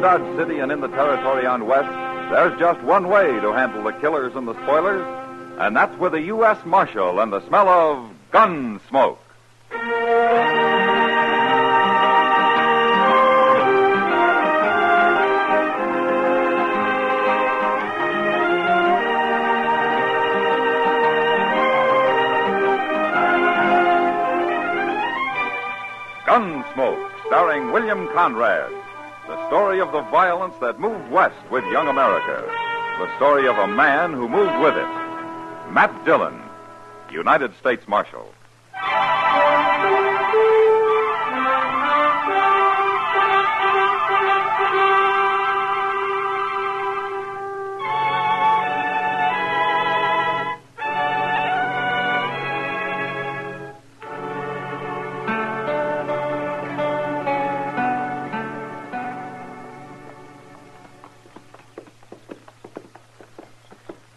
Dodge City and in the territory on West, there's just one way to handle the killers and the spoilers, and that's with a U.S. Marshal and the smell of Gunsmoke. Gunsmoke, starring William Conrad. The story of the violence that moved west with young America. The story of a man who moved with it. Matt Dillon, United States Marshal.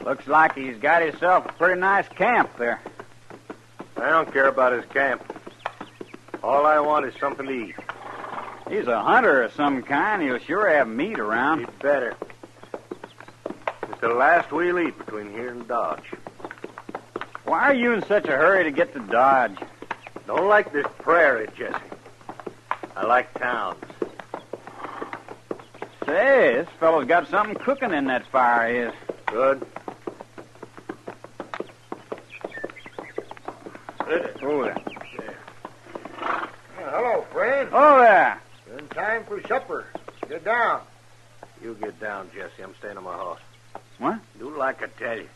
Looks like he's got himself a pretty nice camp there. I don't care about his camp. All I want is something to eat. He's a hunter of some kind. He'll sure have meat around. He'd better. It's the last we'll eat between here and Dodge. Why are you in such a hurry to get to Dodge? Don't like this prairie, Jesse. I like towns. Say, this fellow's got something cooking in that fire of his. Good. Oh, there. Hello, friend. Oh, there. In time for supper. Get down. You get down, Jesse. I'm staying at my house. What? Do like I tell you.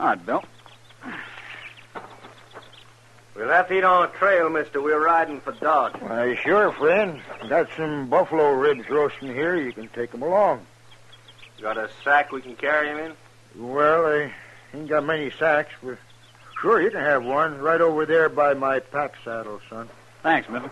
All right, Bill. We'll have to eat on the trail, mister. We're riding for Dodge. Why, sure, friend. Got some buffalo ribs roasting here. You can take them along. Got a sack we can carry him in? Well, I ain't got many sacks, but sure, you can have one right over there by my pack saddle, son. Thanks, mister.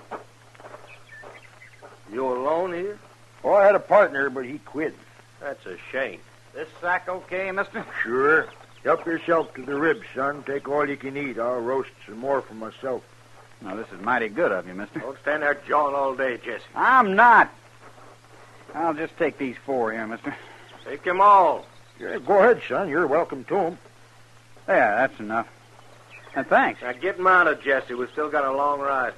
You alone here? Oh, I had a partner, but he quit. That's a shame. This sack okay, mister? Sure. Help yourself to the ribs, son. Take all you can eat. I'll roast some more for myself. Now, this is mighty good of you, mister. Don't stand there jawing all day, Jesse. I'm not. I'll just take these 4 here, mister. Take them all. Yeah, go ahead, son. You're welcome to them. There, that's enough. And thanks. Now get mounted, Jesse. We've still got a long ride.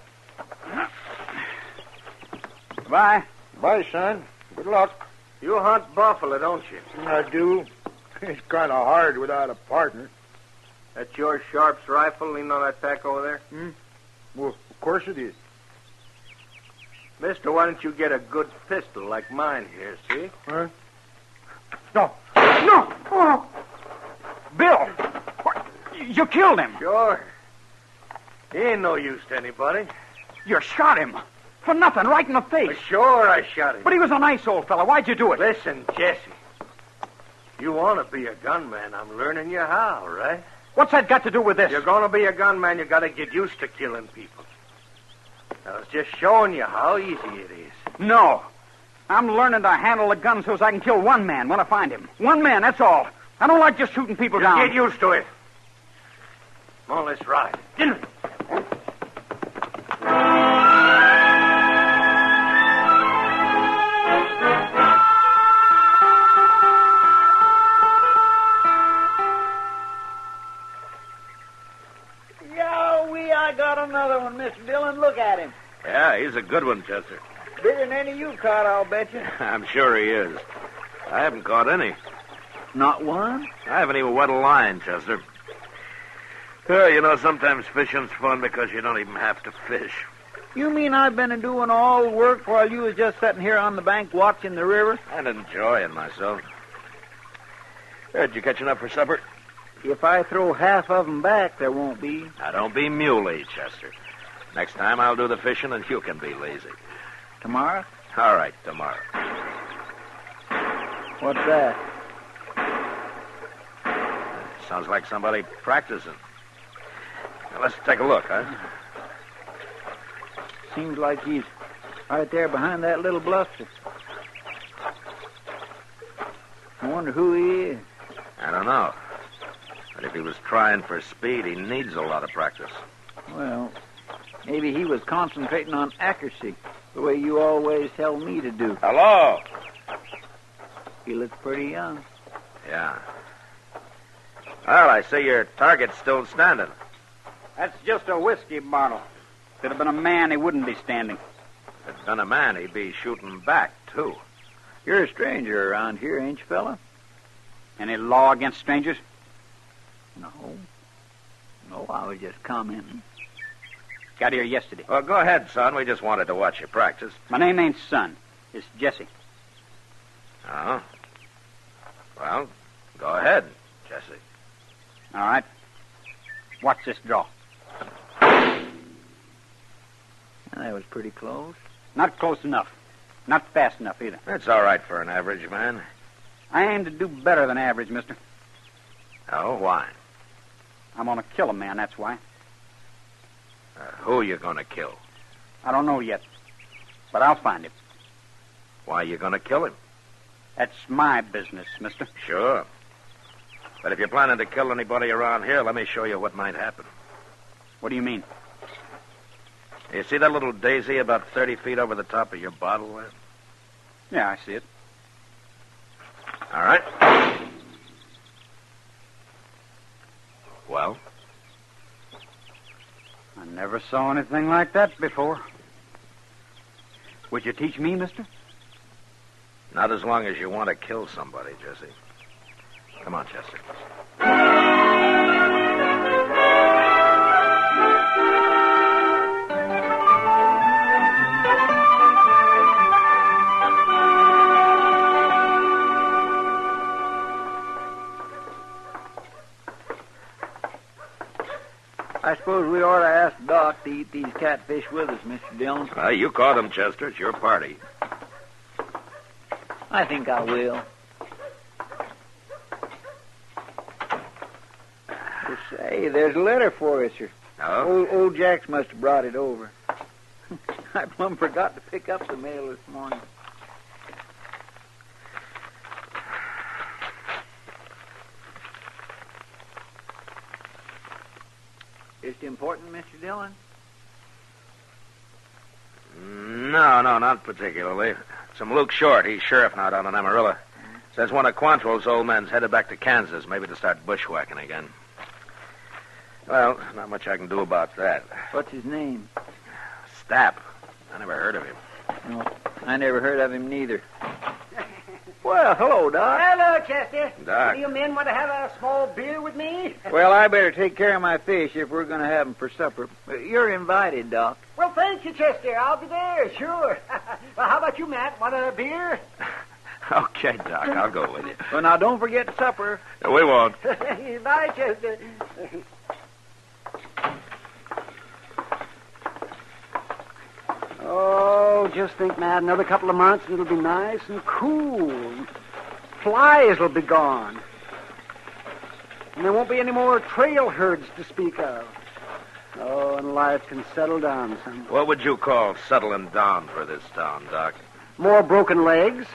Bye. Bye, son. Good luck. You hunt buffalo, don't you? I do. It's kind of hard without a partner. That's your Sharp's rifle leaning on that pack over there? Well, of course it is. Mister, why don't you get a good pistol like mine here, see? Huh? No. No! Oh. Bill! What? You killed him. Sure. He ain't no use to anybody. You shot him. For nothing, right in the face. Sure, I shot him. But he was a nice old fella. Why'd you do it? Listen, Jesse. You want to be a gunman. I'm learning you how, right? What's that got to do with this? You're going to be a gunman, you got to get used to killing people. I was just showing you how easy it is. No. I'm learning to handle a gun so I can kill one man when I find him. One man, that's all. I don't like just shooting people down. Get used to it. Come on, let's ride. I got another one, Mr. Dillon. Look at him. Yeah, he's a good one, Chester. Bigger than any you caught, I'll bet you. I'm sure he is. I haven't caught any. Not one? I haven't even wet a line, Chester. You know, sometimes fishing's fun because you don't even have to fish. You mean I've been doing all the work while you was just sitting here on the bank watching the river? And enjoying myself. Did you catch enough for supper? If I throw half of them back, there won't be. Now, don't be muley, Chester. Next time I'll do the fishing and you can be lazy. Tomorrow? All right, tomorrow. What's that? Sounds like somebody practicing. Now, let's take a look, huh? Seems like he's right there behind that little bluster. I wonder who he is. I don't know. But if he was trying for speed, he needs a lot of practice. Well, maybe he was concentrating on accuracy. The way you always tell me to do. Hello? He looks pretty young. Yeah. Well, I see your target's still standing. That's just a whiskey bottle. If it had been a man, he wouldn't be standing. If it'd been a man, he'd be shooting back, too. You're a stranger around here, ain't you, fella? Any law against strangers? No. No, I was just commenting. Got here yesterday. Well, go ahead, son. We just wanted to watch you practice. My name ain't Son. It's Jesse. Oh? Well, go ahead, Jesse. All right. Watch this draw. That was pretty close. Not close enough. Not fast enough, either. That's all right for an average man. I aim to do better than average, mister. Oh, why? I'm going to kill a man, that's why. Who you going to kill? I don't know yet. But I'll find him. Why you going to kill him? That's my business, mister. Sure. But if you're planning to kill anybody around here, let me show you what might happen. What do you mean? You see that little daisy about 30 feet over the top of your bottle there? Yeah, I see it. All right. Well? I never saw anything like that before. Would you teach me, mister? Not as long as you want to kill somebody, Jesse. Come on, Chester. I suppose we ought to ask Doc to eat these catfish with us, Mr. Dillon. You caught them, Chester. It's your party. I think I will. Say, there's a letter for us, sir. Oh? Old Jacks must have brought it over. I plumb forgot to pick up the mail this morning. Is it important, Mr. Dillon? No, not particularly. Some Luke Short. He's sheriff now down in Amarillo. Says one of Quantrill's old men's headed back to Kansas, maybe to start bushwhacking again. Well, not much I can do about that. What's his name? Stapp. I never heard of him. No, I never heard of him neither. Well, hello, Doc. Hello, Chester. Doc. Do you men want to have a small beer with me? Well, I better take care of my fish if we're going to have them for supper. You're invited, Doc. Well, thank you, Chester. I'll be there, sure. Well, how about you, Matt? Want a beer? Okay, Doc, I'll go with you. Well, now, don't forget supper. We won't. Bye, Chester. Oh, just think, Matt, another couple of months and it'll be nice and cool. Flies will be gone. And there won't be any more trail herds to speak of. Oh, and life can settle down some. What would you call settling down for this town, Doc? More broken legs,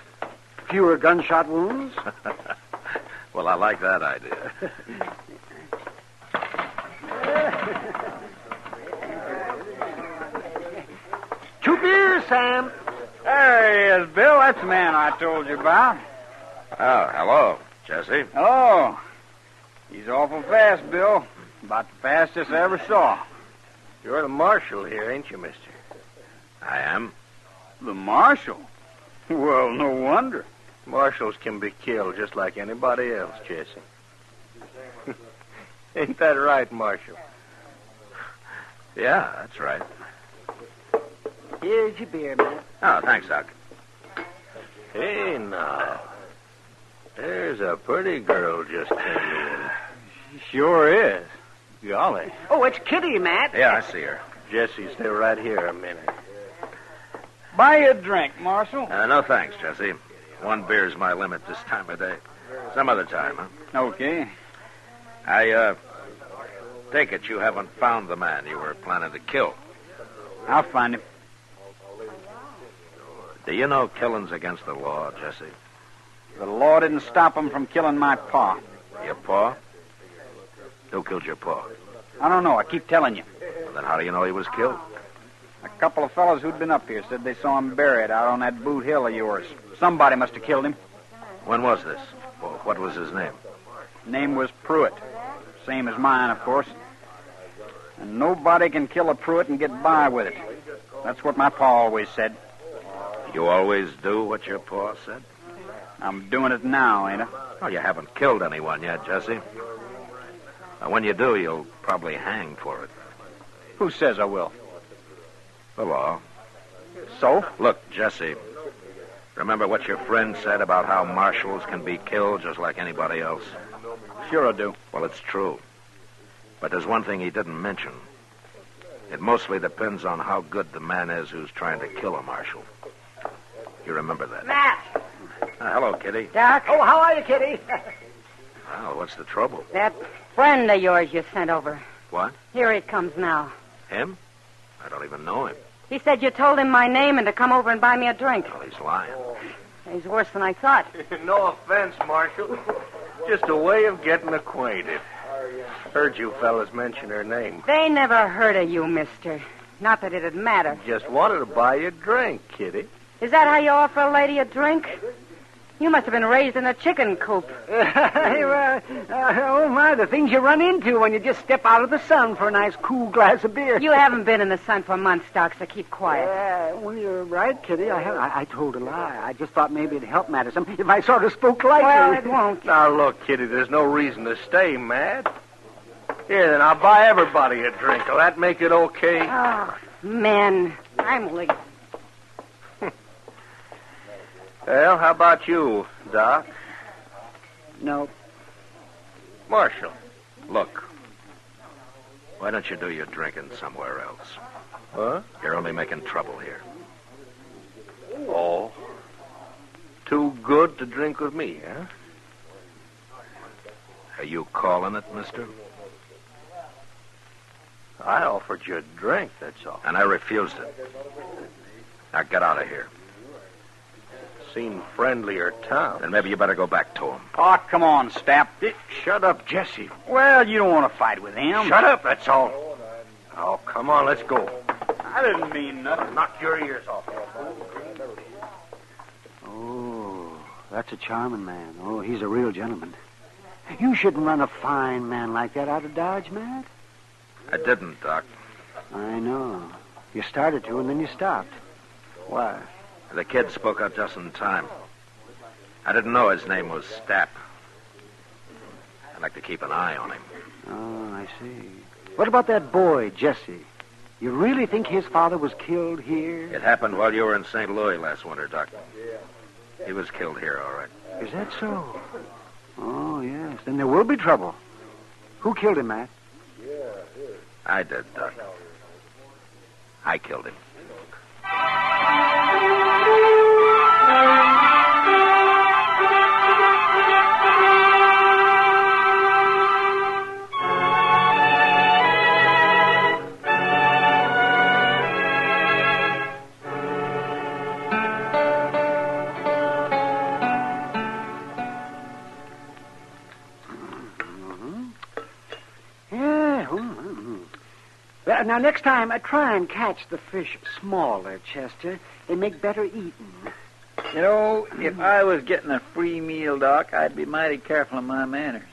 fewer gunshot wounds. Well, I like that idea. Two beers, Sam. There he is, Bill. That's the man I told you about. Oh, hello, Jesse. Oh, he's awful fast, Bill. About the fastest I ever saw. You're the marshal here, ain't you, mister? I am. The marshal? Well, no wonder. Marshals can be killed just like anybody else, Jesse. Ain't that right, Marshal? Yeah, that's right. Here's your beer, Matt. Oh, thanks, Doc. Hey, now. There's a pretty girl just came in. Sure is. Golly. Oh, it's Kitty, Matt. Yeah, I see her. Jesse, stay right here a minute. Buy you a drink, Marshal. No, thanks, Jesse. One beer's my limit this time of day. Some other time, huh? Okay. I take it you haven't found the man you were planning to kill. I'll find him. Do you know killing's against the law, Jesse? The law didn't stop him from killing my pa. Your pa? Who killed your pa? I don't know. I keep telling you. Well, then how do you know he was killed? A couple of fellows who'd been up here said they saw him buried out on that boot hill of yours. Somebody must have killed him. When was this? Well, what was his name? Name was Pruitt. Same as mine, of course. And nobody can kill a Pruitt and get by with it. That's what my pa always said. You always do what your pa said? I'm doing it now, ain't I? Oh, you haven't killed anyone yet, Jesse. Now, when you do, you'll probably hang for it. Who says I will? The law. So? Look, Jesse, remember what your friend said about how marshals can be killed just like anybody else? Sure I do. Well, it's true. But there's one thing he didn't mention. It mostly depends on how good the man is who's trying to kill a marshal. You remember that? Matt. Hello, Kitty. Doc. Oh, how are you, Kitty? Well, what's the trouble? That friend of yours you sent over. What? Here he comes now. Him? I don't even know him. He said you told him my name and to come over and buy me a drink. Well, he's lying. He's worse than I thought. No offense, Marshal. Just a way of getting acquainted. Heard you fellas mention her name. They never heard of you, mister. Not that it'd matter. Just wanted to buy you a drink, Kitty. Is that how you offer a lady a drink? You must have been raised in a chicken coop. Oh, my, the things you run into when you just step out of the sun for a nice cool glass of beer. You haven't been in the sun for months, Doc, so keep quiet. Well, you're right, Kitty. I told a lie. I just thought maybe it'd help matters if I sort of spoke lightly. Well, it won't. Now, look, Kitty, there's no reason to stay mad. Here, then, I'll buy everybody a drink. Will that make it okay? Oh, men. I'm late. Well, how about you, Doc? No. Marshal. Look, why don't you do your drinking somewhere else? Huh? You're only making trouble here. Oh. Too good to drink with me, huh? Are you calling it, mister? I offered you a drink, that's all. And I refused it. Now get out of here. Seen friendlier town. Then maybe you better go back to him. Oh, come on, Stap. Shut up, Jesse. Well, you don't want to fight with him. Shut up, that's all. Oh, come on, let's go. I didn't mean nothing. Knock your ears off. Oh, that's a charming man. Oh, he's a real gentleman. You shouldn't run a fine man like that out of Dodge, Matt. I didn't, Doc. I know. You started to, and then you stopped. Why? The kid spoke up just in time. I didn't know his name was Stapp. I'd like to keep an eye on him. Oh, I see. What about that boy, Jesse? You really think his father was killed here? It happened while you were in St. Louis last winter, Doc. He was killed here, all right. Is that so? Oh, yes. Then there will be trouble. Who killed him, Matt? I did, Doc. I killed him. Now, next time, try and catch the fish smaller, Chester. They make better eating. You know, if I was getting a free meal, Doc, I'd be mighty careful of my manners.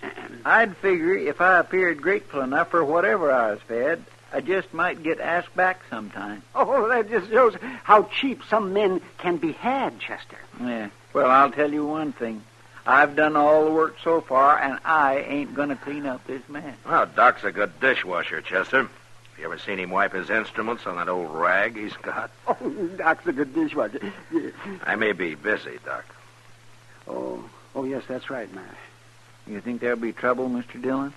I'd figure if I appeared grateful enough for whatever I was fed, I just might get asked back sometime. Oh, that just shows how cheap some men can be had, Chester. Yeah. Well, I'll tell you one thing. I've done all the work so far, and I ain't going to clean up this mess. Well, Doc's a good dishwasher, Chester. You ever seen him wipe his instruments on that old rag he's got? Oh, Doc's a good dishwasher. I may be busy, Doc. Oh, yes, that's right, Matt. You think there'll be trouble, Mr. Dillon?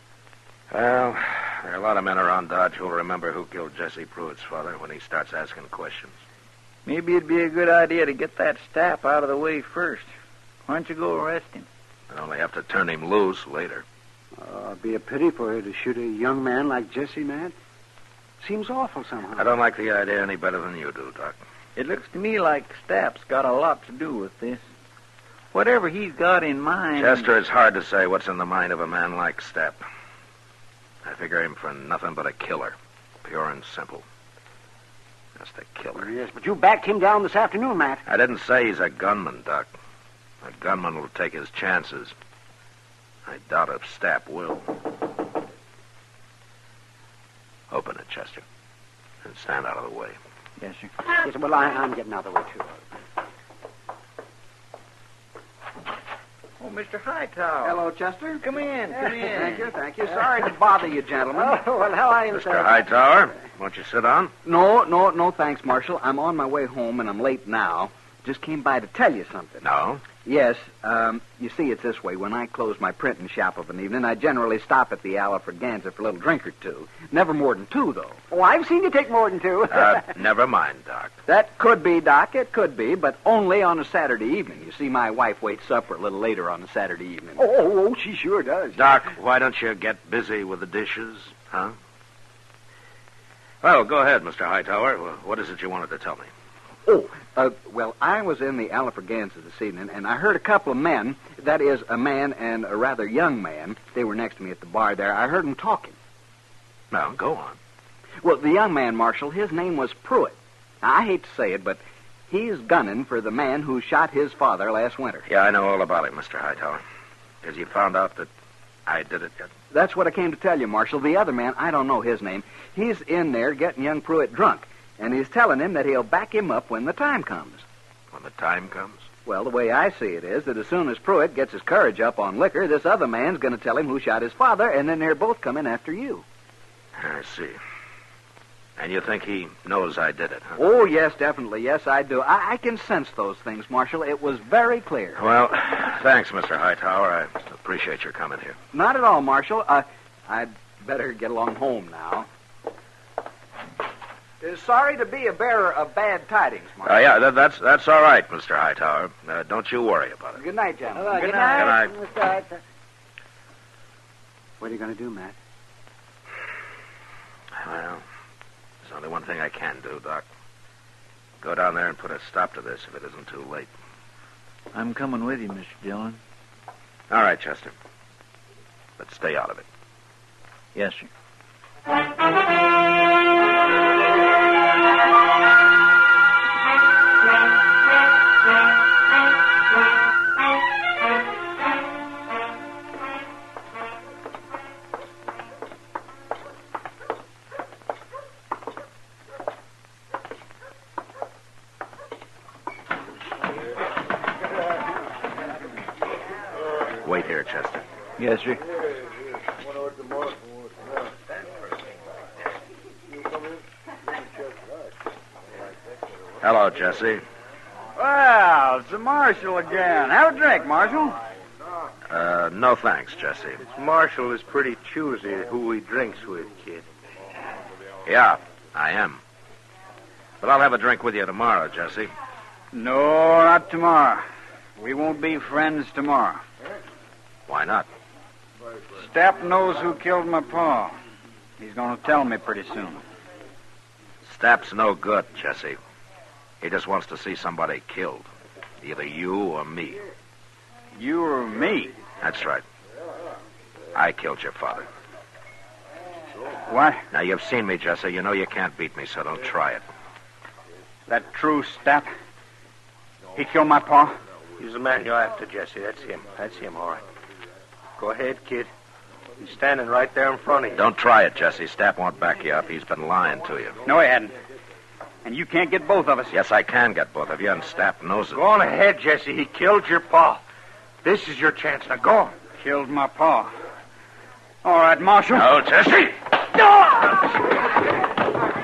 Well, there are a lot of men around Dodge who'll remember who killed Jesse Pruitt's father when he starts asking questions. Maybe it'd be a good idea to get that Stapp out of the way first. Why don't you go arrest him? I'd only have to turn him loose later. It'd be a pity for her to shoot a young man like Jesse, Matt. Seems awful somehow. I don't like the idea any better than you do, Doc. It looks to me like Stapp's got a lot to do with this. Whatever he's got in mind... Chester, it's hard to say what's in the mind of a man like Stapp. I figure him for nothing but a killer, pure and simple. Just a killer. Yes, but you backed him down this afternoon, Matt. I didn't say he's a gunman, Doc. A gunman will take his chances. I doubt if Stapp will. Open it, Chester. And stand out of the way. Yes, sir. Yes, well, I'm getting out of the way, too. Oh, Mr. Hightower. Hello, Chester. Come in. Thank you. Sorry to bother you, gentlemen. Oh, well, how are you, Mr. Hightower, won't you sit down? No, thanks, Marshal. I'm on my way home, and I'm late now. Just came by to tell you something. No? Yes, you see, it's this way. When I close my printing shop of an evening, I generally stop at the Alfraganza for a little drink or two. Never more than two, though. Oh, I've seen you take more than two. Never mind, Doc. That could be, Doc, it could be, but only on a Saturday evening. You see, my wife waits supper a little later on a Saturday evening. Oh, she sure does. Doc, why don't you get busy with the dishes, huh? Well, go ahead, Mr. Hightower. What is it you wanted to tell me? Well, I was in the Alfraganza this evening, and I heard a couple of men, that is, a man and a rather young man, they were next to me at the bar there. I heard them talking. Now, go on. Well, the young man, Marshal, his name was Pruitt. Now, I hate to say it, but he's gunning for the man who shot his father last winter. Yeah, I know all about it, Mr. Hightower. Has you found out that I did it yet? That's what I came to tell you, Marshal. The other man, I don't know his name, he's in there getting young Pruitt drunk. And he's telling him that he'll back him up when the time comes. When the time comes? Well, the way I see it is that as soon as Pruitt gets his courage up on liquor, this other man's going to tell him who shot his father, and then they're both coming after you. I see. And you think he knows I did it, huh? Oh, yes, definitely. Yes, I do. I can sense those things, Marshal. It was very clear. Well, thanks, Mr. Hightower. I appreciate your coming here. Not at all, Marshal. I'd better get along home now. Sorry to be a bearer of bad tidings, Marshal. Yeah, that's all right, Mr. Hightower. Don't you worry about it. Good night, gentlemen. Good night. Good night. What are you going to do, Matt? Well, there's only one thing I can do, Doc. Go down there and put a stop to this if it isn't too late. I'm coming with you, Mr. Dillon. All right, Chester. But stay out of it. Yes, sir. Wait here, Chester. Yes, sir. Hello, Jesse. Well, it's the Marshal again. Have a drink, Marshal. No thanks, Jesse. Marshal is pretty choosy who he drinks with, kid. Yeah, I am. But I'll have a drink with you tomorrow, Jesse. No, not tomorrow. We won't be friends tomorrow. Why not? Stapp knows who killed my pa. He's going to tell me pretty soon. Stapp's no good, Jesse. He just wants to see somebody killed. Either you or me. You or me? That's right. I killed your father. What? Now, you've seen me, Jesse. You know you can't beat me, so don't try it. That true, Stapp? He killed my pa? He's the man you're after, Jesse. That's him, all right. Go ahead, kid. He's standing right there in front of you. Don't try it, Jesse. Stapp won't back you up. He's been lying to you. No, he hadn't. And you can't get both of us. Yes, I can get both of you, and Stapp knows it. Go on ahead, Jesse. He killed your pa. This is your chance. Now, go on. Killed my pa. All right, Marshal. No, Jesse. No!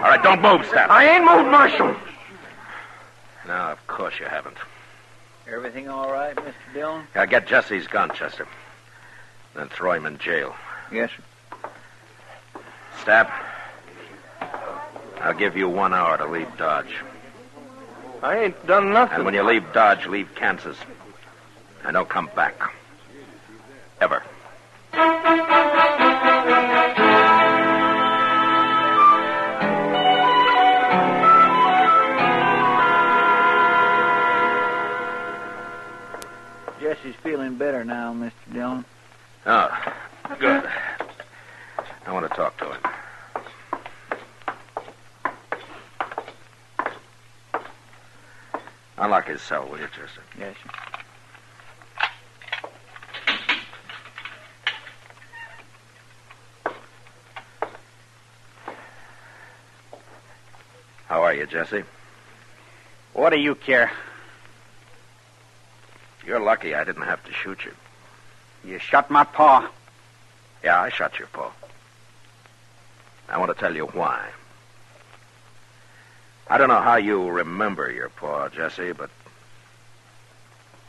All right, don't move, Stapp. I ain't moved, Marshal. No, of course you haven't. Everything all right, Mr. Dillon? Now, get Jesse's gun, Chester. Then throw him in jail. Yes, sir. Stapp, I'll give you 1 hour to leave Dodge. I ain't done nothing. And when you leave Dodge, leave Kansas. And don't come back. Ever. Jesse's feeling better now, Mr. Dillon. Oh, good. I want to talk to him. unlock his cell, will you, Chester? Yes, sir. How are you, Jesse? What do you care? You're lucky I didn't have to shoot you. You shot my paw. Yeah, I shot your paw. I want to tell you why. I don't know how you remember your paw, Jesse, but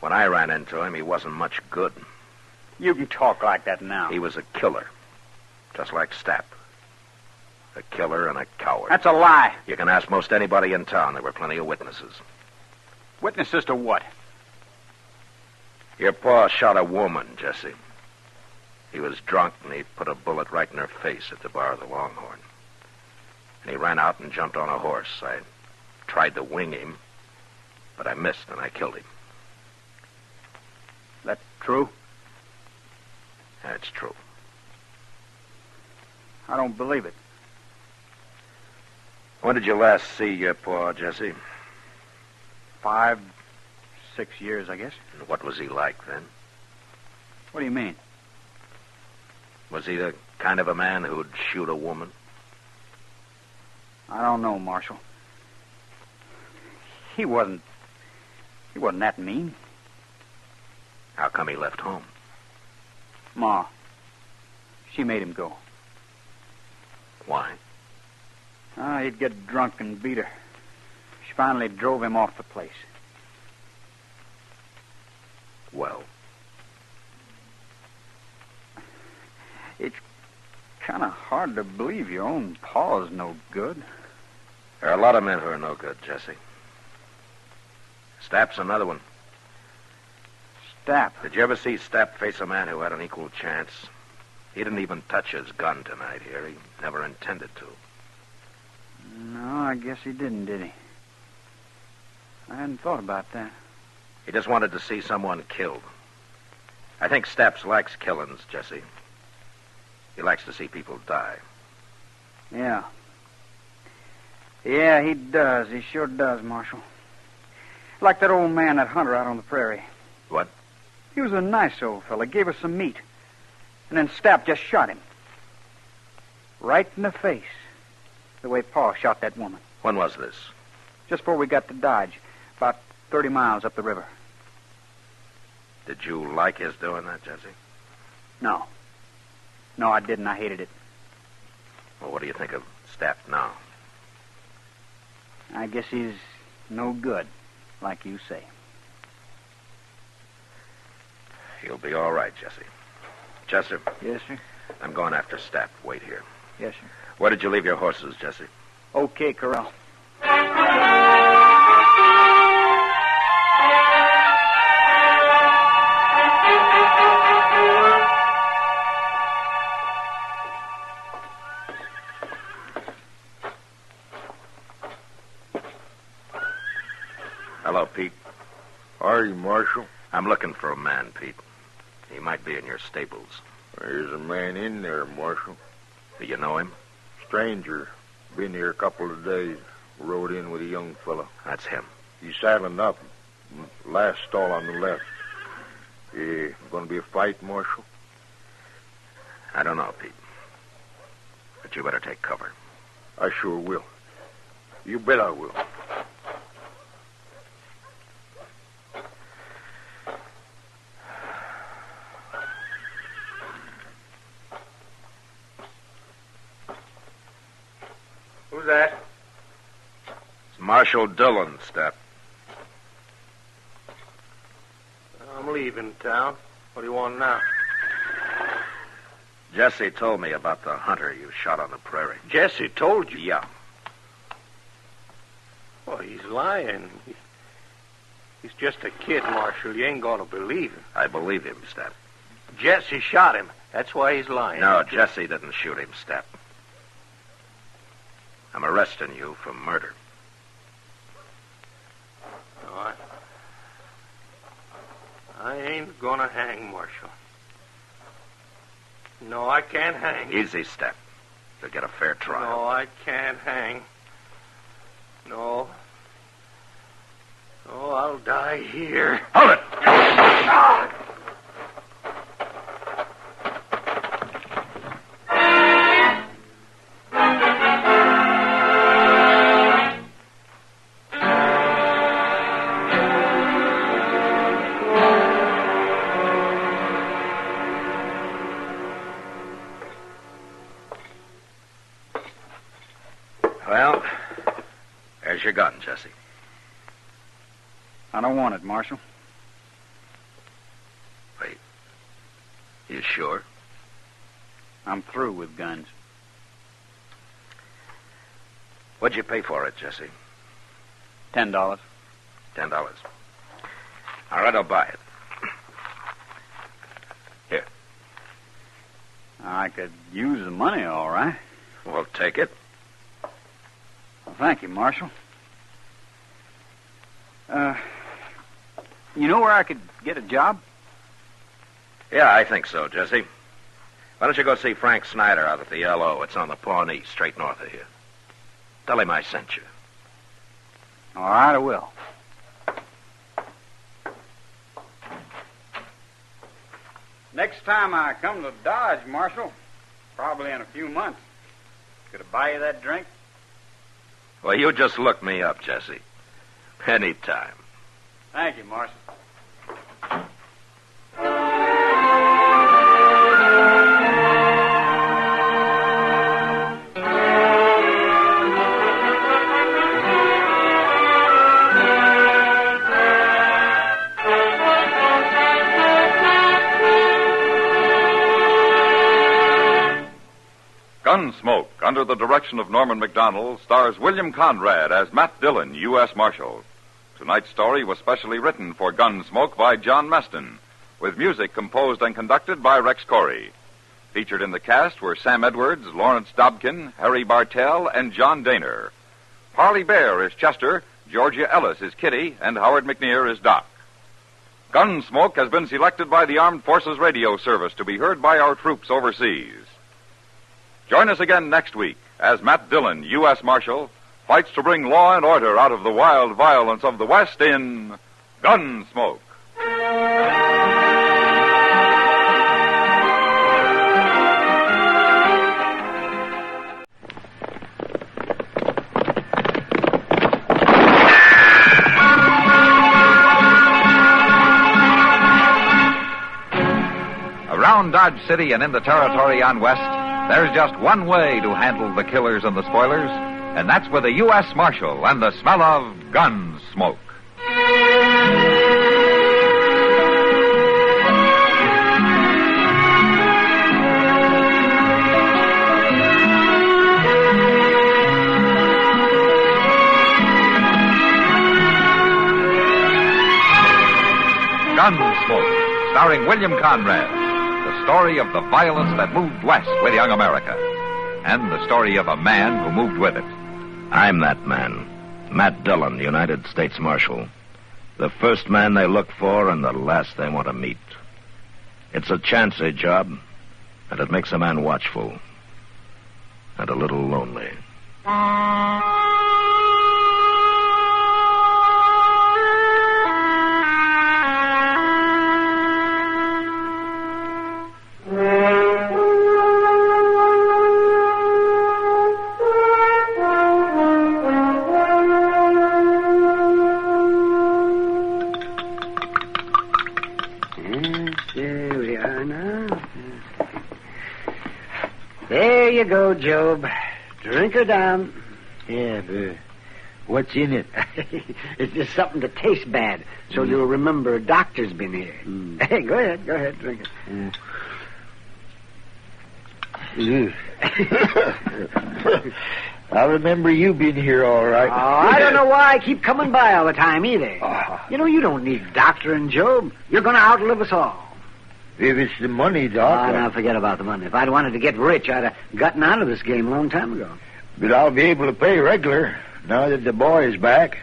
when I ran into him, he wasn't much good. You can talk like that now. He was a killer, just like Stapp. A killer and a coward. That's a lie. You can ask most anybody in town. There were plenty of witnesses. Witnesses to what? Your pa shot a woman, Jesse. He was drunk, and he put a bullet right in her face at the bar of the Longhorn. And he ran out and jumped on a horse. I tried to wing him, but I missed, and I killed him. That true? That's true. I don't believe it. When did you last see your pa, Jesse? 5, 6 years, I guess. And what was he like then? What do you mean? Was he the kind of a man who'd shoot a woman? I don't know, Marshal. He wasn't that mean. How come he left home? Ma, she made him go. Why? He'd get drunk and beat her. She finally drove him off the place. Well? It's kind of hard to believe your own paw's no good. There are a lot of men who are no good, Jesse. Stapp's another one. Stapp? Did you ever see Stapp face a man who had an equal chance? He didn't even touch his gun tonight here. He never intended to. No, I guess he didn't, did he? I hadn't thought about that. He just wanted to see someone killed. I think Stapp likes killings, Jesse. He likes to see people die. Yeah. Yeah, he does. He sure does, Marshal. Like that old man, that hunter out on the prairie. What? He was a nice old fella. Gave us some meat. And then Stapp just shot him. Right in the face. The way Pa shot that woman. When was this? Just before we got to Dodge. About 30 miles up the river. Did you like his doing that, Jesse? No. No, I didn't. I hated it. Well, what do you think of Stapp now? I guess he's no good, like you say. He'll be all right, Jesse. Chester? Yes, sir? I'm going after Stapp. Wait here. Yes, sir. Where did you leave your horses, Jesse? Okay, Corral. Hello, Pete. How are you, Marshal? I'm looking for a man, Pete. He might be in your stables. There's a man in there, Marshal. Do you know him? Stranger. Been here a couple of days. Rode in with a young fellow. That's him. He's saddling up. Last stall on the left. Going to be a fight, Marshal? I don't know, Pete. But you better take cover. I sure will. You bet I will. Who's that? It's Marshal Dillon, Stapp. I'm leaving town. What do you want now? Jesse told me about the hunter you shot on the prairie. Jesse told you? Yeah. Well, he's lying. He's just a kid, Marshal. You ain't going to believe him. I believe him, Stapp. Jesse shot him. That's why he's lying. No, Jesse didn't shoot him, Stapp. I'm arresting you for murder. No, I ain't gonna hang, Marshal. No, I can't hang. Easy, Stapp. You'll get a fair trial. No, I can't hang. No. Oh, I'll die here. Hold it! Well, there's your gun, Jesse. I don't want it, Marshal. Wait. You sure? I'm through with guns. What'd you pay for it, Jesse? $10. $10. All right, I'll buy it. Here. I could use the money, all right. Well, take it. Well, thank you, Marshal. You know where I could get a job? Yeah, I think so, Jesse. Why don't you go see Frank Snyder out at the L.O.? It's on the Pawnee, straight north of here. Tell him I sent you. All right, I will. Next time I come to Dodge, Marshal, probably in a few months, could I buy you that drink? Well, you just look me up, Jesse. Anytime. Thank you, Marshal. Gunsmoke, under the direction of Norman Macdonald, stars William Conrad as Matt Dillon, U.S. Marshal. Tonight's story was specially written for Gunsmoke by John Meston, with music composed and conducted by Rex Corey. Featured in the cast were Sam Edwards, Lawrence Dobkin, Harry Bartell, and John Daner. Parley Bear is Chester, Georgia Ellis is Kitty, and Howard McNear is Doc. Gunsmoke has been selected by the Armed Forces Radio Service to be heard by our troops overseas. Join us again next week as Matt Dillon, U.S. Marshal, fights to bring law and order out of the wild violence of the West in Gunsmoke. Around Dodge City and in the territory on West, there's just one way to handle the killers and the spoilers, and that's with a U.S. Marshal and the smell of gun smoke. Gunsmoke, starring William Conrad. The story of the violence that moved west with young America. And the story of a man who moved with it. I'm that man. Matt Dillon, United States Marshal. The first man they look for and the last they want to meet. It's a chancy job, and it makes a man watchful. And a little lonely. There we are now. There you go, Job. Drink her down. Yeah, but what's in it? It's just something to taste bad, so you'll remember a doctor's been here. Hey, go ahead, drink it. I remember you being here all right. Oh, I don't know why I keep coming by all the time either. You know, you don't need doctoring, Job. You're going to outlive us all. If it's the money, Doc. Oh, now forget about the money. If I'd wanted to get rich, I'd have gotten out of this game a long time ago. But I'll be able to pay regular now that the boy is back.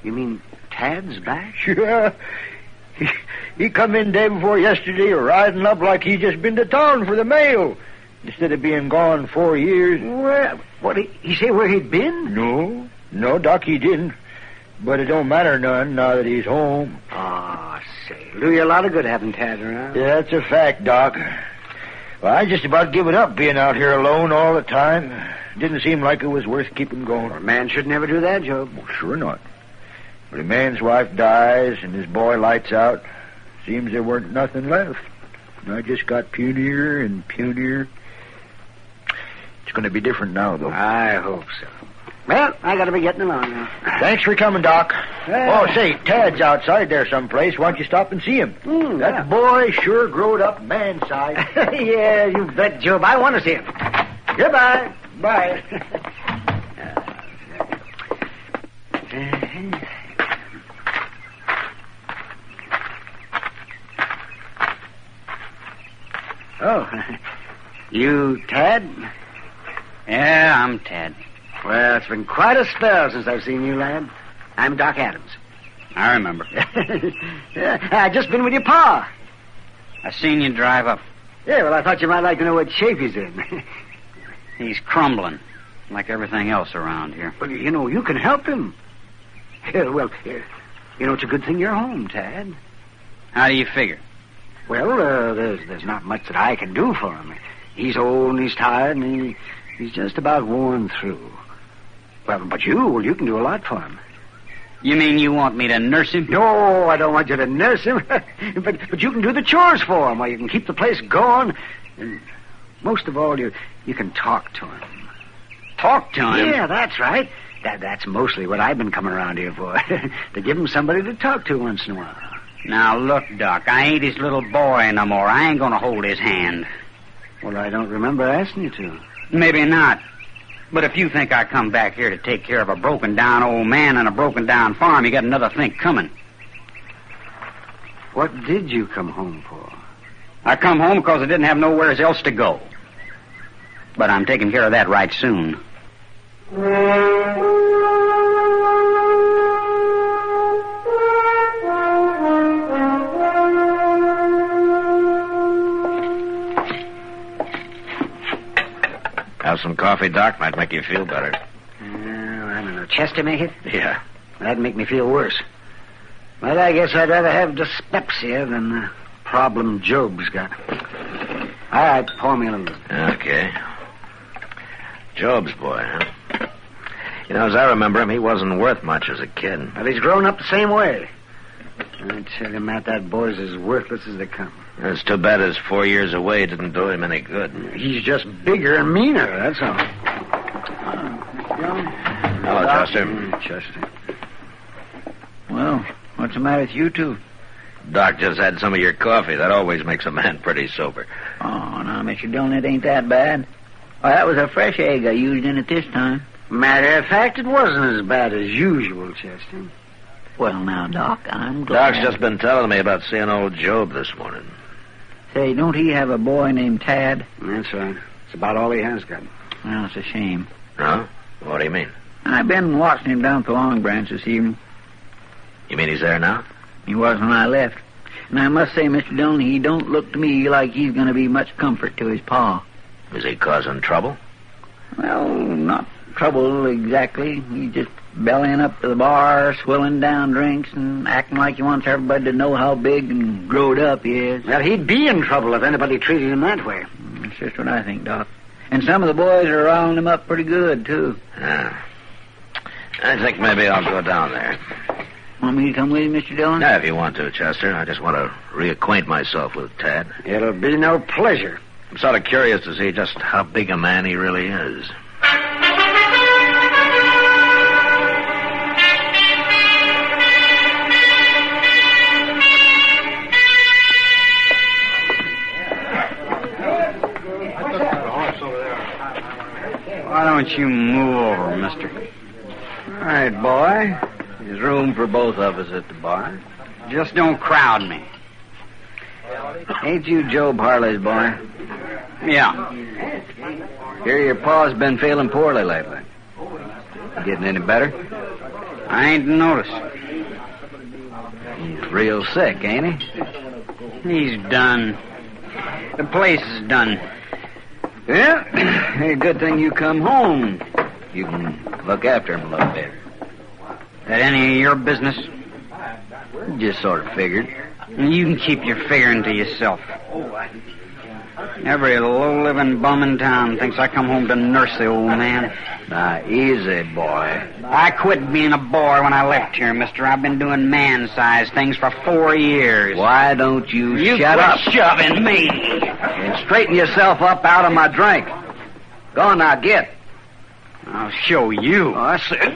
You mean Tad's back? Sure. He come in day before yesterday riding up like he just been to town for the mail. Instead of being gone 4 years. Where? What, he say where he'd been? No, Doc, he didn't. But it don't matter none now that he's home. Oh, say, it'll do you a lot of good having Tad around. Yeah, that's a fact, Doc. Well, I just about given up being out here alone all the time. Didn't seem like it was worth keeping going. Well, a man should never do that, Job. Well, sure not. But a man's wife dies and his boy lights out. Seems there weren't nothing left. And I just got punier and punier. It's going to be different now, though. I hope so. Well, I got to be getting along now. Thanks for coming, Doc. Oh, say, Tad's outside there someplace. Why don't you stop and see him? That boy sure growed up man-sized. Yeah, you bet, Job. I want to see him. Goodbye. Bye. Oh, you Tad? Yeah, I'm Tad. Well, it's been quite a spell since I've seen you, lad. I'm Doc Adams. I remember. Yeah, I just been with your pa. I seen you drive up. Yeah, well, I thought you might like to know what shape he's in. He's crumbling, like everything else around here. Well, you know, you can help him. Yeah, well, you know, it's a good thing you're home, Tad. How do you figure? Well, there's not much that I can do for him. He's old and he's tired and he's just about worn through. Well, but you can do a lot for him. You mean you want me to nurse him? No, I don't want you to nurse him. but you can do the chores for him, or you can keep the place going. And most of all, you can talk to him. Talk to him? Yeah, that's right. That's mostly what I've been coming around here for. To give him somebody to talk to once in a while. Now, look, Doc, I ain't his little boy no more. I ain't gonna hold his hand. Well, I don't remember asking you to. Maybe not. But if you think I come back here to take care of a broken-down old man and a broken-down farm, you got another think coming. What did you come home for? I come home because I didn't have nowhere else to go. But I'm taking care of that right soon. Have some coffee, Doc? Might make you feel better. I don't know. Chester make it? Yeah. That'd make me feel worse. But I guess I'd rather have dyspepsia than the problem Job's got. All right, pour me a little. Okay. Job's boy, huh? You know, as I remember him, he wasn't worth much as a kid. But he's grown up the same way. I tell you, Matt, that boy's as worthless as they come. It's too bad his 4 years away didn't do him any good. He's just bigger and meaner, that's all. Hello, Chester. Chester. Well, what's the matter with you two? Doc just had some of your coffee. That always makes a man pretty sober. Oh, now, Mr. Dillon, it ain't that bad. Oh, that was a fresh egg I used in it this time. Matter of fact, it wasn't as bad as usual, Chester. Well, now, Doc, I'm glad. Doc's just been telling me about seeing old Job this morning. Say, don't he have a boy named Tad? That's right. It's about all he has got. Well, it's a shame. Huh? What do you mean? I've been watching him down at the Long Branch this evening. You mean he's there now? He was when I left. And I must say, Mr. Dillon, he don't look to me like he's going to be much comfort to his pa. Is he causing trouble? Well, not trouble exactly. He's just bellying up to the bar, swilling down drinks, and acting like he wants everybody to know how big and growed up he is. Well, he'd be in trouble if anybody treated him that way. That's just what I think, Doc. And some of the boys are riling him up pretty good, too. Yeah. I think maybe I'll go down there. Want me to come with you, Mr. Dillon? Yeah, if you want to, Chester. I just want to reacquaint myself with Tad. It'll be no pleasure. I'm sort of curious to see just how big a man he really is. Why don't you move over, mister? All right, boy. There's room for both of us at the bar. Just don't crowd me. Ain't you Job Harley's boy? Yeah. Hear your pa's been feeling poorly lately. Getting any better? I ain't noticed. He's real sick, ain't he? He's done. The place is done. Yeah, hey, good thing you come home. You can look after him a little bit. that any of your business? Just sort of figured. You can keep your figuring to yourself. Every low-living bum in town thinks I come home to nurse the old man. Now, easy, boy. I quit being a boy when I left here, mister. I've been doing man-sized things for 4 years. Why don't you shut up? Shoving me. And straighten yourself up out of my drink. Go on now, get. I'll show you. Oh, I said...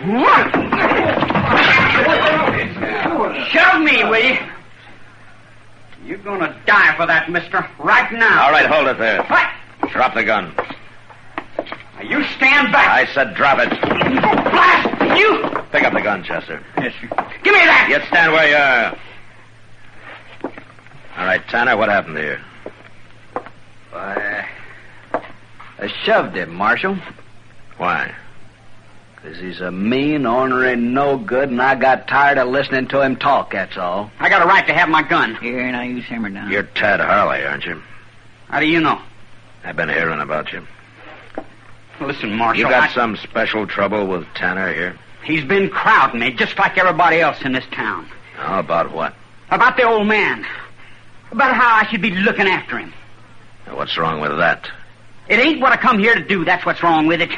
Shove me, will you? You're gonna die for that, mister, right now. All right, hold it there. What? Drop the gun. Now, you stand back. I said drop it. Blast you! Pick up the gun, Chester. Yes, sir. Give me that! You stand where you are. All right, Tanner, what happened here? I shoved him, Marshal. Why? Because he's a mean, ornery, no good, and I got tired of listening to him talk, that's all. I got a right to have my gun. Here, now you simmer down. You're Tad Harley, aren't you? How do you know? I've been hearing about you. Listen, Marshal, You got some special trouble with Tanner here? He's been crowding me, just like everybody else in this town. Oh, about what? About the old man. About how I should be looking after him. What's wrong with that? It ain't what I come here to do, that's what's wrong with it.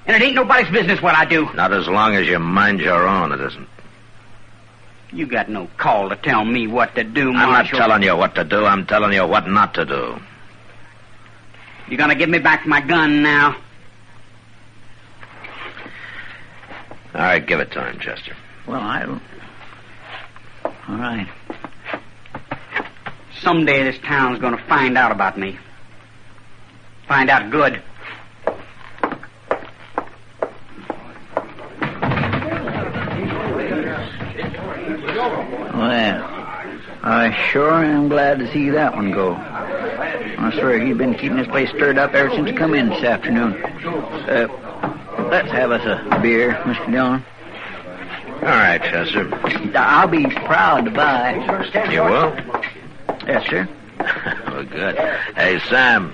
And it ain't nobody's business what I do. Not as long as you mind your own, it isn't. You got no call to tell me what to do, Marshal. I'm not telling you what to do. I'm telling you what not to do. You gonna give me back my gun now? All right, give it to him, Chester. Well, I don't... All right. Someday this town's gonna find out about me. Find out good. Well, I sure am glad to see that one go. I swear he's been keeping this place stirred up ever since he come in this afternoon. Let's have us a beer, Mr. Dillon. All right, Chester. I'll be proud to buy. You will? Yes, sir. Well, good. Hey, Sam,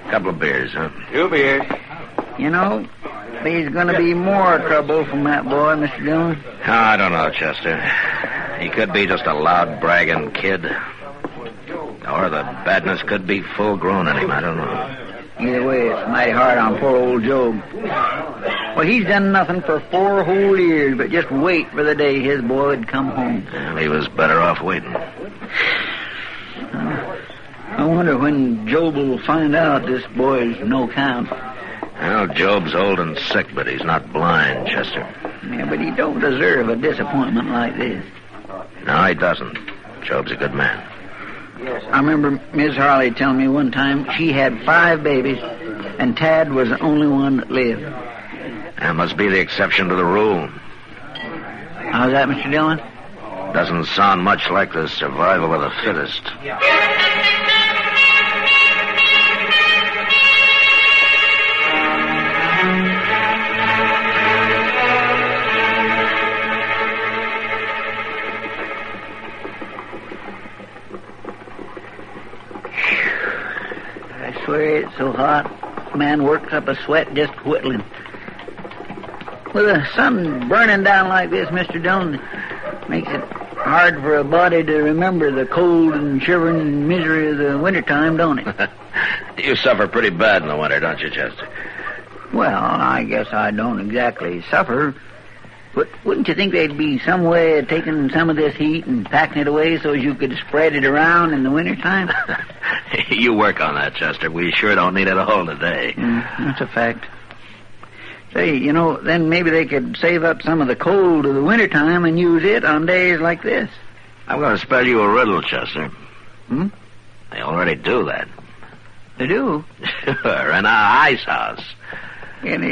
a couple of beers, huh? 2 beers. You know, there's going to be more trouble from that boy, Mr. Dillon. Oh, I don't know, Chester. He could be just a loud, bragging kid. Or the badness could be full-grown in him. I don't know. Either way, it's mighty hard on poor old Job. Well, he's done nothing for 4 whole years but just wait for the day his boy would come home. Well, he was better off waiting. I wonder when Job will find out this boy's no count. Well, Job's old and sick, but he's not blind, Chester. Yeah, but he don't deserve a disappointment like this. No, he doesn't. Job's a good man. I remember Miss Harley telling me one time she had 5 babies, and Tad was the only one that lived. That must be the exception to the rule. How's that, Mr. Dillon? Doesn't sound much like the survival of the fittest. I swear it's so hot. Man works up a sweat just whittling. With the sun burning down like this, Mr. Dillon, makes it hard for a body to remember the cold and shivering misery of the wintertime, don't it? You suffer pretty bad in the winter, don't you, Chester? Well, I guess I don't exactly suffer. But wouldn't you think there'd be some way of taking some of this heat and packing it away so as you could spread it around in the wintertime? You work on that, Chester. We sure don't need it all today. That's a fact. Say, you know, then maybe they could save up some of the cold of the wintertime and use it on days like this. I'm going to spell you a riddle, Chester. Hmm? They already do that. They do? Sure, in our ice house. Sure, in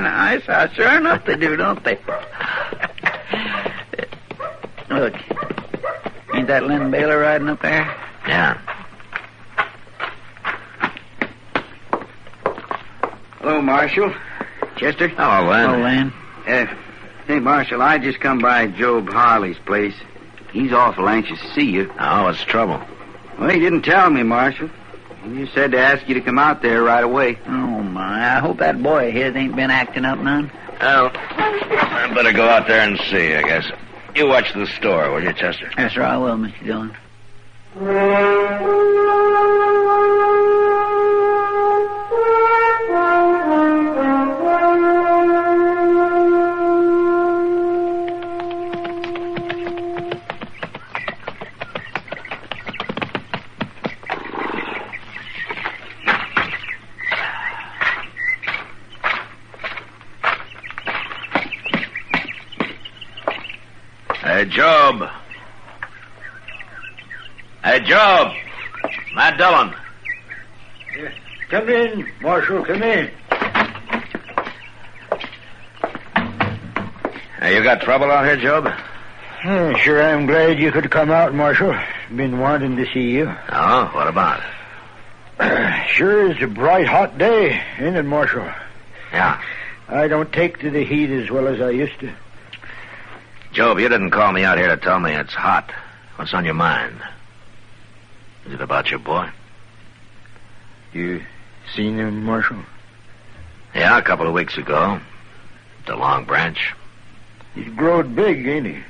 an ice house. Sure enough they do, don't they? Look, ain't that Len Baylor riding up there? Yeah. Hello, Marshal. Chester? Hello, Len. Oh, Len. Hey, Marshal, I just come by Job Harley's place. He's awful anxious to see you. Oh, what's the trouble? Well, he didn't tell me, Marshal. He just said to ask you to come out there right away. Oh, my. I hope that boy of his ain't been acting up none. Well, I better go out there and see, I guess. You watch the store, will you, Chester? Yes, sir, I will, Mr. Dillon. Hey, Job. Hey, Job. Matt Dillon. Come in, Marshal, come in. Hey, you got trouble out here, Job? Sure, I'm glad you could come out, Marshal. Been wanting to see you. Oh, what about? Sure is a bright, hot day, ain't it, Marshal? Yeah. I don't take to the heat as well as I used to. Job, you didn't call me out here to tell me it's hot. What's on your mind? Is it about your boy? You seen him, Marshal? Yeah, a couple of weeks ago. The Long Branch. He's growed big, ain't he?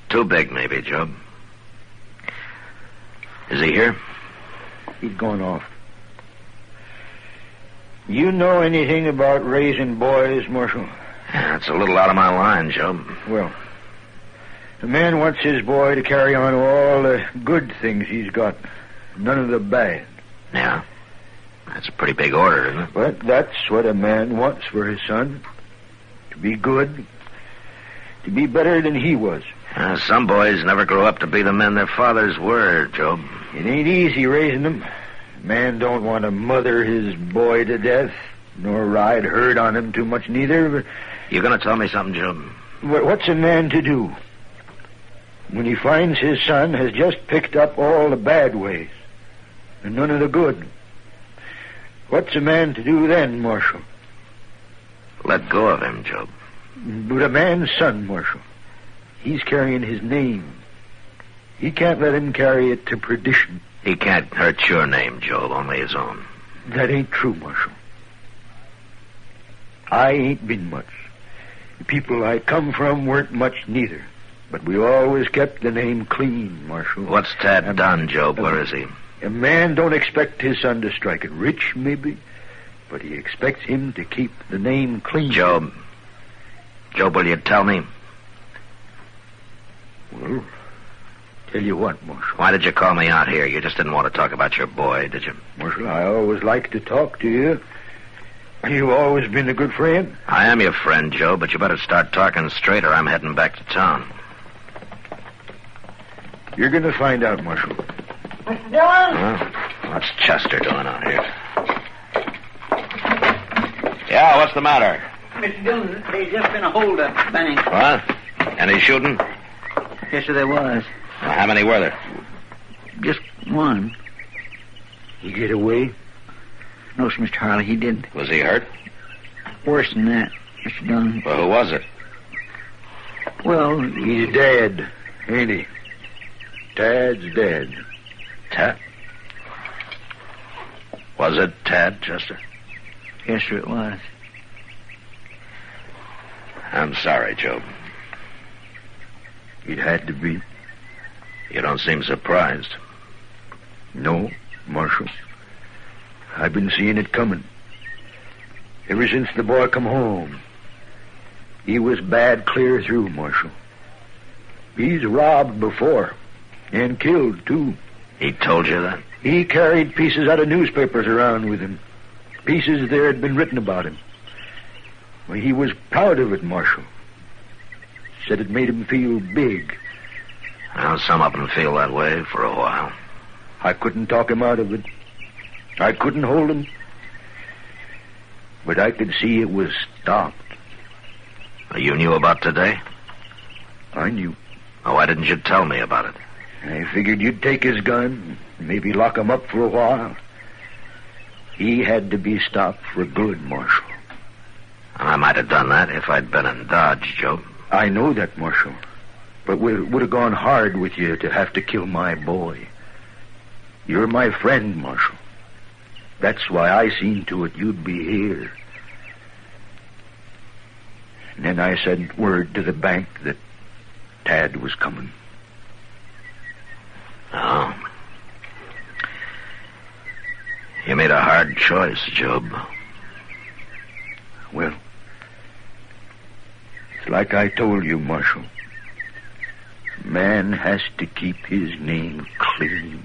Too big, maybe, Job. Is he here? He's gone off. You know anything about raising boys, Marshal? Yeah, it's a little out of my line, Job. Well, a man wants his boy to carry on all the good things he's got, none of the bad. Yeah. That's a pretty big order, isn't it? But that's what a man wants for his son. To be good. To be better than he was. Some boys never grow up to be the men their fathers were, Job. It ain't easy raising them. A man don't want to mother his boy to death, nor ride herd on him too much neither. But you gonna tell me something, Job? What's a man to do when he finds his son has just picked up all the bad ways and none of the good? What's a man to do then, Marshal? Let go of him, Job. But a man's son, Marshal, he's carrying his name. He can't let him carry it to perdition. He can't hurt your name, Job, only his own. That ain't true, Marshal. I ain't been much. The people I come from weren't much neither. But we always kept the name clean, Marshal. What's Tad done, Job? Where is he? A man don't expect his son to strike it rich, maybe, but he expects him to keep the name clean. Job, will you tell me? Well, tell you what, Marshal. Why did you call me out here? You just didn't want to talk about your boy, did you? Marshal, I always like to talk to you. You've always been a good friend. I am your friend, Joe, but you better start talking straight or I'm heading back to town. You're going to find out, Marshal. Mr. Dillon? What's Chester doing out here? Yeah, what's the matter? Mr. Dillon, there's just been a hold-up at the bank. What? Any shooting? Yes, sir, there was. Well, how many were there? Just one. He get away? No, sir, Mr. Harley, he didn't. Was he hurt? Worse than that, Mr. Dillon. Well, who was it? Well, he's dead, ain't he? Tad's dead. Tad? Was it Tad, Chester? Yes, sir, it was. I'm sorry, Joe. It had to be. You don't seem surprised. No, Marshal. I've been seeing it coming. Ever since the boy come home. He was bad clear through, Marshal. He's robbed before. And killed, too. He told you that? He carried pieces out of newspapers around with him. Pieces there had been written about him. Well, he was proud of it, Marshal. Said it made him feel big. Well, some of them feel that way for a while. I couldn't talk him out of it. I couldn't hold him. But I could see it was stopped. You knew about today? I knew. Oh, why didn't you tell me about it? I figured you'd take his gun, maybe lock him up for a while. He had to be stopped for good, Marshal. I might have done that if I'd been in Dodge, Joe. I know that, Marshal. But it would have gone hard with you to have to kill my boy. You're my friend, Marshal. That's why I seen to it you'd be here. And then I sent word to the bank that Tad was coming. Oh. You made a hard choice, Job. Well, it's like I told you, Marshal. A man has to keep his name clean.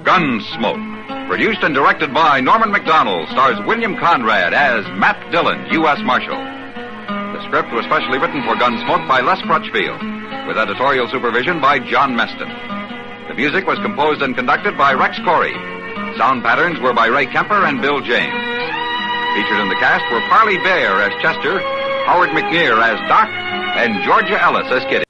Gunsmoke, produced and directed by Norman McDonald, stars William Conrad as Matt Dillon, U.S. Marshal. The script was specially written for Gunsmoke by Les Crutchfield, with editorial supervision by John Meston. The music was composed and conducted by Rex Corey. Sound patterns were by Ray Kemper and Bill James. Featured in the cast were Parley Bear as Chester, Howard McNear as Doc, and Georgia Ellis as Kitty.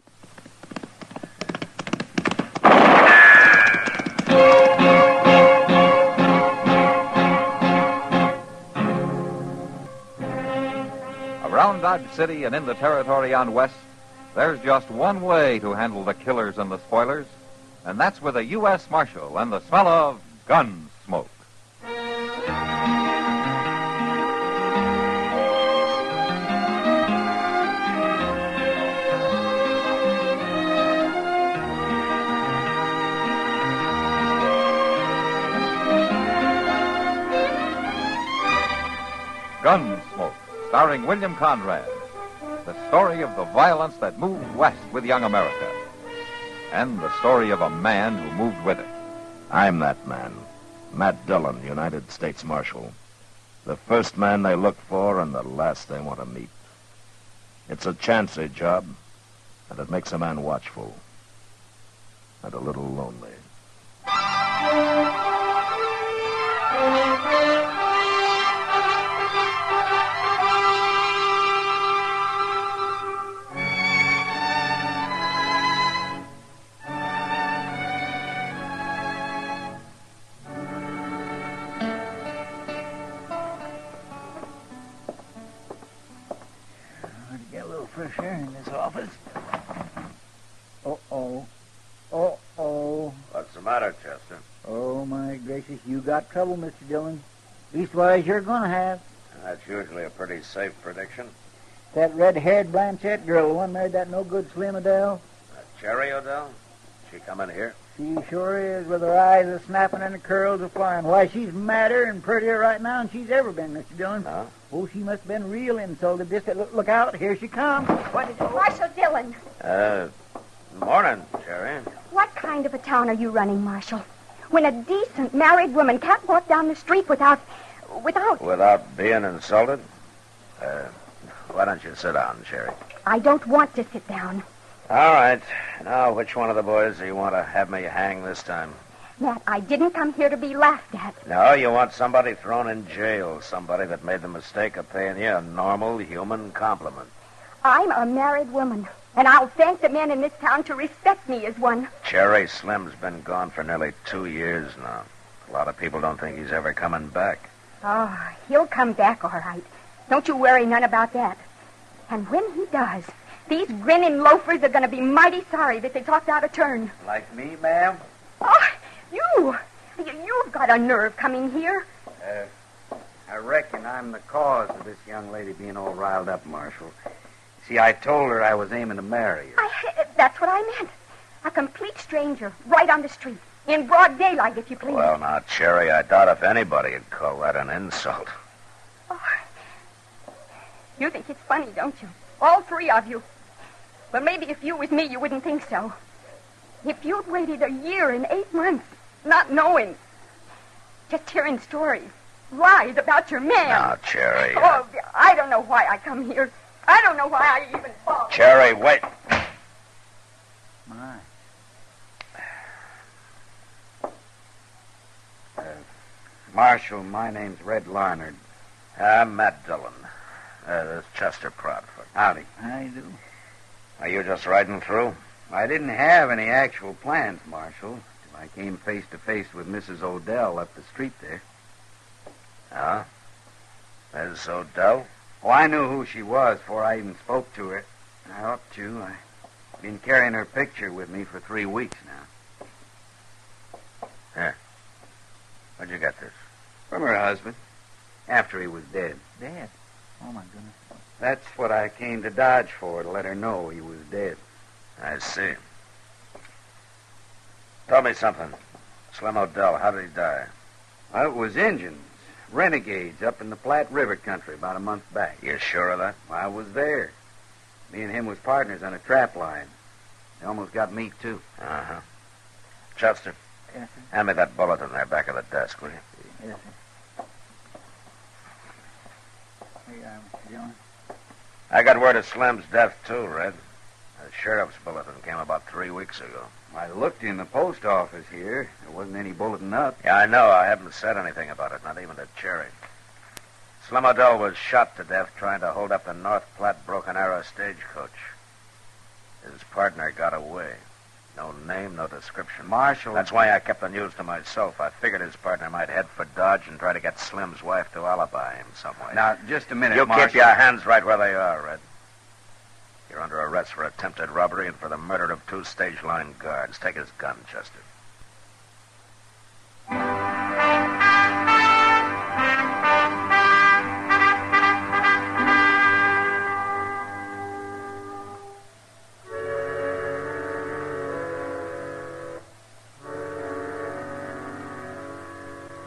Around Dodge City and in the territory on West, there's just one way to handle the killers and the spoilers, and that's with a U.S. Marshal and the smell of Gunsmoke. Gunsmoke, starring William Conrad. The story of the violence that moved west with young America. And the story of a man who moved with it. I'm that man. Matt Dillon, United States Marshal. The first man they look for and the last they want to meet. It's a chancy job, and it makes a man watchful. And a little lonely. Fresh air in this office. Uh-oh. What's the matter, Chester? Oh, my gracious, you got trouble, Mr. Dillon. Leastwise, you're going to have. That's usually a pretty safe prediction. That red-haired Blanchette girl, the one married that no-good Slim Adele. Cherry Odell? She come in here? She sure is, with her eyes a-snapping and her curls a-flying. Why, she's madder and prettier right now than she's ever been, Mr. Dillon. Huh? Oh, she must have been real insulted. Just look out, here she comes. What is it? Marshal Dillon. Morning, Cherry. What kind of a town are you running, Marshal? When a decent married woman can't walk down the street without... Without being insulted? Why don't you sit down, Cherry? I don't want to sit down. All right. Now, which one of the boys do you want to have me hang this time? Matt, I didn't come here to be laughed at. No, you want somebody thrown in jail, somebody that made the mistake of paying you a normal human compliment. I'm a married woman, and I'll thank the men in this town to respect me as one. Cherry, Slim's been gone for nearly 2 years now. A lot of people don't think he's ever coming back. Oh, he'll come back all right. Don't you worry none about that. And when he does, these grinning loafers are going to be mighty sorry that they talked out of turn. Like me, ma'am? Oh, you've got a nerve coming here. I reckon I'm the cause of this young lady being all riled up, Marshal. See, I told her I was aiming to marry her. That's what I meant. A complete stranger, right on the street, in broad daylight, if you please. Well, now, Cherry, I doubt if anybody would call that an insult. Oh, you think it's funny, don't you? All three of you. Well, maybe if you was me, you wouldn't think so. If you'd waited a year and 8 months, not knowing. Just hearing stories. Lies about your man. Now, Cherry. Oh, I don't know why I come here. I don't know why I even thought. Cherry, wait. My. Marshal, my name's Red Larnard. I'm Matt Dillon. This is Chester Proudfoot. Howdy. How you do? Are you just riding through? I didn't have any actual plans, Marshal, till I came face to face with Mrs. Odell up the street there. Huh? Miss Odell? Oh, I knew who she was before I even spoke to her. I ought to. I've been carrying her picture with me for 3 weeks now. Here. Where'd you get this? From her husband, after he was dead. Dead? Oh, my goodness. That's what I came to Dodge for, to let her know he was dead. I see. Tell me something. Slim Odell, how did he die? Well, it was Injuns, renegades up in the Platte River country about a month back. You sure of that? I was there. Me and him was partners on a trap line. They almost got me, too. Uh-huh. Chester, Yes, sir. hand me that bulletin there back of the desk, will you? Yes, sir. Here you are, Mr. Dillon. I got word of Slim's death, too, Red. The sheriff's bulletin came about 3 weeks ago. I looked in the post office here. There wasn't any bulletin up. Yeah, I know. I haven't said anything about it, not even to Cherry. Slim Odell was shot to death trying to hold up the North Platte Broken Arrow stagecoach. His partner got away. No name, no description. Marshal... That's why I kept the news to myself. I figured his partner might head for Dodge and try to get Slim's wife to alibi him some way. Now, just a minute, You Marshal. keep your hands right where they are, Red. You're under arrest for attempted robbery and for the murder of 2 stage line guards. Take his gun, Chester.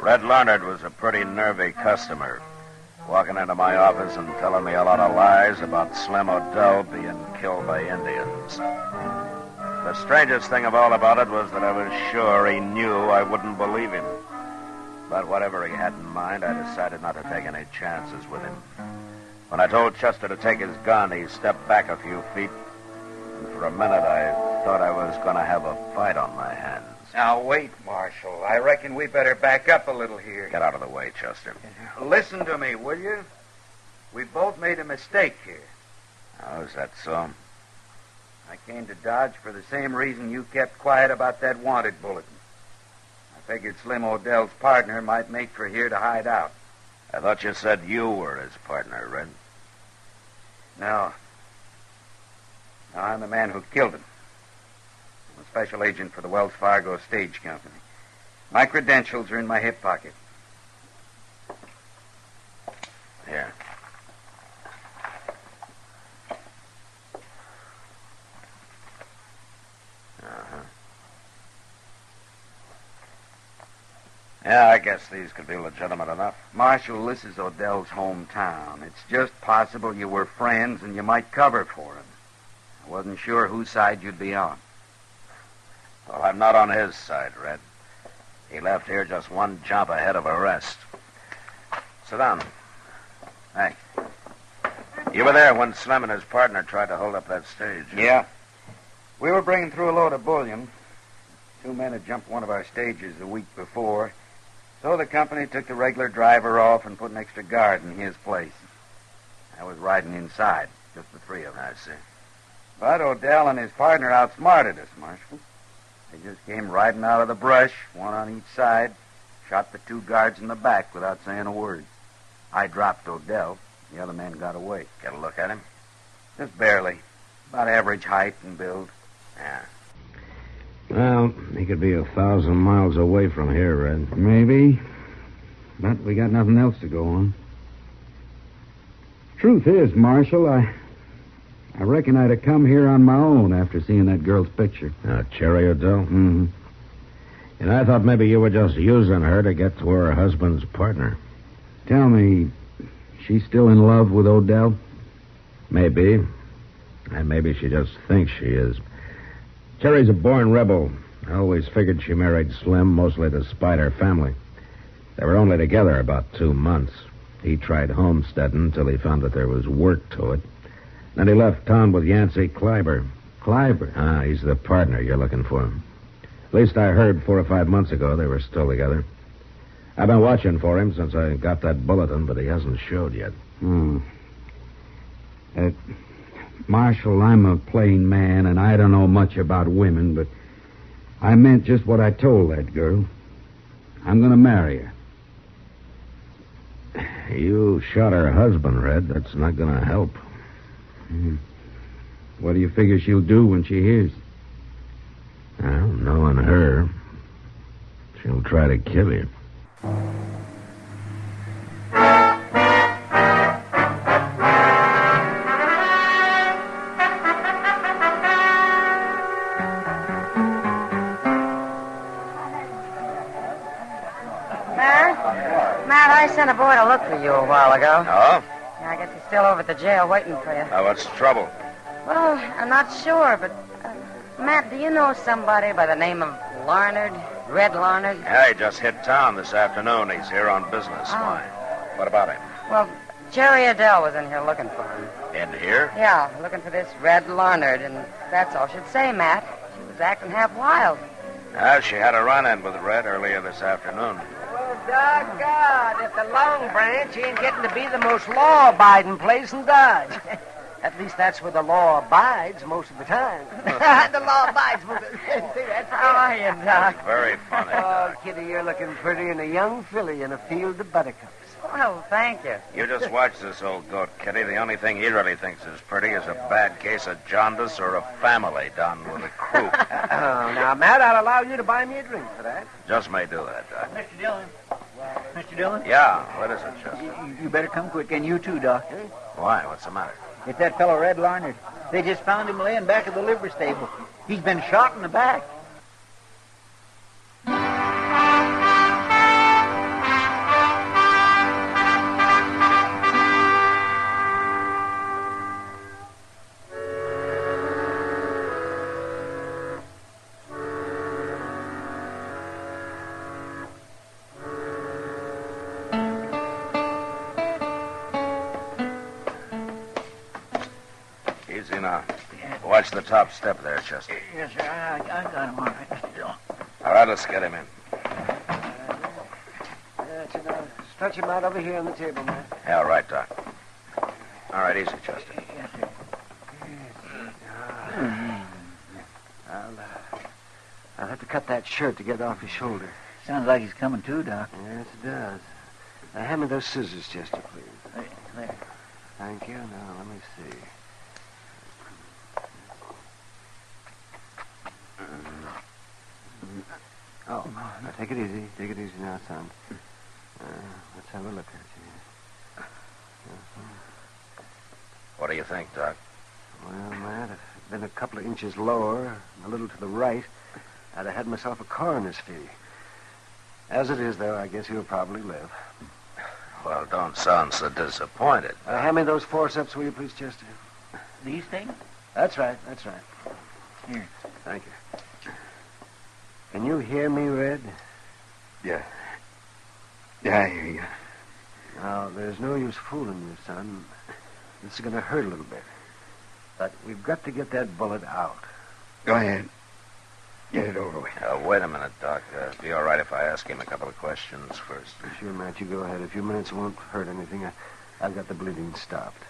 Red Larnard was a pretty nervy customer, walking into my office and telling me a lot of lies about Slim Odell being killed by Indians. The strangest thing of all about it was that I was sure he knew I wouldn't believe him. But whatever he had in mind, I decided not to take any chances with him. When I told Chester to take his gun, he stepped back a few feet, and for a minute I thought I was going to have a fight on my hands. Now, wait, Marshal. I reckon we better back up a little here. Get out of the way, Chester. Listen to me, will you? We both made a mistake here. Oh, is that so? I came to Dodge for the same reason you kept quiet about that wanted bulletin. I figured Slim Odell's partner might make for here to hide out. I thought you said you were his partner, Red. No. No, I'm the man who killed him. I'm a special agent for the Wells Fargo Stage Company. My credentials are in my hip pocket. Here. Uh-huh. Yeah, I guess these could be legitimate enough. Marshal, this is Odell's hometown. It's just possible you were friends and you might cover for him. I wasn't sure whose side you'd be on. Well, I'm not on his side, Red. He left here just one jump ahead of arrest. Sit down. Thanks. You were there when Slim and his partner tried to hold up that stage. Yeah. We were bringing through a load of bullion. 2 men had jumped one of our stages the week before, so the company took the regular driver off and put an extra guard in his place. I was riding inside, just the 3 of us. I see. But Odell and his partner outsmarted us, Marshal. They just came riding out of the brush, one on each side, shot the 2 guards in the back without saying a word. I dropped Odell. The other man got away. Get a look at him? Just barely. About average height and build. Yeah. Well, he could be 1,000 miles away from here, Red. Maybe. But we got nothing else to go on. Truth is, Marshal, I reckon I'd have come here on my own after seeing that girl's picture. Cherry Odell? Mm-hmm. And I thought maybe you were just using her to get to her husband's partner. Tell me, she's still in love with Odell? Maybe. And maybe she just thinks she is. Cherry's a born rebel. I always figured she married Slim mostly to spite her family. They were only together about 2 months. He tried homesteading until he found that there was work to it. Then he left town with Yancey Kleiber. Kleiber? Ah, he's the partner you're looking for. At least I heard 4 or 5 months ago they were still together. I've been watching for him since I got that bulletin, but he hasn't showed yet. Marshal, I'm a plain man, and I don't know much about women, but I meant just what I told that girl. I'm going to marry her. You shot her husband, Red. That's not going to help. What do you figure she'll do when she hears? Well, knowing her, she'll try to kill you. Matt, I sent a boy to look for you a while ago. Oh? I guess he's still over at the jail waiting for you. What's the trouble? Well, I'm not sure, but... Matt, do you know somebody by the name of Larnard? Red Larnard? Yeah, he just hit town this afternoon. He's here on business. Oh. Why? What about him? Well, Jerry Adele was in here looking for him. In here? Yeah, looking for this Red Larnard, and that's all she'd say, Matt. She was acting half wild. She had a run-in with Red earlier this afternoon. Well, doggone, if the Long Branch ain't getting to be the most law-abiding place in Dodge. At least that's where the law abides most of the time. The law abides most of the time. How are you, Doc? Very funny. Oh, Kitty, you're looking pretty in a young filly in a field of buttercups. Well, thank you. You just watch this old goat, Kitty. The only thing he really thinks is pretty is a bad case of jaundice or a family down with a croup. Oh, now, Matt, I'll allow you to buy me a drink for that. Just may do that, Doc. Mr. Dillon. Mr. Dillon? Yeah, what is it, Chester? You better come quick, and you too, Doc. Why? What's the matter? It's that fellow Red Larnard. They just found him laying back of the livery stable. He's been shot in the back. Easy now. Watch the top step there, Chester. Yes, sir. I got him all right, Mr. Dillon. All right, let's get him in. That's enough. Stretch him out over here on the table, Matt. Yeah, all right, Doc. All right, easy, Chester. Yes, sir. I'll have to cut that shirt to get it off his shoulder. Sounds like he's coming too, Doc. Yes, it does. Now, hand me those scissors, Chester, please. There. Thank you. Now, let me see. Oh, now take it easy. Take it easy now, son. Let's have a look at you. What do you think, Doc? Well, Matt, if it'd been a couple of inches lower, a little to the right, I'd have had myself a coroner's fee. As it is, though, I guess he'll probably live. Well, don't sound so disappointed. Hand me those forceps, will you, please, Chester? These things? That's right. That's right. Here. Thank you. Can you hear me, Red? Yeah. Yeah, I hear you. Now, there's no use fooling you, son. This is going to hurt a little bit. But we've got to get that bullet out. Go ahead. Get it over with. Wait a minute, Doc. Be all right if I ask him a couple of questions first. Sure, Matt, you go ahead. A few minutes won't hurt anything. I've got the bleeding stopped.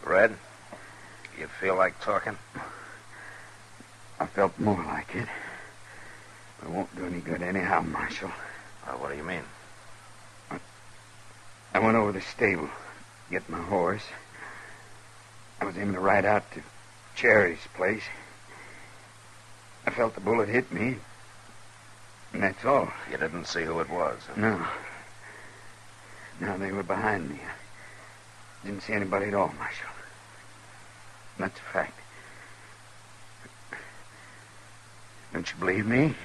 Red, you feel like talking? I felt more like it. It won't do any good anyhow, Marshal. What do you mean? I went over to the stable, get my horse. I was aiming to ride out to Cherry's place. I felt the bullet hit me, and that's all. You didn't see who it was? Huh? No. No, they were behind me. I didn't see anybody at all, Marshal. That's a fact. Don't you believe me?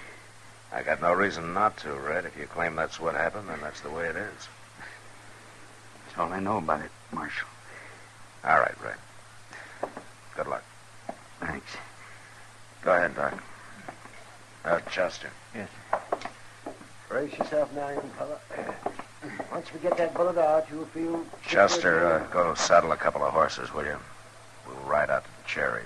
I got no reason not to, Red. If you claim that's what happened, then that's the way it is. That's all I know about it, Marshal. All right, Red. Good luck. Thanks. Go ahead, Doc. Chester. Yes, Brace yourself now, young fella. Once we get that bullet out, you'll feel... Chester, go saddle a couple of horses, will you? We'll ride out to the Cherries.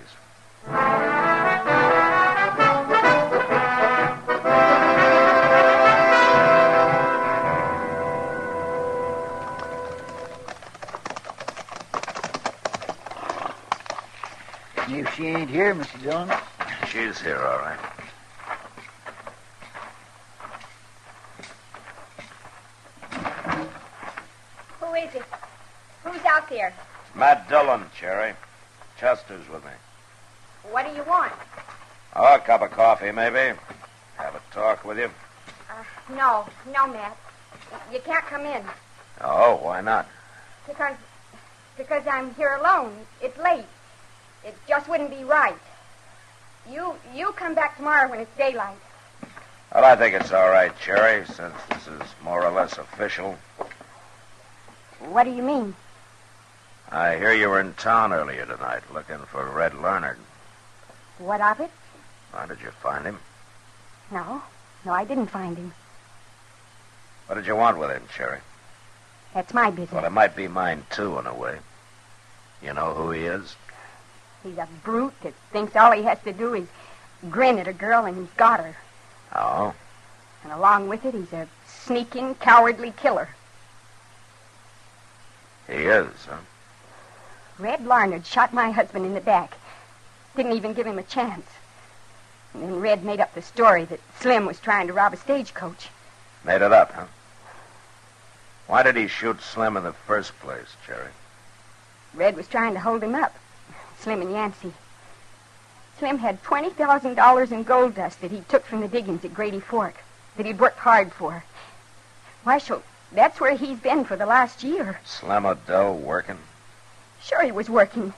If she ain't here, Mr. Dillon. She's here, all right. Who is it? Who's out there? Matt Dillon, Cherry. Chester's with me. What do you want? Oh, a cup of coffee, maybe. Have a talk with you. No, Matt. You can't come in. Oh, why not? Because I'm here alone. It's late. It just wouldn't be right. You come back tomorrow when it's daylight. Well, I think it's all right, Cherry, since this is more or less official. What do you mean? I hear you were in town earlier tonight looking for Red Larnard. What of it? Why did you find him? No, I didn't find him. What did you want with him, Cherry? That's my business. Well, it might be mine, too, in a way. You know who he is? He's a brute that thinks all he has to do is grin at a girl and he's got her. Oh? And along with it, he's a sneaking, cowardly killer. He is, huh? Red Larnard shot my husband in the back. Didn't even give him a chance. And then Red made up the story that Slim was trying to rob a stagecoach. Made it up, huh? Why did he shoot Slim in the first place, Cherry? Red was trying to hold him up. Slim and Yancey. Slim had $20,000 in gold dust that he took from the diggings at Grady Fork, that he'd worked hard for. Marshal, that's where he's been for the last year. Slim O'Dell working? Sure he was working.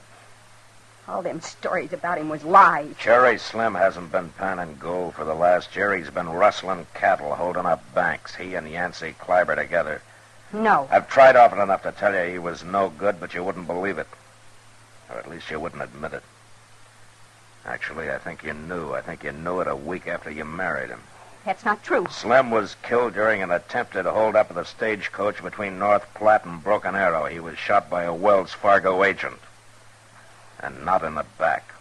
All them stories about him was lies. Cherry, Slim hasn't been panning gold for the last year. He's been rustling cattle, holding up banks. He and Yancey Kleiber together. No. I've tried often enough to tell you he was no good, but you wouldn't believe it. Or at least you wouldn't admit it. Actually, I think you knew. I think you knew it a week after you married him. That's not true. Slim was killed during an attempted hold-up of the stagecoach between North Platte and Broken Arrow. He was shot by a Wells Fargo agent. And not in the back.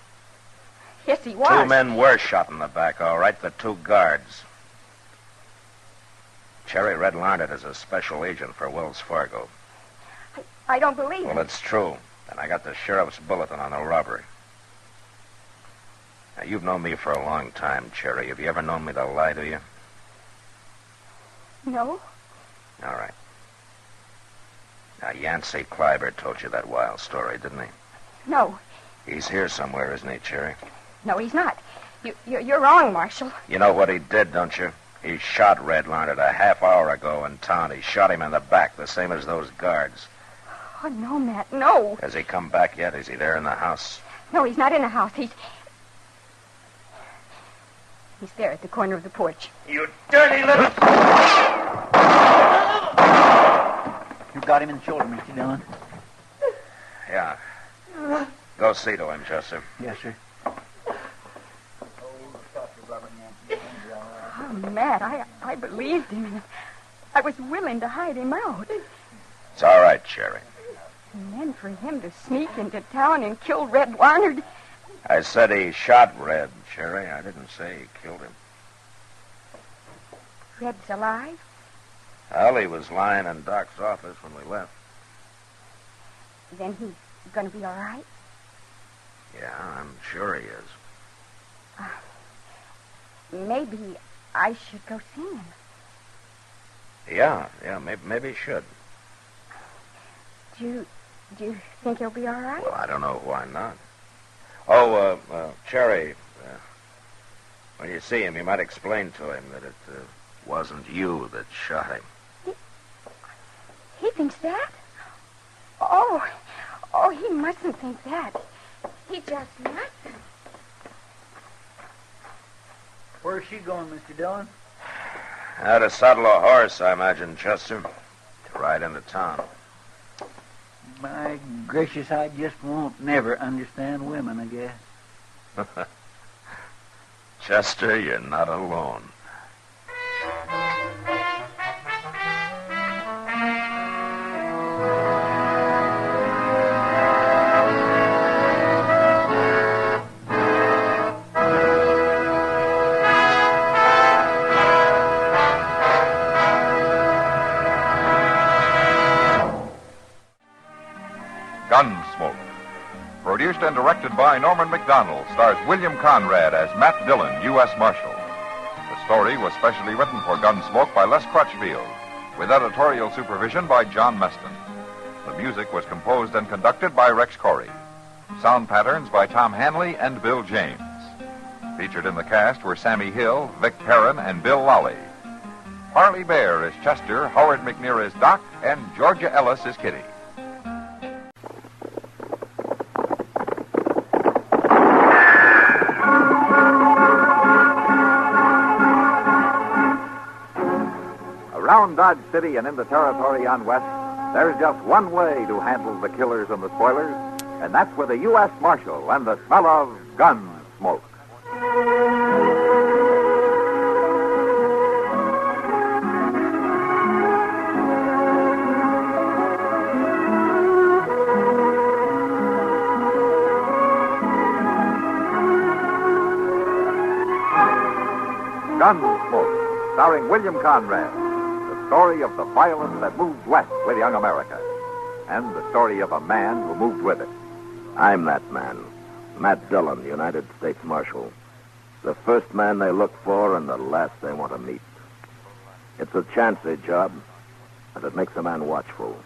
Yes, he was. 2 men were shot in the back, all right, the 2 guards. Cherry, Red Larnard is a special agent for Wells Fargo. I don't believe it. Well, it's true. And I got the sheriff's bulletin on the robbery. Now, you've known me for a long time, Cherry. Have you ever known me to lie to you? No. All right. Now, Yancey Kleiber told you that wild story, didn't he? No. He's here somewhere, isn't he, Cherry? No, he's not. You're wrong, Marshal. You know what he did, don't you? He shot Red Larnard a half hour ago in town. He shot him in the back, the same as those guards. Oh, no, Matt, no. Has he come back yet? Is he there in the house? No, he's not in the house. He's there at the corner of the porch. You dirty little... You got him in the shoulder, Mr. Dillon. Yeah. Go see to him, Chester. Yes, sir. Oh, Matt, I believed him. I was willing to hide him out. It's all right, Cherry. And then for him to sneak into town and kill Red Larnard. I said he shot Red, Cherry. I didn't say he killed him. Red's alive? Well, he was lying in Doc's office when we left. Then he's going to be all right? Yeah, I'm sure he is. Maybe I should go see him. Yeah, maybe he should. Do you think he'll be all right? Well, I don't know why not. Oh, Cherry, when you see him, you might explain to him that it wasn't you that shot him. He thinks that? Oh, he mustn't think that. He just mustn't. Where's she going, Mr. Dillon? How to saddle a horse, I imagine, Chester. To ride into town. My gracious, I just won't never understand women, I guess. Chester, you're not alone. Gunsmoke. Produced and directed by Norman McDonald, stars William Conrad as Matt Dillon, U.S. Marshal. The story was specially written for Gunsmoke by Les Crutchfield, with editorial supervision by John Meston. The music was composed and conducted by Rex Corey. Sound patterns by Tom Hanley and Bill James. Featured in the cast were Sammy Hill, Vic Perrin, and Bill Lowry. Harley Bear is Chester, Howard McNear is Doc, and Georgia Ellis is Kitty. Around Dodge City and in the territory on West, there's just one way to handle the killers and the spoilers, and that's with a U.S. Marshal and the smell of Gunsmoke. Gunsmoke, starring William Conrad. The story of the violence that moved west with young America. And the story of a man who moved with it. I'm that man. Matt Dillon, United States Marshal. The first man they look for and the last they want to meet. It's a chancy job, and it makes a man watchful.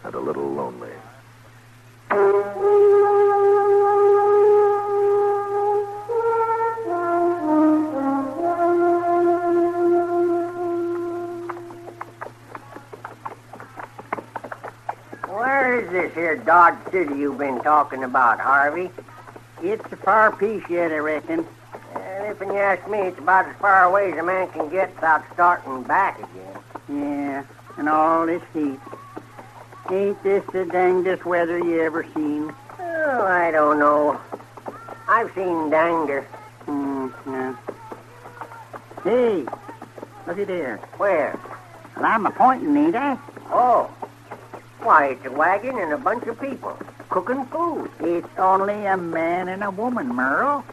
And a little lonely. This here Dodge City you've been talking about, Harvey? It's a far piece yet, I reckon. If you ask me, it's about as far away as a man can get without starting back again. Yeah, and all this heat. Ain't this the dangdest weather you ever seen? Oh, I don't know. I've seen danger. Yeah. Hey, looky there. Where? Well, I'm a-pointing, ain't I? Oh. Why, it's a wagon and a bunch of people cooking food. It's only a man and a woman, Merle.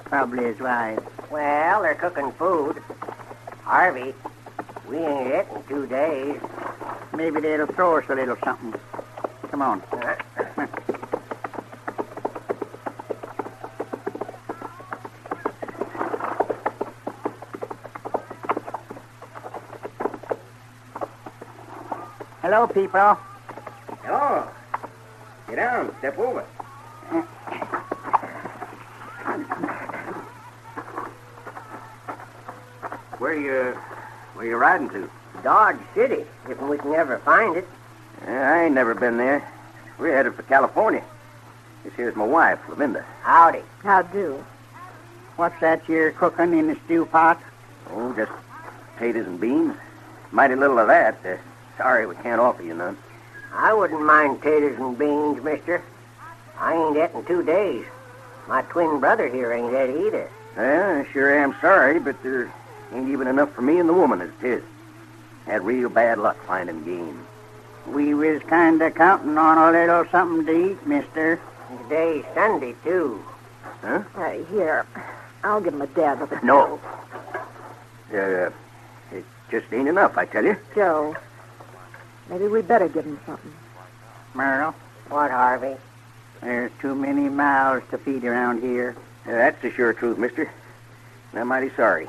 Probably his wife. Well, they're cooking food. Harvey, we ain't it in 2 days. Maybe they'll throw us a little something. Come on. Hello, people. Hello. Get down. Step over. Where you riding to? Dodge City, if we can ever find it. I ain't never been there. We're headed for California. This here's my wife, Lavinda. Howdy. How do? What's that you're cooking in the stew pot? Oh, just potatoes and beans. Mighty little of that. Sorry we can't offer you none. I wouldn't mind taters and beans, mister. I ain't et in 2 days. My twin brother here ain't et either. Well, I sure am sorry, but there ain't even enough for me and the woman as it is. Had real bad luck finding game. We was kind of counting on a little something to eat, mister. Today's Sunday, too. Huh? Here, I'll give him a dab of it. No. It just ain't enough, I tell you. Joe, maybe we better give him something. Merle? What, Harvey? There's too many mouths to feed around here. That's the sure truth, mister. And I'm mighty sorry.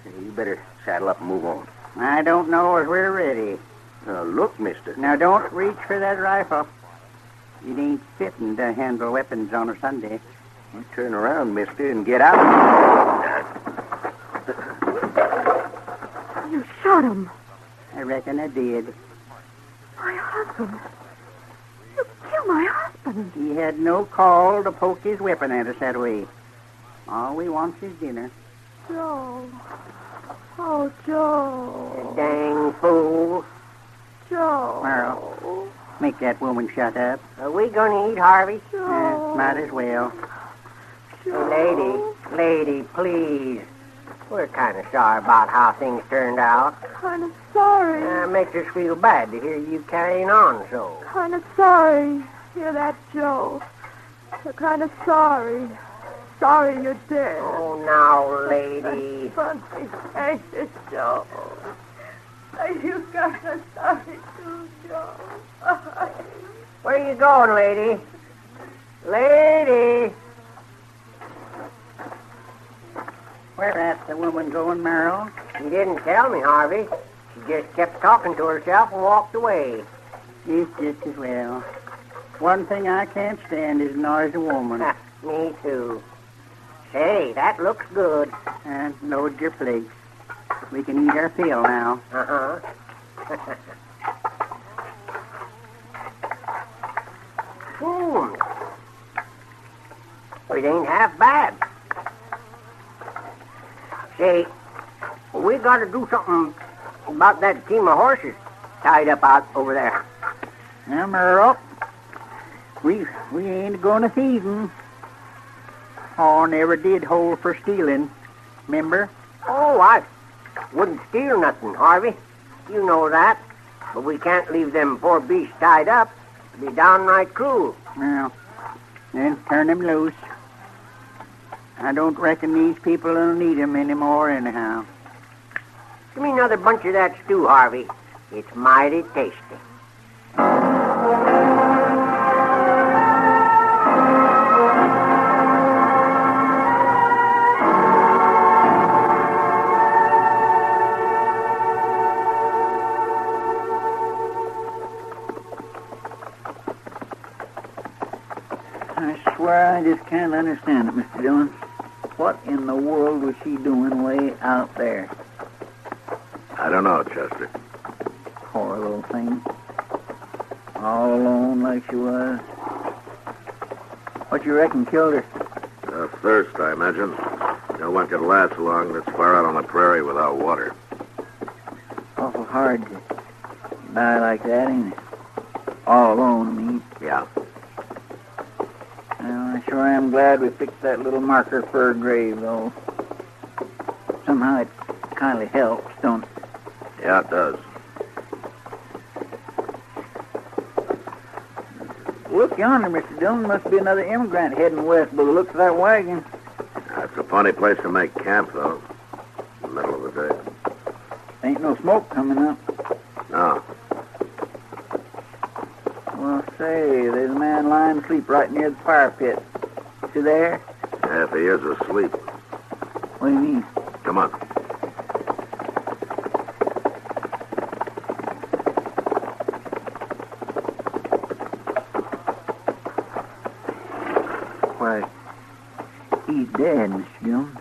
You better saddle up and move on. I don't know if we're ready. Look, mister. Now, don't reach for that rifle. It ain't fitting to handle weapons on a Sunday. You turn around, mister, and get out. You shot him. I reckon I did. My husband. You killed my husband. He had no call to poke his weapon at us that way. All we want's his dinner. Joe. Oh, Joe. Dang fool. Joe. Merle, make that woman shut up. Are we going to eat, Harvey? Might as well. Joe. Lady, please. We're kind of sorry about how things turned out. Kind of sorry. Makes us feel bad to hear you carrying on so. Kind of sorry. Hear that, Joe? We're kind of sorry. Sorry you're dead. Oh, now, lady. Bunty, thank you, Joe. You guys are sorry too, Joe. Where are you going, lady? Lady! Where's the woman going, Merrill? She didn't tell me, Harvey. She just kept talking to herself and walked away. It's just as well. One thing I can't stand is noisy woman. Me too. Say, that looks good. And load your plate. We can eat our fill now. Uh-huh. It ain't half bad. Say, we got to do something about that team of horses tied up out over there. Now, Merrill, we ain't going to thieve 'em. Oh, never did hold for stealing. Remember? Oh, I wouldn't steal nothing, Harvey. You know that. But we can't leave them poor beasts tied up. It'd be downright cruel. Well, then turn them loose. I don't reckon these people will need 'em anymore anyhow. Give me another bunch of that stew, Harvey. It's mighty tasty. I swear I just can't understand it, Mr. Dillon. What in the world was she doing way out there? I don't know, Chester. Poor little thing. All alone like she was. What you reckon killed her? Thirst, I imagine. No one could last long this far out on the prairie without water. Awful hard to die like that, ain't it? All alone, I mean. Yeah. Well, I sure am glad we picked that little marker for her grave, though. Somehow it kind of helps, don't it? Yeah, it does. Look yonder, Mr. Dillon. Must be another immigrant heading west by the looks of that wagon. That's a funny place to make camp, though. In the middle of the day. Ain't no smoke coming up. No. Well, say, there's a man lying asleep right near the fire pit. Is he there? Yeah, if he is asleep. What do you mean? Come on. Why, he's dead, Mr. Dillon.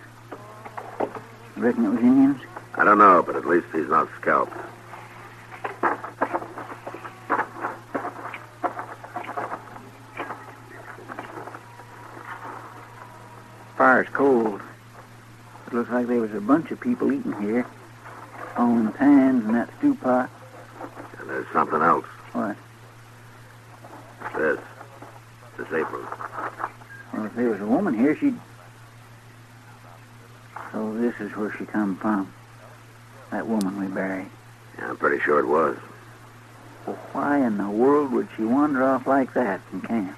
You reckon it was Indians? I don't know, but at least he's not scalped. Fire's cold. It looks like there was a bunch of people eating here. All in the pans and that stew pot. And there's something else. What? This apron. Well, if there was a woman here, she'd... So this is where she come from. That woman we buried. Yeah, I'm pretty sure it was. Well, why in the world would she wander off like that from camp?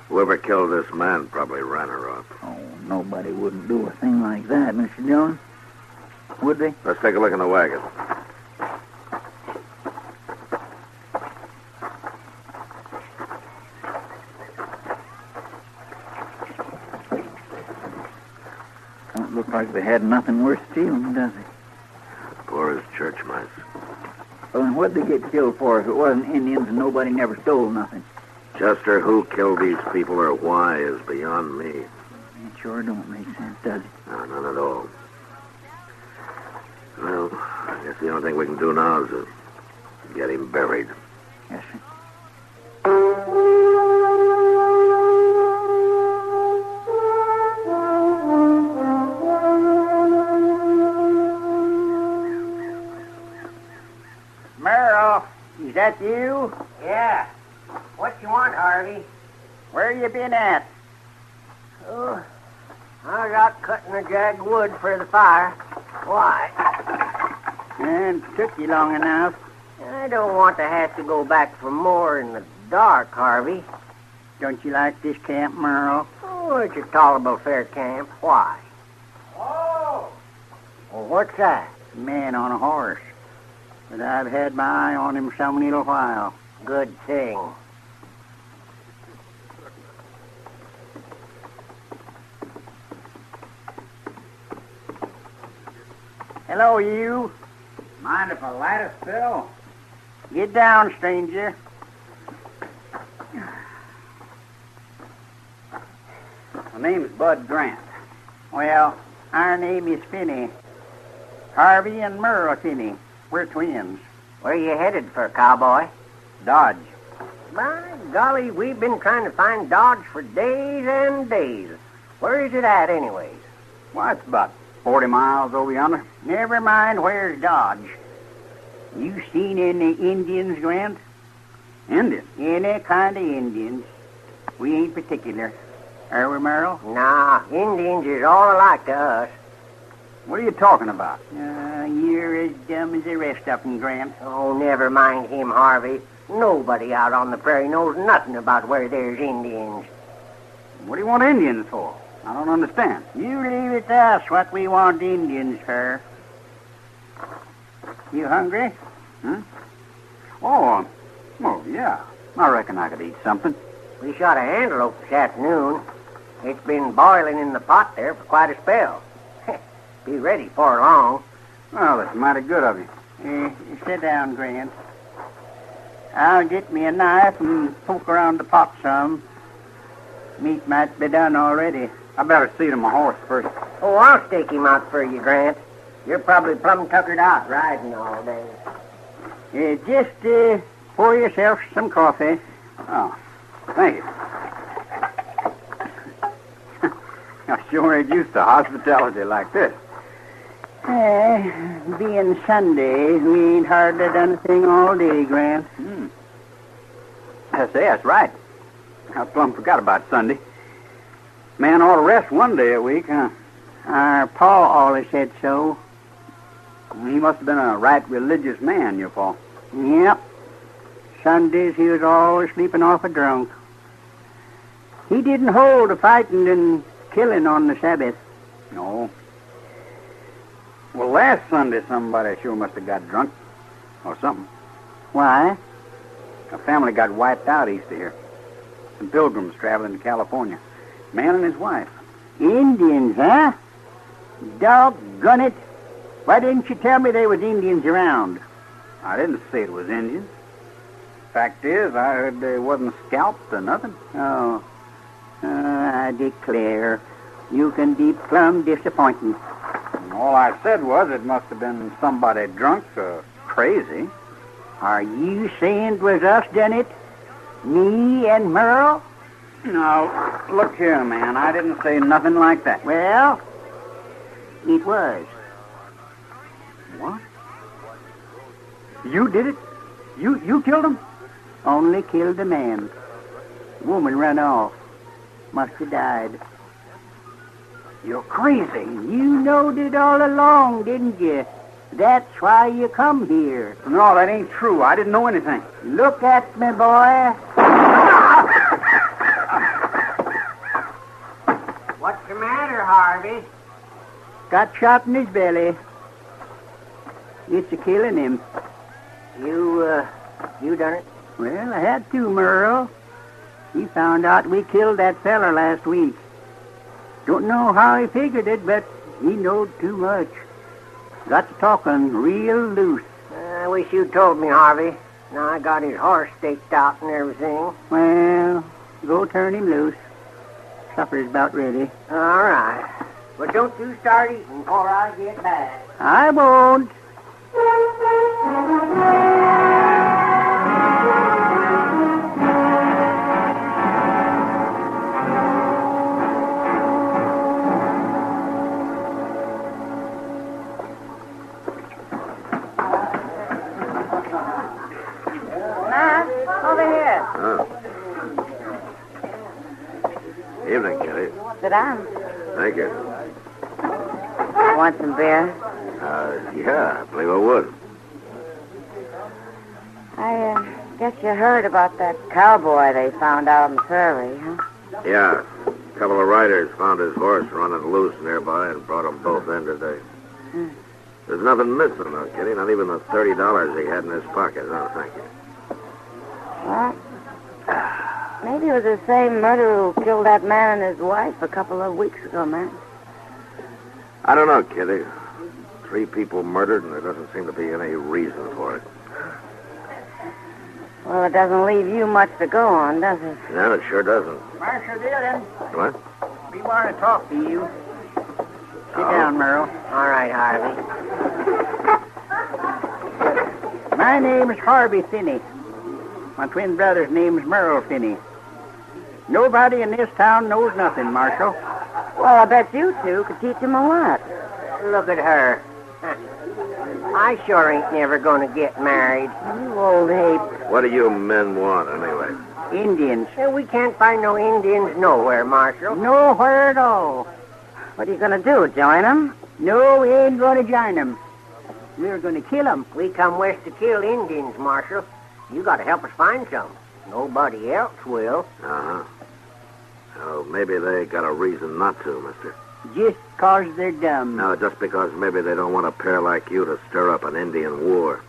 Whoever killed this man probably ran her off. Oh, nobody wouldn't do a thing like that, Mr. Dillon. Would they? Let's take a look in the wagon. Don't look like they had nothing worth stealing, does it? Poor as church mice. Well, then what'd they get killed for if it wasn't Indians and nobody never stole nothing? Chester, who killed these people or why is beyond me. It sure don't make sense, does it? No, none at all. Well, I guess the only thing we can do now is to get him buried. Yes, sir. Merrill, is that you? Yeah. What you want, Harvey? Where you been at? Oh, out cutting a jag of wood for the fire. Why? And it took you long enough. I don't want to have to go back for more in the dark, Harvey. Don't you like this camp, Merle? Oh, it's a tolerable fair camp. Why? Oh! Well, what's that? A man on a horse. But I've had my eye on him some little while. Good thing. Hello, you. Mind if I light a spill? Get down, stranger. My name's Bud Grant. Well, our name is Finney. Harvey and Merle Finney. We're twins. Where are you headed for, cowboy? Dodge. My golly, we've been trying to find Dodge for days and days. Where is it at, anyways? Why, it's about 40 miles over yonder. Never mind where's Dodge. You seen any Indians, Grant? Indians? Any kind of Indians. We ain't particular. Are we, Merle? Nah, Indians is all alike to us. What are you talking about? You're as dumb as the rest of them, Grant. Oh, never mind him, Harvey. Nobody out on the prairie knows nothing about where there's Indians. What do you want Indians for? I don't understand. You leave it to us what we want Indians for. You hungry? Huh? Oh, yeah. I reckon I could eat something. We shot an antelope this afternoon. It's been boiling in the pot there for quite a spell. Be ready for long. Well, that's mighty good of you. Sit down, Grant. I'll get me a knife and poke around the pot some. Meat might be done already. I better see to my horse first. Oh, I'll stake him out for you, Grant. You're probably plumb tuckered out riding all day. Just pour yourself some coffee. Oh, thank you. I sure ain't used to hospitality like this. Being Sunday, we ain't hardly done a thing all day, Grant. I say, that's right. I plumb forgot about Sunday. Man ought to rest one day a week, huh? Our pa always said so. He must have been a right religious man, your pa. Yep. Sundays he was always sleeping off a drunk. He didn't hold the fighting and killing on the Sabbath. No. Well, last Sunday somebody sure must have got drunk. Or something. Why? A family got wiped out east of here. Some pilgrims traveling to California. Man and his wife. Indians, huh? Doggone it. Why didn't you tell me there was Indians around? I didn't say it was Indians. Fact is, I heard they wasn't scalped or nothing. Oh. I declare, you can be plumb disappointing. And all I said was it must have been somebody drunk or crazy. Are you saying it was us done it? Me and Merle? No, look here, man. I didn't say nothing like that. Well, it was. What? You did it? You killed him? Only killed the man. The woman run off. Must have died. You're crazy. You knowed it all along, didn't you? That's why you come here. No, that ain't true. I didn't know anything. Look at me, boy. What's the matter, Harvey? Got shot in his belly. It's a killing him. You done it? Well, I had to, Merle. He found out we killed that feller last week. Don't know how he figured it, but he knowed too much. Got to talking real loose. I wish you'd told me, Harvey. Now I got his horse staked out and everything. Well, go turn him loose. Supper's about ready. All right. But don't you start eating before I get back. I won't. Over here. Oh. Evening, Kitty. Sit down. Thank you. Want some beer? Yeah, I believe I would. I guess you heard about that cowboy they found out on the prairie, huh? Yeah. A couple of riders found his horse running loose nearby and brought them both in today. There's nothing missing, though, Kitty. Not even the $30 he had in his pocket. No, thank you. Well, maybe it was the same murderer who killed that man and his wife a couple of weeks ago, man. I don't know, Kitty. 3 people murdered, and there doesn't seem to be any reason for it. Well, it doesn't leave you much to go on, does it? No, it sure doesn't. Marshal Dillon, What? we want to talk to you. Sit down, Merle. All right, Harvey. My name is Harvey Finney. My twin brother's name is Merle Finney. Nobody in this town knows nothing, Marshal. Well, I bet you two could teach him a lot. Look at her. I sure ain't never going to get married. You old ape. What do you men want, anyway? Indians. We can't find no Indians nowhere, Marshal. Nowhere at all. What are you going to do, join them? No, we ain't going to join them. We're going to kill them. We come west to kill Indians, Marshal. You got to help us find some. Nobody else will. Uh-huh. Oh, maybe they got a reason not to, mister. Just 'cause they're dumb. No, just because maybe they don't want a pair like you to stir up an Indian war.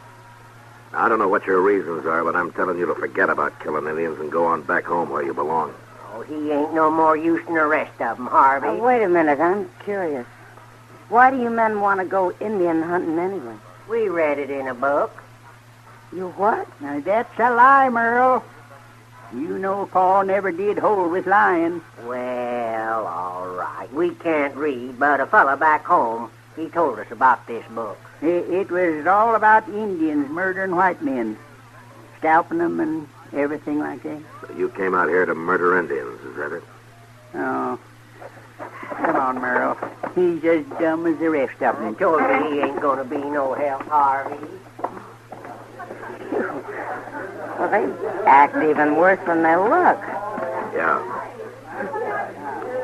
I don't know what your reasons are, but I'm telling you to forget about killing Indians and go on back home where you belong. Oh, he ain't no more use than the rest of them, Harvey. Oh, wait a minute, I'm curious. Why do you men want to go Indian hunting anyway? We read it in a book. You what? Now, that's a lie, Merle. You know Paul never did hold with lying. Well, all right. We can't read, but a fella back home, he told us about this book. It was all about Indians murdering white men, scalping them and everything like that. So you came out here to murder Indians, is that it? Oh. Come on, Merle. He's as dumb as the rest of them. I told you he ain't going to be no help, Harvey. Well, they act even worse than they look. Yeah.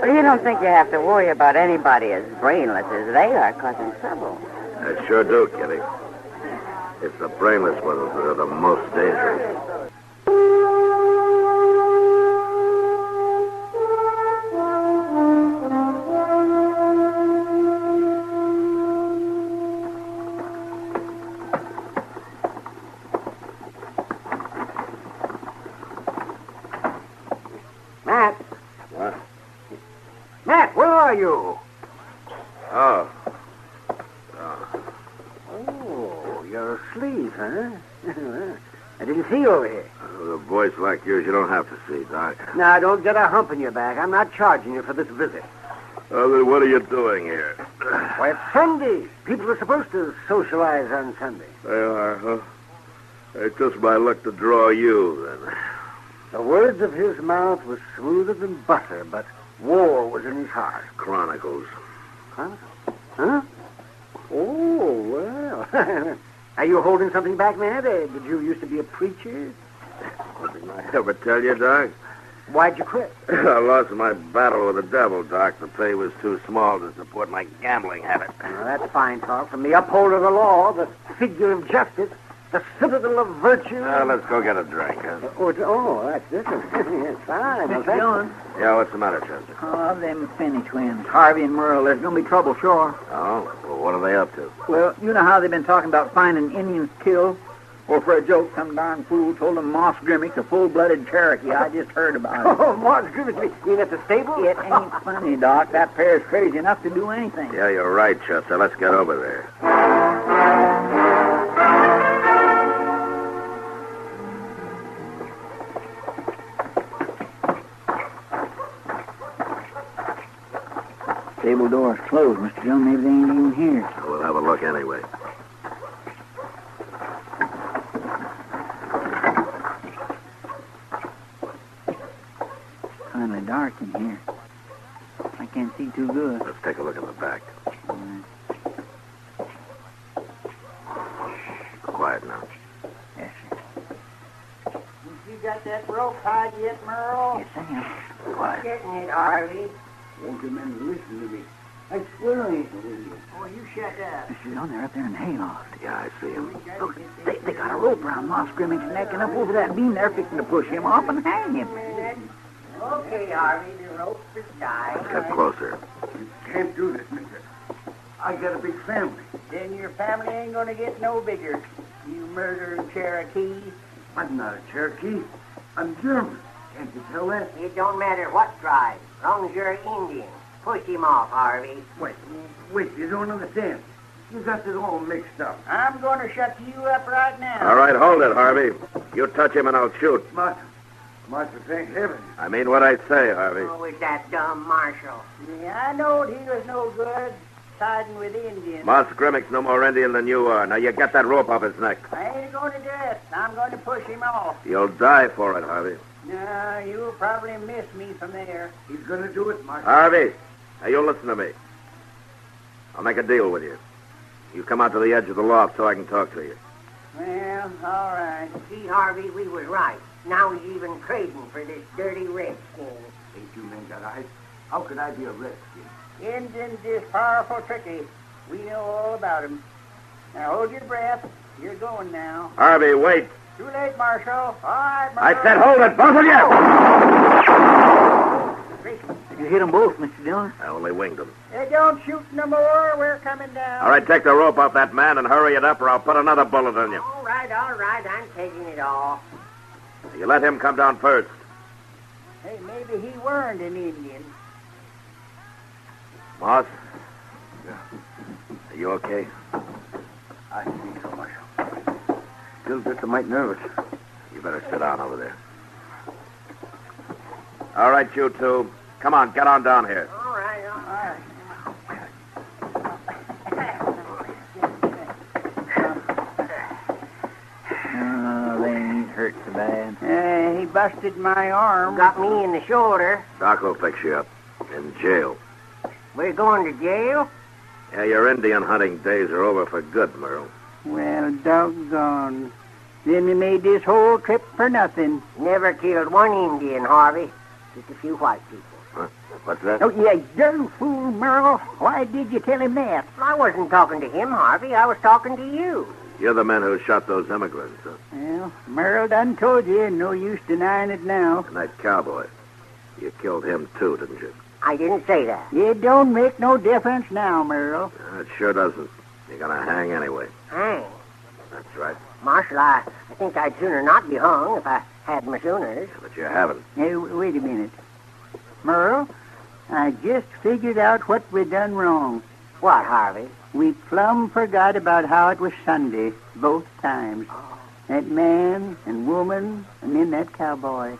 Well, you don't think you have to worry about anybody as brainless as they are causing trouble. I sure do, Kitty. It's the brainless ones that are the most dangerous. Matt. What? Matt, where are you? Oh. Oh, you're asleep, huh? I didn't see you over here. With a voice like yours, you don't have to see, Doc. Now, don't get a hump in your back. I'm not charging you for this visit. Oh, then what are you doing here? Why, it's Sunday. People are supposed to socialize on Sunday. They are, huh? It's just my luck to draw you, then. The words of his mouth were smoother than butter, but war was in his heart. Chronicles. Huh? Huh? Oh, well. Are you holding something back, man? Did you used to be a preacher? Didn't I ever tell you, Doc? Why'd you quit? I lost my battle with the devil, Doc. The pay was too small to support my gambling habit. Well, that's fine talk. From the upholder of the law, the figure of justice, the citadel of virtue. Let's go get a drink, huh? That's this one. It's fine. Well, thank you. Yeah, what's the matter, Chester? Oh, them Finney twins, Harvey and Merle. There's going to be trouble, sure. Oh? Well, what are they up to? Well, you know how they've been talking about finding Indians killed? Well, for a joke, some darn fool told them Moss Grimmick's a full-blooded Cherokee. I just heard about it. Oh, Moss Grimmick, you mean at the stable? It ain't funny, Doc. That pair's crazy enough to do anything. Yeah, you're right, Chester. Let's get over there. Stable door's closed, Mr. Dillon. Maybe they ain't even here. We'll have a look anyway. Kind of dark in here. I can't see too good. Let's take a look in the back. Quiet now. Yes, sir. You got that rope tied yet, Merle? Yes, I am. Quiet. Getting it, Harvey. Won't you men listen to me? I swear I ain't believe you. Oh, you shut up. She's on there up there in the hayloft. Yeah, I see him. Look, they got a rope around Moss Grimmick's neck and up over that beam there fixing to push him off and hang him. Okay, Harvey, the rope is tied. Get closer. Can't do this, mister. I got a big family. Then your family ain't gonna get no bigger. You murdering Cherokee. I'm not a Cherokee. I'm German. Can't you tell that? It don't matter what tribe, as long as you're Indian. Push him off, Harvey. Wait, you don't understand. You got this all mixed up. I'm going to shut you up right now. All right, hold it, Harvey. You touch him and I'll shoot. Marshal, thank heaven. I mean what I say, Harvey. Oh, it's that dumb marshal. Yeah, I knowed he was no good, siding with Indians. Moss Grimmick's no more Indian than you are. Now you get that rope off his neck. I ain't going to do it. I'm going to push him off. You'll die for it, Harvey. No, you'll probably miss me from there. He's going to do it, Marshal. Harvey, now you listen to me. I'll make a deal with you. You come out to the edge of the loft so I can talk to you. Well, all right. See, Harvey, we was right. Now he's even trading for this dirty redskin. Ain't you men got eyes? How could I be a redskin? Indians is powerful tricky. We know all about 'em. Now hold your breath. You're going now. Harvey, wait. Too late, Marshal. All right, Marshal. I said hold it, both of you! You hit them both, Mr. Dillon. I only winged them. Hey, don't shoot no more. We're coming down. All right, take the rope off that man and hurry it up or I'll put another bullet in you. All right. I'm taking it off. You let him come down first. Hey, maybe he weren't an Indian. Moss? Yeah. Are you okay? I think so, Marshal. Still just a mite nervous. You better sit down over there. All right, you two. Come on, get on down here. All right. Oh, they ain't hurt so bad. He busted my arm. Got me in the shoulder. Doc will fix you up. In jail. We're going to jail? Yeah, your Indian hunting days are over for good, Merle. Well, doggone. Then we made this whole trip for nothing. Never killed one Indian, Harvey. Just a few white people. Huh? What's that? Oh, yeah, darn fool, Merle. Why did you tell him that? I wasn't talking to him, Harvey. I was talking to you. You're the man who shot those immigrants, huh? Well, Merle done told you. No use denying it now. And that cowboy. You killed him, too, didn't you? I didn't say that. It don't make no difference now, Merle. It sure doesn't. You're going to hang anyway. Hang? That's right. Marshal, I think I'd sooner not be hung if I had my sooners. But you haven't. Hey, wait a minute. Merle, I just figured out what we done wrong. What, Harvey? We plumb forgot about how it was Sunday, both times. That man and woman and then that cowboy.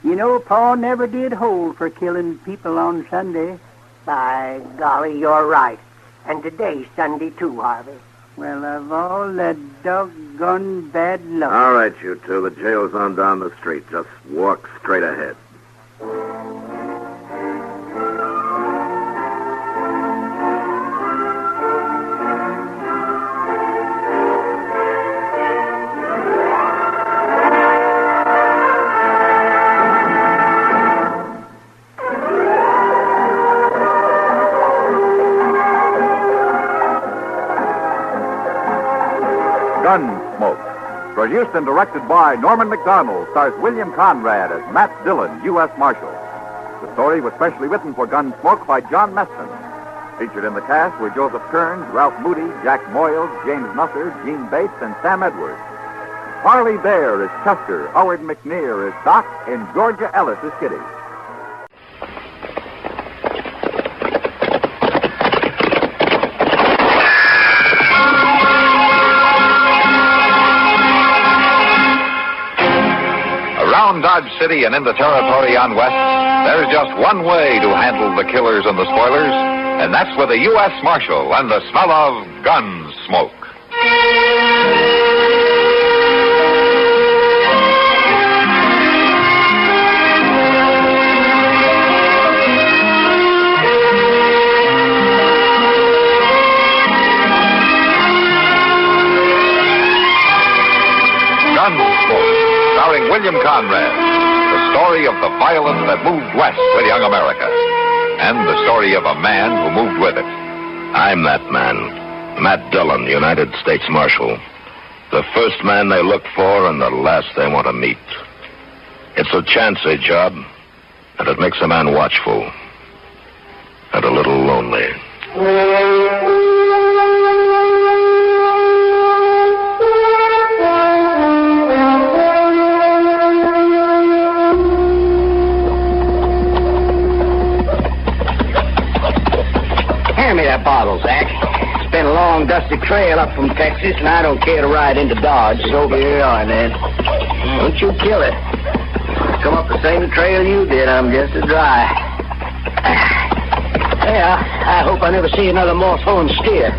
You know, Paul never did hold for killing people on Sunday. By golly, you're right. And today's Sunday, too, Harvey. Well, of all the doggone bad luck. All right, you two. The jail's on down the street. Just walk straight ahead. Gunsmoke. Produced and directed by Norman McDonald, stars William Conrad as Matt Dillon, U.S. Marshal. The story was specially written for Gunsmoke by John Meston. Featured in the cast were Joseph Kearns, Ralph Moody, Jack Moyles, James Nusser, Gene Bates, and Sam Edwards. Harley Bear is Chester, Howard McNear is Doc, and Georgia Ellis is Kitty. Around Dodge City and in the territory on West, there's just one way to handle the killers and the spoilers, and that's with a U.S. Marshal and the smell of Gunsmoke. Gunsmoke, starring William Conrad, the story of the violence that moved west with young America. and the story of a man who moved with it. I'm that man, Matt Dillon, United States Marshal. The first man they look for and the last they want to meet. It's a chancy job, and it makes a man watchful and a little lonely. Hand me that bottle, Zach. It's been a long, dusty trail up from Texas, and I don't care to ride into Dodge. So here you are, Ned. Don't you kill it. Come up the same trail you did. I'm just as dry. Yeah, I hope I never see another moss-horn steer.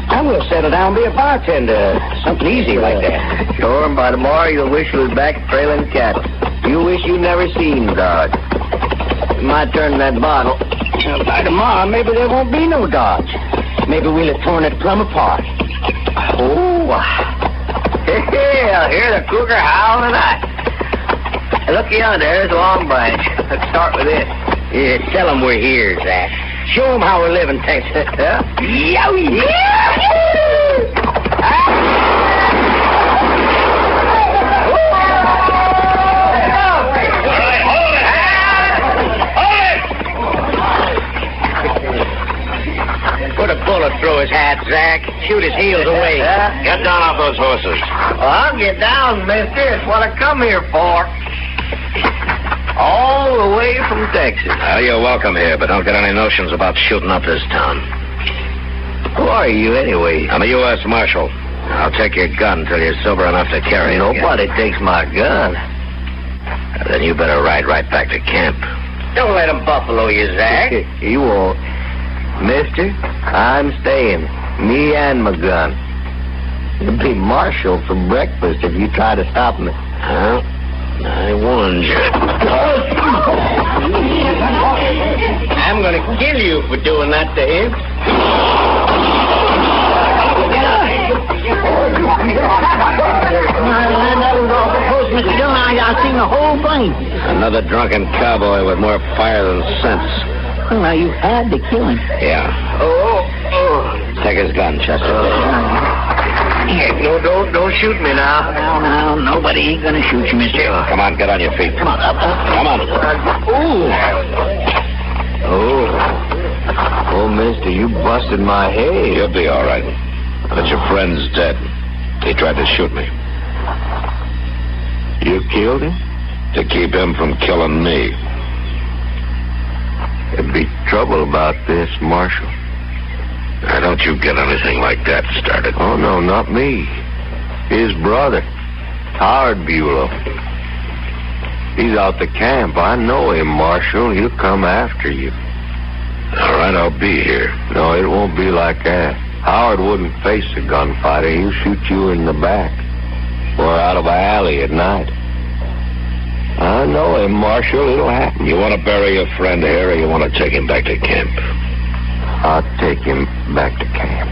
I'm going to settle down and be a bartender. Something easy like that. Sure, and by tomorrow you'll wish you was back trailing cattle. You wish you never seen Dodge. My turn in that bottle. By tomorrow, maybe there won't be no Dodge. Maybe we'll have torn it plumb apart. Oh, hey, I'll hear the cougar howl tonight. Hey, look yonder, there's a long branch. Let's start with this. Yeah, tell them we're here, Zach. Show them how we're living, Texas. Huh? Yowie! Put a bullet through his hat, Zach. Shoot his heels away. Get down off those horses. Well, I'll get down, mister. It's what I come here for. All the way from Texas. Well, you're welcome here, but don't get any notions about shooting up this town. Who are you, anyway? I'm a U.S. Marshal. I'll take your gun till you're sober enough to carry it. Nobody takes my gun. Then you better ride right back to camp. Don't let him buffalo you, Zach. He won't. Mister, I'm staying. Me and my gun. You'll be Marshal for breakfast if you try to stop me. Well, I warned you. I'm going to kill you for doing that to him. I've seen the whole thing. Another drunken cowboy with more fire than sense. Well, now, you had to kill him. Yeah. Oh. Take his gun, Chester. No, don't shoot me now. No, nobody ain't gonna shoot you, mister. Come on, get on your feet. Come on, up. Come on. Oh, mister, you busted my head. You'll be all right. But your friend's dead. He tried to shoot me. You killed him? To keep him from killing me. There'd be trouble about this, Marshal. Now, don't you get anything like that started. Oh, no, not me. His brother, Howard Bulow. He's out the camp. I know him, Marshal. He'll come after you. All right, I'll be here. No, it won't be like that. Howard wouldn't face a gunfighter. He'll shoot you in the back or out of an alley at night. I know him, Marshal. It'll happen. You want to bury your friend here, or you want to take him back to camp? I'll take him back to camp.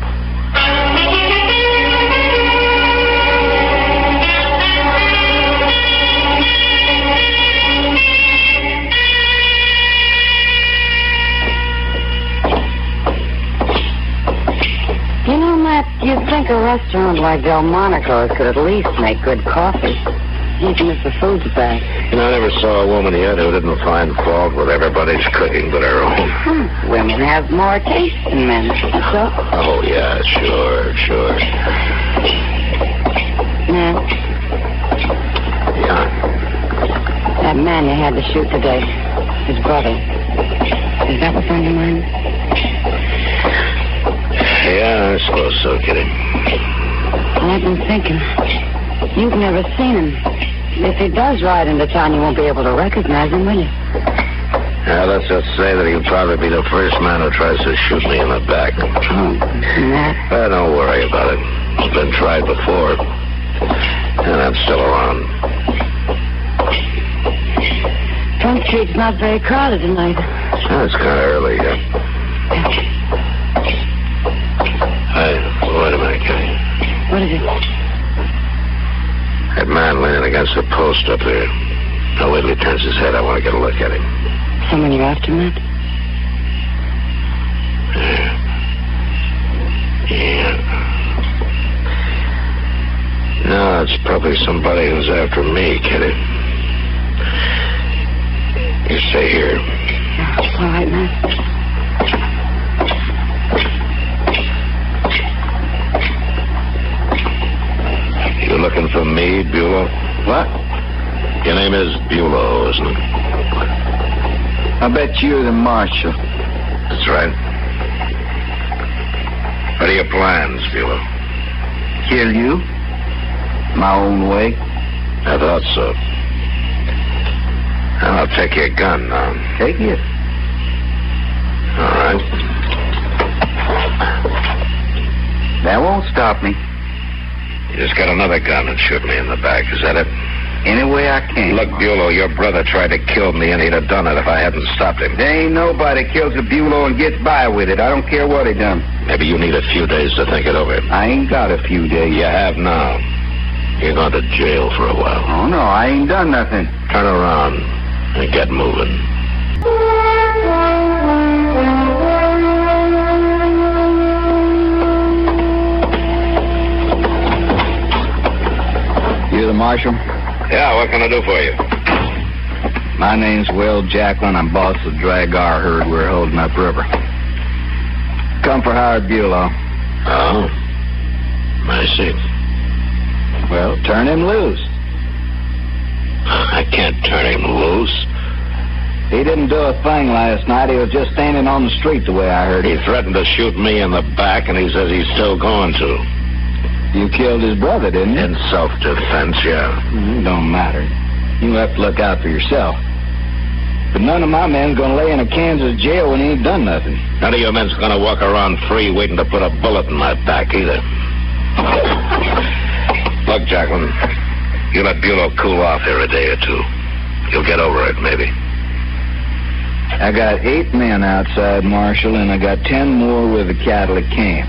You know, Matt, you'd think a restaurant like Delmonico's could at least make good coffee, even if the food's bad. You know, I never saw a woman yet who didn't find fault with everybody's cooking but her own. Women have more taste than men, so? Oh, yeah, sure. Matt? Yeah? That man you had to shoot today, his brother, is that what's on your mind? Yeah, I suppose so, Kitty. Well, I've been thinking. You've never seen him. If he does ride into town, you won't be able to recognize him, will you? Yeah, let's just say that he'll probably be the first man who tries to shoot me in the back. Oh, Matt. Don't worry about it. It's been tried before. And I'm still around. Front Street's not very crowded tonight. It's kind of early, yeah. Hey, wait a minute, Kitty. What is it? That man leaning against the post up there. Now, wait till he turns his head. I want to get a look at him. Someone you're after, Matt? Probably somebody who's after me, Kitty. You stay here. All right, man. You looking for me, Bulow? What? Your name is Bulow, isn't it? I bet you're the marshal. That's right. What are your plans, Bulow? Kill you? My own way. I thought so. I'll take your gun now. Take it. All right. That won't stop me. You just got another gun and shoot me in the back. Is that it? Any way I can. Look, Bulow, your brother tried to kill me, and he'd have done it if I hadn't stopped him. There ain't nobody kills a Bulow and gets by with it. I don't care what he done. Maybe you need a few days to think it over. I ain't got a few days. You have now. You're going to jail for a while. Oh, no, I ain't done nothing. Turn around and get moving. You the marshal? Yeah, what can I do for you? My name's Will Jacklin. I'm boss of the Dragar herd we're holding upriver. Come for Howard Bulow. Oh? I see. Well, turn him loose. I can't turn him loose. He didn't do a thing last night. He was just standing on the street the way I heard He him. threatened to shoot me in the back, and he says he's still going to. You killed his brother, didn't you? In self-defense, yeah. It don't matter. You have to look out for yourself. But none of my men's going to lay in a Kansas jail when he ain't done nothing. None of your men's going to walk around free waiting to put a bullet in my back either. Look, Jacqueline, you let Bulow cool off here a day or two. You'll get over it, maybe. I got 8 men outside, Marshal, and I got 10 more with the cattle at camp.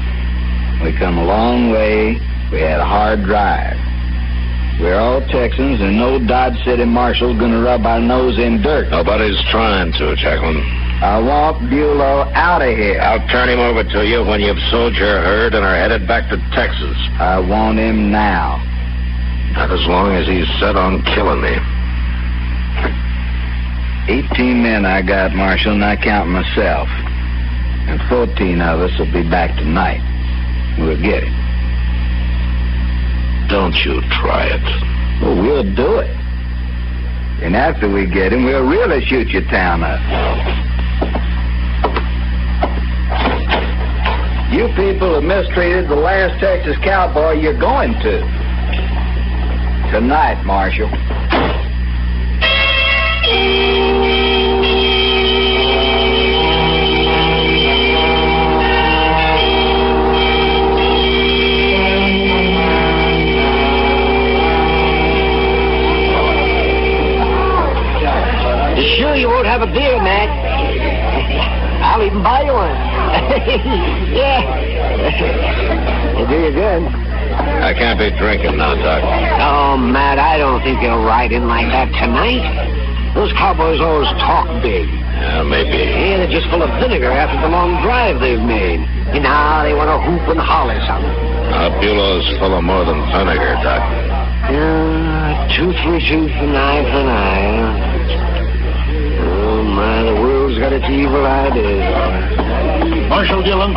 We come a long way. We had a hard drive. We're all Texans, and no Dodge City marshal's going to rub our nose in dirt. Nobody's trying to, Jacqueline. I want Bulow out of here. I'll turn him over to you when you've sold your herd and are headed back to Texas. I want him now. Not as long as he's set on killing me. 18 men I got, Marshal, and I count myself. And 14 of us will be back tonight. We'll get him. Don't you try it. Well, we'll do it. And after we get him, we'll really shoot your town up. You people have mistreated the last Texas cowboy you're going to. Tonight, Marshal. Sure you won't have a beer, Matt? I'll even buy you one. Yeah. It'll do you good. I can't be drinking now, Doc. Oh, Matt, I don't think they'll ride in like that tonight. Those cowboys always talk big. Yeah, maybe. Yeah, they're just full of vinegar after the long drive they've made. And now they want to hoop and holler something. Bulow's full of more than vinegar, Doc. Yeah, tooth for tooth and eye for an eye. Oh, my, the world's got its evil ideas. Marshal Dillon.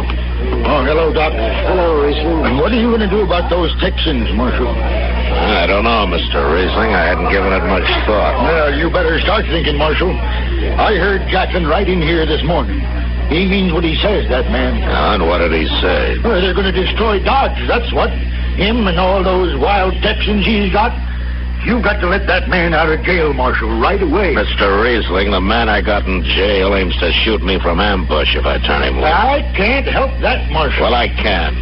Oh, hello, Doc. Hello, Riesling. And what are you going to do about those Texans, Marshal? I don't know, Mr. Riesling. I hadn't given it much thought. Well, you better start thinking, Marshal. I heard Jackson right in here this morning. He means what he says, that man. And what did he say? Well, they're going to destroy Dodge, that's what. Him and all those wild Texans he's got. You've got to let that man out of jail, Marshal, right away. Mr. Riesling, the man I got in jail aims to shoot me from ambush if I turn him loose. I can't help that, Marshal. Well, I can.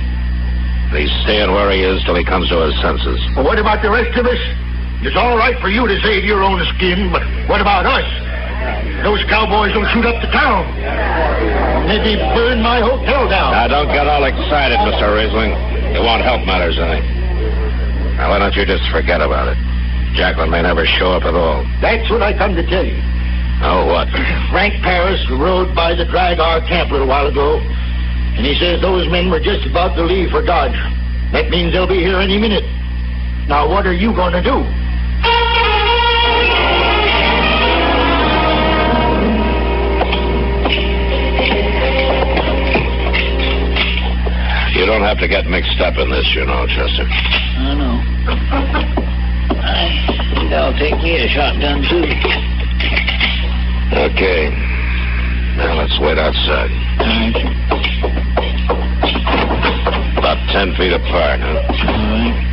He's staying where he is till he comes to his senses. Well, what about the rest of us? It's all right for you to save your own skin, but what about us? Those cowboys will shoot up the town. Maybe burn my hotel down. Now, don't get all excited, Mr. Riesling. It won't help matters any. Now, why don't you just forget about it? Jacqueline may never show up at all. That's what I come to tell you. Oh, what? Frank Paris rode by the Dragar camp a little while ago, and he says those men were just about to leave for Dodge. That means they'll be here any minute. Now, what are you going to do? You don't have to get mixed up in this, you know, Chester. I know. I think I'll take me a shotgun, too. Okay. Now, let's wait outside. All right. About 10 feet apart, huh? All right.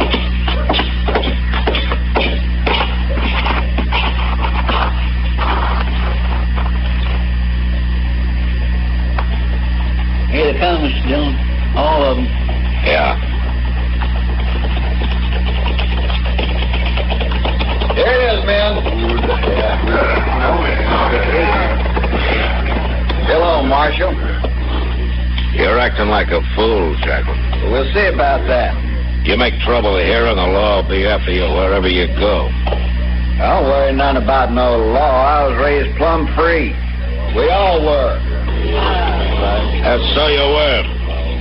Here they come, Mr. Dillon. All of them. Yeah. Here it is, men. Hello, Marshal. You're acting like a fool, Jacqueline. We'll see about that. You make trouble here, and the law will be after you wherever you go. Don't worry none about no law. I was raised plumb free. We all were. That's so you were.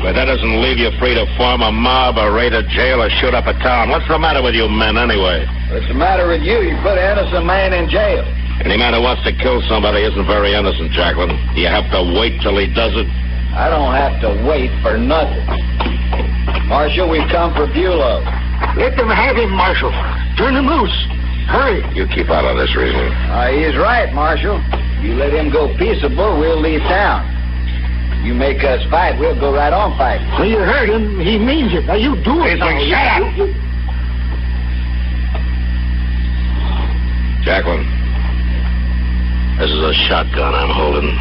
But that doesn't leave you free to form a mob or raid a jail or shoot up a town. What's the matter with you men, anyway? What's the matter with you? You put an innocent man in jail. Any man who wants to kill somebody isn't very innocent, Jacqueline. You have to wait till he does it. I don't have to wait for nothing. Marshal, we've come for Bulow. Let them have him, Marshal. Turn him loose. Hurry. You keep out of this, Riesling. He's right, Marshal. You let him go peaceable, we'll leave town. You make us fight, we'll go right on fighting. So you heard him. He means it. Now you do it. Riesling, shut up! Jacqueline, this is a shotgun I'm holding.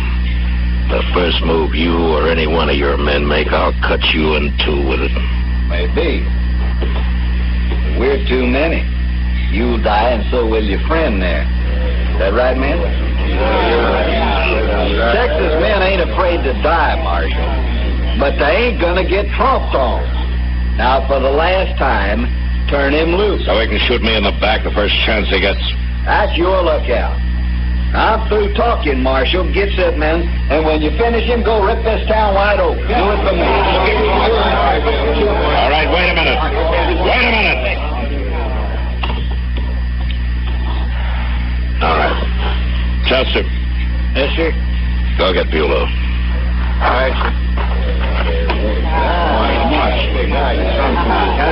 The first move you or any one of your men make, I'll cut you in two with it. Maybe. But we're too many. You'll die, and so will your friend there. Is that right, man? Texas men ain't afraid to die, Marshal. But they ain't gonna get trumped on. Now, for the last time, turn him loose. So he can shoot me in the back the first chance he gets. That's your lookout. I'm through talking, Marshal. Get set, men. And when you finish him, go rip this town wide open. Do it for me. All right, wait a minute. Wait a minute. All right. Chester. Yes, sir. Go get Bulow. All right, sir.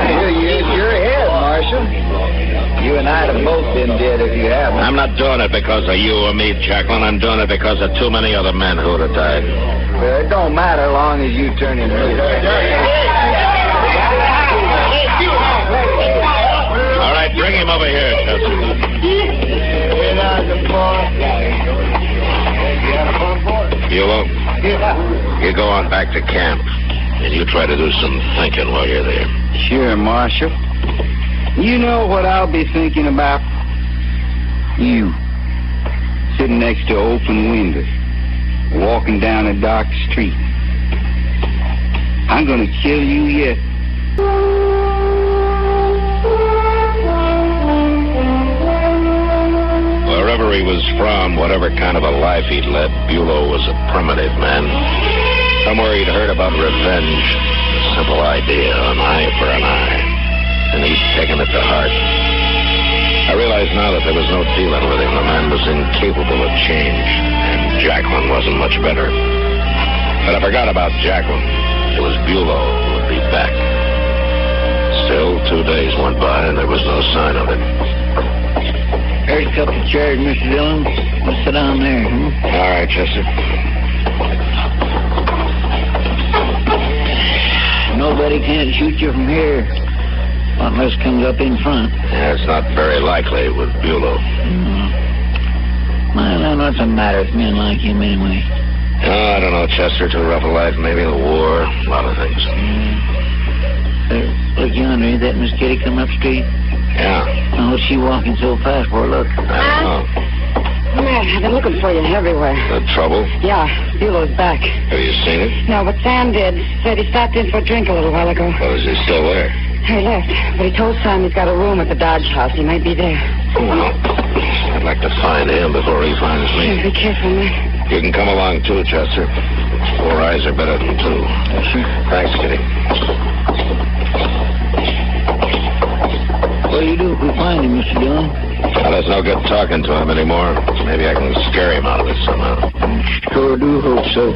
Here you is your head, Marshal. You and I'd have both been dead if you hadn't. I'm not doing it because of you or me, Jacqueline. I'm doing it because of too many other men who would have died. Well, it don't matter long as you turn him loose. All right, bring him over here, Chester. Bulow, you go on back to camp, and you try to do some thinking while you're there. Sure, Marshal. You know what I'll be thinking about? You, sitting next to open windows, walking down a dark street. I'm gonna kill you yet. Wherever he was from, whatever kind of a life he'd led, Bulow was a primitive man. Somewhere he'd heard about revenge, a simple idea, an eye for an eye, and he'd taken it to heart. I realize now that there was no dealing with him. The man was incapable of change, and Jacqueline wasn't much better. But I forgot about Jacqueline. It was Bulow who would be back. Still, 2 days went by, and there was no sign of it. There's a couple of chairs, Mr. Dillon. Let's sit down there. All right, Chester. Nobody can't shoot you from here unless comes up in front. Yeah, it's not very likely with Bulow. Well, then what's the matter with men like him anyway? Oh, I don't know, Chester. Too rough a life, maybe the war, a lot of things. Look yonder, ain't that Miss Kitty coming up street? Yeah. Oh, what's she walking so fast for? Look. I don't know. Man, I've been looking for you everywhere. The trouble? Yeah, Bulow's back. Have you seen it? No, but Sam did. Said he stopped in for a drink a little while ago. Well, is he still there? He left, but he told Sam he's got a room at the Dodge House. He might be there. Well, I'd like to find him before he finds me. Be careful, man. You can come along, too, Chester. 4 eyes are better than 2. Sure. Thanks, Kitty. What find him, Mr. Dillon. Well, there's no good talking to him anymore. Maybe I can scare him out of it somehow. Sure do hope so.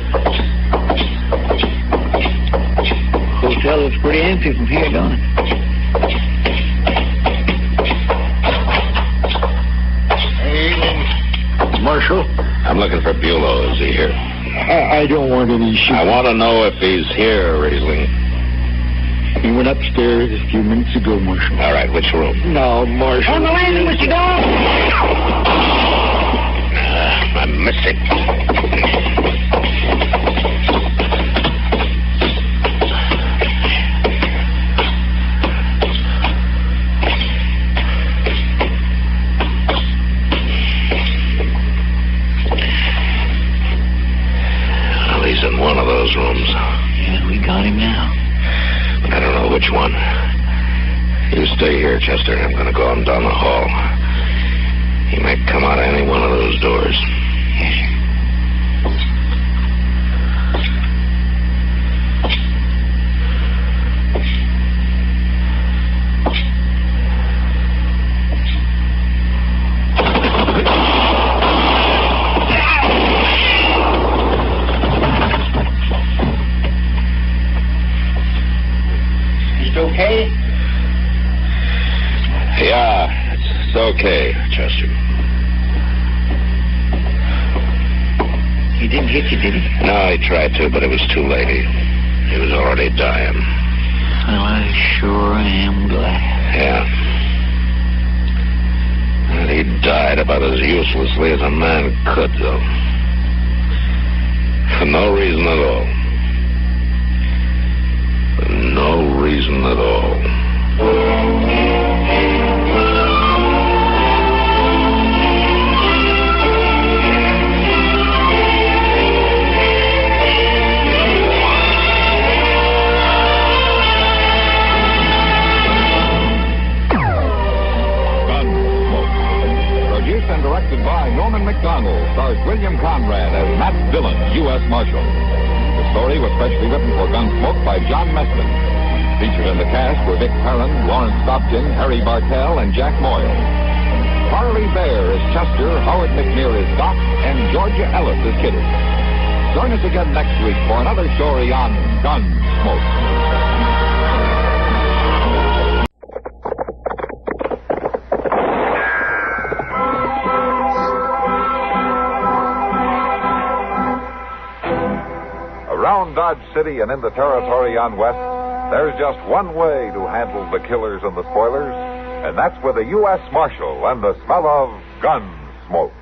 Hotel looks pretty empty from here, don't it? Hey, Marshal. I'm looking for Bulow. Is he here? I don't want any shit. I want to know if he's here, Riesling. He went upstairs a few minutes ago, Marshal. All right, which room? No, Marshal. On the landing, Mr. Dillon. I missed it. Well, he's in one of those rooms. Yeah, we got him now. I don't know which one. You stay here, Chester. I'm going to go on down the hall. He might come out of any one of those doors. Yes, sir. Okay? Yeah, it's okay, Chester. He didn't hit you, did he? No, he tried to, but it was too late. He was already dying. Well, I sure am glad. Yeah. And he died about as uselessly as a man could, though. For no reason at all. For no reason at all. Produced and directed by Norman McDonald, stars William Conrad as Matt Dillon, U.S. Marshal. The story was specially written for Gunsmoke by John Messman. Featured in the cast were Vic Perrin, Lawrence Dobkin, Harry Bartell, and Jack Moyle. Harley Bear is Chester, Howard McNear is Doc, and Georgia Ellis is Kitty. Join us again next week for another story on Gunsmoke. Around Dodge City and in the territory on West, there's just one way to handle the killers and the spoilers, and that's with a U.S. Marshal and the smell of Gunsmoke.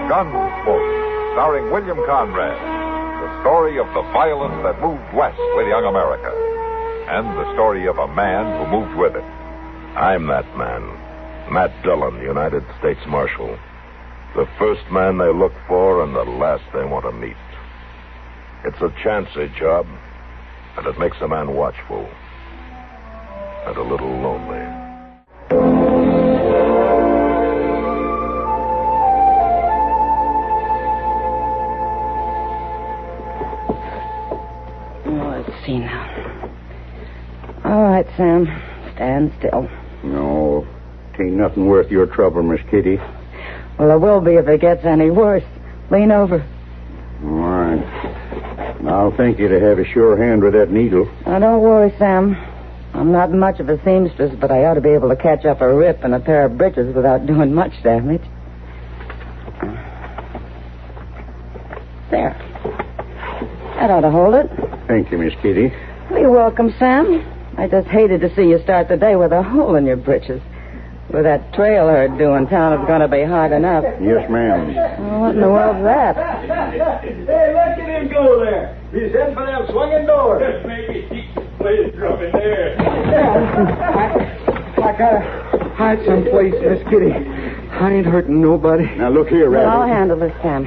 Gunsmoke, starring William Conrad, the story of the violence that moved west with young America, and the story of a man who moved with it. I'm that man, Matt Dillon, United States Marshal. The first man they look for and the last they want to meet. It's a chancy job, and it makes a man watchful and a little lonely. Let's see now. All right, Sam. Stand still. No, it ain't nothing worth your trouble, Miss Kitty. Well, it will be if it gets any worse. Lean over. All right. I'll thank you to have a sure hand with that needle. Now, don't worry, Sam. I'm not much of a seamstress, but I ought to be able to catch up a rip in a pair of breeches without doing much damage. There. That ought to hold it. Thank you, Miss Kitty. You're welcome, Sam. I just hated to see you start the day with a hole in your breeches. With that trail herd doing town, it's going to be hard enough. Yes, ma'am. Well, what in the world's that? Hey, look at him go there. He's heading for them swinging doors. Maybe he can play his drum in there. I gotta hide someplace, Miss Kitty. I ain't hurting nobody. Now, look here, Well, Rabbit. I'll handle this, Sam.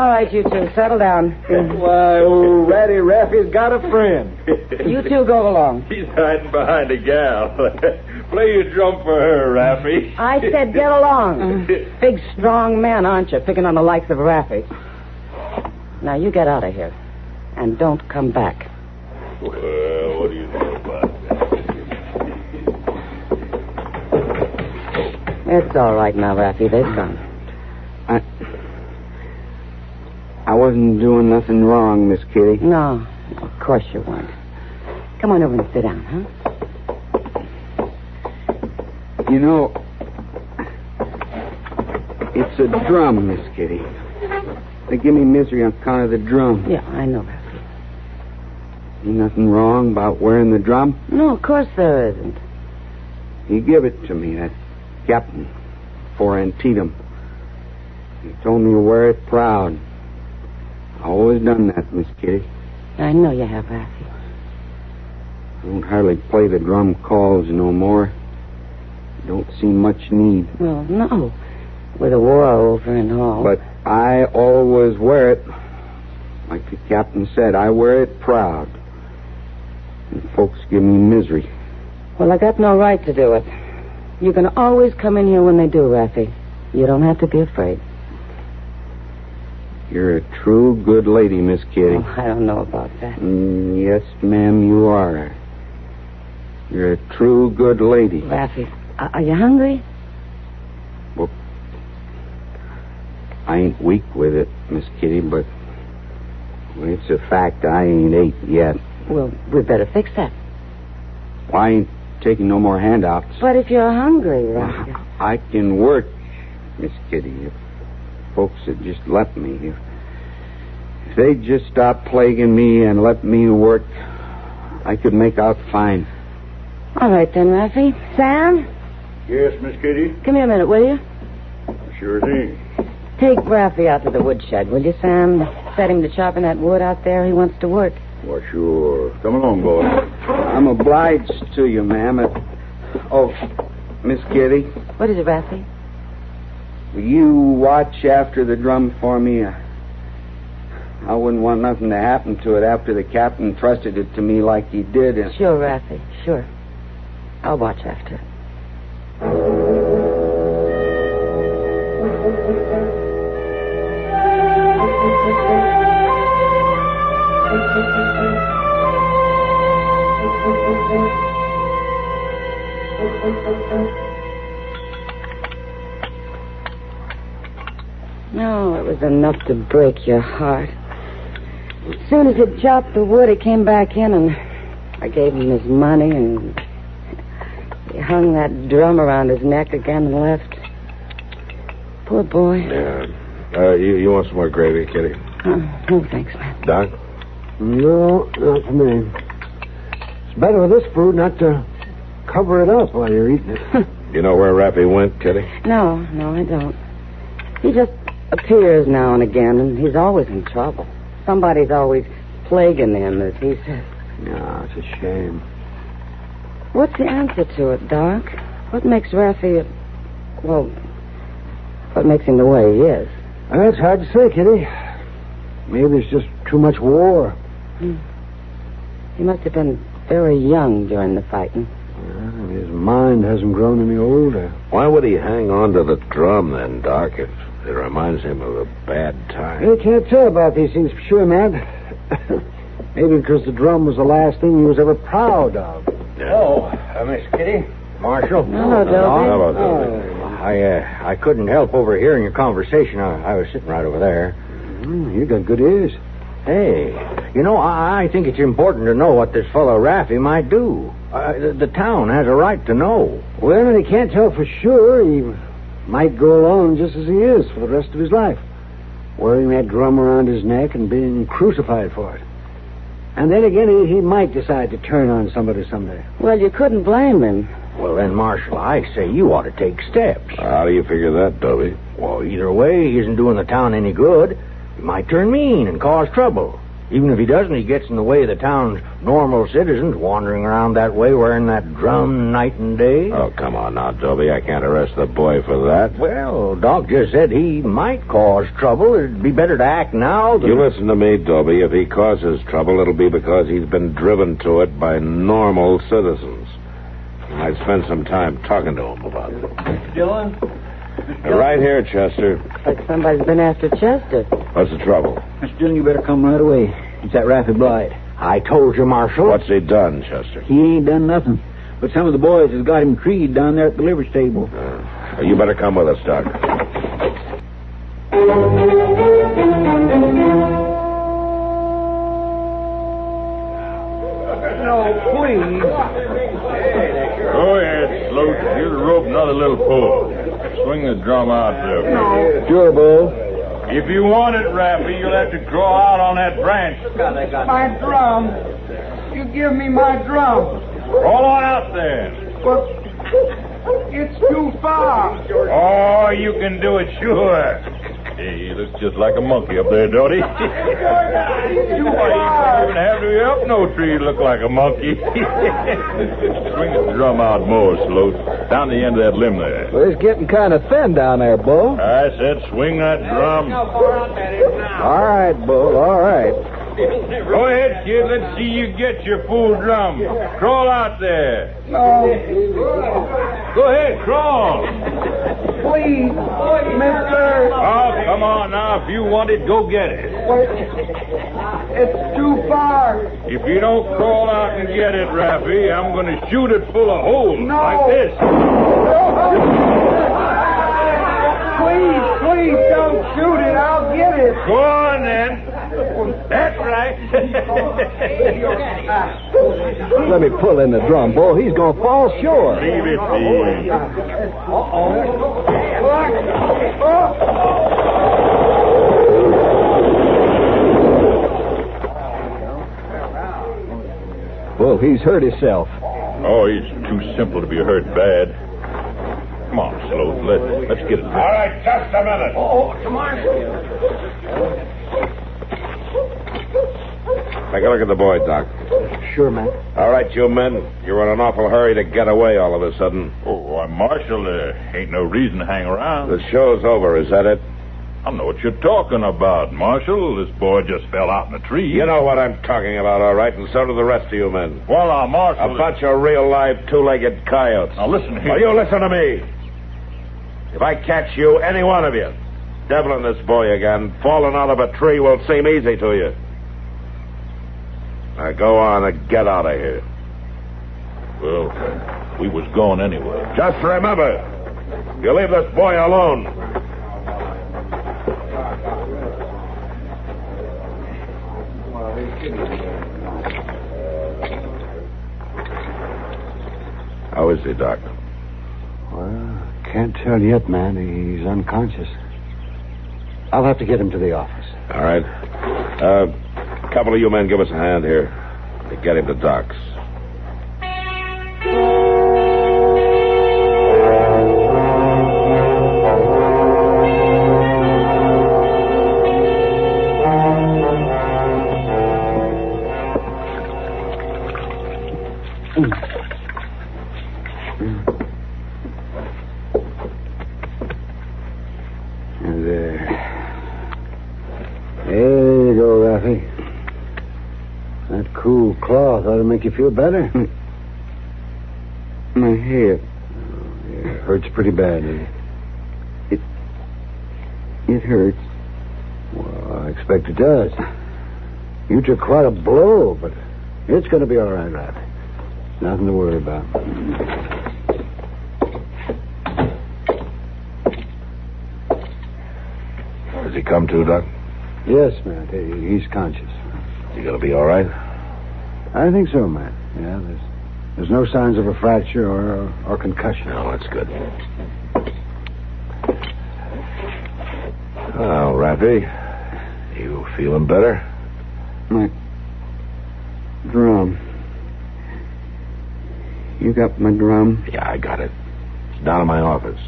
All right, you two, settle down. Why, old Ratty Raffy's got a friend. You two go along. He's hiding behind a gal. Play your drum for her, Raffy. I said get along. Big, strong man, aren't you, picking on the likes of Raffy? Now, you get out of here. And don't come back. Well, what do you know about that? It's all right now, Raffy. They've gone. I wasn't doing nothing wrong, Miss Kitty. No, of course you weren't. Come on over and sit down, huh? You know, it's a drum, Miss Kitty. They give me misery on account of the drum. Yeah, I know, Raffy. Ain't nothing wrong about wearing the drum? No, of course there isn't. He give it to me, that captain, for Antietam. He told me to wear it proud. I always done that, Miss Kitty. I know you have, Raffy. I don't hardly play the drum calls no more. Don't see much need. Well, no. With the war over and all. But I always wear it. Like the captain said, I wear it proud. And folks give me misery. Well, I got no right to do it. You can always come in here when they do, Raffy. You don't have to be afraid. You're a true good lady, Miss Kitty. Oh, I don't know about that. Yes, ma'am, you are. You're a true good lady. Raffy, are you hungry? Well, I ain't weak with it, Miss Kitty, but it's a fact I ain't ate yet. Well, we'd better fix that. Well, I ain't taking no more handouts. But if you're hungry, Raffy... I can work, Miss Kitty, if folks would just let me. If they'd just stop plaguing me and let me work, I could make out fine. All right, then, Raffy. Sam? Yes, Miss Kitty? Come here a minute, will you? Sure thing. Take Raffy out to the woodshed, will you, Sam? Set him to chopping that wood out there. He wants to work. Well, sure. Come along, boy. I'm obliged to you, ma'am. Oh, Miss Kitty? What is it, Raffy? Will you watch after the drum for me? I wouldn't want nothing to happen to it after the captain trusted it to me like he did. Sure, Raffy, sure. I'll watch after it. No, it was enough to break your heart. As soon as he'd chopped the wood, he came back in and I gave him his money and he hung that drum around his neck again and left. Poor boy. Yeah. You want some more gravy, Kitty? No, thanks, man. Doc? No, not for me. It's better with this food not to cover it up while you're eating it. You know where Raffy went, Kitty? No, I don't. He just appears now and again, and he's always in trouble. Somebody's always plaguing him, as he says. No, it's a shame. What's the answer to it, Doc? What makes Raffy... Well, what makes him the way he is? That's hard to say, Kitty. Maybe it's just too much war. He must have been very young during the fighting. Well, his mind hasn't grown any older. Why would he hang on to the drum then, Doc, if it reminds him of a bad time? You can't tell about these things for sure, Matt. Maybe because the drum was the last thing he was ever proud of. Yeah. Oh, Miss Kitty, Marshal. Hello, Dopey. Hello, Dopey. I couldn't help overhearing your conversation. I was sitting right over there. You got good ears. Hey, you know, I think it's important to know what this fellow Raffy might do. The town has a right to know. Well, and he can't tell for sure. He might go along just as he is for the rest of his life, wearing that drum around his neck and being crucified for it. And then again, he might decide to turn on somebody someday. Well, you couldn't blame him. Well, then, Marshal, I say you ought to take steps. How do you figure that, Dopey? Well, either way, he isn't doing the town any good. He might turn mean and cause trouble. Even if he doesn't, he gets in the way of the town's normal citizens wandering around that way wearing that drum night and day. Oh, come on now, Dobie. I can't arrest the boy for that. Well, Doc just said he might cause trouble. It'd be better to act now than... You listen to me, Dobie. If he causes trouble, it'll be because he's been driven to it by normal citizens. And I'd spend some time talking to him about it. Dillon? Right here, Chester. Like somebody's been after Chester. What's the trouble? Mr. Dillon, you better come right away. It's that Raffy Blight. I told you, Marshal. What's he done, Chester? He ain't done nothing. But some of the boys has got him treed down there at the livery stable. You better come with us, Doc. No, please. Go ahead, Sloat. Give the rope another little pull. Swing the drum out there. No. Sure, Bull. If you want it, Raffy, you'll have to crawl out on that branch. My drum. You give me my drum. Crawl on out there. But it's too far. Oh, you can do it, sure. Hey, he looks just like a monkey up there, don't he? You don't even have to be up no tree to look like a monkey. Swing the drum out more, Sloat. Down the end of that limb there. Well, it's getting kind of thin down there, Bull. I said swing that drum. All right, Bull, all right. Go ahead, kid. Let's see you get your full drum. Crawl out there. No. Go ahead, crawl. Please, mister. Oh, come on now. If you want it, go get it. It's too far. If you don't crawl out and get it, Raffy, I'm going to shoot it full of holes like this. Please don't shoot it. I'll get it. Go on, then. That's right. Let me pull in the drum, Bull. He's going to fall short. Leave it be. Bull, he's hurt himself. Oh, he's too simple to be hurt bad. Come on, Sloat. Let's get it. All right, just a minute. Come on. Take a look at the boy, Doc. Sure, man. All right, you men. You're in an awful hurry to get away all of a sudden. Oh, why, Marshal, there ain't no reason to hang around. The show's over, is that it? I know what you're talking about, Marshal. This boy just fell out in a tree. You know what I'm talking about, all right, and so do the rest of you men. Well, now, Marshal... A bunch of real live two-legged coyotes. Now, listen here. Well, you listen to me. If I catch you, any one of you, deviling this boy again, falling out of a tree will seem easy to you. Now, go on and get out of here. Well, we was going anyway. Just remember, you leave this boy alone. How is he, Doc? Well, can't tell yet, man. He's unconscious. I'll have to get him to the office. All right. A couple of you men give us a hand here to get him to Doc's. Make you feel better? My head. It hurts pretty badly. It hurts. Well, I expect it does. You took quite a blow, but it's going to be all right, Raffy. Nothing to worry about. Has he come to, Doc? Yes, man. He's conscious. He gonna be all right? I think so, man. Yeah, there's no signs of a fracture or concussion. Oh, that's good. Well, Raffy, you feeling better? My drum. You got my drum? Yeah, I got it. It's down in my office.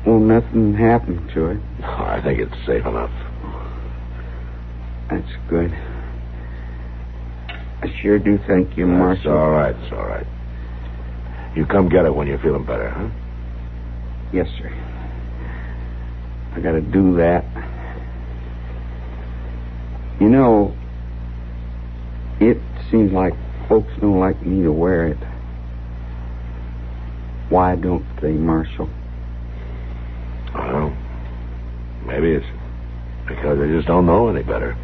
Well, nothing happened to it. Oh, I think it's safe enough. That's good. I sure do thank you, Marshal. It's all right, it's all right. You come get it when you're feeling better, huh? Yes, sir. I gotta do that. You know, it seems like folks don't like me to wear it. Why don't they, Marshal? Well, maybe it's because they just don't know any better.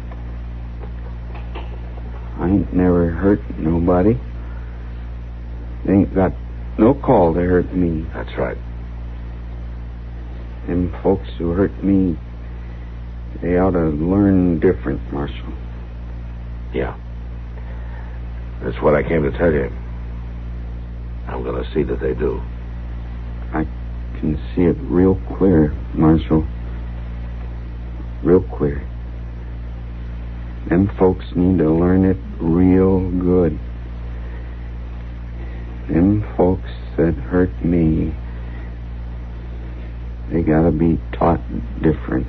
I ain't never hurt nobody. They ain't got no call to hurt me. That's right. Them folks who hurt me, they ought to learn different, Marshal. Yeah. That's what I came to tell you. I'm going to see that they do. I can see it real clear, Marshal. Real clear. Them folks need to learn it real good. Them folks that hurt me, they gotta be taught different.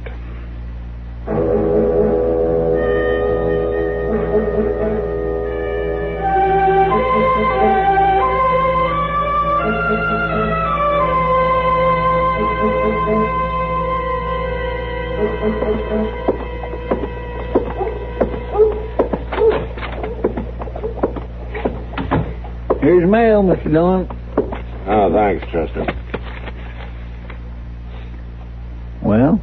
Here's mail, Mr. Dillon. Oh, thanks, Chester. Well?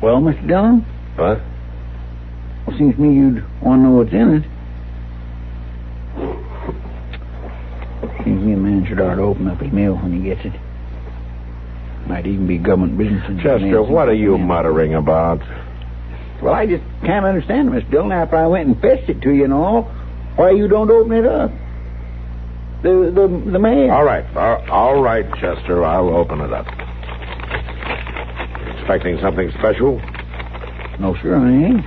Well, Mr. Dillon? What? Well, seems to me you'd want to know what's in it. Seems to me a man should ought to open up his mail when he gets it. Might even be government business. Chester, what are you muttering about? Well, I just can't understand it, Mr. Dillon, after I went and fetched it to you and all, why you don't open it up. The mail. All right, Chester, I'll open it up. Expecting something special? No, sir, I ain't.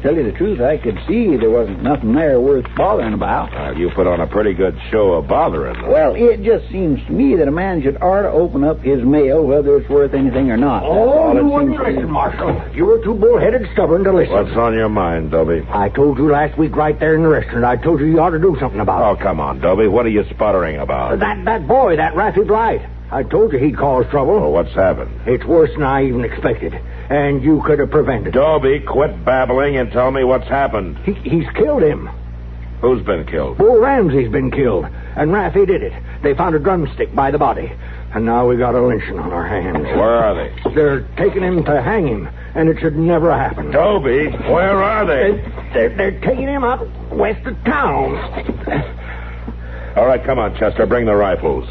Tell you the truth, I could see there wasn't nothing there worth bothering about. You put on a pretty good show of bothering. Well, it just seems to me that a man should ought to open up his mail, whether it's worth anything or not. Oh, you wouldn't listen, Marshal. You were too bullheaded and stubborn to listen. What's on your mind, Dobie? I told you last week right there in the restaurant. I told you ought to do something about it. Oh, come on, Dobie. What are you sputtering about? That boy, that Raffy Blight. I told you he'd cause trouble. Well, what's happened? It's worse than I even expected. And you could have prevented it. Dobie, quit babbling and tell me what's happened. He's killed him. Who's been killed? Bull Ramsey's been killed. And Raffy did it. They found a drumstick by the body. And now we got a lynching on our hands. Where are they? They're taking him to hang him. And it should never happen. Dobie, where are they? They're taking him out west of town. All right, come on, Chester. Bring the rifles.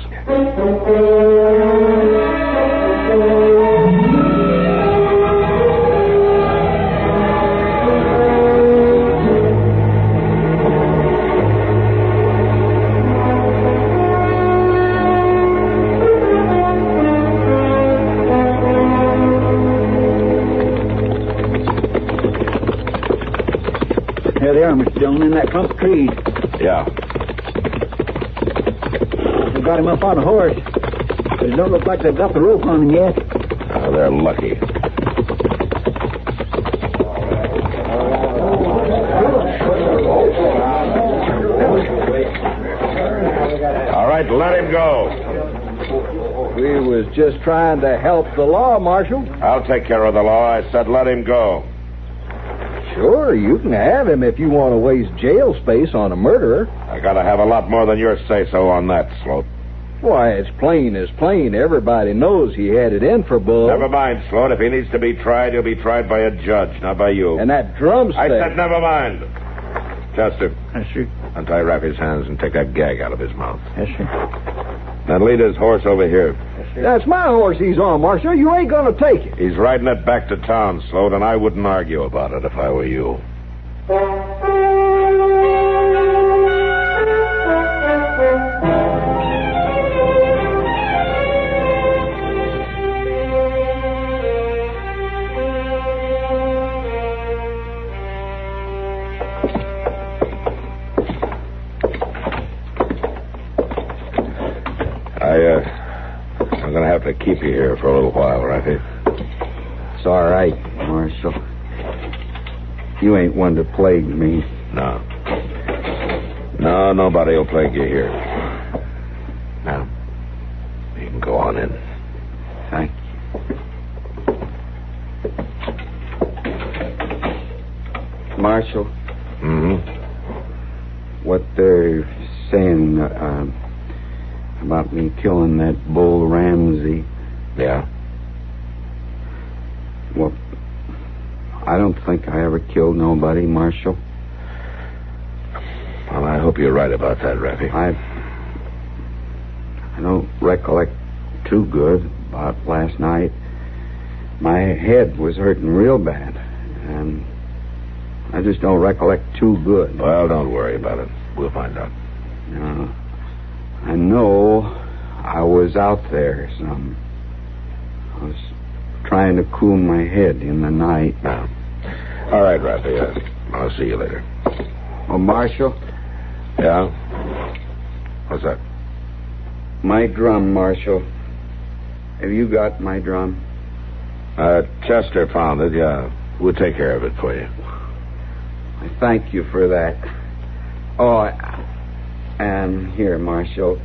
There they are, Mr. Dillon, in that clump of trees. Yeah. They got him up on a horse. But it don't look like they've got the rope on him yet. Oh, they're lucky. All right, let him go. We was just trying to help the law, Marshal. I'll take care of the law. I said let him go. Sure, you can have him if you want to waste jail space on a murderer. I gotta have a lot more than your say-so on that, Sloat. Why, it's plain as plain. Everybody knows he had it in for Bull. Never mind, Sloat. If he needs to be tried, he'll be tried by a judge, not by you. And that drumstick... I said never mind. Chester. Yes, sir. Untie Raffy's hands and take that gag out of his mouth. Yes, sir. Then lead his horse over here. Yes, sir. That's my horse he's on, Marshal. You ain't going to take it. He's riding it back to town, Sloat, and I wouldn't argue about it if I were you. I'm going to have to keep you here for a little while, Raffy. It's all right, Marshal. You ain't one to plague me. No. No, nobody will plague you here. Now, you can go on in. Thank you. Marshal? What they're saying about me killing that Bull Ramsey. Yeah? Well, I don't think I ever killed nobody, Marshal. Well, I hope you're right about that, Raffy. I don't recollect too good about last night. My head was hurting real bad, and I just don't recollect too good. Well, don't worry about it. We'll find out. I know I was out there some. I was trying to cool my head in the night. Now. All right, Raffy. I'll see you later. Oh, Marshal? Yeah? What's that? My drum, Marshal. Have you got my drum? Chester found it, yeah. We'll take care of it for you. I thank you for that. Oh, and here, Marshal.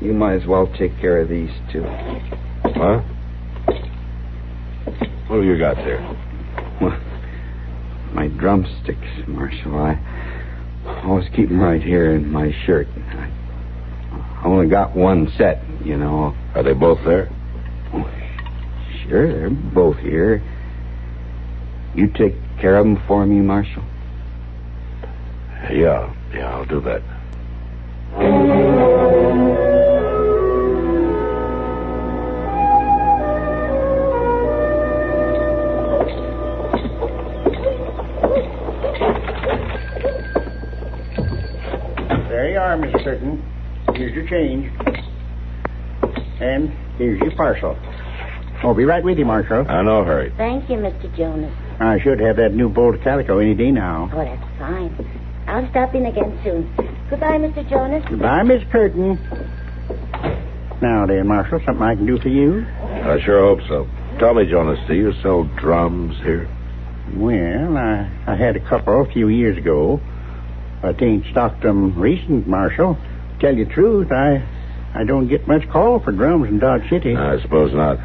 You might as well take care of these two. What? What have you got there? Well, my drumsticks, Marshal. I always keep them right here in my shirt. I only got one set, you know. Are they both there? Oh, sure, they're both here. You take care of them for me, Marshal? Yeah, I'll do that. There you are, Mr. Curtin. Here's your change. And here's your parcel. I'll be right with you, Marshal. No hurry. Thank you, Mr. Jonas. I should have that new bolt of calico any day now. Oh, that's fine. I'll stop in again soon. Goodbye, Mr. Jonas. Goodbye, Miss Curtin. Now then, Marshal, something I can do for you? I sure hope so. Tell me, Jonas, do you sell drums here? Well, I had a couple a few years ago. But ain't stocked them recent, Marshal. Tell you the truth, I don't get much call for drums in Dodge City. I suppose not.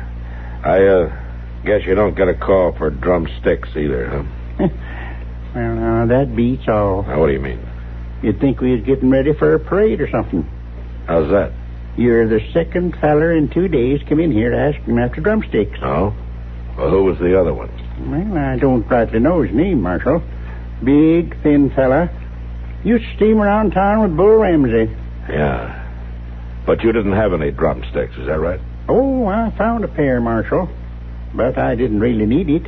I guess you don't get a call for drumsticks either, huh? Well, now, that beats all. Now, what do you mean? You'd think we was getting ready for a parade or something. How's that? You're the second feller in 2 days come in here to ask him after drumsticks. Oh? Well, who was the other one? Well, I don't rightly know his name, Marshal. Big, thin fella. Used to steam around town with Bull Ramsey. Yeah. But you didn't have any drumsticks, is that right? Oh, I found a pair, Marshal. But I didn't really need it.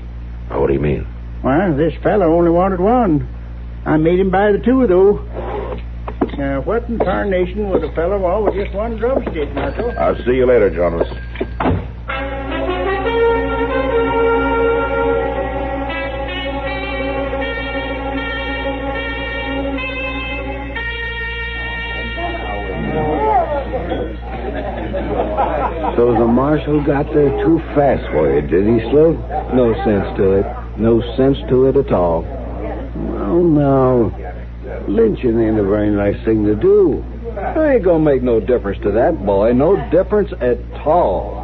Oh, what do you mean? Well, this fella only wanted one. I made him buy the two, though. Now, what in tarnation would a fella want with just one drumstick, Marshal? I'll see you later, Jonas. So the marshal got there too fast for you, did he, Sloat? No sense to it. No sense to it at all. Well, now, lynching ain't a very nice thing to do. Ain't gonna make no difference to that boy. No difference at all.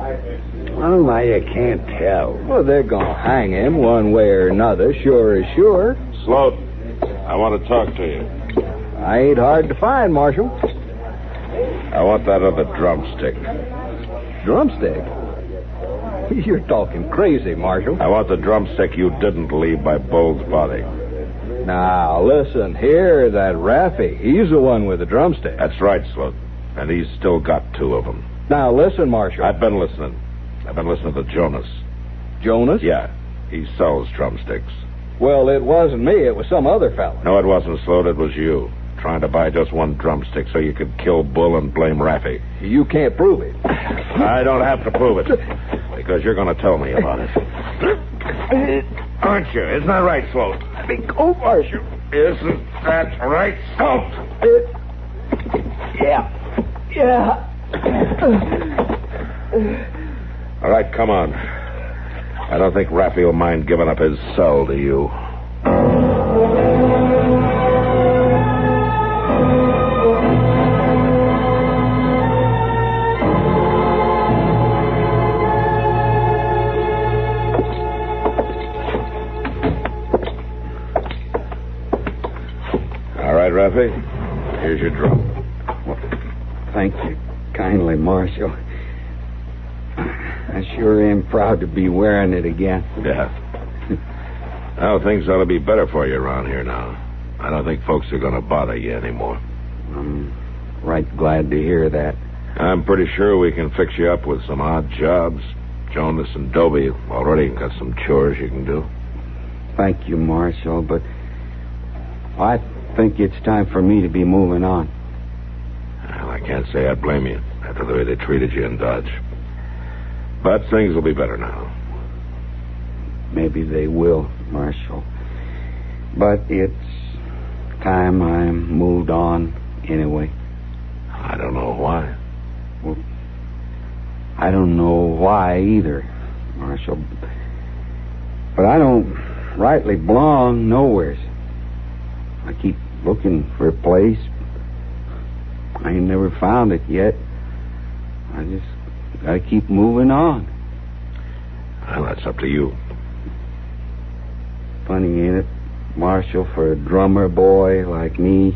Well, now you can't tell. Well, they're gonna hang him one way or another, sure as sure. Sloat, I want to talk to you. I ain't hard to find, Marshal. I want that other drumstick. Drumstick? You're talking crazy, Marshal. I want the drumstick you didn't leave by Bull's body. Now, listen, here, that Raffy, he's the one with the drumstick. That's right, Sloat. And he's still got two of them. Now, listen, Marshal. I've been listening. I've been listening to Jonas. Jonas? Yeah, he sells drumsticks. Well, it wasn't me. It was some other fella. No, it wasn't, Sloat. It was you. Trying to buy just one drumstick so you could kill Bull and blame Raffy. You can't prove it. I don't have to prove it. Because you're going to tell me about it. Aren't you? Isn't that right, Sloat? Oh, Marshal. Isn't that right, Sloat? Yeah. All right, come on. I don't think Raffy will mind giving up his cell to you. All right, Raffy. Here's your drum. Well, thank you kindly, Marshal. I sure am proud to be wearing it again. Yeah. Well, things ought to be better for you around here now. I don't think folks are going to bother you anymore. I'm right glad to hear that. I'm pretty sure we can fix you up with some odd jobs. Jonas and Dobie already got some chores you can do. Thank you, Marshal, but I think it's time for me to be moving on. Well, I can't say I blame you after the way they treated you in Dodge. But things will be better now. Maybe they will, Marshal. But it's time I moved on anyway. I don't know why. Well, I don't know why either, Marshal. But I don't rightly belong nowheres. I keep looking for a place. I ain't never found it yet. I just gotta keep moving on. Well, that's up to you. Funny, ain't it, Marshal, for a drummer boy like me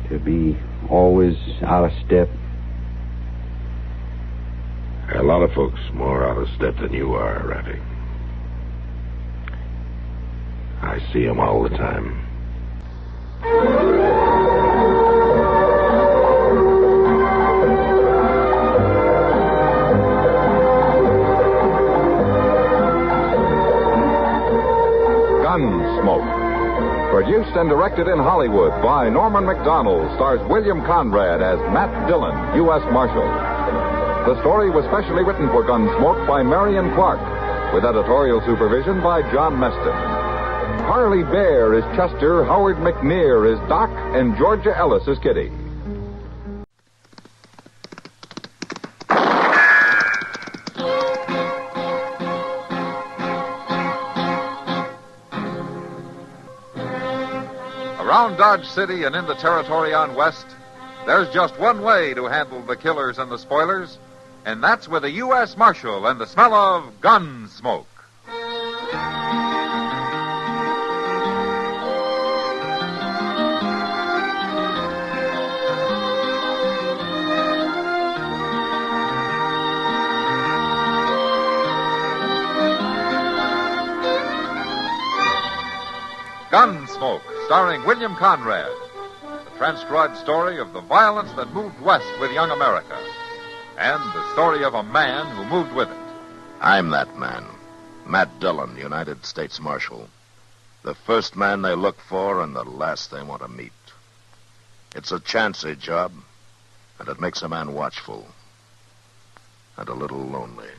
to be always out of step? There are a lot of folks more out of step than you are, Raffy. I see them all the time. Gunsmoke. Produced and directed in Hollywood by Norman Macdonald, stars William Conrad as Matt Dillon, U.S. Marshal. The story was specially written for Gunsmoke by Marion Clark, with editorial supervision by John Meston. Harley Bear is Chester, Howard McNear is Doc, and Georgia Ellis is Kitty. Around Dodge City and in the territory on West, there's just one way to handle the killers and the spoilers, and that's with a U.S. Marshal and the smell of Gunsmoke. Gunsmoke, starring William Conrad. The transcribed story of the violence that moved west with young America. And the story of a man who moved with it. I'm that man. Matt Dillon, United States Marshal. The first man they look for and the last they want to meet. It's a chancy job, and it makes a man watchful. And a little lonely.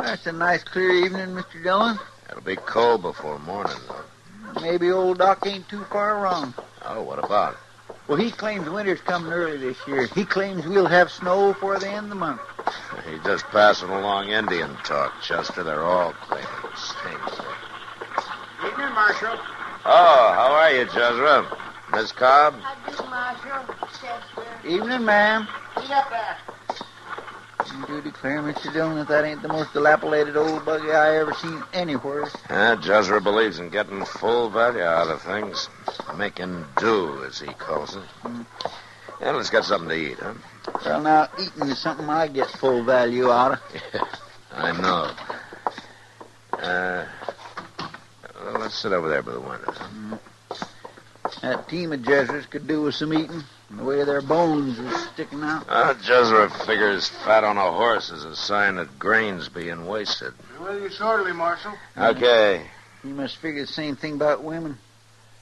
It's a nice clear evening, Mr. Dillon. It'll be cold before morning, though. Maybe old Doc ain't too far wrong. Oh, what about? Well, he claims winter's coming early this year. He claims we'll have snow before the end of the month. He's just passing along Indian talk, Chester. They're all claiming the same thing. Evening, Marshal. Oh, how are you, Jezra? Miss Cobb? I do, Marshal. Chester. Evening, ma'am. Get up there. You do declare, Mr. Dillon, that ain't the most dilapidated old buggy I ever seen anywhere. Jezra believes in getting full value out of things. Making do, as he calls it. Yeah, let's get something to eat, huh? Well, now, eating is something I get full value out of. Yeah, I know. Well, let's sit over there by the window. That team of Jezras could do with some eating. The way their bones is sticking out. Jezra figures fat on a horse is a sign that grain's being wasted. Well, you shortly, Marshal. Okay. You must figure the same thing about women.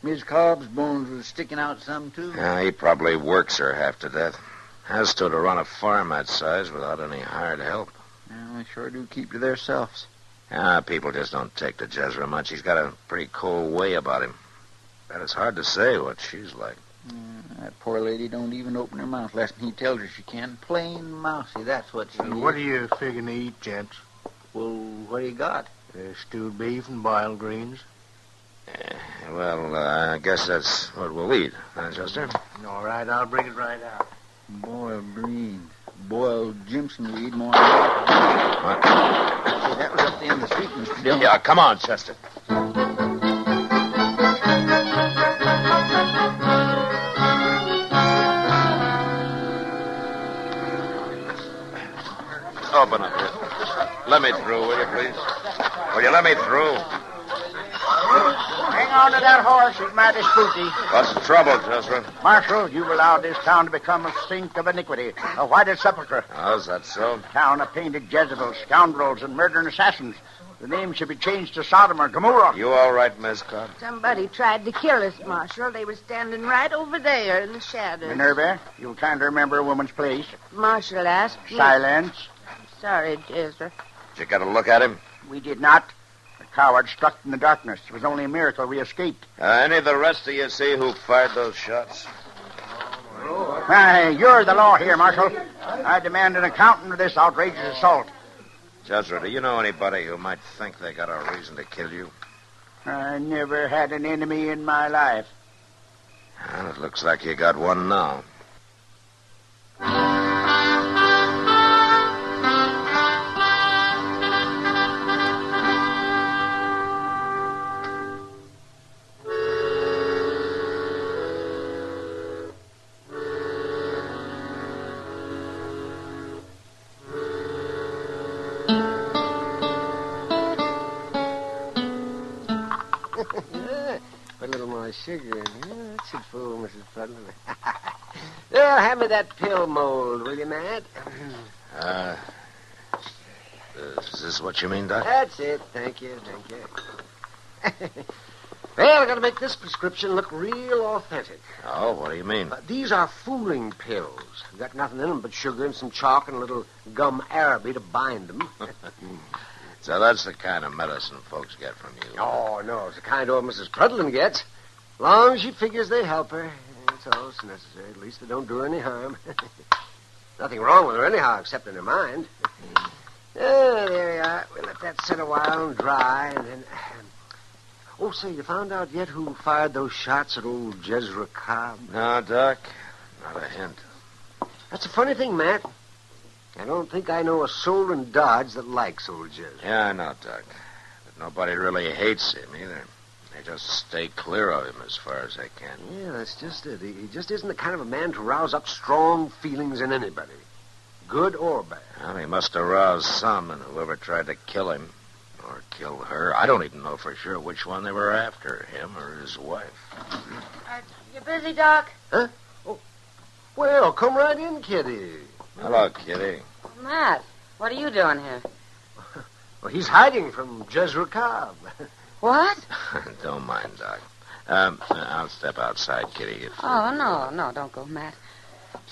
Miss Cobb's bones was sticking out some, too. Yeah, he probably works her half to death. Has to run a farm that size without any hired help. Well, they sure do keep to theirselves. People just don't take to Jezra much. He's got a pretty cold way about him. Bet it's hard to say what she's like. That poor lady don't even open her mouth less than he tells her she can. Plain mousy, that's what she is. What are you figuring to eat, gents? Well, what do you got? Stewed beef and boiled greens. I guess that's what we'll eat, huh, Chester? All right, I'll bring it right out. Boiled greens. Boiled Jimson weed more than that. What? Hey, that was up the end of the street, Mr. Dillon. Yeah, come on, Chester. Open up here. Let me through, will you, please? Will you let me through? Hang on to that horse. He's mighty spooky. What's the trouble, Chester? Marshal, you've allowed this town to become a sink of iniquity, a whited sepulchre. Oh, is that so? Town of painted Jezebels, scoundrels, and murdering assassins. The name should be changed to Sodom or Gomorrah. You all right, Miss Cobb? Somebody tried to kill us, Marshal. They were standing right over there in the shadows. Minerva, you'll kindly remember a woman's place. Marshal asked me. Silence. Sorry, Jezra. Did you get a look at him? We did not. The coward struck in the darkness. It was only a miracle we escaped. Any of the rest of you see who fired those shots? You're the law here, Marshal. I demand an accountant of this outrageous assault. Jezra, do you know anybody who might think they got a reason to kill you? I never had an enemy in my life. Well, it looks like you got one now. Put a little more sugar in here. That should fool Mrs. Putnam. Well, have me that pill mold, will you, Matt? Is this what you mean, Doc? That's it. Thank you. Well, I got to make this prescription look real authentic. Oh, what do you mean? These are fooling pills. Got nothing in them but sugar and some chalk and a little gum araby to bind them. So that's the kind of medicine folks get from you. Oh, no. It's the kind old Mrs. Prudlin gets. Long as she figures they help her. That's all that's necessary. At least they don't do her any harm. Nothing wrong with her anyhow, except in her mind. There you are. We'll let that sit a while and dry, and then... Oh, say, you found out yet who fired those shots at old Jezra Cobb? No, Doc. Not a hint. That's a funny thing, Matt. I don't think I know a soul in Dodge that likes old Jezra. Yeah, I know, Doc. But nobody really hates him either. They just stay clear of him as far as they can. Yeah, that's just it. He just isn't the kind of a man to rouse up strong feelings in anybody, good or bad. Well, he must have roused some, and whoever tried to kill him or kill her, I don't even know for sure which one they were after, him or his wife. You busy, Doc? Huh? Oh, well, come right in, Kitty. Hello, Kitty. Matt, what are you doing here? Well, he's hiding from Jezra Cobb. What? Don't mind, Doc. I'll step outside, Kitty. Oh, no, don't go, Matt.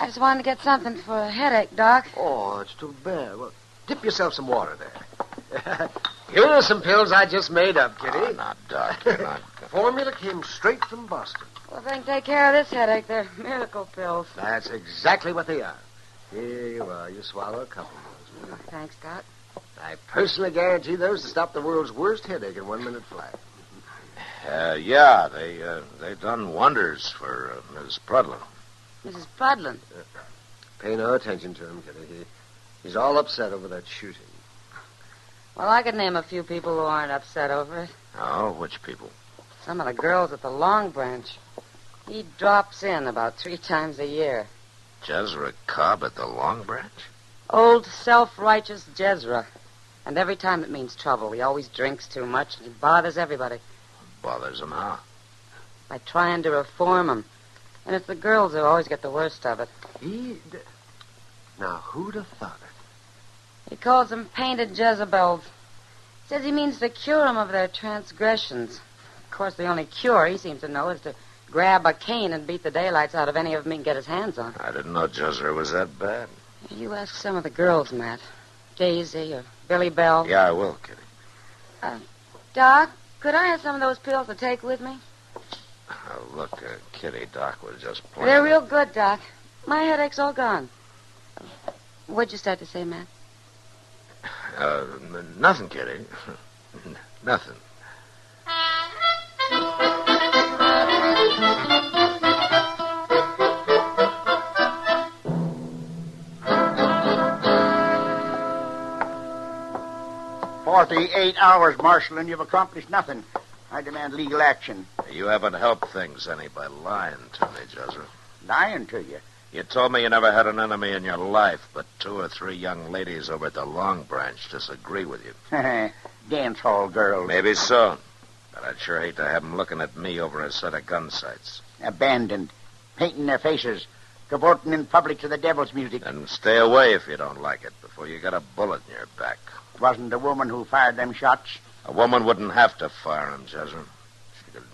I just wanted to get something for a headache, Doc. Oh, it's too bad. Well, dip yourself some water there. Here are some pills I just made up, Kitty. Oh, not, Doc. You're not... Formula came straight from Boston. Well, they can take care of this headache. They're miracle pills. That's exactly what they are. Here you are. You swallow a couple of those. Thanks, Doc. I personally guarantee those to stop the world's worst headache in 1 minute flat. Yeah, they done wonders for Miss Prudlin. Mrs. Prudlin? Pay no attention to him, Kitty. He's all upset over that shooting. Well, I could name a few people who aren't upset over it. Oh, which people? Some of the girls at the Long Branch. He drops in about 3 times a year. Jezra Cobb at the Long Branch? Old self-righteous Jezra. And every time it means trouble. He always drinks too much, and he bothers everybody. Bothers him how? By trying to reform him. And it's the girls who always get the worst of it. Now, who'd have thought it? He calls them painted Jezebels. Says he means to cure them of their transgressions. course, the only cure he seems to know is to grab a cane and beat the daylights out of any of them he can get his hands on. I didn't know Jezra was that bad. You ask some of the girls, Matt. Daisy or Billy Bell. Yeah, I will, Kitty. Doc, could I have some of those pills to take with me? Look, Kitty, Doc was just playing. They're real good, Doc. My headache's all gone. What'd you start to say, Matt? Nothing, Kitty. Nothing. "48 hours, Marshal, and you've accomplished nothing. I demand legal action." You haven't helped things any by lying to me, Jezra. Lying to you? You told me you never had an enemy in your life, but 2 or 3 young ladies over at the Long Branch disagree with you. Dance hall girls. Maybe so. But I'd sure hate to have them looking at me over a set of gun sights. Abandoned. Painting their faces. Cavorting in public to the devil's music. And stay away if you don't like it before you get a bullet in your back. It wasn't the woman who fired them shots. A woman wouldn't have to fire them, Jezra. She could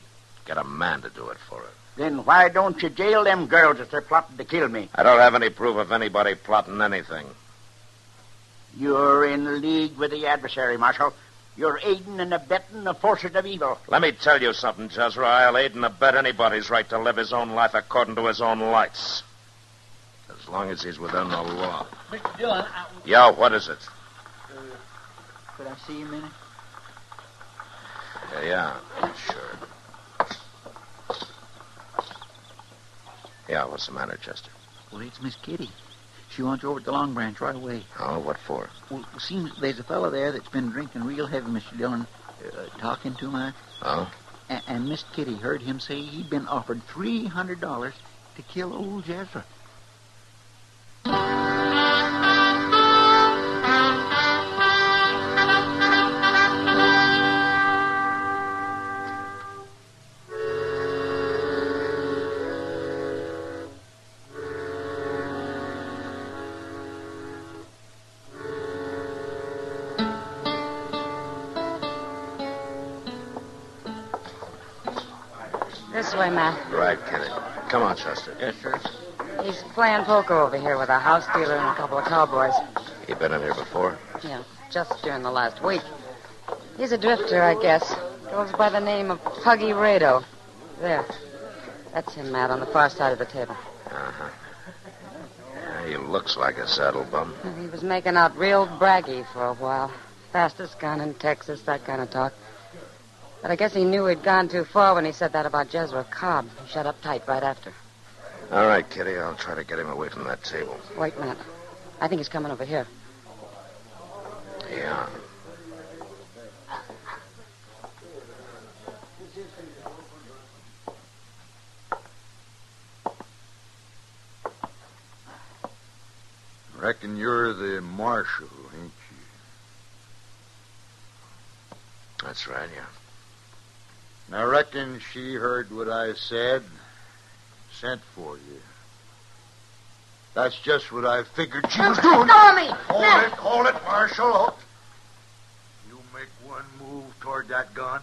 get a man to do it for her. Then why don't you jail them girls if they're plotting to kill me? I don't have any proof of anybody plotting anything. You're in league with the adversary, Marshal. You're aiding and abetting the forces of evil. Let me tell you something, Jezra. I'll aid and abet anybody's right to live his own life according to his own lights. As long as he's within the law. Mr. Dillon, Yeah, what is it? Could I see you a minute? Yeah, sure. Yeah, what's the matter, Chester? Well, it's Miss Kitty. She wants you over at the Long Branch right away. Oh, what for? Well, it seems there's a fellow there that's been drinking real heavy, Mr. Dillon, talking too much. Oh? And Miss Kitty heard him say he'd been offered $300 to kill old Jezra. This way, Matt. Right, Kitty. Come on, Chester. Yes, sir. He's playing poker over here with a house dealer and a couple of cowboys. You been in here before? Yeah, just during the last week. He's a drifter, I guess. Goes by the name of Puggy Rado. There. That's him, Matt, on the far side of the table. Uh-huh. Yeah, he looks like a saddle bum. He was making out real braggy for a while. Fastest gun in Texas, that kind of talk. But I guess he knew he'd gone too far when he said that about Jezra Cobb. He shut up tight right after. All right, Kitty, I'll try to get him away from that table. Wait, Matt. I think he's coming over here. Yeah. Reckon you're the marshal, ain't you? That's right, yeah. I reckon she heard what I said, sent for you. That's just what I figured she was doing. Stormy! Hold it, Marshal. You make one move toward that gun,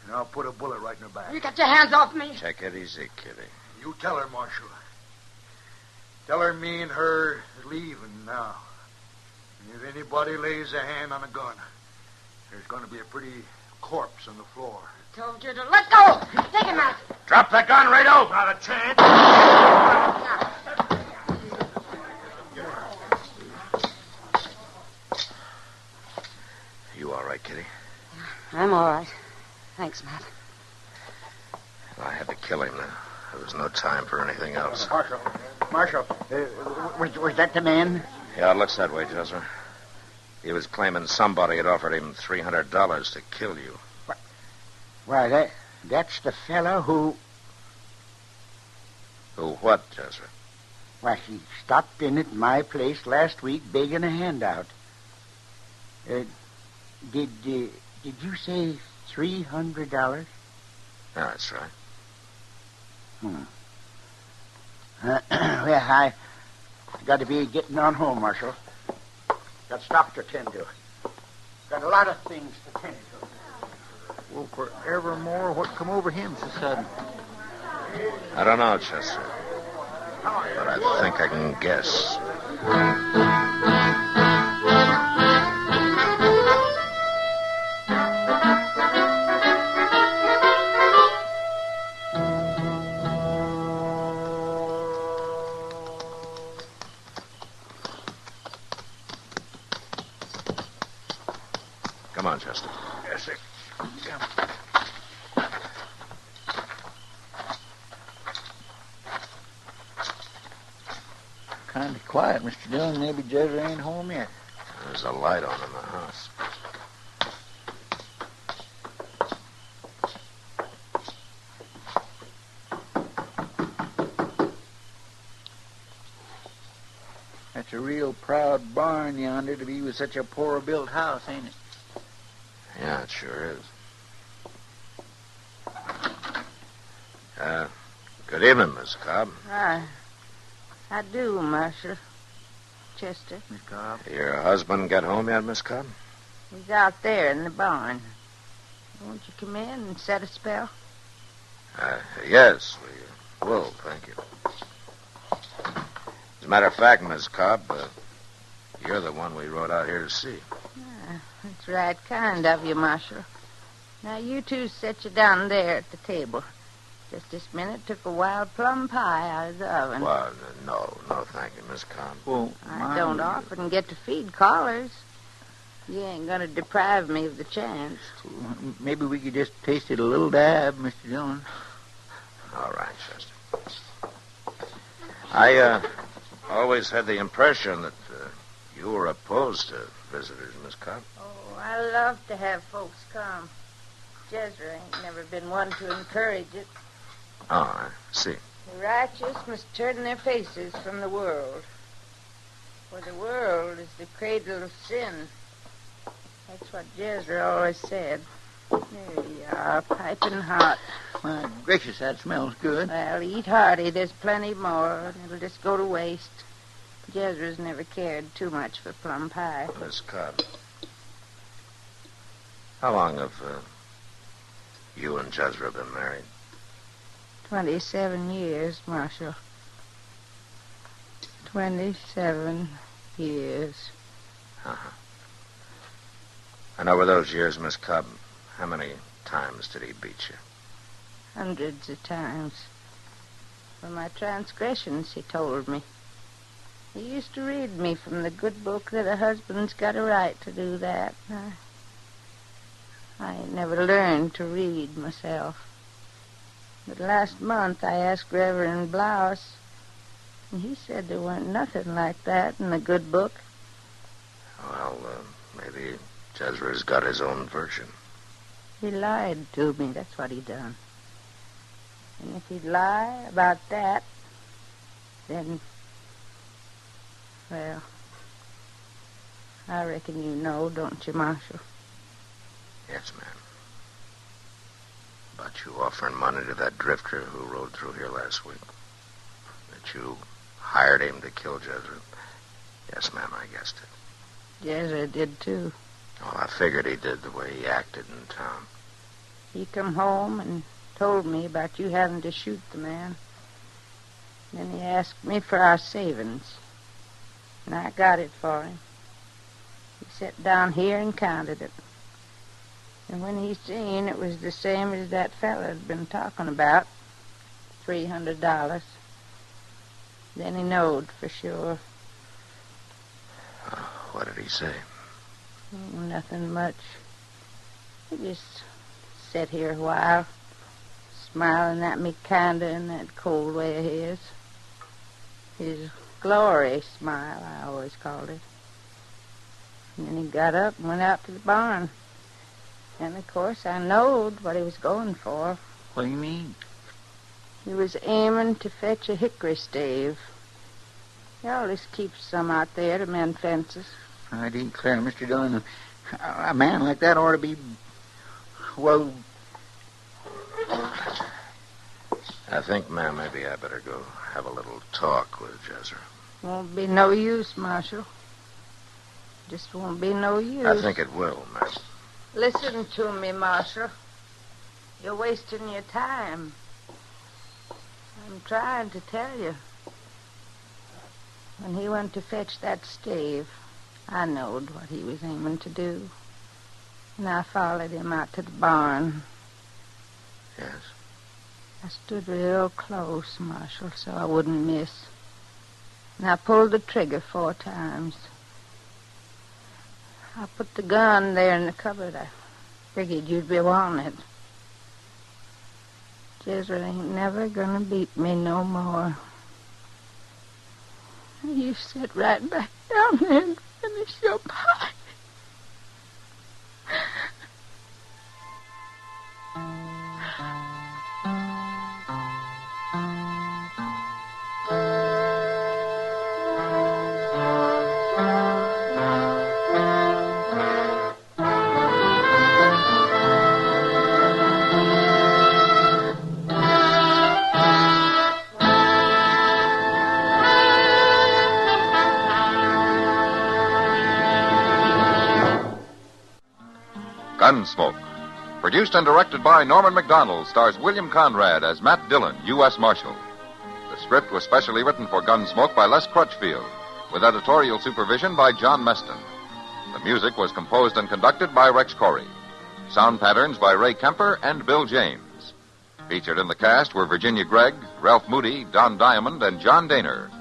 and I'll put a bullet right in her back. You got your hands off me. Take it easy, Kitty. You tell her, Marshal. Tell her me and her is leaving now. And if anybody lays a hand on a gun, there's going to be a pretty corpse on the floor. Told you to let go. Take him out. Drop the gun, Rado. Not a chance. You all right, Kitty? I'm all right. Thanks, Matt. I had to kill him now. There was no time for anything else. Marshal, was that the man? Yeah, it looks that way, Jezra. He was claiming somebody had offered him $300 to kill you. Why, that's the fellow who... Who what, Jezra? Why, he stopped in at my place last week begging a handout. Did you say $300? Yeah, that's right. Well, I got to be getting on home, Marshal. Got stock to tend to. Got a lot of things to tend to. Well, forevermore, what come over him so sudden? I don't know, Chester. But I think I can guess. Come on, Chester. Yes, sir. Kind of quiet, Mr. Dillon. Maybe Jezra ain't home yet. There's a light on in the house. That's a real proud barn yonder to be with such a poor-built house, ain't it? Yeah, it sure is. Good evening, Miss Cobb. I do, Marshal. Chester. Miss Cobb. Your husband get home yet, Miss Cobb? He's out there in the barn. Won't you come in and set a spell? Yes, we will, thank you. As a matter of fact, Miss Cobb, you're the one we rode out here to see. That's right kind of you, Marshal. Now, you two sit you down there at the table. Just this minute took a wild plum pie out of the oven. Well, no, thank you, Miss Cobb. Well, I don't often get to feed callers. You ain't going to deprive me of the chance. Maybe we could just taste it a little dab, Mr. Dillon. All right, Chester. I always had the impression that you were opposed to visitors, Miss Cobb. Oh, I love to have folks come. Jezra ain't never been one to encourage it. Oh, I see. The righteous must turn their faces from the world. For the world is the cradle of sin. That's what Jezra always said. There you are, piping hot. My gracious, that smells good. Well, eat hearty. There's plenty more, and it'll just go to waste. Jezra's never cared too much for plum pie. Miss Cobb, how long have you and Jezra been married? 27 years, Marshal. 27 years. Uh-huh. And over those years, Miss Cobb, how many times did he beat you? Hundreds of times. For my transgressions, he told me. He used to read me from the good book that a husband's got a right to do that. I ain't never learned to read myself. But last month I asked Reverend Blouse, and he said there weren't nothing like that in the good book. Well, maybe Jezra's got his own version. He lied to me, that's what he done. And if he'd lie about that, then, well, I reckon you know, don't you, Marshal? Yes, ma'am. About you offering money to that drifter who rode through here last week. That you hired him to kill Jezra. Yes, ma'am, I guessed it. Jezra did, too. Well, I figured he did the way he acted in town. He come home and told me about you having to shoot the man. Then he asked me for our savings. And I got it for him. He sat down here and counted it. And when he seen it was the same as that fella had been talking about, $300, then he knowed for sure. What did he say? Oh, nothing much. He just sat here a while, smiling at me kinda in that cold way of his. His glory smile, I always called it. And then he got up and went out to the barn. And, of course, I knowed what he was going for. What do you mean? He was aiming to fetch a hickory stave. He always keeps some out there to mend fences. I declare, Mr. Dillon, a man like that ought to be, well... I think, ma'am, maybe I better go have a little talk with Jezra. Won't be no use, Marshal. Just won't be no use. I think it will, ma'am. Listen to me, Marshal. You're wasting your time. I'm trying to tell you. When he went to fetch that stave, I knowed what he was aiming to do. And I followed him out to the barn. Yes. I stood real close, Marshal, so I wouldn't miss. And I pulled the trigger 4 times. I put the gun there in the cupboard. I figured you'd be wanting it. Jezreel ain't never gonna beat me no more. You sit right back down there and finish your pie. Gunsmoke. Produced and directed by Norman Macdonald, stars William Conrad as Matt Dillon, U.S. Marshal. The script was specially written for Gunsmoke by Les Crutchfield, with editorial supervision by John Meston. The music was composed and conducted by Rex Corey. Sound patterns by Ray Kemper and Bill James. Featured in the cast were Virginia Gregg, Ralph Moody, Don Diamond, and John Daner.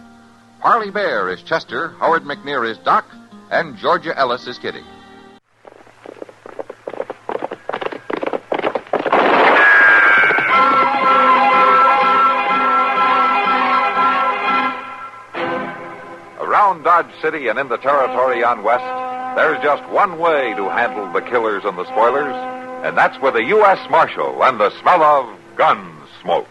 Parley Bear is Chester, Howard McNear is Doc, and Georgia Ellis is Kitty. Around Dodge City and in the territory on West, there's just one way to handle the killers and the spoilers, and that's with a U.S. Marshal and the smell of Gunsmoke.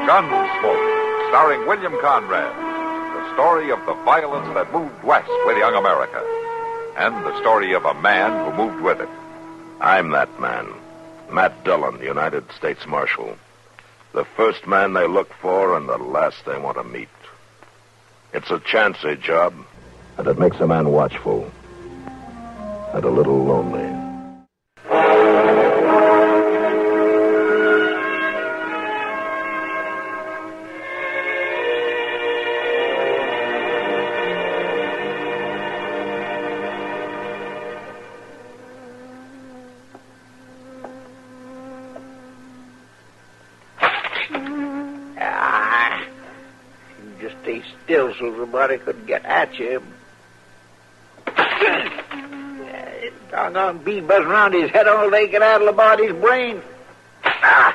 Gunsmoke, starring William Conrad, the story of the violence that moved west with young America, and the story of a man who moved with it. I'm that man, Matt Dillon, United States Marshal. The first man they look for and the last they want to meet. It's a chancy job, and it makes a man watchful and a little lonely. Stay still so somebody couldn't get at you. Doggone bee buzzing around his head all they can addle about his brain. Oh,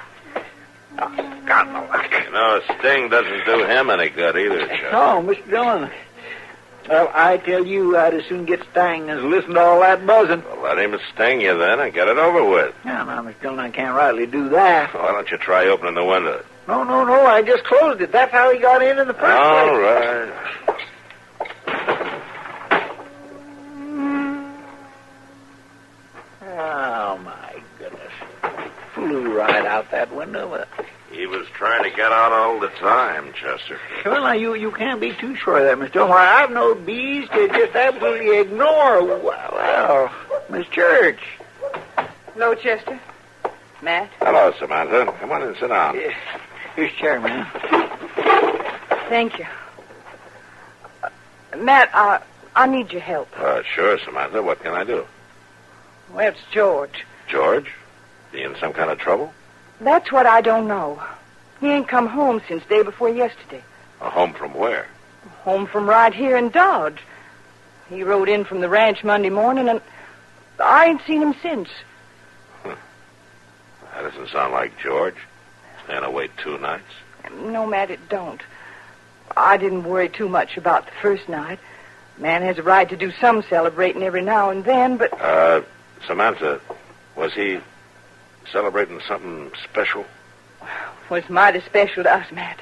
God, no luck. You know, a sting doesn't do him any good either, Chuck. Oh, Mr. Dillon. Well, I tell you, I'd as soon get stung as listen to all that buzzing. Well, let him sting you then and get it over with. No, Mr. Dillon, I can't rightly do that. Why don't you try opening the window? No, I just closed it. That's how he got in the first place. All right. Oh, my goodness. Flew right out that window. He was trying to get out all the time, Chester. Well, now, you can't be too sure of that, Mr. Dillon. I've known bees to just absolutely ignore. Well, Miss Church. Hello, Chester. Matt? Hello, Samantha. Come on and sit down. Here's a chair, ma'am. Thank you. Matt, I need your help. Sure, Samantha. What can I do? Well, it's George. George? He in some kind of trouble? That's what I don't know. He ain't come home since day before yesterday. Home from where? Home from right here in Dodge. He rode in from the ranch Monday morning, and I ain't seen him since. That doesn't sound like George. Staying away 2 nights? No, Matt, it don't. I didn't worry too much about the first night. Man has a right to do some celebrating every now and then, but... Samantha, was he celebrating something special? Was mighty special to us, Matt.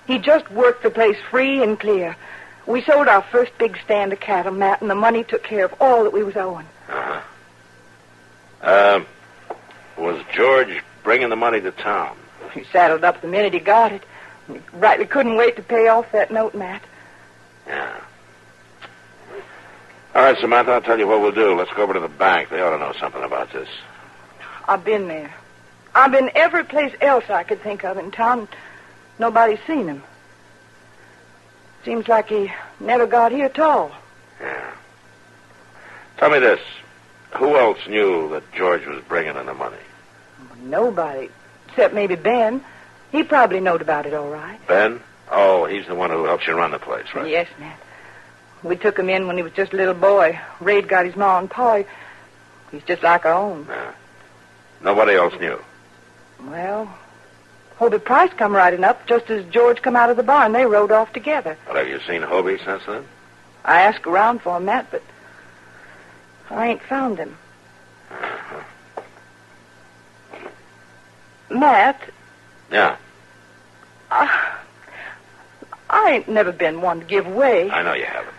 He just worked the place free and clear. We sold our first big stand of cattle, Matt, and the money took care of all that we was owing. Uh-huh. Was George bringing the money to town? He saddled up the minute he got it. He rightly couldn't wait to pay off that note, Matt. Yeah. All right, Samantha, I'll tell you what we'll do. Let's go over to the bank. They ought to know something about this. I've been there. I've been every place else I could think of in town. Nobody's seen him. Seems like he never got here at all. Yeah. Tell me this. Who else knew that George was bringing in the money? Nobody. Except maybe Ben. He probably knowed about it all right. Ben? Oh, he's the one who helps you run the place, right? Yes, Matt. We took him in when he was just a little boy. Ray'd got his ma and pa. He's just like our own. Yeah. Nobody else knew? Well, Hobie Price come riding up just as George come out of the barn. They rode off together. Well, have you seen Hobie since then? I asked around for him, Matt, but I ain't found him. Uh-huh. Matt? Yeah. I ain't never been one to give way. I know you haven't.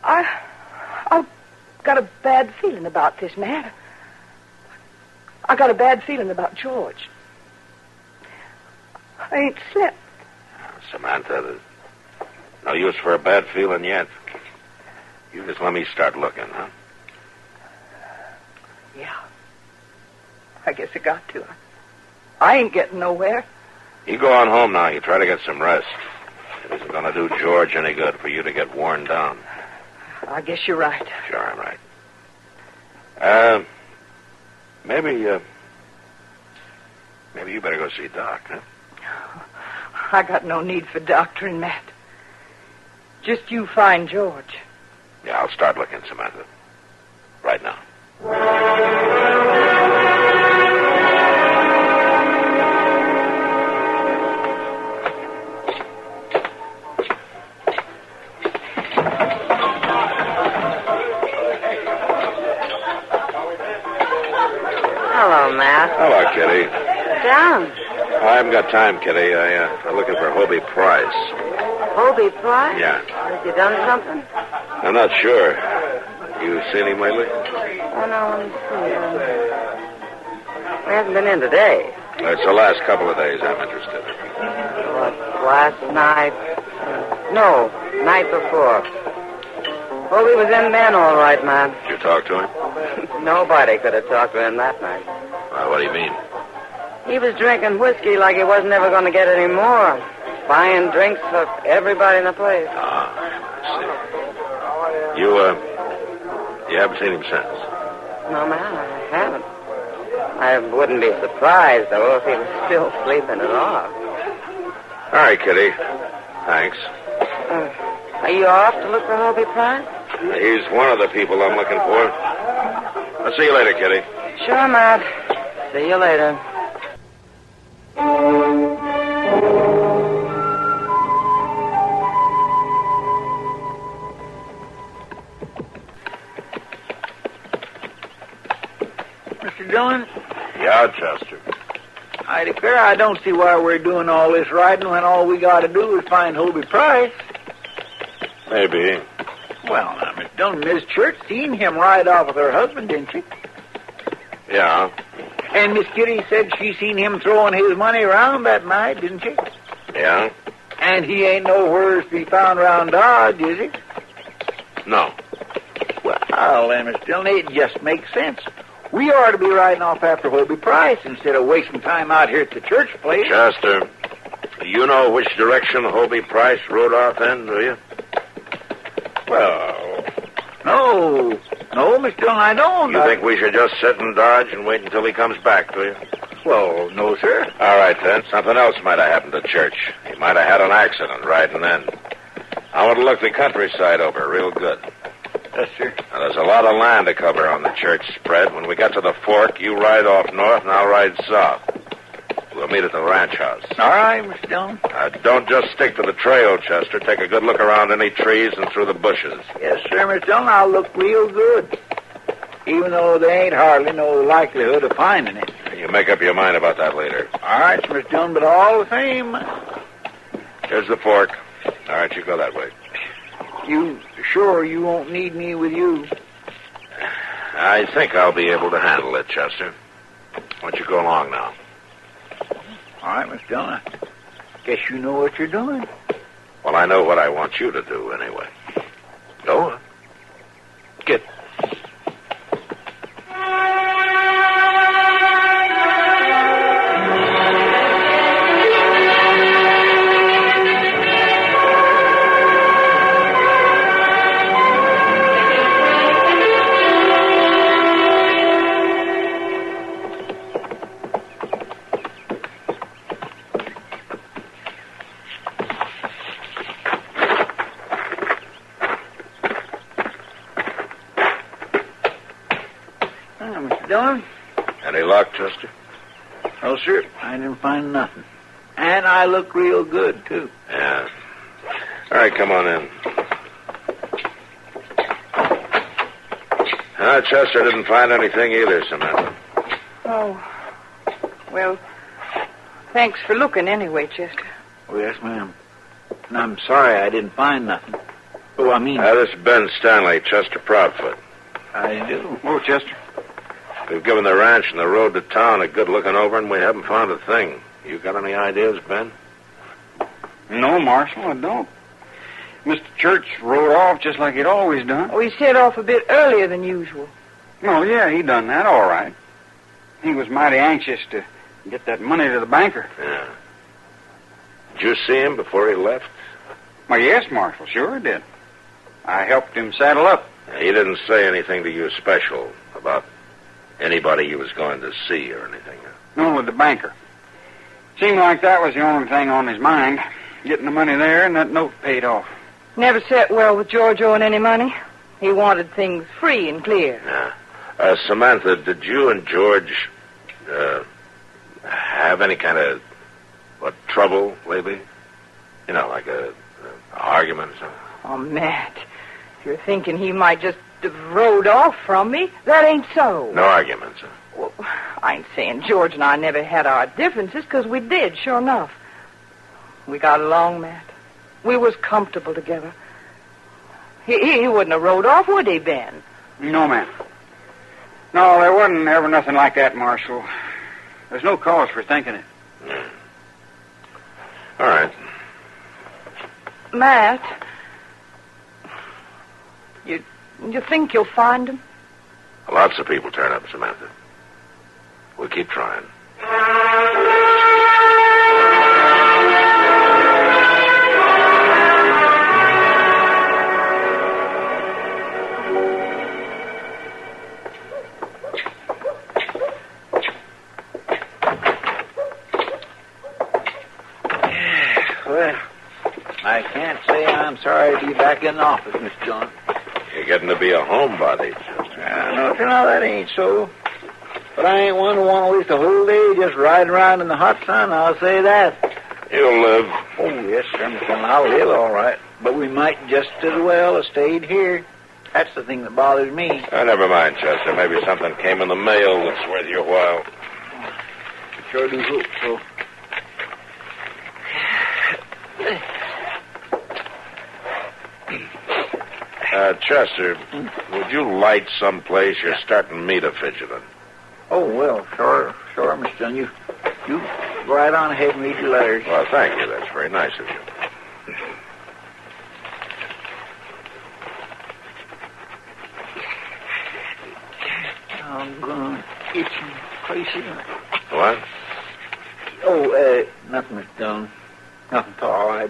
I've got a bad feeling about this, Matt. I got a bad feeling about George. I ain't slept. Samantha, there's no use for a bad feeling yet. You just let me start looking, huh? Yeah. I guess I got to. I ain't getting nowhere. You go on home now. You try to get some rest. It isn't going to do George any good for you to get worn down. I guess you're right. Sure, I'm right. Maybe you better go see Doc, huh? I got no need for doctoring, Matt. Just you find George. Yeah, I'll start looking, Samantha. Right now. Hello, Matt. Hello, Kitty. Down. I haven't got time, Kitty. I'm looking for Hobie Price. Hobie Price? Yeah. Has he done something? I'm not sure. You seen him lately? Oh, no, let me see. He hasn't been in today. It's the last couple of days I'm interested in. What, last night? No, night before. Hobie was in then, all right, man. Did you talk to him? Nobody could have talked to him that night. What do you mean? He was drinking whiskey like he wasn't ever going to get any more. Buying drinks for everybody in the place. Ah, I see. You haven't seen him since? No, man, I haven't. I wouldn't be surprised, though, if he was still sleeping it off. All right, Kitty. Thanks. Are you off to look for Hobie Price? He's one of the people I'm looking for. I'll see you later, Kitty. Sure, Matt. See you later. Mr. Dillon? Yeah, Chester. I declare I don't see why we're doing all this riding when all we got to do is find Hobie Price. Maybe. Well, now, Miss Dillon, Miss Church seen him ride off with her husband, didn't she? Yeah. And Miss Kitty said she seen him throwing his money around that night, didn't she? Yeah. And he ain't nowhere to be found around Dodge, is he? No. Well, then, Miss Dillon, it just makes sense. We ought to be riding off after Hobie Price instead of wasting time out here at the church place. Chester, you know which direction Hobie Price rode off then, do you? Well, no, Miss Dillon, I don't. You think we should just sit and dodge and wait until he comes back, do you? Well, no, sir. All right, then. Something else might have happened to church. He might have had an accident riding in. I want to look the countryside over real good. Yes, sir. Now, there's a lot of land to cover on the church spread. When we get to the fork, you ride off north and I'll ride south. We'll meet at the ranch house. All right, Miss Dillon. Don't just stick to the trail, Chester. Take a good look around any trees and through the bushes. Yes, sir, Miss Dillon. I'll look real good. Even though there ain't hardly no likelihood of finding it. You make up your mind about that later. All right, Miss Dillon, but all the same. Here's the fork. All right, you go that way. You sure you won't need me with you? I think I'll be able to handle it, Chester. Why don't you go along now? All right, Mr. Dillon. I guess you know what you're doing. Well, I know what I want you to do, anyway. Go on. Get. Dillon? Any luck, Chester? No, sir. I didn't find nothing. And I look real good, too. Yeah. All right, come on in. Chester didn't find anything either, Samantha. Oh. Well, thanks for looking anyway, Chester. Oh, yes, ma'am. And I'm sorry I didn't find nothing. Oh, I mean... This is Ben Stanley, Chester Proudfoot. I do. Oh, Chester. We've given the ranch and the road to town a good looking over, and we haven't found a thing. You got any ideas, Ben? No, Marshal, I don't. Mr. Church rode off just like he'd always done. Oh, he set off a bit earlier than usual. Oh, yeah, he done that all right. He was mighty anxious to get that money to the banker. Yeah. Did you see him before he left? Well, yes, Marshal, sure I did. I helped him saddle up. He didn't say anything to you special about anybody he was going to see or anything? No, with the banker. Seemed like that was the only thing on his mind. Getting the money there and that note paid off. Never sat well with George owing any money. He wanted things free and clear. Yeah. Samantha, did you and George have any kind of trouble lately? You know, like a argument or something? Oh, Matt, if you're thinking he might just have rode off from me, that ain't so. No arguments, huh? Well, I ain't saying George and I never had our differences, because we did, sure enough. We got along, Matt. We was comfortable together. He wouldn't have rode off, would he, Ben? No, ma'am. No, there wasn't ever nothing like that, Marshal. There's no cause for thinking it. Mm. All right. Matt, you think you'll find him? Lots of people turn up, Samantha. We'll keep trying. Well, I can't say I'm sorry to be back in the office, Miss Dillon. You're getting to be a homebody. No, that ain't so. But I ain't one to want to waste a whole day just riding around in the hot sun, I'll say that. You'll live. Oh, yes, sir, Miss Dillon, I'll live all right. But we might just as well have stayed here. That's the thing that bothers me. Never mind, Chester. Maybe something came in the mail that's worth your while. I sure do hope so. Chester, would you light someplace? You're starting me to fidgeting. Oh, well, sure, Miss Dillon. You go right on ahead and read your letters. Well, thank you. That's very nice of you. I'm going itching places. What? Oh, nothing, Miss Dillon. Nothing at all.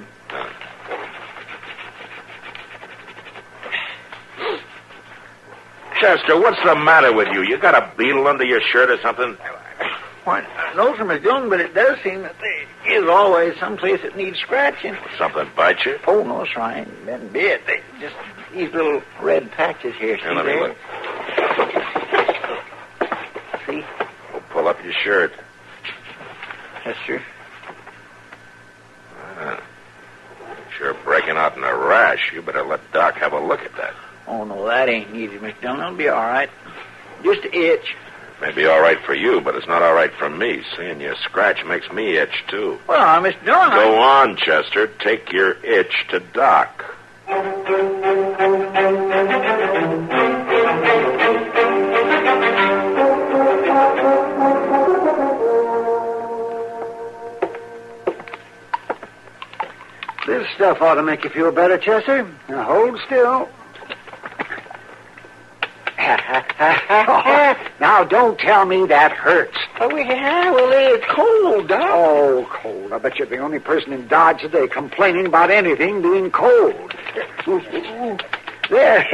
Chester, what's the matter with you? You got a beetle under your shirt or something? Why, no, sir, Miss Dillon, but it does seem that there is always some place that needs scratching. Something bite you? Oh, no, sir, I ain't been bit. They just these little red patches here. Let me look. See? Well, pull up your shirt. Yes, sir. Sure breaking out in a rash. You better let Doc have a look at that. Oh, no, that ain't easy, Miss Dillon. It'll be all right. Just an itch. May be all right for you, but it's not all right for me. Seeing you scratch makes me itch, too. Well, Miss Dillon... Go on, Chester. Take your itch to Doc. stuff ought to make you feel better, Chester. Now, hold still. Now, don't tell me that hurts. Well, it's cold, Doc. Oh, cold. I bet you're the only person in Dodge today complaining about anything being cold. There.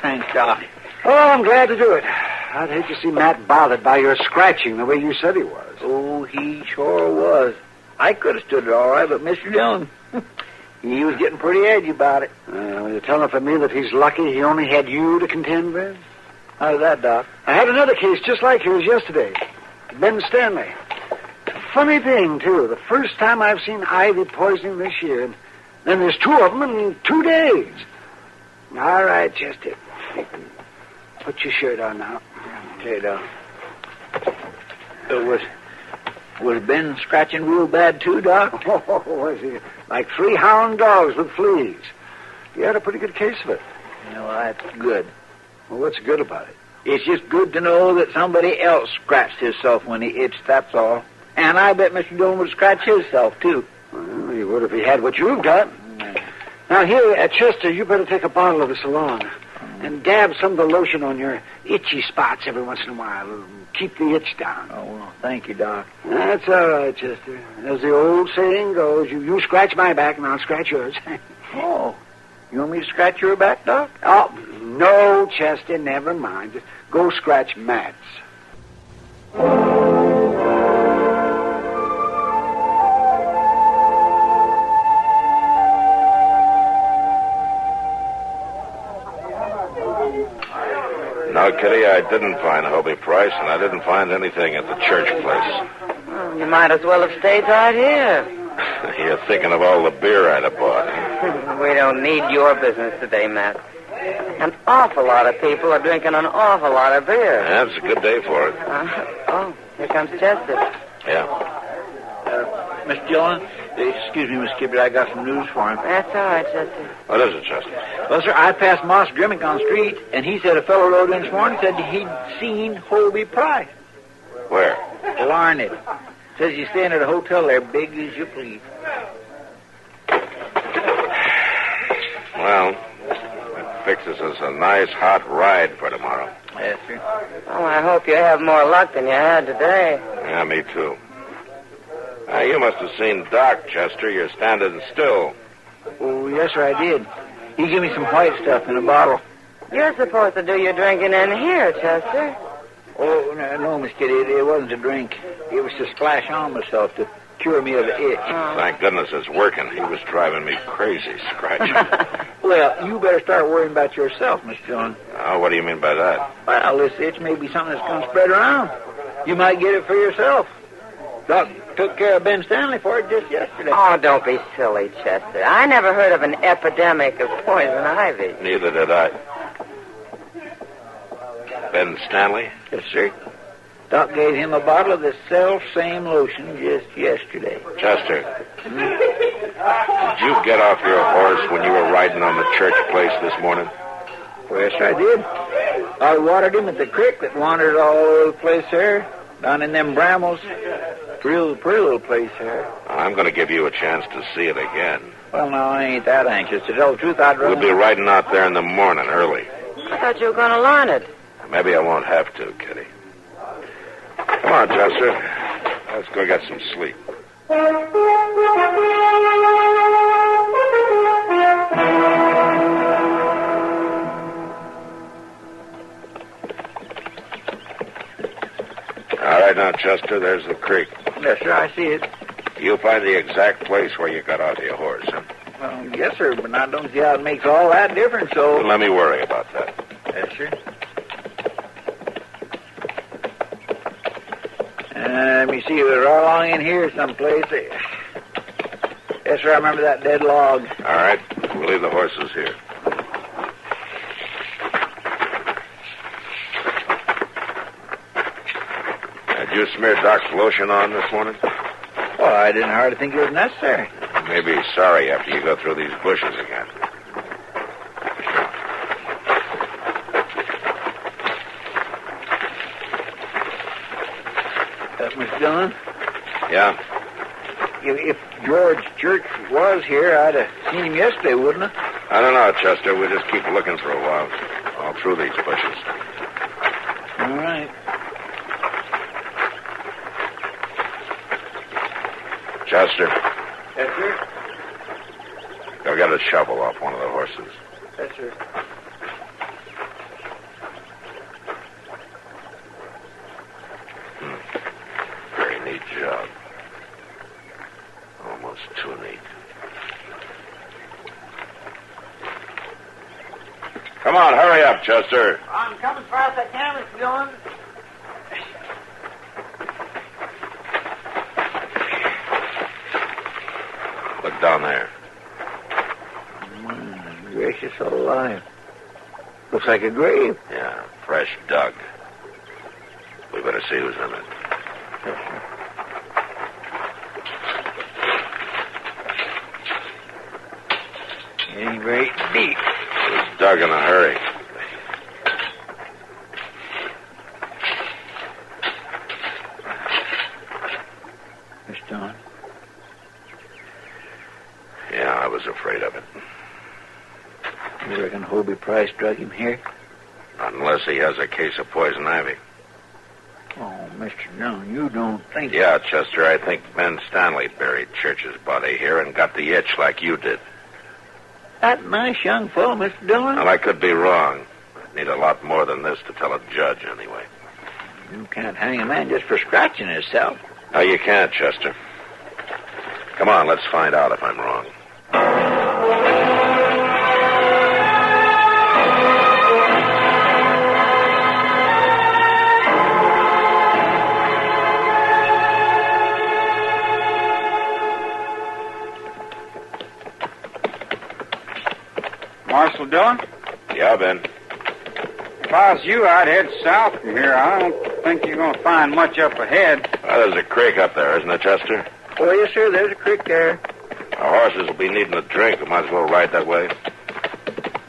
Thanks, Doc. Oh, I'm glad to do it. I'd hate to see Matt bothered by your scratching the way you said he was. Oh, he sure was. I could have stood it all right, but Mr. Dillon, he was getting pretty edgy about it. You're telling for me that he's lucky he only had you to contend with? How's that, Doc? I had another case just like yours yesterday. Ben Stanley. Funny thing, too. The first time I've seen ivy poisoning this year. And then there's 2 of them in 2 days. All right, Chester. Put your shirt on now. Okay, Doc. Was Ben scratching real bad, too, Doc? Oh, was he? Like 3 hound dogs with fleas. He had a pretty good case of it. Well, that's good. Well, what's good about it? It's just good to know that somebody else scratched himself when he itched, that's all. And I bet Mr. Dillon would scratch himself, too. Well, he would if he had what you've got. Now, here at Chester, you better take a bottle of this along. And dab some of the lotion on your itchy spots every once in a while. It'll keep the itch down. Oh, well, thank you, Doc. That's all right, Chester. As the old saying goes, you scratch my back and I'll scratch yours. Oh, you want me to scratch your back, Doc? Oh, no, Chester, never mind. Just go scratch Matt's. No, Kitty, I didn't find Hobie Price, and I didn't find anything at the church place. Well, you might as well have stayed right here. You're thinking of all the beer I'd have bought. We don't need your business today, Matt. An awful lot of people are drinking an awful lot of beer. Yeah, it's a good day for it. Oh, here comes Chester. Yeah. Mr. Dillon, excuse me, Miss Kibble, I got some news for him. That's all right, Chester. What is it, Chester? Well, sir, I passed Moss Grimmick on the street, and he said a fellow rode in this morning said he'd seen Hobie Price. Where? Larned. Says he's staying at a hotel there, big as you please. Well, that fixes us a nice hot ride for tomorrow. Yes, sir. Oh, I hope you have more luck than you had today. Yeah, me too. You must have seen Doc, Chester. You're standing still. Oh, yes, sir, I did. He gave me some white stuff in a bottle. You're supposed to do your drinking in here, Chester. Oh, no, Miss Kitty, it wasn't a drink. It was to splash on myself to cure me of the itch. Oh. Thank goodness it's working. He was driving me crazy, scratching. Well, you better start worrying about yourself, Mr. Dillon. Oh, what do you mean by that? Well, this itch may be something that's going to spread around. You might get it for yourself. Doc took care of Ben Stanley for it just yesterday. Oh, don't be silly, Chester. I never heard of an epidemic of poison ivy. Neither did I. Ben Stanley? Yes, sir. Doc gave him a bottle of the self-same lotion just yesterday. Chester, did you get off your horse when you were riding on the church place this morning? Well, yes, I did. I watered him at the creek that wandered all over the place there, down in them brambles. Real pretty little place there. I'm going to give you a chance to see it again. Well, no, I ain't that anxious. To tell the truth, I'd rather... We'll be riding out there in the morning early. I thought you were going to learn it. Maybe I won't have to, Kitty. Come on, Chester. Let's go get some sleep. All right, now, Chester, there's the creek. Yes, sir, I see it. You find the exact place where you got off your horse, huh? Well, yes, sir, but I don't see how it makes all that difference, so... Let me worry about that. Yes, sir. Let me see, we're right along in here someplace. Yes, sir, I remember that dead log. All right, we'll leave the horses here. Did you smear Doc's lotion on this morning? Well, I didn't hardly think it was necessary. You may be sorry after you go through these bushes again. Mr. Dillon? Yeah? If George Church was here, I'd have seen him yesterday, wouldn't I? I don't know, Chester. We'll just keep looking for a while. All through these bushes. All right. Chester, Yes, sir? go get a shovel off one of the horses. Yes, sir. Very neat job. Almost too neat. Come on, hurry up, Chester. I'm coming as fast as I can, Mr. Dillon. Look down there. Gracious alive. Looks like a grave. Yeah, fresh dug. We better see who's in it. It ain't very deep. It was dug in a hurry. Miss Dawn. Yeah, I was afraid of it. You reckon Hobie Price drug him here? Unless he has a case of poison ivy. Oh, Mr. Dillon, you don't think... Yeah, Chester, I think Ben Stanley buried Church's body here and got the itch like you did. That nice young fellow, Mr. Dillon? Well, I could be wrong. I'd need a lot more than this to tell a judge, anyway. You can't hang a man just for scratching himself. No, you can't, Chester. Come on, let's find out if I'm wrong. Marshal Dillon? Yeah, Ben. If I was you, I'd head south from here. I don't think you're going to find much up ahead. Well, there's a creek up there, isn't there, Chester? Oh, yes, sir. There's a creek there. Our horses will be needing a drink. We might as well ride that way.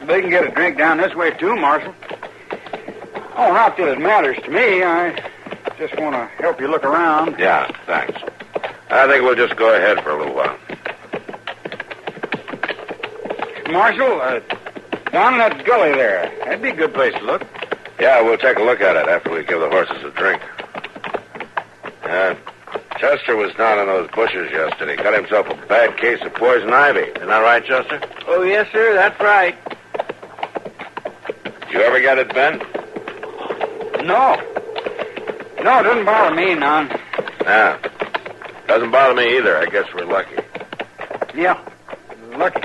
They can get a drink down this way, too, Marshal. Oh, not that it matters to me. I just want to help you look around. Yeah, thanks. I think we'll just go ahead for a little while. Marshal, down in that gully there. That'd be a good place to look. Yeah, we'll take a look at it after we give the horses a drink. Chester was down in those bushes yesterday. Got himself a bad case of poison ivy. Isn't that right, Chester? Oh, yes, sir. That's right. Did you ever get it, Ben? No. No, it doesn't bother me none. Yeah. Doesn't bother me either. I guess we're lucky. Yeah, lucky.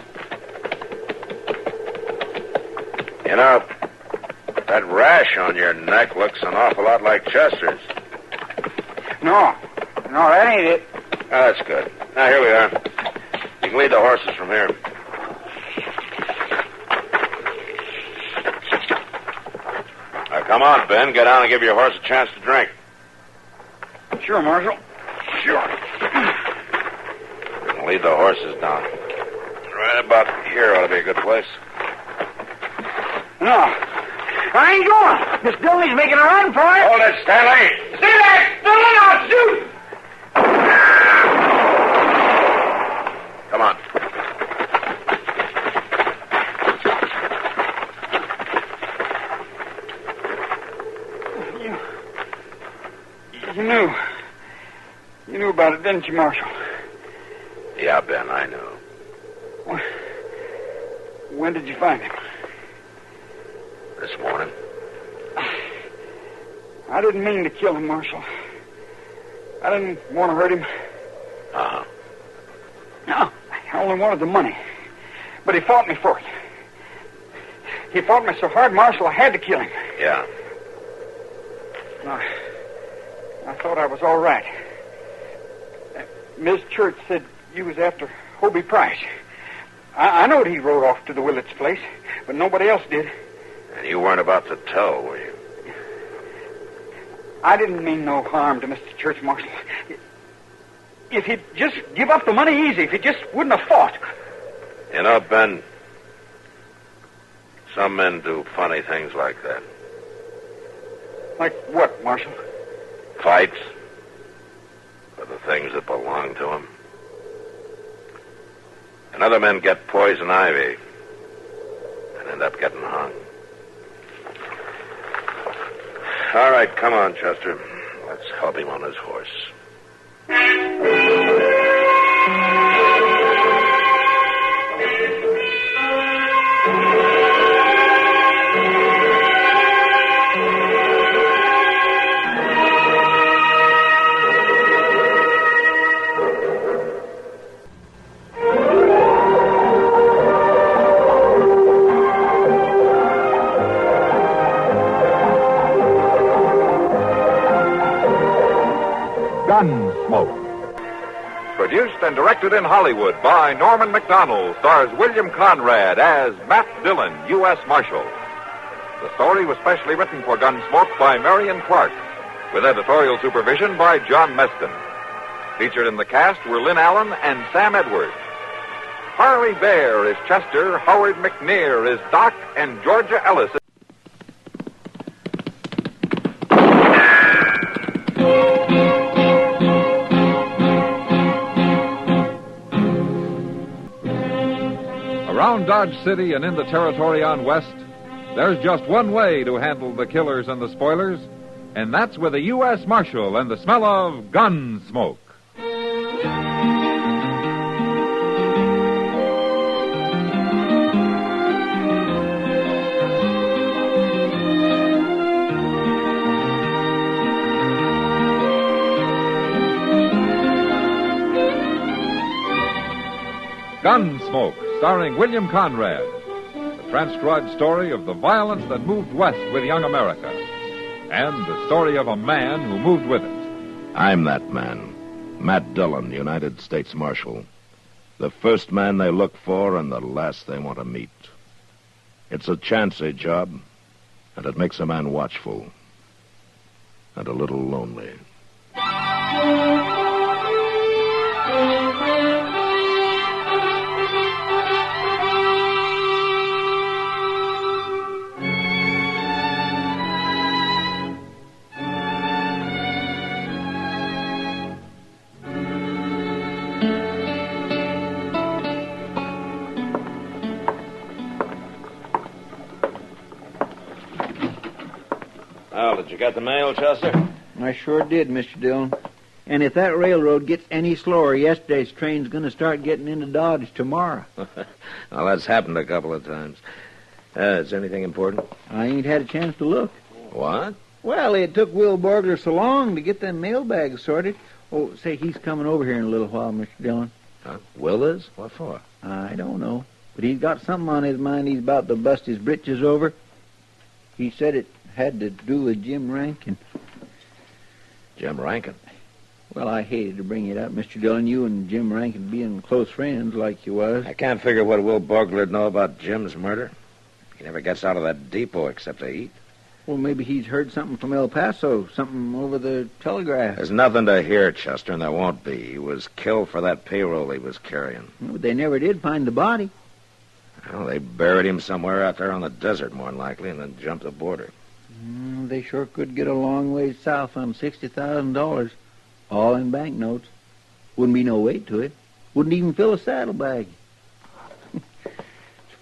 You know, that rash on your neck looks an awful lot like Chester's. No, that ain't it. Oh, that's good. Now, here we are. You can lead the horses from here. Now, come on, Ben. Get down and give your horse a chance to drink. Sure, Marshal. Sure. You can lead the horses down. Right about here ought to be a good place. No. I ain't going. Miss Dillon's making a run for it. Hold it, Stanley. Stay there. Dillon, I'll shoot. Come on. You knew about it, didn't you, Marshal? Yeah, Ben, I knew. When did you find him? This morning. I didn't mean to kill him, Marshal. I didn't want to hurt him. Uh-huh. No, I only wanted the money. But he fought me for it. He fought me so hard, Marshal, I had to kill him. Yeah. No, I thought I was all right. Ms. Church said you was after Hobie Price. I knowed he rode off to the Willets' place, but nobody else did. And you weren't about to tell, were you? I didn't mean no harm to Mr. Church, Marshal. If he'd just give up the money easy, if he just wouldn't have fought. You know, Ben, some men do funny things like that. Like what, Marshal? Fights for the things that belong to them. And other men get poison ivy and end up getting hung. All right, come on, Chester. Let's help him on his horse. Gunsmoke. Produced and directed in Hollywood by Norman Macdonald, stars William Conrad as Matt Dillon, U.S. Marshal. The story was specially written for Gunsmoke by Marion Clark, with editorial supervision by John Meston. Featured in the cast were Lynn Allen and Sam Edwards. Harley Bear is Chester, Howard McNear is Doc, and Georgia Ellis. Around Dodge City and in the territory on West, there's just one way to handle the killers and the spoilers, and that's with a U.S. Marshal and the smell of Gunsmoke. Gunsmoke, starring William Conrad. The transcribed story of the violence that moved west with young America. And the story of a man who moved with it. I'm that man. Matt Dillon, United States Marshal. The first man they look for and the last they want to meet. It's a chancy job, and it makes a man watchful. And a little lonely. Well, did you get the mail, Chester? I sure did, Mr. Dillon. And if that railroad gets any slower, yesterday's train's going to start getting into Dodge tomorrow. Well, that's happened a couple of times. Is there anything important? I ain't had a chance to look. What? Well, it took Will Borgler so long to get them mailbags sorted. Oh, say, he's coming over here in a little while, Mr. Dillon. Huh? Will is? What for? I don't know. But he's got something on his mind he's about to bust his britches over. He said it had to do with Jim Rankin. Jim Rankin? Well, I hated to bring it up, Mr. Dillon. You and Jim Rankin being close friends like you was. I can't figure what Will Borgler'd know about Jim's murder. He never gets out of that depot except to eat. Well, maybe he's heard something from El Paso, something over the telegraph. There's nothing to hear, Chester, and there won't be. He was killed for that payroll he was carrying. Well, they never did find the body. Well, they buried him somewhere out there on the desert, more than likely, and then jumped the border. They sure could get a long ways south on $60,000, all in banknotes. Wouldn't be no weight to it. Wouldn't even fill a saddlebag. It's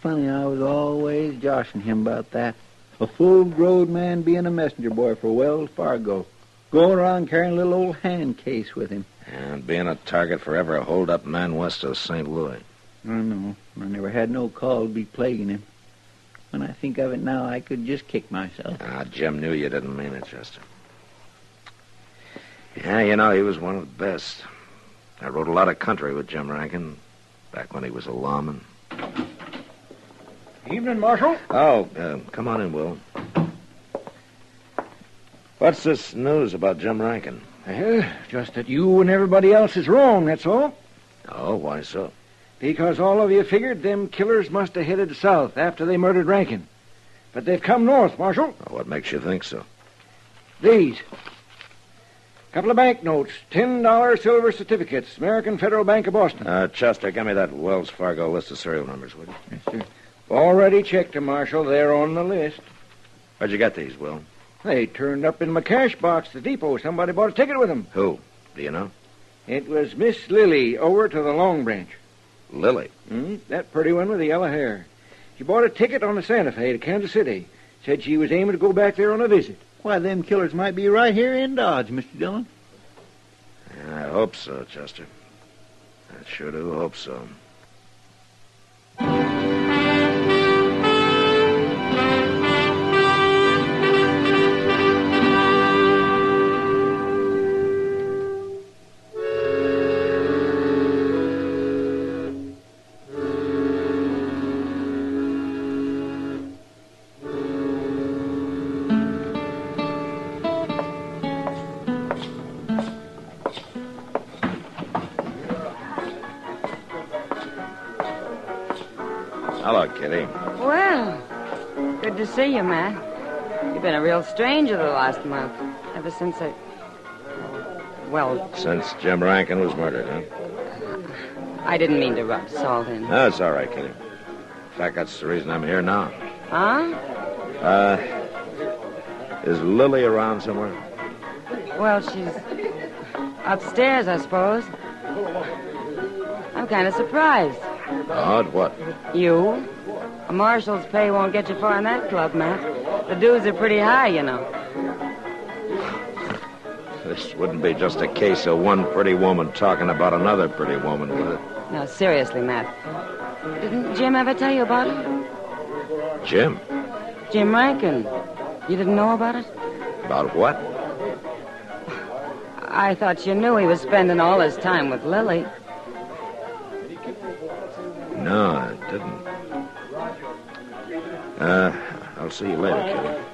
funny, I was always joshing him about that. A full-grown man being a messenger boy for Wells Fargo, going around carrying a little old hand case with him. And being a target for every hold-up man west of St. Louis. I know. I never had no call to be plaguing him. When I think of it now, I could just kick myself. Jim knew you didn't mean it, Chester. Yeah, you know, he was one of the best. I rode a lot of country with Jim Rankin, back when he was a lawman. Evening, Marshal. Oh, come on in, Will. What's this news about Jim Rankin? Just that you and everybody else is wrong, that's all. Oh, why so? Because all of you figured them killers must have headed south after they murdered Rankin. But they've come north, Marshal. What makes you think so? These. Couple of banknotes, $10 silver certificates, American Federal Bank of Boston. Chester, give me that Wells Fargo list of serial numbers, would you? Yes, sir. Already checked them, Marshal. They're on the list. Where'd you get these, Will? They turned up in my cash box at the depot. Somebody bought a ticket with them. Who? Do you know? It was Miss Lily over to the Long Branch. Lily? That pretty one with the yellow hair. She bought a ticket on the Santa Fe to Kansas City. Said she was aiming to go back there on a visit. Why, them killers might be right here in Dodge, Mr. Dillon. I hope so, Chester. I sure do hope so. Hello, Kitty. Well, good to see you, Matt. You've been a real stranger the last month. Ever since Well... Since Jim Rankin was murdered, huh? I didn't mean to rub salt in. No, it's all right, Kitty. In fact, that's the reason I'm here now. Huh? Is Lily around somewhere? Well, she's upstairs, I suppose. I'm kind of surprised. Odd what? You? A marshal's pay won't get you far in that club, Matt. The dues are pretty high, you know. This wouldn't be just a case of one pretty woman talking about another pretty woman, would it? No, seriously, Matt. Didn't Jim ever tell you about it? Jim? Jim Rankin. You didn't know about it? About what? I thought you knew he was spending all his time with Lily. No, I didn't. I'll see you later, Kitty.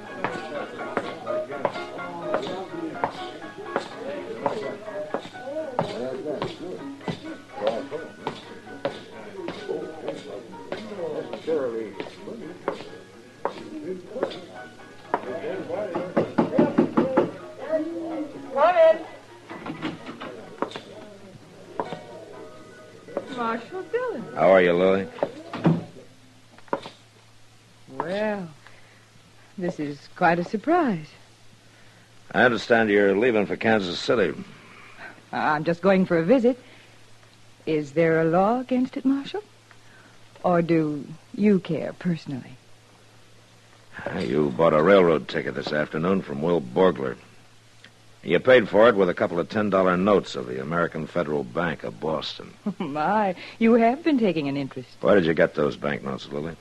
Come in. Marshal Dillon. How are you, Lily? Well, this is quite a surprise. I understand you're leaving for Kansas City. I'm just going for a visit. Is there a law against it, Marshal? Or do you care personally? You bought a railroad ticket this afternoon from Will Borgler. You paid for it with a couple of $10 notes of the American Federal Bank of Boston. My, you have been taking an interest. Where did you get those banknotes, Lily?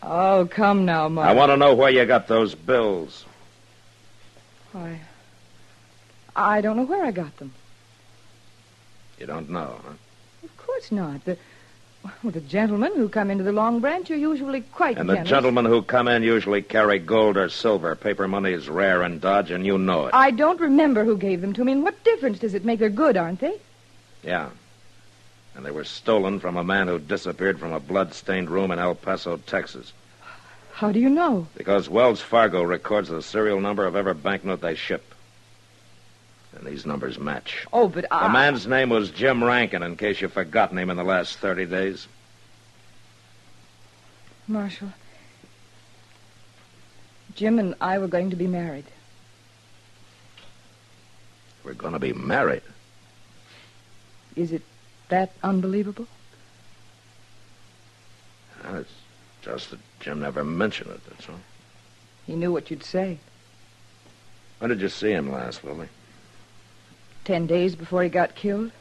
Oh, come now, Marshal. I want to know where you got those bills. I don't know where I got them. You don't know, huh? Of course not. The gentlemen who come into the Long Branch are usually quite And the generous. gentlemen who come in usually carry gold or silver. Paper money is rare in Dodge, and you know it. I don't remember who gave them to me, and what difference does it make? They're good, aren't they? Yeah. And they were stolen from a man who disappeared from a blood-stained room in El Paso, Texas. How do you know? Because Wells Fargo records the serial number of every banknote they ship. And these numbers match. Oh, but The man's name was Jim Rankin, in case you've forgotten him in the last 30 days. Marshal, Jim and I were going to be married. We're going to be married. Is it that unbelievable? Well, it's just that Jim never mentioned it, that's all. He knew what you'd say. When did you see him last, Lily? 10 days before he got killed.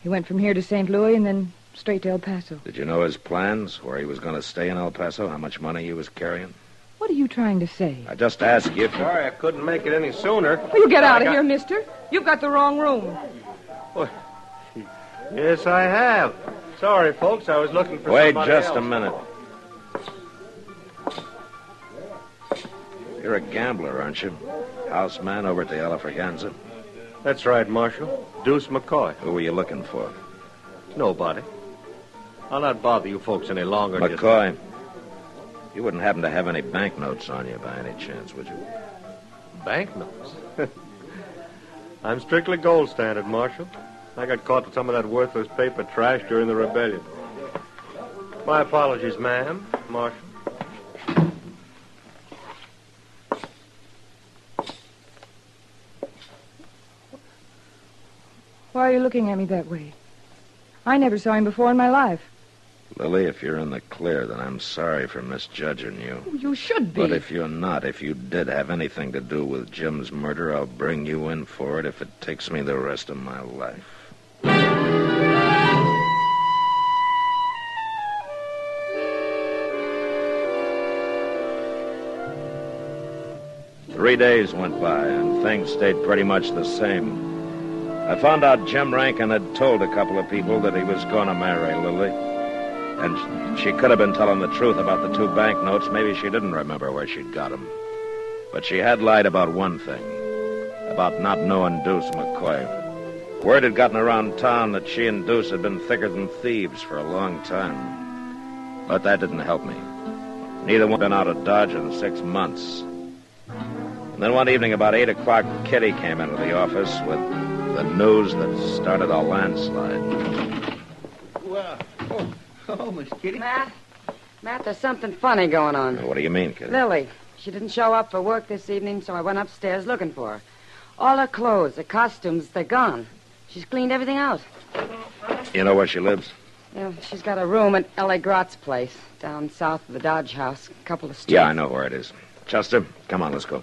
He went from here to St. Louis and then straight to El Paso. Did you know his plans, where he was going to stay in El Paso, how much money he was carrying? What are you trying to say? I just asked you if... Sorry I couldn't make it any sooner. Will you get out of here, mister? You've got the wrong room. Yes, I have. Sorry, folks, I was looking for Wait somebody just else. a minute. You're a gambler, aren't you? Houseman over at the Elephant. That's right, Marshal. Deuce McCoy. Who were you looking for? Nobody. I'll not bother you folks any longer. McCoy. You wouldn't happen to have any banknotes on you by any chance, would you? Banknotes? I'm strictly gold standard, Marshal. I got caught with some of that worthless paper trash during the rebellion. My apologies, ma'am, Marshal. Why are you looking at me that way? I never saw him before in my life. Lily, if you're in the clear, then I'm sorry for misjudging you. You should be. But if you're not, if you did have anything to do with Jim's murder, I'll bring you in for it if it takes me the rest of my life. 3 days went by, and things stayed pretty much the same. I found out Jim Rankin had told a couple of people that he was going to marry Lily. And she could have been telling the truth about the 2 banknotes. Maybe she didn't remember where she'd got them. But she had lied about one thing, about not knowing Deuce McCoy. Word had gotten around town that she and Deuce had been thicker than thieves for a long time. But that didn't help me. Neither one had been out of Dodge in 6 months. And then one evening about 8 o'clock, Kitty came into the office with the news that started a landslide. Well, oh, Miss Kitty. Matt, there's something funny going on. What do you mean, Kitty? Lily. She didn't show up for work this evening, so I went upstairs looking for her. All her clothes, her costumes, they're gone. She's cleaned everything out. You know where she lives? Yeah, she's got a room at L.A. Grott's place, down south of the Dodge House, a couple of streets. Yeah, I know where it is. Chester, come on, let's go.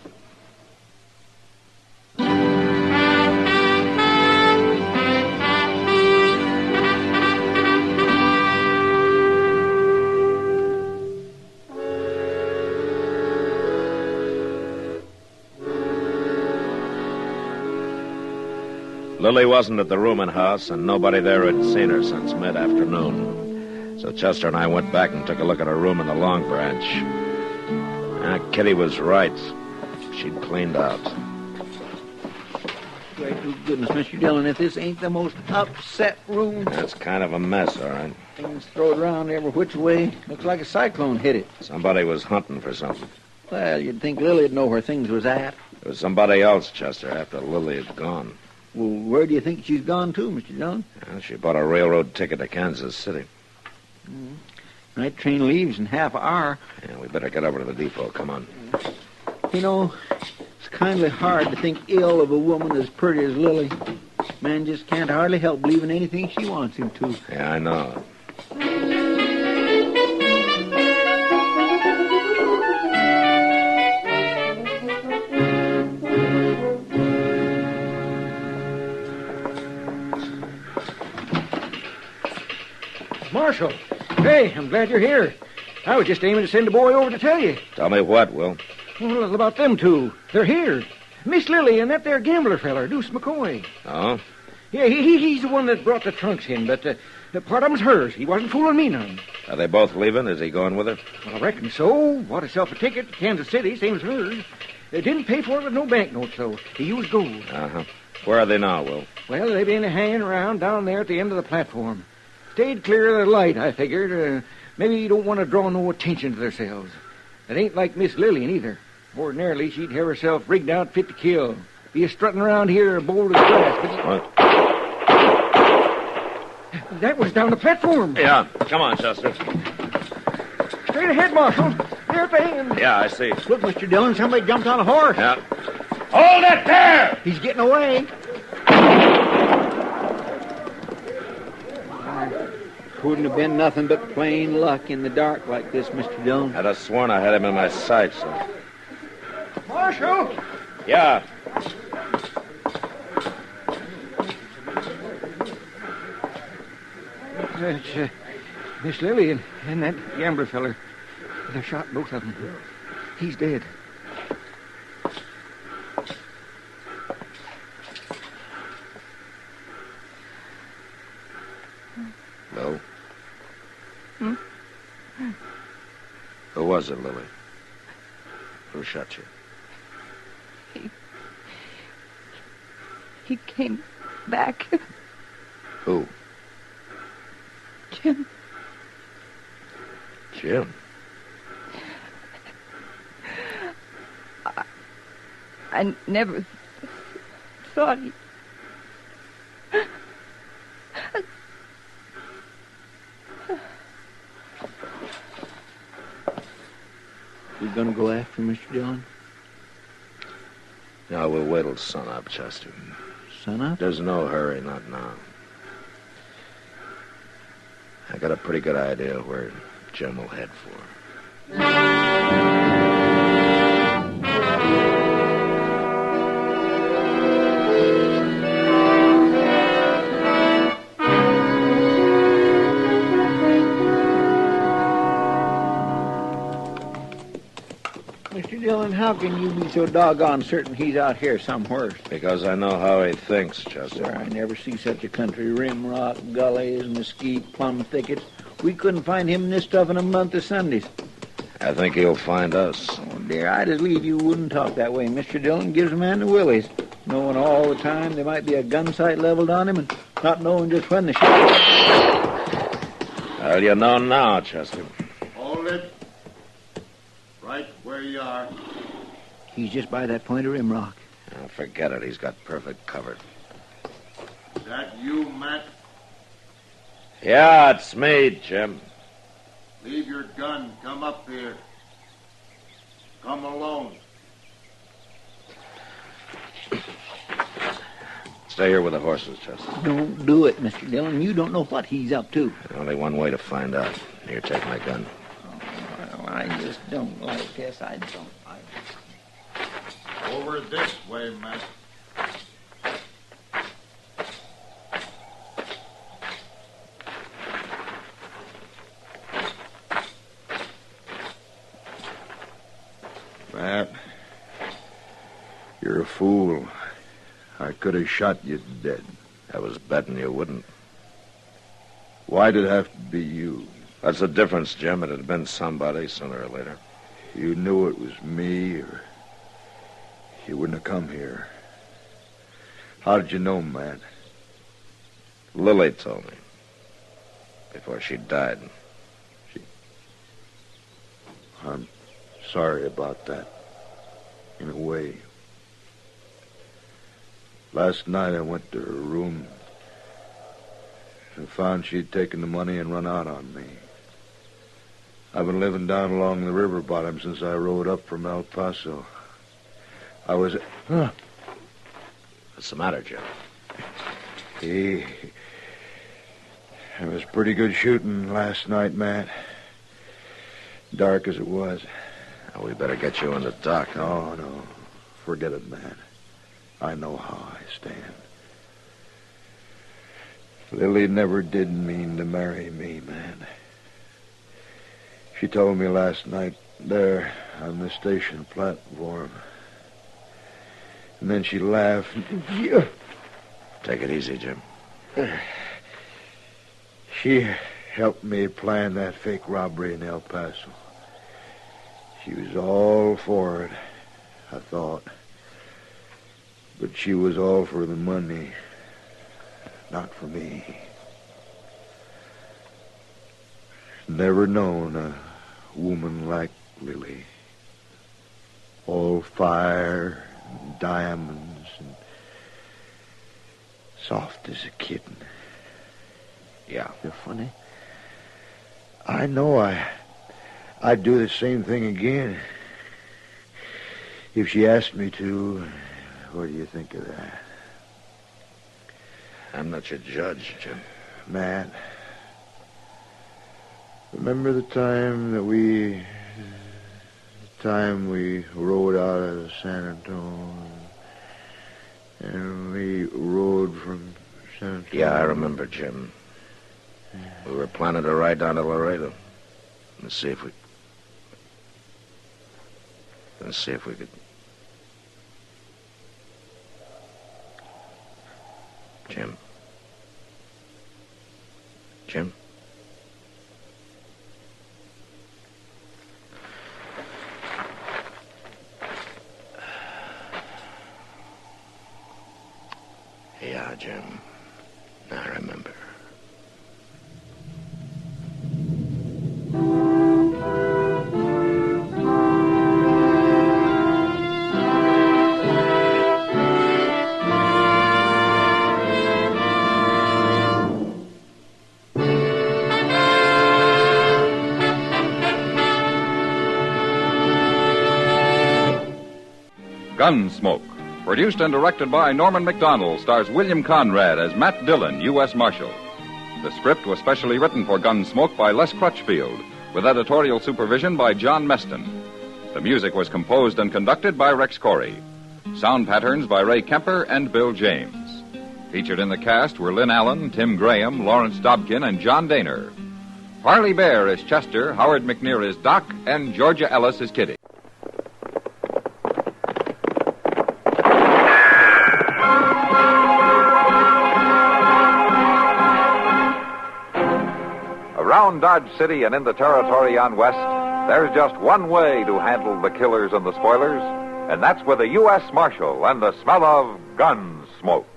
Lily wasn't at the rooming house, and nobody there had seen her since mid-afternoon. So Chester and I went back and took a look at her room in the Long Branch. Kitty was right. She'd cleaned out. Great goodness, Mr. Dillon, if this ain't the most upset room. That's kind of a mess, all right. Things thrown around every which way. Looks like a cyclone hit it. Somebody was hunting for something. Well, you'd think Lily'd know where things was at. It was somebody else, Chester, after Lily had gone. Well, where do you think she's gone to, Mr. Dillon? Well, she bought a railroad ticket to Kansas City. Night train leaves in half an hour. Yeah, we better get over to the depot. Come on. You know, it's kindly hard to think ill of a woman as pretty as Lily. Man just can't hardly help believing anything she wants him to. Yeah, I know. Marshal, hey, I'm glad you're here. I was just aiming to send a boy over to tell you. Tell me what, Will? Well, about them 2. They're here. Miss Lily and that there gambler feller, Deuce McCoy. Oh? Yeah, he's the one that brought the trunks in, but the part of them's hers. He wasn't fooling me none. Are they both leaving? Is he going with her? Well, I reckon so. Bought himself a ticket to Kansas City, same as hers. Didn't pay for it with no banknotes, though. He used gold. Uh-huh. Where are they now, Will? Well, they've been hanging around down there at the end of the platform. Stayed clear of the light, I figured. Maybe you don't want to draw no attention to themselves. It ain't like Miss Lillian, either. Ordinarily, she'd have herself rigged out fit to kill. Be a-strutting around here bold as grass. What? That was down the platform. Yeah, come on, Chester. Straight ahead, Marshal. There at the end. Yeah, I see. Look, Mr. Dillon, somebody jumped on a horse. Yeah. Hold it there! He's getting away. Couldn't have been nothing but plain luck in the dark like this, Mr. Dillon. I'd have sworn I had him in my sights. So. Marshal! Yeah. It's Miss Lily and that gambler feller. They shot both of them. He's dead. No. Who was it, Lily? Who shot you? He came back. Who? Jim. Jim? I never thought he... We gonna go after Mr. Dillon? No, we'll wait till sunup, Chester. Sunup? There's no hurry, not now. I got a pretty good idea where Jim will head for. Mr. Dillon, how can you be so doggone certain he's out here somewhere? Because I know how he thinks, Chester. Sir, I never see such a country. Rim rock, gullies, mesquite, plum thickets. We couldn't find him in this stuff in a month of Sundays. I think he'll find us. Oh, dear, I just believe you wouldn't talk that way. Mr. Dillon gives a man the willies, knowing all the time there might be a gun sight leveled on him and not knowing just when the shot. Well, you know now, Chester. Hold it. Right where you are. He's just by that point of rim rock. Oh, forget it. He's got perfect cover. Is that you, Matt? Yeah, it's me, Jim. Leave your gun. Come up here. Come alone. Stay here with the horses, Chester. Don't do it, Mr. Dillon. You don't know what he's up to. Only one way to find out. Here, take my gun. Oh, I just don't like this. I don't like it. Over this way, Matt. Matt, you're a fool. I could have shot you dead. I was betting you wouldn't. Why'd it have to be you? That's the difference, Jim. It'd have been somebody sooner or later. You knew it was me, or you wouldn't have come here. How did you know, Matt? Lily told me. Before she died. I'm sorry about that. In a way. Last night I went to her room and found she'd taken the money and run out on me. I've been living down along the river bottom since I rode up from El Paso. I was... What's the matter, Jim? It was pretty good shooting last night, Matt. Dark as it was. Now, we better get you in the dock. No. Forget it, man. I know how I stand. Lily never did mean to marry me, man. She told me last night there on the station platform. And then she laughed. Take it easy, Jim. She helped me plan that fake robbery in El Paso. She was all for it, I thought. But she was all for the money, not for me. Never known a woman like Lily. All fire and diamonds and soft as a kitten. Yeah. You're funny. I know I'd do the same thing again. If she asked me to, what do you think of that? I'm not your judge, Jim. Matt, remember the time we rode out of San Antonio and we rode from San Antonio? Yeah, I remember, Jim. We were planning to ride down to Laredo and see if we could. Jim? Yeah, Jim. I remember. Gunsmoke, produced and directed by Norman MacDonald, stars William Conrad as Matt Dillon, U.S. Marshal. The script was specially written for Gunsmoke by Les Crutchfield, with editorial supervision by John Meston. The music was composed and conducted by Rex Corey. Sound patterns by Ray Kemper and Bill James. Featured in the cast were Lynn Allen, Tim Graham, Lawrence Dobkin, and John Daner. Parley Bear is Chester, Howard McNear is Doc, and Georgia Ellis is Kitty. Around Dodge City and in the territory on West, there's just one way to handle the killers and the spoilers, and that's with a U.S. Marshal and the smell of gun smoke.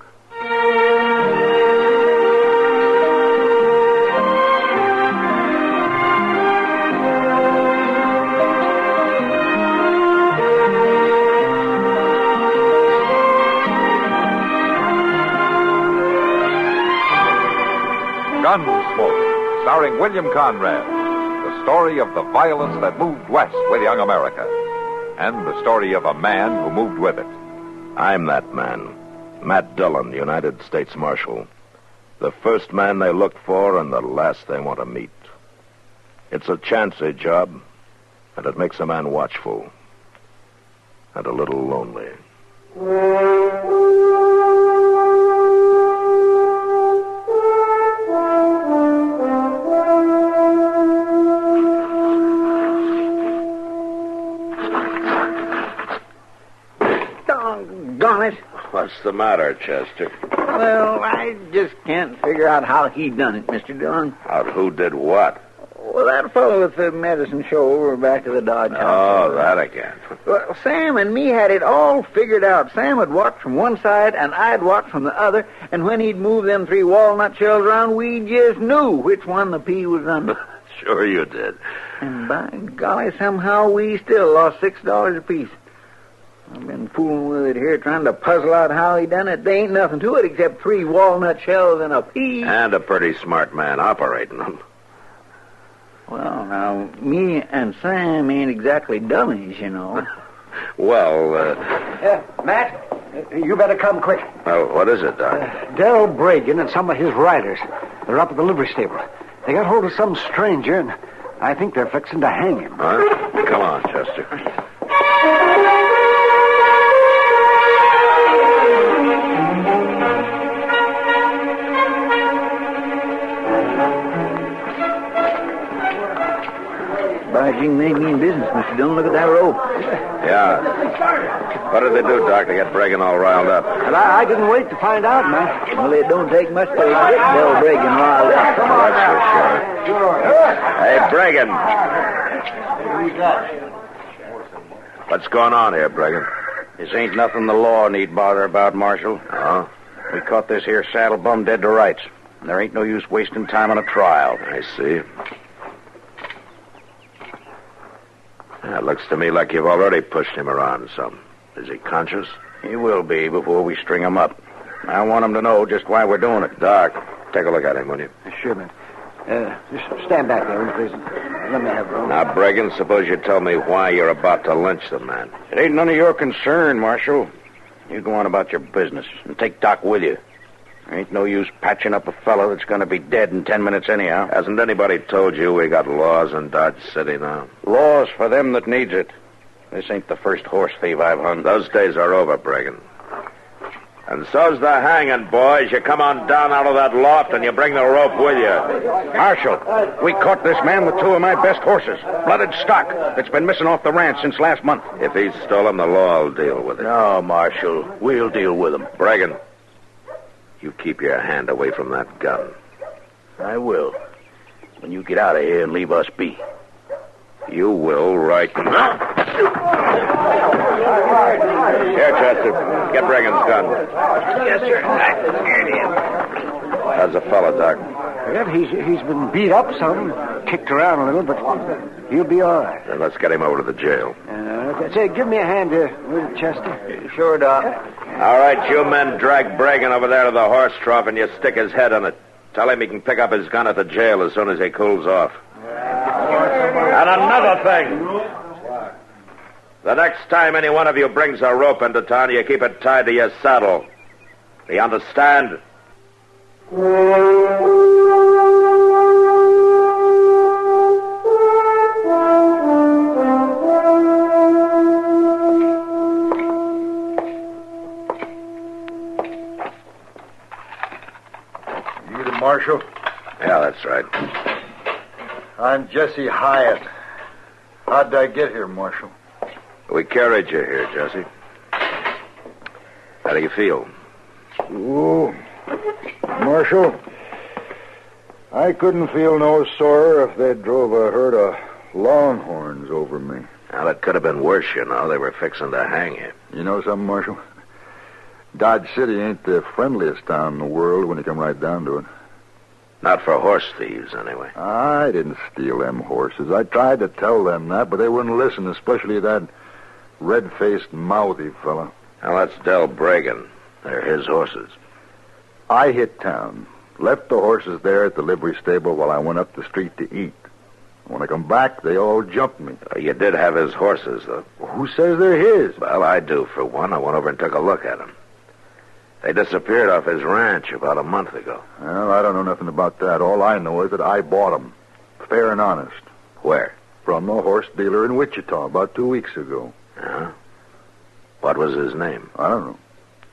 Gunsmoke, starring William Conrad, the story of the violence that moved west with young America, and the story of a man who moved with it. I'm that man, Matt Dillon, United States Marshal. The first man they look for and the last they want to meet. It's a chancy job, and it makes a man watchful and a little lonely. Doggone it. What's the matter, Chester? Well, I just can't figure out how he done it, Mr. Dillon. Out who did what? Well, that fellow with the medicine show over back of the Dodge House. Oh, that again. Well, Sam and me had it all figured out. Sam would watch from one side, and I'd watch from the other, and when he'd move them 3 walnut shells around, we just knew which one the pea was under. Sure you did. And by golly, somehow we still lost $6 apiece. I've been fooling with it here, trying to puzzle out how he done it. There ain't nothing to it except 3 walnut shells and a pea. And a pretty smart man operating them. Well, now, me and Sam ain't exactly dummies, you know. Well, Matt, you better come quick. Well, what is it, Doc? Darrell Bragan and some of his riders. They're up at the livery stable. They got hold of some stranger, and I think they're fixing to hang him. Huh? Come on, Chester. By jing, they mean business, Mr. Dillon. Look at that rope. Yeah. What did they do, Doc, to get Bragan all riled up? And I didn't wait to find out, Matt. Well, it don't take much to get Darrell Bragan riled up. That's for sure. Hey, Bragan. What's going on here, Bragan? This ain't nothing the law need bother about, Marshal. Oh? We caught this here saddle bum dead to rights. And there ain't no use wasting time on a trial. I see. It looks to me like you've already pushed him around some. Is he conscious? He will be before we string him up. I want him to know just why we're doing it. Doc, take a look at him, will you? Sure, man. Just stand back there, please. Let me have room. Now, Bragan, suppose you tell me why you're about to lynch the man. It ain't none of your concern, Marshal. You go on about your business and take Doc with you. There ain't no use patching up a fellow that's going to be dead in 10 minutes anyhow. Hasn't anybody told you we got laws in Dodge City now? Laws for them that needs it. This ain't the first horse thief I've hung. Those days are over, Bragan. And so's the hanging, boys. You come on down out of that loft and you bring the rope with you. Marshal, we caught this man with 2 of my best horses. Blooded stock that's been missing off the ranch since last month. If he's stolen, the law will deal with it. No, Marshal. We'll deal with him. Bragan, you keep your hand away from that gun. I will. When you get out of here and leave us be. You will right now. Here, Chester. Get Bragan's gun. Yes, sir. Here it is. How's the fella, Doc? Well, he's been beat up some, kicked around a little, but he'll be all right. Then let's get him over to the jail. Say, give me a hand, Chester. Sure, Doc. All right, you men drag Bragan over there to the horse trough and you stick his head on it. Tell him he can pick up his gun at the jail as soon as he cools off. And another thing. The next time any one of you brings a rope into town, you keep it tied to your saddle. Do you understand? Marshal? Yeah, that's right. I'm Jesse Hyatt. How'd I get here, Marshal? We carried you here, Jesse. How do you feel? Oh, Marshal, I couldn't feel no sorer if they drove a herd of longhorns over me. Well, it could have been worse, you know. They were fixing to hang you. You know something, Marshal? Dodge City ain't the friendliest town in the world when you come right down to it. Not for horse thieves, anyway. I didn't steal them horses. I tried to tell them that, but they wouldn't listen, especially that red-faced, mouthy fella. Now, that's Del Bragan. They're his horses. I hit town, left the horses there at the livery stable while I went up the street to eat. When I come back, they all jumped me. You did have his horses, though. Who says they're his? Well, I do, for one. I went over and took a look at them. They disappeared off his ranch about a month ago. Well, I don't know nothing about that. All I know is that I bought them, fair and honest. Where? From a horse dealer in Wichita about 2 weeks ago. Uh-huh. What was his name? I don't know.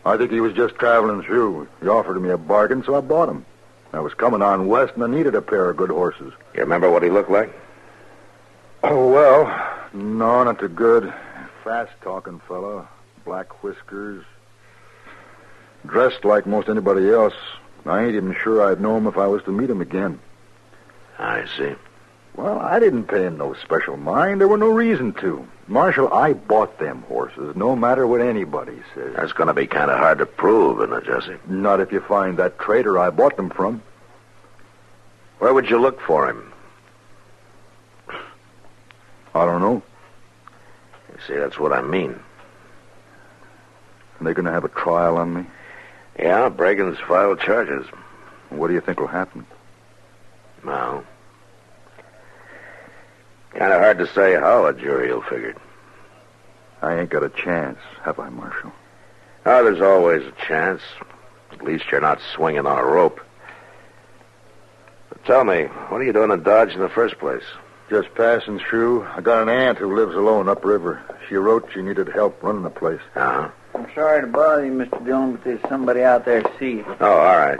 I think he was just traveling through. He offered me a bargain, so I bought him. I was coming on west, and I needed a pair of good horses. You remember what he looked like? Oh, well, no, not too good. Fast-talking fella, black whiskers, dressed like most anybody else. I ain't even sure I'd know him if I was to meet him again. I see. Well, I didn't pay him no special mind. There were no reason to. Marshal, I bought them horses, no matter what anybody says. That's going to be kind of hard to prove, isn't it, Jesse? Not if you find that trader I bought them from. Where would you look for him? I don't know. You see, that's what I mean. Are they going to have a trial on me? Yeah, Bragan's filed charges. What do you think will happen? Well, kind of hard to say how a jury will figure. I ain't got a chance, have I, Marshal? Oh, there's always a chance. At least you're not swinging on a rope. But tell me, what are you doing in Dodge in the first place? Just passing through. I got an aunt who lives alone upriver. She wrote she needed help running the place. Uh-huh. I'm sorry to bother you, Mr. Dillon, but there's somebody out there to see you. Oh, all right,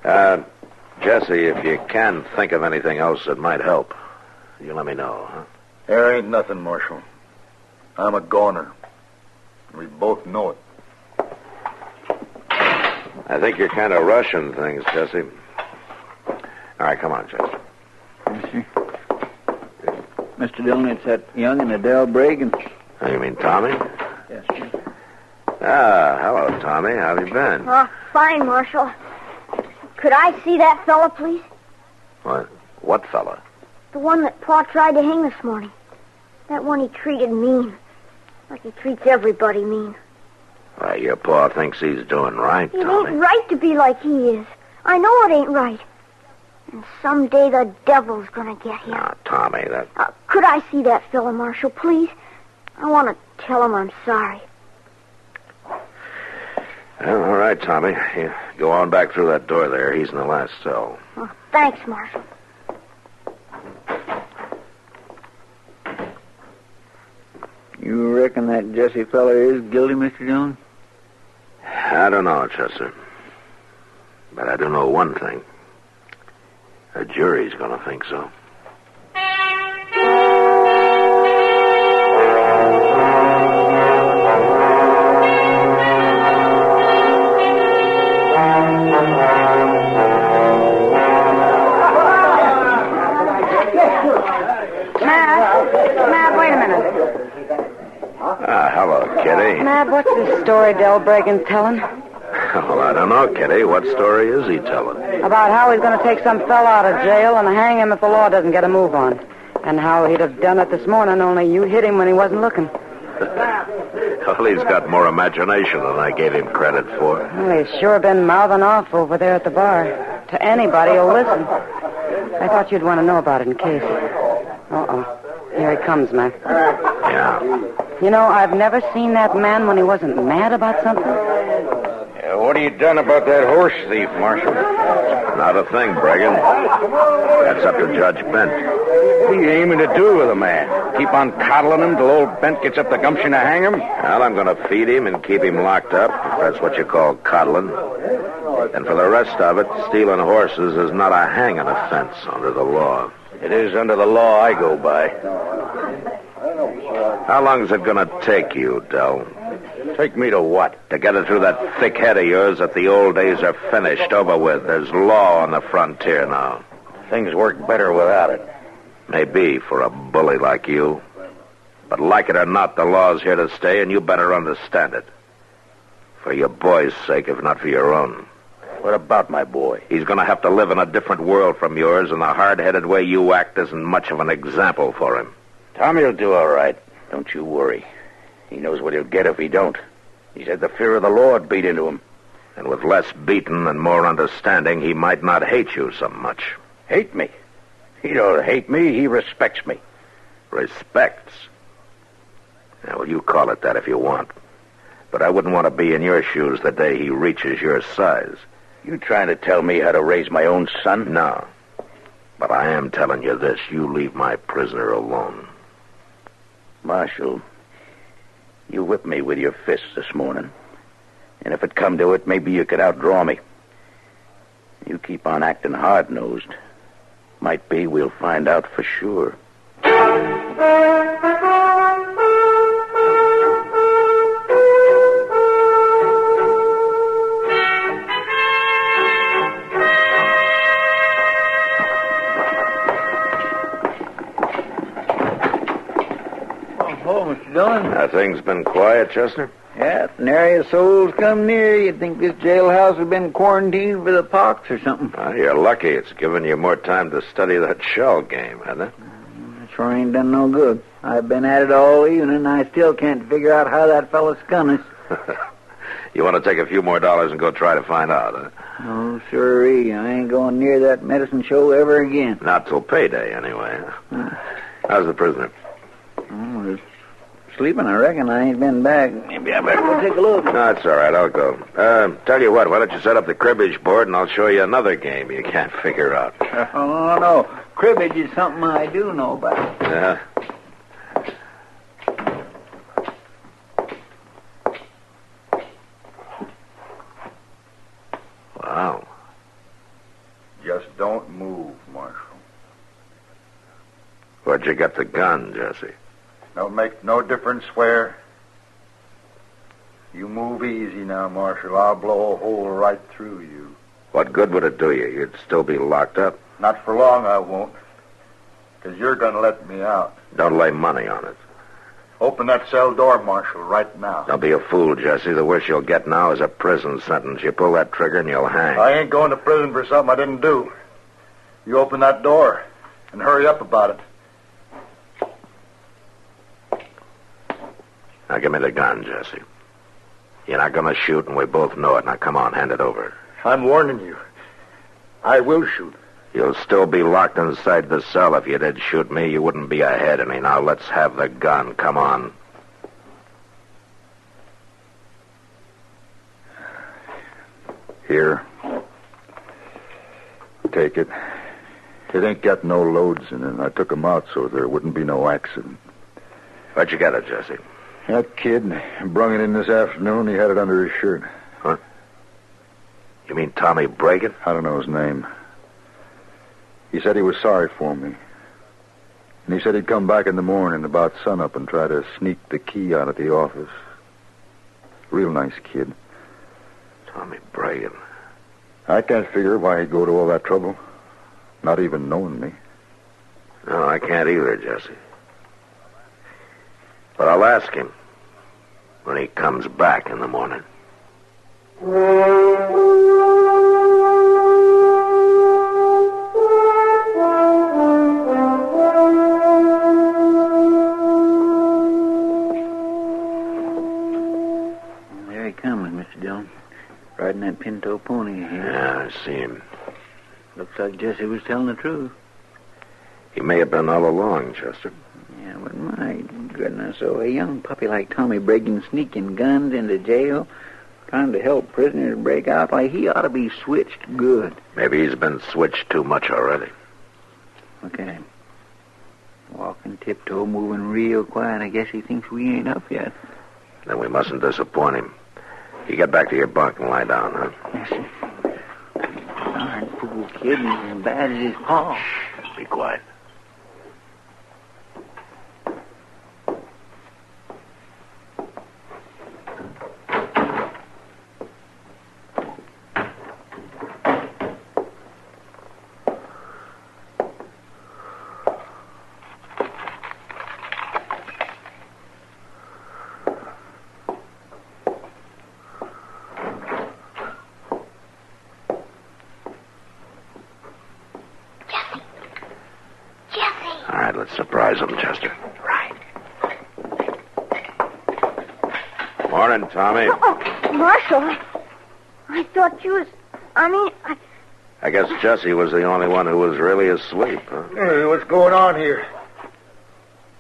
Jesse. Jesse, if you can think of anything else that might help, you let me know, huh? There ain't nothing, Marshal. I'm a goner. We both know it. I think you're kind of rushing things, Jesse. All right, come on, Jesse. Yes, sir. Mr. Dillon, it's that young and Adele Bragan. Oh, you mean Tommy? Yes, sir. Ah, hello, Tommy. How have you been? Fine, Marshal. Could I see that fella, please? What fella? The one that Pa tried to hang this morning. That one he treated mean. Like he treats everybody mean. Why, your Pa thinks he's doing right, It Tommy. ain't right to be like he is. I know it ain't right. And someday the devil's gonna get him. Now, Tommy, that... Could I see that fella, Marshal, please? I want to tell him I'm sorry. Well, all right, Tommy. You go on back through that door there. He's in the last cell. Oh, thanks, Marshal. You reckon that Jesse fella is guilty, Mr. Dillon? I don't know, Chester. But I do know one thing. A jury's going to think so. Matt, wait a minute. Hello, Kitty. Matt, what's this story Del Bragan's telling? Well, I don't know, Kitty. What story is he telling? About how he's going to take some fella out of jail and hang him if the law doesn't get a move on. And how he'd have done it this morning, only you hit him when he wasn't looking. Well, he's got more imagination than I gave him credit for. Well, he's sure been mouthing off over there at the bar. To anybody who'll listen. I thought you'd want to know about it in case. Uh-oh. Here he comes, Mac. Yeah. You know, I've never seen that man when he wasn't mad about something. What have you done about that horse thief, Marshal? Not a thing, Bragan. That's up to Judge Bent. What are you aiming to do with the man? Keep on coddling him till old Bent gets up the gumption to hang him? Well, I'm going to feed him and keep him locked up, if that's what you call coddling. And for the rest of it, stealing horses is not a hanging offense under the law. It is under the law I go by. How long is it going to take you, Del? Take me to what? To get it through that thick head of yours that the old days are finished, over with. There's law on the frontier now. Things work better without it. Maybe for a bully like you. But like it or not, the law's here to stay, and you better understand it. For your boy's sake, if not for your own. What about my boy? He's going to have to live in a different world from yours, and the hard-headed way you act isn't much of an example for him. Tommy'll do all right. Don't you worry. He knows what he'll get if he don't. He's had the fear of the Lord beat into him. And with less beating and more understanding, he might not hate you so much. Hate me? He don't hate me. He respects me. Respects? Yeah, well, you call it that if you want. But I wouldn't want to be in your shoes the day he reaches your size. You trying to tell me how to raise my own son? No. But I am telling you this. You leave my prisoner alone. Marshal, you whipped me with your fists this morning. And if it come to it, maybe you could outdraw me. You keep on acting hard-nosed. Might be we'll find out for sure. Mr. Dillon. Things been quiet, Chester? Yeah, if nary a soul's come near, you'd think this jailhouse had been quarantined for the pox or something. Well, you're lucky. It's given you more time to study that shell game, hasn't it? It sure ain't done no good. I've been at it all evening, and I still can't figure out how that fella skun us. You want to take a few more dollars and go try to find out, huh? Oh, sirree. I ain't going near that medicine show ever again. Not till payday, anyway. How's the prisoner? Oh, sleeping, I reckon. I ain't been back. Maybe I better go take a look. No, that's all right. I'll go. Tell you what, why don't you set up the cribbage board and I'll show you another game you can't figure out. Oh, no. Cribbage is something I do know about. Yeah? Wow. Just don't move, Marshal. Where'd you get the gun, Jesse? Don't make no difference where. You move easy now, Marshal. I'll blow a hole right through you. What good would it do you? You'd still be locked up. Not for long, I won't. Because you're going to let me out. Don't lay money on it. Open that cell door, Marshal, right now. Don't be a fool, Jesse. The worst you'll get now is a prison sentence. You pull that trigger and you'll hang. I ain't going to prison for something I didn't do. You open that door and hurry up about it. Now give me the gun, Jesse. You're not going to shoot, and we both know it. Now come on, hand it over. I'm warning you. I will shoot. You'll still be locked inside the cell. If you did shoot me, you wouldn't be ahead of me. Now let's have the gun. Come on. Here. Take it. It ain't got no loads in it. I took 'em out so there wouldn't be no accident. Where'd you get it, Jesse? That kid brung it in this afternoon. He had it under his shirt. Huh? You mean Tommy Bragan? I don't know his name. He said he was sorry for me. And he said he'd come back in the morning about sunup and try to sneak the key out of the office. Real nice kid. Tommy Bragan. I can't figure why he'd go to all that trouble. Not even knowing me. No, I can't either, Jesse. But I'll ask him when he comes back in the morning. There he comes, Mr. Dillon. Riding that pinto pony here. Yeah, I see him. Looks like Jesse was telling the truth. He may have been all along, Chester. Yeah, but my goodness, so a young puppy like Tommy Bragan sneaking guns into jail, trying to help prisoners break out, like he ought to be switched good. Maybe he's been switched too much already. Look at him. Walking tiptoe, moving real quiet. I guess he thinks we ain't up yet. Then we mustn't disappoint him. You get back to your bunk and lie down, huh? Yes, sir. poor kid and as bad as his pa. Be quiet. Let's surprise them, Chester. Right. Morning, Tommy. Oh, Marshal, I thought you was... I guess Jesse was the only one who was really asleep, huh? Hey, what's going on here?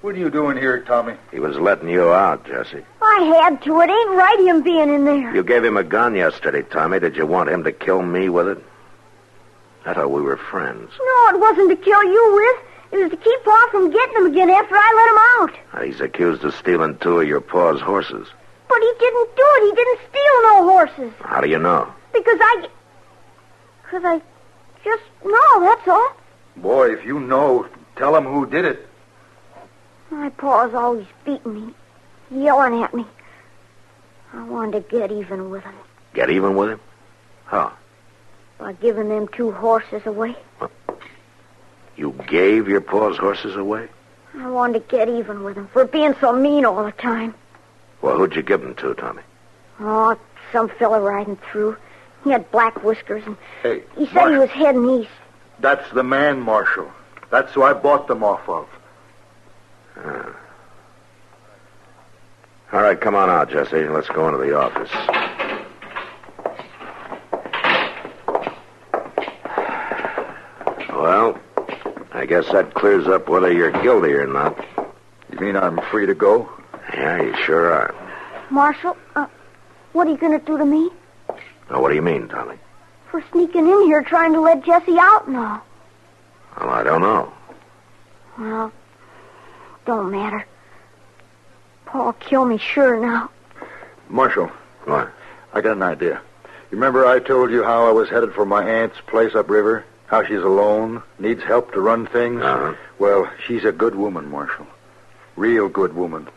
What are you doing here, Tommy? He was letting you out, Jesse. I had to. It ain't right him being in there. You gave him a gun yesterday, Tommy. Did you want him to kill me with it? I thought we were friends. No, it wasn't to kill you with. It was to keep Pa from getting him again after I let him out. He's accused of stealing 2 of your pa's horses. But he didn't do it. He didn't steal no horses. How do you know? Because I just know, that's all. Boy, if you know, tell him who did it. My pa's always beating me, yelling at me. I wanted to get even with him. Get even with him? How? By giving them 2 horses away. You gave your pa's horses away? I wanted to get even with him for being so mean all the time. Well, who'd you give them to, Tommy? Oh, some fella riding through. He had black whiskers, and hey, he said he was heading east. That's the man, Marshal. That's who I bought them off of. All right, come on out, Jesse. Let's go into the office. Well, I guess that clears up whether you're guilty or not. You mean I'm free to go? Yeah, you sure are. Marshal, what are you going to do to me? Oh, what do you mean, Tommy? For sneaking in here trying to let Jesse out and all. Well, I don't know. Well, don't matter. Paul killed me sure now. Marshal. What? I got an idea. You remember I told you how I was headed for my aunt's place upriver? How she's alone, needs help to run things? Uh-huh. Well, she's a good woman, Marshal. Real good woman.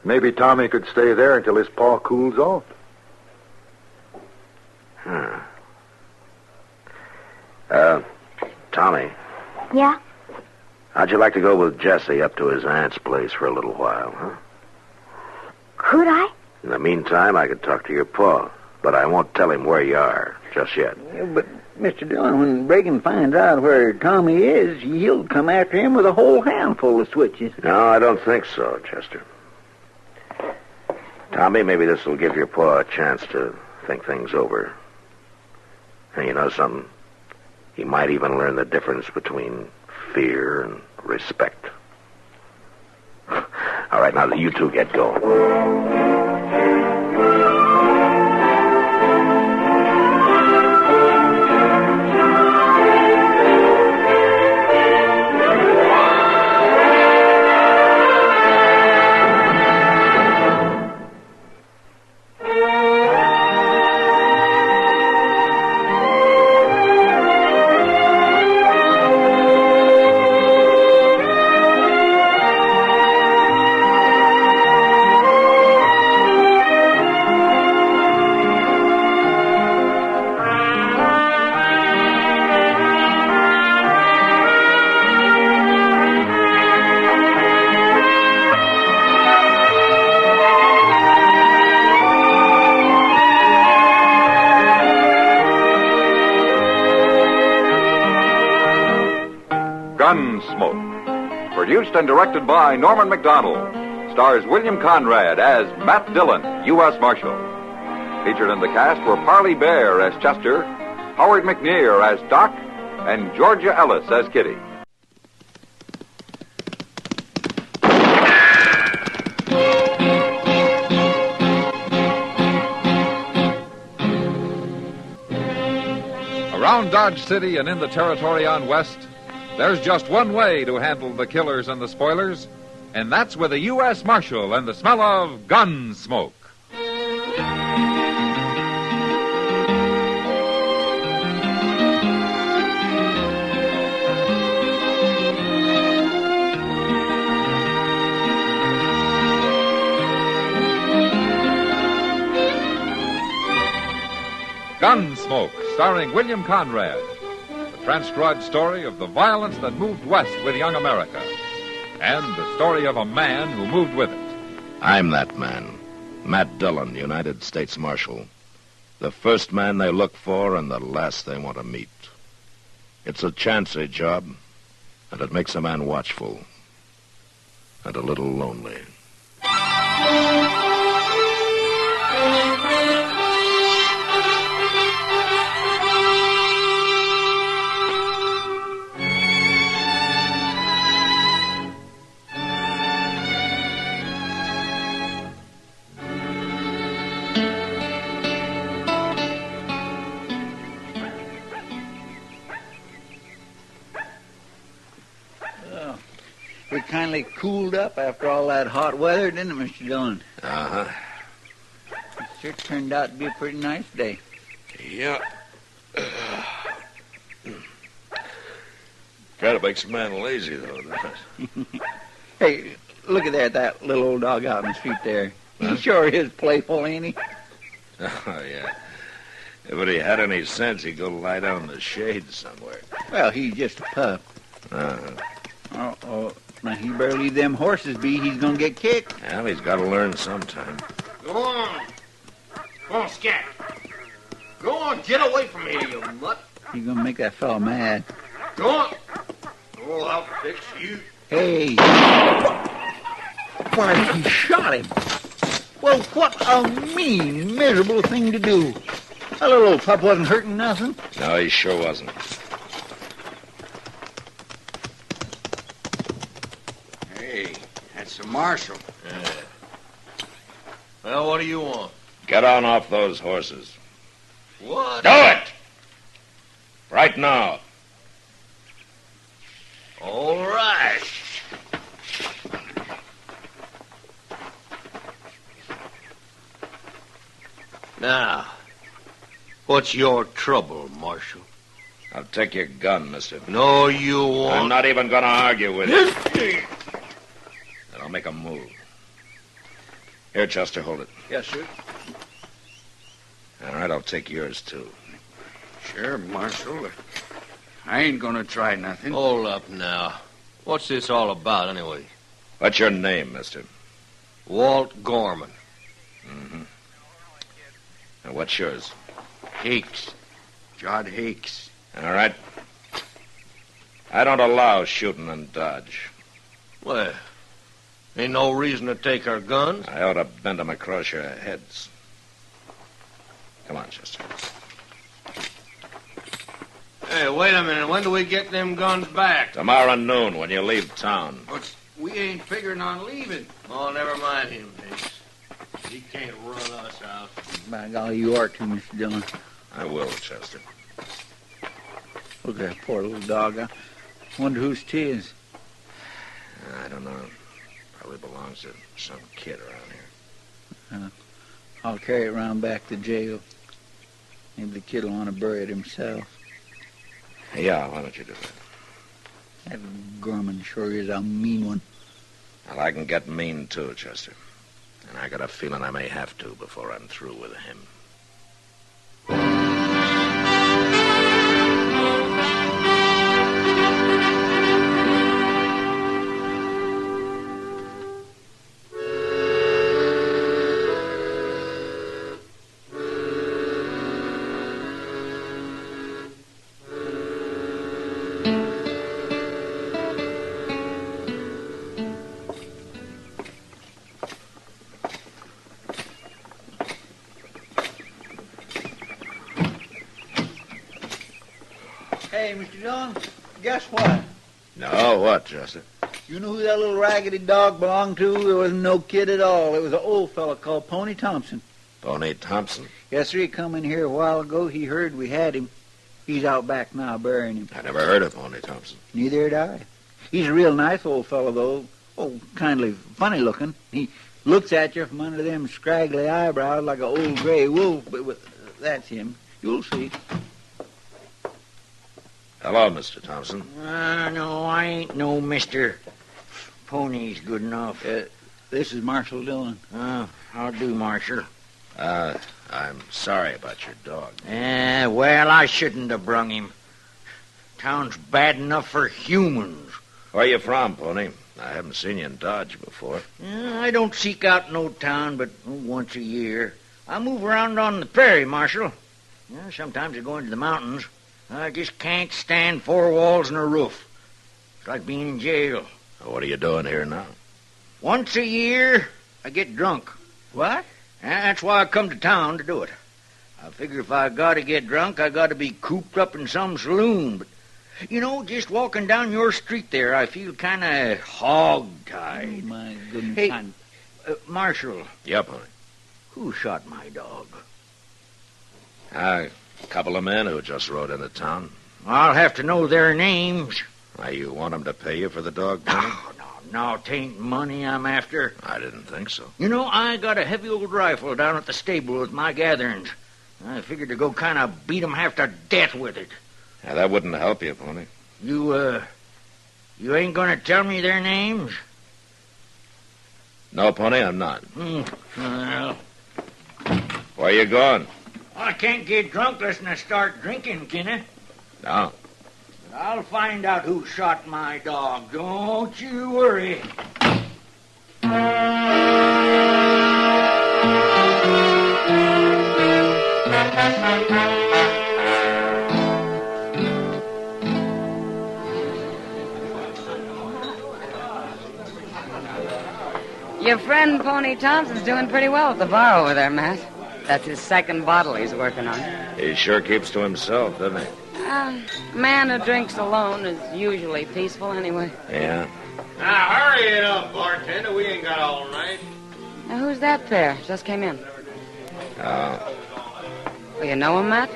Maybe Tommy could stay there until his paw cools off. Tommy. Yeah? How'd you like to go with Jesse up to his aunt's place for a little while, huh? Could I? In the meantime, I could talk to your pa, but I won't tell him where you are just yet. Yeah, but, Mr. Dillon, when Reagan finds out where Tommy is, he'll come after him with a whole handful of switches. No, I don't think so, Chester. Tommy, maybe this will give your pa a chance to think things over. And you know something? He might even learn the difference between fear and respect. All right, now you two get going. Gunsmoke, produced and directed by Norman McDonald, stars William Conrad as Matt Dillon, U.S. Marshal. Featured in the cast were Parley Bear as Chester, Howard McNear as Doc, and Georgia Ellis as Kitty. Around Dodge City and in the territory on West, there's just one way to handle the killers and the spoilers, and that's with a U.S. Marshal and the smell of Gunsmoke. Gunsmoke, starring William Conrad. The transcribed story of the violence that moved west with young America. And the story of a man who moved with it. I'm that man, Matt Dillon, United States Marshal. The first man they look for and the last they want to meet. It's a chancy job, and it makes a man watchful and a little lonely. It kindly cooled up after all that hot weather, didn't it, Mr. Dillon? Uh-huh. It sure turned out to be a pretty nice day. Yeah. Kind of makes a man lazy, though, doesn't it? Hey, look at that little old dog out in the street there. He sure is playful, ain't he? Oh, yeah. If he had any sense, he'd go lie down in the shade somewhere. Well, he's just a pup. Uh-huh. Oh, now he better leave them horses be. He's gonna get kicked. Well, he's got to learn sometime. Go on. Go on, scat. Go on, get away from here, you mutt. He's gonna make that fellow mad. Go on. Oh, I'll fix you. Hey. Why, he shot him. Well, what a mean, miserable thing to do. That little old pup wasn't hurting nothing. No, he sure wasn't. Hey, that's the marshal. Yeah. Well, what do you want? Get on off those horses. What? Do it! Right now. All right. Now, what's your trouble, Marshal? I'll take your gun, mister. No, you won't. I'm not even going to argue with you. Then I'll make a move. Here, Chester, hold it. Yes, sir. All right, I'll take yours, too. Sure, Marshal. I ain't gonna try nothing. Hold up now. What's this all about, anyway? What's your name, mister? Walt Gorman. Mm-hmm. And what's yours? Hakes. Jod Hakes. All right. I don't allow shooting and dodge. Well, ain't no reason to take our guns. I ought to bend them across your heads. Come on, Chester. Hey, wait a minute. When do we get them guns back? Tomorrow noon when you leave town. But we ain't figuring on leaving. Oh, never mind him, Hakes. He can't run us out. By golly, you are too, Mr. Dillon. I will, Chester. Look at that poor little dog. I wonder whose 'tis. I don't know. Probably belongs to some kid around here. I'll carry it round back to jail. Maybe the kid will want to bury it himself. Yeah, why don't you do that? That Gorman sure is a mean one. Well, I can get mean, too, Chester. And I got a feeling I may have to before I'm through with him. Hey, Mr. Dillon, guess what? No, what, Chester? You know who that little raggedy dog belonged to? There wasn't no kid at all. It was an old fellow called Pony Thompson. Pony Thompson? Yes, sir. He come in here a while ago. He heard we had him. He's out back now burying him. I never heard of Pony Thompson. Neither had I. He's a real nice old fellow, though. Oh, kindly funny looking. He looks at you from under them scraggly eyebrows like an old gray wolf. But that's him. You'll see. Hello, Mr. Thompson. No, I ain't no Mr. Pony's good enough. This is Marshal Dillon. How do, Marshal? I'm sorry about your dog. Well, I shouldn't have brung him. Town's bad enough for humans. Where you from, Pony? I haven't seen you in Dodge before. I don't seek out no town but once a year. I move around on the prairie, Marshal. Sometimes I go into the mountains. I just can't stand four walls and a roof. It's like being in jail. What are you doing here now? Once a year, I get drunk. What? That's why I come to town to do it. I figure if I gotta get drunk, I gotta be cooped up in some saloon. But, just walking down your street there, I feel kind of hog-tied. Oh, my goodness. Hey, Marshal. Yeah, Pony. Who shot my dog? A couple of men who just rode into town. I'll have to know their names. Why, you want them to pay you for the dog, Pony? No, 'tain't money I'm after. I didn't think so. I got a heavy old rifle down at the stable with my gatherings. I figured to go kind of beat 'em half to death with it. Yeah, that wouldn't help you, Pony. You ain't gonna tell me their names? No, Pony, I'm not. Well, where you going? I can't get drunk unless I start drinking, can I? No. But I'll find out who shot my dog. Don't you worry. Your friend Pony Thompson's doing pretty well at the bar over there, Matt. That's his second bottle he's working on. He sure keeps to himself, doesn't he? A man who drinks alone is usually peaceful anyway. Yeah. Now, hurry it up, bartender. We ain't got all night. Now, who's that pair? Just came in. Oh. Well, you know him, Matt?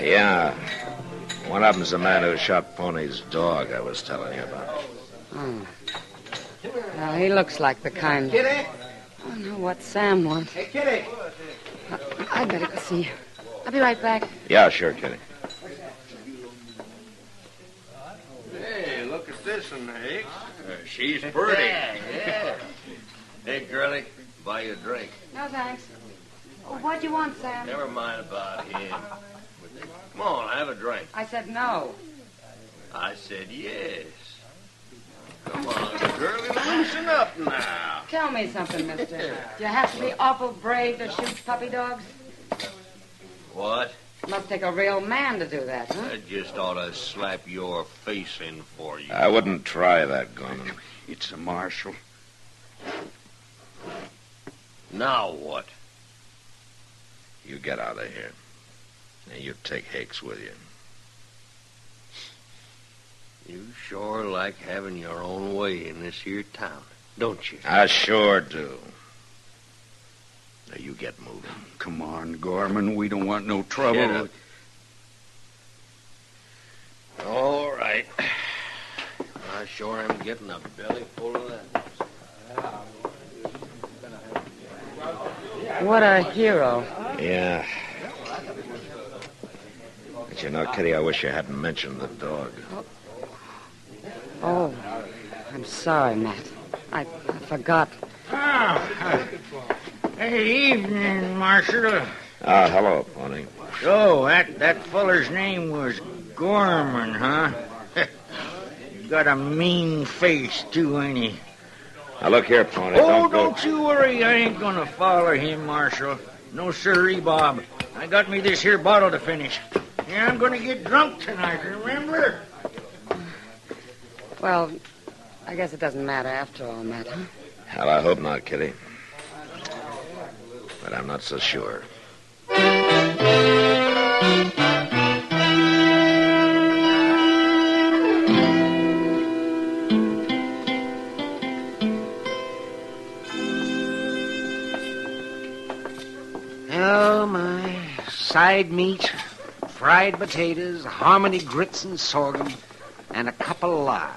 Yeah. One of them's the man who shot Pony's dog I was telling you about. Oh. Well, he looks like the kind... Kitty? Oh, no, what Sam wants. Hey, Kitty. I better go see you. I'll be right back. Yeah, sure, Kitty. Hey, look at this one, Hicks. She's pretty. Yeah. Hey, girlie, buy you a drink. No, thanks. What'd you want, Sam? Never mind about him. Come on, have a drink. I said no. I said yes. Come on, girlie, loosen up now. Tell me something, mister. Do you have to be awful brave to shoot puppy dogs? What? Must take a real man to do that, huh? I just ought to slap your face in for you. I wouldn't try that, Gorman. It's a marshal. Now what? You get out of here. And you take Hicks with you. You sure like having your own way in this here town, don't you? I sure do. Now, you get moving. Come on, Gorman. We don't want no trouble. All right. I sure am getting a belly full of that. What a hero. Yeah. But you know, Kitty, I wish you hadn't mentioned the dog. Oh, I'm sorry, Matt. I forgot. Hey, evening, Marshal. Hello, Pony. So, that feller's name was Gorman, huh? He's got a mean face, too, ain't he? Now, look here, Pony. Don't you worry. I ain't gonna follow him, Marshal. No sirree, Bob. I got me this here bottle to finish. Yeah, I'm gonna get drunk tonight, remember? Well, I guess it doesn't matter after all, Matt, huh? Hell, I hope not, Kitty. But I'm not so sure. Oh, my. Side meat, fried potatoes, harmony grits and sorghum, and a cup of lye.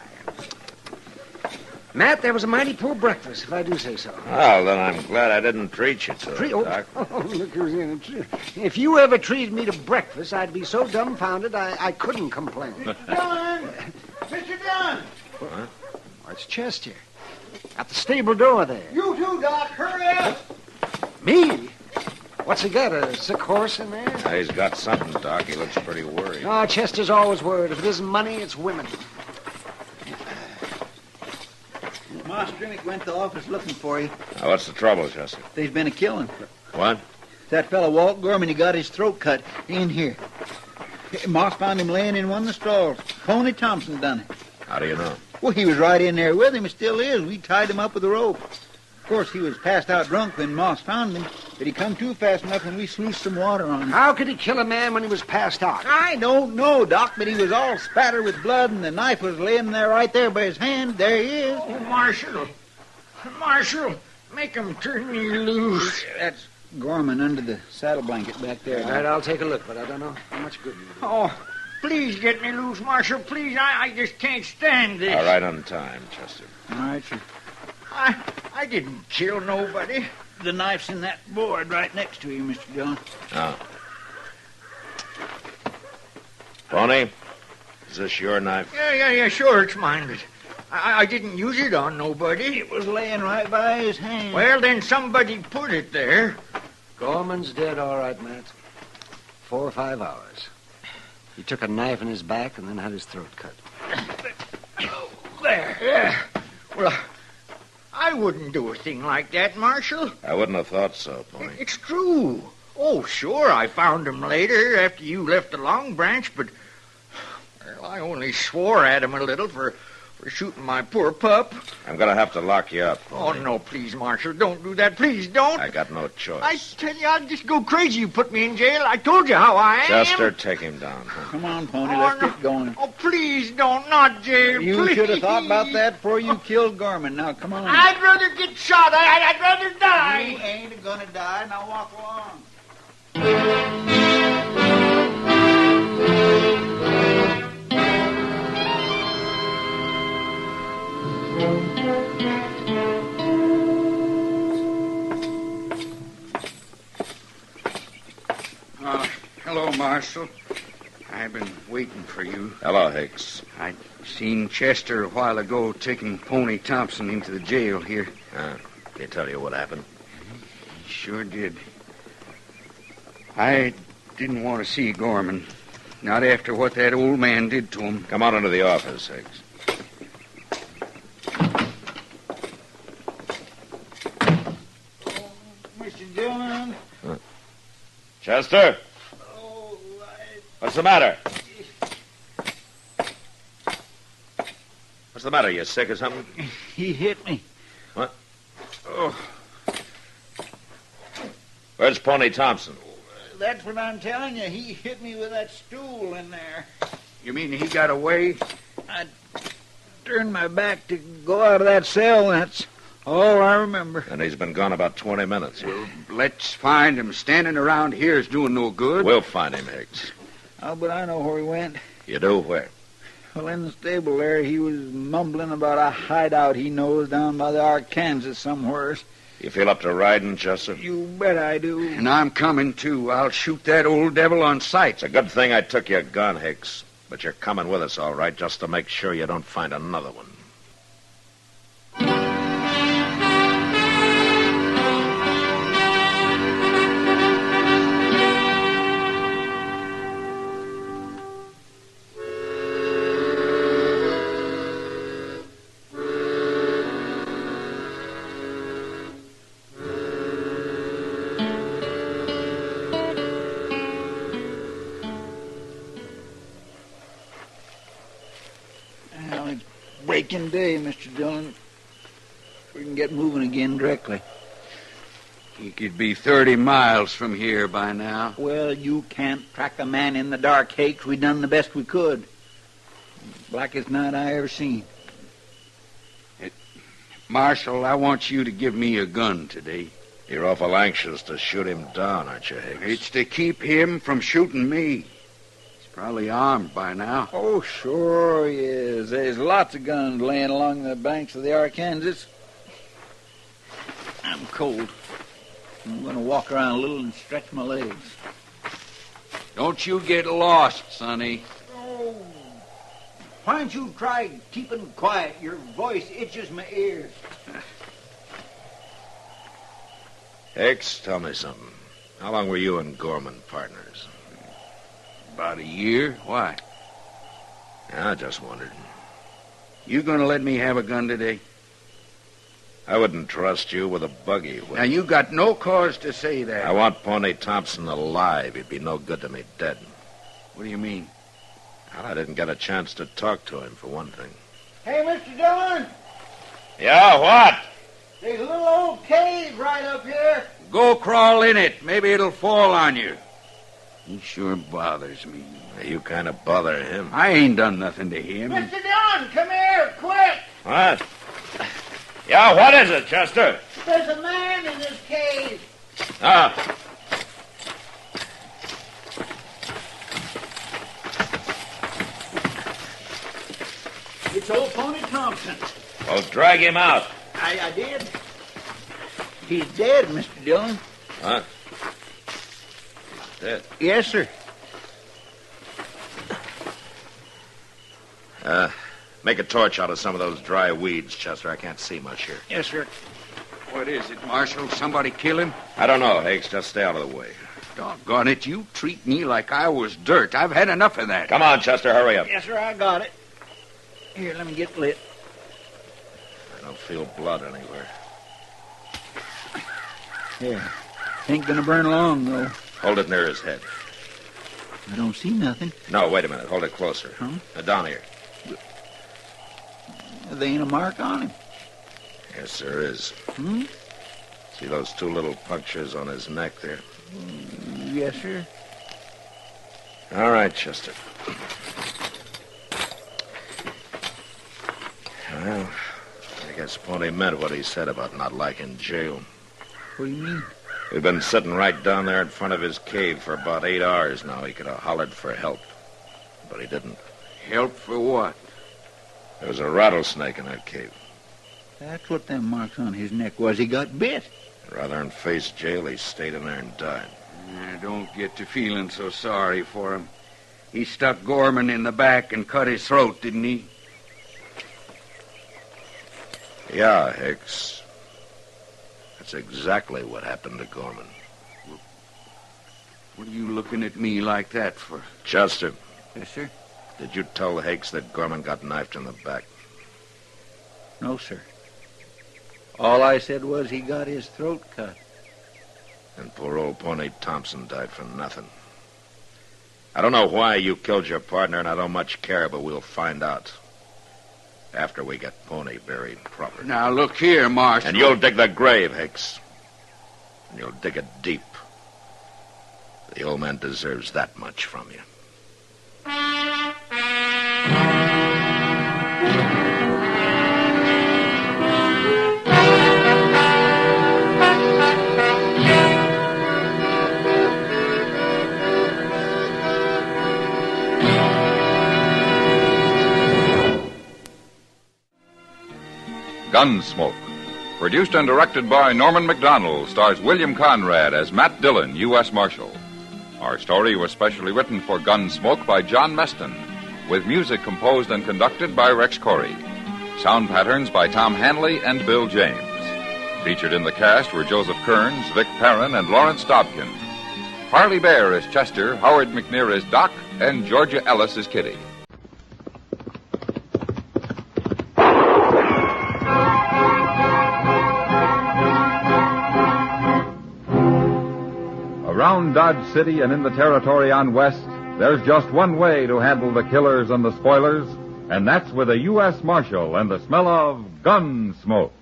Matt, that was a mighty poor breakfast, if I do say so. Well, then I'm glad I didn't treat you to it, Doc. Oh, look who's in it. If you ever treated me to breakfast, I'd be so dumbfounded I couldn't complain. Dillon! Mr. Dillon! What? Oh, it's Chester. At the stable door there. You too, Doc. Hurry up! Me? What's he got, a sick horse in there? He's got something, Doc. He looks pretty worried. Oh, Chester's always worried. If it isn't money, it's women. Ma Strimmick went to the office looking for you. Now, what's the trouble, Chester? There's been a killing. What? That fellow Walt Gorman, he got his throat cut in here. Moss found him laying in one of the stalls. Pony Thompson done it. How do you know? Well, he was right in there with him. He still is. We tied him up with a rope. Of course, he was passed out drunk when Moss found him, but he come to fast enough when we sluiced some water on him. How could he kill a man when he was passed out? I don't know, Doc, but he was all spattered with blood, and the knife was laying there right there by his hand. There he is. Oh, Marshal, make him turn me loose. That's Gorman under the saddle blanket back there. All right, I'll take a look, but I don't know how much good you do. Oh, please get me loose, Marshal. Please, I just can't stand this. All right, on time, Chester. All right, sir. I didn't kill nobody. The knife's in that board right next to you, Mr. Dillon. Oh. Pony, is this your knife? Yeah, sure, it's mine, but I didn't use it on nobody. It was laying right by his hand. Well, then somebody put it there. Gorman's dead, all right, Matt. 4 or 5 hours. He took a knife in his back and then had his throat cut. There, yeah. Well, I wouldn't do a thing like that, Marshal. I wouldn't have thought so, Pony. It's true. Oh, sure, I found him later after you left the Long Branch, but well, I only swore at him a little for shooting my poor pup. I'm going to have to lock you up, Pony. Oh, no, please, Marshal, don't do that. Please, don't. I got no choice. I tell you, I'll just go crazy. You put me in jail. I told you how I am. Chester, take him down. Come on, Pony, let's get going. Oh, please don't. Not jail, You please. should have thought about that before you killed Gorman. Now, come on. I'd rather get shot. I'd rather die. You ain't gonna die. Now walk along. Hello, Marshal. I've been waiting for you. Hello, Hicks. I seen Chester a while ago taking Pony Thompson into the jail here. Can he tell you what happened? He sure did. I didn't want to see Gorman. Not after what that old man did to him. Come on into the office, Hicks. Mr. Dillon. Chester? What's the matter? What's the matter? You sick or something? He hit me. What? Oh. Where's Pony Thompson? That's what I'm telling you. He hit me with that stool in there. You mean he got away? I turned my back to go out of that cell. That's all I remember. And he's been gone about 20 minutes. Well, let's find him. Standing around here is doing no good. We'll find him, Hicks. Oh, but I know where he went. You do? Where? Well, in the stable there, he was mumbling about a hideout he knows down by the Arkansas somewheres. You feel up to riding, Chester? You bet I do. And I'm coming, too. I'll shoot that old devil on sight. It's a good thing I took your gun, Hicks. But you're coming with us, all right, just to make sure you don't find another one. Breaking day, Mr. Dillon. We can get moving again directly. He could be 30 miles from here by now. Well, you can't track a man in the dark, Hakes. We done the best we could. Blackest night I ever seen. Marshal, I want you to give me a gun today. You're awful anxious to shoot him down, aren't you, Hicks? It's to keep him from shooting me. Probably armed by now. Oh, sure he is. There's lots of guns laying along the banks of the Arkansas. I'm cold. I'm going to walk around a little and stretch my legs. Don't you get lost, Sonny. Oh, why don't you try keeping quiet? Your voice itches my ears. Hicks, tell me something. How long were you and Gorman partners? About a year. Why? I just wondered. You gonna let me have a gun today? I wouldn't trust you with a buggy. Now, you got no cause to say that. I want Pony Thompson alive. He'd be no good to me dead. What do you mean? Well, I didn't get a chance to talk to him, for one thing. Hey, Mr. Dillon, Yeah, what? there's a little old cave right up here. Go crawl in it. Maybe it'll fall on you. He sure bothers me. You kind of bother him. I ain't done nothing to him. Mr. Dillon, come here, quick. What? Yeah, what is it, Chester? There's a man in this cave. Ah. It's old Pony Thompson. Well, drag him out. I did. He's dead, Mr. Dillon. Huh? He's dead. Yes, sir. Make a torch out of some of those dry weeds, Chester. I can't see much here. Yes, sir. What is it, Marshal? Somebody kill him? I don't know, Hicks. Just stay out of the way. Doggone it, you treat me like I was dirt. I've had enough of that. Come on, Chester, hurry up. Yes, sir, I got it. Here, let me get lit. I don't feel blood anywhere. Yeah. Ain't gonna burn long, though. Hold it near his head. I don't see nothing. No, wait a minute. Hold it closer. Huh? Down here. There ain't a mark on him. Yes, there is. Hmm? See those two little punctures on his neck there? Yes, sir. All right, Chester. Well, I guess Pony meant what he said about not liking jail. What do you mean? We've been sitting right down there in front of his cave for about 8 hours now. He could have hollered for help, but he didn't. Help for what? There was a rattlesnake in that cave. That's what them marks on his neck was. He got bit. Rather than face jail, he stayed in there and died. I don't get to feeling so sorry for him. He stuck Gorman in the back and cut his throat, didn't he? Yeah, Hicks. That's exactly what happened to Gorman. What are you looking at me like that for? Chester. Yes, sir. Did you tell Hicks that Gorman got knifed in the back? No, sir. All I said was he got his throat cut. And poor old Pony Thompson died for nothing. I don't know why you killed your partner, and I don't much care, but we'll find out. After we get Pony buried properly. Now, look here, Marshal. And you'll dig the grave, Hicks. And you'll dig it deep. The old man deserves that much from you. Gunsmoke. Produced and directed by Norman MacDonald, stars William Conrad as Matt Dillon, U.S. Marshal. Our story was specially written for Gunsmoke by John Meston, with music composed and conducted by Rex Corey. Sound patterns by Tom Hanley and Bill James. Featured in the cast were Joseph Kearns, Vic Perrin, and Lawrence Dobkin. Harley Bear is Chester, Howard McNear is Doc, and Georgia Ellis is Kitty. Around Dodge City and in the territory on West, there's just one way to handle the killers and the spoilers, and that's with a U.S. Marshal and the smell of Gunsmoke.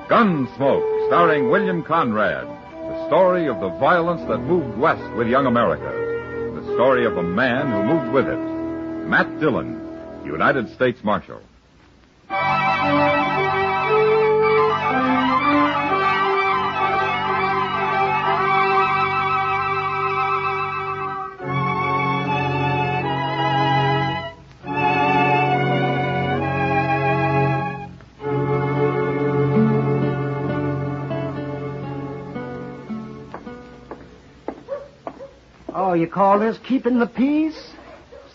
Gunsmoke, starring William Conrad. The story of the violence that moved west with young America. The story of a man who moved with it. Matt Dillon, United States Marshal. Oh, you call this keeping the peace?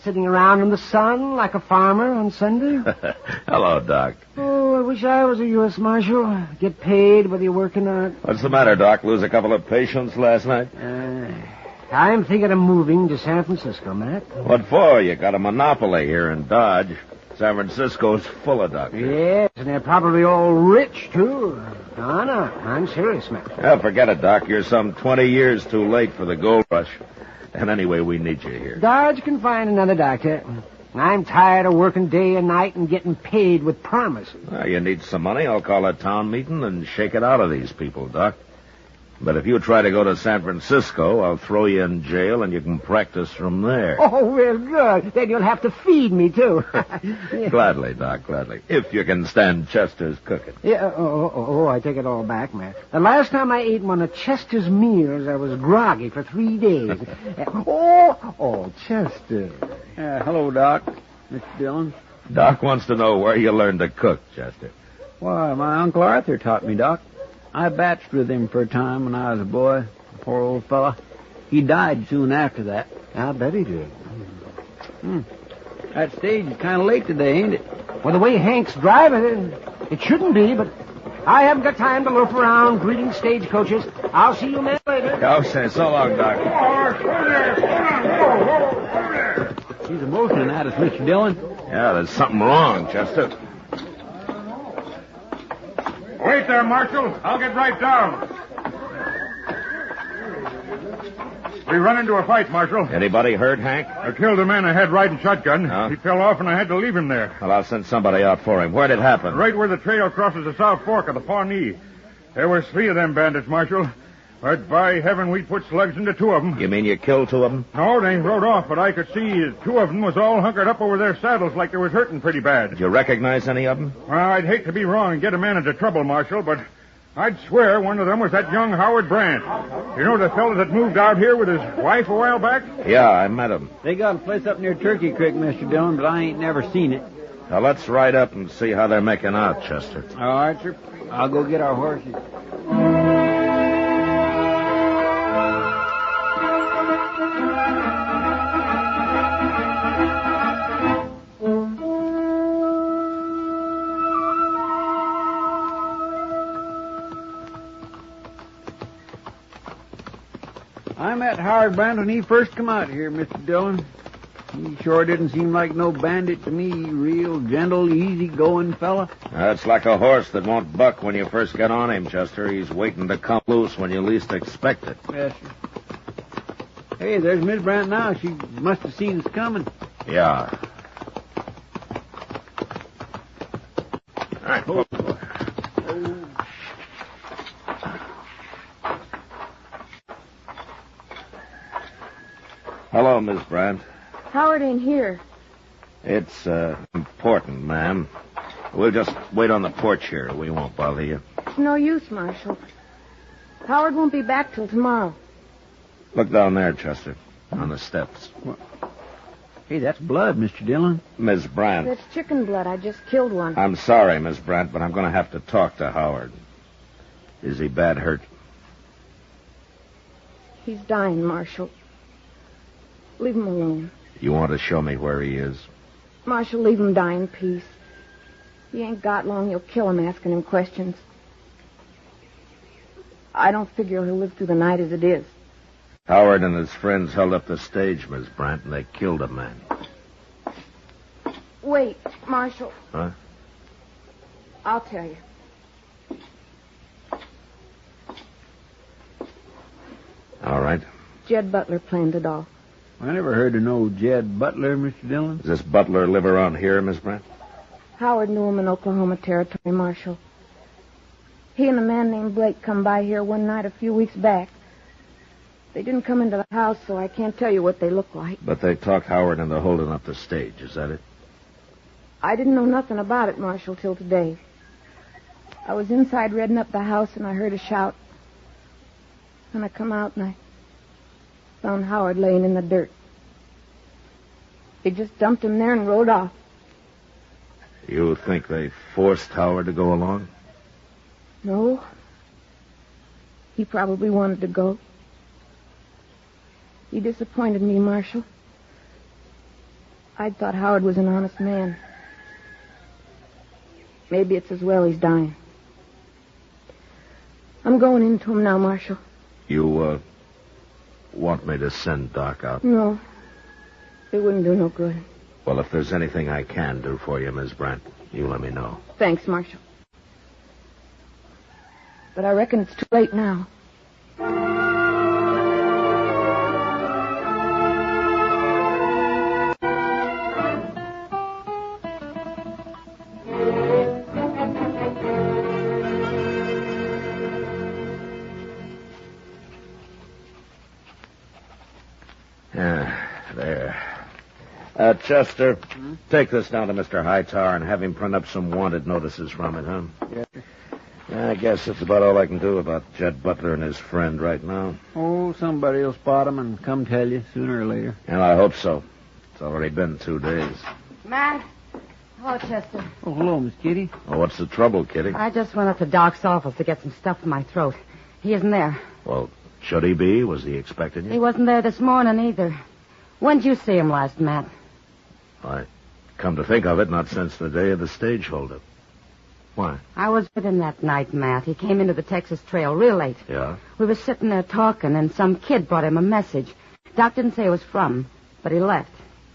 Sitting around in the sun like a farmer on Sunday? Hello, Doc. Oh, I wish I was a U.S. Marshal. Get paid whether you're working or not. What's the matter, Doc? Lose a couple of patients last night? I'm thinking of moving to San Francisco, Matt. What for? You got a monopoly here in Dodge. San Francisco's full of doctors. Yes, and they're probably all rich, too. No, I'm serious, Matt. Well, forget it, Doc. You're some 20 years too late for the gold rush. And anyway, we need you here. Dodge can find another doctor. I'm tired of working day and night and getting paid with promises. Well, you need some money. I'll call a town meeting and shake it out of these people, Doc. But if you try to go to San Francisco, I'll throw you in jail and you can practice from there. Oh, well, good. Then you'll have to feed me, too. Gladly, Doc, gladly. If you can stand Chester's cooking. Yeah, I take it all back, man. The last time I ate one of Chester's meals, I was groggy for 3 days. Chester. Hello, Doc. Mr. Dillon. Doc wants to know where you learned to cook, Chester. Why, my Uncle Arthur taught me, Doc. I batched with him for a time when I was a boy. Poor old fella. He died soon after that. I bet he did. That stage is kind of late today, ain't it? Well, the way Hank's driving, it shouldn't be, but I haven't got time to loaf around greeting stagecoaches. I'll see you men later. I'll say so long, Doc. He's a motioning at us, Mr. Dillon. Yeah, there's something wrong, Chester. Wait there, Marshal. I'll get right down. We run into a fight, Marshal. Anybody hurt, Hank? I killed a man ahead riding shotgun. He fell off, and I had to leave him there. Well, I'll send somebody out for him. Where'd it happen? Right where the trail crosses the South Fork of the Pawnee. There was 3 of them bandits, Marshal. But by heaven, we put slugs into 2 of them. You mean you killed 2 of them? No, they rode off, but I could see 2 of them was all hunkered up over their saddles like they was hurting pretty bad. Did you recognize any of them? Well, I'd hate to be wrong and get a man into trouble, Marshal, but I'd swear one of them was that young Howard Brandt. You know the fellow that moved out here with his wife a while back? Yeah, I met him. They got a place up near Turkey Creek, Mr. Dillon, but I ain't never seen it. Now, let's ride up and see how they're making out, Chester. All right, sir. I'll go get our horses. I met Howard Brandt when he first come out here, Mr. Dillon. He sure didn't seem like no bandit to me. Real gentle, easy-going fella. That's like a horse that won't buck when you first get on him, Chester. He's waiting to come loose when you least expect it. Yes, sir. Hey, there's Miss Brandt now. She must have seen us coming. Yeah. All right, oh. Hello, Miss Brandt. Howard ain't here. It's important, ma'am. We'll just wait on the porch here. We won't bother you. It's no use, Marshal. Howard won't be back till tomorrow. Look down there, Chester, on the steps. What? Hey, that's blood, Mr. Dillon. Miss Brandt. That's chicken blood. I just killed one. I'm sorry, Miss Brandt, but I'm going to have to talk to Howard. Is he bad hurt? He's dying, Marshal. Leave him alone. You want to show me where he is? Marshal, leave him die in peace. He ain't got long. You'll kill him asking him questions. I don't figure he'll live through the night as it is. Howard and his friends held up the stage, Miss Brandt, and they killed a man. Wait, Marshal. Huh? I'll tell you. All right. Jed Butler planned it all. I never heard of no Jed Butler, Mr. Dillon. Does this Butler live around here, Miss Brandt? Howard knew him in Oklahoma Territory, Marshal. He and a man named Blake come by here one night a few weeks back. They didn't come into the house, so I can't tell you what they look like. But they talked Howard into holding up the stage, is that it? I didn't know nothing about it, Marshal, till today. I was inside redding up the house, and I heard a shout. And I come out, and I found Howard laying in the dirt. They just dumped him there and rode off. You think they forced Howard to go along? No. He probably wanted to go. He disappointed me, Marshal. I thought Howard was an honest man. Maybe it's as well he's dying. I'm going into him now, Marshal. You, want me to send Doc out? No. It wouldn't do no good. Well, if there's anything I can do for you, Miss Brent, you let me know. Thanks, Marshal. But I reckon it's too late now. Chester, take this down to Mr. Hightower and have him print up some wanted notices from it, huh? Yes, sir. Yeah, I guess that's about all I can do about Jed Butler and his friend right now. Oh, somebody will spot him and come tell you sooner or later. And I hope so. It's already been 2 days. Matt? Hello, Chester. Oh, hello, Miss Kitty. Oh, what's the trouble, Kitty? I just went up to Doc's office to get some stuff for my throat. He isn't there. Well, should he be? Was he expecting you? He wasn't there this morning either. When'd you see him last, Matt? I come to think of it, not since the day of the stage holdup. Why? I was with him that night, Matt. He came into the Texas Trail real late. Yeah? We were sitting there talking, and some kid brought him a message. Doc didn't say it was from, but he left.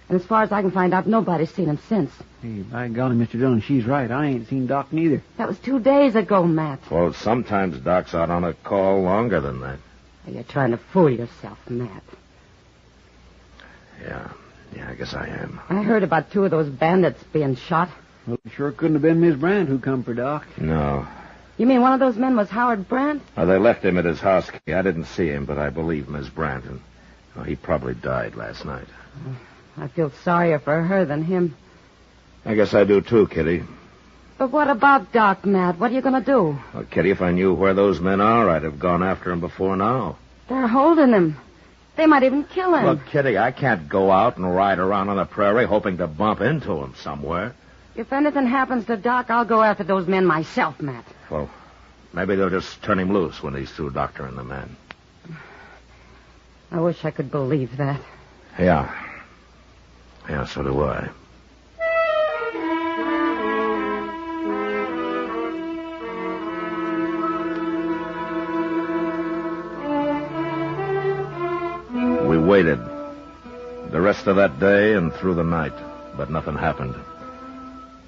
And as far as I can find out, nobody's seen him since. Hey, by golly, Mr. Dillon, she's right. I ain't seen Doc neither. That was 2 days ago, Matt. Well, sometimes Doc's out on a call longer than that. You're trying to fool yourself, Matt. Yeah, I guess I am. I heard about 2 of those bandits being shot. Well, it sure couldn't have been Miss Brandt who come for Doc. No. You mean one of those men was Howard Brandt? They left him at his house. I didn't see him, but I believe Miss Brandt. And he probably died last night. I feel sorrier for her than him. I guess I do too, Kitty. But what about Doc, Matt? What are you going to do? Well, Kitty, if I knew where those men are, I'd have gone after him before now. They're holding him. They might even kill him. Look, Kitty, I can't go out and ride around on the prairie hoping to bump into him somewhere. If anything happens to Doc, I'll go after those men myself, Matt. Well, maybe they'll just turn him loose when he's through doctoring the men. I wish I could believe that. Yeah, so do I. We waited the rest of that day and through the night, but nothing happened.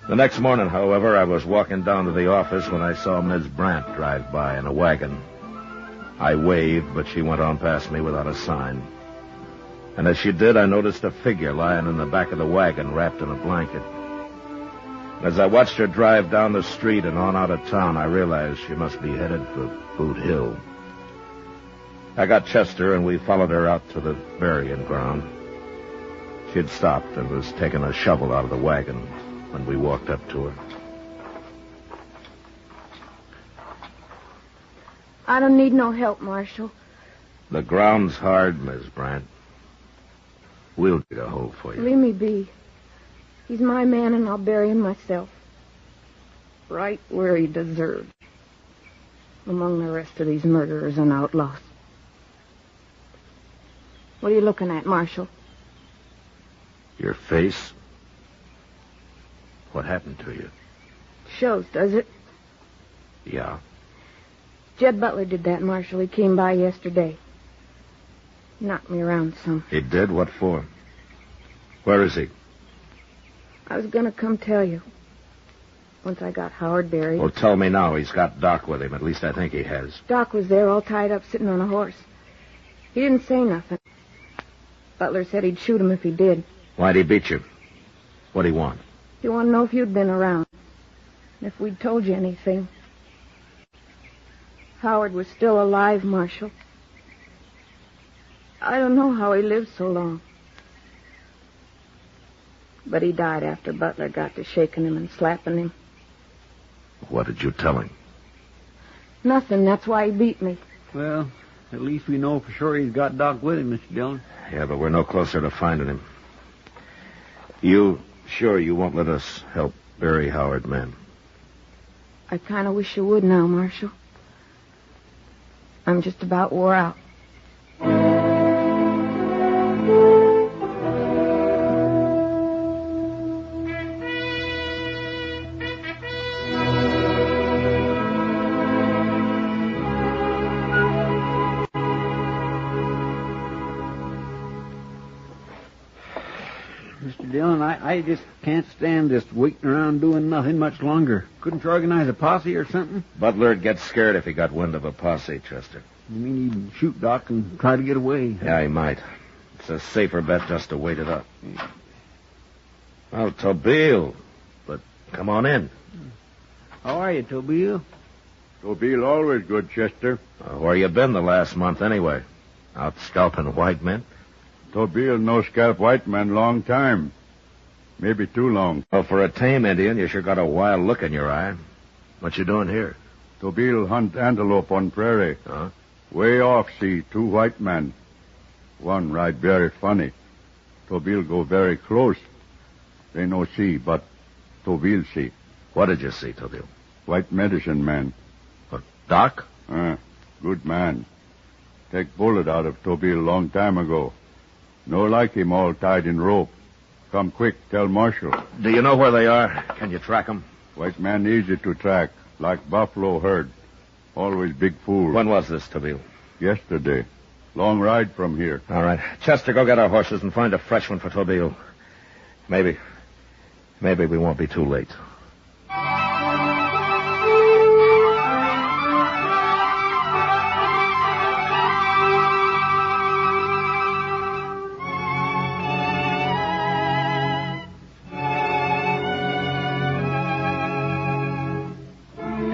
The next morning, however, I was walking down to the office when I saw Ms. Brandt drive by in a wagon. I waved, but she went on past me without a sign. And as she did, I noticed a figure lying in the back of the wagon, wrapped in a blanket. As I watched her drive down the street and on out of town, I realized she must be headed for Boot Hill. I got Chester, and we followed her out to the burying ground. She had stopped and was taking a shovel out of the wagon when we walked up to her. I don't need no help, Marshal. The ground's hard, Miss Brandt. We'll dig a hole for you. Leave me be. He's my man, and I'll bury him myself. Right where he deserves. Among the rest of these murderers and outlaws. What are you looking at, Marshal? Your face? What happened to you? Shows, does it? Yeah. Jed Butler did that, Marshal. He came by yesterday. Knocked me around some. He did? What for? Where is he? I was going to come tell you. Once I got Howard buried. Well, tell me now. He's got Doc with him. At least I think he has. Doc was there all tied up sitting on a horse. He didn't say nothing. Butler said he'd shoot him if he did. Why'd he beat you? What'd he want? He wanted to know if you'd been around. And if we'd told you anything. Howard was still alive, Marshal. I don't know how he lived so long. But he died after Butler got to shaking him and slapping him. What did you tell him? Nothing. That's why he beat me. Well, at least we know for sure he's got Doc with him, Mr. Dillon. Yeah, but we're no closer to finding him. You sure you won't let us help bury Howard, ma'am? I kind of wish you would now, Marshal. I'm just about wore out. Dillon, I just can't stand this waiting around doing nothing much longer. Couldn't you organize a posse or something? Butler'd get scared if he got wind of a posse, Chester. You mean he'd shoot Doc and try to get away? Yeah, he might. It's a safer bet just to wait it up. Well, Tobile, but come on in. How are you, Tobile? Tobile always good, Chester. Where you been the last month, anyway? Out scalping white men? Tobile no scalp white man long time. Maybe too long. Well, for a tame Indian, you sure got a wild look in your eye. What you doing here? Tobile hunt antelope on prairie. Huh? Way off see two white men. One ride very funny. Tobile go very close. They no see, but Tobile see. What did you see, Tobile? White medicine man. What, Doc? Good man. Take bullet out of Tobile long time ago. No like him all tied in rope. Come quick, tell Marshal. Do you know where they are? Can you track them? White man easy to track, like buffalo herd. Always big fool. When was this, Tobile? Yesterday. Long ride from here. All right. Chester, go get our horses and find a fresh one for Tobile. Maybe we won't be too late.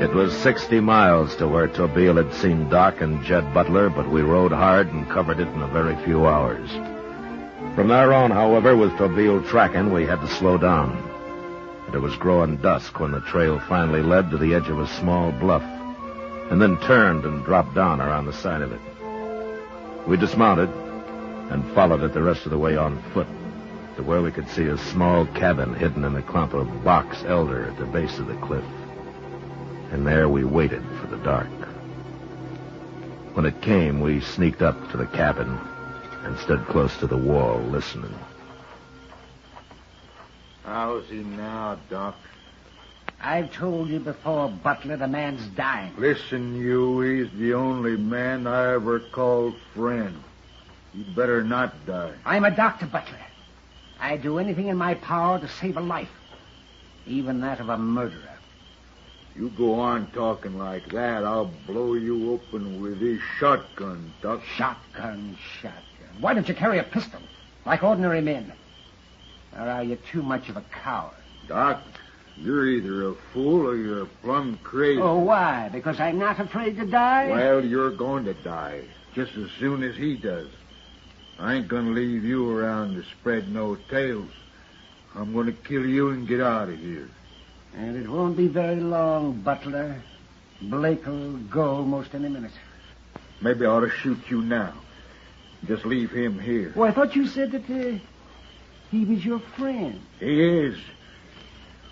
It was 60 miles to where Tobile had seen Doc and Jed Butler, but we rode hard and covered it in a very few hours. From there on, however, with Tobile tracking, we had to slow down. And it was growing dusk when the trail finally led to the edge of a small bluff, and then turned and dropped down around the side of it. We dismounted and followed it the rest of the way on foot to where we could see a small cabin hidden in a clump of box elder at the base of the cliff. And there we waited for the dark. When it came, we sneaked up to the cabin and stood close to the wall, listening. How's he now, Doc? I've told you before, Butler, the man's dying. Listen, you, he's the only man I ever called friend. He'd better not die. I'm a doctor, Butler. I'd do anything in my power to save a life, even that of a murderer. You go on talking like that, I'll blow you open with this shotgun, Doc. Shotgun. Why don't you carry a pistol, like ordinary men? Or are you too much of a coward? Doc, you're either a fool or you're plumb crazy. Oh, why? Because I'm not afraid to die? Well, you're going to die, just as soon as he does. I ain't going to leave you around to spread no tales. I'm going to kill you and get out of here. And it won't be very long, Butler. Blake'll go most any minute. Maybe I ought to shoot you now. Just leave him here. Well, I thought you said that he was your friend. He is.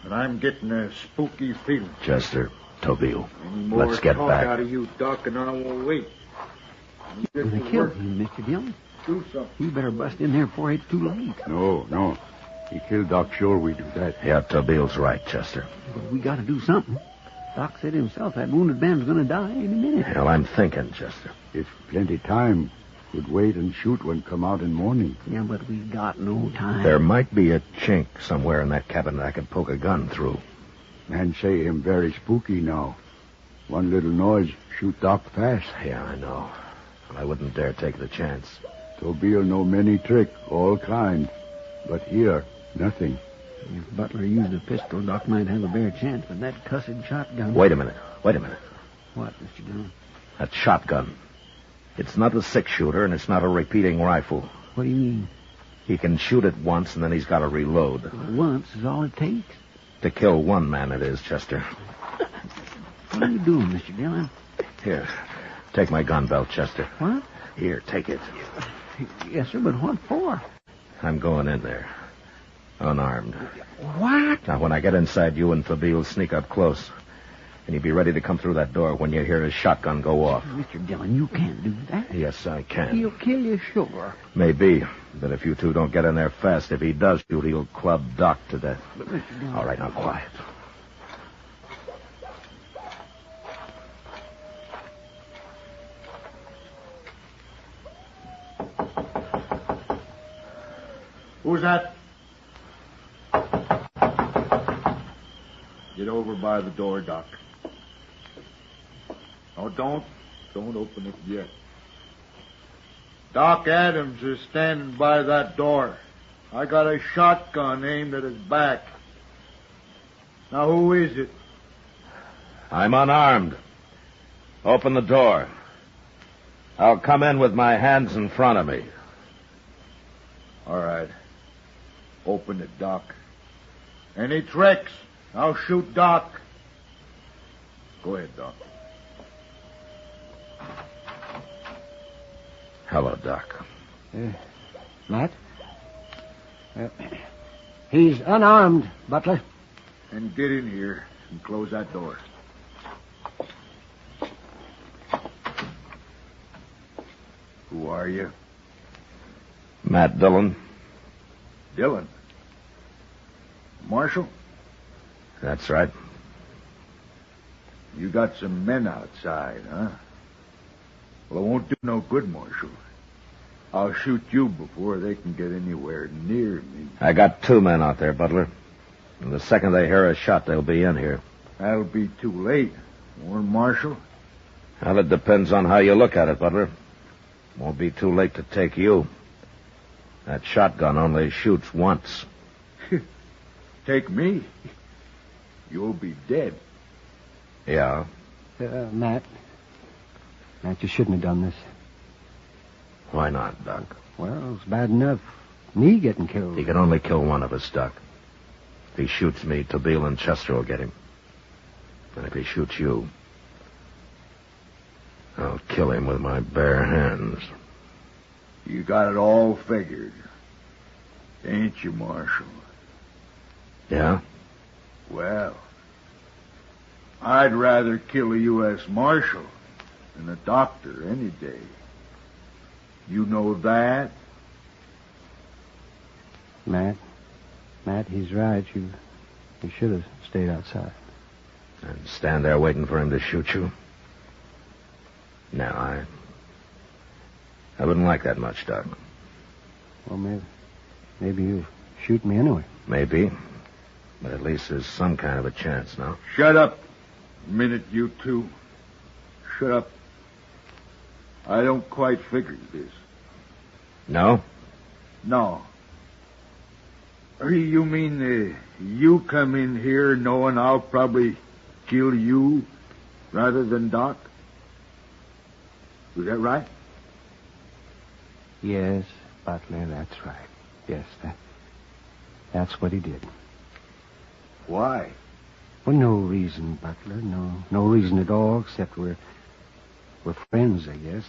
But I'm getting a spooky feeling. Chester, Tobile, Any more let's get talk back. out of you, Doc, and I won't wait. You're going to kill him, Mr. Dillon. Do something. You better bust in there before it's too late. No. He killed Doc, sure we do that. Yeah, Tobile's right, Chester. But we got to do something. Doc said himself that wounded man's going to die any minute. Well, I'm thinking, Chester. It's plenty time. Could wait and shoot when come out in morning. Yeah, but we got no time. There might be a chink somewhere in that cabin that I could poke a gun through. Man say him very spooky now. One little noise, shoot Doc fast. Yeah, I know. I wouldn't dare take the chance. Tobile know many trick, all kind. But here, nothing. If Butler used a pistol, Doc might have a bare chance, but that cussed shotgun... Wait a minute. What, Mr. Dillon? That shotgun. It's not a six-shooter, and it's not a repeating rifle. What do you mean? He can shoot it once, and then he's got to reload. Once is all it takes. To kill one man it is, Chester. What are you doing, Mr. Dillon? Here, take my gun belt, Chester. What? Here, take it. Yes, sir, but what for? I'm going in there. Unarmed. What? Now, when I get inside, you and Tobile sneak up close. And you'll be ready to come through that door when you hear his shotgun go off. Mr. Dillon, you can't do that. Yes, I can. He'll kill you, sure. Maybe. But if you two don't get in there fast, if he does shoot, he'll club Doc to death. But, Mr. Dillon... All right, now, quiet. Who's that? Get over by the door, Doc. Oh, don't open it yet. Doc Adams is standing by that door. I got a shotgun aimed at his back. Now, who is it? I'm unarmed. Open the door. I'll come in with my hands in front of me. All right. Open it, Doc. Any tricks, I'll shoot Doc. Go ahead, Doc. Hello, Doc. Matt? He's unarmed, Butler. And get in here and close that door. Who are you? Matt Dillon. Dillon? Marshal? That's right. You got some men outside, huh? Well, it won't do no good, Marshal. I'll shoot you before they can get anywhere near me. I got 2 men out there, Butler. And the second they hear a shot, they'll be in here. That'll be too late, won't it, Marshal? Well, it depends on how you look at it, Butler. Won't be too late to take you. That shotgun only shoots once. Take me? You'll be dead. Yeah? Matt, you shouldn't have done this. Why not, Doc? Well, it's bad enough me getting killed. He can only kill one of us, Doc. If he shoots me, Tabeel and Chester will get him. And if he shoots you, I'll kill him with my bare hands. You got it all figured, ain't you, Marshal? Yeah? Well, I'd rather kill a U.S. Marshal than a doctor any day. You know that? Matt, he's right. You should have stayed outside. And stand there waiting for him to shoot you? No, I wouldn't like that much, Doc. Well, maybe you shoot me anyway. Maybe. But at least there's some kind of a chance now. Shut up a minute, you two. Shut up. I don't quite figure this. No? No. You mean you come in here knowing I'll probably kill you rather than Doc? Is that right? Yes, Butler, that's right. Yes, that's what he did. Why? Well, no reason, Butler. No reason at all, except we're friends, I guess.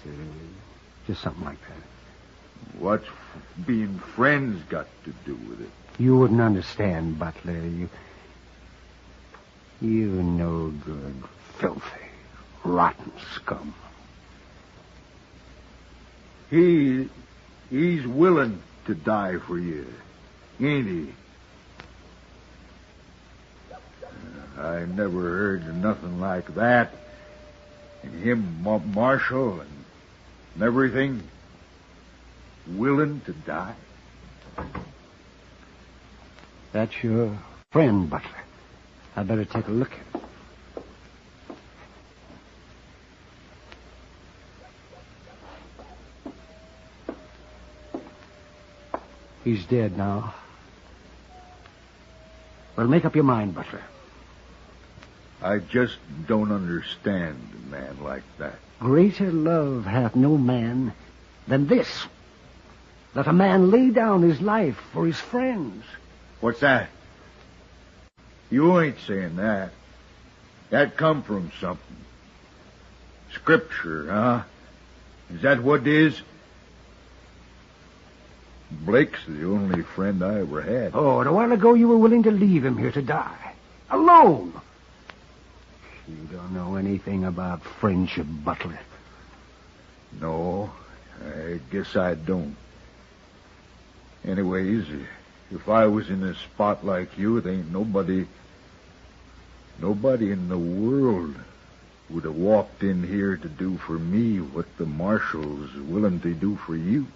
Just something like that. What's being friends got to do with it? You wouldn't understand, Butler. You no good, filthy, rotten scum. He's willing to die for you, ain't he? I never heard of nothing like that. And him, Marshal, and everything, willing to die. That's your friend, Butler. I better take a look at it. He's dead now. Well, make up your mind, Butler. I just don't understand a man like that. Greater love hath no man than this, that a man lay down his life for his friends. What's that? You ain't saying that. That come from something. Scripture, huh? Is that what it is? Blake's the only friend I ever had. Oh, and a while ago you were willing to leave him here to die. Alone. You don't know anything about friendship, Butler. No, I guess I don't. Anyways, if I was in a spot like you, there ain't nobody in the world would have walked in here to do for me what the Marshal's willing to do for you.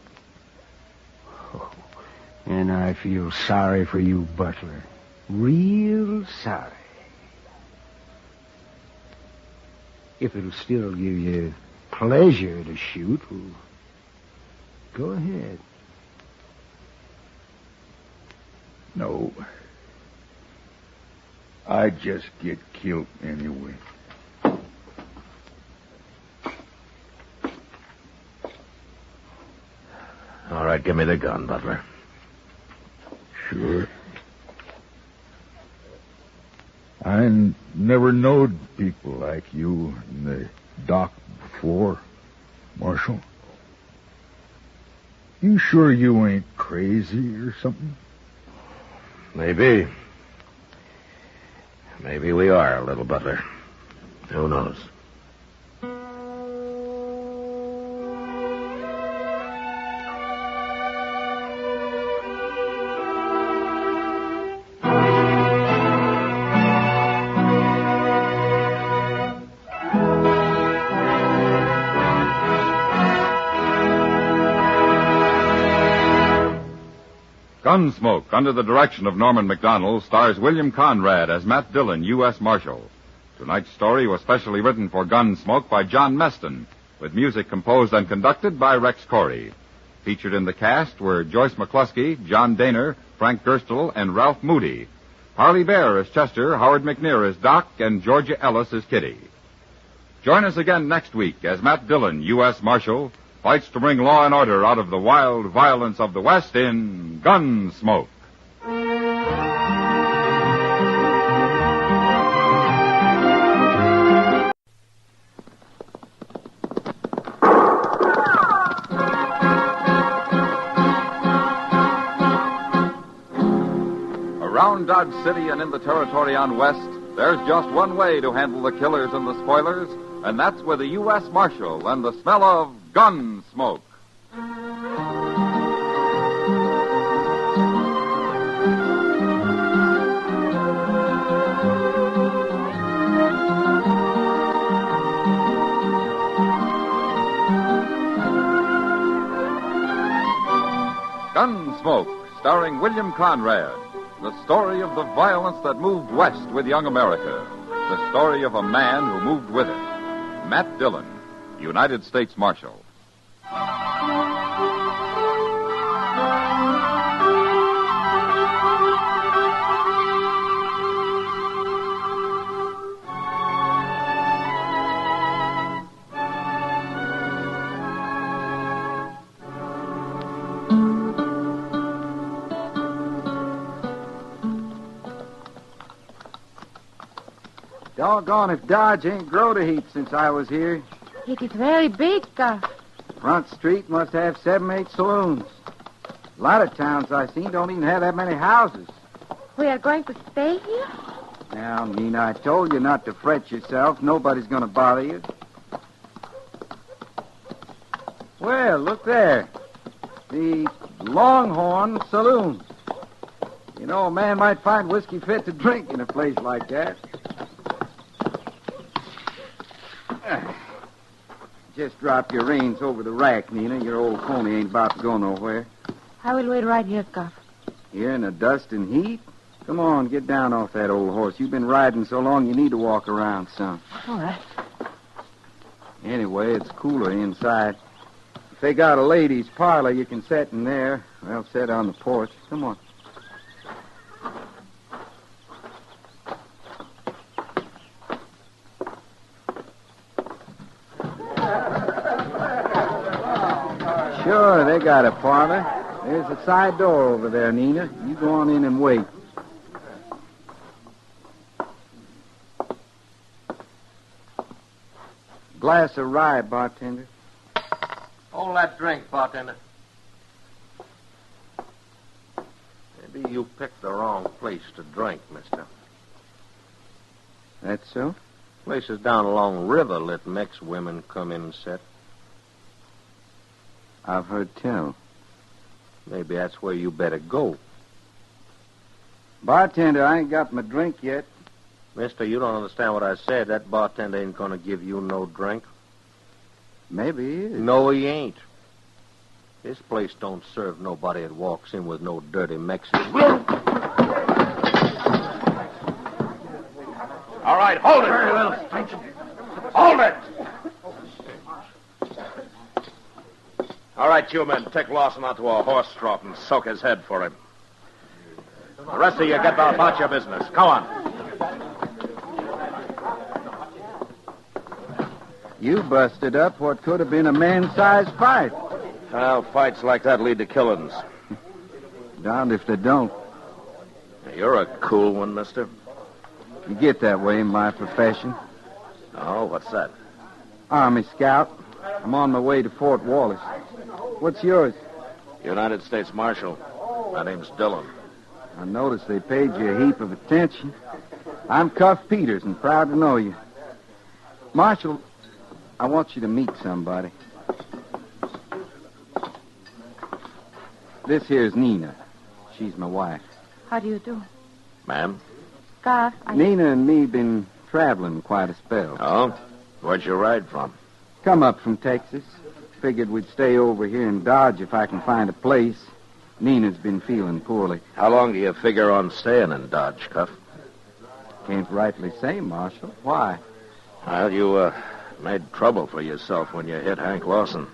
Oh, and I feel sorry for you, Butler. Real sorry. If it'll still give you pleasure to shoot, well, go ahead. No. I'd just get killed anyway. All right, give me the gun, Butler. Sure. I never knowed people like you in the dock before, Marshal. You sure you ain't crazy or something? Maybe. Maybe we are a little, Butler. Who knows? Gunsmoke, under the direction of Norman Macdonald, stars William Conrad as Matt Dillon, U.S. Marshal. Tonight's story was specially written for Gunsmoke by John Meston, with music composed and conducted by Rex Corey. Featured in the cast were Joyce McCluskey, John Daner, Frank Gerstle, and Ralph Moody. Harley Bear as Chester, Howard McNear as Doc, and Georgia Ellis as Kitty. Join us again next week as Matt Dillon, U.S. Marshal, fights to bring law and order out of the wild violence of the West in Gunsmoke. Around Dodge City and in the territory on West, there's just one way to handle the killers and the spoilers, and that's with a U.S. Marshal and the smell of Gunsmoke. Gunsmoke, starring William Conrad. The story of the violence that moved west with young America. The story of a man who moved with it. Matt Dillon, United States Marshal. Doggone if Dodge ain't growed a heap since I was here. It is very big. Front Street must have 7, 8 saloons. A lot of towns I've seen don't even have that many houses. We are going to stay here? Now, Nina, I told you not to fret yourself. Nobody's going to bother you. Well, look there. The Longhorn Saloon. You know, a man might find whiskey fit to drink in a place like that. Just drop your reins over the rack, Nina. Your old pony ain't about to go nowhere. I will wait right here, Cuff. Here in the dust and heat? Come on, get down off that old horse. You've been riding so long you need to walk around some. All right. Anyway, it's cooler inside. If they got a ladies' parlor, you can sit in there. Well, sit on the porch. Come on. Sure, they got a parlor. There's a side door over there, Nina. You go on in and wait. Glass of rye, bartender. Hold that drink, bartender. Maybe you picked the wrong place to drink, mister. That's so? Places down along River let Mex women come in and sit. I've heard tell. Maybe that's where you better go. Bartender, I ain't got my drink yet. Mister, you don't understand what I said. That bartender ain't gonna give you no drink. Maybe he is. No, he ain't. This place don't serve nobody that walks in with no dirty Mexican. All right, hold it. Very well, stranger. Hold it! All right, you men, take Lawson out to a horse trough and soak his head for him. The rest of you get about your business. Go on. You busted up what could have been a man-sized fight. Well, fights like that lead to killings. Darned if they don't. You're a cool one, mister. You get that way in my profession. Oh, what's that? Army Scout. I'm on my way to Fort Wallace. What's yours? United States Marshal. My name's Dillon. I noticed they paid you a heap of attention. I'm Cuff Peters and proud to know you. Marshal, I want you to meet somebody. This here's Nina. She's my wife. How do you do? Ma'am? Scott, Nina and me been traveling quite a spell. Oh? Where'd you ride from? Come up from Texas. Figured we'd stay over here in Dodge if I can find a place. Nina's been feeling poorly. How long do you figure on staying in Dodge, Cuff? Can't rightly say, Marshal. Why? Well, you, made trouble for yourself when you hit Hank Lawson.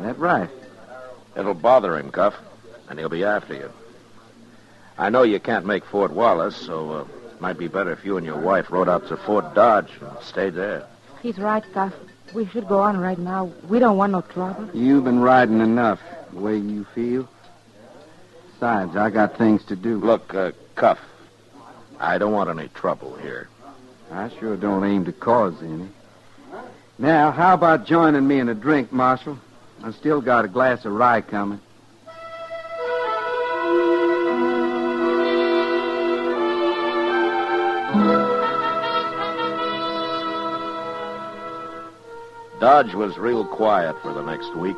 That right. It'll bother him, Cuff, and he'll be after you. I know you can't make Fort Wallace, so it might be better if you and your wife rode out to Fort Dodge and stayed there. He's right, Cuff. We should go on right now. We don't want no trouble. You've been riding enough, the way you feel. Besides, I got things to do. Look, Cuff, I don't want any trouble here. I sure don't aim to cause any. Now, how about joining me in a drink, Marshal? I've still got a glass of rye coming. Dodge was real quiet for the next week,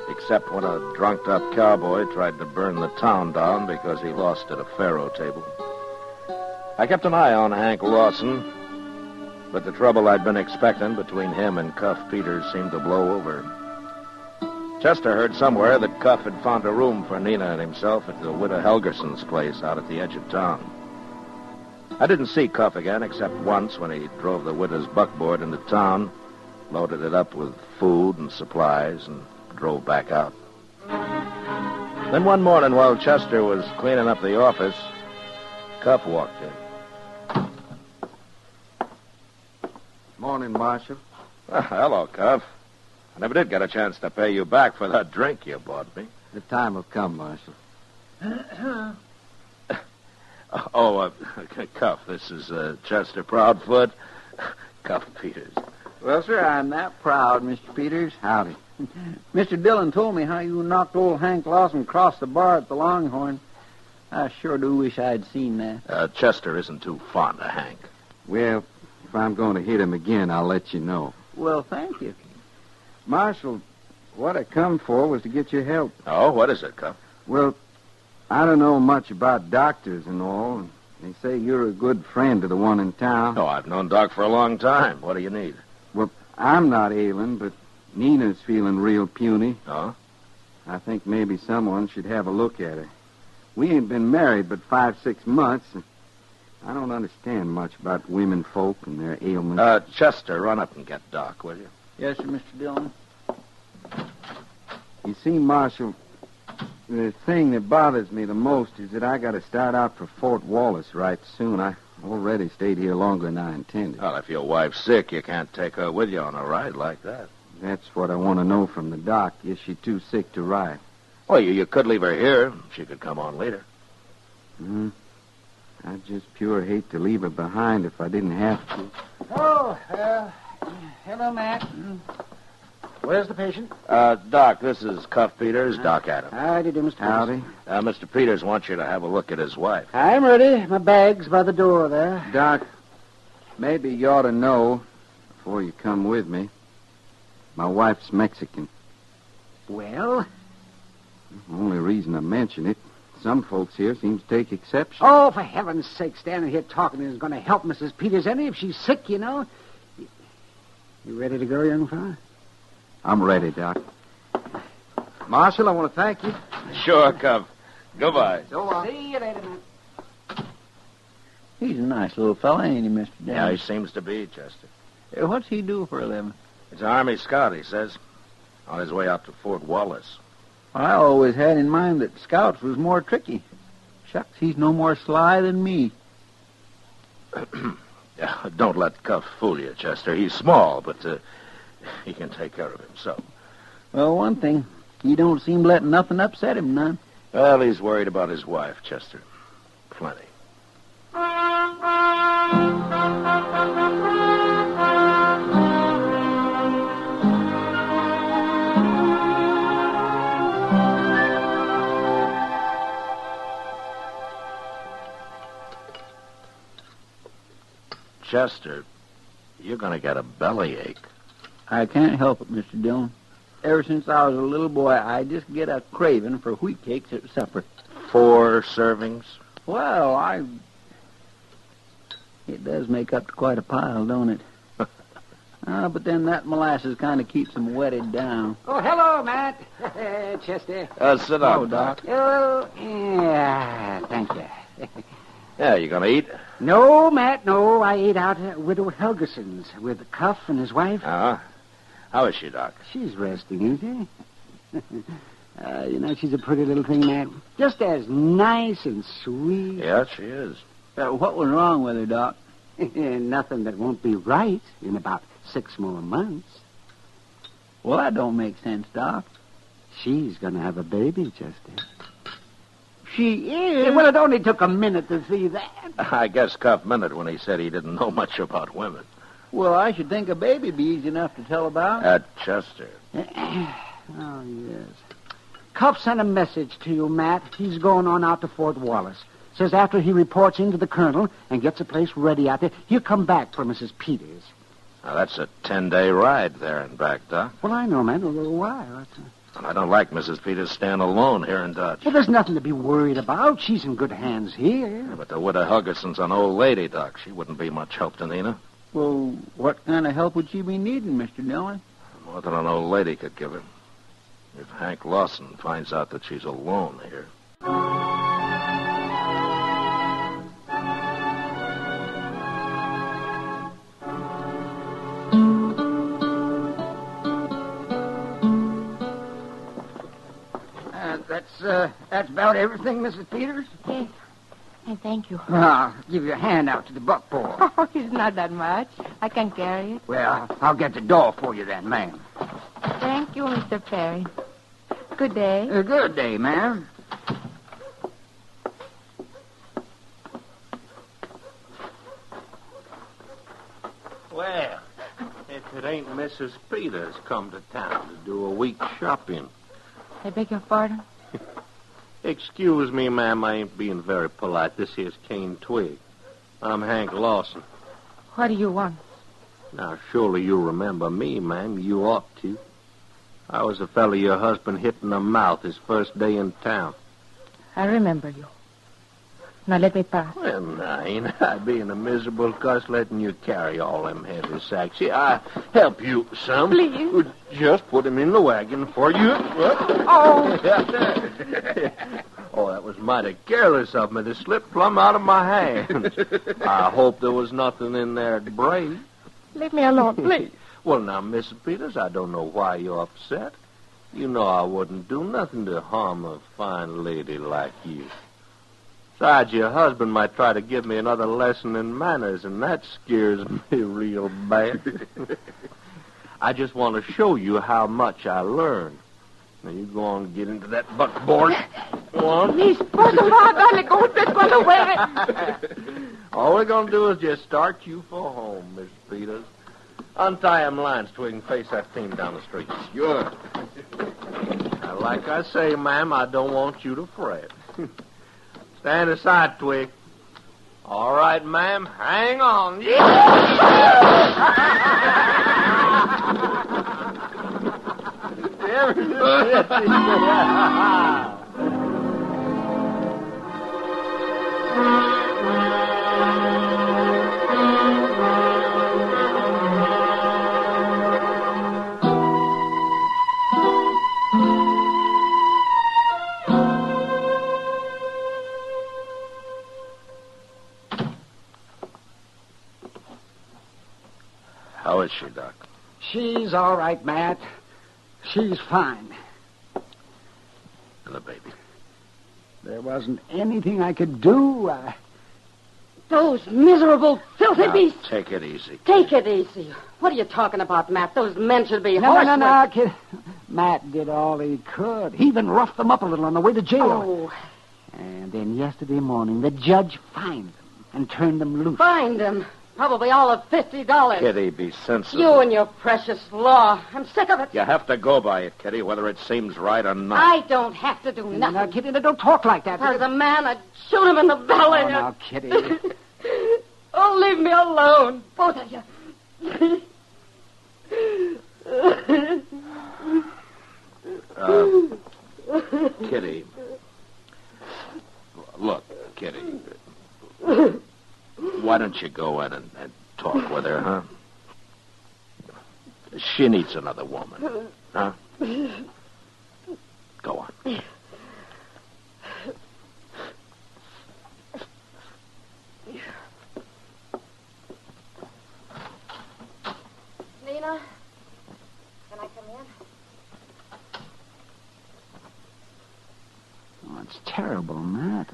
except when a drunked-up cowboy tried to burn the town down because he lost at a faro table. I kept an eye on Hank Lawson, but the trouble I'd been expecting between him and Cuff Peters seemed to blow over. Chester heard somewhere that Cuff had found a room for Nina and himself at the widow Helgerson's place out at the edge of town. I didn't see Cuff again except once when he drove the widow's buckboard into town, loaded it up with food and supplies, and drove back out. Then one morning while Chester was cleaning up the office, Cuff walked in. Morning, Marshal. Hello, Cuff. I never did get a chance to pay you back for that drink you bought me. The time will come, Marshal. Cuff, this is Chester Proudfoot. Cuff Peters. Well, sir, I'm that proud, Mr. Peters. Howdy. Mr. Dillon told me how you knocked old Hank Lawson across the bar at the Longhorn. I sure do wish I'd seen that. Chester isn't too fond of Hank. Well, if I'm going to hit him again, I'll let you know. Well, thank you. Marshal, what I come for was to get your help. Oh, what is it, Cuff? Well, I don't know much about doctors and all. And they say you're a good friend to the one in town. Oh, I've known Doc for a long time. What do you need? Well, I'm not ailing, but Nina's feeling real puny. Oh? I think maybe someone should have a look at her. We ain't been married but 5-6 months, and I don't understand much about women folk and their ailments. Chester, run up and get Doc, will you? Yes, sir, Mr. Dillon. You see, Marshal, the thing that bothers me the most is that I got to start out for Fort Wallace right soon. I already stayed here longer than I intended. Well, if your wife's sick, you can't take her with you on a ride like that. That's what I want to know from the doc. Is she too sick to ride? Well, you could leave her here. She could come on later. I'd just pure hate to leave her behind if I didn't have to. Oh, hello, Matt. Where's the patient? Doc, this is Cuff Peters, Doc Adams. Howdy, Mr. Peters. Howdy. Mr. Peters wants you to have a look at his wife. I'm ready. My bag's by the door there. Doc, maybe you ought to know, before you come with me, my wife's Mexican. Well? The only reason I mention it, some folks here seem to take exception. Oh, for heaven's sake, standing here talking isn't going to help Mrs. Peters any if she's sick, you know. You ready to go, young fella? I'm ready, Doc. Marshal, I want to thank you. Sure, Cuff. Goodbye. So long. See you later, man. He's a nice little fella, ain't he, Mr. Dillon? Yeah, he seems to be, Chester. What's he do for a living? He's an Army scout, he says. On his way out to Fort Wallace. I always had in mind that scouts was more tricky. Shucks, he's no more sly than me. Don't let Cuff fool you, Chester. He's small, but he can take care of himself. Well, one thing, he don't seem to let nothing upset him none. Well, he's worried about his wife, Chester. Plenty. Chester, you're going to get a bellyache. I can't help it, Mr. Dillon. Ever since I was a little boy, I just get a craving for wheat cakes at supper. 4 servings? Well, It does make up to quite a pile, don't it? But then that molasses kind of keeps them wetted down. Oh, hello, Matt. Chester. Sit down, Doc. Oh, yeah, thank you. Yeah, you going to eat? No, Matt, no. I ate out at Widow Helgeson's with Cuff and his wife. Uh-huh. How is she, Doc? She's resting, isn't she? She's a pretty little thing, Matt. Just as nice and sweet. Yeah, she is. What was wrong with her, Doc? Nothing that won't be right in about 6 more months. Well, that don't make sense, Doc. She's going to have a baby, Chester. She is? Yeah, well, it only took a minute to see that. I guess Cuff meant it when he said he didn't know much about women. Well, I should think a baby be easy enough to tell about. At Chester. Oh, yes. Cuff sent a message to you, Matt. He's going on out to Fort Wallace. Says after he reports into the colonel and gets a place ready out there, he'll come back for Mrs. Peters. Now, that's a 10-day ride there and back, Doc. Well, I know, man. Why? I don't like Mrs. Peters staying alone here in Dodge. Well, there's nothing to be worried about. She's in good hands here. Yeah, but the widow Helgeson's an old lady, Doc. She wouldn't be much help to Nina. Well, what kind of help would she be needing, Mr. Dillon? More than an old lady could give her. If Hank Lawson finds out that she's alone here. That's about everything, Mrs. Peters? Yes. And thank you. I'll give you a hand out to the buckboard. Oh, it's not that much. I can carry it. Well, I'll get the door for you then, ma'am. Thank you, Mr. Perry. Good day. Good day, ma'am. Well, if it ain't Mrs. Peters come to town to do a week's shopping. I beg your pardon? Excuse me, ma'am, I ain't being very polite. This here's Cane Twig. I'm Hank Lawson. What do you want? Now, surely you remember me, ma'am. You ought to. I was the fellow your husband hit in the mouth his first day in town. I remember you. Now let me pass. Well, now, ain't I being a miserable cuss letting you carry all them heavy sacks? See, I help you some. Please. Just put him in the wagon for you. Oh. Oh, that was mighty careless of me to slip plumb out of my hands. I hope there was nothing in there to break. Leave me alone, please. Well, now, Miss Peters, I don't know why you're upset. You know I wouldn't do nothing to harm a fine lady like you. Besides, your husband might try to give me another lesson in manners, and that scares me real bad. I just want to show you how much I learned. Now, you go on and get into that buckboard. Go on. All we're going to do is just start you for home, Miss Peters. Untie them lines so we can face that team down the street. Sure. Now, like I say, ma'am, I don't want you to fret. Stand aside, Twig. All right, ma'am. Hang on. How She's all right, Matt. She's fine. And the baby? There wasn't anything I could do. Those miserable, filthy Now, beasts. take it easy. Take it easy. What are you talking about, Matt? Those men should be No, horsemen. kid. Matt did all he could. He even roughed them up a little on the way to jail. Oh. And then yesterday morning, the judge fined them and turned them loose. Find them. Probably all of $50. Kitty, be sensible. You and your precious law. I'm sick of it. You have to go by it, Kitty, whether it seems right or not. I don't have to do nothing. Now, Kitty, don't talk like that. If I was a man, I'd shoot him in the belly. Oh, now, Kitty. Oh, leave me alone, both of you. Kitty. Look, Kitty. Why don't you go in and talk with her, huh? She needs another woman, huh? Go on. Nina, can I come in? Oh, it's terrible, Matt.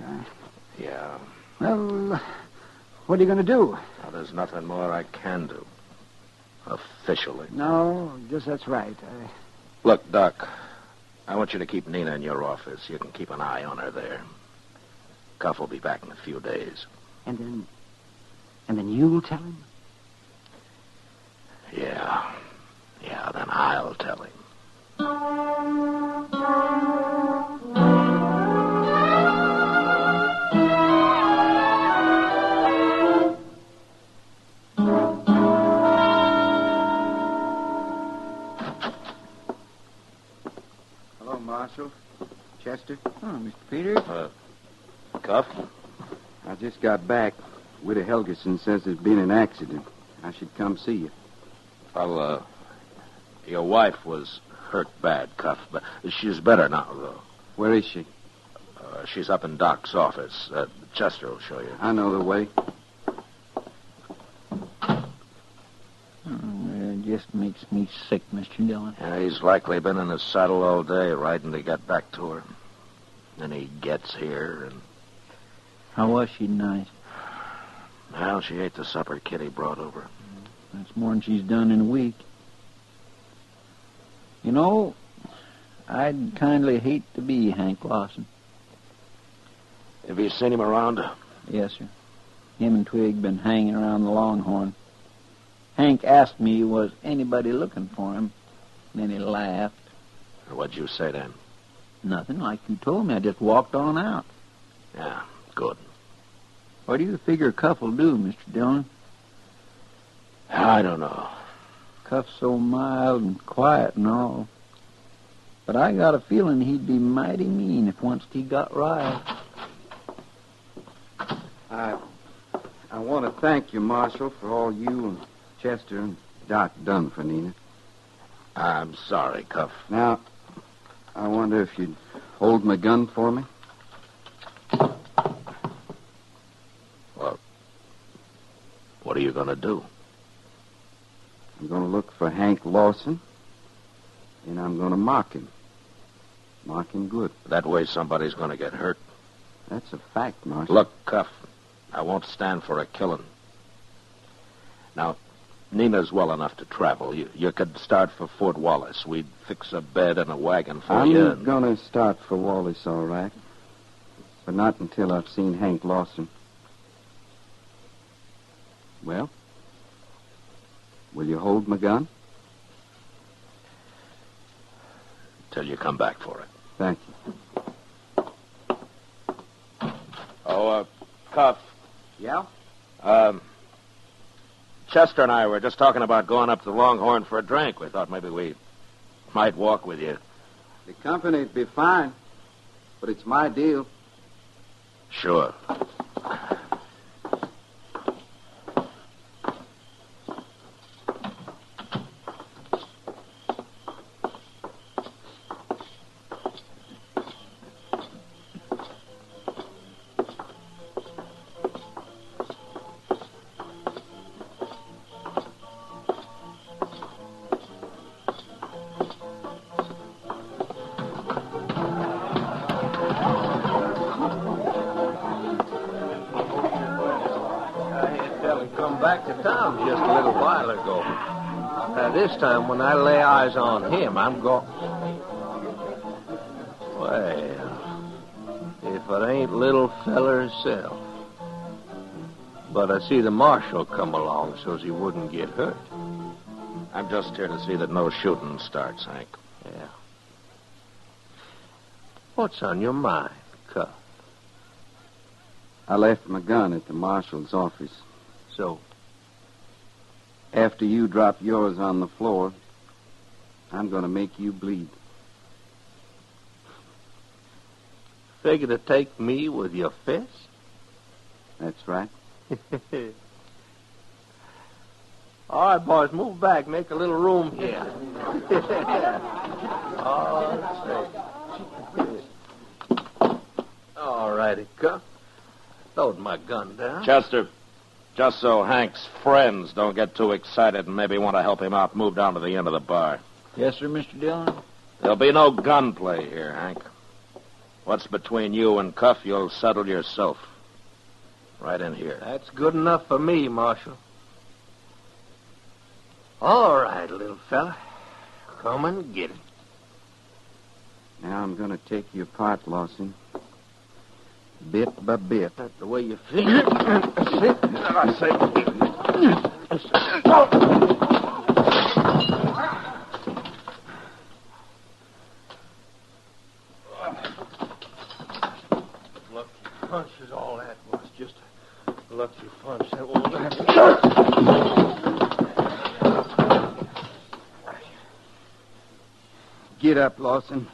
Yeah. Well, what are you going to do? Now, there's nothing more I can do. Officially. No, I guess that's right. Look, Doc, I want you to keep Nina in your office. You can keep an eye on her there. Cuff will be back in a few days. And then you'll tell him? Yeah. Yeah, then I'll tell him. Hello, Marshal. Chester? Oh, Mr. Peters. Cuff? I just got back. Widow Helgeson says there's been an accident. I should come see you. Well, your wife was hurt bad, Cuff, but she's better now, though. Where is she? She's up in Doc's office. Chester will show you. I know the way. It just makes me sick, Mr. Dillon. Yeah, he's likely been in his saddle all day, riding to get back to her. Then he gets here, and... How was she tonight? Well, she ate the supper Kitty brought over. That's more than she's done in a week. You know, I'd kindly hate to be Hank Lawson. Have you seen him around? Yes, sir. Him and Twig been hanging around the Longhorn. Hank asked me was anybody looking for him. Then he laughed. What'd you say to him? Nothing, like you told me. I just walked on out. Yeah, good. What do you figure Cuff will do, Mr. Dillon? I don't know. Cuff's so mild and quiet and all. But I got a feeling he'd be mighty mean if once he got riled. I want to thank you, Marshal, for all you and Chester and Doc done for Nina. I'm sorry, Cuff. Now, I wonder if you'd hold my gun for me. Well, what are you going to do? I'm going to look for Hank Lawson, and I'm going to mock him. Mock him good. That way somebody's going to get hurt. That's a fact, Marshal. Look, Cuff, I won't stand for a killing. Now, Nina's well enough to travel. You could start for Fort Wallace. We'd fix a bed and a wagon for you. I'm going to start for Wallace, all right. But not until I've seen Hank Lawson. Well, will you hold my gun? Till you come back for it. Thank you. Oh, Cuff. Yeah? Chester and I were just talking about going up to the Longhorn for a drink. We thought maybe we might walk with you. The company'd be fine, but it's my deal. Sure. back to town just a little while ago. This time, when I lay eyes on him, I'm going... Well, if it ain't little feller himself. But I see the marshal come along so's he wouldn't get hurt. I'm just here to see that no shooting starts, Hank. Yeah. What's on your mind, Cuff? I left my gun at the marshal's office. So? After you drop yours on the floor, I'm going to make you bleed. Figure to take me with your fist? That's right. All right, boys, move back. Make a little room here. All righty, Cuff. Load my gun down. Chester, just so Hank's friends don't get too excited and maybe want to help him out, move down to the end of the bar. Yes, sir, Mr. Dillon? There'll be no gunplay here, Hank. What's between you and Cuff, you'll settle yourself. Right in here. That's good enough for me, Marshal. All right, little fella. Come and get it. Now I'm going to take you apart, Lawson. Bit by bit. That's the way you figure. I say. Lucky punch is all that was. Just a lucky punch. That won't happen. Get up, Lawson.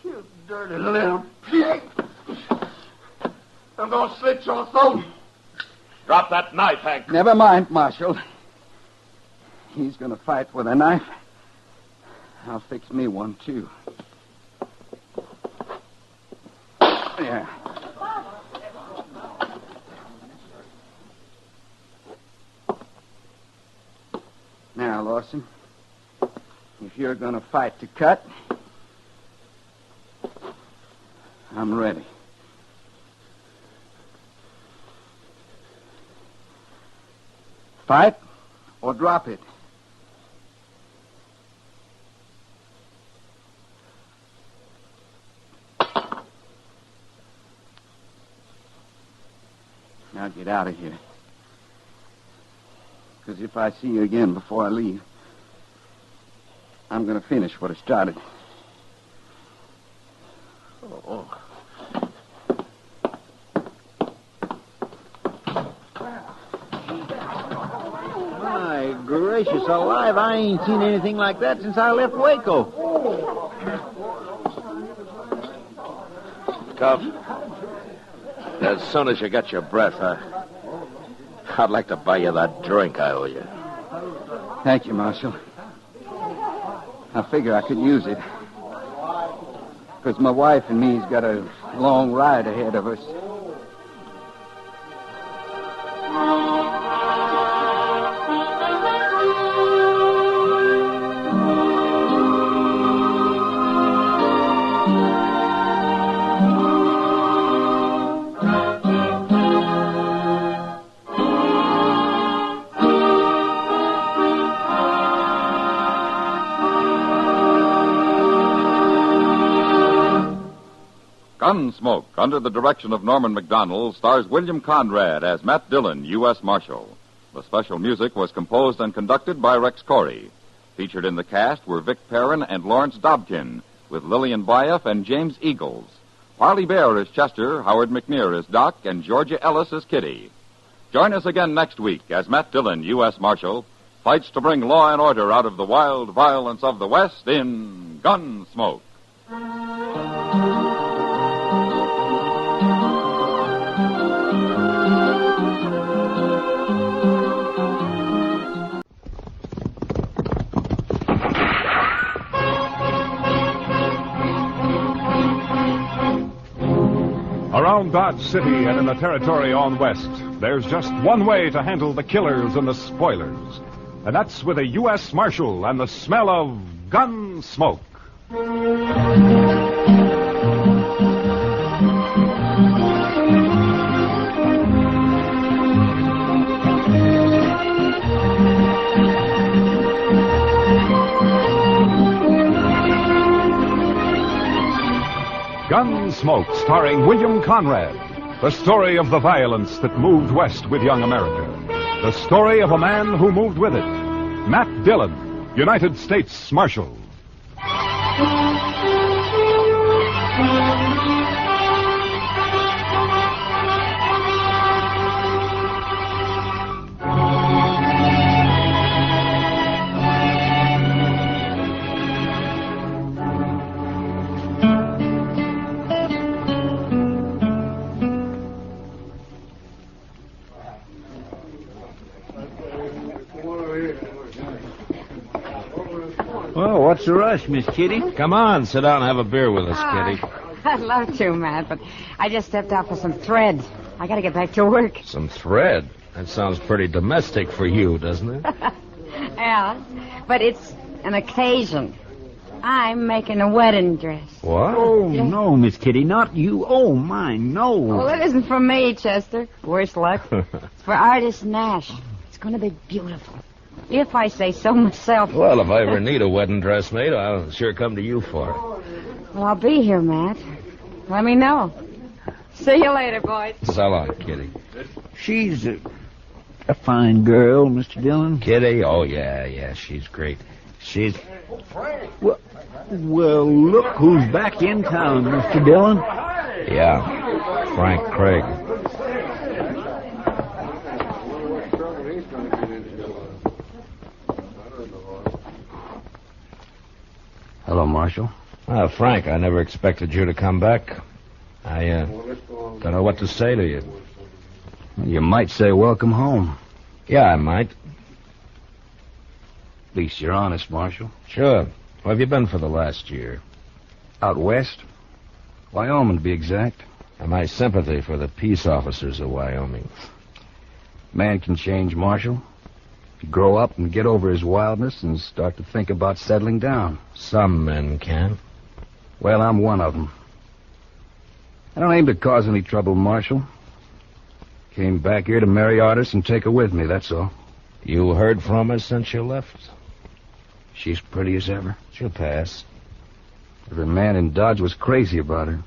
You dirty little pig. I'm going to slit your throat. Drop that knife, Hank. Never mind, Marshal. He's going to fight with a knife. I'll fix me one, too. Yeah. Now, Lawson, if you're going to fight to cut, I'm ready. Fight or drop it. Now get out of here. Because if I see you again before I leave, I'm going to finish what I started. Oh. My gracious alive, I ain't seen anything like that since I left Waco. Cuff, as soon as you get your breath, I'd like to buy you that drink I owe you. Thank you, Marshal. I figure I could use it. Because my wife and me's got a long ride ahead of us. Gunsmoke, under the direction of Norman Macdonald, stars William Conrad as Matt Dillon, U.S. Marshal. The special music was composed and conducted by Rex Corey. Featured in the cast were Vic Perrin and Lawrence Dobkin, with Lillian Bayef and James Eagles. Parley Bear is Chester, Howard McNear is Doc, and Georgia Ellis is Kitty. Join us again next week as Matt Dillon, U.S. Marshal, fights to bring law and order out of the wild violence of the West in Gunsmoke. Around Dodge City and in the territory on west, there's just one way to handle the killers and the spoilers. And that's with a U.S. Marshal and the smell of gun smoke. Gunsmoke, starring William Conrad. The story of the violence that moved west with young America. The story of a man who moved with it. Matt Dillon, United States Marshal. Well, what's the rush, Miss Kitty? Come on, sit down and have a beer with us, Kitty. I'd love to, Matt, but I just stepped out for some thread. I gotta get back to work. Some thread? That sounds pretty domestic for you, doesn't it? Yeah, but it's an occasion. I'm making a wedding dress. What? Oh, no, Miss Kitty, not you. Oh, my, no. Well, it isn't for me, Chester. Worse luck. It's for artist Nash. It's going to be beautiful. If I say so myself. Well, if I ever need a wedding dress made, I'll sure come to you for it. Well, I'll be here, Matt. Let me know. See you later, boys. So long, Kitty. She's a fine girl, Mr. Dillon. Kitty? Oh, yeah, she's great. She's... Well, look who's back in town, Mr. Dillon. Yeah, Frank Craig. Hello, Marshal. Frank, I never expected you to come back. I don't know what to say to you. You might say welcome home. Yeah, I might. At least you're honest, Marshal. Sure. Where have you been for the last year? Out west. Wyoming, to be exact. And my sympathy for the peace officers of Wyoming. Man can change, Marshal. Grow up and get over his wildness and start to think about settling down. Some men can. Well, I'm one of them. I don't aim to cause any trouble, Marshal. Came back here to marry Artis and take her with me, that's all. You heard from her since you left? She's pretty as ever. She'll pass. Every man in Dodge was crazy about her.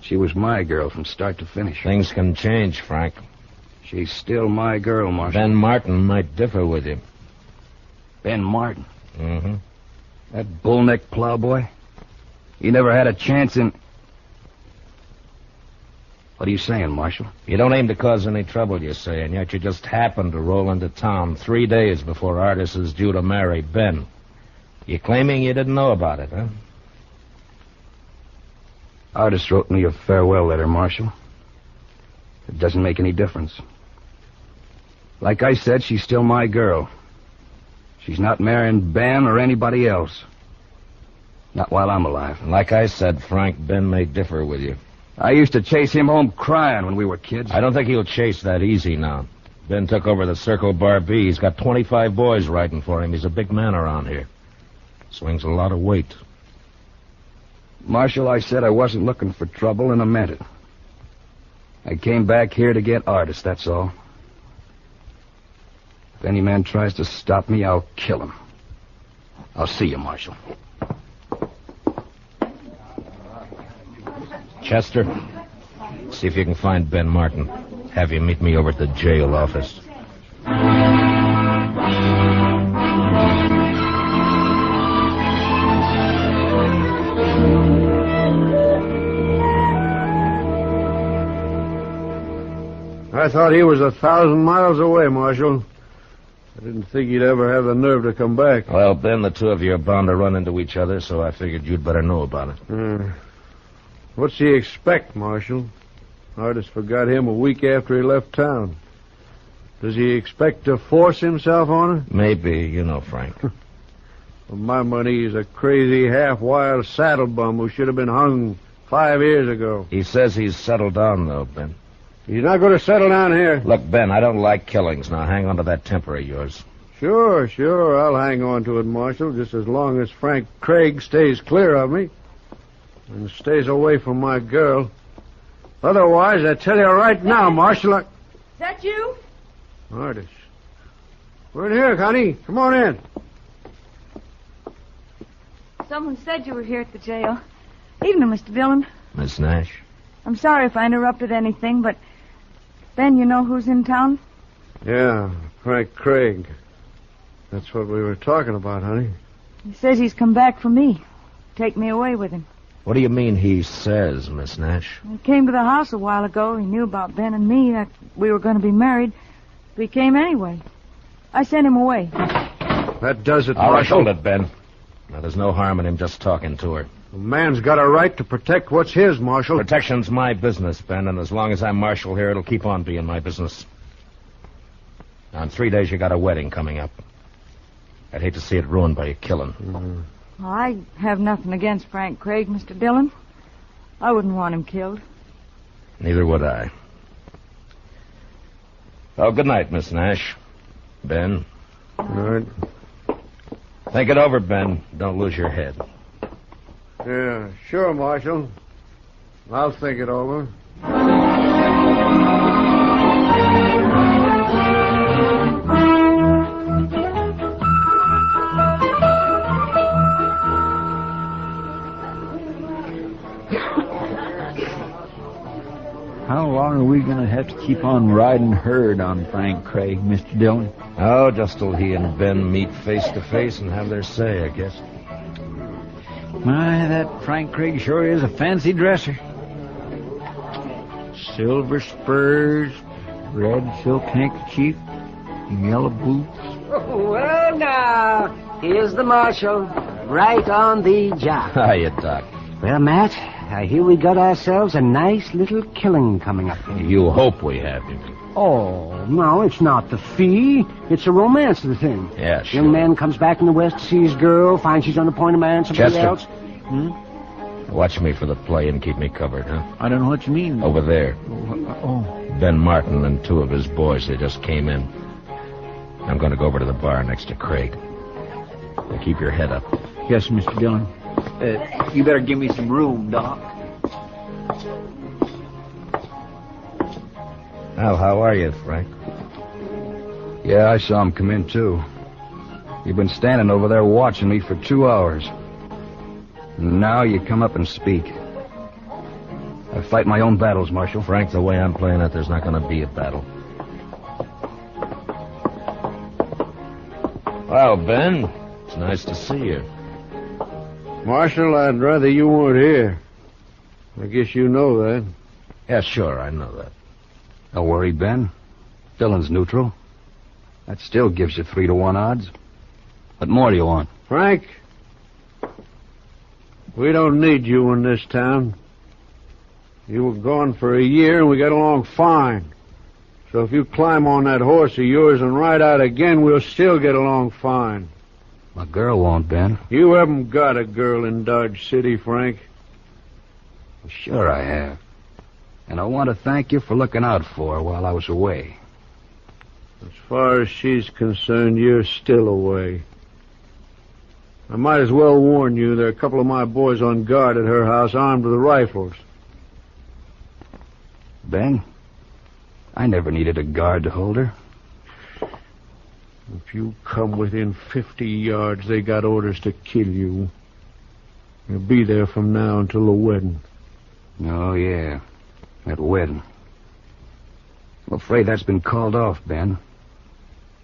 She was my girl from start to finish. Things can change, Frank. She's still my girl, Marshal. Ben Martin might differ with you. Ben Martin? Mm-hmm. That bullneck plowboy? He never had a chance in... What are you saying, Marshal? You don't aim to cause any trouble, you say, and yet you just happened to roll into town 3 days before Artis is due to marry Ben. You claiming you didn't know about it, huh? Artis wrote me a farewell letter, Marshal. It doesn't make any difference. Like I said, she's still my girl. She's not marrying Ben or anybody else. Not while I'm alive. Like I said, Frank, Ben may differ with you. I used to chase him home crying when we were kids. I don't think he'll chase that easy now. Ben took over the Circle Bar B. He's got 25 boys riding for him. He's a big man around here. Swings a lot of weight. Marshal, I said I wasn't looking for trouble, and I meant it. I came back here to get Artis, that's all. If any man tries to stop me, I'll kill him. I'll see you, Marshal. Chester, see if you can find Ben Martin. Have you meet me over at the jail office. I thought he was 1,000 miles away, Marshal. I didn't think he'd ever have the nerve to come back. Well, Ben, the two of you are bound to run into each other, so I figured you'd better know about it. What's he expect, Marshal? Artis forgot him a week after he left town. Does he expect to force himself on her? Maybe, you know, Frank. For my money, he's a crazy, half-wild saddle bum who should have been hung 5 years ago. He says he's settled down, though, Ben. He's not going to settle down here. Look, Ben, I don't like killings. Now hang on to that temper of yours. Sure. I'll hang on to it, Marshal, just as long as Frank Craig stays clear of me and stays away from my girl. Otherwise, I tell you right now, Marshal, Is that you? Artis. We're in here, honey. Come on in. Someone said you were here at the jail. Evening, Mr. Dillon. Miss Nash? I'm sorry if I interrupted anything, but... Ben, you know who's in town? Yeah, Frank Craig. That's what we were talking about, honey. He says he's come back for me. Take me away with him. What do you mean he says, Miss Nash? He came to the house a while ago. He knew about Ben and me, that we were going to be married. But he came anyway. I sent him away. That does it, All right, Marshal. hold it, Ben. Now, there's no harm in him just talking to her. A man's got a right to protect what's his, Marshal. Protection's my business, Ben, and as long as I'm Marshal here, it'll keep on being my business. Now, in 3 days, you got a wedding coming up. I'd hate to see it ruined by a killing. Mm-hmm. Well, I have nothing against Frank Craig, Mr. Dillon. I wouldn't want him killed. Neither would I. Oh, good night, Miss Nash. Ben. All right. Think it over, Ben. Don't lose your head. Yeah, sure, Marshal. I'll think it over. How long are we going to have to keep on riding herd on Frank Craig, Mr. Dillon? Oh, just till he and Ben meet face to face and have their say, I guess. My, that Frank Craig sure is a fancy dresser. Silver spurs, red silk handkerchief, yellow boots. Oh, well, now, here's the marshal, right on the job. Hiya, Doc. Well, Matt, I hear we got ourselves a nice little killing coming up. You hope we have, you mean? Oh, no, it's not the fee. It's the romance of the thing. Yeah, sure. Young man comes back from the West to see his girl, finds she's on the point of marrying somebody Chester. else. Watch me for the play and keep me covered, huh? I don't know what you mean. Over there. Oh. Ben Martin and 2 of his boys, they just came in. I'm going to go over to the bar next to Craig. Now keep your head up. Yes, Mr. Dillon. You better give me some room, Doc. Well, how are you, Frank? Yeah, I saw him come in, too. You've been standing over there watching me for 2 hours. And now you come up and speak. I fight my own battles, Marshal. Frank, the way I'm playing it, there's not going to be a battle. Well, Ben, it's nice to see you. Marshal, I'd rather you weren't here. I guess you know that. Yeah, sure, I know that. Don't worry, Ben. Dillon's neutral. That still gives you 3-to-1 odds. What more do you want? Frank, we don't need you in this town. You were gone for a year, and we got along fine. So if you climb on that horse of yours and ride out again, we'll still get along fine. My girl won't, Ben. You haven't got a girl in Dodge City, Frank. Sure I have. And I want to thank you for looking out for her while I was away. As far as she's concerned, you're still away. I might as well warn you, there are a couple of my boys on guard at her house armed with rifles. Ben, I never needed a guard to hold her. If you come within 50 yards, they got orders to kill you. You'll be there from now until the wedding. Oh, yeah. That wedding. I'm afraid that's been called off, Ben.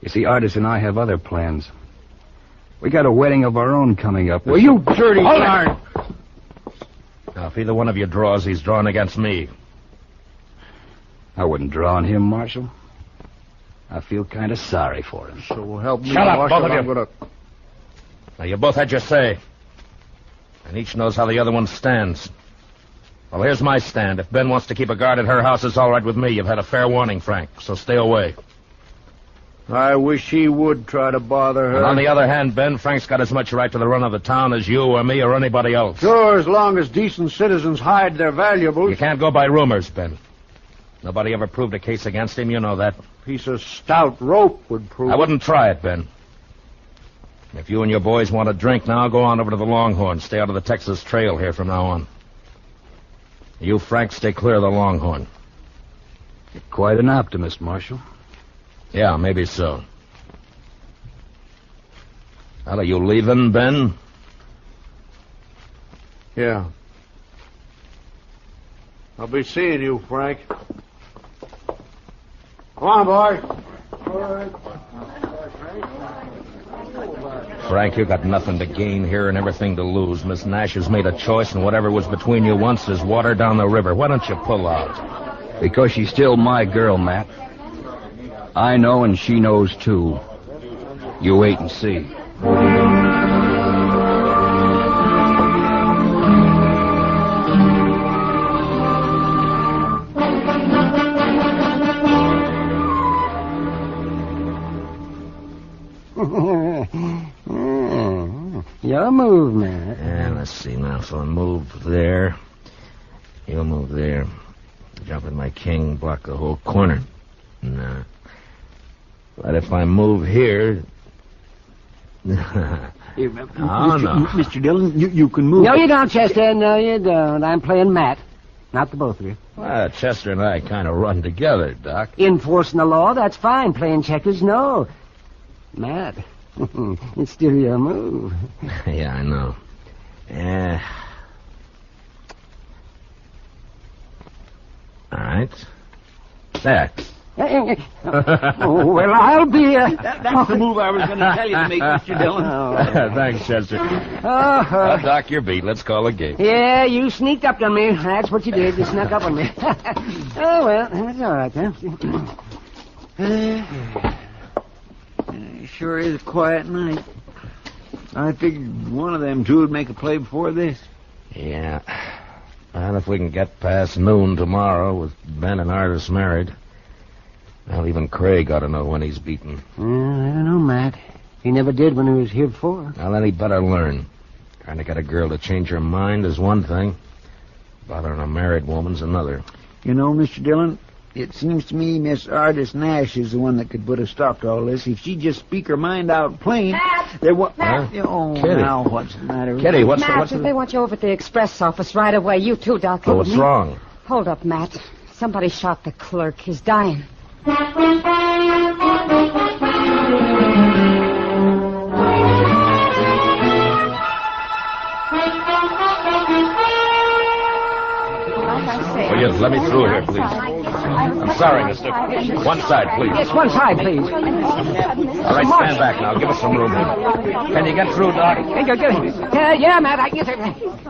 You see, Artis and I have other plans. We got a wedding of our own coming up. Well, you dirty darn! Now, if either one of you draws, he's drawing against me. I wouldn't draw on him, Marshal. I feel kind of sorry for him. So help me, Shut up, Marshal, both of you. I'm gonna... Now, you both had your say. And each knows how the other one stands. Well, here's my stand. If Ben wants to keep a guard at her house, it's all right with me. You've had a fair warning, Frank, so stay away. I wish he would try to bother her. And on the other hand, Ben, Frank's got as much right to the run of the town as you or me or anybody else. Sure, as long as decent citizens hide their valuables. You can't go by rumors, Ben. Nobody ever proved a case against him, you know that. Piece of stout rope would prove I wouldn't try it, Ben. If you and your boys want a drink now, go on over to the Longhorn. Stay out of the Texas Trail here from now on. You, Frank, stay clear of the Longhorn. You're quite an optimist, Marshal. Yeah, maybe so. Well, are you leaving, Ben? Yeah. I'll be seeing you, Frank. Come on, boy. All right. Frank, you got nothing to gain here and everything to lose. Miss Nash has made a choice, and whatever was between you once is water down the river. Why don't you pull out? Because she's still my girl, Matt. I know, and she knows, too. You wait and see. Your move, Matt. Yeah, let's see now. If I move there, you'll move there. Jump in my king, block the whole corner. Nah. But if I move here... Mr. Dillon, you can move. No, you don't, Chester. No, you don't. I'm playing Matt. Not the both of you. Well, Chester and I kind of run together, Doc. Enforcing the law, that's fine. Playing checkers, no. Matt, it's still your move. Yeah, I know. All right. There. Oh, well, I'll be... That's the move I was going to tell you to make, Mr. Dillon. Thanks, Chester. Well, Doc, your beat. Let's call a game. Yeah, you sneaked up on me. That's what you did. You snuck up on me. Oh, well, that's all right, then. Sure is a quiet night. I figured one of them two would make a play before this. Yeah. Well, if we can get past noon tomorrow with Ben and Artis married... Well, even Craig ought to know when he's beaten. I don't know, Matt. He never did when he was here before. Well, then he better learn. Trying to get a girl to change her mind is one thing. Bothering a married woman's another. You know, Mr. Dillon, it seems to me Miss Artis Nash is the one that could put a stop to all this. If she'd just speak her mind out plain... Matt! There was... Oh, Kitty. Now what's the matter? Kitty, what's Matt, the... they want you over at the express office right away. You too, Doctor. Oh, what's wrong? Hold up, Matt. Somebody shot the clerk. He's dying. Will you let me through here, please? I'm sorry, mister. One side, please. Yes, one side, please. All right, stand back now. Give us some room here. Can you get through, Doc? Yeah, Matt, I can get it.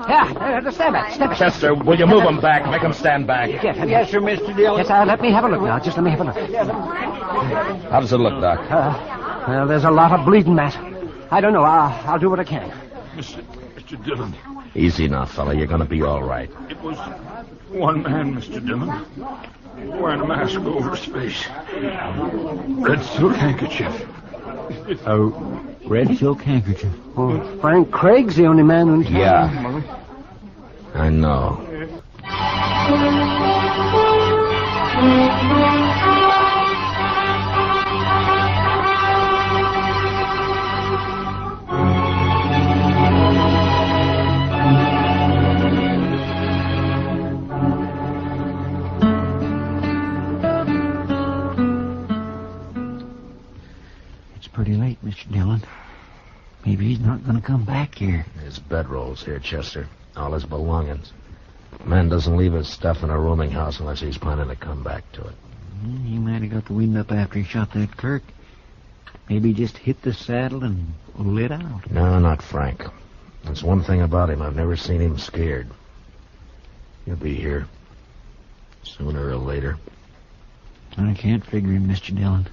Yeah, stand back. Chester, will you move him back? Make him stand back. Yes, sir, Mr. Dillon. Yes, let me have a look now. Just let me have a look. How does it look, Doc? Well, there's a lot of bleeding, Matt. I don't know. I'll do what I can. Mr. Dillon. Easy now, fella. You're going to be all right. It was one man, Mr. Dillon. Wearing a mask over his face. Red silk handkerchief. A red silk handkerchief. Oh, Frank Craig's the only man who's... Yeah. I know. Pretty late, Mr. Dillon. Maybe he's not going to come back here. His bedroll's here, Chester. All his belongings. Man doesn't leave his stuff in a rooming house unless he's planning to come back to it. He might have got the wind up after he shot that clerk. Maybe he just hit the saddle and lit out. No, not Frank. That's one thing about him. I've never seen him scared. He'll be here. Sooner or later. I can't figure him, Mr. Dillon.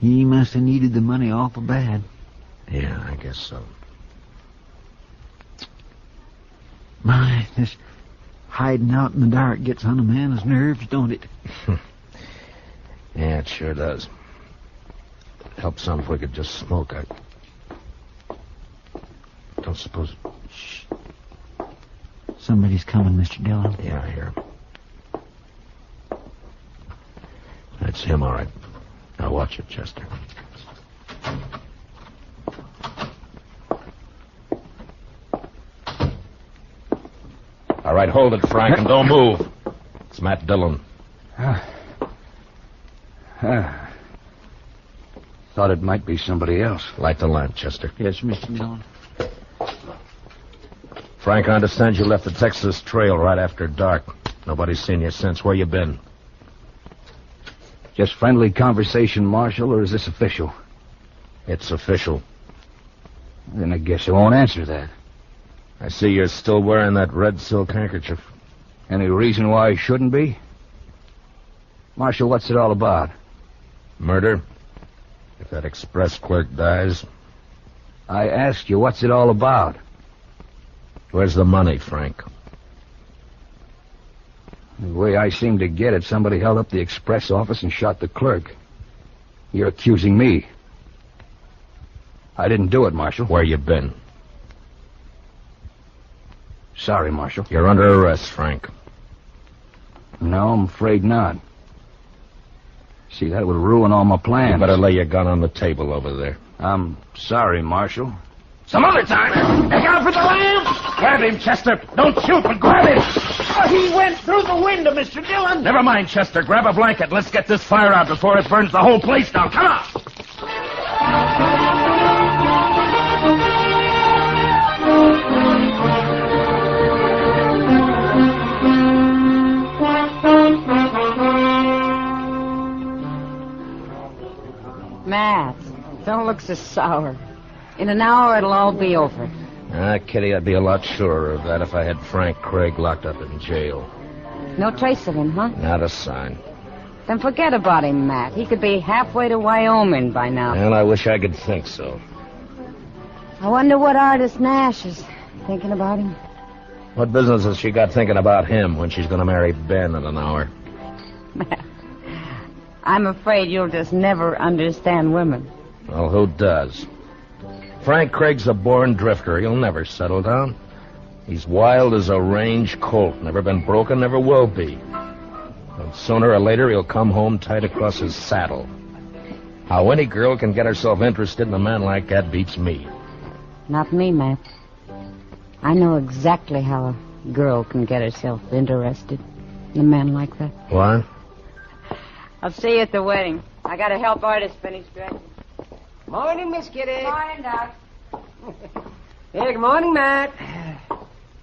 He must have needed the money awful bad. Yeah, I guess so. My, this hiding out in the dark gets on a man's nerves, don't it? Yeah, it sure does. help some if we could just smoke. I don't suppose... Shh. Somebody's coming, Mr. Dillon. Yeah, I hear him. That's him, all right. Now watch it, Chester. All right, hold it, Frank, and don't move. It's Matt Dillon. Thought it might be somebody else. Light the lamp, Chester. Yes, Mr. Dillon. Frank, I understand you left the Texas Trail right after dark. Nobody's seen you since. Where you been? Just friendly conversation, Marshal, or is this official? It's official. Then I guess I won't answer that. I see you're still wearing that red silk handkerchief. Any reason why I shouldn't be? Marshal, what's it all about? Murder. If that express clerk dies. I asked you, what's it all about? Where's the money, Frank? The way I seem to get it, somebody held up the express office and shot the clerk. You're accusing me. I didn't do it, Marshal. Where you been? Sorry, Marshal. You're under arrest, Frank. No, I'm afraid not. See, that would ruin all my plans. You better lay your gun on the table over there. I'm sorry, Marshal. Some other time. Look out for the lamp! Grab him, Chester. Don't shoot, but grab him. Oh, he went through the window, Mr. Dillon. Never mind, Chester. Grab a blanket. Let's get this fire out before it burns the whole place down. Come on! Matt, don't look so sour. In an hour, it'll all be over. Kitty, I'd be a lot surer of that if I had Frank Craig locked up in jail. No trace of him, huh? Not a sign. Then forget about him, Matt. He could be halfway to Wyoming by now. Well, I wish I could think so. I wonder what Artist Nash is thinking about him. What business has she got thinking about him when she's going to marry Ben in an hour? Matt, I'm afraid you'll just never understand women. Well, who does? Frank Craig's a born drifter. He'll never settle down. He's wild as a range colt. Never been broken, never will be. And sooner or later, he'll come home tied across his saddle. How any girl can get herself interested in a man like that beats me. Not me, Matt. I know exactly how a girl can get herself interested in a man like that. What? I'll see you at the wedding. I gotta help Artist finish dressing. Morning, Miss Kitty. Morning, Doc. Hey, good morning, Matt.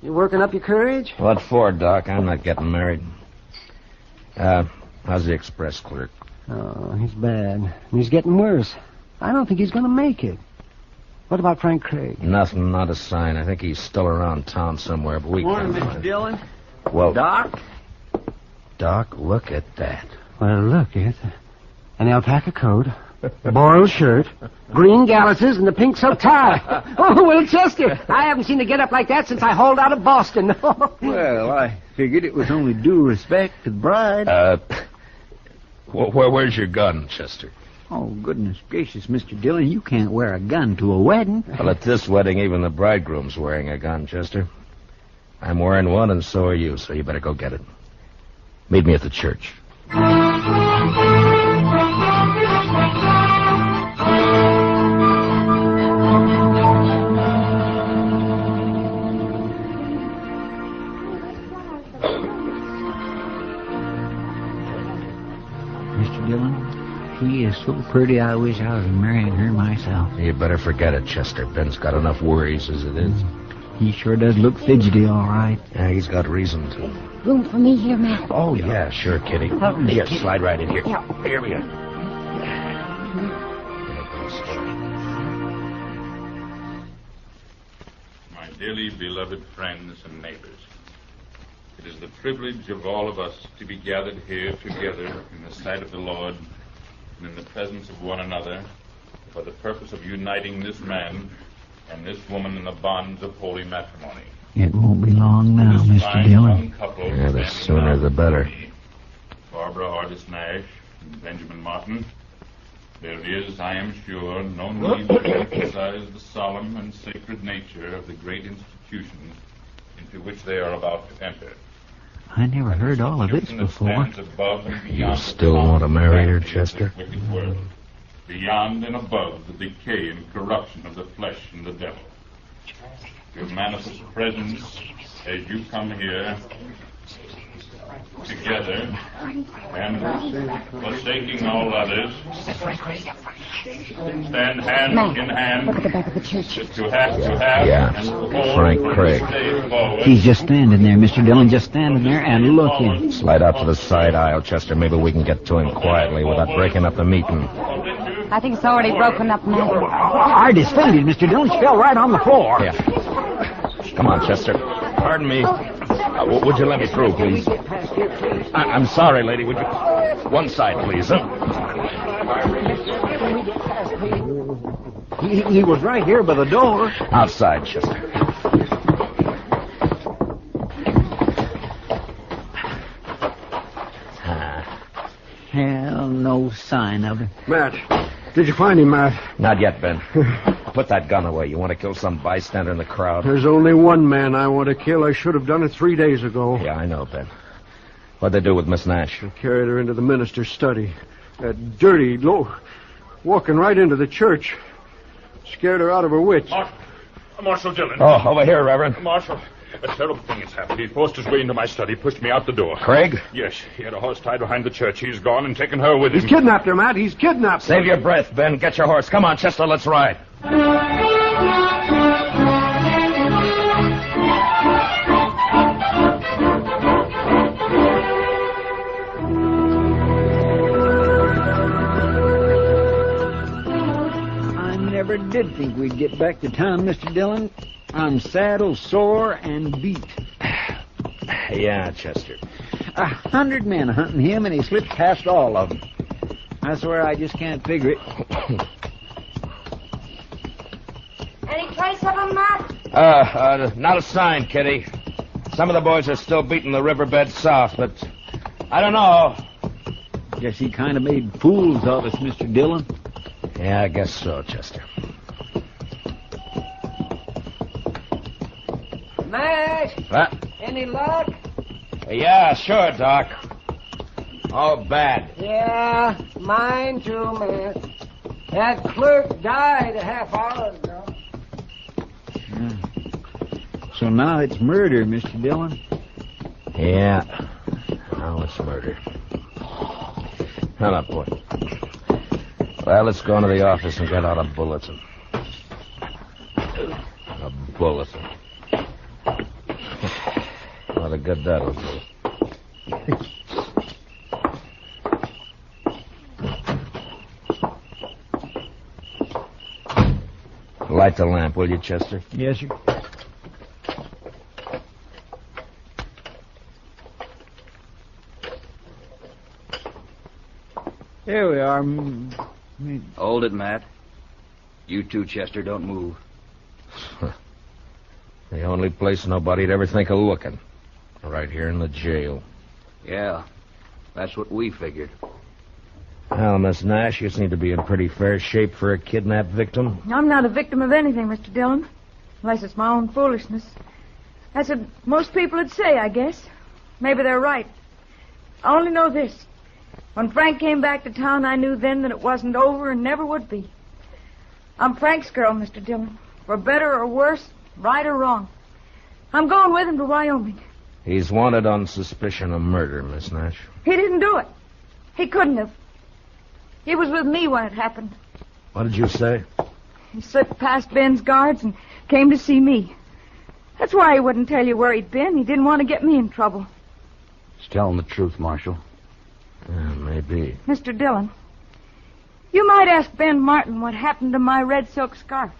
You working up your courage? What for, Doc? I'm not getting married. How's the express clerk? Oh, he's bad. And he's getting worse. I don't think he's going to make it. What about Frank Craig? Nothing, not a sign. I think he's still around town somewhere, but we Morning, can't Mr. find Dillon. him. Well, Doc? Doc, look at that. Well, look, it's an alpaca coat, a borrowed shirt, green galluses, and a pink silk tie. Oh, well, Chester, I haven't seen a get-up like that since I hauled out of Boston. Well, I figured it was only due respect to the bride. Where's your gun, Chester? Oh, goodness gracious, Mr. Dillon, you can't wear a gun to a wedding. Well, at this wedding, even the bridegroom's wearing a gun, Chester. I'm wearing one, and so are you, so you better go get it. Meet me at the church. Mr. Dillon, she is so pretty I wish I was marrying her myself. You better forget it, Chester. Ben's got enough worries as it is. He sure does look fidgety, all right. Yeah, he's got reason to. Room for me here, Matt? Oh, yeah, sure, Kitty. Here, slide right in here. Yeah. Here we are. My dearly beloved friends and neighbors, it is the privilege of all of us to be gathered here together in the sight of the Lord and in the presence of one another for the purpose of uniting this man and this woman in the bonds of holy matrimony. It won't be long now, This Mr. fine Dillon. young couple, Yeah, the sooner the better. Barbara Artis Nash and Benjamin Martin, There is, I am sure, no need to emphasize the solemn and sacred nature of the great institutions into which they are about to enter. I never heard all of this before. You still want to marry her, Chester? Wicked world, beyond and above the decay and corruption of the flesh and the devil. Your manifest presence as you come here together and forsaking all others, stand hand in hand. Look at the back of the church. To have, Yeah, Frank Craig. He's just standing there, Mr. Dillon, just standing there and looking. Slide out to the side aisle, Chester. Maybe we can get to him quietly without breaking up the meeting. I think it's already broken up, Matt. Hardest fainted, Mr. Dillon. She fell right on the floor. Yeah. Come on, Chester. Pardon me. Would you let me through, please? I'm sorry, lady. Would you... One side, please. Huh? He was right here by the door. Outside, Chester. Hell, no sign of him. Matt, did you find him, Matt? Not yet, Ben. Put that gun away. You want to kill some bystander in the crowd? There's only one man I want to kill. I should have done it 3 days ago. Yeah, I know, Ben. What'd they do with Miss Nash? I carried her into the minister's study. That dirty, walking right into the church. Scared her out of her wits. Marshal Dillon. Oh, over here, Reverend. Marshal, a terrible thing has happened. He forced his way into my study, pushed me out the door. Craig? Yes, he had a horse tied behind the church. He's gone and taken her with him. He's kidnapped her, Matt. He's kidnapped her. Save your breath, Ben. Get your horse. Come on, Chester, let's ride. I never did think we'd get back to town, Mr. Dillon. I'm saddled, sore, and beat. Yeah, Chester. 100 men hunting him, and he slipped past all of them. I swear I just can't figure it. Any trace of him, Matt? Not a sign, Kitty. Some of the boys are still beating the riverbed south, but I don't know. Guess he kind of made fools of us, Mr. Dillon. Yeah, I guess so, Chester. Mash, What? any luck? Yeah, sure, Doc. Oh, bad. Yeah, mine too, man. That clerk died a half hour ago. So now it's murder, Mr. Dillon. Yeah. Now it's murder. Hold up, boy. Well, let's go into the office and get out a bulletin. A bulletin. What a good that'll do. Light the lamp, will you, Chester? Yes, sir. There we are. Hold it, Matt. You too, Chester. Don't move. The only place nobody'd ever think of looking. Right here in the jail. Yeah, that's what we figured. Well, Miss Nash, you seem to be in pretty fair shape for a kidnapped victim. I'm not a victim of anything, Mr. Dillon. Unless it's my own foolishness. That's what most people would say, I guess. Maybe they're right. I only know this. When Frank came back to town, I knew then that it wasn't over and never would be. I'm Frank's girl, Mr. Dillon. For better or worse, right or wrong. I'm going with him to Wyoming. He's wanted on suspicion of murder, Miss Nash. He didn't do it. He couldn't have. He was with me when it happened. What did you say? He slipped past Ben's guards and came to see me. That's why he wouldn't tell you where he'd been. He didn't want to get me in trouble. He's telling the truth, Marshal. Yeah, maybe. Mr. Dillon, you might ask Ben Martin what happened to my red silk scarf.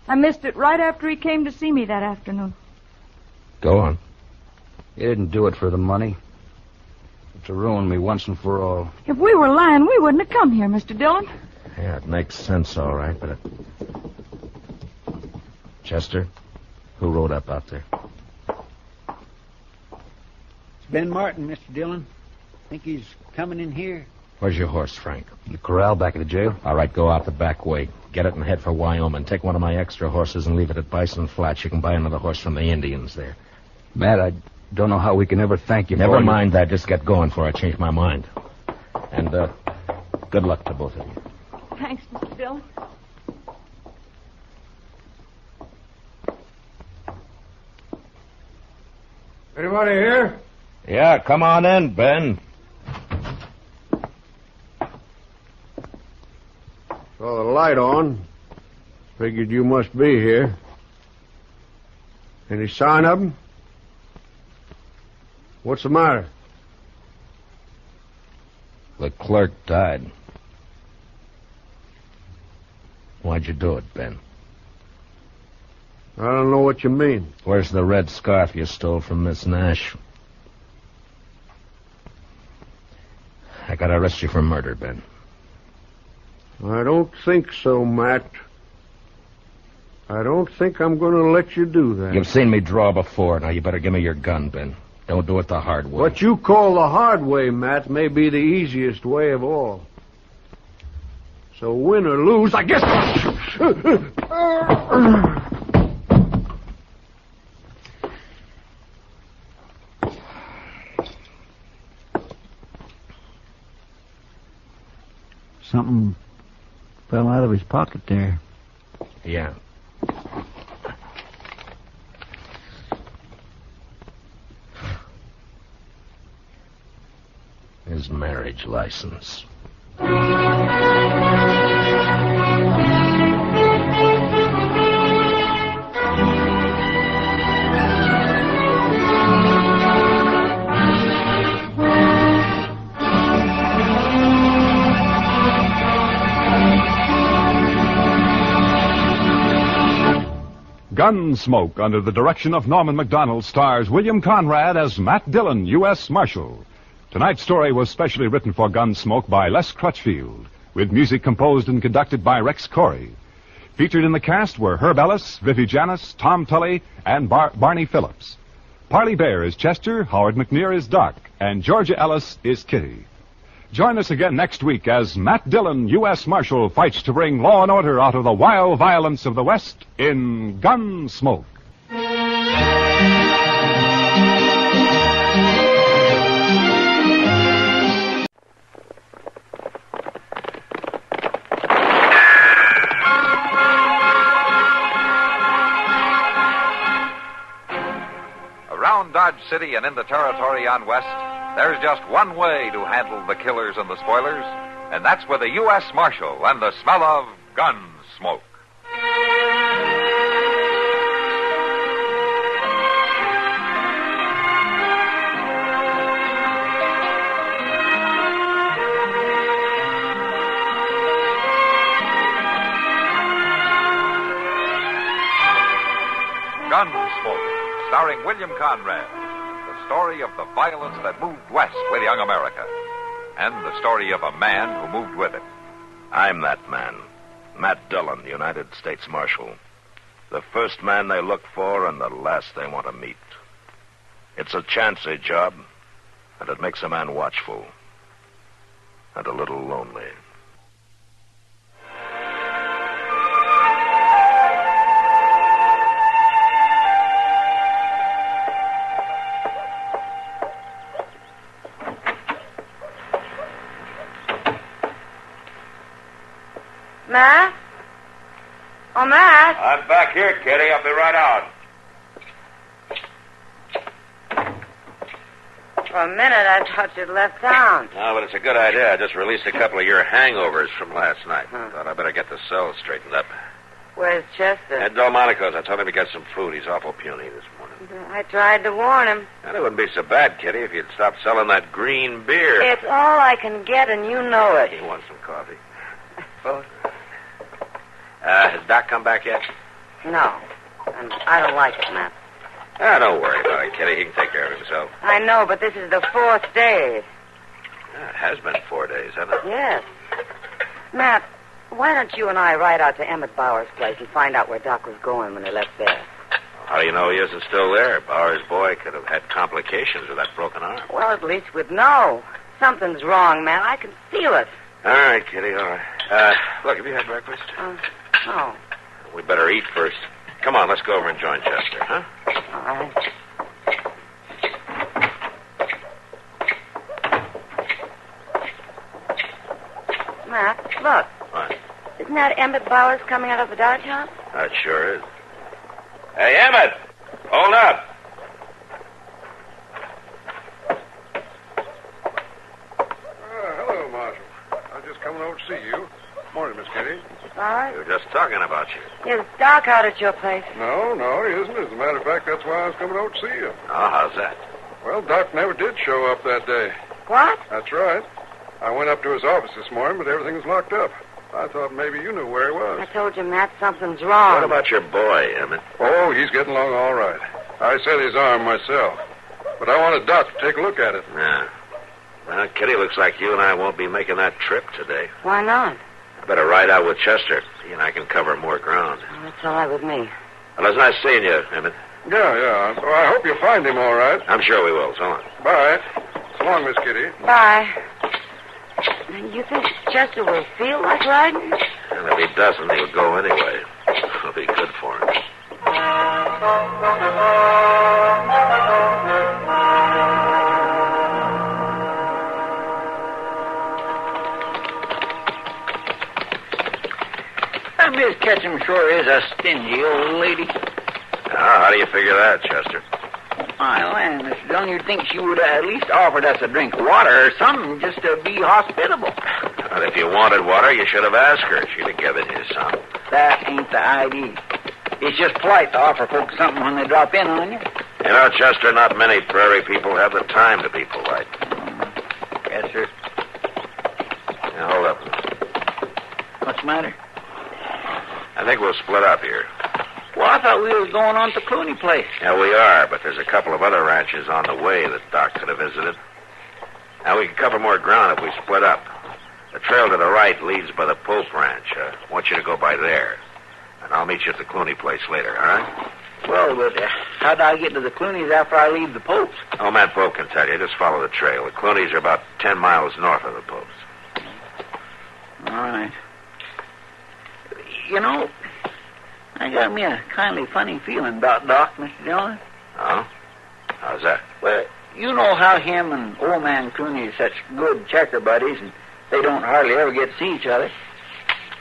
I missed it right after he came to see me that afternoon. Go on. He didn't do it for the money. But to ruin me once and for all. If we were lying, we wouldn't have come here, Mr. Dillon. Yeah, it makes sense, all right, but... Chester, who rode up out there? It's Ben Martin, Mr. Dillon. Think he's coming in here. Where's your horse, Frank? In the corral back of the jail. All right, go out the back way. Get it and head for Wyoming. Take one of my extra horses and leave it at Bison Flats. You can buy another horse from the Indians there. Matt, I don't know how we can ever thank you for it. Never mind that. Just get going before I change my mind. And, good luck to both of you. Thanks, Mr. Dillon. Anybody here? Yeah, come on in, Ben. Saw the light on. Figured you must be here. Any sign of him? What's the matter? The clerk died. Why'd you do it, Ben? I don't know what you mean. Where's the red scarf you stole from Miss Nash? I gotta arrest you for murder, Ben. I don't think so, Matt. I don't think I'm going to let you do that. You've seen me draw before. Now you better give me your gun, Ben. Don't do it the hard way. What you call the hard way, Matt, may be the easiest way of all. So win or lose, I guess... Something fell out of his pocket there. Yeah. His marriage license. Gunsmoke, under the direction of Norman Macdonald, stars William Conrad as Matt Dillon, U.S. Marshal. Tonight's story was specially written for Gunsmoke by Les Crutchfield, with music composed and conducted by Rex Corey. Featured in the cast were Herb Ellis, Vivi Janis, Tom Tully, and Barney Phillips. Parley Bear is Chester, Howard McNear is Doc, and Georgia Ellis is Kitty. Join us again next week as Matt Dillon, U.S. Marshal, fights to bring law and order out of the wild violence of the West in Gunsmoke. Around Dodge City and in the territory on West, there's just one way to handle the killers and the spoilers, and that's with a U.S. Marshal and the smell of gun smoke. Gunsmoke, starring William Conrad. The story of the violence that moved west with young America. And the story of a man who moved with it. I'm that man. Matt Dillon, United States Marshal. The first man they look for and the last they want to meet. It's a chancy job, and it makes a man watchful. And a little lonely. Matt? Oh, Matt? I'm back here, Kitty. I'll be right out. For a minute, I thought you'd left town. No, but it's a good idea. I just released a couple of your hangovers from last night. Thought I better get the cell straightened up. Where's Chester? At Delmonico's. I told him to get some food. He's awful puny this morning. I tried to warn him. And it wouldn't be so bad, Kitty, if you'd stop selling that green beer. It's all I can get, and you know it. You want some coffee? Has Doc come back yet? No. And I don't like it, Matt. Don't worry about it, Kitty. He can take care of himself. I know, but this is the 4th day. It has been 4 days, hasn't it? Yes. Matt, why don't you and I ride out to Emmett Bauer's place and find out where Doc was going when they left there? How do you know he isn't still there? Bauer's boy could have had complications with that broken arm. Well, at least we'd know. Something's wrong, Matt. I can feel it. All right, Kitty, all right. Look, have you had breakfast? No. We better eat first. Come on, let's go over and join Chester, huh? All right. Matt, look. What? Isn't that Emmett Bowers coming out of the Dodge house? That sure is. Hey, Emmett! Hold up! Hello, Marshal. I was just coming over to see you. Morning, Miss Kitty. All right. We were just talking about you. Is Doc out at your place? No, he isn't. As a matter of fact, that's why I was coming over to see you. Oh, how's that? Well, Doc never did show up that day. What? That's right. I went up to his office this morning, but everything was locked up. I thought maybe you knew where he was. I told you, Matt, something's wrong. What about your boy, Emmett? Oh, he's getting along all right. I set his arm myself. But I wanted Doc to take a look at it. Yeah. Well, Kitty, looks like you and I won't be making that trip today. Why not? I better ride out with Chester. He and I can cover more ground. Well, that's all right with me. Well, it was nice seeing you, Emmett. Yeah. Well, I hope you find him all right. I'm sure we will. So long. Bye. So long, Miss Kitty. Bye. You think Chester will feel like riding? And if he doesn't, he'll go anyway. It'll be good for him. Miss Ketchum sure is a stingy old lady. How do you figure that, Chester? My land, Mr. Dillon, you'd think she would have at least offered us a drink of water or something just to be hospitable. Well, if you wanted water, you should have asked her. She'd have given you some. That ain't the idea. It's just polite to offer folks something when they drop in on you. You know, Chester, not many prairie people have the time to be polite. Yes, sir. Now, hold up. What's the matter? I think we'll split up here. Well, I thought we was going on to Clooney Place. Yeah, we are, but there's a couple of other ranches on the way that Doc could have visited. Now, we can cover more ground if we split up. The trail to the right leads by the Pope Ranch. I want you to go by there. And I'll meet you at the Clooney place later, all right? Well, but how do I get to the Clooney's after I leave the Popes? Oh, Matt Pope can tell you. Just follow the trail. The Clooney's are about 10 miles north of the Popes. All right. You know, I got me a kindly funny feeling about Doc, Mr. Dillon. Oh? How's that? Well, you know how him and old man Clooney are such good checker buddies, and they don't hardly ever get to see each other.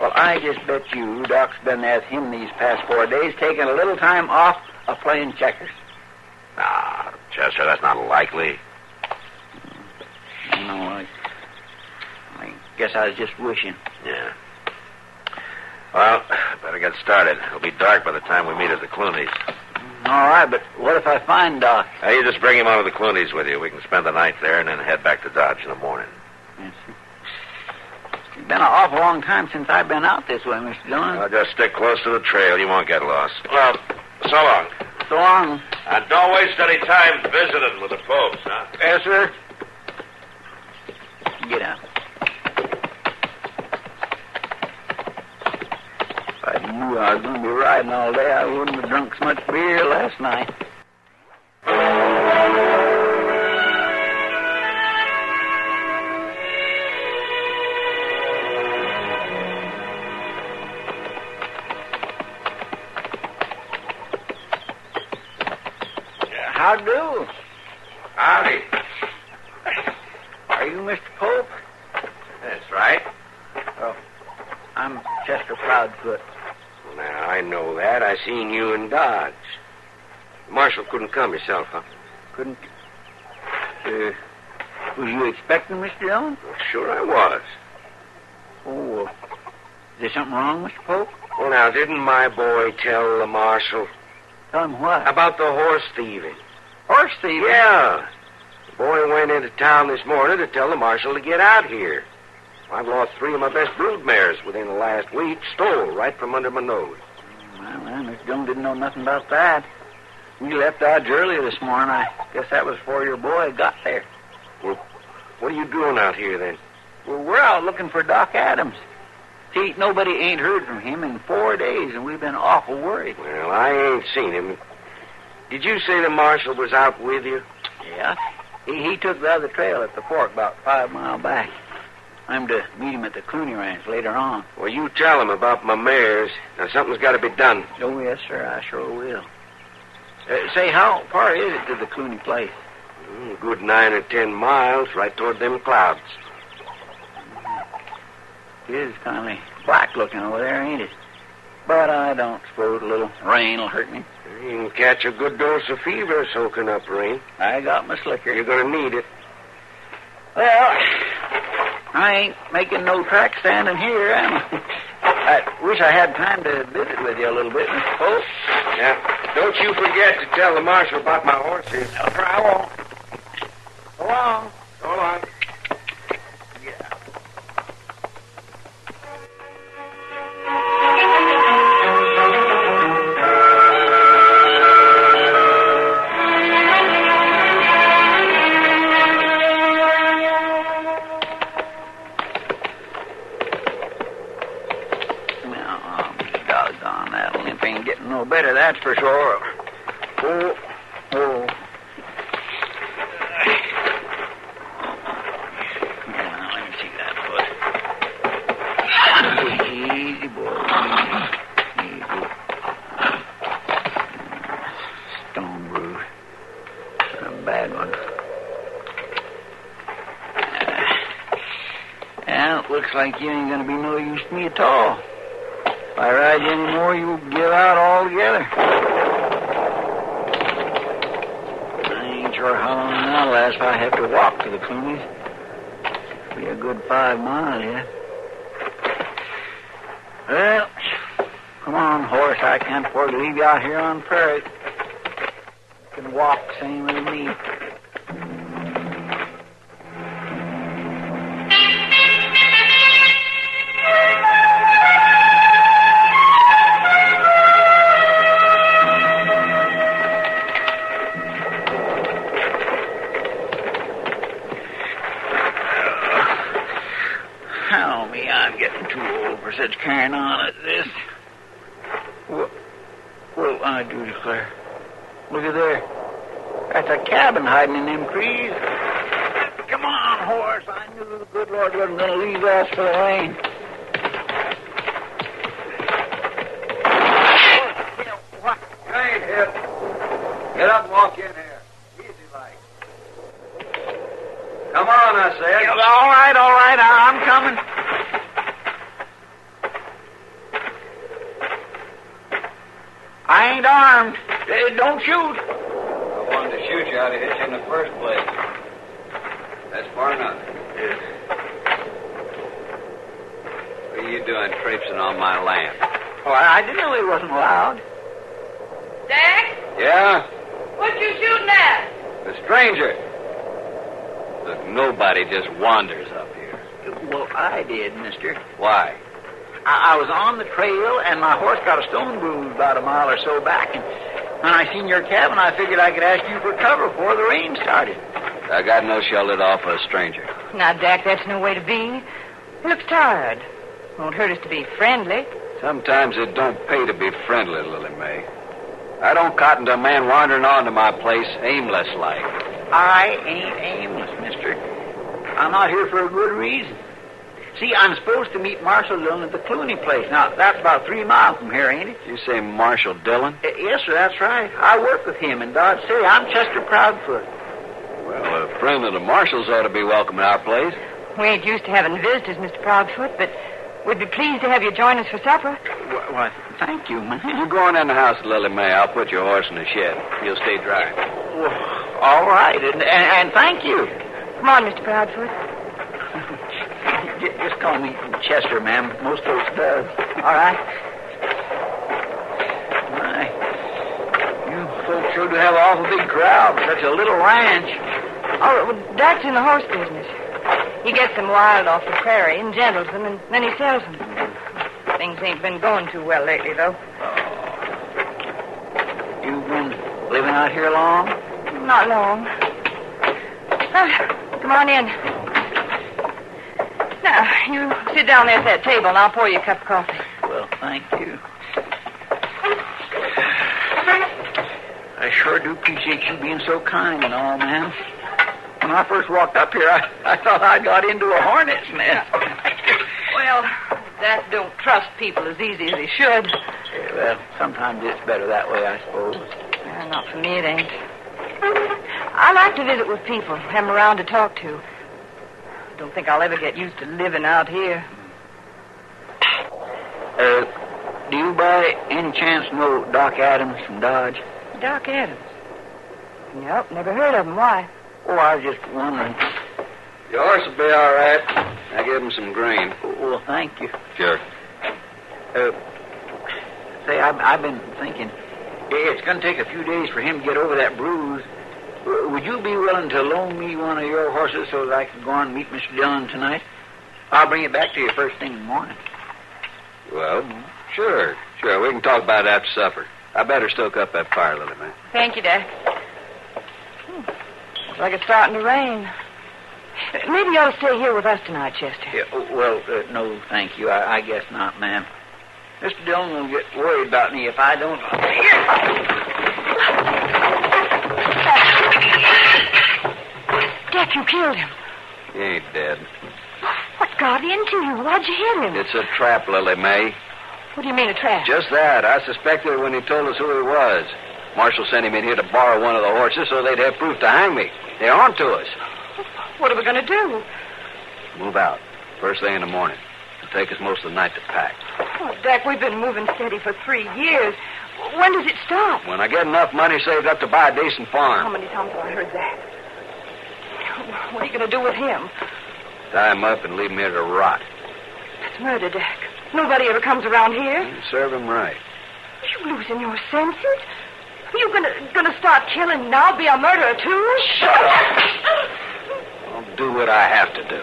Well, I just bet you Doc's been there with him these past 4 days, taking a little time off of playing checkers. Ah, Chester, that's not likely. No, I guess I was just wishing. Yeah. Well, better get started. It'll be dark by the time we meet at the Clooney's. All right, but what if I find Doc? You just bring him on to the Clooney's with you. We can spend the night there and then head back to Dodge in the morning. Yes, sir. It's been an awful long time since I've been out this way, Mr. Dillon. Well, just stick close to the trail. You won't get lost. Well, so long. So long. And don't waste any time visiting with the Popes, huh? Yes, sir. Get out. If I knew I was going to be riding all day, I wouldn't have drunk so much beer last night. How do? Howdy. Are you Mr. Pope? That's right. Oh, I'm Chester Proudfoot. Now, I know that. I seen you in Dodge. The marshal couldn't come yourself, huh? Couldn't? Was you expecting Mr. Dillon? Well, sure I was. Oh, is there something wrong, Mr. Pope? Well, now, didn't my boy tell the marshal? Tell him what? About the horse thieving. Horse thieving? Yeah. The boy went into town this morning to tell the marshal to get out here. I've lost 3 of my best brood mares within the last week, stole right from under my nose. Well, Mr. Dillon didn't know nothing about that. We left Dodge earlier this morning. I guess that was before your boy got there. Well, what are you doing out here, then? Well, we're out looking for Doc Adams. See, nobody ain't heard from him in 4 days, and we've been awful worried. Well, I ain't seen him. Did you say the marshal was out with you? Yeah. He took the other trail at the fork about 5 miles back. I'm to meet him at the Clooney Ranch later on. Well, you tell him about my mares. Now, something's got to be done. Oh, yes, sir, I sure will. Say, how far is it to the Clooney place? Good 9 or 10 miles, right toward them clouds. It is kind of black looking over there, ain't it? But I don't suppose a little rain will hurt me. You can catch a good dose of fever soaking up rain. I got my slicker. You're going to need it. Well, I ain't making no track standing here, am I? I wish I had time to visit with you a little bit, Mr. Pope. Yeah. Don't you forget to tell the marshal about my horses. I won't. Go on. Go on. No better, that's for sure. Oh. Now, let me see that foot. Easy, boy. Easy. Stone bruise. A bad one. Well, it looks like you ain't going to be no use to me at all. If I ride you anymore, you'll give out altogether. I ain't sure how long that'll last if I have to walk to the Clooney's. It'll be a good 5 miles yet. Well, come on, horse. I can't afford to leave you out here on the prairie. You can walk same as me. Such carrying on at this. Well, I do declare. Look at there. That's a cabin hiding in them trees. Come on, horse. I knew the good Lord wasn't going to leave us for the rain. What? You ain't hit. Get up and walk in here. Easy like. Come on, I said. All right. I'm coming. I ain't armed. Don't shoot. I wanted to shoot you. I'd have hit you in the first place. That's far enough. Yes. What are you doing traipsing on my land? Oh, I didn't know it wasn't allowed. Jack? Yeah? What you shooting at? The stranger. Look, nobody just wanders up here. Well, I did, mister. Why? I was on the trail, and my horse got a stone bruise about a mile or so back, and when I seen your cabin, I figured I could ask you for cover before the rain started. I got no shelter off for a stranger. Now, Jack, that's no way to be. He looks tired. Won't hurt us to be friendly. Sometimes it don't pay to be friendly, Lily May. I don't cotton to a man wandering onto my place aimless like. I ain't aimless, mister. I'm out here for a good reason. See, I'm supposed to meet Marshal Dillon at the Clooney place. Now, that's about 3 miles from here, ain't it? You say Marshal Dillon? Yes, sir, that's right. I work with him in Dodge City. I'm Chester Proudfoot. Well, a friend of the Marshal's ought to be welcome at our place. We ain't used to having visitors, Mr. Proudfoot, but we'd be pleased to have you join us for supper. Why, thank you, man. You go on in the house, Lily May. I'll put your horse in the shed. He'll stay dry. Well, all right, and thank you. Come on, Mr. Proudfoot. Just call me Chester, ma'am. Most folks does. All right? My, you folks sure do have an awful big crowd for such a little ranch. Oh, well, Dad's in the horse business. He gets them wild off the prairie and gentles them, and then he sells them. Things ain't been going too well lately, though. You've been living out here long? Not long. Come on in. Now, you sit down there at that table, and I'll pour you a cup of coffee. Well, thank you. I sure do appreciate you being so kind and all, ma'am. When I first walked up here, I thought I got into a hornet's nest. Well, Dak don't trust people as easy as he should. Yeah, well, sometimes it's better that way, I suppose. Not for me, it ain't. I like to visit with people, have 'em around to talk to. Don't think I'll ever get used to living out here. Do you by any chance know Doc Adams from Dodge? Doc Adams? Nope, never heard of him. Why? Oh, I was just wondering. Your horse will be all right. I gave him some grain. Well, thank you. Sure. Say, I've been thinking, it's going to take a few days for him to get over that bruise. Would you be willing to loan me one of your horses so that I could go on and meet Mr. Dillon tonight? I'll bring it back to you first thing in the morning. Well, sure. We can talk about it after supper. I better stoke up that fire, Lily, man. Thank you, Dak. Looks like it's starting to rain. Maybe you ought to stay here with us tonight, Chester. Yeah, well, no, thank you. I guess not, ma'am. Mr. Dillon will get worried about me if I don't. Dak, you killed him. He ain't dead. What got into you? Why'd you hit him? It's a trap, Lily May. What do you mean, a trap? Just that. I suspected it when he told us who he was. Marshal sent him in here to borrow one of the horses so they'd have proof to hang me. They're on to us. What are we going to do? Move out. First thing in the morning. It'll take us most of the night to pack. Oh, Dak, we've been moving steady for 3 years. When does it stop? When I get enough money saved up to buy a decent farm. How many times have I heard that? What are you going to do with him? Tie him up and leave him here to rot. That's murder, Dak. Nobody ever comes around here. Serve him right. You losing your senses? You gonna start killing and I'll be a murderer, too? Shut up! I'll do what I have to do.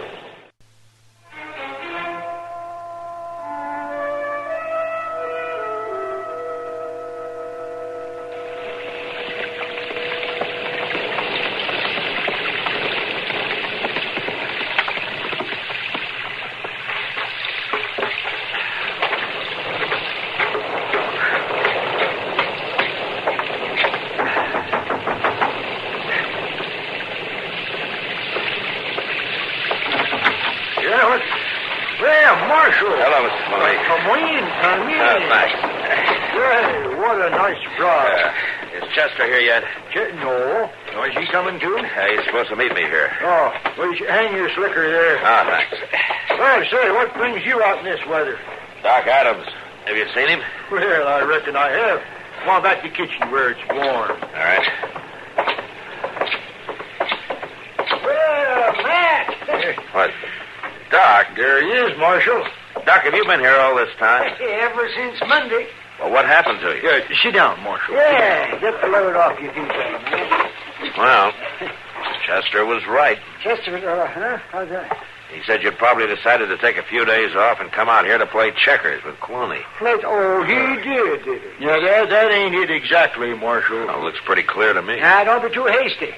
Hello, Mr. Maloney. Come in. Thanks. Hey, what a nice surprise. Is Chester here yet? No. Oh, is he coming too? He's supposed to meet me here. Oh, well, you should hang your slicker there. Ah, thanks. Well, say, what brings you out in this weather? Doc Adams. Have you seen him? Well, I reckon I have. Come on back to the kitchen where it's warm. All right. Well, Matt. What? Doc. There he is, Marshal. Doc, have you been here all this time? Ever since Monday. Well, what happened to you? Sit down, Marshal. Yeah, get the load off your feet, man. Well, Chester was right. Chester, huh? How's that? He said you'd probably decided to take a few days off and come out here to play checkers with Clooney. Oh, he did. Yeah, that ain't it exactly, Marshal. Well, looks pretty clear to me. Now, don't be too hasty.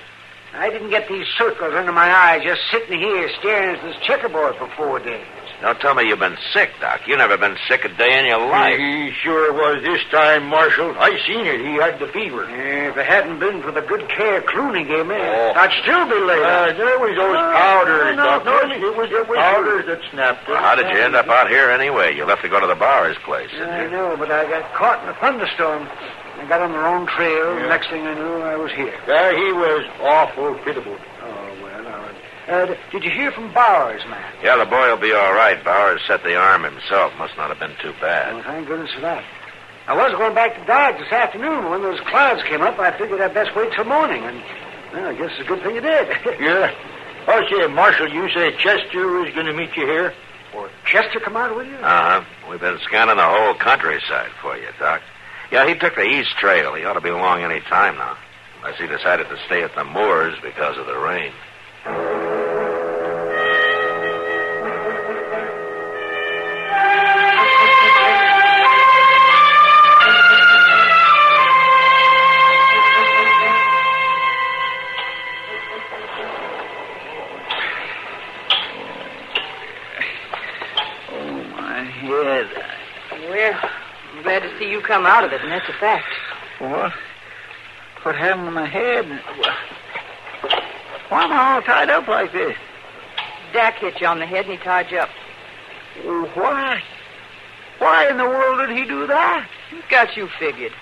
I didn't get these circles under my eyes just sitting here staring at this checkerboard for 4 days. Don't tell me you've been sick, Doc. You never been sick a day in your life. He sure was this time, Marshal. I seen it. He had the fever. If it hadn't been for the good care Clooney gave me, I'd still be laid up. There was those powders, Doctor. It was powders that snapped it. Well, how did you end up out here anyway? You left to go to the Bower's place. I know, but I got caught in a thunderstorm. I got on the wrong trail. Yeah. Next thing I knew, I was here. Yeah, he was awful pitiable. Did you hear from Bowers, man? Yeah, the boy will be all right. Bowers set the arm himself. Must not have been too bad. Well, thank goodness for that. I was going back to Dodge this afternoon. When those clouds came up, I figured I'd best wait till morning. And, well, I guess it's a good thing you did. Yeah. Oh, say, Marshal, you said Chester was going to meet you here? Or Chester come out with you? Uh-huh. We've been scanning the whole countryside for you, Doc. Yeah, he took the east trail. He ought to be along any time now. Unless he decided to stay at the moors because of the rain. Well, I'm glad to see you come out of it, and that's a fact. What? What happened to my head? Why am I all tied up like this? Dak hit you on the head and he tied you up. Why? Why in the world did he do that? He's got you figured.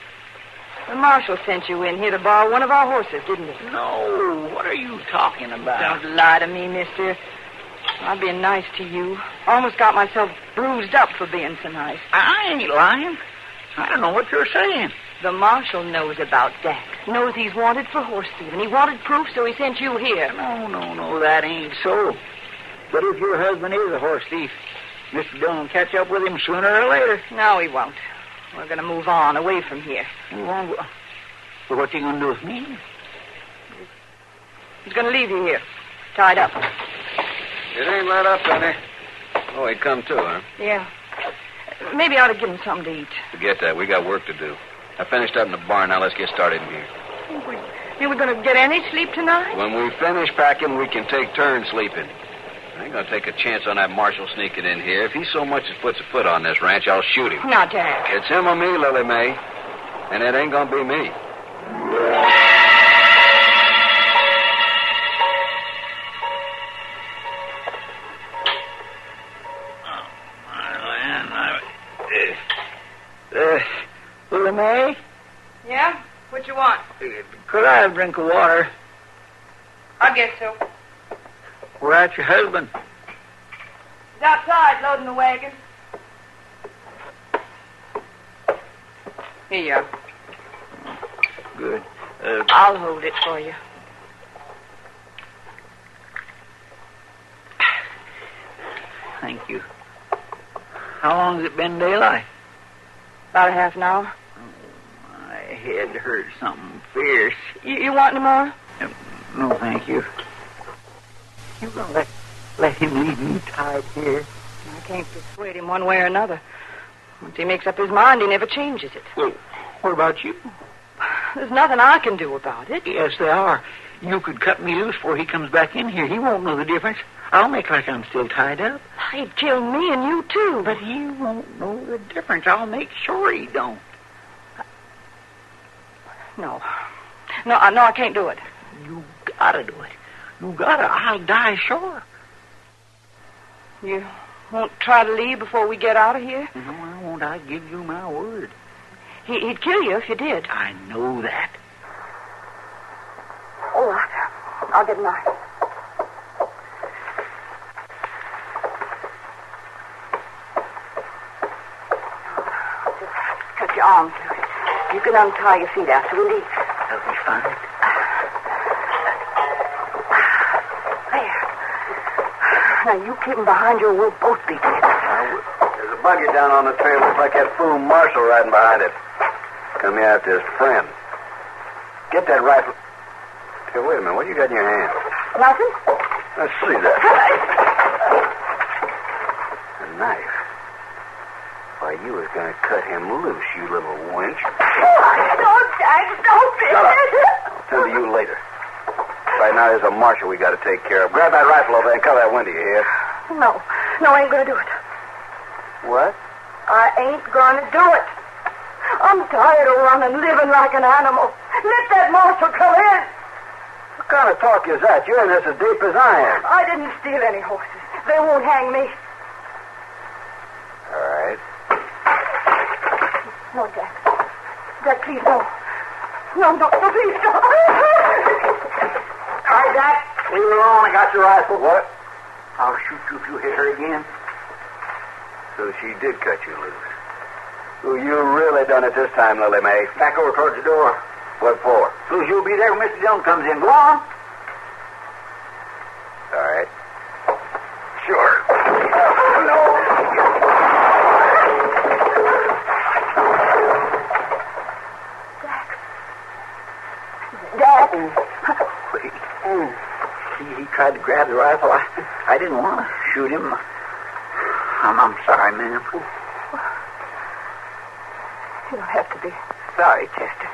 The marshal sent you in here to borrow one of our horses, didn't he? No, what are you talking about? Don't lie to me, mister. I've been nice to you. Almost got myself bruised up for being so nice. I ain't lying. I don't know what you're saying. The marshal knows about Dak. Knows he's wanted for horse thieving. He wanted proof, so he sent you here. No, that ain't so. But if your husband is a horse thief, Mr. Dillon will catch up with him sooner or later. No, he won't. We're going to move on, away from here. Move on? Well, what's he going to do with me? He's going to leave you here, tied up. It ain't let up, Penny. Oh, he come too, huh? Yeah. Maybe I ought to give him something to eat. Forget that. We got work to do. I finished up in the barn. Now let's get started in here. You were going to get any sleep tonight? When we finish packing, we can take turns sleeping. I ain't going to take a chance on that marshal sneaking in here. If he so much as puts a foot on this ranch, I'll shoot him. Now, Dak. It's him or me, Lily Mae. And it ain't going to be me. Lily Mae? Yeah? What you want? Could I have a drink of water? I guess so. Where's your husband? He's outside loading the wagon. Here you are. Good. I'll hold it for you. Thank you. How long has it been daylight? About a half an hour. My head hurts something fierce. You want any more? No, thank you. You gonna let him leave me tied here? I can't persuade him one way or another. Once he makes up his mind, he never changes it. Well, what about you? There's nothing I can do about it. Yes, there are. You could cut me loose before he comes back in here. He won't know the difference. I'll make like I'm still tied up. He'd kill me and you, too. But he won't know the difference. I'll make sure he don't. No, I can't do it. You gotta do it. You gotta. I'll die sure. You won't try to leave before we get out of here? No, I won't. I give you my word. He'd kill you if you did. I know that. All right. I'll get a knife. Cut your arms loose. You can untie your feet after we leave. That'll be fine. There. Now, you keep him behind you or we'll both be dead. There's a buggy down on the trail. Looks like that fool marshal riding behind it. Come here after his friend. Get that rifle. Hey, wait a minute. What you got in your hand? Nothing? Let's see that. A knife. Why, you was going to cut him loose, you little wench. Don't, Jack. Don't be. Shut up. I'll tend to you later. Right now, there's a marshal we got to take care of. Grab that rifle over there and cover that window, you hear? No, I ain't going to do it. What? I ain't going to do it. I'm tired of running, living like an animal. Let that marshal come in. What kind of talk is that? You're in this as deep as I am. I didn't steal any horses. They won't hang me. All right. No, Jack. Jack, please, no. No, please, don't. All right, Jack. Leave her alone. I got your rifle. What? I'll shoot you if you hit her again. So she did cut you loose. Well, you really done it this time, Lily Mae. Back over towards the door. What for? So you'll be there when Mr. Dillon comes in. Go on. All right. Sure. Jack. Wait. He tried to grab the rifle. I didn't want to shoot him. I'm sorry, ma'am. You don't have to be sorry, Chester.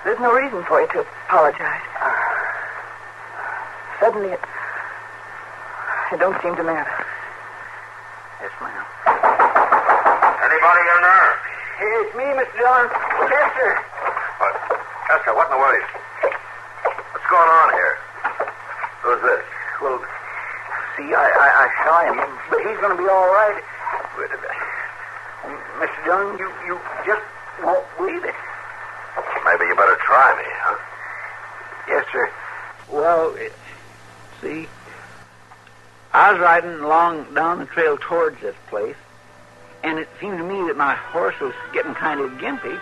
There's no reason for you to apologize. Suddenly, it don't seem to matter. Yes, ma'am. Anybody in there? Hey, it's me, Mr. Dillon. Chester. Chester, what in the world is... What's going on here? try him, but he's going to be all right. Mr. Dillon, you just won't believe it. Maybe you better try me, huh? Yes, sir. Well, see, I was riding along down the trail towards this place, and it seemed to me that my horse was getting kind of gimpy,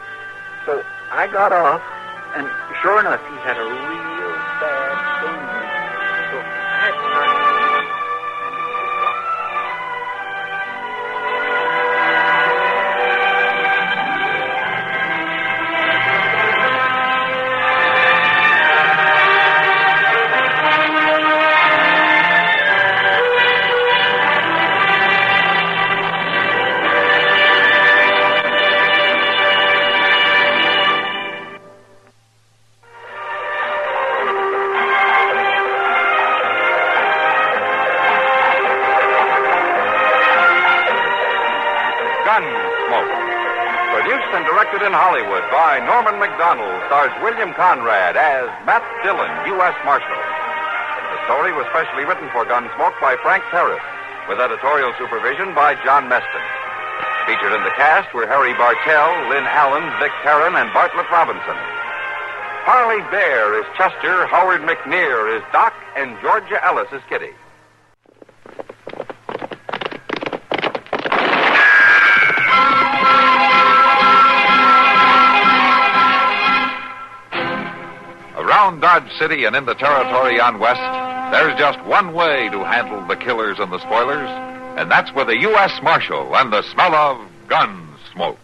so I got off, and sure enough, he had a real bad stone wound. So I had to run. Gunsmoke. Produced and directed in Hollywood by Norman McDonald, stars William Conrad as Matt Dillon, U.S. Marshal. The story was specially written for Gunsmoke by Frank Paris, with editorial supervision by John Meston. Featured in the cast were Harry Bartell, Lynn Allen, Vic Perrin, and Bartlett Robinson. Harley Bear is Chester, Howard McNear is Doc, and Georgia Ellis is Kitty. Around Dodge City and in the territory on West, there's just one way to handle the killers and the spoilers, and that's with a U.S. Marshal and the smell of gun smoke.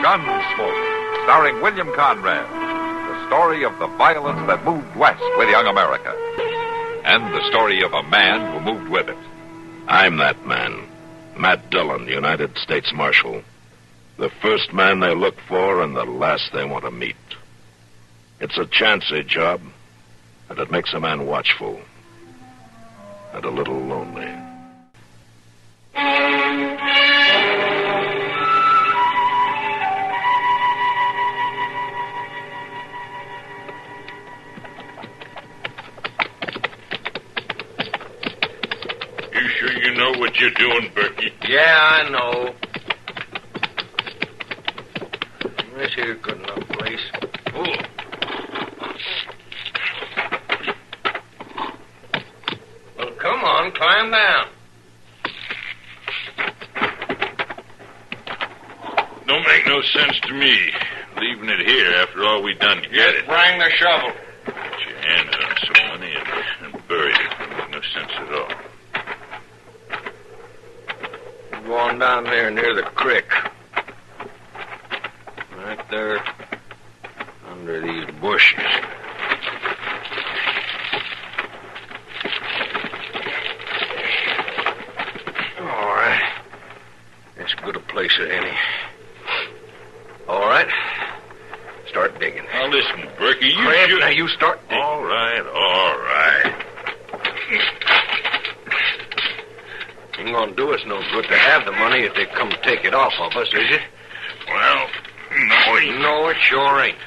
Gunsmoke, starring William Conrad, the story of the violence that moved west with young America, and the story of a man who moved with it. I'm that man, Matt Dillon, United States Marshal. The first man they look for and the last they want to meet. It's a chancy job, and it makes a man watchful and a little lonely. You know what you're doing, Berkey? Yeah, I know. This here's a good enough place. Ooh. Well, come on, climb down. Don't make no sense to me, leaving it here after all we done to get it. Bring the shovel. Put your hand out on some money and bury it. Don't make no sense at all. Going down there near the creek. Right there under these bushes. All right. That's as good a place as any. All right. Start digging. Now listen, Berkey, you Crab, should... now you start digging. All right. Ain't gonna do us no good to have the money if they come take it off of us, is it? Well, No, it sure ain't.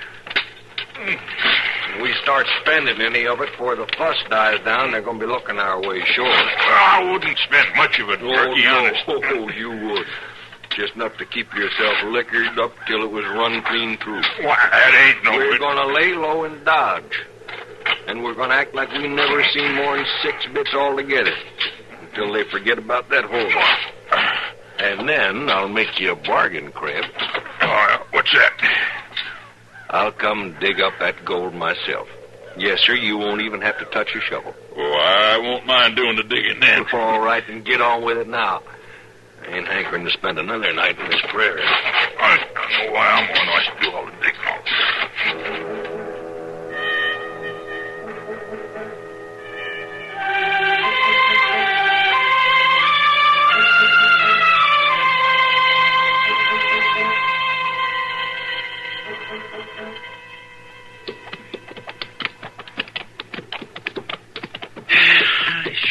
When we start spending any of it before the fuss dies down, they're gonna be looking our way sure. Well, I wouldn't spend much of it, Berkey, honest. Oh, you would. Just enough to keep yourself liquored up till it was run clean through. Why, that ain't no We're bit... gonna lay low and dodge. And we're gonna act like we never seen more than 6 bits altogether. Until they forget about that hole. And then I'll make you a bargain, Crab. What's that? I'll come dig up that gold myself. Yes, sir, you won't even have to touch your shovel. Oh, I won't mind doing the digging then. All right, then get on with it now. I ain't hankering to spend another night in this prairie. I don't know why I'm going to do all the digging.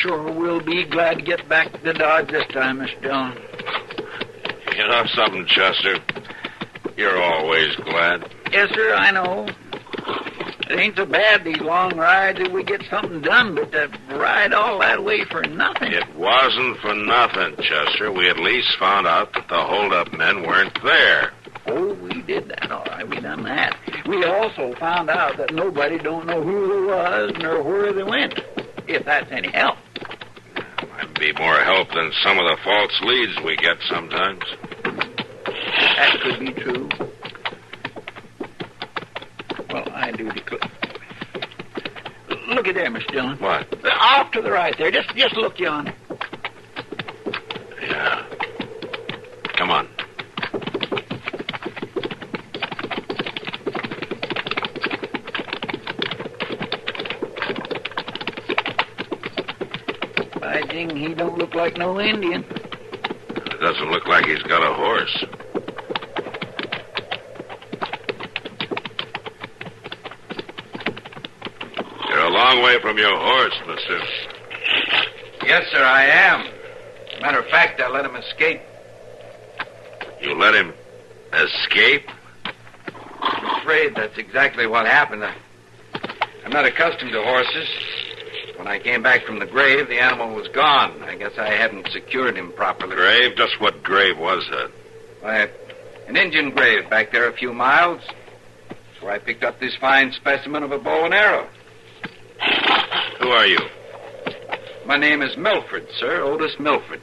sure will be glad to get back to Dodge this time, Mr. Dillon. You know something, Chester? You're always glad. Yes, sir, I know. It ain't so bad, these long rides, if we get something done, but to ride all that way for nothing. It wasn't for nothing, Chester. We at least found out that the hold-up men weren't there. Oh, we did that, all right. We done that. We also found out that nobody don't know who they was nor where they went, if that's any help. Might be more help than some of the false leads we get sometimes. That could be true. Well, I do declare. Look at there, Mr. Dillon. What? Off to the right there. Just look yonder. Yeah. Come on. By jing, he don't look like no Indian. It doesn't look like he's got a horse. You're a long way from your horse, mister. Yes, sir, I am. Matter of fact, I let him escape. You let him escape? I'm afraid that's exactly what happened. I'm not accustomed to horses. When I came back from the grave, the animal was gone. I guess I hadn't secured him properly. Grave? Just what grave was that? Why, an Indian grave back there a few miles. That's where I picked up this fine specimen of a bow and arrow. Who are you? My name is Milford, sir. Otis Milford.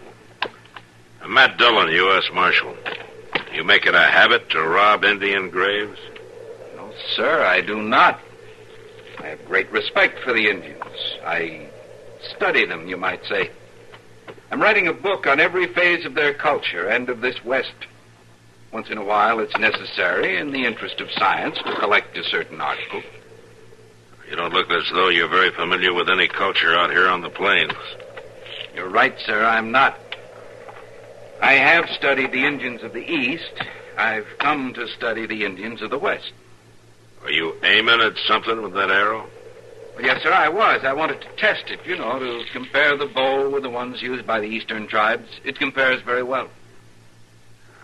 I'm Matt Dillon, U.S. Marshal. You make it a habit to rob Indian graves? No, sir, I do not. I have great respect for the Indians. I study them, you might say. I'm writing a book on every phase of their culture and of this West. Once in a while, it's necessary, in the interest of science, to collect a certain article. You don't look as though you're very familiar with any culture out here on the plains. You're right, sir, I'm not. I have studied the Indians of the East. I've come to study the Indians of the West. Are you aiming at something with that arrow? Well, yes, sir, I was. I wanted to test it, to compare the bow with the ones used by the Eastern tribes. It compares very well.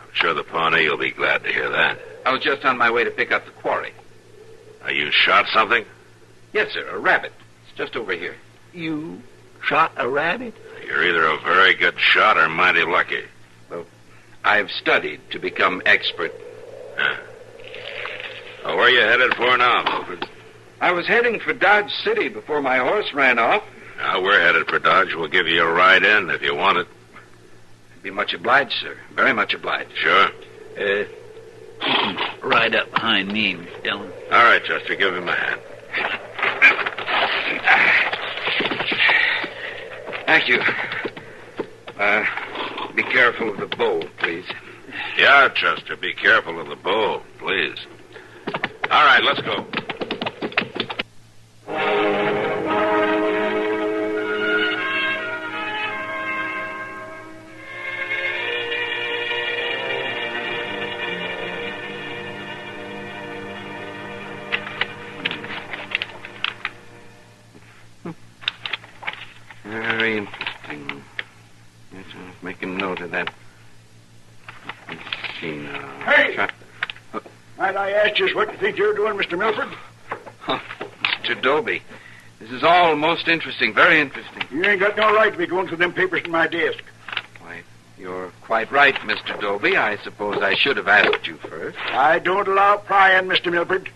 I'm sure the Pawnee will be glad to hear that. I was just on my way to pick up the quarry. You shot something? Yes, sir, a rabbit. It's just over here. You shot a rabbit? You're either a very good shot or mighty lucky. Well, I've studied to become expert. Well, where are you headed for now, Milford? I was heading for Dodge City before my horse ran off. Now, we're headed for Dodge. We'll give you a ride in if you want it. I'd be much obliged, sir. Very much obliged. Sure. You can ride up behind me, Mr. Dillon. All right, Chester, give him a hand. Thank you. Be careful of the bow, please. Yeah, Chester, be careful of the bow, please. All right, let's go. Very interesting. Yes, I'll make a note of that. Let's see now. Hey! Might I ask just what you think you're doing, Mr. Milford? Oh, Mr. Dobie, this is all most interesting, very interesting. You ain't got no right to be going through them papers in my desk. Why, you're quite right, Mr. Dobie. I suppose I should have asked you first. I don't allow prying, Mr. Milford.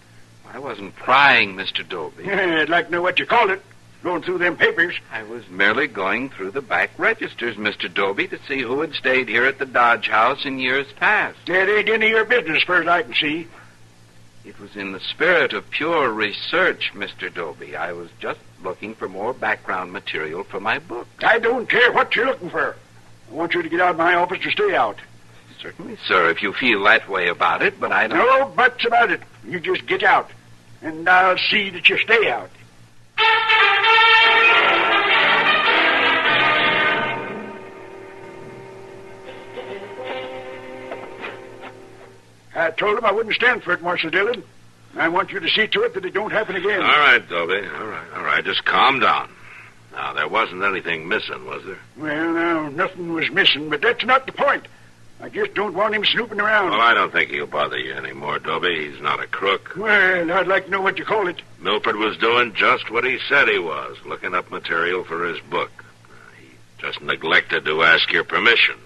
I wasn't prying, Mr. Dobie. I'd like to know what you called it, going through them papers. I was merely going through the back registers, Mr. Dobie, to see who had stayed here at the Dodge House in years past. That ain't any of your business, as far as I can see. It was in the spirit of pure research, Mr. Dobie. I was just looking for more background material for my book. I don't care what you're looking for. I want you to get out of my office or stay out. Certainly, sir, if you feel that way about it, but I don't... No buts about it. You just get out, and I'll see that you stay out. I told him I wouldn't stand for it, Marshal Dillon. I want you to see to it that it don't happen again. All right, Dobie. All right. Just calm down. Now, there wasn't anything missing, was there? Well, now, nothing was missing, but that's not the point. I just don't want him snooping around. Well, I don't think he'll bother you anymore, Dobie. He's not a crook. Well, I'd like to know what you call it. Milford was doing just what he said he was, looking up material for his book. He just neglected to ask your permission.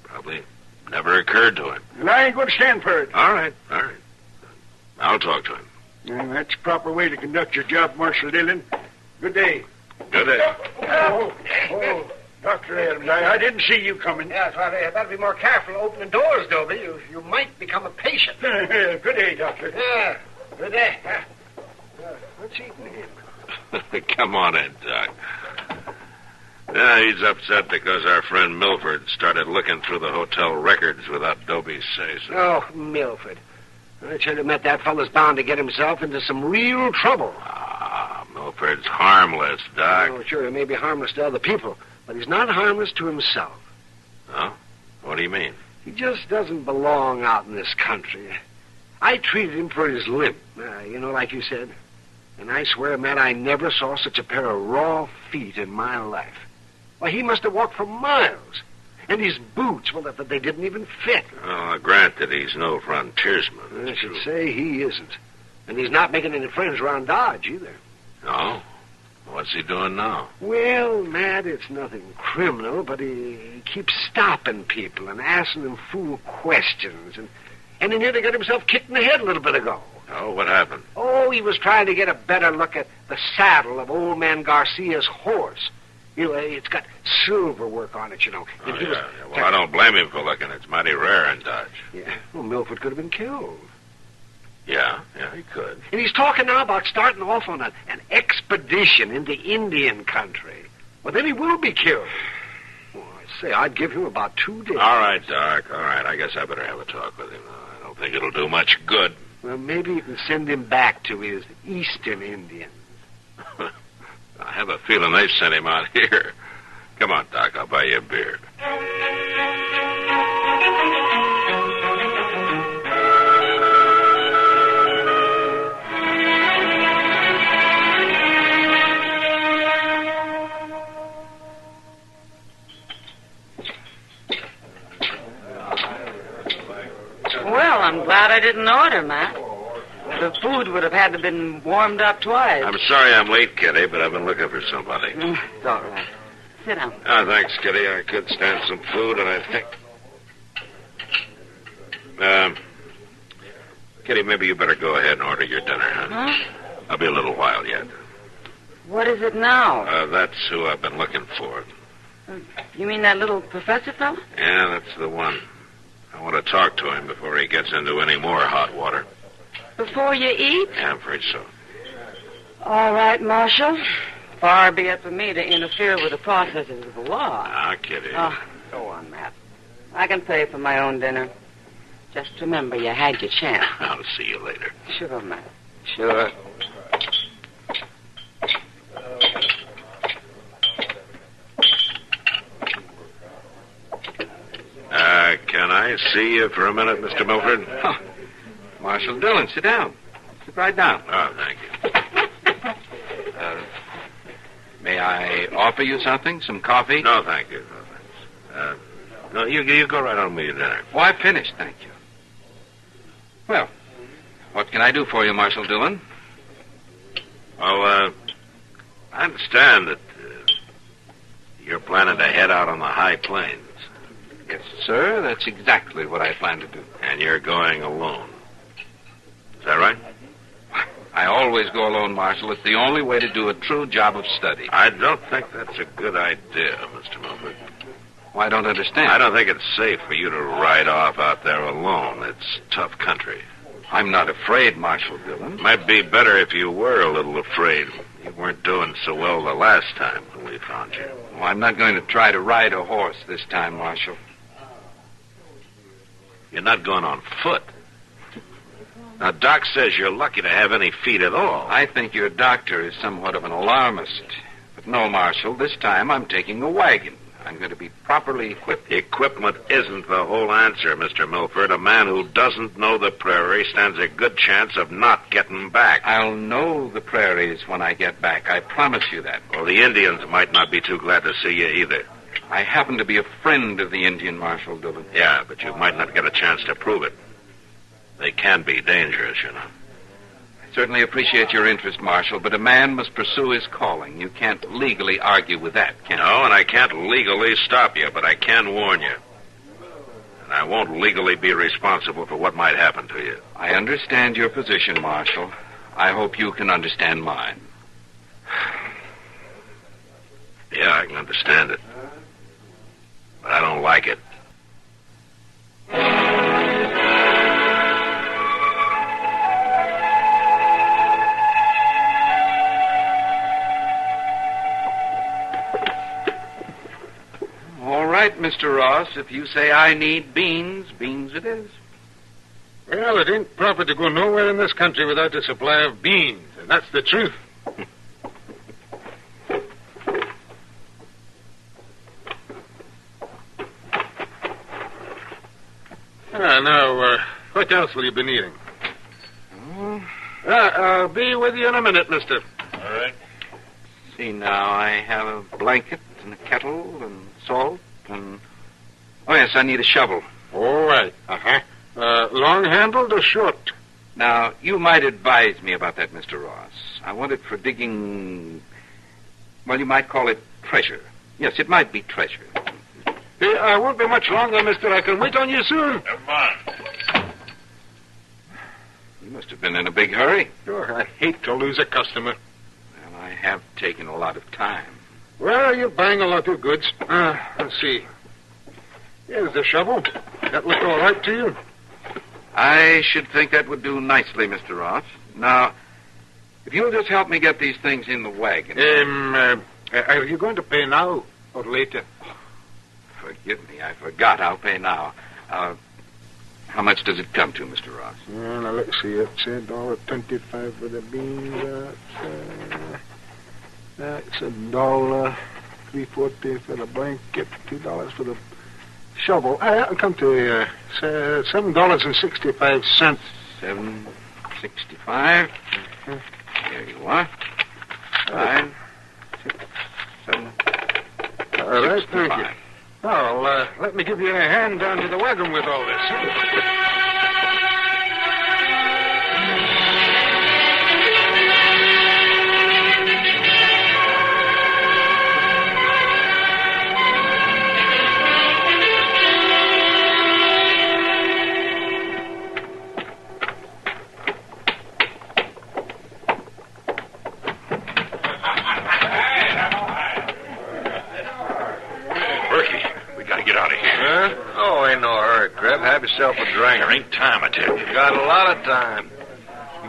Probably never occurred to him. Well, I ain't going to stand for it. All right. I'll talk to him. Well, that's the proper way to conduct your job, Marshal Dillon. Good day. Good day. Oh, Dr. Adams, I didn't see you coming. Yes, well, you better be more careful opening doors, Dobie. You might become a patient. Good day, Doctor. Yeah, good day. What's eating him? Come on in, Doc. Yeah, he's upset because our friend Milford started looking through the hotel records without Dobie's say-so. Oh, Milford. I should have met that fellow's bound to get himself into some real trouble. Milford's harmless, Doc. Oh, sure, he may be harmless to other people, but he's not harmless to himself. Oh? What do you mean? He just doesn't belong out in this country. I treated him for his limp, like you said. And I swear, Matt, I never saw such a pair of raw feet in my life. Why, he must have walked for miles. And his boots, well, they didn't even fit. Oh, granted, he's no frontiersman. I should say he isn't. And he's not making any friends around Dodge, either. No? What's he doing now? Well, Matt, it's nothing criminal, but he keeps stopping people and asking them fool questions. And he nearly got himself kicked in the head a little bit ago. Oh, what happened? Oh, he was trying to get a better look at the saddle of old man Garcia's horse. It's got silver work on it, Well, I don't blame him for looking. It's mighty rare in Dodge. Yeah, well, Milford could have been killed. Yeah, he could. And he's talking now about starting off on an expedition into Indian country. Well, then he will be killed. Well, I say, I'd give him about 2 days. All right, Doc, all right. I guess I better have a talk with him. I don't think it'll do much good. Well, maybe you can send him back to his Eastern Indians. I have a feeling they've sent him out here. Come on, Doc, I'll buy you a beer. Well, I'm glad I didn't order, Matt. The food would have had to have been warmed up twice. I'm sorry I'm late, Kitty, but I've been looking for somebody. It's all right. Sit down. Oh, thanks, Kitty. I could stand some food, and I think... Kitty, maybe you better go ahead and order your dinner, huh? I'll be a little while yet. What is it now? That's who I've been looking for. You mean that little professor fellow? Yeah, that's the one. I want to talk to him before he gets into any more hot water. Before you eat? Yeah, I'm afraid so. All right, Marshal. Far be it from me to interfere with the processes of the law. Ah, Kitty. Oh, go on, Matt. I can pay for my own dinner. Just remember you had your chance. I'll see you later. Sure, Matt. Sure. Can I see you for a minute, Mr. Milford? Oh, Marshal Dillon, sit down. Sit right down. Oh, thank you. May I offer you something? Some coffee? No, thank you. No, thanks. No, you go right on with your dinner. Oh, I've finished, thank you. Well, what can I do for you, Marshal Dillon? Oh, I understand that you're planning to head out on the high plains. Yes, sir. That's exactly what I plan to do. And you're going alone. Is that right? I always go alone, Marshal. It's the only way to do a true job of study. I don't think that's a good idea, Mr. Milford. Well, I don't understand. I don't think it's safe for you to ride off out there alone. It's tough country. I'm not afraid, Marshal Dillon. Might be better if you were a little afraid. You weren't doing so well the last time when we found you. Well, I'm not going to try to ride a horse this time, Marshal. You're not going on foot. Now, Doc says you're lucky to have any feet at all. I think your doctor is somewhat of an alarmist. But no, Marshal, this time I'm taking a wagon. I'm going to be properly equipped. Equipment isn't the whole answer, Mr. Milford. A man who doesn't know the prairie stands a good chance of not getting back. I'll know the prairies when I get back. I promise you that. Well, the Indians might not be too glad to see you either. I happen to be a friend of the Indian, Marshal Dillon. Yeah, but you might not get a chance to prove it. They can be dangerous, you know. I certainly appreciate your interest, Marshal, but a man must pursue his calling. You can't legally argue with that, can you? No, and I can't legally stop you, but I can warn you. And I won't legally be responsible for what might happen to you. I understand your position, Marshal. I hope you can understand mine. Yeah, I can understand it. But I don't like it. All right, Mr. Ross. If you say I need beans, beans it is. Well, it ain't proper to go nowhere in this country without a supply of beans, and that's the truth. Now, what else will you be needing? I'll be with you in a minute, mister. All right. See, now, I have a blanket and a kettle and salt and... Oh, yes, I need a shovel. All right. Long-handled or short? Now, you might advise me about that, Mr. Ross. I want it for digging... Well, you might call it treasure. Yes, it might be treasure. I won't be much longer, mister. I can wait on you soon. Never mind. You must have been in a big hurry. Sure, I hate to lose a customer. Well, I have taken a lot of time. Well, you're buying a lot of goods. Let's see. Here's the shovel. That look all right to you? I should think that would do nicely, Mr. Ross. Now, if you'll just help me get these things in the wagon. Are you going to pay now or later? Forgive me, I forgot. I'll pay now. How much does it come to, Mr. Ross? Well, now, let's see. It's $1.25 for the beans. That's $1. $3.40 for the blanket. $2 for the shovel. That'll come to $7.65. $7.65. There you are. 5, 6, 7. All right, thank you. Well, let me give you a hand down to the wagon with all this. Have yourself a drink. There ain't time, I tell you. Got a lot of time.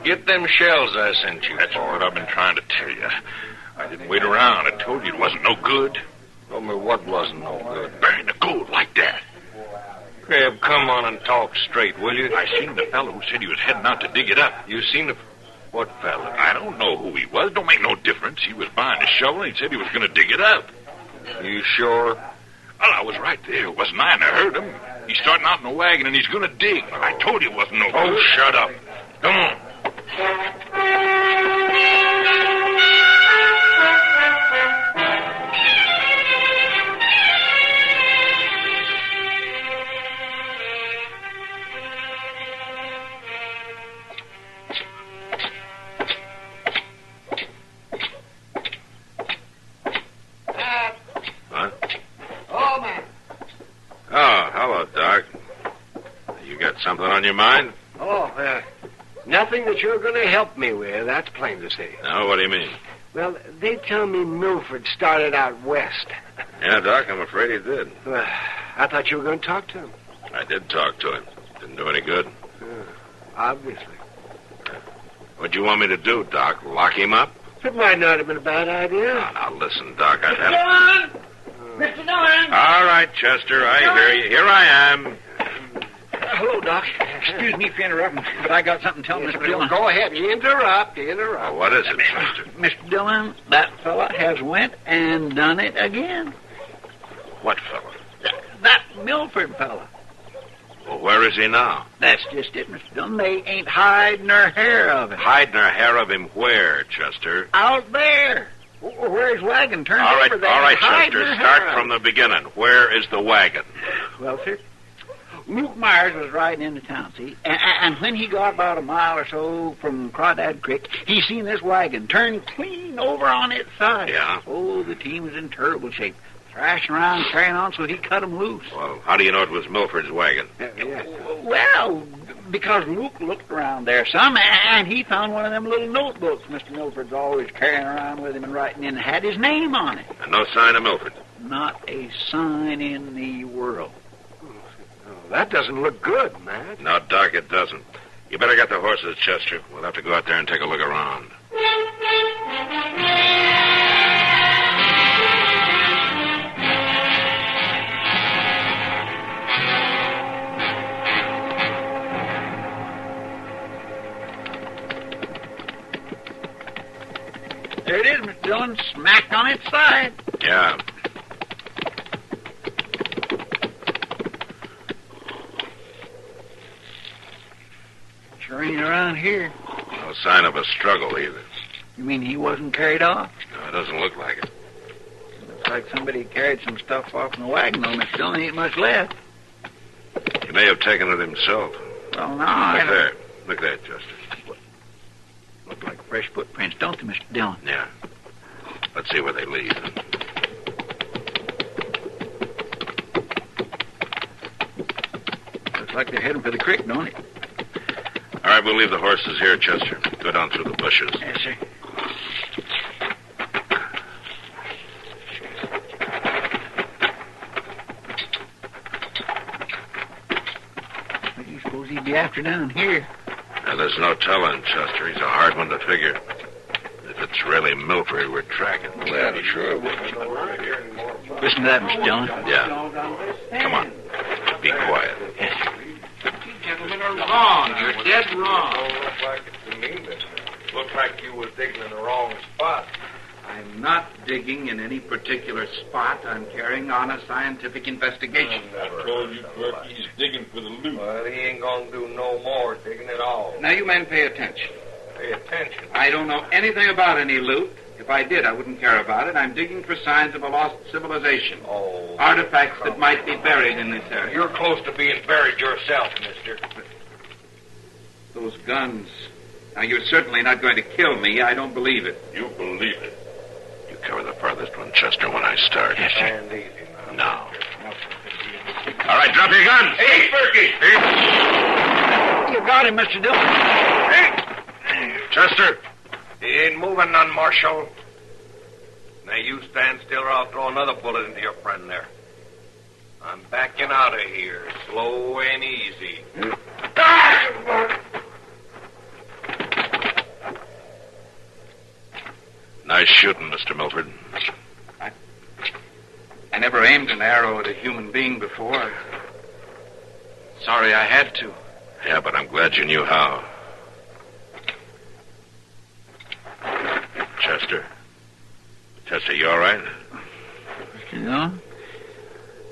Get them shells I sent you. That's what I've been trying to tell you. I didn't wait around. I told you it wasn't no good. Told me what wasn't no good. Burying the gold like that. Crab, come on and talk straight, will you? I seen the fellow who said he was heading out to dig it up. You seen the... What fellow? I don't know who he was. Don't make no difference. He was buying a shovel and he said he was going to dig it up. You sure? Well, I was right there. It wasn't I, and I heard him. He's starting out in the wagon, and he's going to dig. I told you it wasn't no good. Oh, shut up. Come on. Something on your mind? Nothing that you're going to help me with, that's plain to see. No, what do you mean? Well, they tell me Milford started out west. Yeah, Doc, I'm afraid he did. Well, I thought you were going to talk to him. I did talk to him. Didn't do any good. Obviously. What'd you want me to do, Doc? Lock him up? It might not have been a bad idea. Now, listen, Doc, I've Mr. had... Dillon! Mr. Dillon! All right, Chester, I hear you. Here I am. Hello, Doc. Excuse me for interrupting, but I got something to tell Mr. Dillon. Go ahead. Interrupt. Oh, what is it, Chester? Mr. Dillon, that fella has went and done it again. What fella? That Milford fella. Well, where is he now? That's just it, Mr. Dillon. They ain't hiding their hair of him. Hiding her hair of him where, Chester? Out there. Where his wagon turned All right, over there. all right, hiding Chester. their Start hair from the beginning. Where is the wagon? Well, sir, Luke Myers was riding into town, see? And when he got about a mile or so from Crawdad Creek, he seen this wagon turn clean over on its side. Yeah? Oh, the team was in terrible shape. Thrashing around, carrying on, so he cut him loose. Well, how do you know it was Milford's wagon? Well, because Luke looked around there some, and he found one of them little notebooks Mr. Milford's always carrying around with him and writing in, and had his name on it. And no sign of Milford? Not a sign in the world. That doesn't look good, Matt. No, Doc, it doesn't. You better get the horses, Chester. We'll have to go out there and take a look around. There it is, Mr. Dillon, smack on its side. Yeah. Sure ain't around here. No sign of a struggle, either. You mean he wasn't carried off? No, it doesn't look like it. Looks like somebody carried some stuff off in the wagon, though, Mr. Dillon. Ain't much left. He may have taken it himself. Well, no, Look there. Look there, Chester. Look like fresh footprints, don't they, Mr. Dillon? Yeah. Let's see where they lead. Looks like they're heading for the creek, don't it? All right, we'll leave the horses here, Chester. Go down through the bushes. Yes, sir. What do you suppose he'd be after down here? Now, there's no telling, Chester. He's a hard one to figure. If it's really Milford we're tracking. Well, he sure would. Listen to that, Mr. Dillon. Yeah. Come on. Be quiet. Yes. You gentlemen are wrong. You're dead wrong. Don't look like it to me, mister. Looks like you was digging in the wrong spot. I'm not digging in any particular spot. I'm carrying on a scientific investigation. I told you, Clerk, he's digging for the loot. Well, he ain't gonna do no more digging at all. Now, you men pay attention. Pay attention. I don't know anything about any loot. If I did, I wouldn't care about it. I'm digging for signs of a lost civilization. Oh. Artifacts that might be buried in this area. You're close to being buried yourself, mister. Those guns. Now, you're certainly not going to kill me. I don't believe it. You believe it. You cover the farthest one, Chester, when I start. Yes, sir. And easy now. Now. All right, drop your guns. Hey, Berkey! You got him, Mr. Dillon. Hey. Chester. He ain't moving none, Marshal. Now you stand still or I'll throw another bullet into your friend there. I'm backing out of here, slow and easy. Nice shooting, Mr. Milford. I never aimed an arrow at a human being before. Sorry I had to. Yeah, but I'm glad you knew how. Chester? Chester, you all right? You know?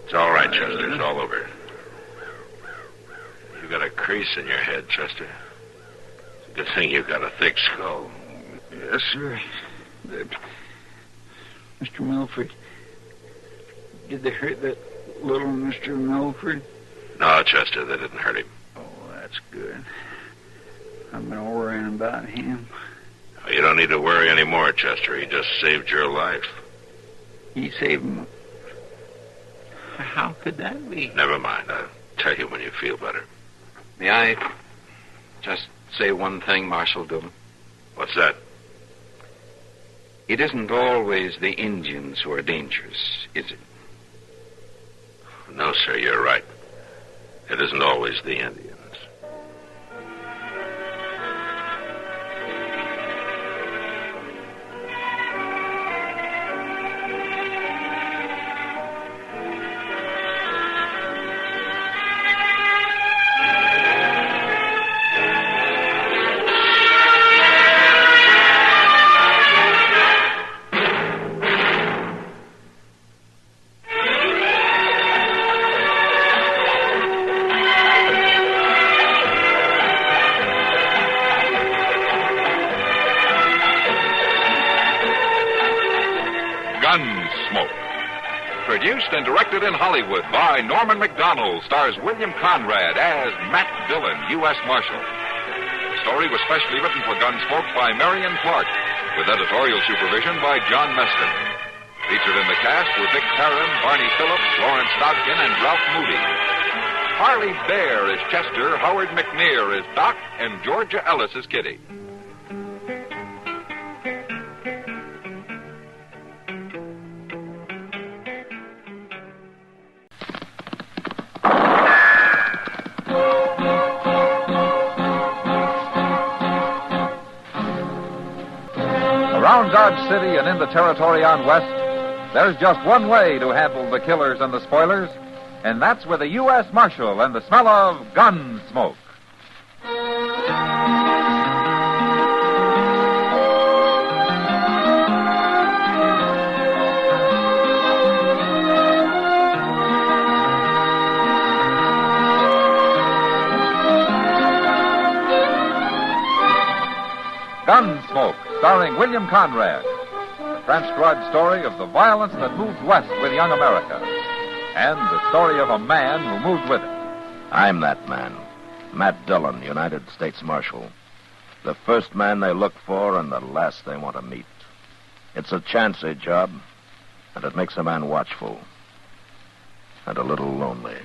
It's all right, Chester. It's all over. You got a crease in your head, Chester. It's a good thing you've got a thick skull. Yes, sir. Mr. Milford. Did they hurt that little Mr. Milford? No, Chester, they didn't hurt him. Oh, that's good. I've been worrying about him. You don't need to worry anymore, Chester. He just saved your life. He saved him? How could that be? Never mind. I'll tell you when you feel better. May I just say one thing, Marshal Dillon? What's that? It isn't always the Indians who are dangerous, is it? No, sir, you're right. It isn't always the Indians. Gunsmoke. Produced and directed in Hollywood by Norman Macdonald, stars William Conrad as Matt Dillon, U.S. Marshal. The story was specially written for Gunsmoke by Marion Clark, with editorial supervision by John Meston. Featured in the cast were Vic Perrin, Barney Phillips, Lawrence Stodkin, and Ralph Moody. Harley Bear is Chester, Howard McNear is Doc, and Georgia Ellis is Kitty. Around Dodge City and in the territory on West, there's just one way to handle the killers and the spoilers, and that's with a U.S. Marshal and the smell of Gunsmoke. Gunsmoke, starring William Conrad. The transcribed story of the violence that moved west with young America. And the story of a man who moved with it. I'm that man. Matt Dillon, United States Marshal. The first man they look for and the last they want to meet. It's a chancy job, and it makes a man watchful. And a little lonely.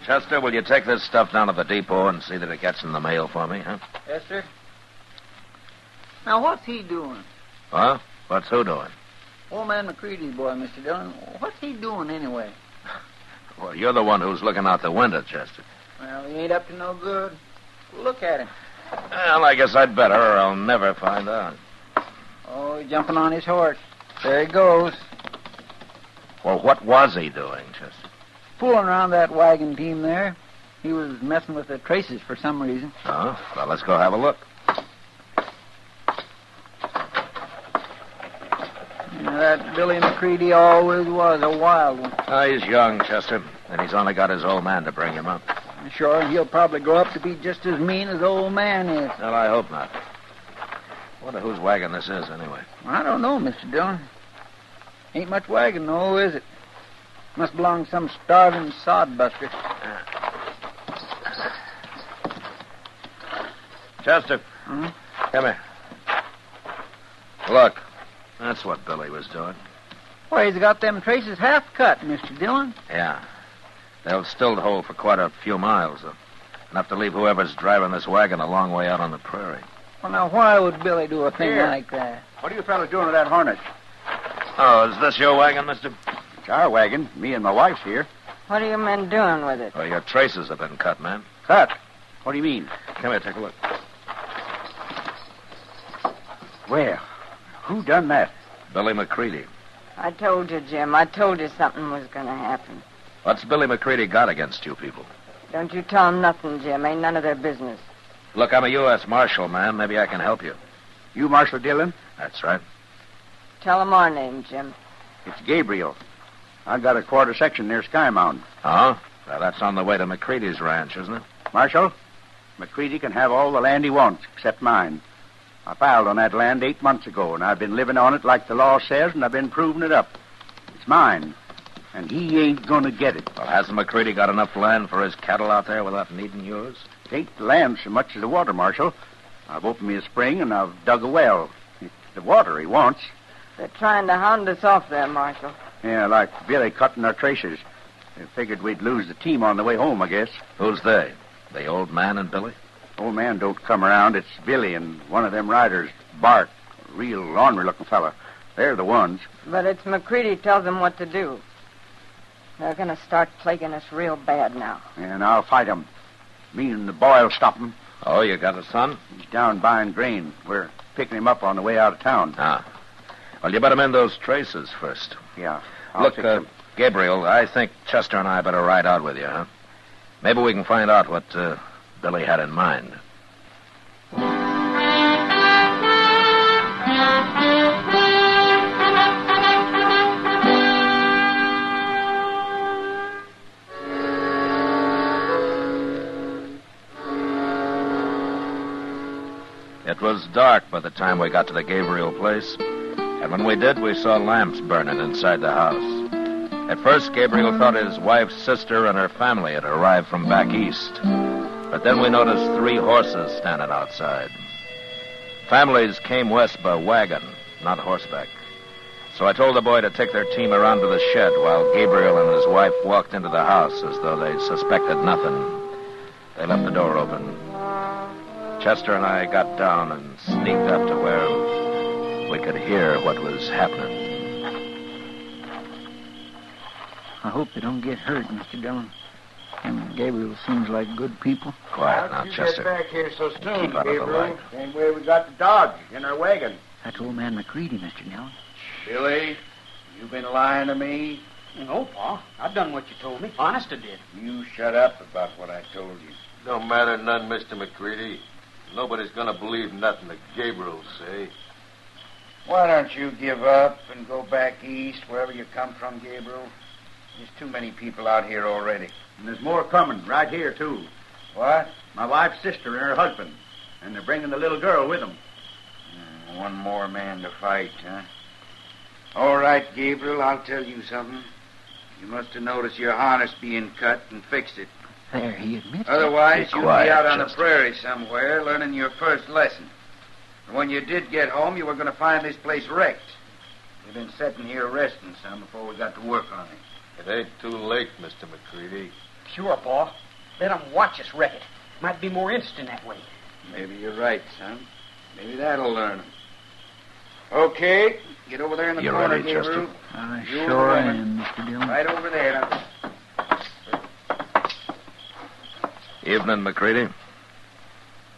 Chester, will you take this stuff down to the depot and see that it gets in the mail for me, huh? Yes, sir. Now, what's he doing? Huh? What's who doing? Old man McCready's boy, Mr. Dillon. What's he doing anyway? Well, you're the one who's looking out the window, Chester. Well, he ain't up to no good. Look at him. Well, I guess I'd better, or I'll never find out. Oh, he's jumping on his horse. There he goes. Well, what was he doing, Chester? Fooling around that wagon team there. He was messing with the traces for some reason. Oh, well, let's go have a look. That Billy McCready always was a wild one. Oh, he's young, Chester, and he's only got his old man to bring him up. Sure, he'll probably grow up to be just as mean as old man is. Well, I hope not. Wonder whose wagon this is, anyway. I don't know, Mr. Dillon. Ain't much wagon, though, is it? Must belong to some starving sodbuster. Chester. Hmm? Come here. Look, that's what Billy was doing. Why, he's got them traces half cut, Mr. Dillon. Yeah. They'll still hold for quite a few miles, though. Enough to leave whoever's driving this wagon a long way out on the prairie. Well, now, why would Billy do a thing like that? What are you fellas doing with that harness? Oh, is this your wagon, mister? It's our wagon. Me and my wife's here. What are you men doing with it? Well, your traces have been cut, man. Cut? What do you mean? Come here, take a look. Well, who done that? Billy McCready. I told you, Jim. I told you something was going to happen. What's Billy McCready got against you people? Don't you tell them nothing, Jim. Ain't none of their business. Look, I'm a U.S. Marshal, man. Maybe I can help you. You Marshal Dillon? That's right. Tell them our name, Jim. It's Gabriel. I got a quarter section near Sky Mountain. Oh? Well, that's on the way to McCready's ranch, isn't it? Marshal, McCready can have all the land he wants, except mine. I filed on that land 8 months ago, and I've been living on it like the law says, and I've been proving it up. It's mine, and he ain't going to get it. Well, hasn't McCready got enough land for his cattle out there without needing yours? It ain't the land so much as the water, Marshal. I've opened me a spring, and I've dug a well. It's the water he wants. They're trying to hound us off there, Marshal. Yeah, like Billy cutting our traces. They figured we'd lose the team on the way home, I guess. Who's they? The old man and Billy? Old man don't come around. It's Billy and one of them riders, Bart. A real ornery-looking fella. They're the ones. But it's McCready tells them what to do. They're going to start plaguing us real bad now. And I'll fight 'em. Me and the boy'll stop 'em. Oh, you got a son? He's down buying grain. We're picking him up on the way out of town. Ah. Well, you better mend those traces first. Yeah. Look, Gabriel, I think Chester and I better ride out with you, huh? Maybe we can find out what Billy had in mind. It was dark by the time we got to the Gabriel place, and when we did, we saw lamps burning inside the house. At first, Gabriel thought his wife's sister and her family had arrived from back east, but then we noticed 3 horses standing outside. Families came west by wagon, not horseback. So I told the boy to take their team around to the shed while Gabriel and his wife walked into the house as though they suspected nothing. They left the door open. Chester and I got down and sneaked up to where we could hear what was happening. I hope they don't get hurt, Mr. Dillon. And Gabriel seems like good people. Quiet now, Chester. Get back here so soon, Keep out of the Gabriel. light. Same way we got the Dodge in our wagon. That's old man McCready, Mr. Dillon. Billy, you been lying to me? No, Pa. I done what you told me. Honest, I did. You shut up about what I told you. Don't matter none, Mr. McCready. Nobody's gonna believe nothing that Gabriel say. Why don't you give up and go back east, wherever you come from, Gabriel? There's too many people out here already. And there's more coming, right here, too. What? My wife's sister and her husband. And they're bringing the little girl with them. One more man to fight, huh? All right, Gabriel, I'll tell you something. You must have noticed your harness being cut and fixed it. There, he admits it. Otherwise, Be you'd quiet, be out on the Chester. prairie somewhere learning your first lesson. And when you did get home, you were going to find this place wrecked. You've been sitting here resting some before we got to work on it. It ain't too late, Mr. McCready. Sure, Pa. Let 'em watch us wreck it. Might be more interesting that way. Maybe you're right, son. Maybe that'll learn them. Okay, get over there in the You corner, ready, Chester? Gabriel. I You sure and the am, Mr. Dillon. Right over there. Now. Evening, McCready.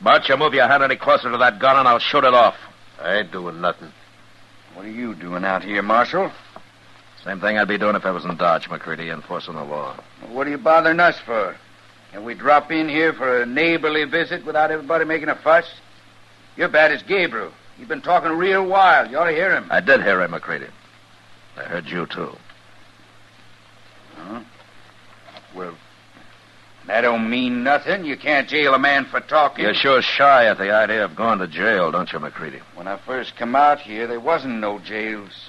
Bart, you move your hand any closer to that gun and I'll shoot it off. I ain't doing nothing. What are you doing out here, Marshal? Same thing I'd be doing if I was in Dodge, McCready, enforcing the law. Well, what are you bothering us for? Can we drop in here for a neighborly visit without everybody making a fuss? You're bad as Gabriel. He's been talking real wild. You ought to hear him. I did hear him, McCready. I heard you, too. Huh? Well, that don't mean nothing. You can't jail a man for talking. You're sure shy at the idea of going to jail, don't you, McCready? When I first come out here, there wasn't no jails.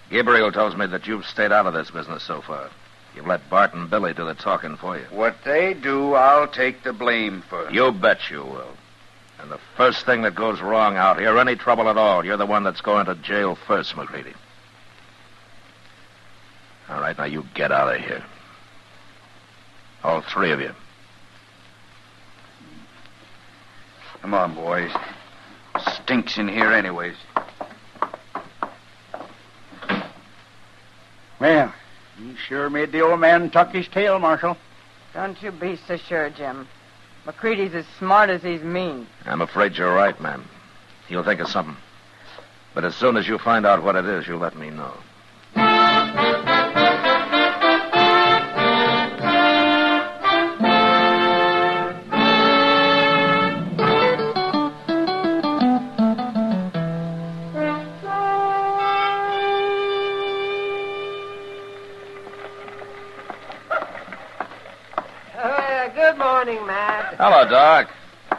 Gabriel tells me that you've stayed out of this business so far. You've let Bart and Billy do the talking for you. What they do, I'll take the blame for. You bet you will. And the first thing that goes wrong out here, any trouble at all, you're the one that's going to jail first, McCready. All right, now you get out of here. All 3 of you. Come on, boys. Stinks in here anyways. Well, you sure made the old man tuck his tail, Marshal. Don't you be so sure, Jim. McCready's as smart as he's mean. I'm afraid you're right, ma'am. He'll think of something. But as soon as you find out what it is, you'll let me know. Good morning, Matt. Hello, Doc.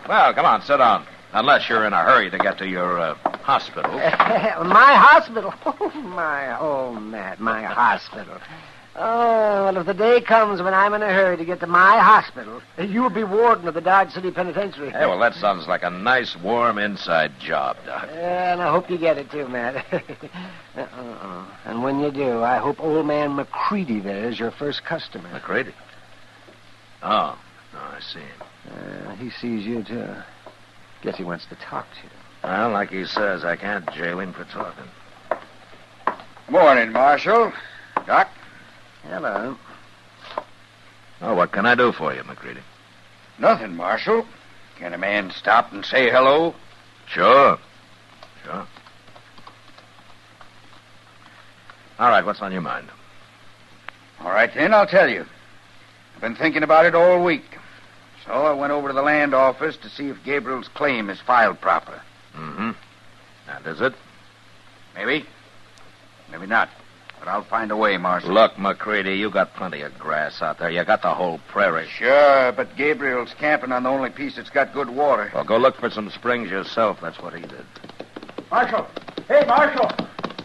Well, come on, sit down. Unless you're in a hurry to get to your hospital. My hospital? Matt, my hospital. Oh, well, if the day comes when I'm in a hurry to get to my hospital, you'll be warden of the Dodge City Penitentiary. Hey, well, that sounds like a nice, warm inside job, Doc. And I hope you get it, too, Matt. And when you do, I hope old man McCready there is your first customer. McCready? Oh, I see. He sees you, too. Guess he wants to talk to you. Well, like he says, I can't jail him for talking. Morning, Marshal. Doc? Hello. Oh, what can I do for you, McCready? Nothing, Marshal. Can a man stop and say hello? Sure. All right, what's on your mind? All right, then, I'll tell you. I've been thinking about it all week. So I went over to the land office to see if Gabriel's claim is filed proper. Mm-hmm. And is it? Maybe. Maybe not. But I'll find a way, Marshal. Look, McCready, you got plenty of grass out there. You got the whole prairie. Sure, but Gabriel's camping on the only piece that's got good water. Well, go look for some springs yourself. That's what he did. Marshal! Hey, Marshal!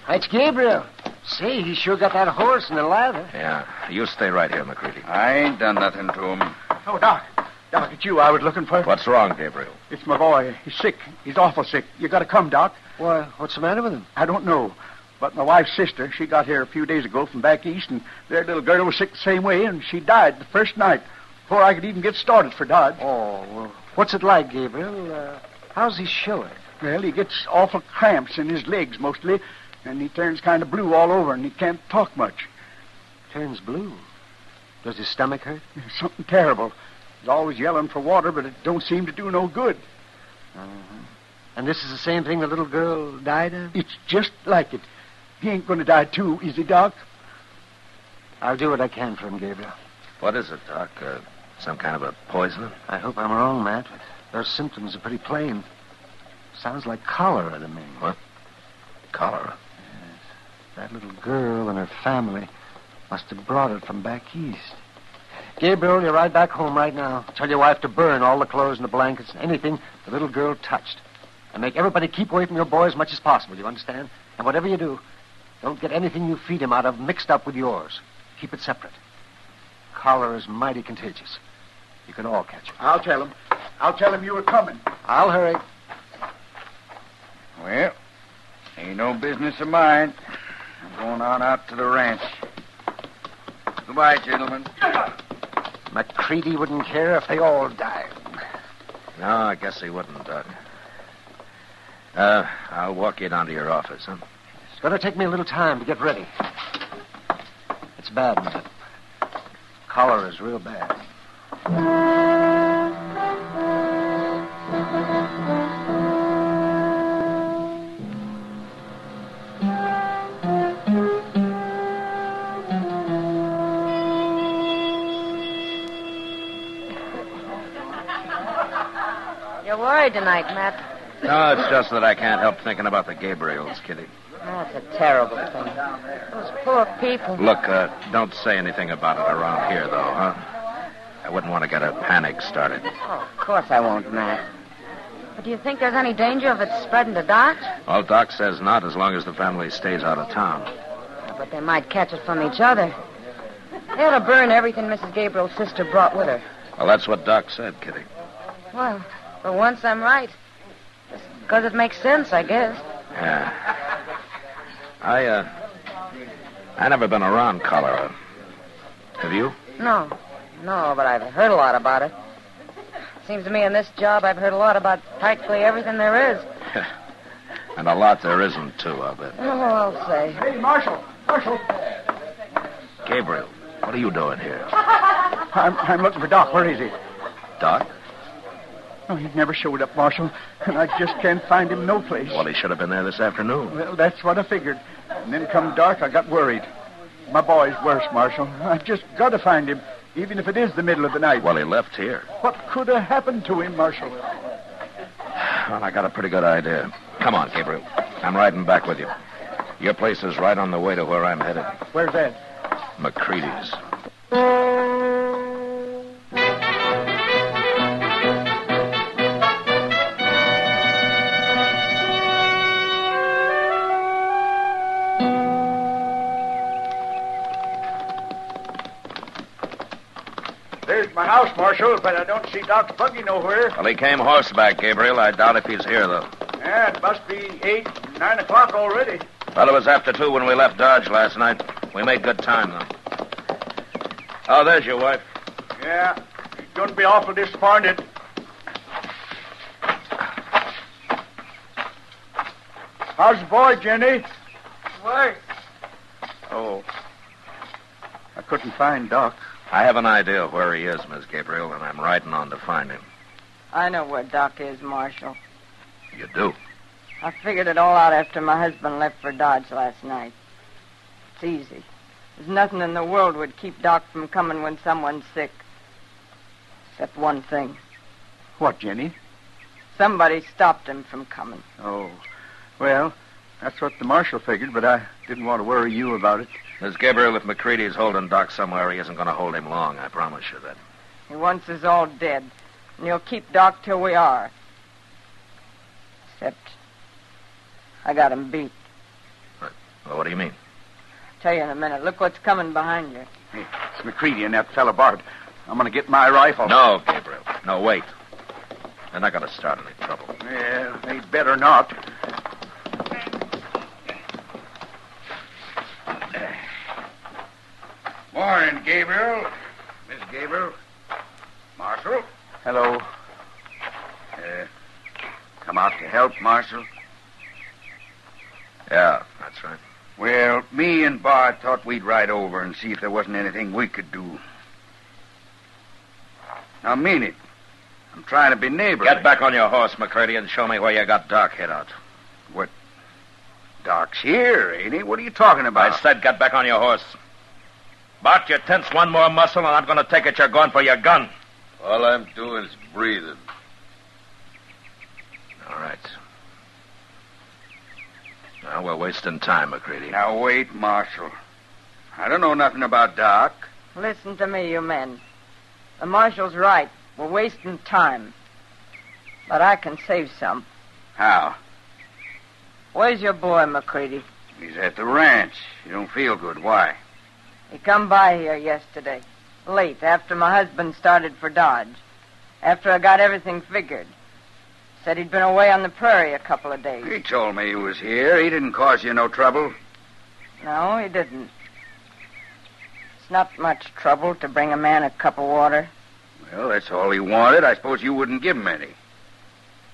That's Gabriel. Say, he sure got that horse in the lather. Yeah. You stay right here, McCready. I ain't done nothing to him. Oh, Doc. Doc, it's you I was looking for. What's wrong, Gabriel? It's my boy. He's sick. He's awful sick. You gotta come, Doc. Why, what's the matter with him? I don't know. But my wife's sister, she got here a few days ago from back east, and their little girl was sick the same way, and she died the first night before I could even get started for Dodge. Oh, well, what's it like, Gabriel? How's he showing? Well, he gets awful cramps in his legs mostly, and he turns kind of blue all over, and he can't talk much. Turns blue? Does his stomach hurt? Something terrible. He's always yelling for water, but it don't seem to do no good. Uh-huh. And this is the same thing the little girl died of? It's just like it. He ain't going to die too, is he, Doc? I'll do what I can for him, Gabriel. What is it, Doc? Some kind of a poison? I hope I'm wrong, Matt. But those symptoms are pretty plain. Sounds like cholera to me. What? Cholera? Yes. That little girl and her family must have brought it from back east. Gabriel, you ride back home right now. Tell your wife to burn all the clothes and the blankets, anything the little girl touched. And make everybody keep away from your boy as much as possible, you understand? And whatever you do, don't get anything you feed him out of mixed up with yours. Keep it separate. Cholera is mighty contagious. You can all catch it. I'll tell him. I'll tell him you were coming. I'll hurry. Well, ain't no business of mine. I'm going on out to the ranch. Goodbye, gentlemen. McCready wouldn't care if they all died. No, I guess he wouldn't, Doc. I'll walk you down to your office, huh? It's going to take me a little time to get ready. It's bad, Matt. Cholera is real bad. You're worried tonight, Matt. No, it's just that I can't help thinking about the Gabriels, Kitty. That's a terrible thing. Those poor people. Look, don't say anything about it around here, though, huh? I wouldn't want to get a panic started. Oh, of course I won't, Matt. But do you think there's any danger of it spreading to Doc? Well, Doc says not as long as the family stays out of town. Yeah, but they might catch it from each other. They ought to burn everything Mrs. Gabriel's sister brought with her. Well, that's what Doc said, Kitty. Well, for once I'm right. Just because it makes sense, I guess. Yeah. I never been around cholera. Have you? No, but I've heard a lot about it. Seems to me in this job I've heard a lot about practically everything there is. And a lot there isn't, too, I'll bet. Oh, I'll say. Hey, Marshal! Gabriel, what are you doing here? I'm looking for Doc. Where is he? Doc? Oh, he never showed up, Marshal, and I just can't find him no place. Well, he should have been there this afternoon. Well, that's what I figured. And then come dark, I got worried. My boy's worse, Marshal. I've just got to find him, even if it is the middle of the night. Well, he left here. What could have happened to him, Marshal? Well, I got a pretty good idea. Come on, Gabriel. I'm riding back with you. Your place is right on the way to where I'm headed. Where's that? McCready's. There's my house, Marshal, but I don't see Doc's buggy nowhere. Well, he came horseback, Gabriel. I doubt if he's here, though. Yeah, it must be 8, 9 o'clock already. Well, it was after 2 when we left Dodge last night. We made good time, though. Oh, there's your wife. Yeah, she's going to be awful disappointed. How's the boy, Jenny? Worse. Oh. I couldn't find Doc. I have an idea of where he is, Miss Gabriel, and I'm riding on to find him. I know where Doc is, Marshal. You do? I figured it all out after my husband left for Dodge last night. It's easy. There's nothing in the world would keep Doc from coming when someone's sick. Except one thing. What, Jenny? Somebody stopped him from coming. Oh, well, that's what the marshal figured, but I didn't want to worry you about it. Miss Gabriel, if McCready's holding Doc somewhere, he isn't going to hold him long, I promise you that. He wants us all dead, and he'll keep Doc till we are. Except I got him beat. Well, what do you mean? I'll tell you in a minute. Look what's coming behind you. Hey, it's McCready and that fella Bart. I'm going to get my rifle. No, Gabriel. No, wait. They're not going to start any trouble. Yeah, they better not. Morning, Gabriel. Miss Gabriel. Marshal. Hello. Come out to help, Marshal? Yeah, that's right. Well, me and Bart thought we'd ride over and see if there wasn't anything we could do. I mean it. I'm trying to be neighborly. Get back on your horse, McCready, and show me where you got Doc hid out. What? Doc's here, ain't he? What are you talking about? I said get back on your horse. Bart, you tense one more muscle, and I'm going to take it you're going for your gun. All I'm doing is breathing. All right. Now, we're wasting time, McCready. Now, wait, Marshal. I don't know nothing about Doc. Listen to me, you men. The marshal's right. We're wasting time. But I can save some. How? Where's your boy, McCready? He's at the ranch. You don't feel good. Why? He come by here yesterday. Late, after my husband started for Dodge. After I got everything figured. Said he'd been away on the prairie a couple of days. He told me he was here. He didn't cause you no trouble. No, he didn't. It's not much trouble to bring a man a cup of water. Well, that's all he wanted. I suppose you wouldn't give him any.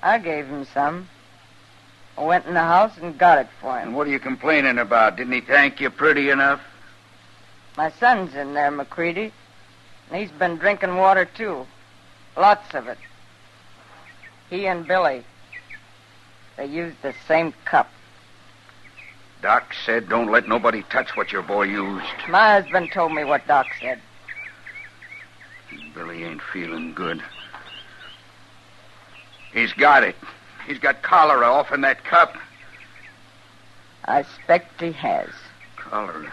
I gave him some. I went in the house and got it for him. And what are you complaining about? Didn't he thank you pretty enough? My son's in there, McCready. And he's been drinking water, too. Lots of it. He and Billy, they used the same cup. Doc said don't let nobody touch what your boy used. My husband told me what Doc said. Billy ain't feeling good. He's got it. He's got cholera off in that cup. I expect he has. Cholera.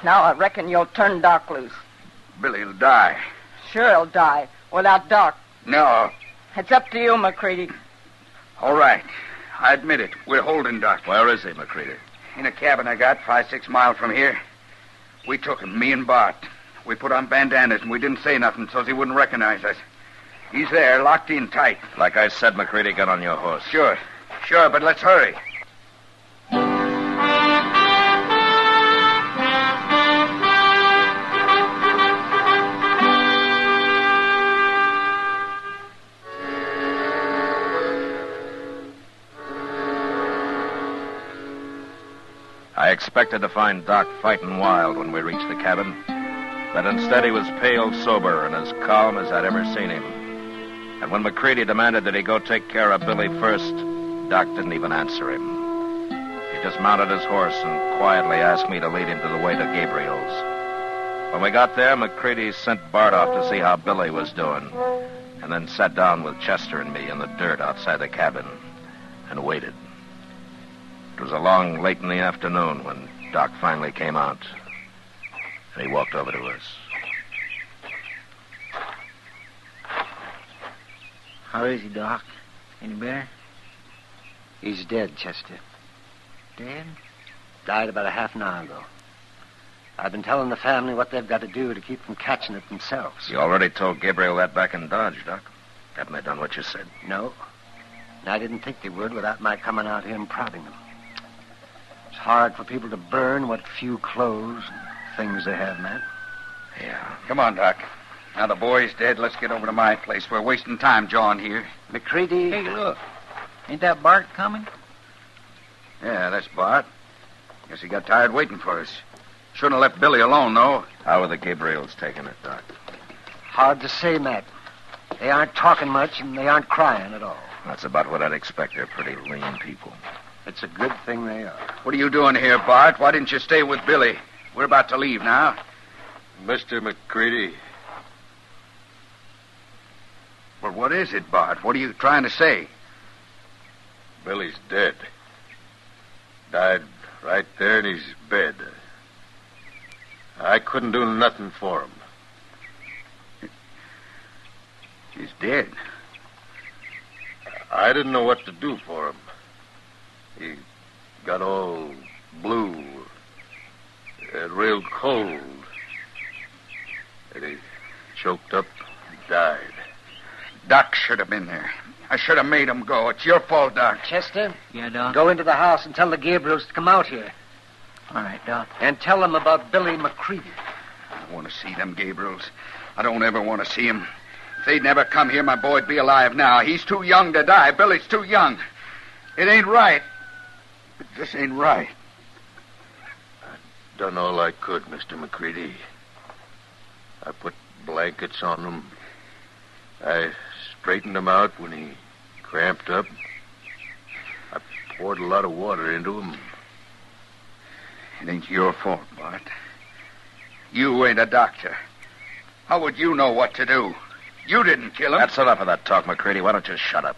Now I reckon you'll turn Doc loose. Billy'll die. Sure he'll die. Without Doc. No. It's up to you, McCready. All right. I admit it. We're holding Doc. Where is he, McCready? In a cabin I got 5-6 miles from here. We took him, me and Bart. We put on bandanas, and we didn't say nothing so he wouldn't recognize us. He's there, locked in tight. Like I said, McCready, get on your horse. Sure, but let's hurry. I expected to find Doc fighting wild when we reached the cabin, but instead he was pale, sober, and as calm as I'd ever seen him. And when McCready demanded that he go take care of Billy first, Doc didn't even answer him. He just mounted his horse and quietly asked me to lead him to the way to Gabriel's. When we got there, McCready sent Bart off to see how Billy was doing, and then sat down with Chester and me in the dirt outside the cabin and waited. It was along late in the afternoon when Doc finally came out, and he walked over to us. How is he, Doc? Any better? He's dead, Chester. Dead? Died about a half an hour ago. I've been telling the family what they've got to do to keep from catching it themselves. You already told Gabriel that back in Dodge, Doc. Haven't they done what you said? No. And I didn't think they would without my coming out here and prodding them. It's hard for people to burn what few clothes and things they have, man. Yeah. Come on, Doc. Now the boy's dead. Let's get over to my place. We're wasting time, John, here. McCready. Hey, look. Ain't that Bart coming? Yeah, that's Bart. Guess he got tired waiting for us. Shouldn't have left Billy alone, though. How are the Gabriels taking it, Doc? Hard to say, Matt. They aren't talking much, and they aren't crying at all. That's about what I'd expect. They're pretty lean people. It's a good thing they are. What are you doing here, Bart? Why didn't you stay with Billy? We're about to leave now. Mr. McCready, Well, what is it, Bart? What are you trying to say? Billy's dead. Died right there in his bed. I couldn't do nothing for him. He's dead. I didn't know what to do for him. He got all blue, real cold, and he choked up and died. Doc should have been there. I should have made him go. It's your fault, Doc. Chester? Yeah, Doc? Go into the house and tell the Gabriels to come out here. All right, Doc. And tell them about Billy McCready. I want to see them Gabriels. I don't ever want to see him. If they'd never come here, my boy'd be alive now. He's too young to die. Billy's too young. It ain't right. It just ain't right. I done all I could, Mr. McCready. I put blankets on him. I straightened him out when he cramped up. I poured a lot of water into him. It ain't your fault, Bart. You ain't a doctor. How would you know what to do? You didn't kill him. That's enough of that talk, McCready. Why don't you shut up?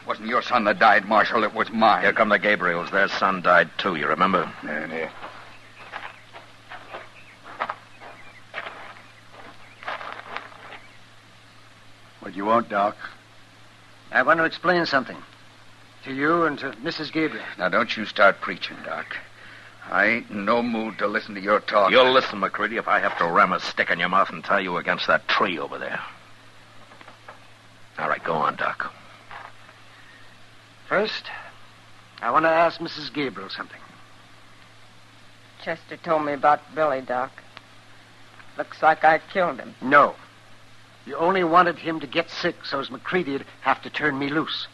It wasn't your son that died, Marshal. It was mine. Here come the Gabriels. Their son died, too, you remember? There. What do you want, Doc? I want to explain something. To you and to Mrs. Gabriel. Now, don't you start preaching, Doc. I ain't in no mood to listen to your talk. You'll listen, McCready, if I have to ram a stick in your mouth and tie you against that tree over there. All right, go on, Doc. First, I want to ask Mrs. Gabriel something. Chester told me about Billy, Doc. Looks like I killed him. No. You only wanted him to get sick so as McCready'd have to turn me loose.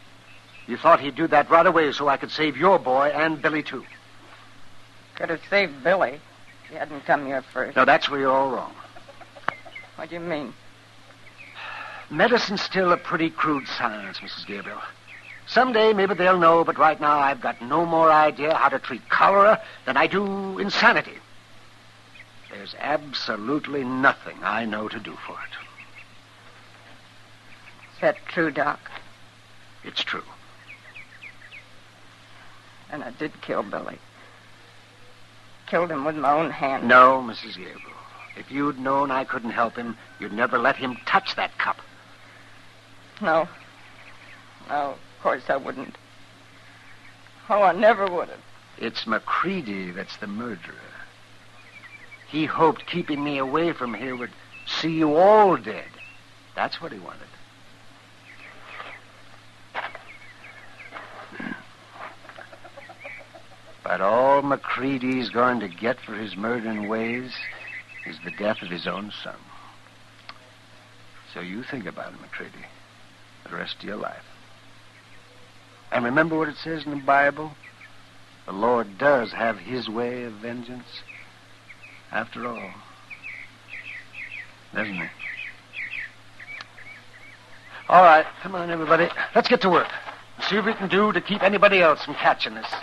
You thought he'd do that right away so I could save your boy and Billy, too. Could have saved Billy. He hadn't come here first. Now, that's where you're all wrong. What do you mean? Medicine's still a pretty crude science, Mrs. Gabriel. Someday, maybe they'll know, but right now I've got no more idea how to treat cholera than I do insanity. There's absolutely nothing I know to do for it. Is that true, Doc? It's true. And I did kill Billy. Killed him with my own hand. No, Mrs. Gabriel. If you'd known I couldn't help him, you'd never let him touch that cup. No. No, of course I wouldn't. Oh, I never would have. It's McCready that's the murderer. He hoped keeping me away from here would see you all dead. That's what he wanted. But all McCready's going to get for his murdering ways is the death of his own son. So you think about it, McCready, the rest of your life. And remember what it says in the Bible? The Lord does have his way of vengeance, after all. Doesn't he? All right, come on, everybody. Let's get to work. See what we can do to keep anybody else from catching us.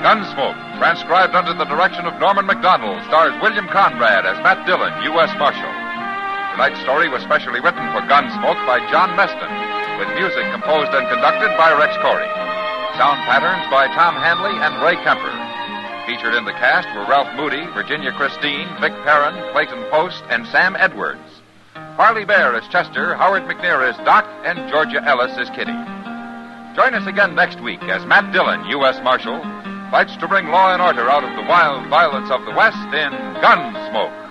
Gunsmoke, transcribed under the direction of Norman MacDonald, stars William Conrad as Matt Dillon, U.S. Marshal. Tonight's story was specially written for Gunsmoke by John Meston, with music composed and conducted by Rex Corey. Sound patterns by Tom Hanley and Ray Kemper. Featured in the cast were Ralph Moody, Virginia Christine, Vic Perrin, Clayton Post, and Sam Edwards. Parley Bear is Chester, Howard McNear is Doc, and Georgia Ellis is Kitty. Join us again next week as Matt Dillon, U.S. Marshal, fights to bring law and order out of the wild violence of the West in Gunsmoke.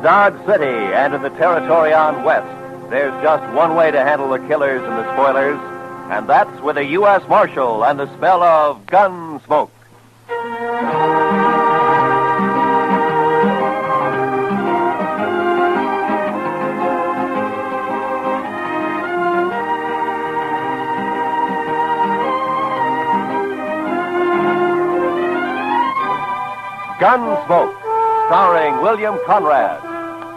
In Dodge City and in the territory on West, there's just one way to handle the killers and the spoilers, and that's with a U.S. Marshal and the smell of Gunsmoke. Gunsmoke, starring William Conrad.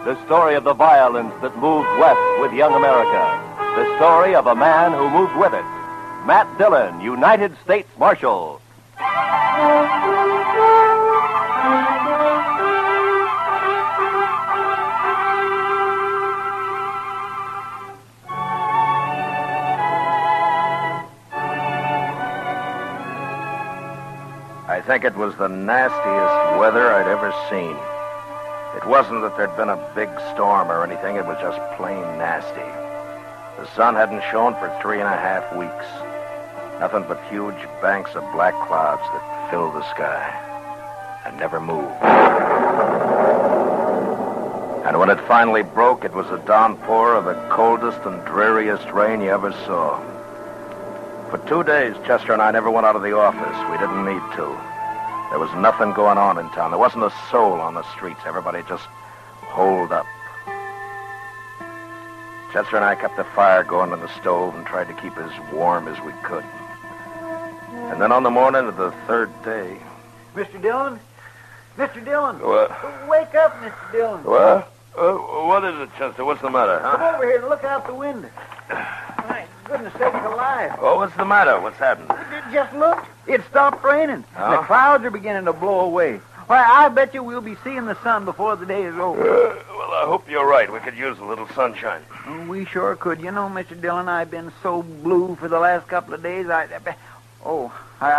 The story of the violence that moved west with young America. The story of a man who moved with it. Matt Dillon, United States Marshal. I think it was the nastiest weather I'd ever seen. It wasn't that there'd been a big storm or anything. It was just plain nasty. The sun hadn't shone for 3.5 weeks. Nothing but huge banks of black clouds that filled the sky and never moved. And when it finally broke, it was a downpour of the coldest and dreariest rain you ever saw. For 2 days, Chester and I never went out of the office. We didn't need to. There was nothing going on in town. There wasn't a soul on the streets. Everybody just holed up. Chester and I kept the fire going on the stove and tried to keep as warm as we could. And then on the morning of the third day... Mr. Dillon? Mr. Dillon! What? Wake up, Mr. Dillon. What? What is it, Chester? What's the matter, huh? Come over here and look out the window. My goodness sakes alive. Oh, what's the matter? What's happened? Just look. It stopped raining. Oh? The clouds are beginning to blow away. Why, I bet you we'll be seeing the sun before the day is over. Well, I hope you're right. We could use a little sunshine. Oh, we sure could. You know, Mr. Dillon, I've been so blue for the last couple of days. I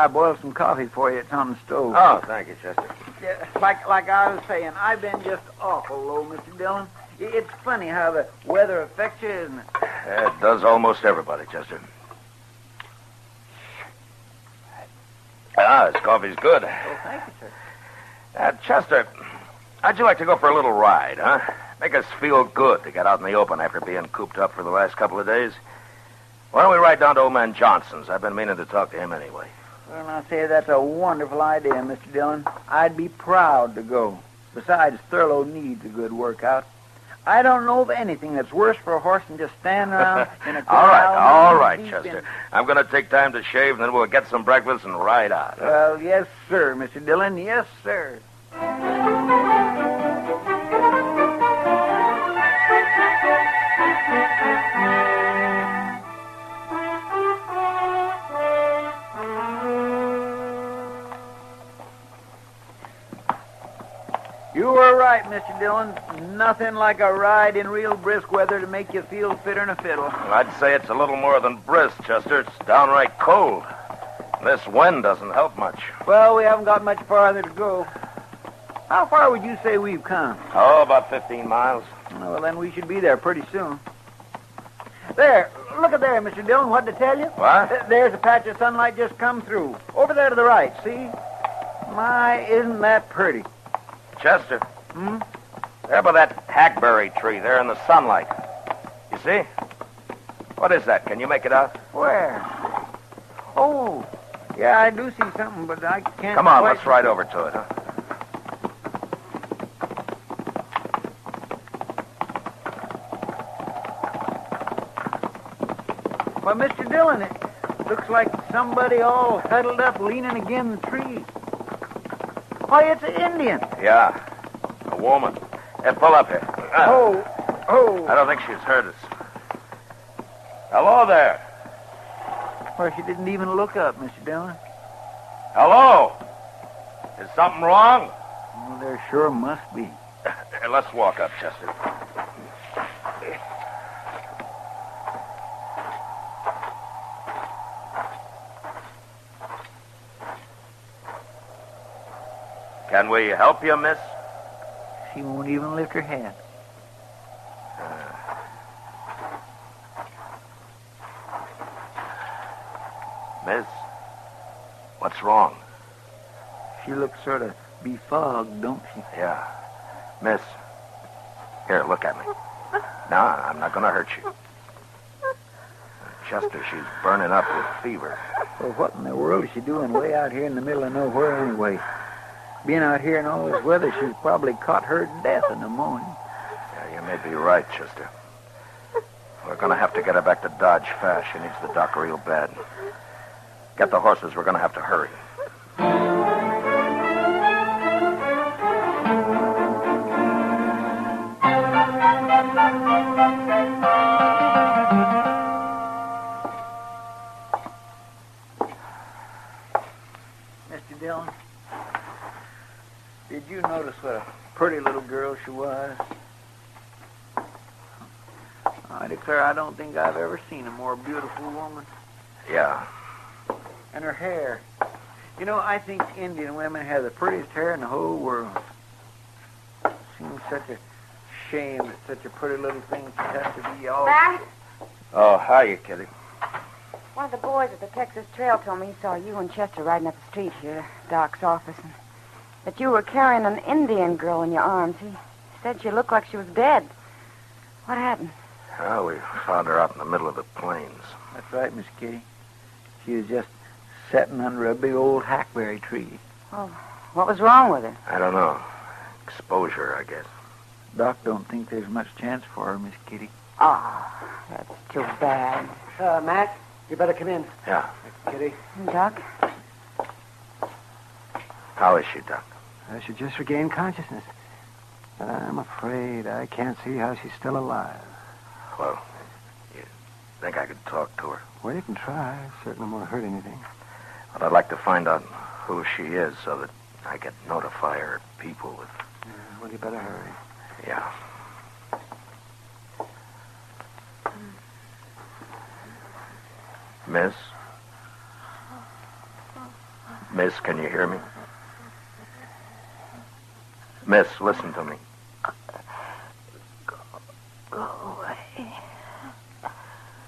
boiled some coffee for you. It's on the stove. Oh, thank you, Chester. Yeah, like I was saying, I've been just awful low, Mr. Dillon. It's funny how the weather affects you, isn't it? Yeah, it does almost everybody, Chester. This coffee's good. Oh, thank you, sir. Chester, how'd you like to go for a little ride, huh? Make us feel good to get out in the open after being cooped up for the last couple of days. Why don't we ride down to old man Johnson's? I've been meaning to talk to him anyway. Well, I'll say that's a wonderful idea, Mr. Dillon. I'd be proud to go. Besides, Thurlow needs a good workout. I don't know of anything that's worse for a horse than just standing around in a corral. All right, Chester. I'm going to take time to shave, and then we'll get some breakfast and ride out. Well, yes, sir, Mr. Dillon. Yes, sir. You were right, Mr. Dillon. Nothing like a ride in real brisk weather to make you feel fitter than a fiddle. I'd say it's a little more than brisk, Chester. It's downright cold. This wind doesn't help much. Well, we haven't got much farther to go. How far would you say we've come? Oh, about 15 miles. Well, then we should be there pretty soon. There. Look at there, Mr. Dillon. What to tell you? What? There's a patch of sunlight just come through. Over there to the right, see? My, isn't that pretty? Chester. There by that hackberry tree there in the sunlight. You see? What is that? Can you make it out? Where? Oh, yeah, I do see something, but I can't... Come on, let's ride over to it, huh? Well, Mr. Dillon, it looks like somebody all huddled up leaning against the tree. Why, it's an Indian. Yeah, a woman. Hey, pull up here. Oh. I don't think she's heard us. Hello there. Well, she didn't even look up, Mr. Dillon. Hello. Is something wrong? Well, there sure must be. Hey, let's walk up, Chester. Can we help you, miss? She won't even lift her head. Miss, what's wrong? She looks sort of befogged, don't she? Yeah. Miss, Here, look at me. No, I'm not going to hurt you. Chester, she's burning up with fever. Well, what in the world is she doing way out here in the middle of nowhere anyway? Being out here in all this weather, she's probably caught her death in the morning. Yeah, you may be right, Chester. We're going to have to get her back to Dodge fast. She needs the doc real bad. Get the horses. We're going to have to hurry. Mr. Dillon, did you notice what a pretty little girl she was? I declare I don't think I've ever seen a more beautiful woman. Yeah. And her hair. You know, I think Indian women have the prettiest hair in the whole world. Seems such a shame that such a pretty little thing should have to be all... Matt? Oh, hiya, Kitty. One of the boys at the Texas Trail told me he saw you and Chester riding up the street here, Doc's office, and that you were carrying an Indian girl in your arms. He said she looked like she was dead. What happened? Oh, we found her out in the middle of the plains. That's right, Miss Kitty. She was just sitting under a big old hackberry tree. Oh, what was wrong with her? I don't know. Exposure, I guess. Doc don't think there's much chance for her, Miss Kitty. Oh, that's too bad. Matt, you better come in. Yeah. Kitty. Doc? How is she, Doc? She just regained consciousness. I'm afraid I can't see how she's still alive. Well, you think I could talk to her? Well, you can try. Certainly won't hurt anything. But I'd like to find out who she is so that I can notify her people if... Well, you better hurry. Yeah. Miss? Miss, can you hear me? Miss, listen to me. Go away.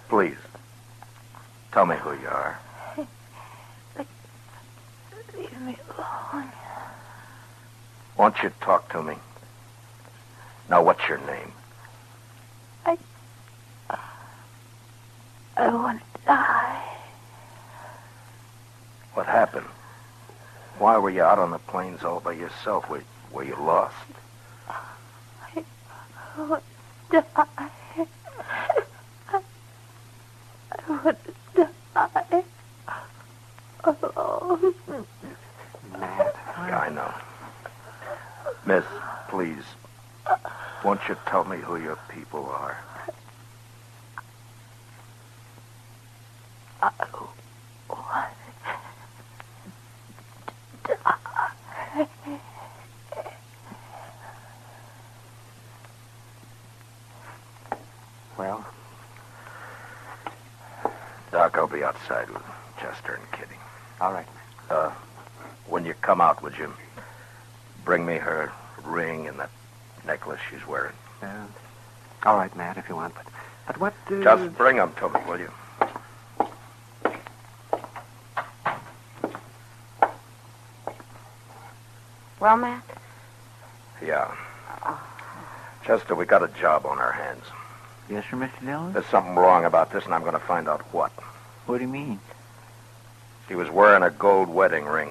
Please, tell me who you are. Leave me alone. Won't you talk to me? Now, what's your name? I want to die. What happened? Why were you out on the plains all by yourself? Were you lost? I want to die. I want to die alone. Matt. Yeah, I know. Miss, please, won't you tell me who your people are? I want to die. Well? Doc, I'll be outside with Chester and Kitty. All right. When you come out, would you bring me her ring and that necklace she's wearing? All right, Matt, if you want. But what... Just bring them to me, will you? Well, Matt? Yeah. Chester, we got a job on our hands. Yes, sir, Mr. Dillon? There's something wrong about this, and I'm going to find out what. What do you mean? She was wearing a gold wedding ring.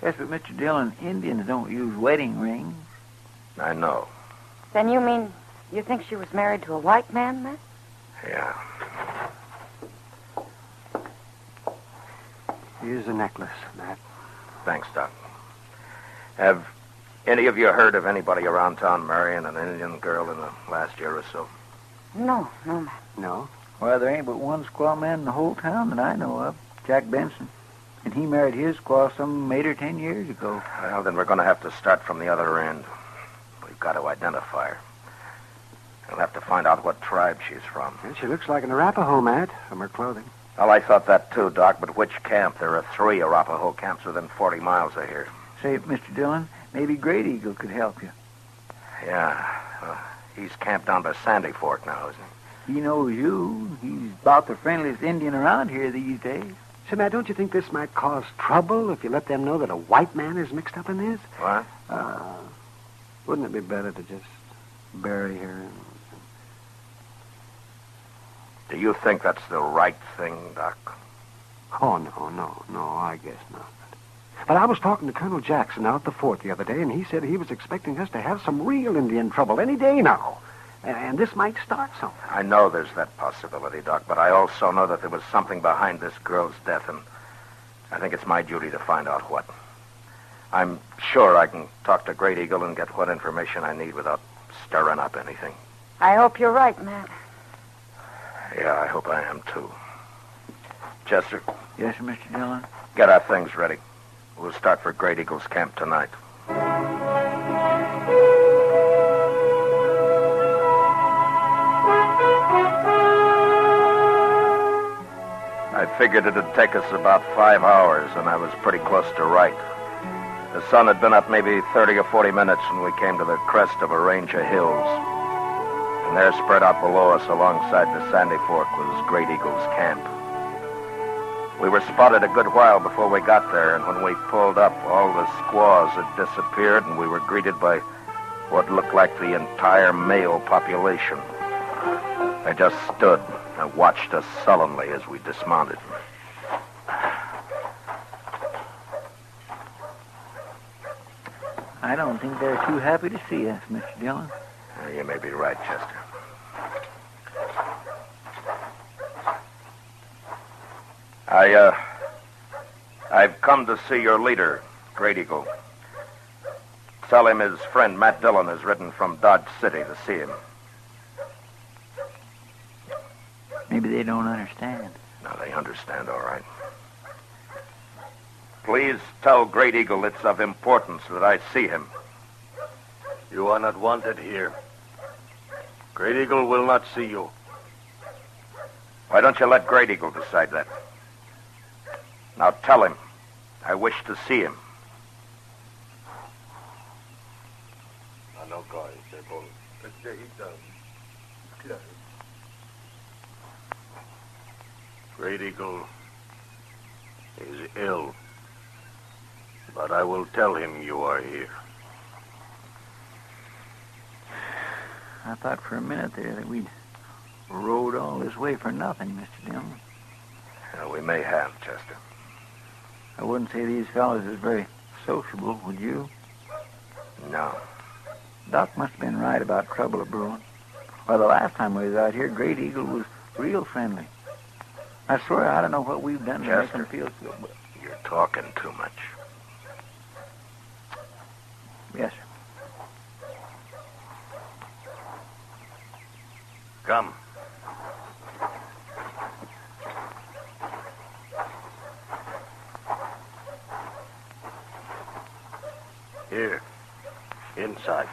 Yes, but Mr. Dillon, Indians don't use wedding rings. I know. Then you mean you think she was married to a white man, Matt? Yeah. Here's the necklace, Matt. Thanks, Doc. Have any of you heard of anybody around town marrying an Indian girl in the last year or so? No, Matt. No? Well, there ain't but one squaw man in the whole town that I know of, Jack Benson. And he married his squaw some 8 or 10 years ago. Well, then we're going to have to start from the other end. We've got to identify her. We'll have to find out what tribe she's from. And she looks like an Arapaho, Matt, from her clothing. Well, I thought that too, Doc, but which camp? There are 3 Arapaho camps within 40 miles of here. Say, Mr. Dillon, maybe Great Eagle could help you. Yeah. He's camped down by Sandy Fork now, isn't he? He knows you. He's about the friendliest Indian around here these days. Say, Matt, don't you think this might cause trouble if you let them know that a white man is mixed up in this? What? Wouldn't it be better to just bury her. Do you think that's the right thing, Doc? Oh, no, I guess not. But I was talking to Colonel Jackson out at the fort the other day, and he said he was expecting us to have some real Indian trouble any day now. And this might start something. I know there's that possibility, Doc, but I also know that there was something behind this girl's death, and I think it's my duty to find out what. I'm sure I can talk to Great Eagle and get what information I need without stirring up anything. I hope you're right, Matt. Yeah, I hope I am, too. Chester? Yes, sir, Mr. Dillon? Get our things ready. We'll start for Great Eagle's camp tonight. I figured it'd take us about 5 hours, and I was pretty close to right. The sun had been up maybe 30 or 40 minutes when we came to the crest of a range of hills. And there, spread out below us alongside the Sandy Fork, was Great Eagle's camp. We were spotted a good while before we got there, and when we pulled up, all the squaws had disappeared, and we were greeted by what looked like the entire male population. They just stood and watched us sullenly as we dismounted. I don't think they're too happy to see us, Mr. Dillon. You may be right, Chester. I've come to see your leader, Great Eagle. Tell him his friend Matt Dillon has ridden from Dodge City to see him. Maybe they don't understand. No, they understand all right. Please tell Great Eagle it's of importance that I see him. You are not wanted here. Great Eagle will not see you. Why don't you let Great Eagle decide that? Now tell him I wish to see him. Great Eagle is ill, but I will tell him you are here. I thought for a minute there that we'd rode all this way for nothing, Mr. Dillon. Yeah, we may have, Chester. I wouldn't say these fellows is very sociable, would you? No. Doc must have been right about trouble a-brewing. Well, the last time we was out here, Great Eagle was real friendly. I swear I don't know what we've done to make him feel so good. You're talking too much. Yes, sir. Come. Here. Inside.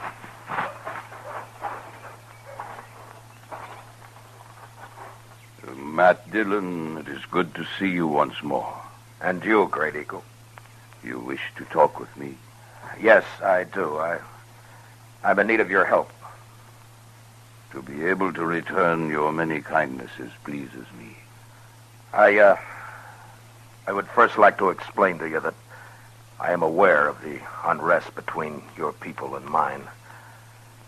Matt Dillon, it is good to see you once more. And you, Great Eagle. You wish to talk with me? Yes, I do. I'm in need of your help. To be able to return your many kindnesses pleases me. I would first like to explain to you that I am aware of the unrest between your people and mine.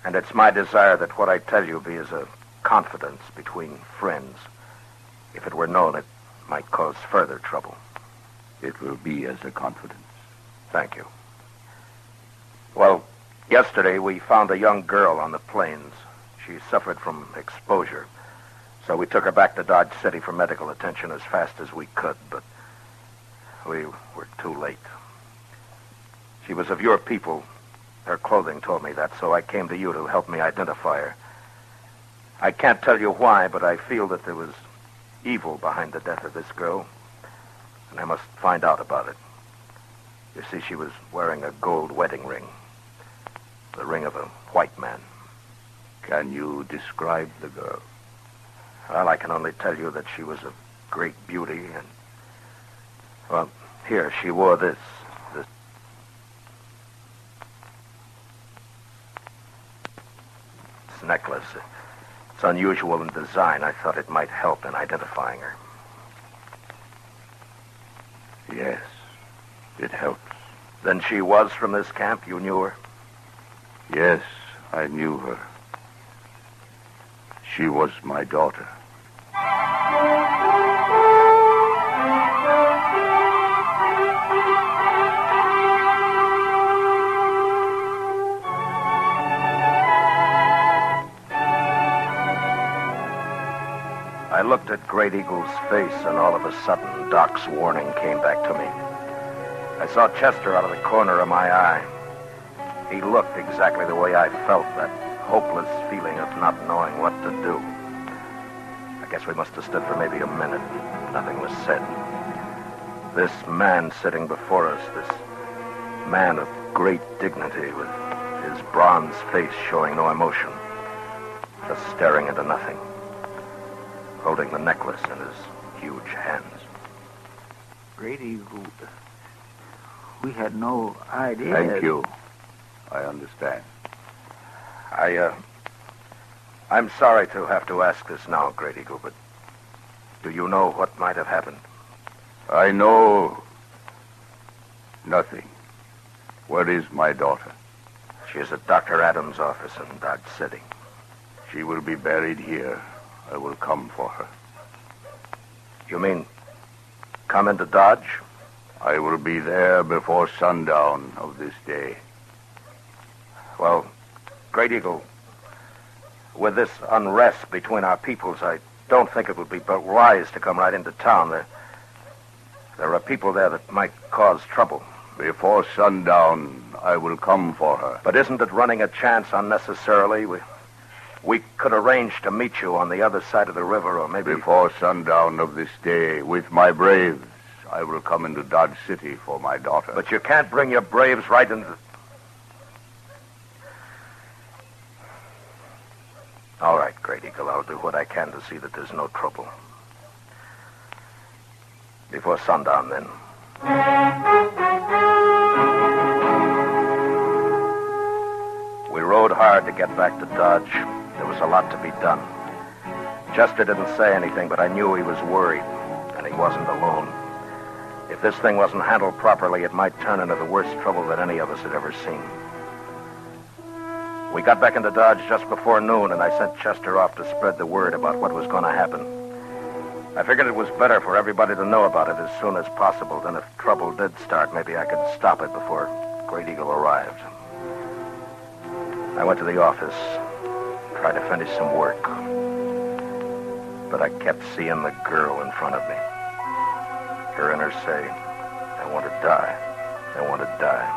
And it's my desire that what I tell you be as a confidence between friends. If it were known, it might cause further trouble. It will be as a confidence. Thank you. Well, yesterday we found a young girl on the plains. She suffered from exposure. So we took her back to Dodge City for medical attention as fast as we could, but we were too late. She was of your people. Her clothing told me that, so I came to you to help me identify her. I can't tell you why, but I feel that there was evil behind the death of this girl, and I must find out about it. You see, she was wearing a gold wedding ring, the ring of a white man. Can you describe the girl? Well, I can only tell you that she was of great beauty, and, well, here, she wore this necklace. It's unusual in design. I thought it might help in identifying her. Yes, it helps. Then she was from this camp? You knew her? Yes, I knew her. She was my daughter. I looked at Great Eagle's face, and all of a sudden, Doc's warning came back to me. I saw Chester out of the corner of my eye. He looked exactly the way I felt, that hopeless feeling of not knowing what to do. I guess we must have stood for maybe a minute. Nothing was said. This man sitting before us, this man of great dignity, with his bronze face showing no emotion, just staring into nothing, holding the necklace in his huge hands. Great Eagle, we had no idea. Thank you. I understand. I'm sorry to have to ask this now, Great Eagle, but do you know what might have happened? I know nothing. Where is my daughter? She is at Dr. Adams' office in Dodge City. She will be buried here. I will come for her. You mean come into Dodge? I will be there before sundown of this day. Well, Great Eagle, with this unrest between our peoples, I don't think it would be but wise to come right into town. There are people there that might cause trouble. Before sundown, I will come for her. But isn't it running a chance unnecessarily? We could arrange to meet you on the other side of the river, or maybe... Before sundown of this day, with my braves, I will come into Dodge City for my daughter. But you can't bring your braves right into... All right, Great Eagle, I'll do what I can to see that there's no trouble. Before sundown, then. We rode hard to get back to Dodge. There was a lot to be done. Chester didn't say anything, but I knew he was worried, and he wasn't alone. If this thing wasn't handled properly, it might turn into the worst trouble that any of us had ever seen. We got back into Dodge just before noon, and I sent Chester off to spread the word about what was going to happen. I figured it was better for everybody to know about it as soon as possible. Then if trouble did start, maybe I could stop it before Great Eagle arrived. I went to the office, tried to finish some work. But I kept seeing the girl in front of me. Hearing her say, I want to die. I want to die.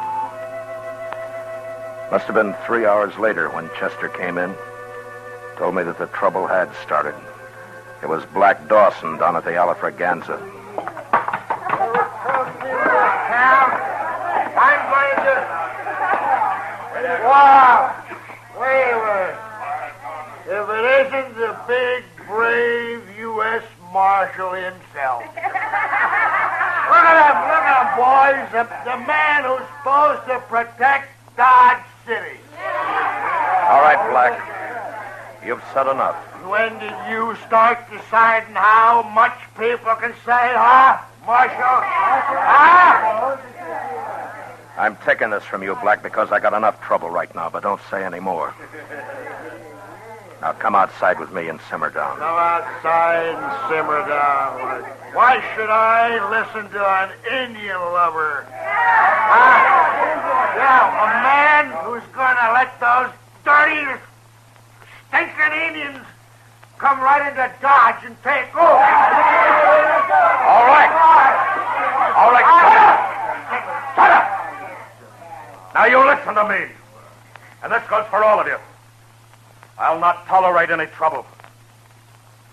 Must have been 3 hours later when Chester came in, told me that the trouble had started. It was Black Dawson down at the Alafraganza. I'm going to... Wow! Wait a minute. If it isn't the big, brave U.S. Marshal himself. Look at him, boys. The man who's supposed to protect Dodge City. All right, Black. You've said enough. When did you start deciding how much people can say, huh, Marshal? Huh? I'm taking this from you, Black, because I got enough trouble right now, but don't say any more. Now come outside with me and simmer down. Come outside and simmer down. Why should I listen to an Indian lover? Yeah, a man who's going to let those dirty, stinking Indians come right into Dodge and take over. All right. All right, shut up. Now you listen to me. And this goes for all of you. I'll not tolerate any trouble.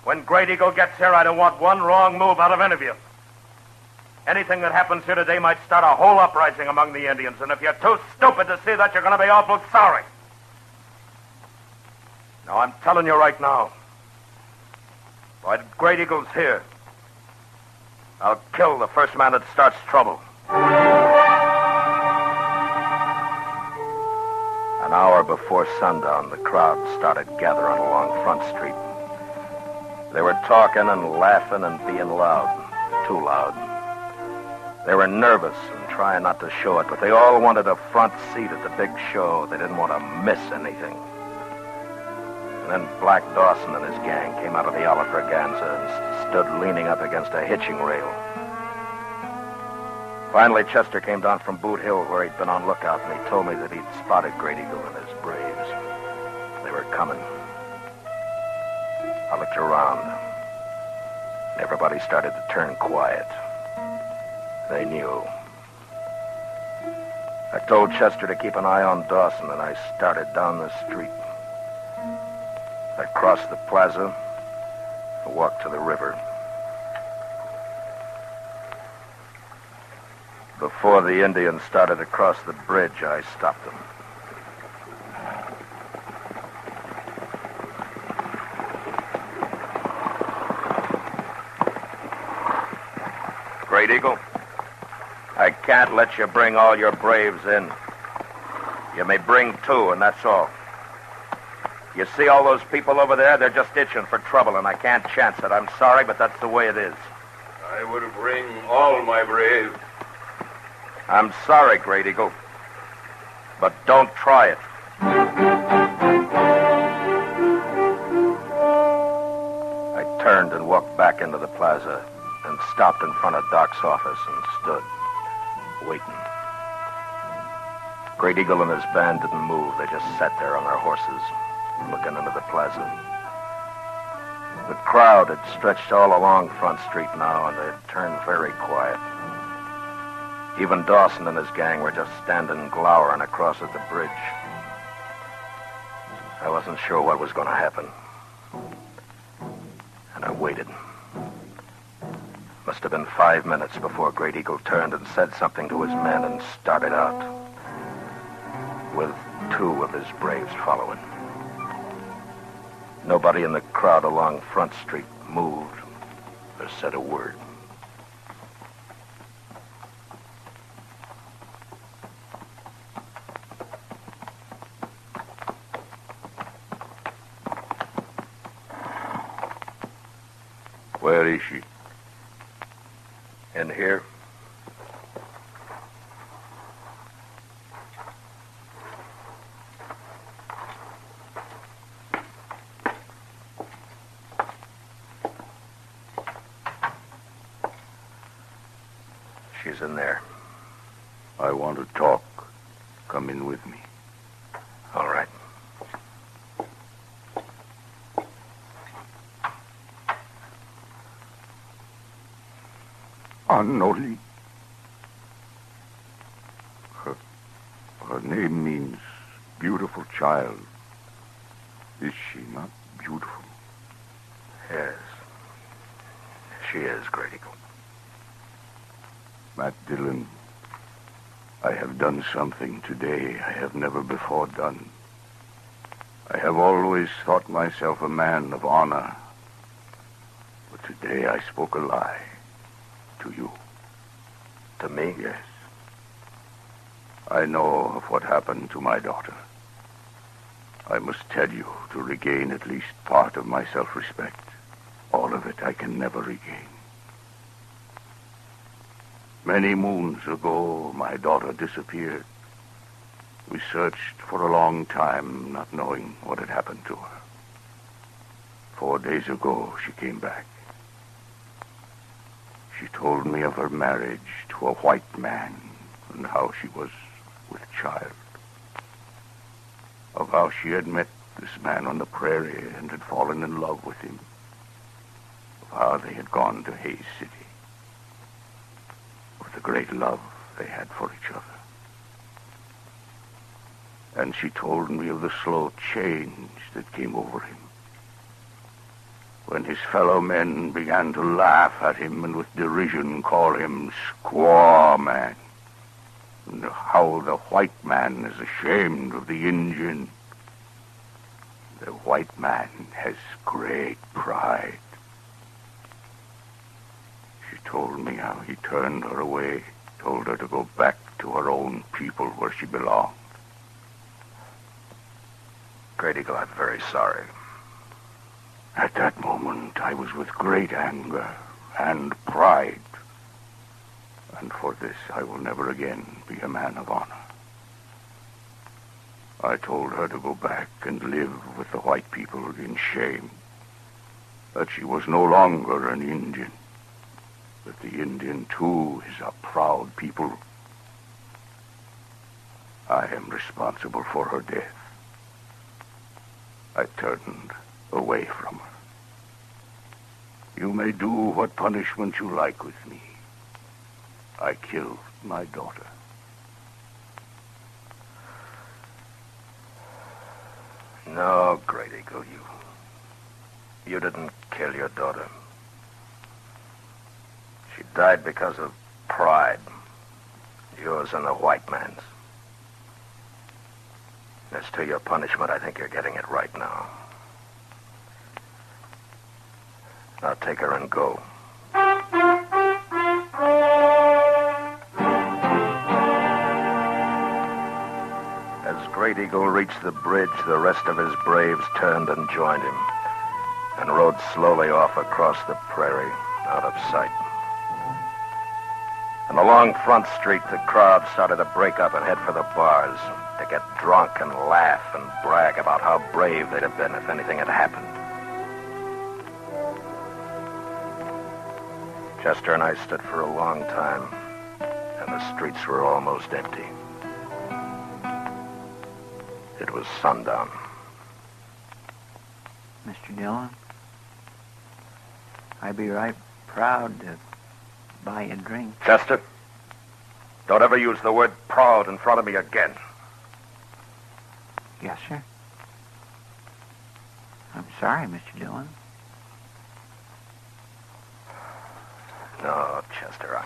When Great Eagle gets here, I don't want one wrong move out of any of you. Anything that happens here today might start a whole uprising among the Indians, and if you're too stupid to see that, you're going to be awful sorry. Now, I'm telling you right now, while Great Eagle's here, I'll kill the first man that starts trouble. An hour before sundown, the crowd started gathering along Front Street. They were talking and laughing and being loud, too loud. They were nervous and trying not to show it, but they all wanted a front seat at the big show. They didn't want to miss anything. And And then Black Dawson and his gang came out of the Oliver Ganza and stood leaning up against a hitching rail. Finally, Chester came down from Boot Hill where he'd been on lookout, and he told me that he'd spotted Great Eagle and his braves. They were coming. I looked around. Everybody started to turn quiet. They knew. I told Chester to keep an eye on Dawson, and I started down the street. I crossed the plaza and walked to the river. Before the Indians started to cross the bridge, I stopped them. Great Eagle, I can't let you bring all your braves in. You may bring 2, and that's all. You see all those people over there? They're just itching for trouble, and I can't chance it. I'm sorry, but that's the way it is. I would bring all my braves. I'm sorry, Great Eagle, but don't try it. I turned and walked back into the plaza and stopped in front of Doc's office and stood, waiting. Great Eagle and his band didn't move. They just sat there on their horses, looking into the plaza. The crowd had stretched all along Front Street now, and they'd turned very quiet. Even Dawson and his gang were just standing glowering across at the bridge. I wasn't sure what was going to happen. And I waited. Must have been 5 minutes before Great Eagle turned and said something to his men and started out, with 2 of his braves following. Nobody in the crowd along Front Street moved or said a word. Where is she? In here. She's in there. I want to talk. Come in with me. All right. Anoli. Her name means beautiful child. Is she not beautiful? Yes. She is, Great Eagle. Matt Dillon, I have done something today I have never before done. I have always thought myself a man of honor. But today I spoke a lie. To you. To me? Yes. I know of what happened to my daughter. I must tell you to regain at least part of my self-respect. All of it I can never regain. Many moons ago, my daughter disappeared. We searched for a long time, not knowing what had happened to her. 4 days ago, she came back. She told me of her marriage to a white man and how she was with child. Of how she had met this man on the prairie and had fallen in love with him. Of how they had gone to Hayes City. Of the great love they had for each other. And she told me of the slow change that came over him. When his fellow men began to laugh at him and with derision call him Squaw Man. And how the white man is ashamed of the Indian. The white man has great pride. She told me how he turned her away, told her to go back to her own people where she belonged. Great Eagle, I'm very sorry. At that moment, I was with great anger and pride. And for this, I will never again be a man of honor. I told her to go back and live with the white people in shame. That she was no longer an Indian. That the Indian, too, is a proud people. I am responsible for her death. I turned away from her. You may do what punishment you like with me. I killed my daughter. No, Great Eagle, you didn't kill your daughter. She died because of pride. Yours and the white man's. As to your punishment, I think you're getting it right now. Now take her and go. As Great Eagle reached the bridge, the rest of his braves turned and joined him and rode slowly off across the prairie, out of sight. And along Front Street, the crowd started to break up and head for the bars to get drunk and laugh and brag about how brave they'd have been if anything had happened. Chester and I stood for a long time, and the streets were almost empty. It was sundown. Mr. Dillon, I'd be right proud to buy you a drink. Chester, don't ever use the word proud in front of me again. Yes, sir. I'm sorry, Mr. Dillon. No, Chester,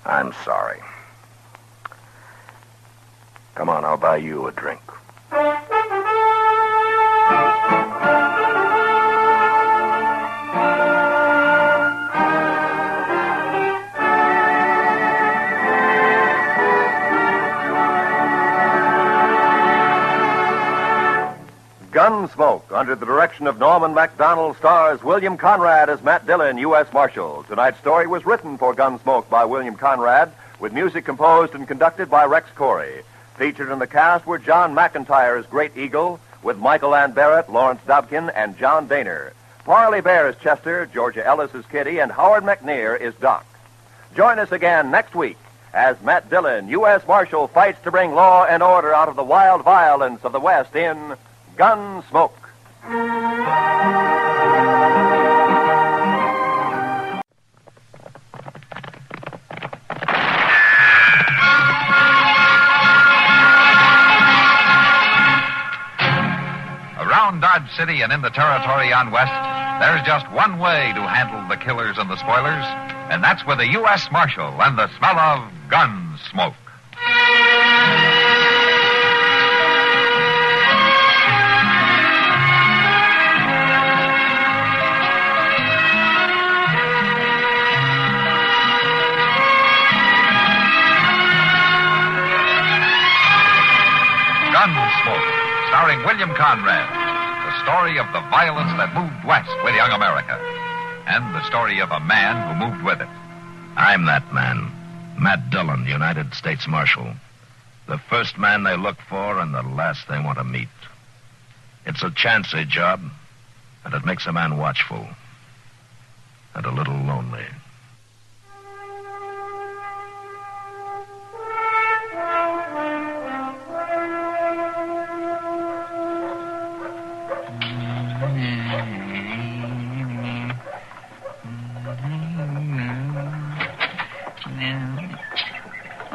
I'm sorry. Come on, I'll buy you a drink. Gunsmoke, under the direction of Norman Macdonald, stars William Conrad as Matt Dillon, U.S. Marshal. Tonight's story was written for Gunsmoke by William Conrad, with music composed and conducted by Rex Corey. Featured in the cast were John McIntyre as Great Eagle, with Michael Ann Barrett, Lawrence Dobkin, and John Daner. Parley Bear is Chester, Georgia Ellis is Kitty, and Howard McNear is Doc. Join us again next week as Matt Dillon, U.S. Marshal, fights to bring law and order out of the wild violence of the West in Gunsmoke. Around Dodge City and in the territory on West, there's just one way to handle the killers and the spoilers, and that's with a U.S. Marshal and the smell of Gunsmoke. Gunsmoke, starring William Conrad. The story of the violence that moved west with young America. And the story of a man who moved with it. I'm that man, Matt Dillon, United States Marshal. The first man they look for and the last they want to meet. It's a chancy job, and it makes a man watchful. And a little lonely.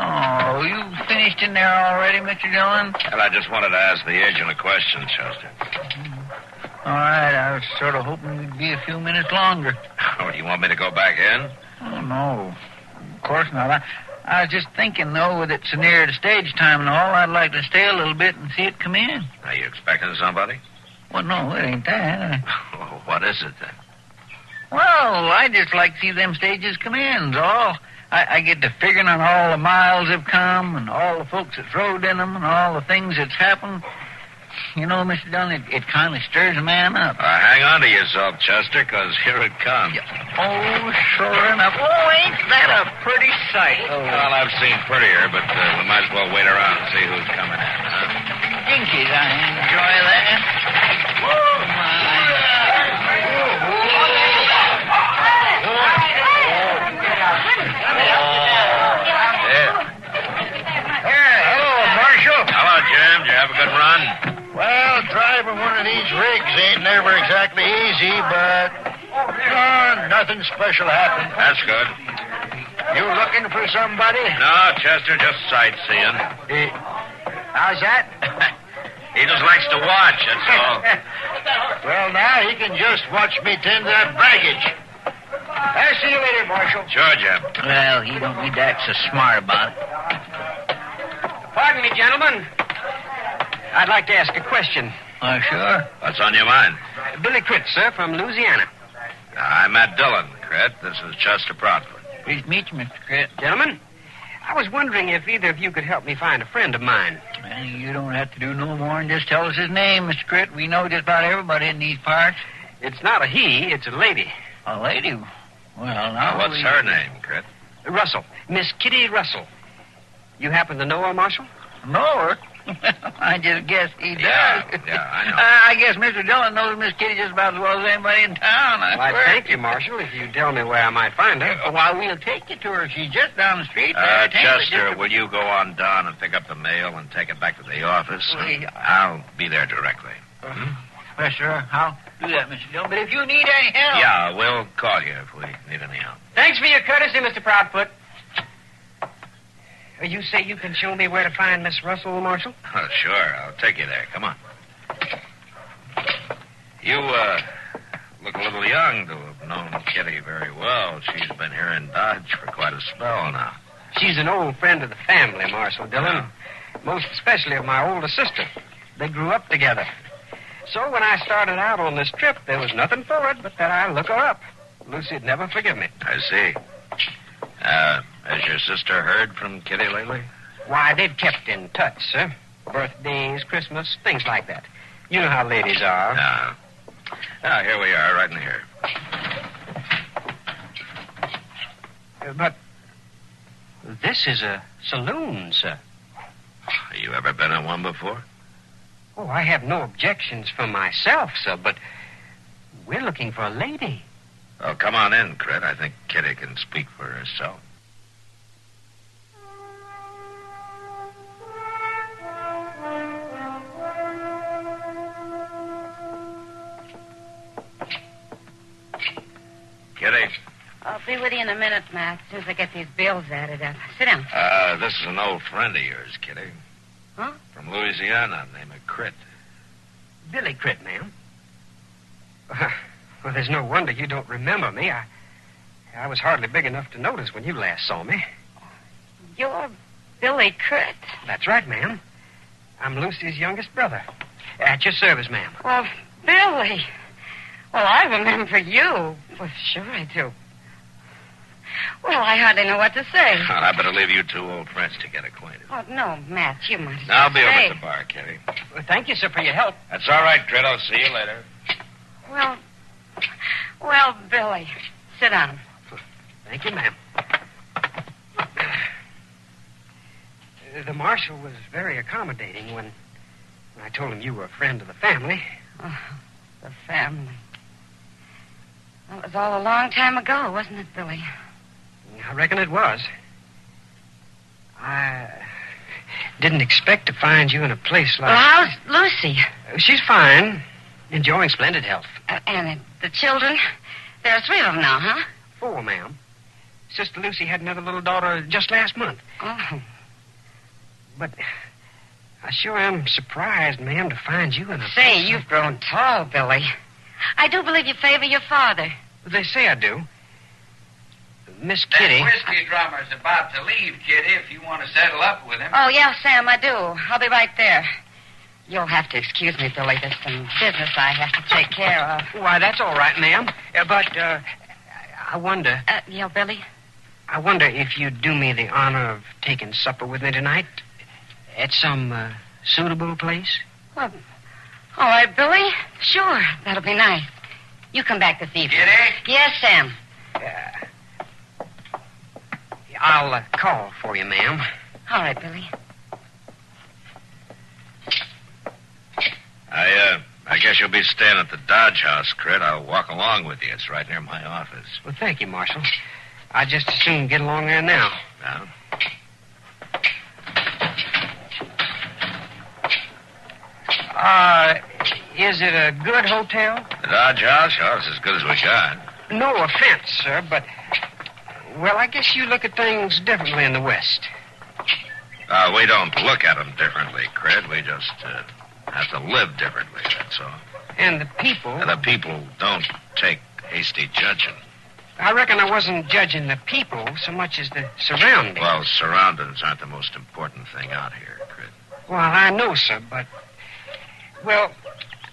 Oh, you finished in there already, Mr. Dillon? Well, I just wanted to ask the agent a question, Chester. All right, I was sort of hoping we'd be a few minutes longer. Oh, you want me to go back in? Oh, no. Of course not. I was just thinking, though, with it so near to stage time and all, I'd like to stay a little bit and see it come in. Are you expecting somebody? Well, no, it ain't that. Oh, what is it, then? Well, I just like to see them stages come in, all. I get to figuring on all the miles they've come and all the folks that's rode in them and all the things that's happened. You know, Mr. Dillon, it kind of stirs a man up. Hang on to yourself, Chester, because here it comes. Oh, sure enough. Oh, ain't that a pretty sight? Oh. Well, I've seen prettier, but we might as well wait around and see who's coming in, huh? dinkies. I enjoy that. Oh, Hello, Marshal. Hello, Jim. Did you have a good run? Well, driving one of these rigs ain't never exactly easy, but nothing special happened. That's good. You looking for somebody? No, Chester, just sightseeing. How's that? He just likes to watch, that's all. Well, now he can just watch me tend that baggage. I'll see you later, Marshal. Sure, Jim. well, he don't need to act so smart about it. Pardon me, gentlemen. I'd like to ask a question. Sure. What's on your mind? Billy Critt, sir, from Louisiana. I'm Matt Dillon, Cret. This is Chester Proudfoot. Pleased to meet you, Mr. Critt. Gentlemen, I was wondering if either of you could help me find a friend of mine. Well, you don't have to do no more than just tell us his name, Mr. Critt. We know just about everybody in these parts. It's not a he, it's a lady. A lady? Well, now... What's her name, Cret? Russell. Miss Kitty Russell. You happen to know her, Marshal? Know her? I just guess he does. Yeah, I know. I guess Mr. Dillon knows Miss Kitty just about as well as anybody in town. Well, I thank you, Marshal, if you tell me where I might find her. Why, we'll take you to her. She's just down the street there. Chester, will you go on down and pick up the mail and take it back to the office? I'll be there directly. Well, sure, I'll do that, Mr. Dillon. But if you need any help... Yeah, we'll call you if we need any help. Thanks for your courtesy, Mr. Proudfoot. You say you can show me where to find Miss Russell, Marshal? Oh, sure. I'll take you there. Come on. You, look a little young to have known Kitty very well. She's been here in Dodge for quite a spell now. She's an old friend of the family, Marshal Dillon. Most especially of my older sister. They grew up together. So when I started out on this trip, there was nothing for it but that I look her up. Lucy'd never forgive me. I see. Has your sister heard from Kitty lately? Why, they've kept in touch, sir. Birthdays, Christmas, things like that. You know how ladies are. Now, here we are, right in here. But this is a saloon, sir. You ever been in one before? Oh, I have no objections for myself, sir, but we're looking for a lady. Well, come on in, Cret. I think Kitty can speak for herself. Kitty. I'll be with you in a minute, Matt, as soon as I get these bills added up. Sit down. This is an old friend of yours, Kitty. Huh? From Louisiana, named Critt. Billy Critt, ma'am. Well, there's no wonder you don't remember me. I was hardly big enough to notice when you last saw me. You're Billy Critt? That's right, ma'am. I'm Lucy's youngest brother. At your service, ma'am. Well, Billy. Well, I remember you. Well, sure I do. Well, I hardly know what to say. Well, I better leave you two old friends to get acquainted. Oh, no, Matt, you might as I'll be stay. over at the bar, Kitty. Well, thank you, sir, for your help. That's all right, Critt. I'll see you later. Well, Billy, sit down. Thank you, ma'am. The marshal was very accommodating when I told him you were a friend of the family. Oh, the family. Well, it was all a long time ago, wasn't it, Billy? I reckon it was. I didn't expect to find you in a place like... Well, how's Lucy? She's fine. Enjoying splendid health. And the children? There are 3 of them now, huh? 4, ma'am. Sister Lucy had another little daughter just last month. Oh. But I sure am surprised, ma'am, to find you in a... Say, you've grown tall, Billy. I do believe you favor your father. They say I do. Miss Kitty... That whiskey drummer's about to leave, Kitty, if you want to settle up with him. Oh, yeah, Sam, I do. I'll be right there. You'll have to excuse me, Billy. There's some business I have to take care of. Why, that's all right, ma'am. But, I wonder... Yeah, Billy? I wonder if you'd do me the honor of taking supper with me tonight at some suitable place? Well, all right, Billy. Sure, that'll be nice. You come back this evening. Kitty? Yes, Sam. I'll call for you, ma'am. All right, Billy. I guess you'll be staying at the Dodge House, Crit. I'll walk along with you. It's right near my office. Well, thank you, Marshal. I'd just as soon get along there now. Now? Is it a good hotel? The Dodge House? Oh, it's as good as we got. No offense, sir, but... Well, I guess you look at things differently in the West. We don't look at them differently, Crit. We just have to live differently, that's all. And the people... The people don't take hasty judging. I reckon I wasn't judging the people so much as the surroundings. Well, surroundings aren't the most important thing out here, Crit. Well, I know, sir, but... Well,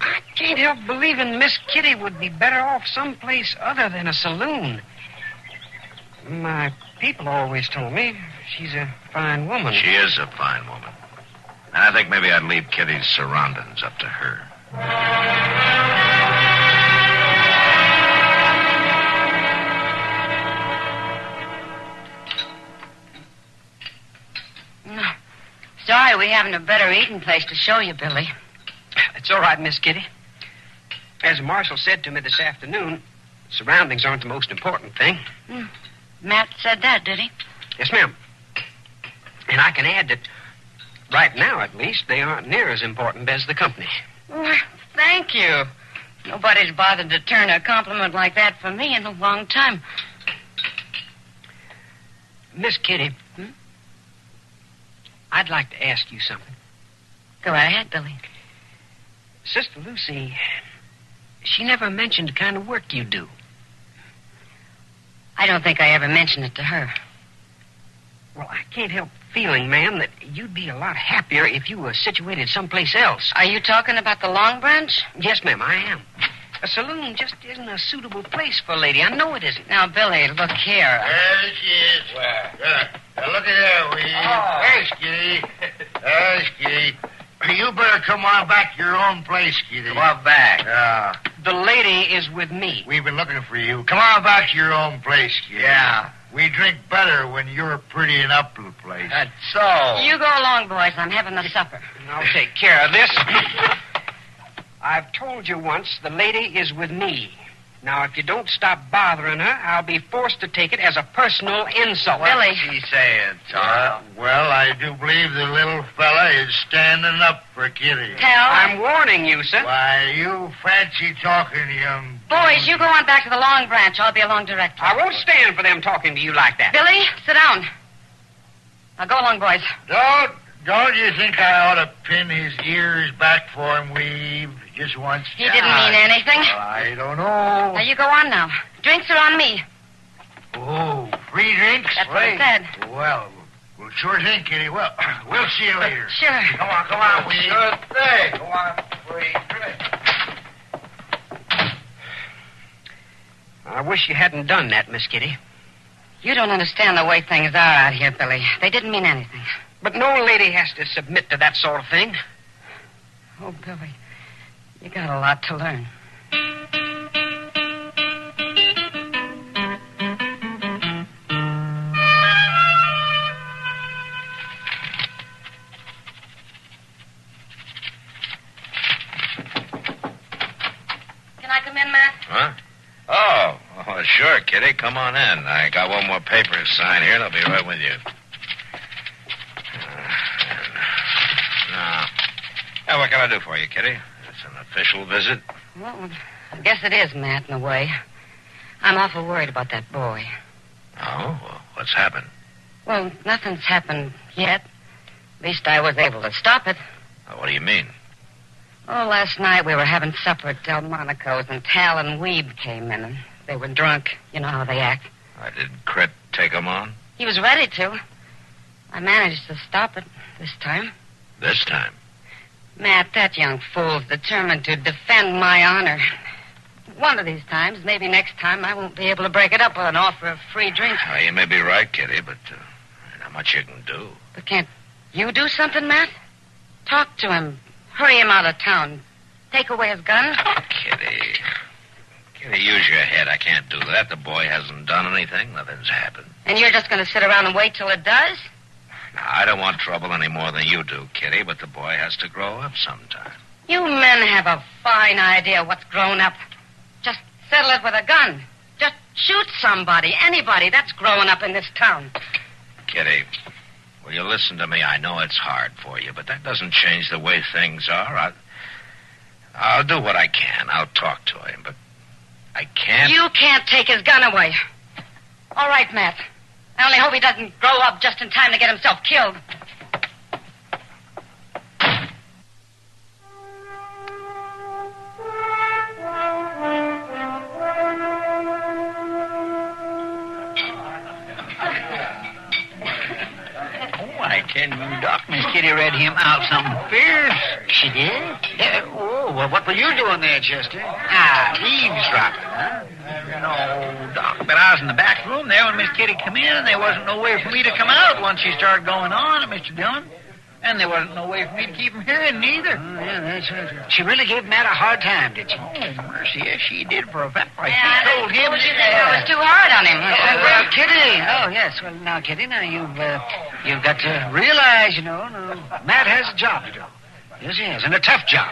I can't help believing Miss Kitty would be better off someplace other than a saloon. My people always told me she's a fine woman. She is a fine woman. And I think maybe I'd leave Kitty's surroundings up to her. Sorry we haven't a better eating place to show you, Billy. It's all right, Miss Kitty. As Marshal said to me this afternoon, surroundings aren't the most important thing. Matt said that, did he? Yes, ma'am. And I can add that right now, at least, they aren't near as important as the company. Well, thank you. Nobody's bothered to turn a compliment like that from me in a long time. Miss Kitty, I'd like to ask you something. Go ahead, Billy. Sister Lucy, she never mentioned the kind of work you do. I don't think I ever mentioned it to her. Well, I can't help feeling, ma'am, that you'd be a lot happier if you were situated someplace else. Are you talking about the Long Branch? Yes, ma'am, I am. A saloon just isn't a suitable place for a lady. I know it isn't. Now, Billy, look here. There she is. Where? Now, look at there, will you? There's Kitty. There's Kitty. You better come on back to your own place, Kitty. Come on back. Yeah. The lady is with me. We've been looking for you. Come on back to your own place, Kitty. Yeah. We drink better when you're prettying up the place. That's so. You go along, boys. I'm having the supper. I'll take care of this. I've told you once, the lady is with me. Now, if you don't stop bothering her, I'll be forced to take it as a personal insult. Billy. What's she saying, Tom? Well, I do believe the little fella is standing up for Kitty. I'm warning you, sir. Why, you fancy talking, young... Boys, you go on back to the Long Branch. I'll be along directly. I won't stand for them talking to you like that. Billy, sit down. Now, go along, boys. Don't you think I ought to pin his ears back for him, Weave, just once? He didn't mean anything. Well, I don't know. Now, you go on now. Drinks are on me. Oh, free drinks? That's what I said. Well, sure thing, Kitty. Well, we'll see you later. Sure. Come on, Weave. Sure thing. Go on, free drink. I wish you hadn't done that, Miss Kitty. You don't understand the way things are out here, Billy. They didn't mean anything. But no lady has to submit to that sort of thing. Oh, Billy, you got a lot to learn. Can I come in, Matt? Huh? Oh, sure, Kitty. Come on in. I got one more paper to sign here, and I'll be right with you. Now, what can I do for you, Kitty? It's an official visit? Well, I guess it is, Matt, in a way. I'm awful worried about that boy. Oh? Well, what's happened? Well, nothing's happened yet. At least I was able to stop it. What do you mean? Oh, last night we were having supper at Delmonico's, and Tal and Weeb came in, and they were drunk. You know how they act. Did Crit take him on? He was ready to. I managed to stop it this time. This time? Matt, that young fool's determined to defend my honor. One of these times, maybe next time, I won't be able to break it up with an offer of free drinks. You may be right, Kitty, but not much you can do. But can't you do something, Matt? Talk to him. Hurry him out of town. Take away his gun. Kitty, use your head. I can't do that. The boy hasn't done anything. Nothing's happened. And you're just going to sit around and wait till it does? Now, I don't want trouble any more than you do, Kitty, but the boy has to grow up sometime. You men have a fine idea what's grown up. Just settle it with a gun. Just shoot somebody, anybody. That's growing up in this town. Kitty, will you listen to me? I know it's hard for you, but that doesn't change the way things are. I'll do what I can. I'll talk to him, but I can't... You can't take his gun away. All right, Matt. I only hope he doesn't grow up just in time to get himself killed. I tell you, Doc, Miss Kitty read him out something fierce. She did? Yeah. Oh, well, what were you doing there, Chester? Eavesdropping, huh? No, Doc, but I was in the back room there when Miss Kitty come in, and there wasn't no way for me to come out once she started going on, Mr. Dillon. And there wasn't no way for me to keep him hearing neither. Oh, yeah, that's right. She really gave Matt a hard time, did she? Oh, mercy, yes, she did for a fact. She told him... It was too hard on him. Well, Kitty. Oh, yes. Well, now, Kitty, now, you've got to realize, Matt has a job to do. Yes, he has, and a tough job.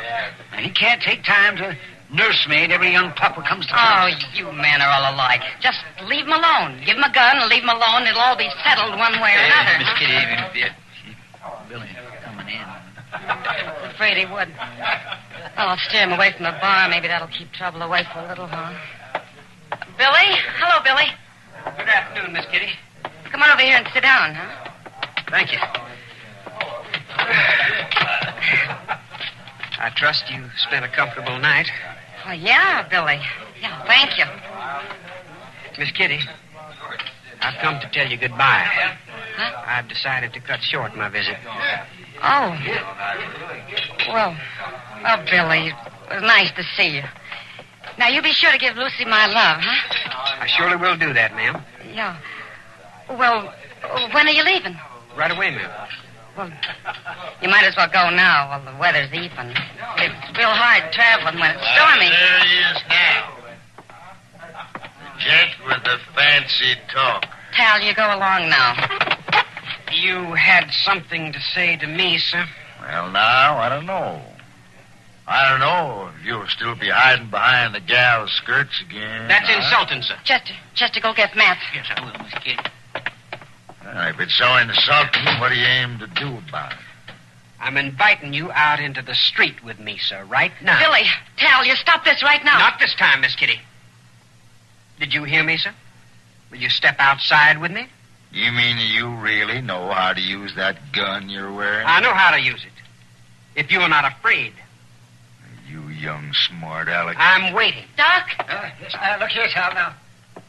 Now, he can't take time to nursemaid every young pup who comes to town. Oh, you men are all alike. Just leave him alone. Give him a gun and leave him alone. It'll all be settled one way or another. Miss Kitty, Billy coming in. I'm afraid he would. Well, I'll steer him away from the bar. Maybe that'll keep trouble away for a little while. Billy? Hello, Billy. Good afternoon, Miss Kitty. Come on over here and sit down, huh? Thank you. I trust you spent a comfortable night. Well, yeah, Billy. Yeah, thank you. Miss Kitty, I've come to tell you goodbye. Huh? I've decided to cut short my visit. Oh. Well, Billy, it was nice to see you. Now, you be sure to give Lucy my love, huh? I surely will do that, ma'am. Yeah. Well, when are you leaving? Right away, ma'am. Well, you might as well go now while the weather's even. It's real hard traveling when it's stormy. There he is now. The gent with the fancy talk. Tal, you go along now. You had something to say to me, sir? Well, now, I don't know. I don't know if you'll still be hiding behind the gal's skirts again. That's insulting, sir. Chester, go get Matt. Yes, I will, Miss Kitty. If it's so insulting, what do you aim to do about it? I'm inviting you out into the street with me, sir, right now. Billy, Tal, you stop this right now. Not this time, Miss Kitty. Did you hear me, sir? Will you step outside with me? You mean you really know how to use that gun you're wearing? I know how to use it. If you're not afraid. You young smart aleck. I'm waiting. Doc? Yes, look here, Tal, now.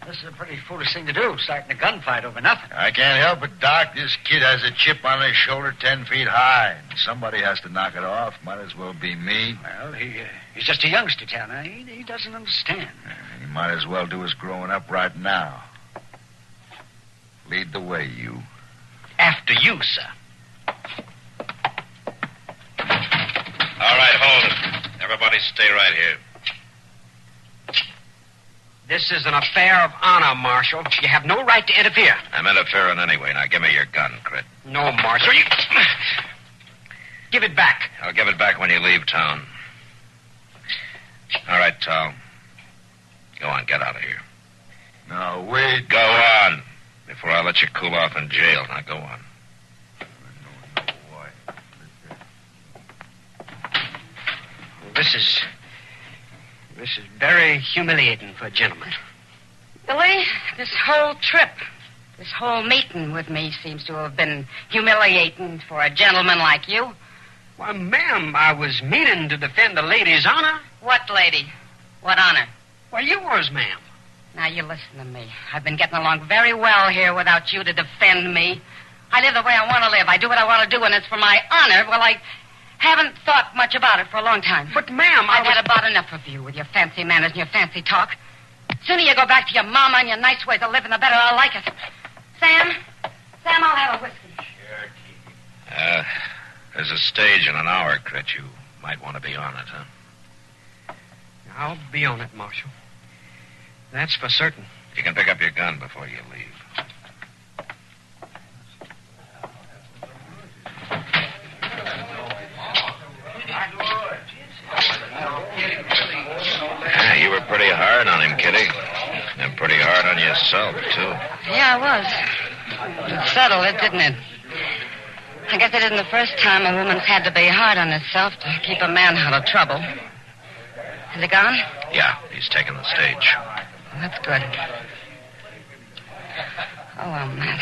This is a pretty foolish thing to do, starting a gunfight over nothing. I can't help it, Doc. This kid has a chip on his shoulder 10 feet high. Somebody has to knock it off. Might as well be me. Well, he's just a youngster, Tal. Now, he doesn't understand. He might as well do his growing up right now. Lead the way, you. After you, sir. All right, hold it. Everybody stay right here. This is an affair of honor, Marshal. You have no right to interfere. I'm interfering anyway. Now, give me your gun, Crit. No, Marshal. You... Give it back. I'll give it back when you leave town. All right, Tal. Go on, get out of here. No, wait. Go on. Before I let you cool off in jail. Now, go on. This is very humiliating for a gentleman. Billy, this whole trip, this whole meeting with me seems to have been humiliating for a gentleman like you. Why, ma'am, I was meaning to defend the lady's honor. What lady? What honor? Well, yours, ma'am. Now, you listen to me. I've been getting along very well here without you to defend me. I live the way I want to live. I do what I want to do, and it's for my honor. Well, I haven't thought much about it for a long time. But, ma'am, I've had about enough of you with your fancy manners and your fancy talk. The sooner you go back to your mama and your nice ways of living, the better I'll like it. Sam, I'll have a whiskey. Sure, there's a stage in an hour, Crit. You might want to be on it, huh? I'll be on it, Marshal. That's for certain. You can pick up your gun before you leave. settled it, didn't it? I guess it isn't the first time a woman's had to be hard on herself to keep a man out of trouble. Is he gone? Yeah, he's taken the stage. Well, that's good. Oh, well, Matt.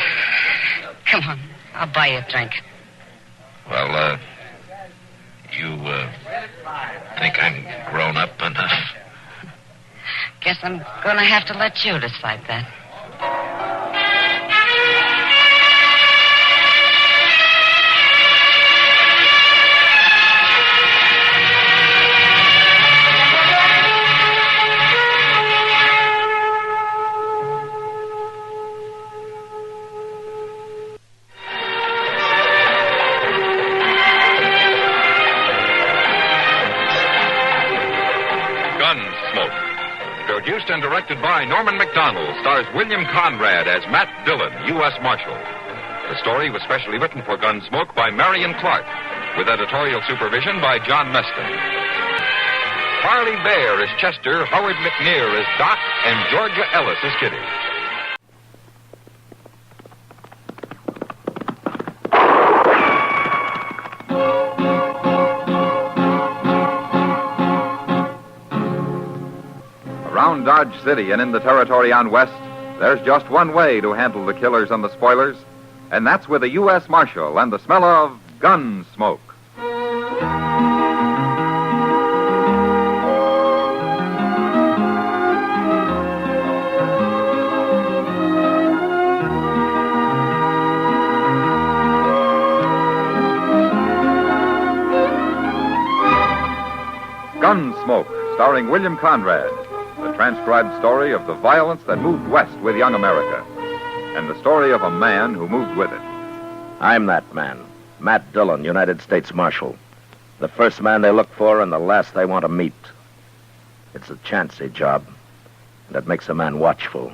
Come on. I'll buy you a drink. Well, you think I'm grown up enough? Guess I'm going to have to let you decide that. Gunsmoke. Produced and directed by Norman McDonald, stars William Conrad as Matt Dillon, U.S. Marshal. The story was specially written for Gunsmoke by Marion Clark, with editorial supervision by John Meston. Harley Bear is Chester, Howard McNear is Doc, and Georgia Ellis is Kitty. Around Dodge City and in the territory on West, there's just one way to handle the killers and the spoilers, and that's with a U.S. Marshal and the smell of gun smoke. Gunsmoke, starring William Conrad. The transcribed story of the violence that moved west with young America, and the story of a man who moved with it. I'm that man, Matt Dillon, United States Marshal. The first man they look for and the last they want to meet. It's a chancy job, and it makes a man watchful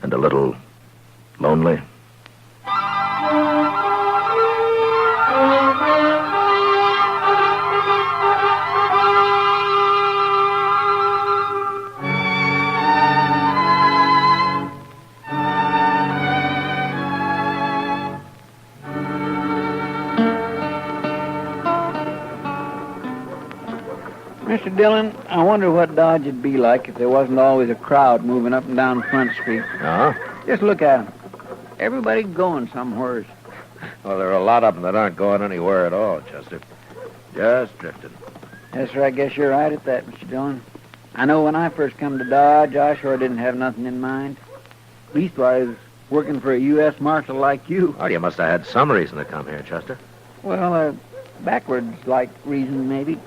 and a little lonely. Mr. Dillon, I wonder what Dodge would be like if there wasn't always a crowd moving up and down Front Street. Just look at them. Everybody going somewhere. Well, there are a lot of them that aren't going anywhere at all, Chester. Just drifting. Yes, sir, I guess you're right at that, Mr. Dillon. I know when I first come to Dodge, I sure didn't have nothing in mind. Leastwise, working for a U.S. Marshal like you. Oh, you must have had some reason to come here, Chester. Well, backwards-like reason, maybe.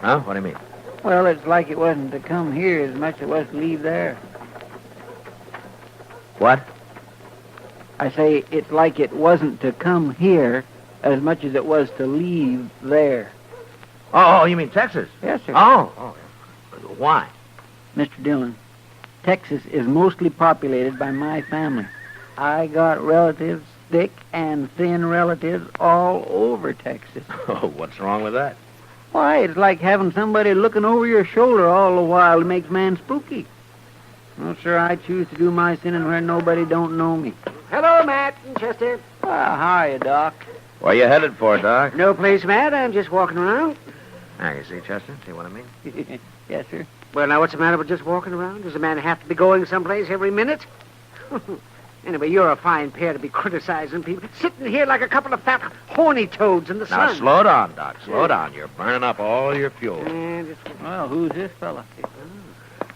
Huh? What do you mean? Well, it's like it wasn't to come here as much as it was to leave there. What? I say it's like it wasn't to come here as much as it was to leave there. Oh, you mean Texas? Yes, sir. Oh. Why? Mr. Dillon, Texas is mostly populated by my family. I got relatives, thick and thin relatives, all over Texas. Oh, what's wrong with that? Why, it's like having somebody looking over your shoulder all the while. It makes man spooky. Well, sir, I choose to do my sinning where nobody don't know me. Hello, Matt and Chester. How are you, Doc? Where you headed for, Doc? No place, Matt. I'm just walking around. Now, you see, Chester? See what I mean? Yes, sir. Well, now, what's the matter with just walking around? Does a man have to be going someplace every minute? Anyway, you're a fine pair to be criticizing people. Sitting here like a couple of fat, horny toads in the sun. Now, slow down, Doc. Slow down. You're burning up all your fuel. Well, who's this fella?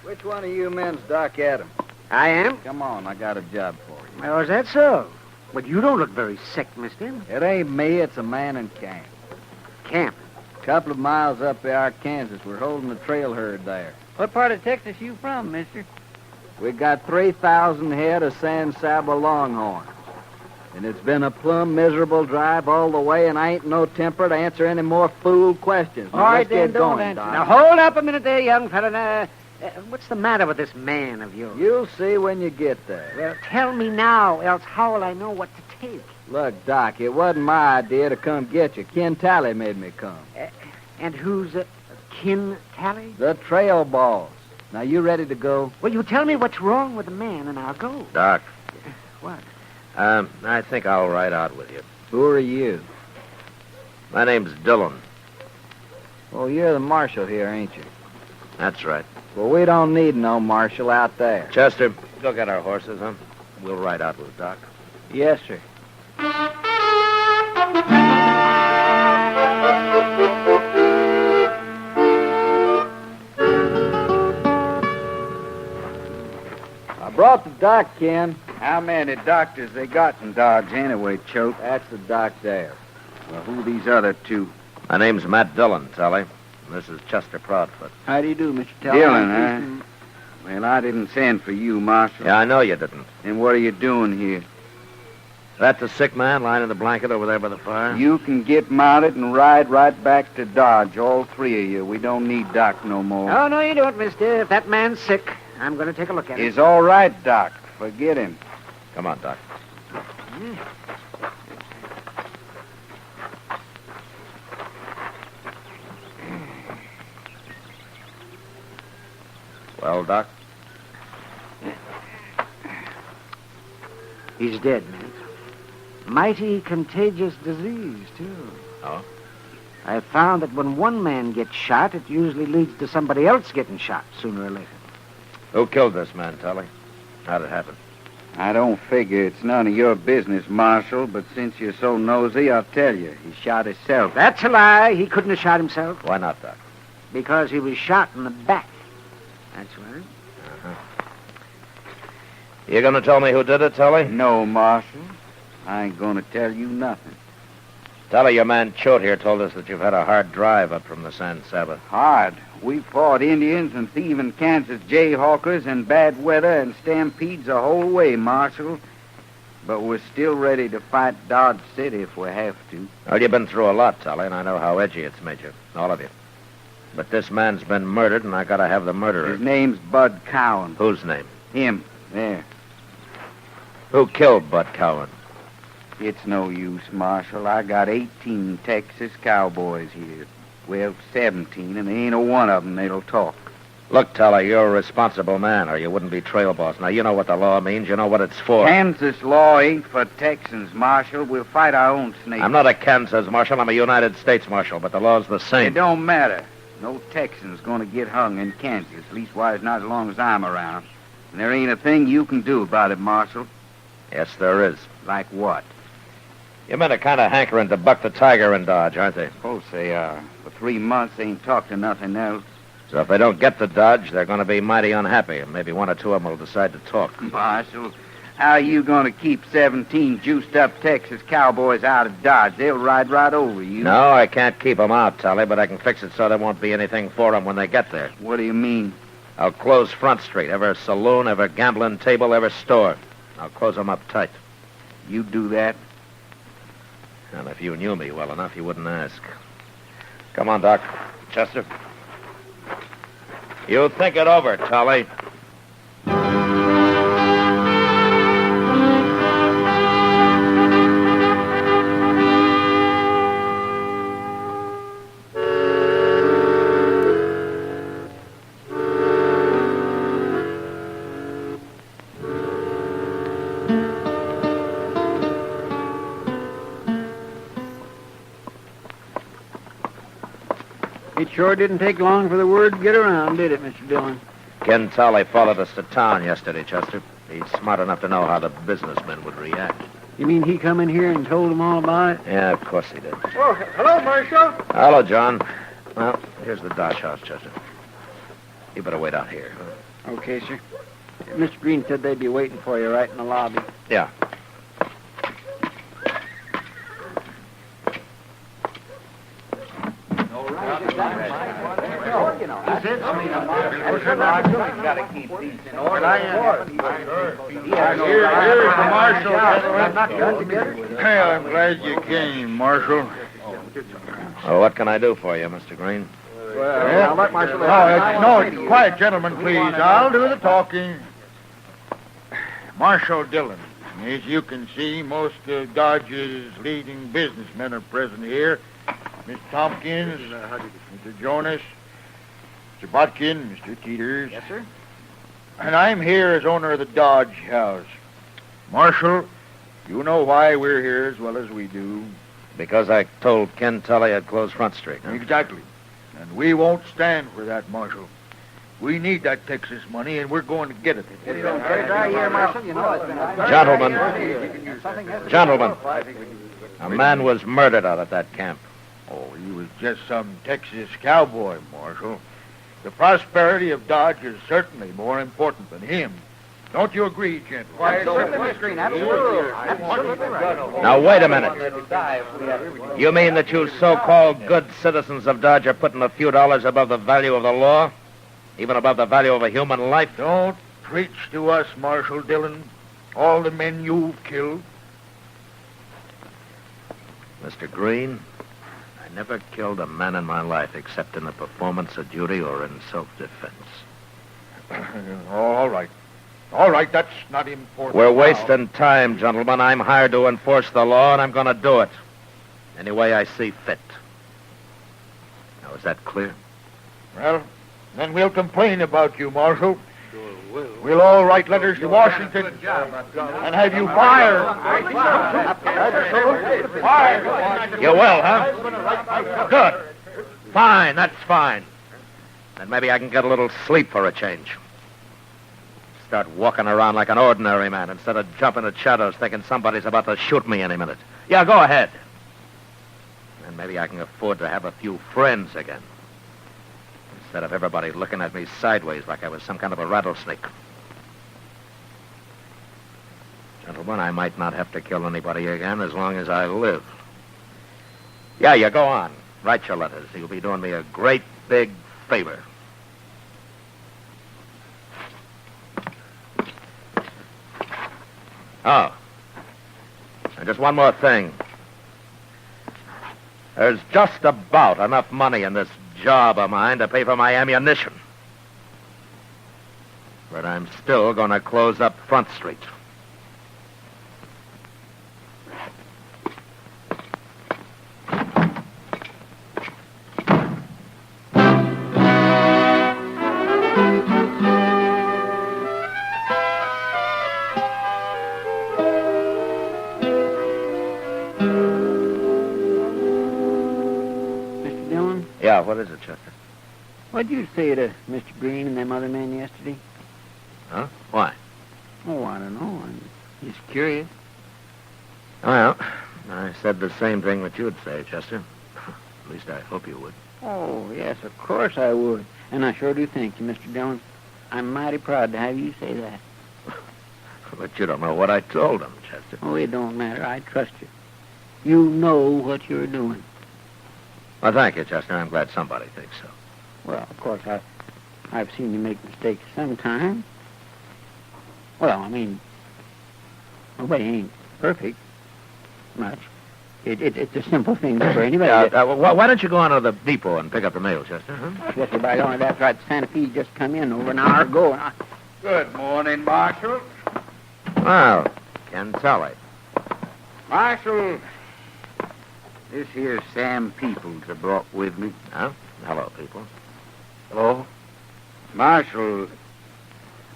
Which one of you men's Doc Adam? I am. Come on, I got a job for you. Well, is that so? But you don't look very sick, mister. It ain't me, it's a man in camp. Camp? A couple of miles up the Arkansas. We're holding a trail herd there. What part of Texas you from, mister? We got 3,000 head of San Saba longhorns. And it's been a plumb miserable drive all the way, and I ain't no temper to answer any more fool questions. All right, let's then, get don't going, answer. Doc. Now, hold up a minute there, young fella. Now, what's the matter with this man of yours? You'll see when you get there. Well, tell me now, else how will I know what to take? Look, Doc, it wasn't my idea to come get you. Ken Talley made me come. And who's Ken Talley? The trail boss. Now, you ready to go? Well, you tell me what's wrong with the man, and I'll go. Doc. What? I think I'll ride out with you. Who are you? My name's Dillon. Well, you're the marshal here, ain't you? That's right. Well, we don't need no marshal out there. Chester, go get our horses, huh? We'll ride out with Doc. Yes, sir. I brought the doc, Ken. How many doctors they got in Dodge anyway, Choke? That's the doc there. Well, who these other two? My name's Matt Dillon, Tully. This is Chester Proudfoot. How do you do, Mr. Teller? Dillon, huh? Well, I didn't send for you, Marshal. Yeah, I know you didn't. Then what are you doing here? That the sick man lying in the blanket over there by the fire? You can get mounted and ride right back to Dodge, all three of you. We don't need Doc no more. Oh, no, you don't, mister. If that man's sick, I'm going to take a look at him. It's all right, Doc. Forget him. Come on, Doc. Well, Doc? He's dead, man. Mighty contagious disease, too. Oh? I've found that when one man gets shot, it usually leads to somebody else getting shot sooner or later. Who killed this man, Tully? How'd it happen? I don't figure it's none of your business, Marshal, but since you're so nosy, I'll tell you. He shot himself. That's a lie. He couldn't have shot himself. Why not, Doc? Because he was shot in the back. That's right. You gonna tell me who did it, Tully? No, Marshal. I ain't gonna tell you nothing. Tully, your man Choate here told us that you've had a hard drive up from the San Saba. Hard. We fought Indians and thieving Kansas jayhawkers and bad weather and stampedes the whole way, Marshal. But we're still ready to fight Dodge City if we have to. Well, you've been through a lot, Tully, and I know how edgy it's made you. All of you. But this man's been murdered, and I gotta have the murderer. His name's Bud Cowan. Whose name? Him. There. Who killed Bud Cowan? It's no use, Marshal. I got 18 Texas Cowboys here. Well, 17, and there ain't a one of them that'll talk. Look, Tully, you're a responsible man, or you wouldn't be trail boss. Now, you know what the law means. You know what it's for. Kansas law ain't for Texans, Marshal. We'll fight our own snakes. I'm not a Kansas marshal. I'm a United States marshal, but the law's the same. It don't matter. No Texan's gonna get hung in Kansas, leastwise not as long as I'm around. And there ain't a thing you can do about it, Marshal. Yes, there is. Like what? Your men are kind of hankering to buck the tiger in Dodge, aren't they? Of course they are. For 3 months, they ain't talked to nothing else. So if they don't get the Dodge, they're going to be mighty unhappy, and maybe one or two of them will decide to talk. Marshal, how are you going to keep 17 juiced-up Texas Cowboys out of Dodge? They'll ride right over you. No, I can't keep them out, Tully, but I can fix it so there won't be anything for them when they get there. What do you mean? I'll close Front Street, every saloon, every gambling table, every store. I'll close them up tight. You do that? And if you knew me well enough, you wouldn't ask. Come on, Doc. Chester. You think it over, Tully. It sure didn't take long for the word to get around, did it, Mr. Dillon? Ken Tully followed us to town yesterday, Chester. He's smart enough to know how the businessmen would react. You mean he come in here and told them all about it? Yeah, of course he did. Oh, hello, Marshal. Hello, John. Well, here's the Dodge house, Chester. You better wait out here. Okay, sir. Mr. Green said they'd be waiting for you right in the lobby. Yeah. Here's the Marshal. Well, I'm glad you came, Marshal. Well, what can I do for you, Mr. Green? Well, let Marshal... No, quiet, gentlemen, please. I'll do the talking. Marshal Dillon. As you can see, most of Dodge's leading businessmen are present here. Mr. Tompkins, Mr. Jonas, Mr. Botkin, Mr. Teeters. Yes, sir. And I'm here as owner of the Dodge House. Marshal, You know why we're here as well as we do. Because I told Ken Tully I'd close Front Street. Huh? Exactly. And we won't stand for that, Marshal. We need that Texas money, and we're going to get it. Gentlemen, a man was murdered out at that camp. Oh, he was just some Texas cowboy, Marshal. The prosperity of Dodge is certainly more important than him. Don't you agree, gentlemen? Now, wait a minute. You mean that you so-called good citizens of Dodge are putting a few dollars above the value of the law? Even above the value of a human life? Don't preach to us, Marshal Dillon. All the men you've killed. Mr. Green, I never killed a man in my life except in the performance of duty or in self-defense. All right. All right, that's not important. We're wasting time, gentlemen. I'm hired to enforce the law, and I'm going to do it any way I see fit. Now, is that clear? Well, then we'll complain about you, Marshal. We'll all write letters to Washington and have you fired. Fired. You will, huh? Good. Fine, that's fine. Then maybe I can get a little sleep for a change. Start walking around like an ordinary man instead of jumping at shadows thinking somebody's about to shoot me any minute. Yeah, go ahead. And maybe I can afford to have a few friends again. Instead of everybody looking at me sideways like I was some kind of a rattlesnake. Gentlemen, I might not have to kill anybody again as long as I live. Yeah, you go on. Write your letters. You'll be doing me a great big favor. Oh. And just one more thing. There's just about enough money in this job of mine to pay for my ammunition. But I'm still going to close up Front Street. Yeah, what is it, Chester? What'd you say to Mr. Green and them other men yesterday? Huh? Why? Oh, I don't know. I'm just curious. Well, I said the same thing that you'd say, Chester. At least I hope you would. Oh, yes, of course I would. And I sure do thank you, Mr. Dillon. I'm mighty proud to have you say that. But you don't know what I told them, Chester. Oh, it don't matter. I trust you. You know what you're doing. Well, thank you, Chester. I'm glad somebody thinks so. Well, of course, I've seen you make mistakes sometimes. Well, I mean, nobody ain't perfect much. It's a simple thing for anybody. Why don't you go on to the depot and pick up the mail, Chester? Huh? Yes, sir, but only that's right. Santa Fe just come in over an hour ago. Good morning, Marshal. Well, Ken Tully. Marshal, this here Sam Peoples I brought with me. Huh? Hello, Peoples. Hello? Marshal,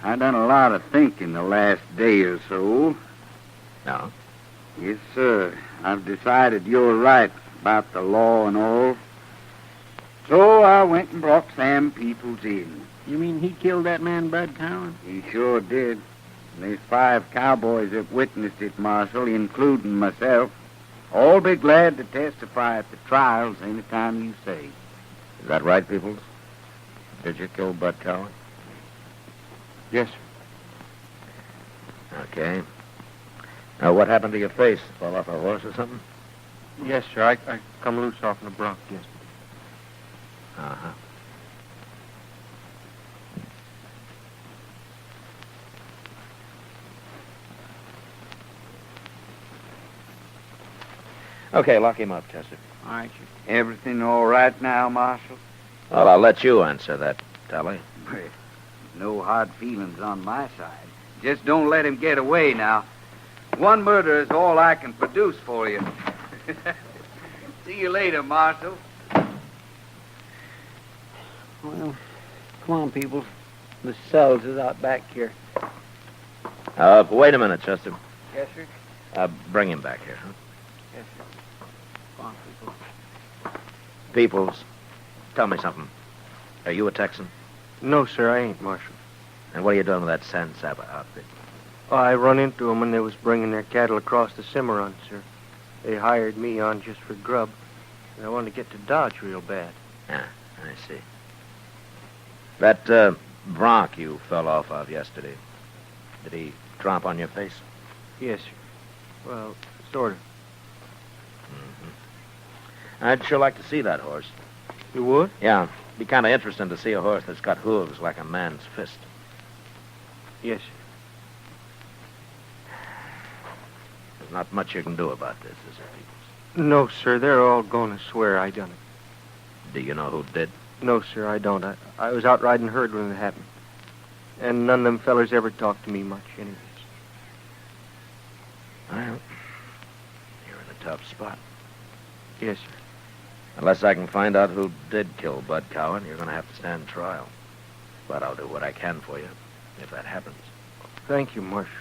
I done a lot of thinking the last day or so. No? Yes, sir. I've decided you're right about the law and all. So I went and brought Sam Peoples in. You mean he killed that man, Bud Cowan? He sure did. There's 5 cowboys that witnessed it, Marshal, including myself. All be glad to testify at the trials any time you say. Is that right, Peoples? Did you kill Bud Cowan? Yes, sir. Okay. Now, what happened to your face? Fall off a horse or something? Yes, sir. I come loose off in the bronc yesterday. Uh-huh. Okay, lock him up, Chester. All right, sir. Everything all right now, Marshal? Well, I'll let you answer that, Tully. No hard feelings on my side. Just don't let him get away now. One murder is all I can produce for you. See you later, Marshal. Well, come on, people. The cells is out back here. Wait a minute, Chester. Yes, sir? Bring him back here, huh? Yes, sir. Go on, Peoples. Peoples, tell me something. Are you a Texan? No, sir, I ain't, Marshal. And what are you doing with that San Saba outfit? Oh, I run into them when they was bringing their cattle across the Cimarron, sir. They hired me on just for grub, and I wanted to get to Dodge real bad. Yeah, I see. That bronc you fell off of yesterday, did he drop on your face? Yes, sir. Well, sort of. I'd sure like to see that horse. You would? Yeah. Be kind of interesting to see a horse that's got hooves like a man's fist. Yes, sir. There's not much you can do about this, is there, Peoples? No, sir. They're all going to swear I done it. Do you know who did? No, sir, I don't. I was out riding herd when it happened. And none of them fellers ever talked to me much, anyways. Well, you're in a tough spot. Yes, sir. Unless I can find out who did kill Bud Cowan, you're going to have to stand trial. But I'll do what I can for you, if that happens. Thank you, Marshal.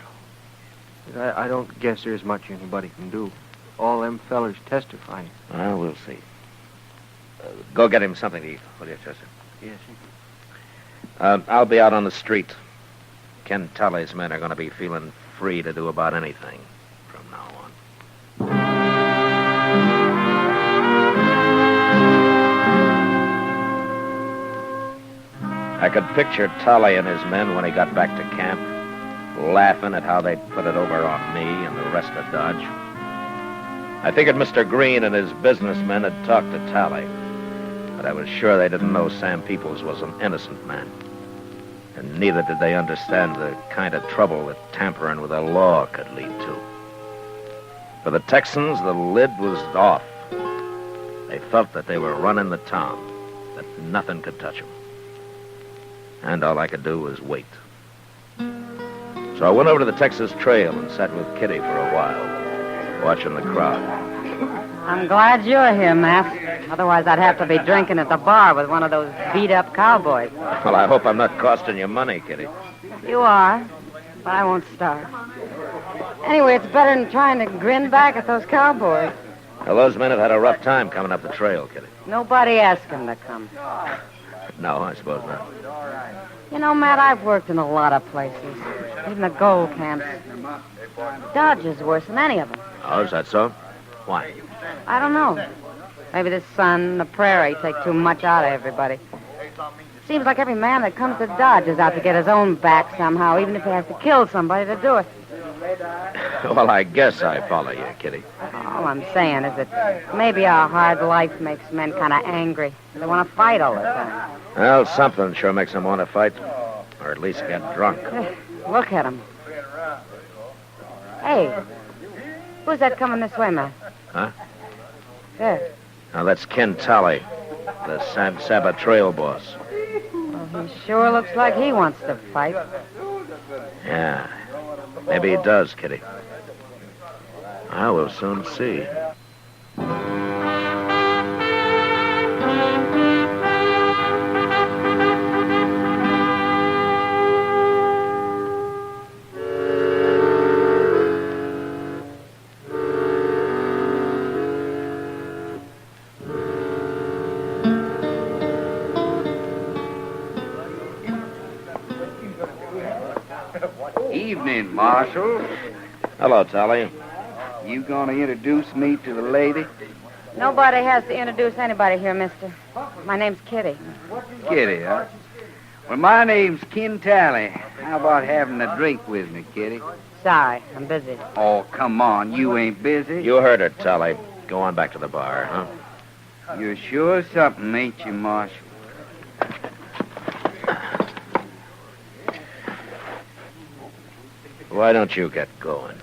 I don't guess there's much anybody can do. All them fellers testifying. Well, we'll see. Go get him something to eat, will you, Chester? Yes, sir. I'll be out on the street. Ken Tully's men are going to be feeling free to do about anything from now on. I could picture Tully and his men when he got back to camp, laughing at how they'd put it over on me and the rest of Dodge. I figured Mr. Green and his businessmen had talked to Tully, but I was sure they didn't know Sam Peoples was an innocent man. And neither did they understand the kind of trouble that tampering with the law could lead to. For the Texans, the lid was off. They felt that they were running the town, that nothing could touch them. And all I could do was wait. So I went over to the Texas Trail and sat with Kitty for a while, watching the crowd. I'm glad you're here, Matt. Otherwise, I'd have to be drinking at the bar with one of those beat-up cowboys. Well, I hope I'm not costing you money, Kitty. You are, but I won't starve. Anyway, it's better than trying to grin back at those cowboys. Well, those men have had a rough time coming up the trail, Kitty. Nobody asked them to come. No, I suppose not. You know, Matt, I've worked in a lot of places, even the gold camps. Dodge is worse than any of them. Oh, is that so? Why? I don't know. Maybe the sun and the prairie take too much out of everybody. Seems like every man that comes to Dodge is out to get his own back somehow, even if he has to kill somebody to do it. Well, I guess I follow you, Kitty. All I'm saying is that maybe our hard life makes men kind of angry. They want to fight all the time. Well, something sure makes them want to fight, or at least get drunk. Look at them. Hey, who's that coming this way, man? Huh? There. Now, that's Ken Tully, the San Saba trail boss. Well, he sure looks like he wants to fight. Yeah, maybe he does, Kitty. I will soon see. Evening, Marshal. Hello, Tully. You gonna introduce me to the lady? Nobody has to introduce anybody here, mister. My name's Kitty. Kitty, huh? Well, my name's Ken Tally. How about having a drink with me, Kitty? Sorry, I'm busy. Oh, come on. You ain't busy. You heard her, Tully. Go on back to the bar, huh? You're sure something, ain't you, Marshal? Why don't you get going?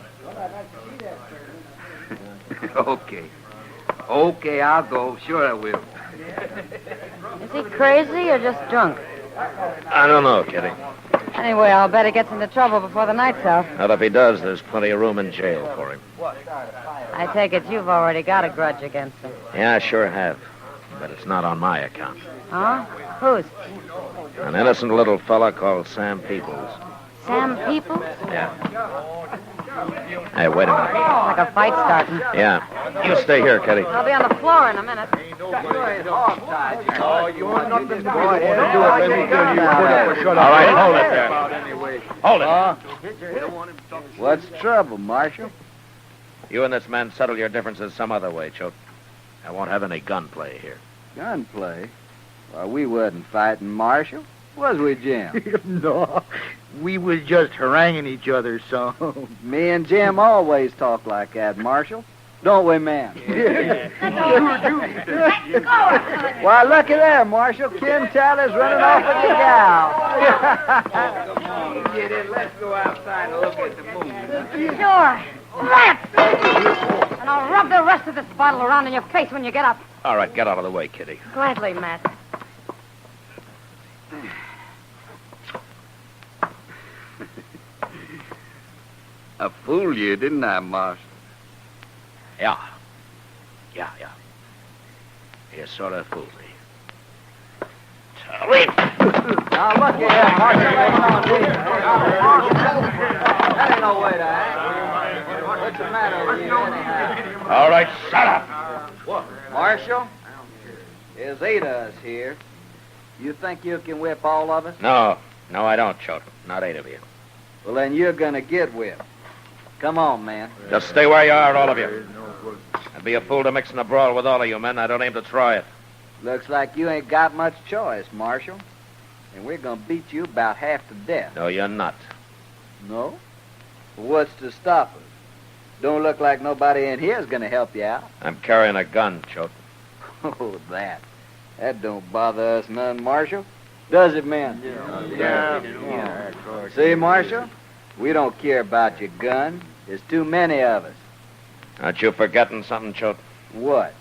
Okay. Okay, I'll go. Sure I will. Is he crazy or just drunk? I don't know, Kitty. Anyway, I'll bet he gets into trouble before the night's out. Well, if he does, there's plenty of room in jail for him. I take it you've already got a grudge against him. Yeah, I sure have. But it's not on my account. Huh? Whose? An innocent little fella called Sam Peoples. Sam Peoples? Yeah. Hey, wait a minute. Like a fight starting. Yeah. You stay here, Kitty. I'll be on the floor in a minute. Oh, you want nothing to go ahead and do it. Let me tell you. All right, hold it there. Hold it. What's the trouble, Marshal? You and this man settle your differences some other way, Choate. I won't have any gunplay here. Gunplay? Well, we wasn't fighting, Marshal. Was we, Jim? No, we was just haranguing each other, so. Me and Jim always talk like that, Marshal. Don't we, man? Why, look at there, Marshal. Ken Tally's running off with the gal. Get in. Let's go outside and look at the moon. Sure. Let's! And I'll rub the rest of this bottle around in your face when you get up. All right, get out of the way, Kitty. Gladly, Matt. I fooled you, didn't I, Marshal? Yeah. You sort of fooled me. Tully! Now, look here, Marshal. That ain't no way to act. What's the matter with you, anyhow? All right, shut up. Marshal, there's 8 of us here. You think you can whip all of us? No, I don't, Choate. Not 8 of you. Well, then you're going to get whipped. Come on, man. Just stay where you are, all of you. I'd be a fool to mix in a brawl with all of you men. I don't aim to try it. Looks like you ain't got much choice, Marshal. And we're going to beat you about half to death. No, you're not. No? Well, what's to stop us? Don't look like nobody in here's going to help you out. I'm carrying a gun, Choate. Oh, that. That don't bother us none, Marshal. Does it, man? Yeah. See, Marshal? We don't care about your gun. There's too many of us. Aren't you forgetting something, Choate? What?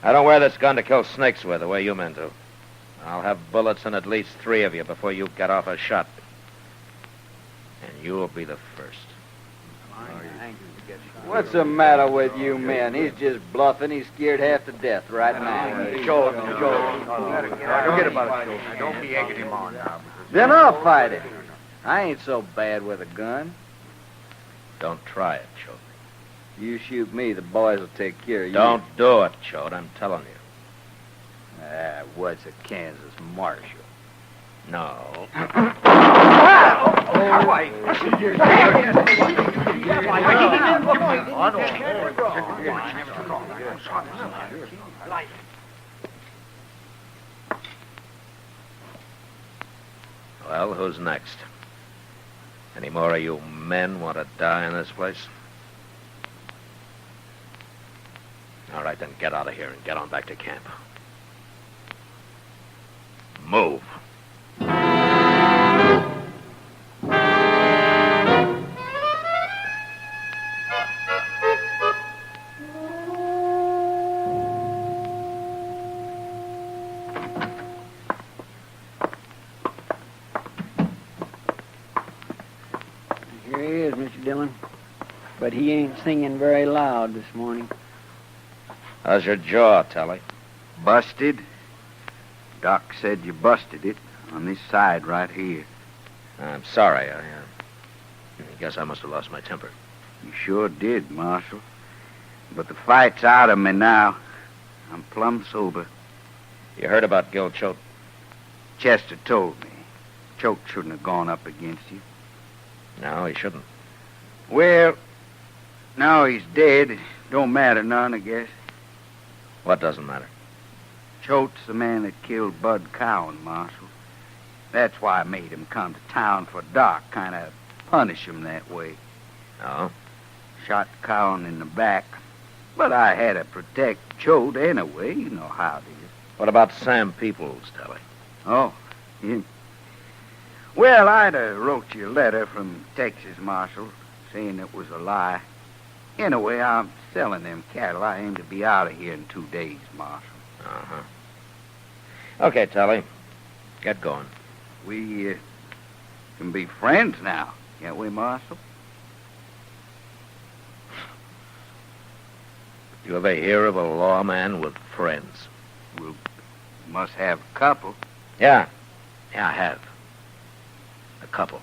I don't wear this gun to kill snakes with the way you men do. I'll have bullets in at least 3 of you before you get off a shot. And you'll be the first. What's the matter with you men? He's just bluffing. He's scared half to death right now. Joe. Forget about it, Joe. Don't be egging him on now. Then I'll fight him. I ain't so bad with a gun. Don't try it, Choate. You shoot me, the boys will take care of you. Don't do it, Choate. I'm telling you. What's a Kansas Marshal? No. Well, who's next? Any more of you men want to die in this place? All right, then get out of here and get on back to camp. Move. Here he is, Mr. Dillon. But he ain't singing very loud this morning. How's your jaw, Tully? Busted? Doc said you busted it on this side right here. I'm sorry. I guess I must have lost my temper. You sure did, Marshal. But the fight's out of me now. I'm plumb sober. You heard about Gil Choate? Chester told me. Choate shouldn't have gone up against you. No, he shouldn't. Well, now he's dead. It don't matter none, I guess. What doesn't matter? Choate's the man that killed Bud Cowan, Marshal. That's why I made him come to town for Doc, kind of punish him that way. Oh? Shot Cowan in the back. But I had to protect Choate anyway. You know how it is. What about Sam Peoples, Tully? Oh, him. Well, I'd have wrote you a letter from Texas, Marshal, saying it was a lie. Anyway, I'm selling them cattle. I aim to be out of here in 2 days, Marshal. Uh-huh. Okay, Tully. Get going. We can be friends now, can't we, Marshal? You ever hear of a lawman with friends? We must have a couple. Yeah, I have. A couple.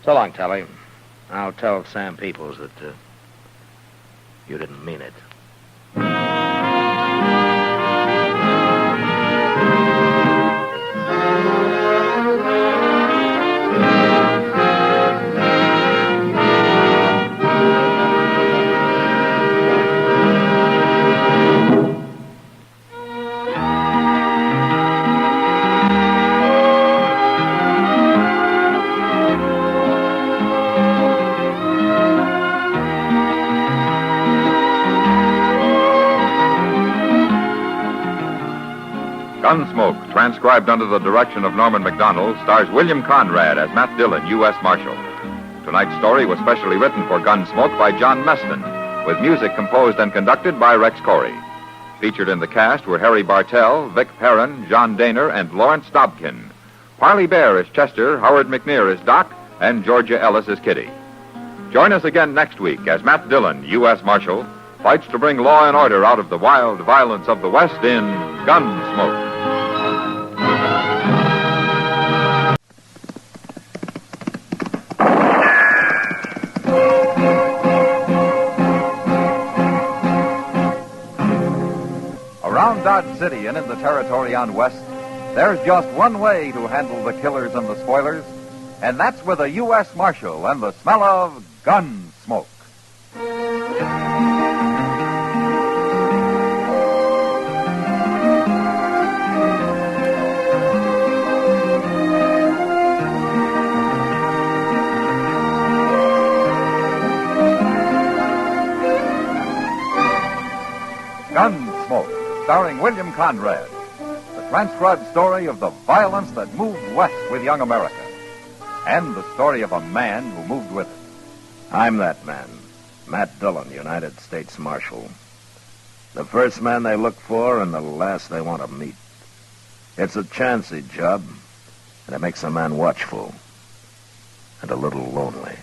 So long, Telly. I'll tell Sam Peoples that you didn't mean it. Gunsmoke, transcribed under the direction of Norman Macdonald, stars William Conrad as Matt Dillon, U.S. Marshal. Tonight's story was specially written for Gunsmoke by John Meston, with music composed and conducted by Rex Corey. Featured in the cast were Harry Bartell, Vic Perrin, John Daner, and Lawrence Dobkin. Parley Bear is Chester, Howard McNear is Doc, and Georgia Ellis is Kitty. Join us again next week as Matt Dillon, U.S. Marshal, fights to bring law and order out of the wild violence of the West in Gunsmoke. Around Dodge City and in the territory on West, there's just one way to handle the killers and the spoilers, and that's with a U.S. Marshal and the smell of Gunsmoke. Gunsmoke, starring William Conrad. The transcribed story of the violence that moved west with young America. And the story of a man who moved with it. I'm that man, Matt Dillon, United States Marshal. The first man they look for and the last they want to meet. It's a chancy job, and it makes a man watchful and a little lonely.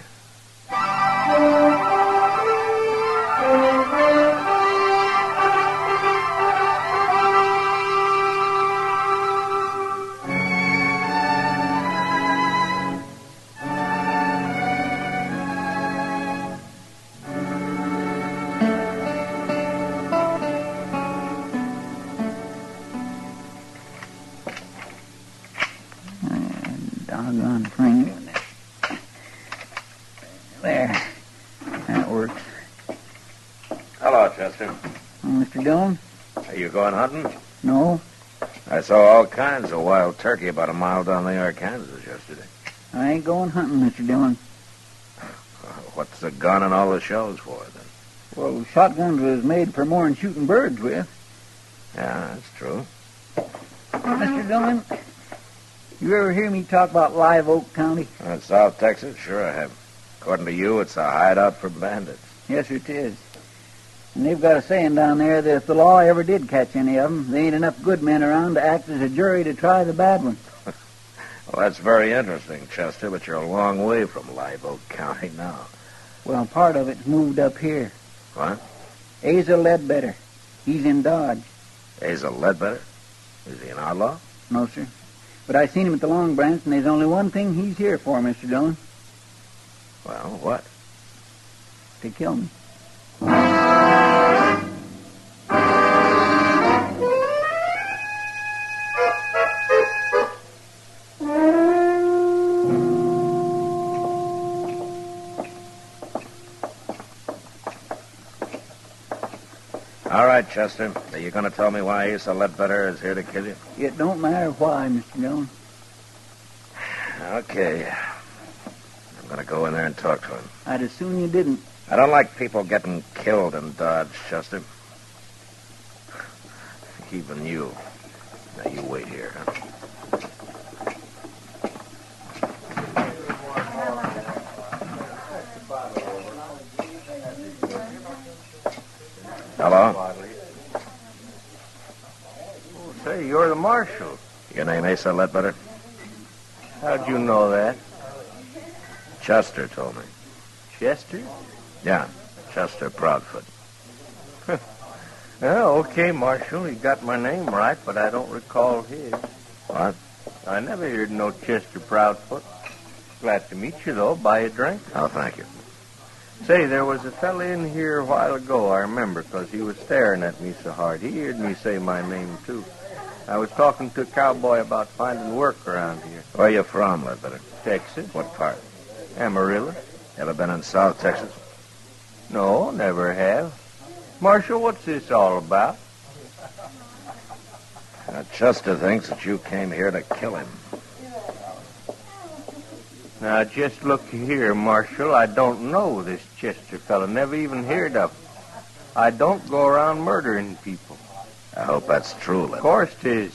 Doggone thing. There. That works. Hello, Chester. Mr. Dillon? Are you going hunting? No. I saw all kinds of wild turkey about a mile down the Arkansas yesterday. I ain't going hunting, Mr. Dillon. What's the gun and all the shells for, then? Well, shotguns was made for more than shooting birds with. Yeah, that's true. Mr. Dillon, you ever hear me talk about Live Oak County? South Texas? Sure I have. According to you, it's a hideout for bandits. Yes, it is. And they've got a saying down there that if the law ever did catch any of them, there ain't enough good men around to act as a jury to try the bad ones. Well, that's very interesting, Chester, but you're a long way from Live Oak County now. Well, part of it's moved up here. What? Asa Ledbetter. He's in Dodge. Asa Ledbetter? Is he an outlaw? No, sir. But I seen him at the Long Branch, and there's only one thing he's here for, Mr. Dillon. Well, what? To kill me. All right, Chester. Are you going to tell me why Asa Ledbetter is here to kill you? It don't matter why, Mr. Dillon. Okay. I'm going to go in there and talk to him. I'd as soon you didn't. I don't like people getting killed in Dodge, Chester. Even you. Now, you wait here, huh? Hello? Oh, say, you're the marshal. Your name Asa Ledbetter? How'd you know that? Chester told me. Chester? Yeah, Chester Proudfoot. Oh, okay, Marshal. You got my name right, but I don't recall his. What? I never heard no Chester Proudfoot. Glad to meet you, though. Buy a drink? Oh, thank you. Say, there was a fella in here a while ago, I remember, 'cause he was staring at me so hard. He heard me say my name, too. I was talking to a cowboy about finding work around here. Where you from, Ledbetter? Texas. What part? Amarillo. Ever been in South Texas? No, never have. Marshal, what's this all about? Chester thinks that you came here to kill him. Now, just look here, Marshal. I don't know this Chester fella. Never even heard of him. I don't go around murdering people. I hope that's true, Ledbetter. Of course 'tis.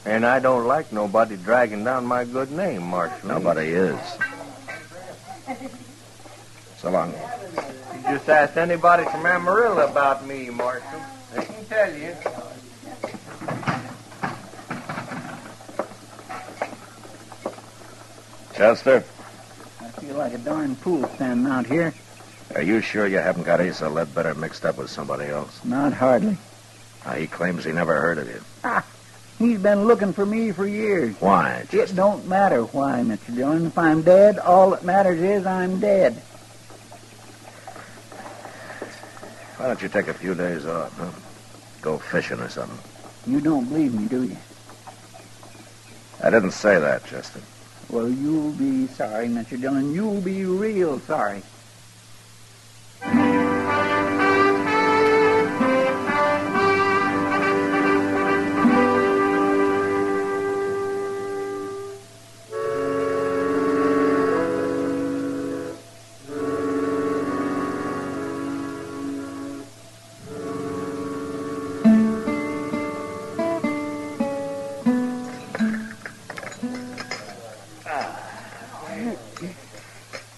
And I don't like nobody dragging down my good name, Marshal. Nobody is. So long. You just ask anybody from Amarillo about me, Marshal. They can tell you. Chester, I feel like a darn fool standing out here. are you sure you haven't got Asa Ledbetter mixed up with somebody else? Not hardly. He claims he never heard of you. He's been looking for me for years. Why, It don't matter why, Mr. Dillon. If I'm dead, all that matters is I'm dead. Why don't you take a few days off, huh? Go fishing or something. You don't believe me, do you? I didn't say that, Chester. Well, you'll be sorry, Mr. Dillon. You'll be real sorry.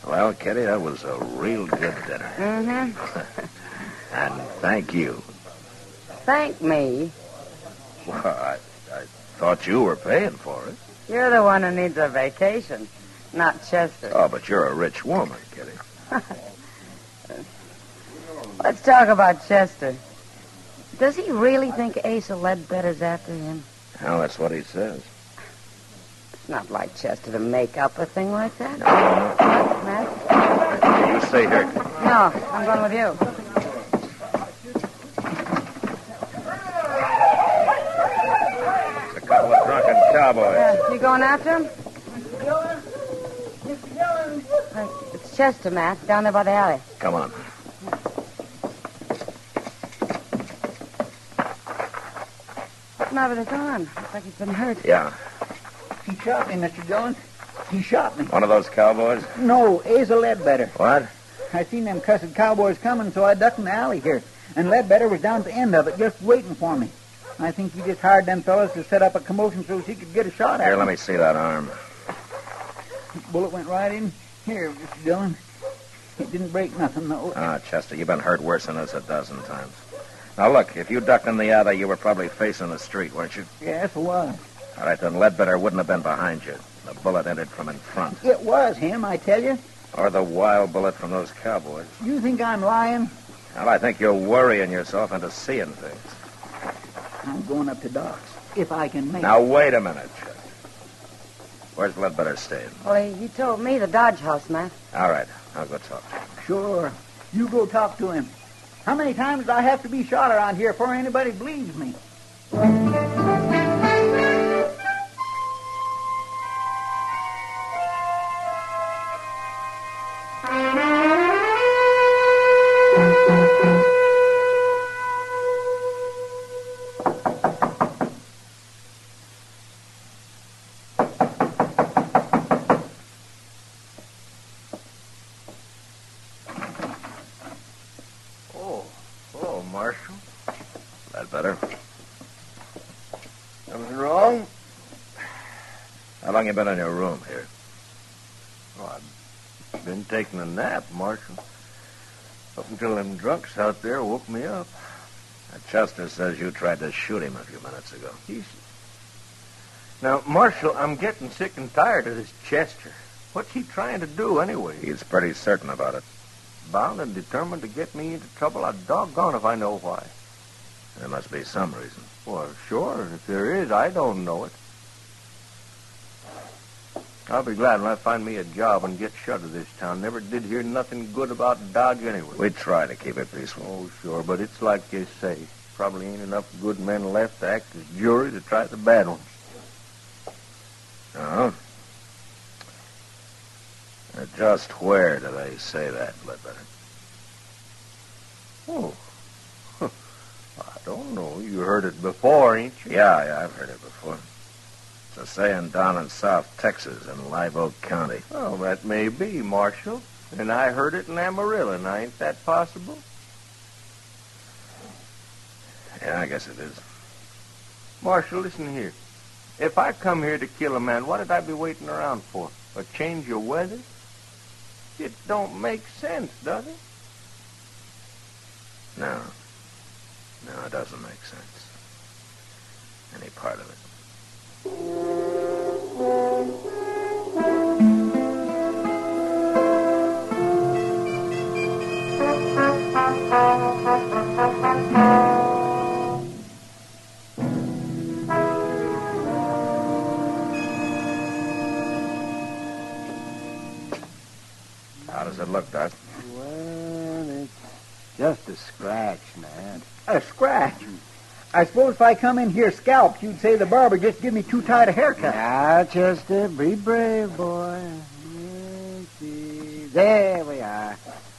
Well, Kitty, that was a real good dinner. Mm-hmm. And thank you. Thank me. Well, I thought you were paying for it. You're the one who needs a vacation, not Chester. Oh, but you're a rich woman, Kitty. Let's talk about Chester. Does he really think Asa Ledbetter's after him? Well, that's what he says. It's not like Chester to make up a thing like that. No. What, Matt? You stay here. No, I'm going with you. It's a couple of drunken cowboys. You going after him? It's Chester, Matt, down there by the alley. Come on. What's the matter with his arm? Looks like he's been hurt. Yeah. He shot me, Mr. Dillon. He shot me. One of those cowboys? No, Asa Ledbetter. What? I seen them cussed cowboys coming, so I ducked in the alley here. And Ledbetter was down at the end of it, just waiting for me. I think he just hired them fellas to set up a commotion so he could get a shot at Here, me. let me see that arm. Bullet went right in here, Mr. Dillon. It didn't break nothing, though. Ah, Chester, you've been hurt worse than this a dozen times. Now, look, if you ducked in the alley, you were probably facing the street, weren't you? Yes, it was. All right, then Ledbetter wouldn't have been behind you. The bullet entered from in front. It was him, I tell you. Or the wild bullet from those cowboys. You think I'm lying? Well, I think you're worrying yourself into seeing things. I'm going up to Doc's, if I can make Now, it. wait a minute, Chester. Where's Ledbetter staying? Well, he told me the Dodge House, Matt. All right, I'll go talk to him. Sure. You go talk to him. How many times do I have to be shot around here before anybody believes me? Oh, Marshal. Ledbetter. Something wrong? How long you been in your room here? Oh, I've been taking a nap, Marshal. Up until them drunks out there woke me up. Chester says you tried to shoot him a few minutes ago. Now, Marshal, I'm getting sick and tired of this Chester. What's he trying to do anyway? He's pretty certain about it. Bound and determined to get me into trouble. I'm doggone if I know why. There must be some reason. Well, sure. If there is, I don't know it. I'll be glad when I find me a job and get shut of this town. Never did hear nothing good about Dodge anyway. We try to keep it peaceful. Oh, sure, but it's like you say. Probably ain't enough good men left to act as jury to try the bad ones. No? Just where do they say that, Ledbetter? Oh, I don't know. You heard it before, ain't you? Yeah, I've heard it before. It's a saying down in South Texas in Live Oak County. Oh, that may be, Marshal. And I heard it in Amarillo. Now, ain't that possible? Yeah, I guess it is. Marshal, listen here. If I come here to kill a man, what did I be waiting around for? A change of weather? It don't make sense, does it? No. No, it doesn't make sense. Any part of it. How does it look, Doc? Well, it's just a scratch, Nat. A scratch? I suppose if I come in here scalped, you'd say the barber just give me too tight a haircut. Now, Chester, be brave, boy. Let's see. There we are.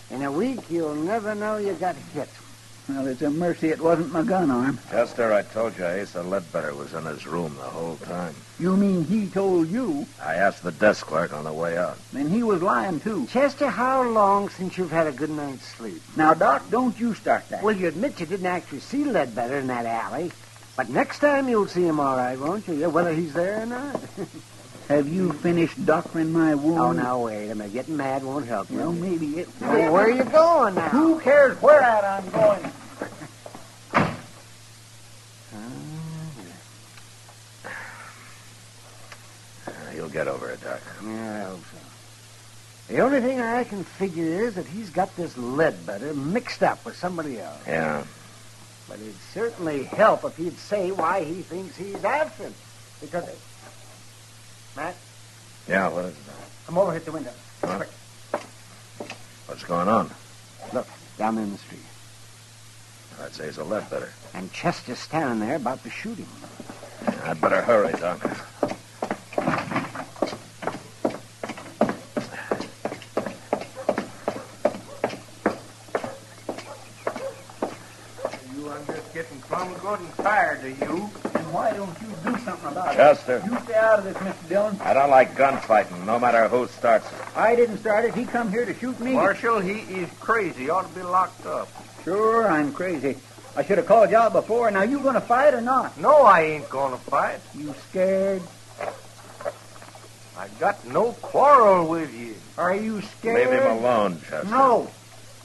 In a week, you'll never know you got hit. Well, it's a mercy it wasn't my gun arm. Chester, I told you Asa Ledbetter was in his room the whole time. You mean he told you? I asked the desk clerk on the way out. Then he was lying, too. Chester, how long since you've had a good night's sleep? Now, Doc, don't you start that. Well, you admit you didn't actually see Ledbetter in that alley. But next time you'll see him all right, won't you? Whether he's there or not. Have you finished doctoring my wound? Oh, now, wait a minute. Getting mad won't help you. Well, maybe it will. Well, where are you going now? Who cares where at I'm going? You'll get over it, Doc. Yeah, I hope so. The only thing I can figure is that he's got this Ledbetter mixed up with somebody else. Yeah. But it'd certainly help if he'd say why he thinks he's absent. Because... Matt? Yeah, what is it? Come over here at the window. Huh? What's going on? Look, down in the street. I'd say it's a Ledbetter. And Chester's standing there about to shoot him. Yeah, I'd better hurry, Doc. Getting plumb good and tired of you. And why don't you do something about Chester. it? You stay out of this, Mr. Dillon. I don't like gunfighting, no matter who starts it. I didn't start it. He come here to shoot me. Marshal, he is crazy. Ought to be locked up. Sure, I'm crazy. I should have called you out before. Now, you going to fight or not? No, I ain't going to fight. You scared? I got no quarrel with you. Are you scared? Leave him alone, Chester. No.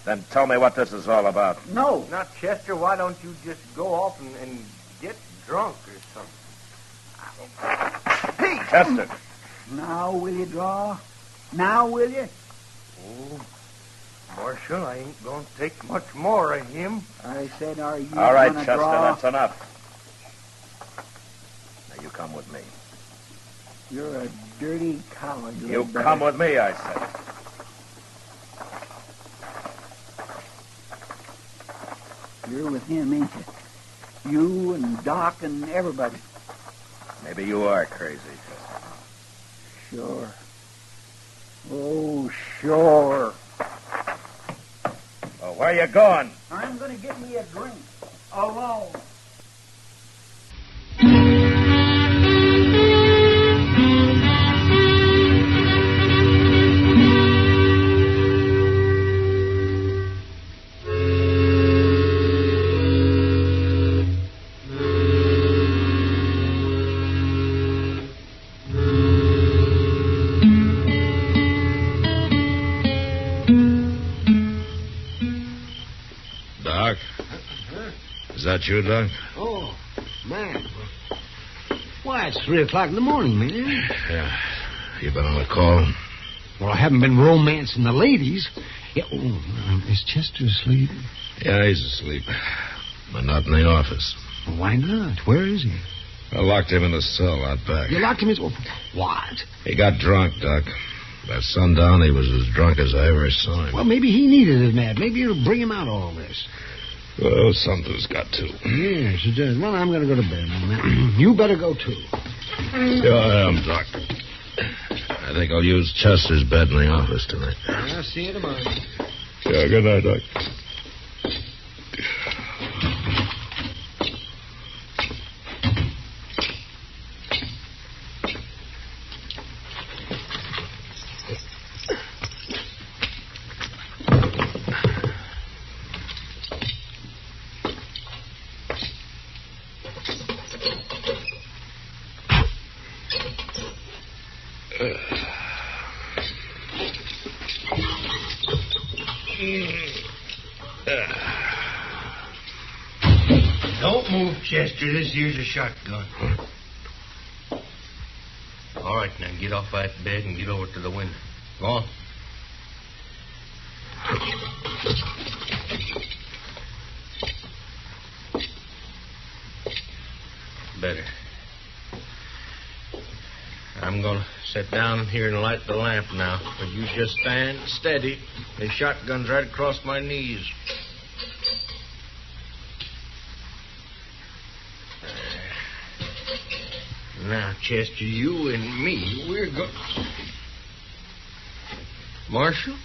Then tell me what this is all about. No. Now, Chester, why don't you just go off and get drunk or something? Hey, Chester. Now will you draw? Now will you? Oh, Marshal, I ain't going to take much more of him. I said, are you all right, gonna Chester, draw? that's enough. Now, you come with me. You're a dirty coward. You come with me, I said. You're with him, ain't you? You and Doc and everybody. Maybe you are crazy, Chester. Sure. Oh, sure. Well, where you going? I'm going to get me a drink. Alone. Is that you, Doc? Oh, man. Why, it's 3 o'clock in the morning, man. Yeah. You been on a call? Well, I haven't been romancing the ladies. Yeah, is Chester asleep? Yeah, he's asleep. But not in the office. Well, why not? Where is he? I locked him in the cell out back. You locked him in... What? He got drunk, Doc. By sundown, he was as drunk as I ever saw him. Well, maybe he needed it, Matt. Maybe it'll bring him out of all this. Well, something's got to. Yes, it does. Well, I'm going to go to bed now, Matt. You better go, too. Yeah, I am, Doc. I think I'll use Chester's bed in the office tonight. I'll see you tomorrow. Yeah, good night, Doc. Don't move, Chester. This here's a shotgun. All right, now get off that bed and get over to the window. Go on. Better. I'm going to sit down here and light the lamp now. But you just stand steady. The shotgun's right across my knees. Now, Chester, you and me, we're going... Marshal?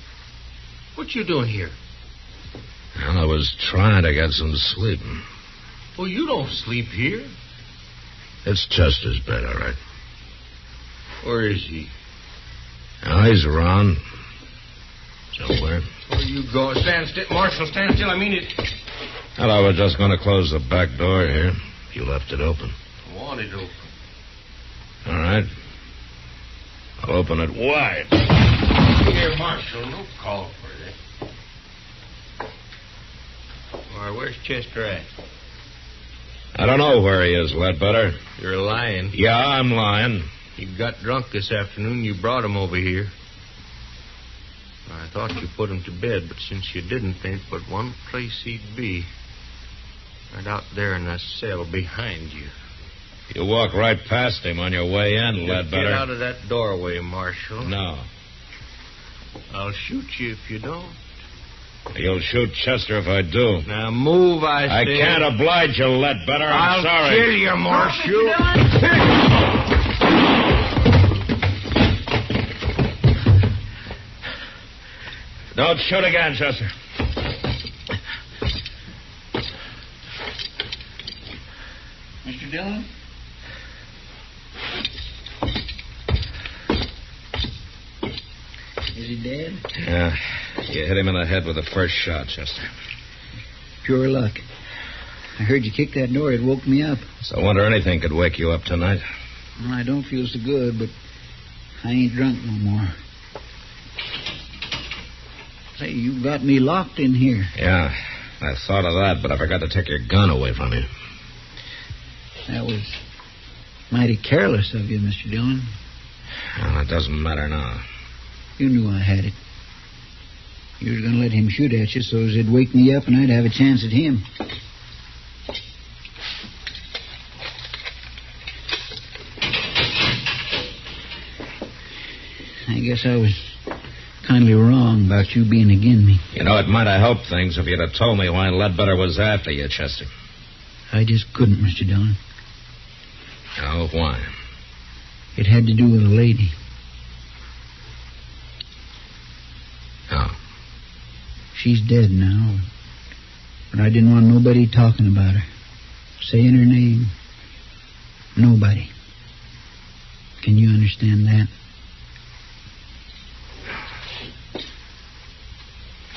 What you doing here? Well, I was trying to get some sleep. Well, you don't sleep here. It's Chester's bed, all right. Where is he? Oh, he's around. Somewhere. Where you go? Stand still. Marshal, stand still. I mean it. Well, I was just going to close the back door here. You left it open. I want it open. All right. I'll open it wide. Here, Marshal, no call for that. All right, where's Chester at? I don't know where he is, Ledbetter. You're lying. Yeah, I'm lying. He got drunk this afternoon. You brought him over here. I thought you put him to bed, but since you didn't, there ain't but one place he'd be. Right out there in that cell behind you. You walk right past him on your way in, Ledbetter. Get out of that doorway, Marshal. No. I'll shoot you if you don't. You'll shoot Chester if I do. Now move, I say. I can't oblige you, Ledbetter. I'm sorry. I'll kill you, Marshal. Don't shoot again, Chester. Mr. Dillon? Is he dead? Yeah. You hit him in the head with the first shot, Chester. Pure luck. I heard you kick that door. It woke me up. So I wonder anything could wake you up tonight. Well, I don't feel so good, but I ain't drunk no more. Say, you got me locked in here. Yeah, I thought of that, but I forgot to take your gun away from you. That was mighty careless of you, Mr. Dillon. Well, it doesn't matter now. You knew I had it. You was going to let him shoot at you so as it'd wake me up and I'd have a chance at him. I guess I was kindly wrong about you being agin me. You know, it might have helped things if you'd have told me why Ledbetter was after you, Chester. I just couldn't, Mr. Dillon. Oh, why? It had to do with a lady. Oh. She's dead now. But I didn't want nobody talking about her. Saying her name. Nobody. Can you understand that?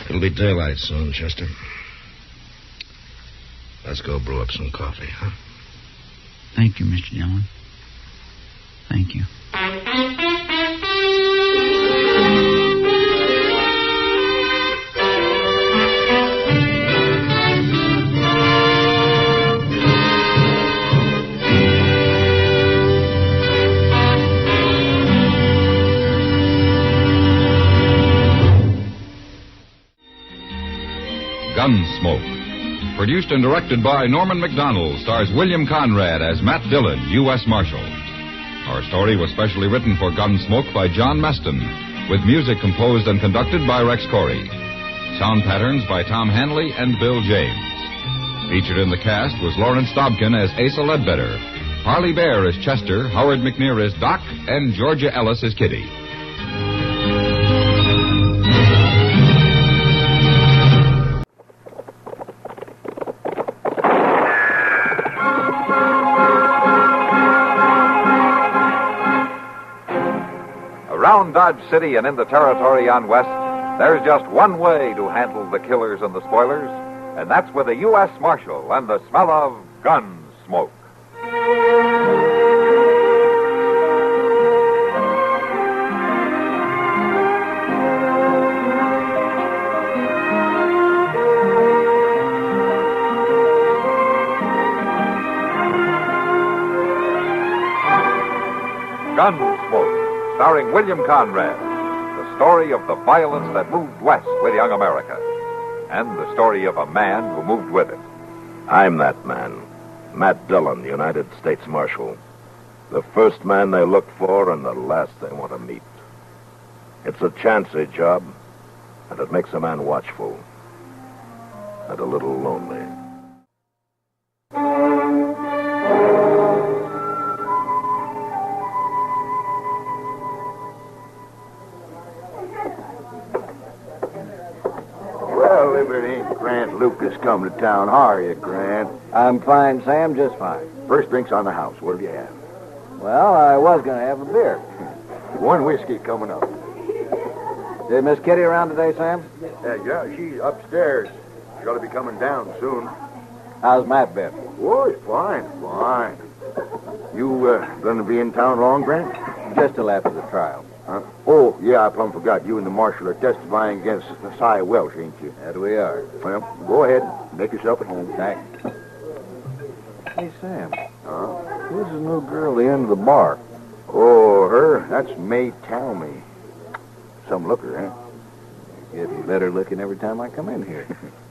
It'll be daylight soon, Chester. Let's go brew up some coffee, huh? Thank you, Mr. Dillon. Thank you. Gunsmoke, produced and directed by Norman McDonald, stars William Conrad as Matt Dillon, U.S. Marshal. Our story was specially written for Gunsmoke by John Meston, with music composed and conducted by Rex Corey. Sound patterns by Tom Hanley and Bill James. Featured in the cast was Lawrence Dobkin as Asa Ledbetter, Harley Bear as Chester, Howard McNear as Doc, and Georgia Ellis as Kitty. Around Dodge City and in the territory on West, there's just one way to handle the killers and the spoilers, and that's with a U.S. Marshal and the smell of gun smoke. Gunsmoke, starring William Conrad, the story of the violence that moved west with young America, and the story of a man who moved with it. I'm that man, Matt Dillon, United States Marshal. The first man they look for and the last they want to meet. It's a chancy job, and it makes a man watchful and a little lonely. Well, if it ain't Grant Lucas come to town, how are you, Grant? I'm fine, Sam, just fine. First drink's on the house. What'll you have? Well, I was going to have a beer. One whiskey coming up. Is Miss Kitty around today, Sam? Yeah, she's upstairs. She ought to be coming down soon. How's Matt been? Oh, it's fine. You going to be in town long, Grant? Just till after the trial. Huh? Oh, yeah, I plumb forgot. You and the marshal are testifying against Cy Welsh, ain't you? That we are. Well, go ahead. Make yourself at home. Thanks. Hey, Sam. Who's the new girl at the end of the bar? Oh, her? That's May Talmy. Some looker, huh? Getting better looking every time I come in here.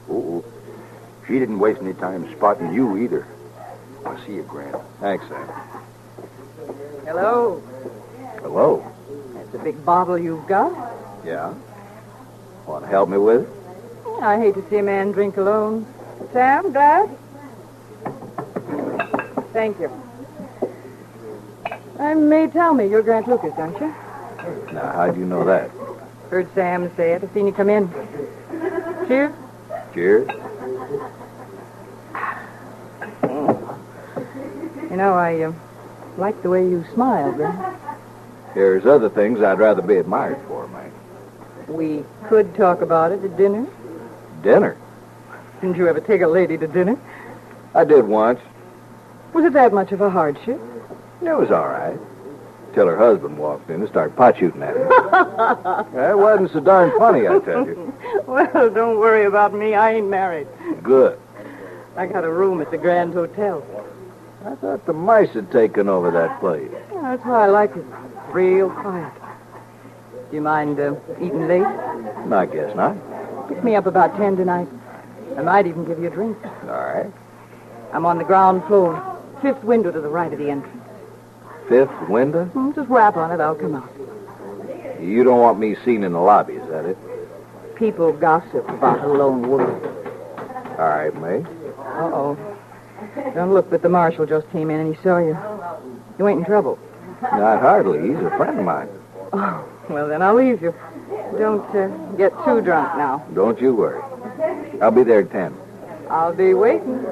Oh, she didn't waste any time spotting you either. I'll see you, Grant. Thanks, Sam. Hello. Hello. That's a big bottle you've got. Yeah? Want to help me with it? I hate to see a man drink alone. Sam, glass? Thank you. May tell me you're Grant Lucas, don't you? Now, how'd you know that? Heard Sam say it. I've seen you come in. Cheers. Cheers. You know, I like the way you smile, Grant. There's other things I'd rather be admired for, man. We could talk about it at dinner. Dinner? Didn't you ever take a lady to dinner? I did once. Was it that much of a hardship? It was all right. Till her husband walked in and started pot shooting at her. That wasn't so darn funny, I tell you. Well, don't worry about me. I ain't married. Good. I got a room at the Grand Hotel. I thought the mice had taken over that place. Yeah, that's why I like it. Real quiet. Do you mind eating late? I guess not. Pick me up about 10 tonight. I might even give you a drink. All right. I'm on the ground floor. 5th window to the right of the entrance. 5th window? Just rap on it. I'll come out. You don't want me seen in the lobby, is that it? People gossip about a lone wolf. All right, May. Uh-oh. Don't look, but the marshal just came in and he saw you. You ain't in trouble. Not hardly. He's a friend of mine. Oh, well, then I'll leave you. Don't get too drunk now. Don't you worry. I'll be there at 10. I'll be waiting.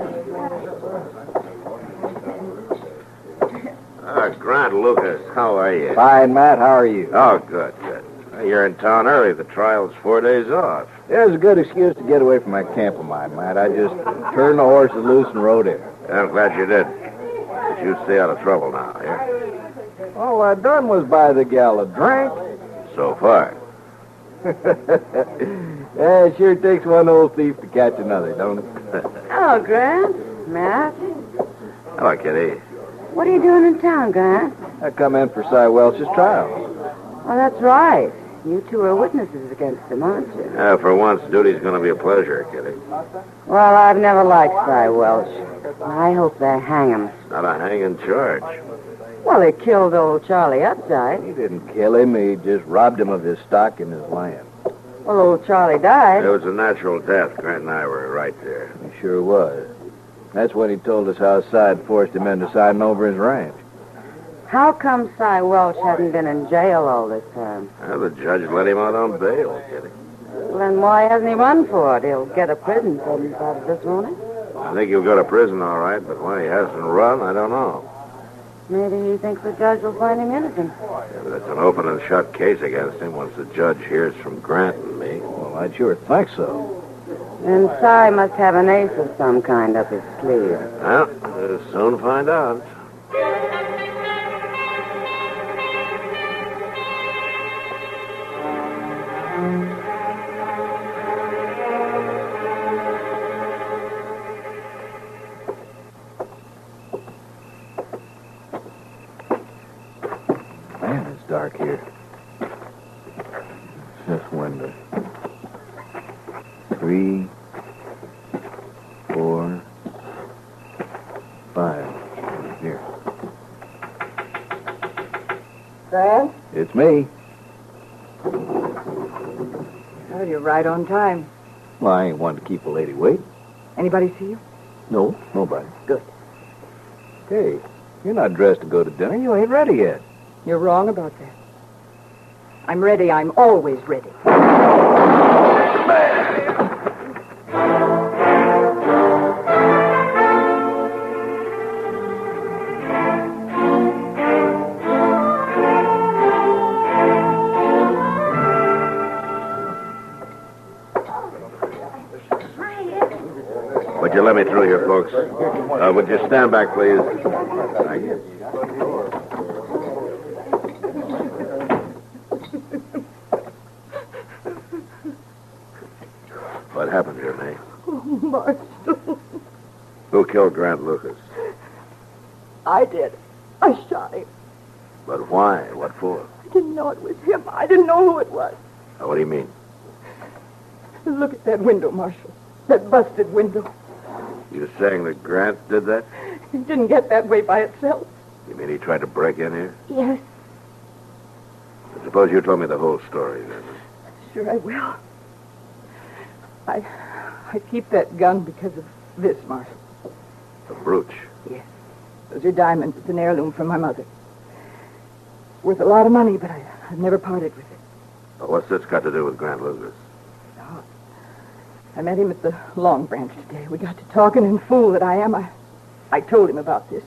Grant Lucas, how are you? Fine, Matt. How are you? Oh, good. You're in town early. The trial's 4 days off. It was a good excuse to get away from that camp of mine, Matt. I just turned the horses loose and rode in. I'm glad you did. But you stay out of trouble now, yeah? All I done was buy the gal a drink. So far. Yeah, it sure takes one old thief to catch another, don't it? Hello, Grant. Matt. Hello, Kitty. What are you doing in town, Grant? I come in for Cy Welch's trial. Oh, that's right. You two are witnesses against him, aren't you? Yeah, for once, duty's going to be a pleasure, Kitty. Well, I've never liked Cy Welch. I hope they hang him. Not a hanging charge. Well, he killed old Charlie Upside. He didn't kill him. He just robbed him of his stock and his land. Well, old Charlie died. It was a natural death. Grant and I were right there. He sure was. That's when he told us how Cy had forced him into siding over his ranch. How come Cy Welch hadn't been in jail all this time? Well, the judge let him out on bail, Kitty. Well, then why hasn't he run for it? He'll get a prison sentence out of this, won't he? I think he'll go to prison all right, but why he hasn't run, I don't know. Maybe he thinks the judge will find him innocent. Yeah, but it's an open and shut case against him once the judge hears from Grant and me. Well, I'd sure think so. Then Cy must have an ace of some kind up his sleeve. Well, we'll soon find out. Man, it's dark here. This window. 3, 4, 5. Here. Grant? It's me. Well, you're right on time. Well, I ain't one to keep a lady wait. Anybody see you? No, nobody. Good. Hey, you're not dressed to go to dinner. You ain't ready yet. You're wrong about that. I'm ready. I'm always ready. Would you let me through here, folks? Would you stand back, please? Thank you. What happened here, May? Oh, Marshal. Who killed Grant Lucas? I did. I shot him. But why? What for? I didn't know it was him. I didn't know who it was. What do you mean? Look at that window, Marshal. That busted window. You saying that Grant did that? It didn't get that way by itself. You mean he tried to break in here? Yes. Suppose you told me the whole story, then. Sure I will. I keep that gun because of this, Marshal. The brooch. Yes. Those are diamonds. It's an heirloom from my mother. It's worth a lot of money, but I've never parted with it. Well, what's this got to do with Grant Lucas? Oh. I met him at the Long Branch today. We got to talking, and fool that I am, I told him about this.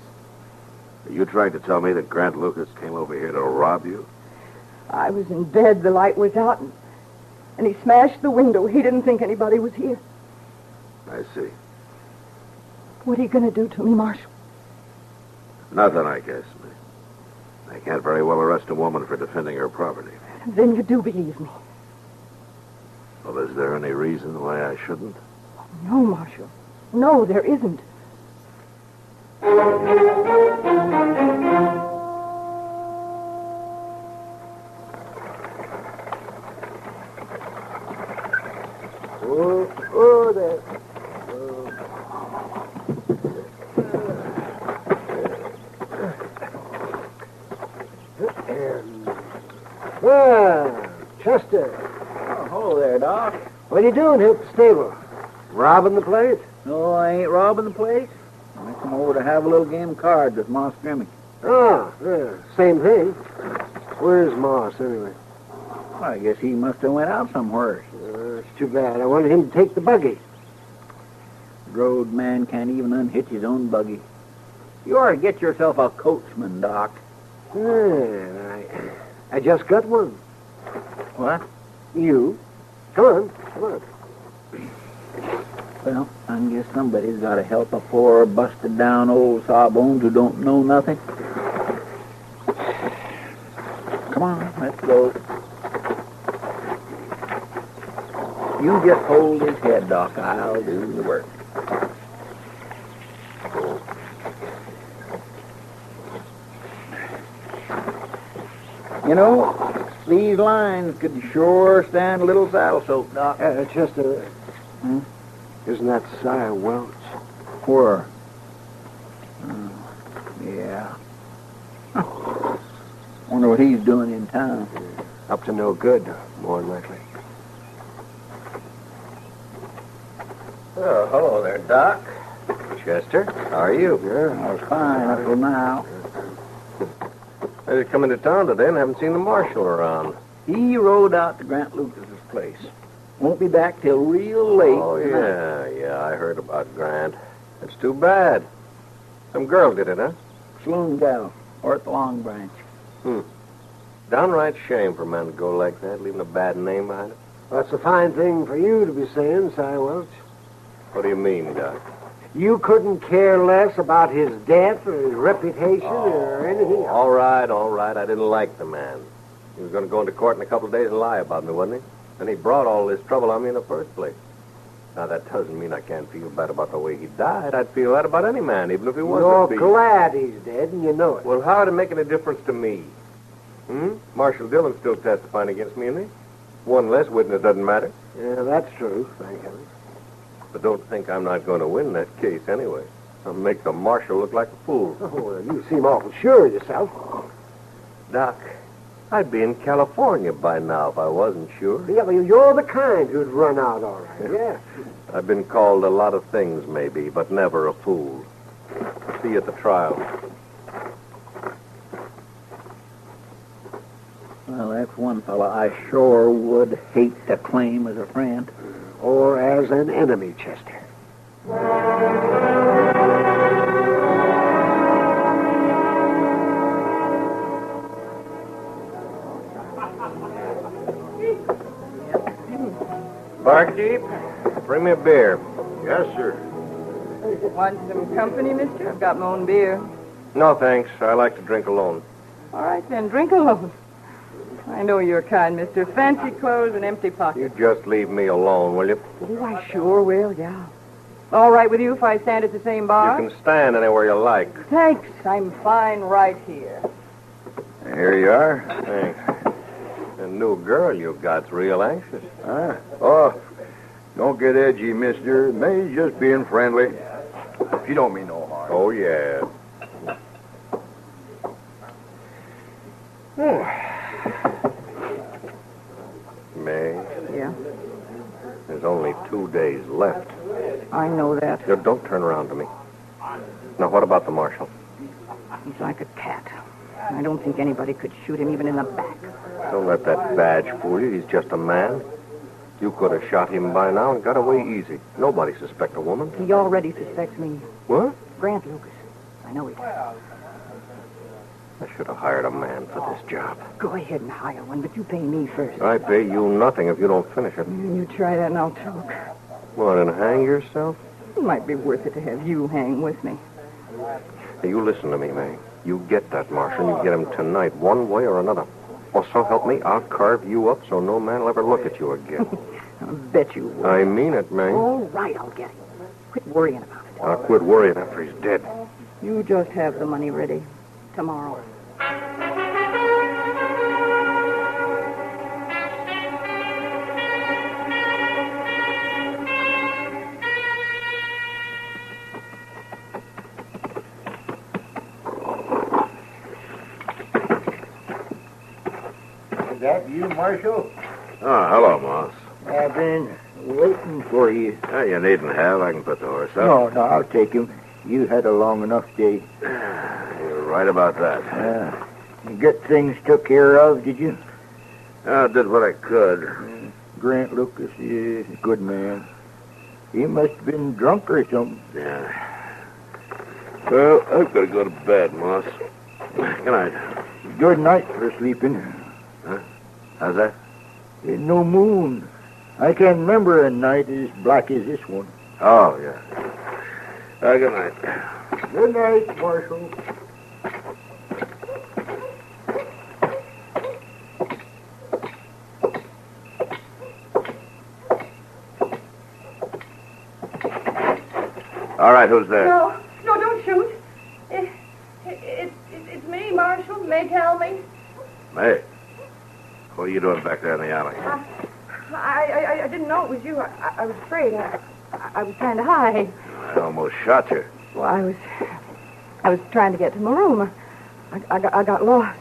Are you trying to tell me that Grant Lucas came over here to rob you? I was in bed. The light was out, and he smashed the window. He didn't think anybody was here. I see. What are you going to do to me, Marshal? Nothing, I guess. I can't very well arrest a woman for defending her property. Then you do believe me. Well, is there any reason why I shouldn't? No, Marshal. No, there isn't. Oh, there. Well, Chester. Oh, hello there, Doc. What are you doing here at the stable? Robbing the place? No, I ain't robbing the place. I come over to have a little game of cards with Moss Grimmy. Oh, yeah, same thing. Where's Moss, anyway? Well, I guess he must have went out somewhere. It's too bad. I wanted him to take the buggy. Road man can't even unhitch his own buggy. You ought to get yourself a coachman, Doc. Yeah, I just got one. What? You. Come on, come on. Well, I guess somebody's got to help a poor, busted-down old sawbones who don't know nothing. Come on, let's go. You just hold his head, Doc. I'll do the work. You know, These lines could sure stand a little saddle soak, Doc. Chester, isn't that Si Welch? Where? Yeah. Wonder what he's doing in town. Up to no good, more than likely. Oh, hello there, Doc. Chester, how are you? I was fine up till now. I just come into town today and haven't seen the marshal around. He rode out to Grant Lucas's place. Won't be back till real late. Oh, yeah, I heard about Grant. It's too bad. Some girl did it, huh? Saloon gal, or at the Long Branch. Downright shame for a man to go like that, leaving a bad name behind him. That's a fine thing for you to be saying, Si Welch. What do you mean, Doc? You couldn't care less about his death or his reputation or anything else. All right. I didn't like the man. He was going to go into court in a couple of days and lie about me, wasn't he? And he brought all this trouble on me in the first place. Now, that doesn't mean I can't feel bad about the way he died. I'd feel that about any man, even if he wasn't. You're glad he's dead, and you know it. Well, how would it make any difference to me? Marshal Dillon's still testifying against me, isn't he? One less witness doesn't matter. Yeah, that's true, thank heaven. But don't think I'm not going to win that case anyway. I'll make the marshal look like a fool. Oh, well, you seem awful sure of yourself. Doc, I'd be in California by now if I wasn't sure. Yeah, well, you're the kind who'd run out all right, yeah. I've been called a lot of things, maybe, but never a fool. See you at the trial. Well, that's one fella I sure would hate to claim as a friend. Or as an enemy, Chester. Barkeep, bring me a beer. Yes, sir. Want some company, mister? I've got my own beer. No, thanks. I like to drink alone. All right, then, drink alone. I know you're kind, mister. Fancy clothes and empty pockets. You just leave me alone, will you? Oh, I sure will, yeah. All right with you if I stand at the same bar? You can stand anywhere you like. Thanks. I'm fine right here. Here you are. Thanks. The new girl you've got's real anxious. Oh, don't get edgy, mister. May's just being friendly. She don't mean no harm. Oh, yeah. May, Yeah, there's only 2 days left. I know that. Don't turn around to me. Now, what about the marshal? He's like a cat. I don't think anybody could shoot him even in the back. Don't let that badge fool you. He's just a man. You could have shot him by now and got away easy. Nobody suspects a woman. He already suspects me. What? Grant Lucas. I know he does. I should have hired a man for this job. Go ahead and hire one, but you pay me first. I pay you nothing if you don't finish it. You try that and I'll talk. What, and hang yourself? It might be worth it to have you hang with me. Hey, you listen to me, May. You get that marshal, you get him tonight, one way or another. Or so help me, I'll carve you up so no man will ever look at you again. I'll bet you will. I mean it, May. All right, I'll get him. Quit worrying about it. I'll quit worrying after he's dead. You just have the money ready. Tomorrow. Is that you, Marshal? Oh, hello, Moss. I've been waiting for you. Oh, you needn't have. I can put the horse up. No, I'll take him. You had a long enough day. You're right about that. You get things took care of, did you? I did what I could. Grant Lucas is a good man. He must have been drunk or something. Yeah. Well, I've got to go to bed, Moss. Good night. Good night for sleeping. Huh? How's that? There's no moon. I can't remember a night as black as this one. Oh, yeah. Good night. Good night, Marshal. All right, who's there? No, don't shoot. It's me, Marshal. May tell me. May. What are you doing back there in the alley? I didn't know it was you. I was afraid. I was trying to hide. I almost shot you. Well, I was trying to get to my room. I got lost.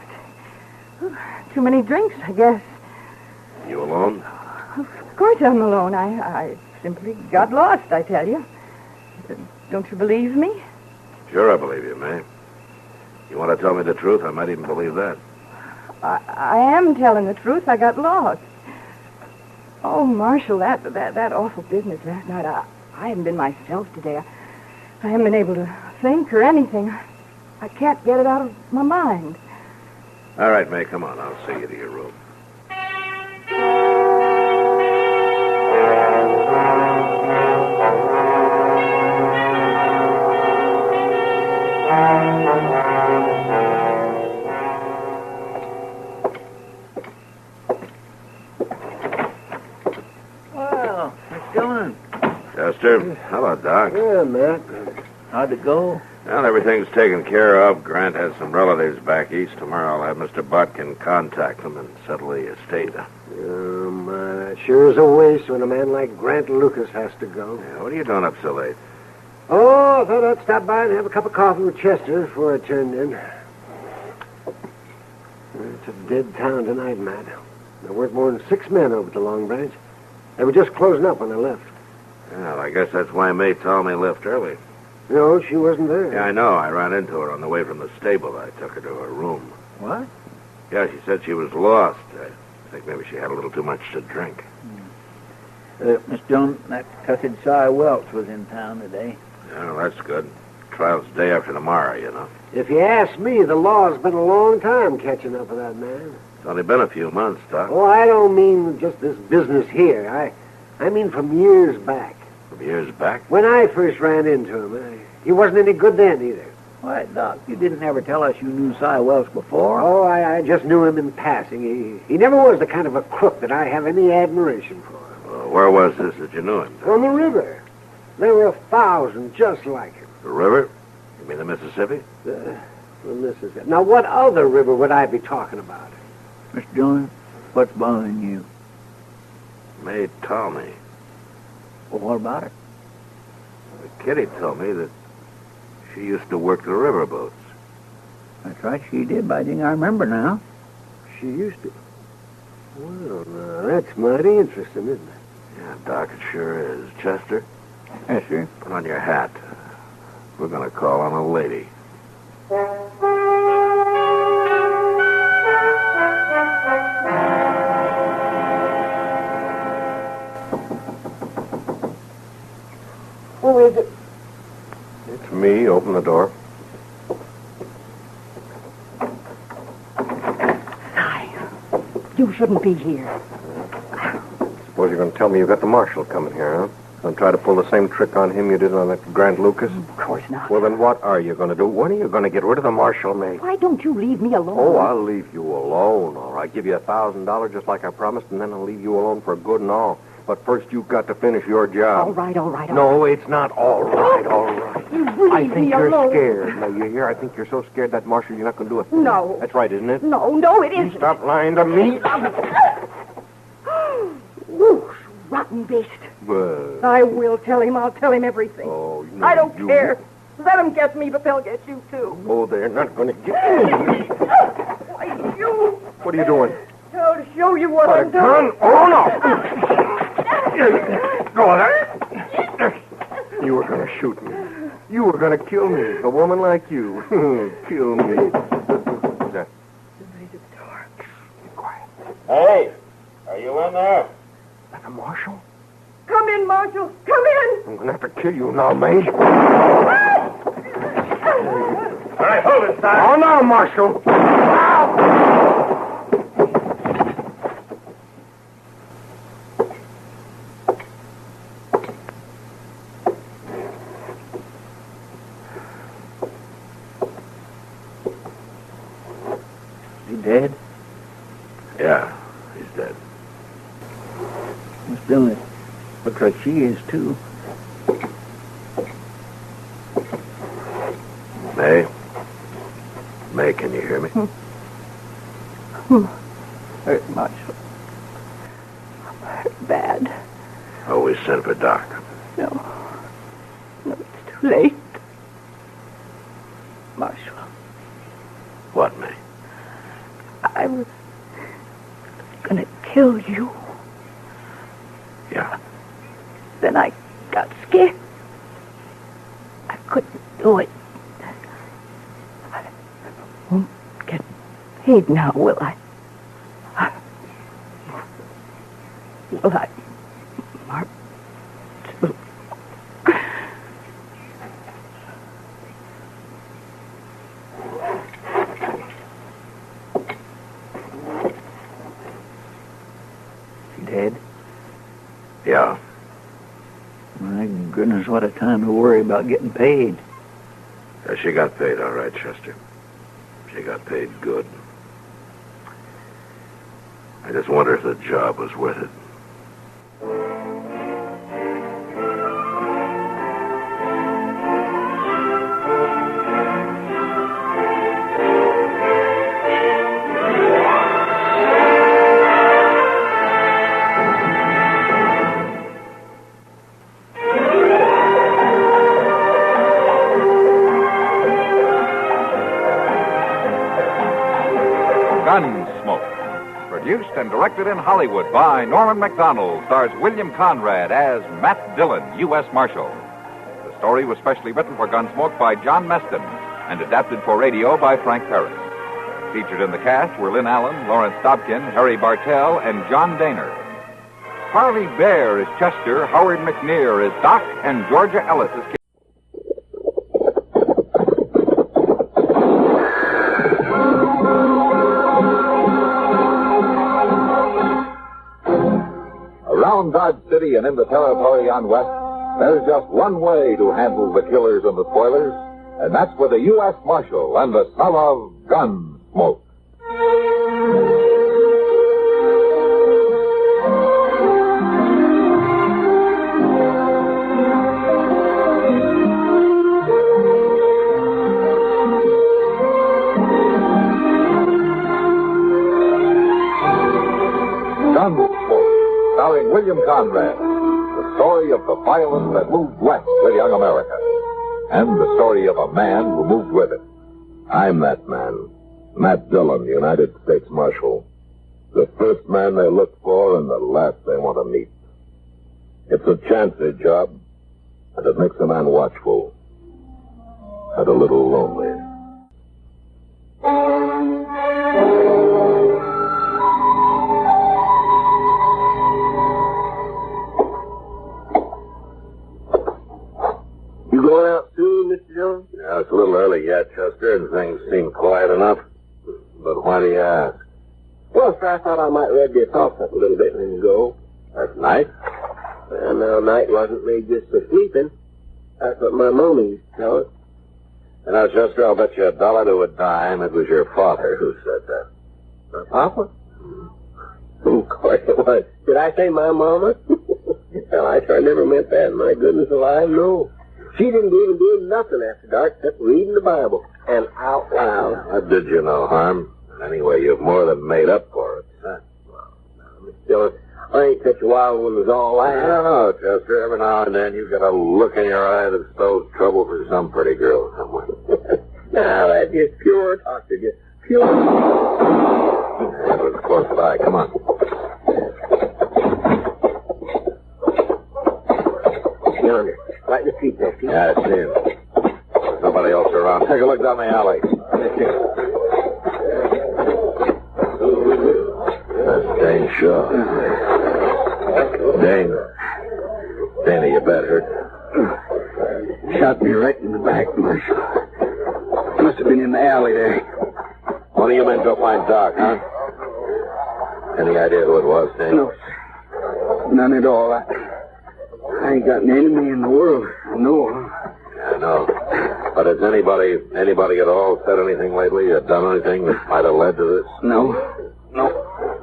Too many drinks, I guess. You alone? Of course I'm alone. I simply got lost, I tell you. Don't you believe me? Sure, I believe you, May. You want to tell me the truth? I might even believe that. I am telling the truth. I got lost. Oh, Marshal, that awful business last night. I haven't been myself today. I haven't been able to think or anything. I can't get it out of my mind. All right, May, come on. I'll see you to your room. Well, what's going? Chester, hello, Doc. Yeah, Matt. How'd it go? Well, everything's taken care of. Grant has some relatives back east. Tomorrow I'll have Mr. Botkin contact them and settle the estate. That sure is a waste when a man like Grant Lucas has to go. Yeah, what are you doing up so late? Oh, I thought I'd stop by and have a cup of coffee with Chester before I turned in. It's a dead town tonight, Matt. There weren't more than 6 men over at the Long Branch. They were just closing up when I left. Well, I guess that's why May told me left early. No, she wasn't there. Yeah, I know. I ran into her on the way from the stable. I took her to her room. What? Yeah, she said she was lost. I think maybe she had a little too much to drink. Miss Jones, that cussed Cy Welch was in town today. Yeah, well, that's good. Trial's day after tomorrow, you know. If you ask me, the law's been a long time catching up with that man. It's only been a few months, Doc. Oh, I don't mean just this business here. I mean from years back. From years back? When I first ran into him, he wasn't any good then either. Why, Doc, you didn't ever tell us you knew Cy Welch before. Oh, I just knew him in passing. He never was the kind of a crook that I have any admiration for. Well, where was this that you knew him? On the river. There were 1,000 just like him. The river? You mean the Mississippi? The Mississippi. Now, what other river would I be talking about? Mr. Jones, what's bothering you? May told me. Well, what about her? Kitty told me that she used to work the riverboats. That's right, she did, by thing I remember now. She used to. Well, now, that's mighty interesting, isn't it? Yeah, Doc, it sure is. Chester? Yes, sir. Put on your hat. We're going to call on a lady. Who is it? It's me. Open the door. You shouldn't be here. Suppose you're going to tell me you got the marshal coming here, huh? Going to try to pull the same trick on him you did on that Grant Lucas? Of course not. Well, then what are you going to do? When are you going to get rid of the marshal, May? Why don't you leave me alone? Oh, I'll leave you alone, all right. Give you $1,000 just like I promised, and then I'll leave you alone for good and all. But first, you've got to finish your job. All right. No, it's not all right. You I leave think me you're alone. scared. Now, you hear? I think you're so scared that marshal you're not going to do a thing. No. That's right, isn't it? No, it isn't. Stop lying to me. Whoosh, rotten beast. Well, I will tell him. I'll tell him everything. Oh, no, I don't you- care. Let them get me, but they'll get you, too. oh, they're not going to get me. Why, you... What are you doing? I'll show you what I'm doing. Gun? Oh, no. Go on. You were going to shoot me. You were going to kill me. A woman like you. Kill me. Who's that? Somebody's at the door. Be quiet. Hey, are you in there? That the marshal? Come in, Marshal. Come in. I'm going to have to kill you now, mate. All right, hold it, son. Oh, no, Marshal. He dead? Yeah, he's dead. Miss Dillon, looks like she is, too. May, can you hear me? hurt, Marshal. I'm hurt bad. Oh, we sent for Doc. No. No, it's too late. Marshal. What, May? I was gonna kill you. Yeah. Then I got scared. I couldn't do it. I won't get paid now, will I? Will I, Mark? Dead? Yeah. My goodness, what a time to worry about getting paid. She got paid all right, Chester. She got paid good. I just wonder if the job was worth it. Gunsmoke. Produced and directed in Hollywood by Norman Macdonald, stars William Conrad as Matt Dillon, U.S. Marshal. The story was specially written for Gunsmoke by John Meston and adapted for radio by Frank Paris. Featured in the cast were Lynn Allen, Lawrence Dobkin, Harry Bartell, and John Daner. Harvey Bear is Chester, Howard McNear is Doc, and Georgia Ellis is Kate. Around Dodge City and in the territory on West, there's just one way to handle the killers and the spoilers, and that's with a U.S. Marshal and the smell of Gunsmoke. Gunsmoke, starring William Conrad, the story of the violence that moved west with young America, and the story of a man who moved with it. I'm that man, Matt Dillon, United States Marshal. The first man they look for and the last they want to meet. It's a chancy job, and it makes a man watchful and a little lonely. You going out soon, Mr. Dillon? Yeah, it's a little early yet, Chester, and things seem quiet enough. But why do you ask? Well, sir, I thought I might read your thoughts up a little bit and then go. That's nice. Well, no, night wasn't made just for sleeping. That's what my mama used to tell us. You know, Chester, I'll bet you $1 to a dime it was your father who said that. My papa? Of course it was. Did I say my mama? Well, I sure never meant that. My goodness alive, no. She didn't even do nothing after dark except reading the Bible. And out loud. That did you no harm. Anyway, you've more than made up for it. Huh? Well, Mr. Dillon, I ain't such a wild one as all that. I don't know, Chester. Every now and then you got a look in your eye that spells trouble for some pretty girl somewhere. Now, that's just pure talk to you. Pure. That was close by. Come on. Yonder. Right in the street there, see? Yeah, I see him. There's nobody else around. Take a look down the alley. That's Dane Shaw. Dana, you bet hurt. Shot me right in the back, Marshal. Must have been in the alley there. One of you men go find Doc, huh? Any idea who it was, Dane? No, sir. None at all. I ain't got an enemy in the world. No. I know. But has anybody at all said anything lately or done anything that might have led to this? No.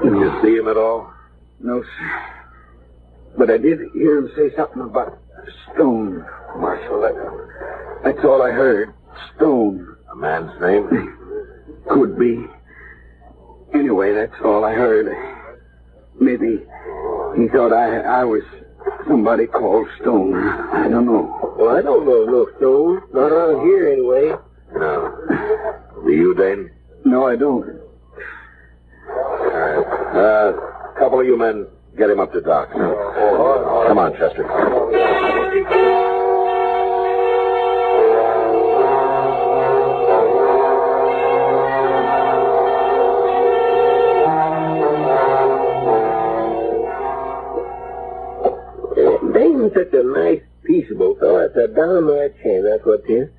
Did you see him at all? No, sir. But I did hear him say something about Stone, Marshal. That's all I heard. Stone. A man's name? Could be. Anyway, that's all I heard. Maybe he thought I was somebody called Stone. I don't know. Well, I don't know no Stone. Not around here, anyway. No. Do you, Dane? No, I don't. All right. A couple of you men, get him up to Doc. Come on, Chester. Damon's such a nice, peaceable fellow. It's a downright shame, that's what it is.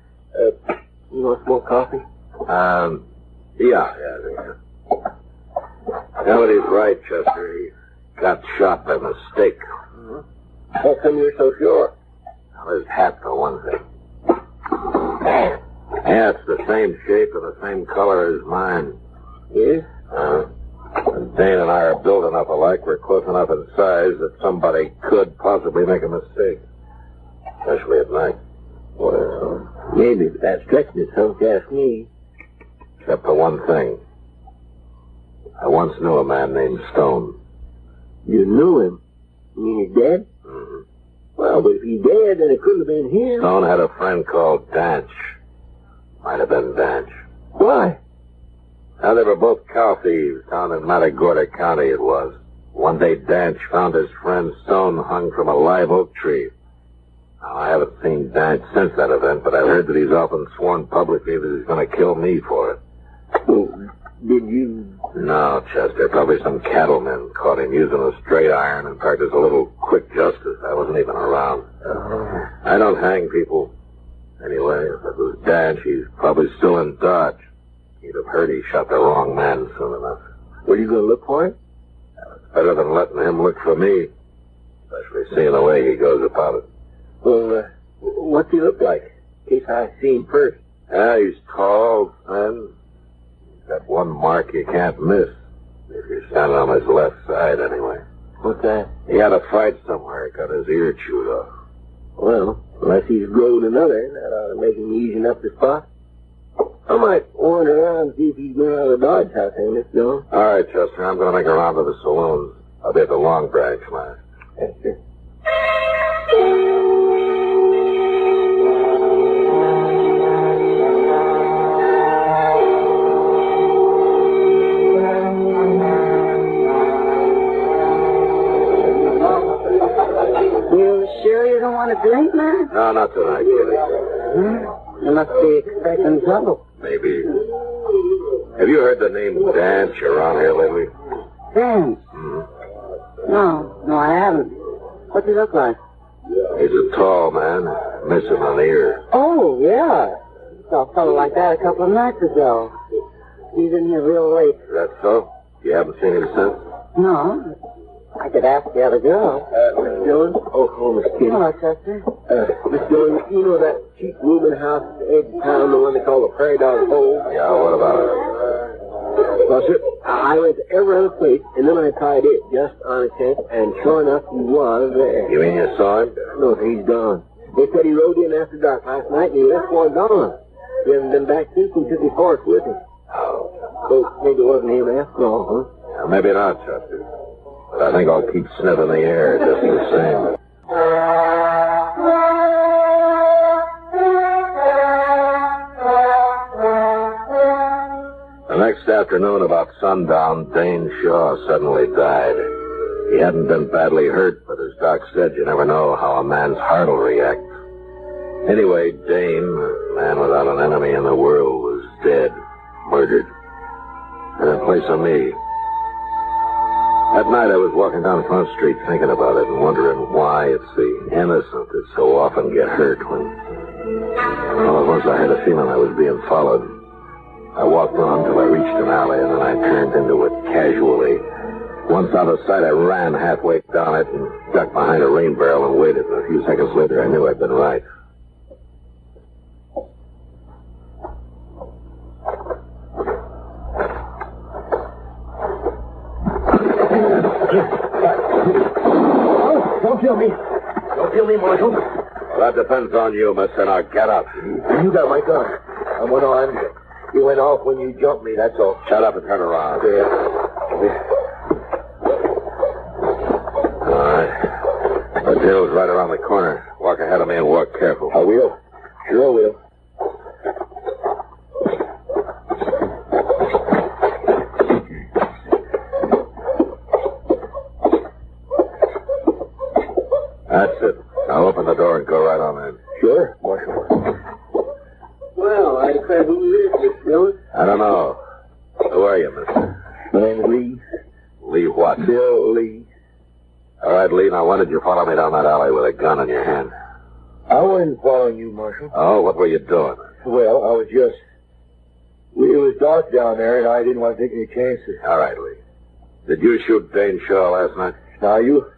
You want some more coffee? Yeah. Melody's right, Chester. He got shot by mistake. How come you're so sure? Well, his hat, for one thing. Yeah, it's the same shape and the same color as mine. Yes? Dane and I are built enough alike. We're close enough in size that somebody could possibly make a mistake. Especially at night. Well, maybe, but that's stretching it, some ask me. Except for one thing. I once knew a man named Stone. You knew him? You mean he's dead? Mm-hmm. Well, but if he's dead, then it couldn't have been him. Stone had a friend called Danch. Might have been Danch. Why? Now, they were both cow thieves down in Matagorda County, it was. One day, Danch found his friend Stone hung from a live oak tree. Now, I haven't seen Danch since that event, but I've heard that he's often sworn publicly that he's going to kill me for it. Oh, did you? No, Chester. Probably some cattlemen caught him using a straight iron and practiced a little quick justice. I wasn't even around. I don't hang people. Anyway, if it was Danch, he's probably still in Dodge. He'd have heard he shot the wrong man soon enough. Were you going to look for him? It's better than letting him look for me. Especially seeing the way he goes about it. Well, what's he look like? In case I see him first. Yeah, he's tall, thin. He's got one mark you can't miss. If you're standing on his left side, anyway. What's that? He had a fight somewhere. Got his ear chewed off. Well, unless he's grown another, that ought to make him easy enough to spot. I might wander around and see if he's been out of the Dodge house, ain't it, Joe? All right, Chester. I'm going to make a round of the saloons. I'll be at the Long Branch last. Yes, sir. You sure you don't want a drink, man? No, not tonight, Kitty. You must be expecting trouble. Maybe. Have you heard the name Danch around here lately? Dance? No, I haven't. What's he look like? He's a tall man, missing an ear. Oh, yeah. Saw a fellow like that a couple of nights ago. He's in here real late. Is that so? You haven't seen him since? No. I could ask the other girl. Miss Dillon? Oh, Miss Kitty. Hello, Chester. Miss Dillon, you know that cheap rooming house at the edge of town, the one they call the Prairie Dog Hole? Yeah, what about it? Well, sir, I went to every other place, and then I tried it, just on a chance, and sure enough, he was there. You mean you saw him? No, he's gone. They said he rode in after dark last night, and he left for gone. He hasn't been back since and took his horse with him. Oh. So maybe it wasn't him after all, huh? Yeah, maybe not, Chester. But I think I'll keep sniffing the air just the same. The next afternoon, about sundown, Dane Shaw suddenly died. He hadn't been badly hurt, but as Doc said, you never know how a man's heart will react. Anyway, Dane, a man without an enemy in the world, was dead, murdered. And in place of me. That night I was walking down Front Street thinking about it and wondering why it's the innocent that so often get hurt when... All at once I had a feeling I was being followed. I walked on till I reached an alley and then I turned into it casually. Once out of sight I ran halfway down it and ducked behind a rain barrel and waited. And a few seconds later I knew I'd been right. Don't kill me. Don't kill me, Marshal. Well, that depends on you, mister. Now get up. You got my gun. I'm unarmed. You went off when you jumped me, that's all. Shut up and turn around. Yeah. All right. The deal's right around the corner. Walk ahead of me and walk careful. I will. Sure will. That's it. I'll open the door and go right on in. Sure, Marshal. Well, I declare, who is this, Dillon? I don't know. Who are you, mister? My name's Lee. Lee what? Bill Lee. All right, Lee, now why did you follow me down that alley with a gun in your hand? I wasn't following you, Marshal. Oh, what were you doing? Well, I was just... It was dark down there, and I didn't want to take any chances. All right, Lee. Did you shoot Dane Shaw last night? Now, you...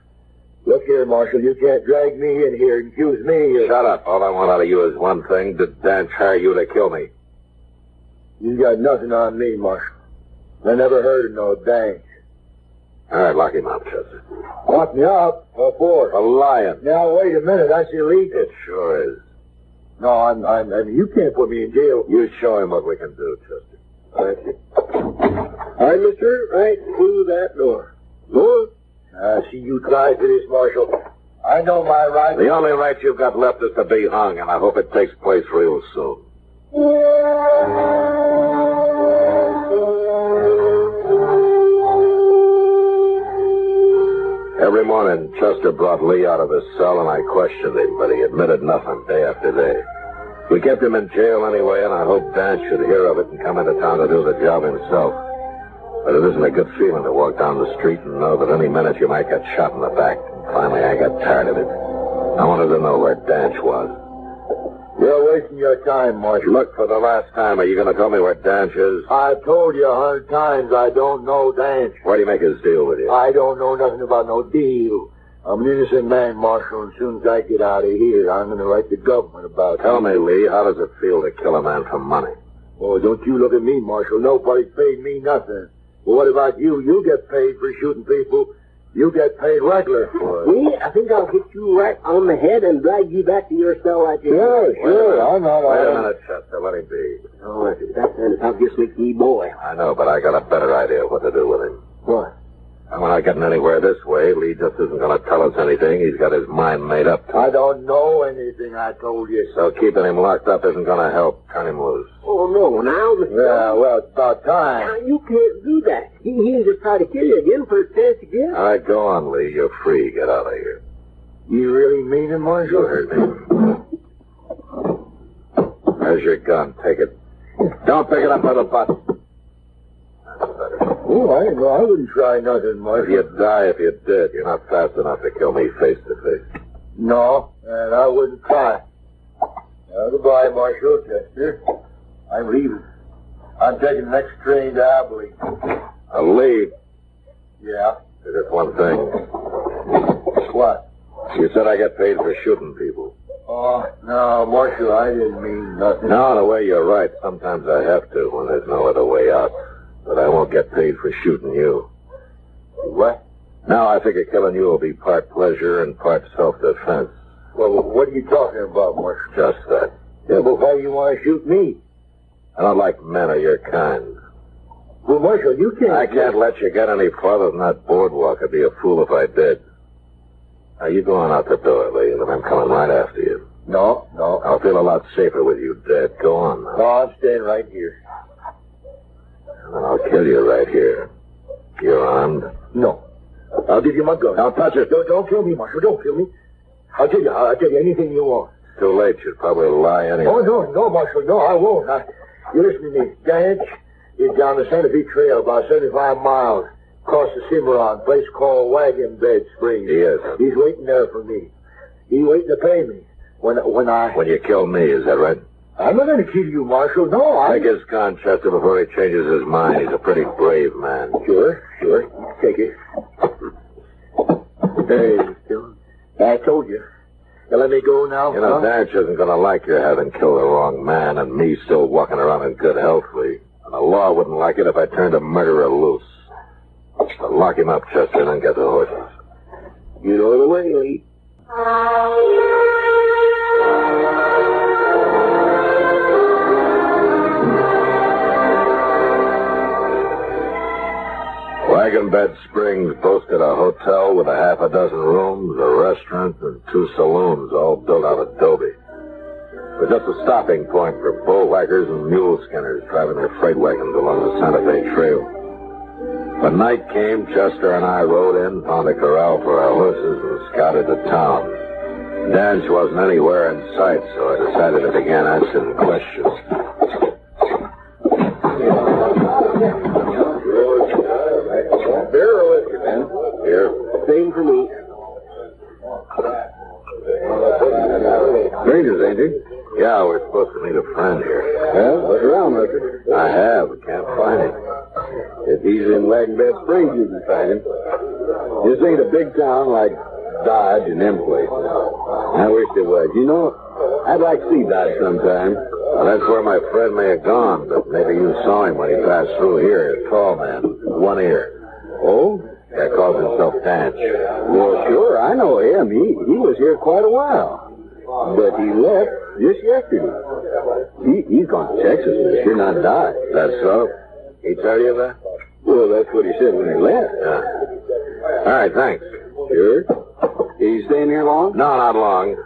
Look here, Marshal, you can't drag me in here and accuse me of... Shut up. All I want out of you is one thing. Did Dan hire you to kill me? You got nothing on me, Marshal. I never heard of no dang. All right, lock him up, Chester. Lock me up? What for? For lying. Now, wait a minute. That's illegal. It sure is. No, I mean, you can't put me in jail. You show him what we can do, Chester. Thank you. All right, mister, right through that door. Go. I see you tried for this, Marshal. I know my right. The only right you've got left is to be hung, and I hope it takes place real soon. Every morning, Chester brought Lee out of his cell, and I questioned him, but he admitted nothing day after day. We kept him in jail anyway, and I hoped Dan should hear of it and come into town to do the job himself. But it isn't a good feeling to walk down the street and know that any minute you might get shot in the back. And finally, I got tired of it. I wanted to know where Danch was. You're wasting your time, Marshal. Look, for the last time, are you going to tell me where Danch is? I've told you 100 times I don't know Danch. Where'd he make his deal with you? I don't know nothing about no deal. I'm an innocent man, Marshal, and as soon as I get out of here, I'm going to write the government about it. Tell me, Lee, how does it feel to kill a man for money? Oh, don't you look at me, Marshal. Nobody paid me nothing. Well, what about you? You get paid for shooting people. You get paid regular for it. Me? I think I'll hit you right on the head and drag you back to your cell right there. Sure. I'm not... Wait a minute, Chester. Let him be. Oh, that sounds just like me, boy. I know, but I got a better idea of what to do with him. What? And we're not getting anywhere this way. Lee just isn't going to tell us anything. He's got his mind made up to. I don't know anything, I told you. So keeping him locked up isn't going to help. Turn him loose. Oh, no, now... Yeah, well, it's about time. Now, you can't do that. He'll just try to kill you again for a chance again. All right, go on, Lee. You're free. Get out of here. You really mean it, Marshal? You heard me. There's your gun. Take it. Don't pick it up by the butt. Oh, I wouldn't try nothing, Marshal. You'd die if you did. You're not fast enough to kill me face to face. No, and I wouldn't try. Now, goodbye, Marshal, Chester. I'm leaving. I'm taking the next train to Abilene. I'll leave. Yeah? There's just one thing. What? You said I get paid for shooting people. Oh, no, Marshal, I didn't mean nothing. No, in a way, you're right. Sometimes I have to when there's no other way out. But I won't get paid for shooting you. What? Now I figure killing you will be part pleasure and part self-defense. Well, what are you talking about, Marshal? Just that. Yeah, but why do you want to shoot me? I don't like men of your kind. Well, Marshal, you can't... I can't let you get any farther than that boardwalk. I'd be a fool if I did. Now, you go on out the door, Lee, and I'm coming right after you. No. I'll feel a lot safer with you dead. Go on now. No, I'm staying right here. And then I'll kill you right here. You're armed? No. I'll give you my gun. Don't touch it. Don't kill me, Marshal. Don't kill me. I'll tell you anything you want. It's too late. You'd probably lie anyway. Oh, no, Marshal. No, I won't. You listen to me. Danch is down the Santa Fe Trail about 75 miles. Across the Cimarron, place called Wagon Bed Springs. He is. He's waiting there for me. He's waiting to pay me. When you kill me, is that right? I'm not going to kill you, Marshal. No, Take his gun, Chester, before he changes his mind. He's a pretty brave man. Sure. Take it. Hey, Dillon. I told you. You let me go now? You know, Danch isn't going to like your having killed the wrong man and me still walking around in good health, Lee. And the law wouldn't like it if I turned a murderer loose. So lock him up, Chester, and then get the horses. You know the way, Lee. Wagon Wagon Bed Springs boasted a hotel with a half a dozen rooms, a restaurant, and 2 saloons, all built out of adobe. It was just a stopping point for bullwhackers and mule skinners driving their freight wagons along the Santa Fe Trail. When night came, Chester and I rode in, found a corral for our horses, and scouted the town. Danch wasn't anywhere in sight, so I decided to begin asking questions. Beer or whiskey, man? Here. Same for me. Strangers, ain't you? Yeah, we're supposed to meet a friend here. Well, look around, mister. I have. Can't find him. If he's in Wagon Bed Springs, you can find him. This ain't a big town like Dodge and them places. I wish it was. You know, I'd like to see Dodge sometime. Well, that's where my friend may have gone, but maybe you saw him when he passed through here. A tall man, one ear. Oh? That calls himself Danch. Well, sure, I know him. He was here quite a while. But he left just yesterday. He's gone to Texas and sure not die. That's so? He tell you that? Well, that's what he said when he left. Yeah. All right, thanks. Sure. He's staying here long? No, not long.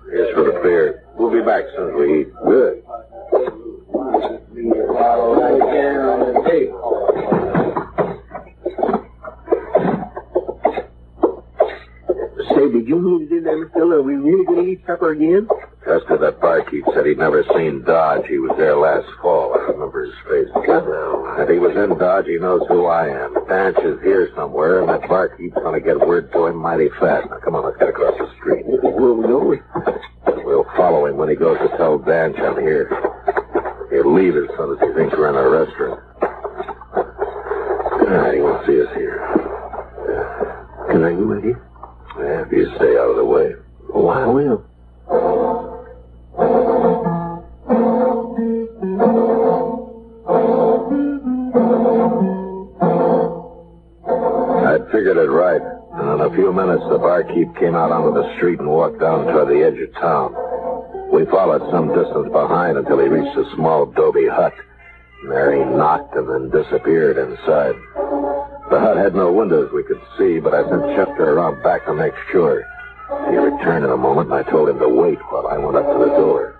Here's for the beer. We'll be back soon as we eat. Good. Say, did you mean to do that, Mr. Dillon? Are we really going to eat supper again? Chester, that barkeep, said he'd never seen Dodge. He was there last fall. I remember his face. If he was in Dodge, he knows who I am. Danch is here somewhere, and that barkeep's going to get word to him mighty fast. Now, come on, let's get across the street. Where are we going? We'll follow him when he goes to tell Danch I'm here. He'll leave as soon as he thinks we're in a restaurant. All right, he won't see us here. Can I go with you? Yeah, if you stay out of the way. Oh, I will. I'd figured it right. And in a few minutes, the barkeep came out onto the street and walked down toward the edge of town. We followed some distance behind until he reached a small adobe hut. And there he knocked and then disappeared inside. The hut had no windows we could see, but I sent Chester around back to make sure. He returned in a moment, and I told him to wait while I went up to the door.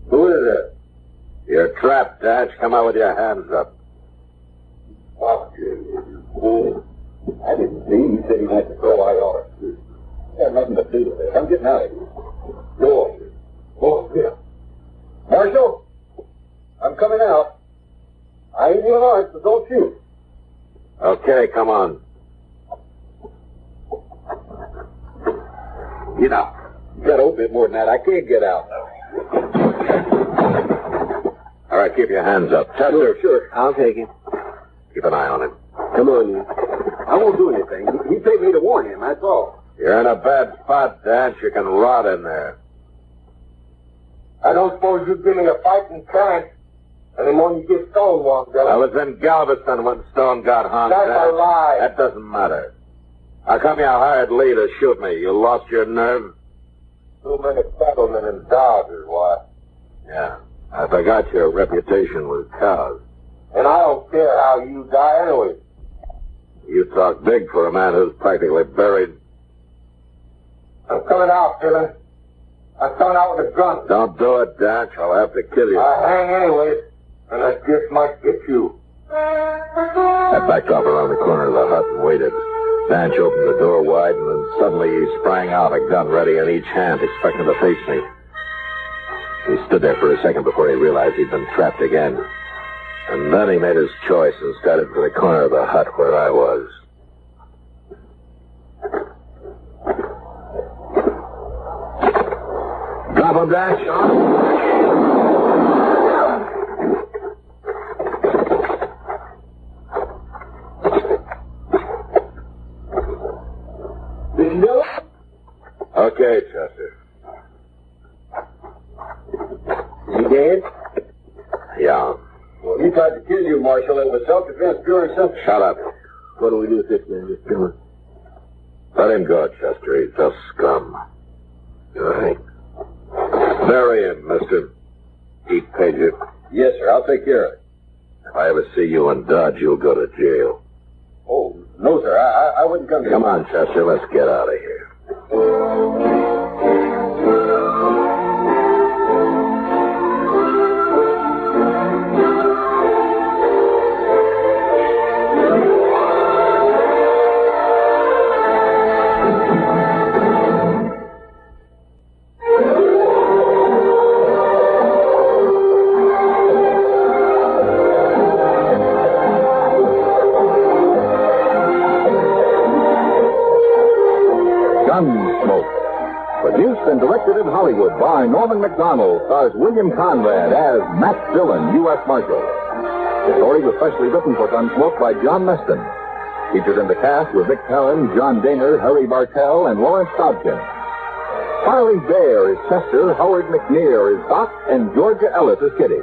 Who is it? You're trapped, Danch. Come out with your hands up. Oh, I didn't see him. He said he had to throw out on the street. Had nothing to do with it. I'm getting out of here. Go on. Oh, yeah. Marshal, I'm coming out. I ain't even armed, so don't shoot. Okay, come on. Get out. You got to open it more than that. I can't get out. All right, keep your hands up. Chester. Sure. I'll take him. Keep an eye on him. Come on, you. I won't do anything. He paid me to warn him, that's all. You're in a bad spot, Danch. You can rot in there. I don't suppose you'd give me a fighting chance anymore you get stonewalled, Dillon. I was in Galveston when Stone got hung. That's a lie. That doesn't matter. How come you hired Lee to shoot me? You lost your nerve? Too many cattlemen in Dodge is why. Yeah. I forgot your reputation with cows. And I don't care how you die anyway. You talk big for a man who's practically buried. I'm coming out, Dillon. I'm coming out with a gun. Don't do it, Danch. I'll have to kill you. I hang anyway, and I just might get you. I backed off around the corner of the hut and waited. Danch opened the door wide, and then suddenly he sprang out, a gun ready in each hand, expecting to face me. He stood there for a second before he realized he'd been trapped again. And then he made his choice and started for the corner of the hut where I was. Drop him, Danch. Okay, Chester. He dead? Yeah. Well, he tried to kill you, Marshal. It was self-defense, pure and simple. Shut up. What do we do with this man, Mr. Dillon? Let him go, Chester. He's just scum. All right. Bury him, mister. He paid you. Yes, sir. I'll take care of it. If I ever see you in Dodge, you'll go to jail. Oh, no, sir. I wouldn't come to you. Come on, Chester. Let's get out of here. Gunsmoke. Produced and directed in Hollywood by Norman Macdonald, stars William Conrad as Matt Dillon, U.S. Marshal. The story was specially written for Gunsmoke by John Meston. Featured in the cast were Vic Perrin, John Daner, Harry Bartell, and Lawrence Dobkin. Farley Bear is Chester, Howard McNear is Doc, and Georgia Ellis is Kitty.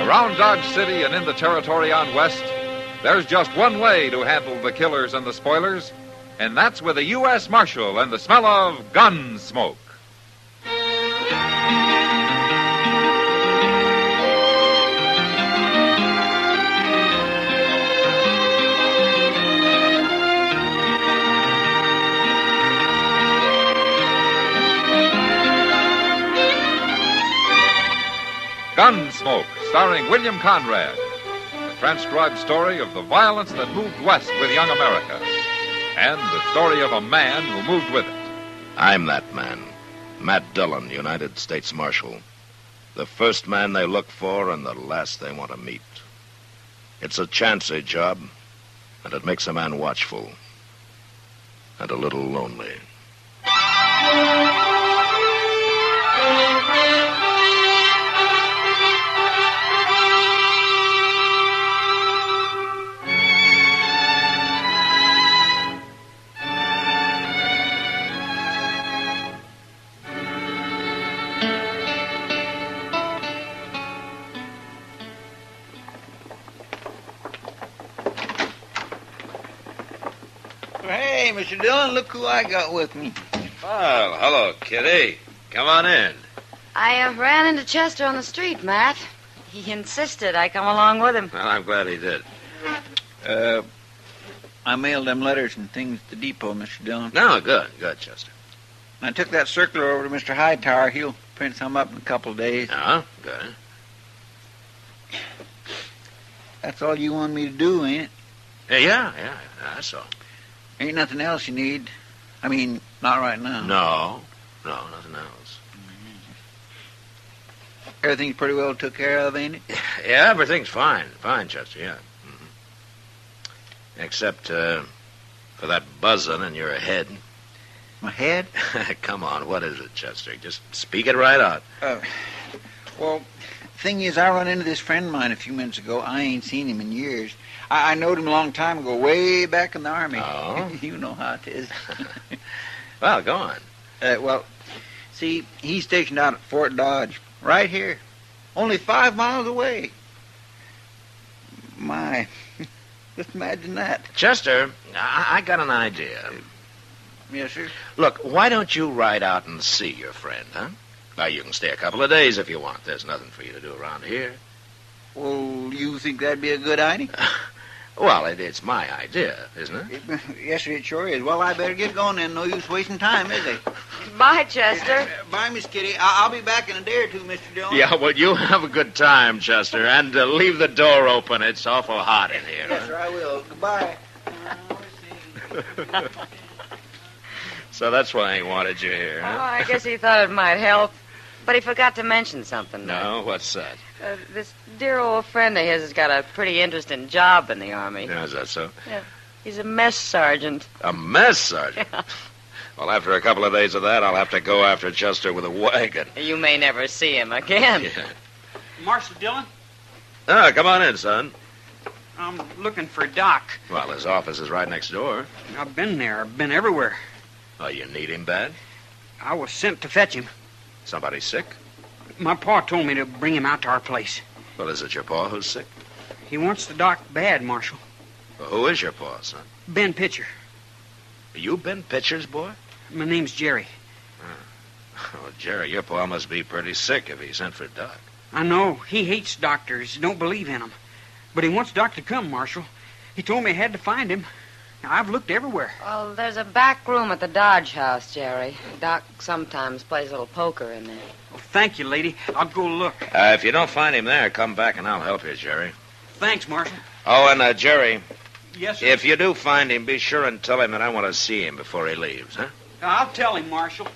Around Dodge City and in the territory on West, there's just one way to handle the killers and the spoilers, and that's with a U.S. Marshal and the smell of Gunsmoke. Gunsmoke, starring William Conrad. The transcribed story of the violence that moved west with young America. And the story of a man who moved with it. I'm that man. Matt Dillon, United States Marshal. The first man they look for and the last they want to meet. It's a chancy job, and it makes a man watchful. And a little lonely. Hey, Mr. Dillon, look who I got with me. Well, hello, Kitty. Come on in. I ran into Chester on the street, Matt. He insisted I come along with him. Well, I'm glad he did. I mailed them letters and things to the depot, Mr. Dillon. No, good, Chester. I took that circular over to Mr. Hightower. He'll print some up in a couple of days. Oh, good. That's all you want me to do, ain't it? Yeah, that's all. Ain't nothing else you need. I mean, not right now. No, nothing else. Everything's pretty well took care of, ain't it? Yeah, everything's fine. Fine, Chester, yeah. Mm-hmm. Except for that buzzing in your head. My head? Come on, what is it, Chester? Just speak it right out. Well, thing is, I run into this friend of mine a few minutes ago. I ain't seen him in years. I knowed him a long time ago, way back in the Army. Oh? You know how it is. Well, go on. Well, see, he's stationed out at Fort Dodge, right here. Only 5 miles away. My, just imagine that. Chester, I got an idea. Yes, sir? Look, why don't you ride out and see your friend, huh? Now, you can stay a couple of days if you want. There's nothing for you to do around here. Well, you think that'd be a good idea? Well, it's my idea, isn't it? Yes, sir, it sure is. Well, I better get going then. No use wasting time, is it? Bye, Chester. Bye, Miss Kitty. I'll be back in a day or two, Mr. Dillon. Yeah, well, you have a good time, Chester, and leave the door open. It's awful hot in here. Yes, sir, I will. Goodbye. So that's why he wanted you here, huh? Oh, I guess he thought it might help. But he forgot to mention something. No, what's that? This dear old friend of his has got a pretty interesting job in the Army. Yeah, is that so? Yeah. He's a mess sergeant. A mess sergeant? Yeah. Well, after a couple of days of that, I'll have to go after Chester with a wagon. You may never see him again. Yeah. Marshal Dillon? Come on in, son. I'm looking for Doc. Well, his office is right next door. I've been there. I've been everywhere. Oh, you need him bad? I was sent to fetch him. Somebody sick? My pa told me to bring him out to our place. Well, is it your pa who's sick? He wants the doc bad, Marshal. Well, who is your pa, son? Ben Pitcher. You been Pitcher's boy? My name's Jerry. Oh, Jerry, your pa must be pretty sick if he sent for Doc. I know. He hates doctors. He don't believe in them. But he wants Doc to come, Marshal. He told me I had to find him. I've looked everywhere. Well, there's a back room at the Dodge House, Jerry. Doc sometimes plays a little poker in there. Oh, thank you, lady. I'll go look. If you don't find him there, come back and I'll help you, Jerry. Thanks, Marshal. Oh, and, Jerry. Yes, sir? If you do find him, be sure and tell him that I want to see him before he leaves, huh? I'll tell him, Marshal.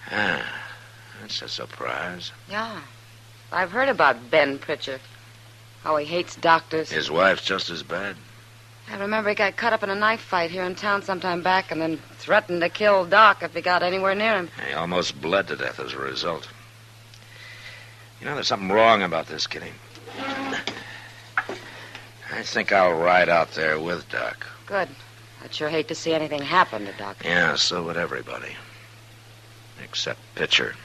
That's a surprise. Yeah. I've heard about Ben Pritchard. How he hates doctors. His wife's just as bad. I remember he got cut up in a knife fight here in town sometime back and then threatened to kill Doc if he got anywhere near him. He almost bled to death as a result. You know, there's something wrong about this, Kitty. I think I'll ride out there with Doc. Good. I'd sure hate to see anything happen to Doc. Yeah, so would everybody. Except Pitcher.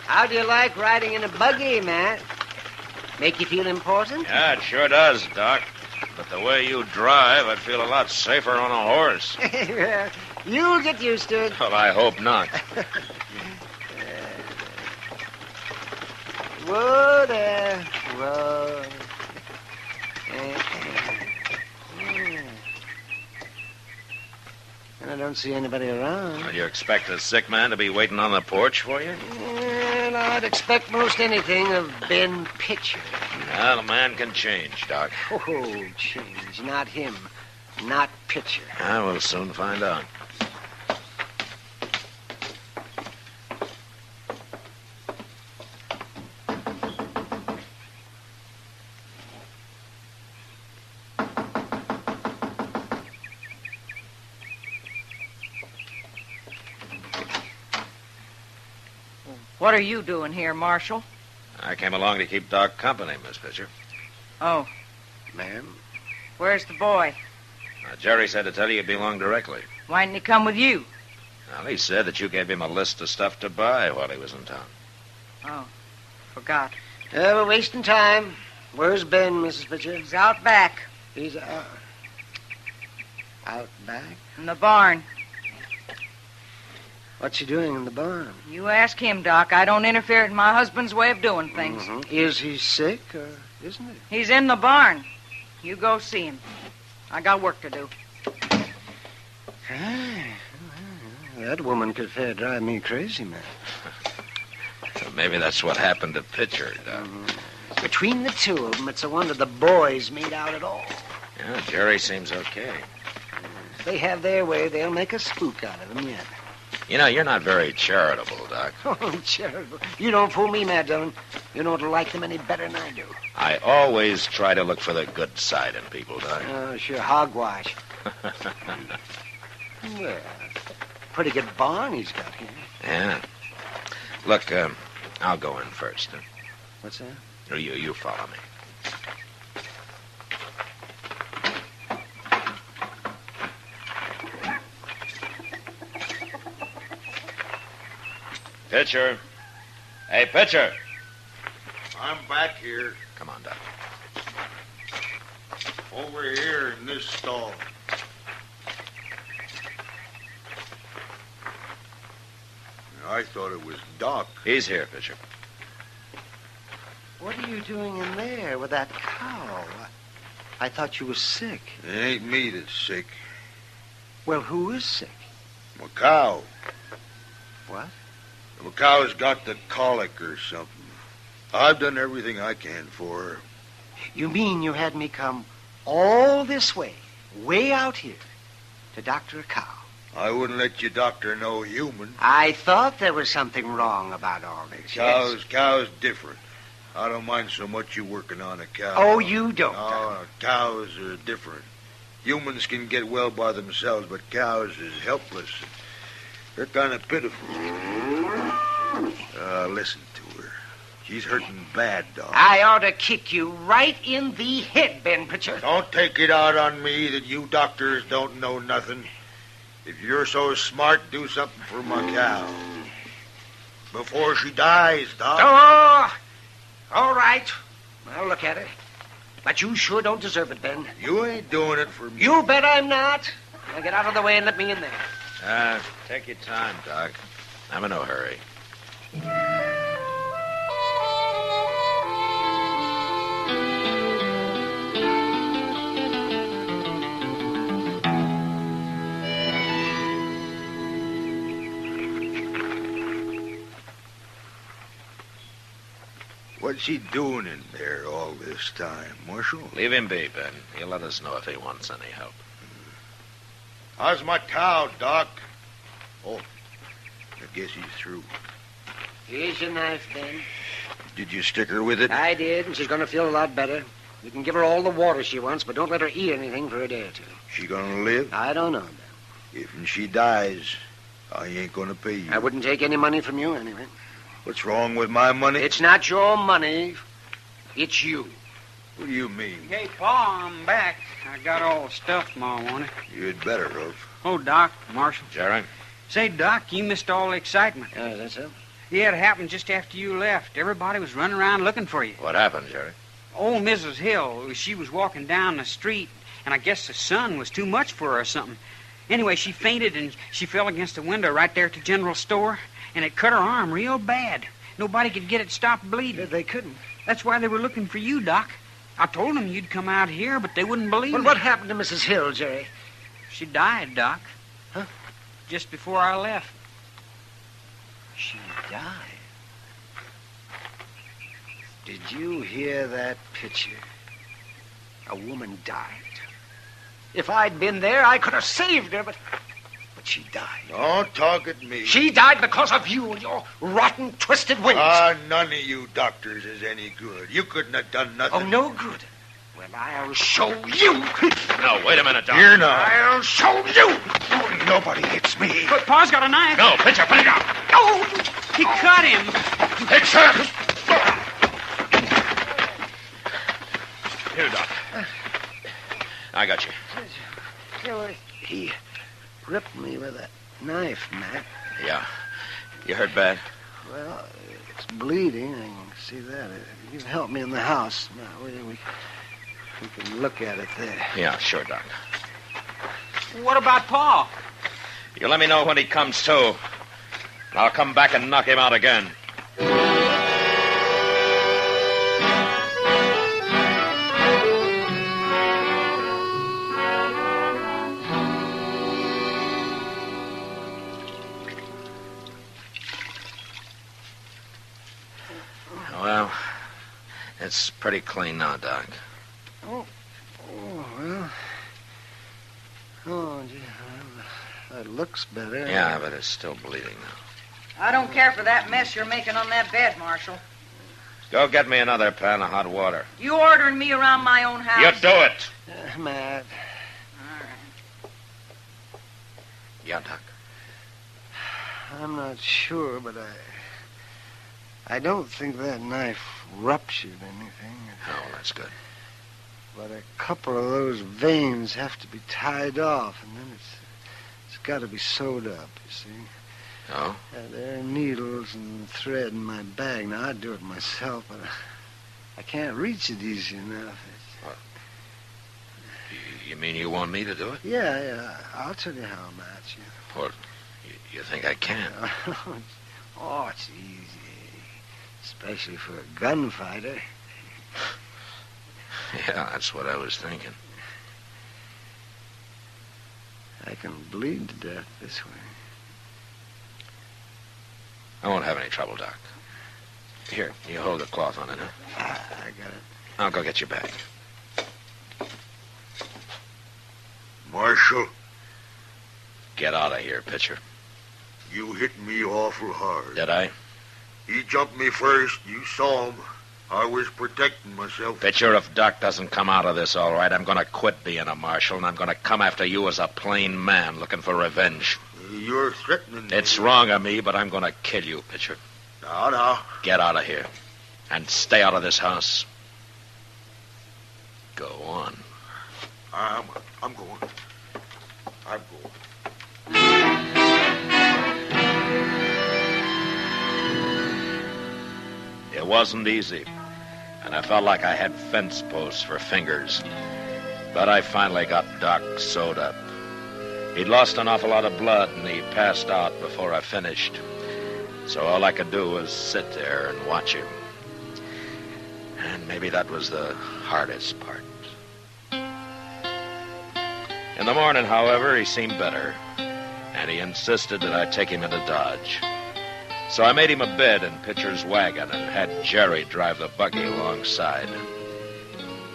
How do you like riding in a buggy, Matt? Make you feel important? Yeah, it sure does, Doc. But the way you drive, I'd feel a lot safer on a horse. You'll get used to it. Well, I hope not. Whoa there. Whoa. And I don't see anybody around. Well, you expect a sick man to be waiting on the porch for you? Well, I'd expect most anything of Ben Pitcher. Well, a man can change, Doc. Oh, change. Not him. Not Pitcher. I will soon find out. What are you doing here, Marshal? I came along to keep Doc company, Miss Pitcher. Oh. Ma'am? Where's the boy? Jerry said to tell you belonged directly. Why didn't he come with you? Well, he said that you gave him a list of stuff to buy while he was in town. Oh, forgot. We're wasting time. Where's Ben, Mrs. Pitcher? He's out back. He's out back? In the barn. What's he doing in the barn? You ask him, Doc. I don't interfere in my husband's way of doing things. Mm-hmm. Is he sick, or isn't he? He's in the barn. You go see him. I got work to do. That woman could fair drive me crazy, man. Maybe that's what happened to Pitcher, Doc. Between the two of them, it's a wonder the boys made out at all. Yeah, Jerry seems okay. If they have their way, they'll make a spook out of them yet. You know, you're not very charitable, Doc. Oh, charitable. You don't fool me, Mad Dillon. You don't like them any better than I do. I always try to look for the good side in people, Doc. Oh, sure, hogwash. Well, pretty good barn he's got here. Yeah. Look, I'll go in first. Huh? What's that? You follow me. Pitcher. Hey, Pitcher. I'm back here. Come on, Doc. Over here in this stall. I thought it was Doc. He's here, Pitcher. What are you doing in there with that cow? I thought you were sick. It ain't me that's sick. Well, who is sick? My cow. What? The cow's got the colic or something. I've done everything I can for her. You mean you had me come all this way out here, to doctor a cow? I wouldn't let you doctor no human. I thought there was something wrong about all this. Cow's different. I don't mind so much you working on a cow. Oh, you don't? No, cows are different. Humans can get well by themselves, but cows is helpless. They're kind of pitiful. Listen to her. She's hurting bad, Doc. I ought to kick you right in the head, Ben Pritchard. Don't take it out on me that you doctors don't know nothing. If you're so smart, do something for my cow. Before she dies, Doc. Oh, all right. I'll look at her. But you sure don't deserve it, Ben. You ain't doing it for me. You bet I'm not. Now get out of the way and let me in there. Take your time, Doc. I'm in no hurry. What's he doing in there all this time, Marshal? Leave him be, Ben. He'll let us know if he wants any help. How's my cow, Doc? Oh, I guess he's through. Here's your knife, Ben. Did you stick her with it? I did, and she's going to feel a lot better. You can give her all the water she wants, but don't let her eat anything for a day or two. She gonna live? I don't know, Ben. If she dies, I ain't gonna pay you. I wouldn't take any money from you anyway. What's wrong with my money? It's not your money. It's you. What do you mean? Hey, Pa, I'm back. I got all the stuff Ma wanted. You'd better have. Oh, Doc, Marshal. Jerry? Say, Doc, you missed all the excitement. Oh, is that so? Yeah, it happened just after you left. Everybody was running around looking for you. What happened, Jerry? Old Mrs. Hill, she was walking down the street, and I guess the sun was too much for her or something. Anyway, she fainted, and she fell against the window right there at the general store, and it cut her arm real bad. Nobody could get it stopped bleeding. They couldn't. That's why they were looking for you, Doc. I told them you'd come out here, but they wouldn't believe Well, me. what happened to Mrs. Hill, Jerry? She died, Doc. Huh? Just before I left. She died? Did you hear that picture? A woman died. If I'd been there, I could have saved her, but she died. Don't talk at me. She died because of you and your rotten, twisted ways. None of you doctors is any good. You couldn't have done nothing. Oh, no good. Well, I'll show you. No, wait a minute, Doc. Here now. I'll show you. Nobody hits me. But Pa's got a knife. No, Pitcher, put it down. Oh, he cut him. Pitcher! Here, Doc. I got you. He ripped me with that knife, Matt. Yeah. You hurt bad? Well, it's bleeding. I can see that. You help me in the house. Now, we can look at it there. Yeah, sure, Doc. What about Pa? You let me know when he comes to. I'll come back and knock him out again. Well, it's pretty clean now, Doc. Oh, well. Oh, gee, that looks better. Yeah, but it's still bleeding now. I don't care for that mess you're making on that bed, Marshal. Go get me another pan of hot water. You ordering me around my own house? You do it. Matt. All right. Yeah, Doc. I'm not sure, but I don't think that knife ruptured anything. Oh, that's good. But a couple of those veins have to be tied off, and then it's got to be sewed up, you see. Oh? There are needles and thread in my bag. Now, I'd do it myself, but I can't reach it easy enough. You mean you want me to do it? Yeah. I'll tell you how, Matt. Well, you think I can? Oh, it's easy. Especially for a gunfighter. Yeah, that's what I was thinking. I can bleed to death this way. I won't have any trouble, Doc. Here, you hold the cloth on it, huh? I got it. I'll go get your bag. Marshal, Get out of here, Pitcher. you hit me awful hard. Did I? He jumped me first. You saw him. I was protecting myself. Pitcher, if Doc doesn't come out of this all right, I'm going to quit being a marshal, and I'm going to come after you as a plain man looking for revenge. You're threatening me. It's wrong of me, but I'm going to kill you, Pitcher. Now. Get out of here. And stay out of this house. Go on. I'm going. I'm going. It wasn't easy, and I felt like I had fence posts for fingers. But I finally got Doc sewed up. He'd lost an awful lot of blood, and he passed out before I finished. So all I could do was sit there and watch him. And maybe that was the hardest part. In the morning, however, he seemed better, and he insisted that I take him into Dodge. So I made him a bed in Pitcher's wagon and had Jerry drive the buggy alongside.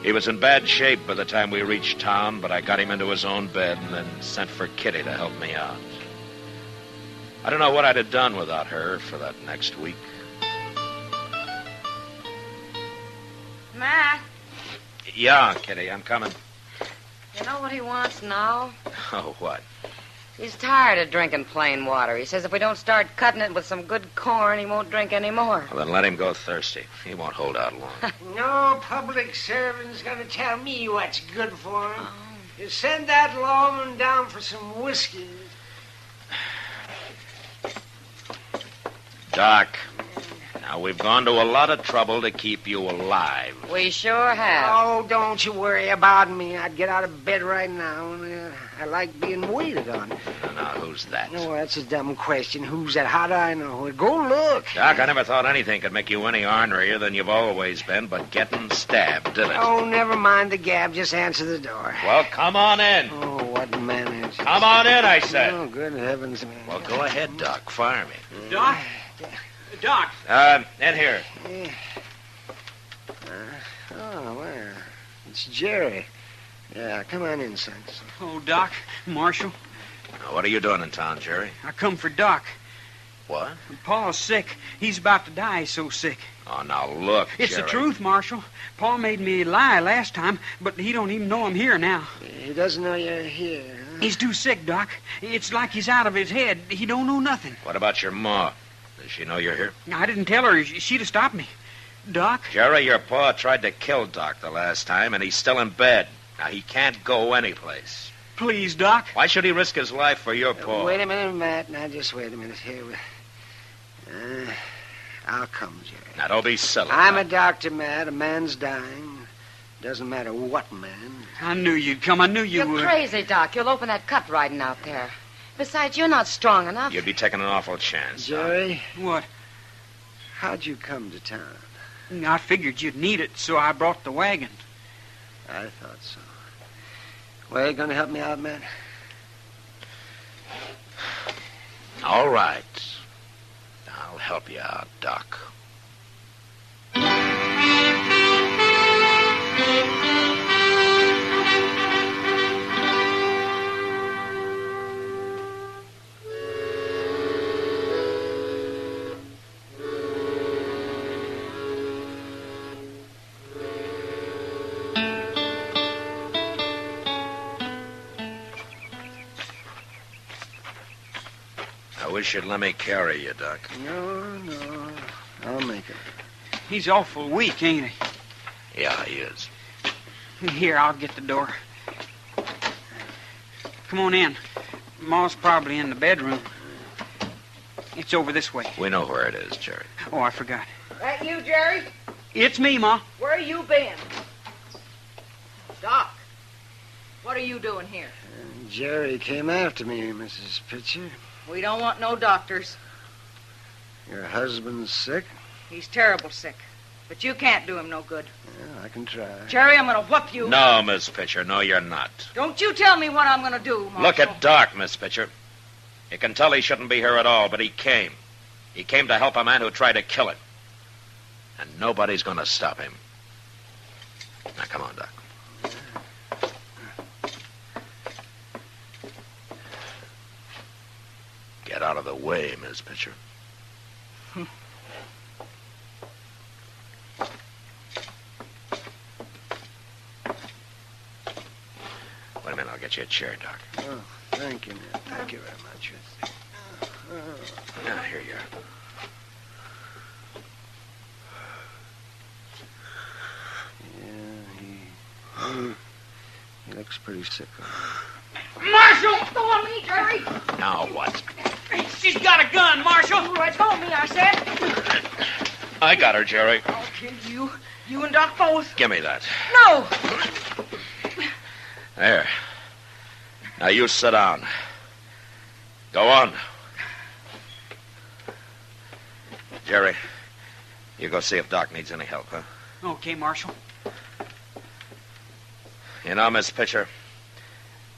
He was in bad shape by the time we reached town, but I got him into his own bed and then sent for Kitty to help me out. I don't know what I'd have done without her for that next week. Matt, Yeah, Kitty, I'm coming. you know what he wants now? Oh, what? He's tired of drinking plain water. He says if we don't start cutting it with some good corn, he won't drink any more. Well, then let him go thirsty. He won't hold out long. No public servant's gonna tell me what's good for him. You send that lawman down for some whiskey. Doc, now we've gone to a lot of trouble to keep you alive. We sure have. Oh, don't you worry about me. I'd get out of bed right now. I like being waited on. Now, who's that? Oh, that's a dumb question. Who's that? How do I know? Go look. Doc, I never thought anything could make you any ornerier than you've always been, but getting stabbed, did it? Oh, never mind the gab. Just answer the door. Well, come on in. Oh, what manners. Come on in, I said. Oh, good heavens. Well, go ahead, Doc. Fire me. Doc? Doc. In here. Oh, well, it's Jerry. Yeah, come on in, son. Oh, Doc, Marshal. Now, what are you doing in town, Jerry? I come for Doc. What? Paul's sick. He's about to die. He's so sick. Oh, now look, It's Jerry. the truth, Marshal. Paul made me lie last time, but he don't even know I'm here now. He doesn't know you're here, huh? He's too sick, Doc. It's like he's out of his head. He don't know nothing. What about your ma? Does she know you're here? I didn't tell her. She'd have stopped me. Doc? Jerry, your pa tried to kill Doc the last time, and he's still in bed. Now, he can't go anyplace. Please, Doc. Why should he risk his life for your pa? Wait a minute, Matt. Now, just wait a minute here. I'll come, Jerry. Now, don't be silly. I'm a doctor, Matt. A man's dying. Doesn't matter what man. I knew you'd come. I knew you You're would. crazy, Doc. You'll open that cut riding out there. Besides, you're not strong enough. You'd be taking an awful chance. Jerry? What? How'd you come to town? I figured you'd need it, so I brought the wagon. I thought so. Well, you gonna help me out, Matt? All right. I'll help you out, Doc. I wish you'd let me carry you, Doc. No. I'll make it. He's awful weak, ain't he? Yeah, he is. Here, I'll get the door. Come on in. Ma's probably in the bedroom. It's over this way. We know where it is, Jerry. Oh, I forgot. That you, Jerry? It's me, Ma. Where you been? Doc, what are you doing here? Jerry came after me, Mrs. Pitcher. We don't want no doctors. Your husband's sick? He's terrible sick. But you can't do him no good. Yeah, I can try. Jerry, I'm going to whoop you. No, Miss Pitcher. No, you're not. Don't you tell me what I'm going to do, Marshal. Look at Doc, Miss Pitcher. You can tell he shouldn't be here at all, but he came. He came to help a man who tried to kill him. And nobody's going to stop him. Now, come on, Doc. Get out of the way, Miss Pitcher. get you a chair, Doc. Oh, thank you, man. Thank you very much. Here you are. Yeah, he looks pretty sick. Marshal! Go on me, Jerry! Now what? She's got a gun, Marshal! Let go of me, I said. I got her, Jerry. I'll kill you. You and Doc both. Give me that. No! There. Now you sit down. Go on. Jerry, you go see if Doc needs any help, huh? Okay, Marshal. You know, Miss Pitcher,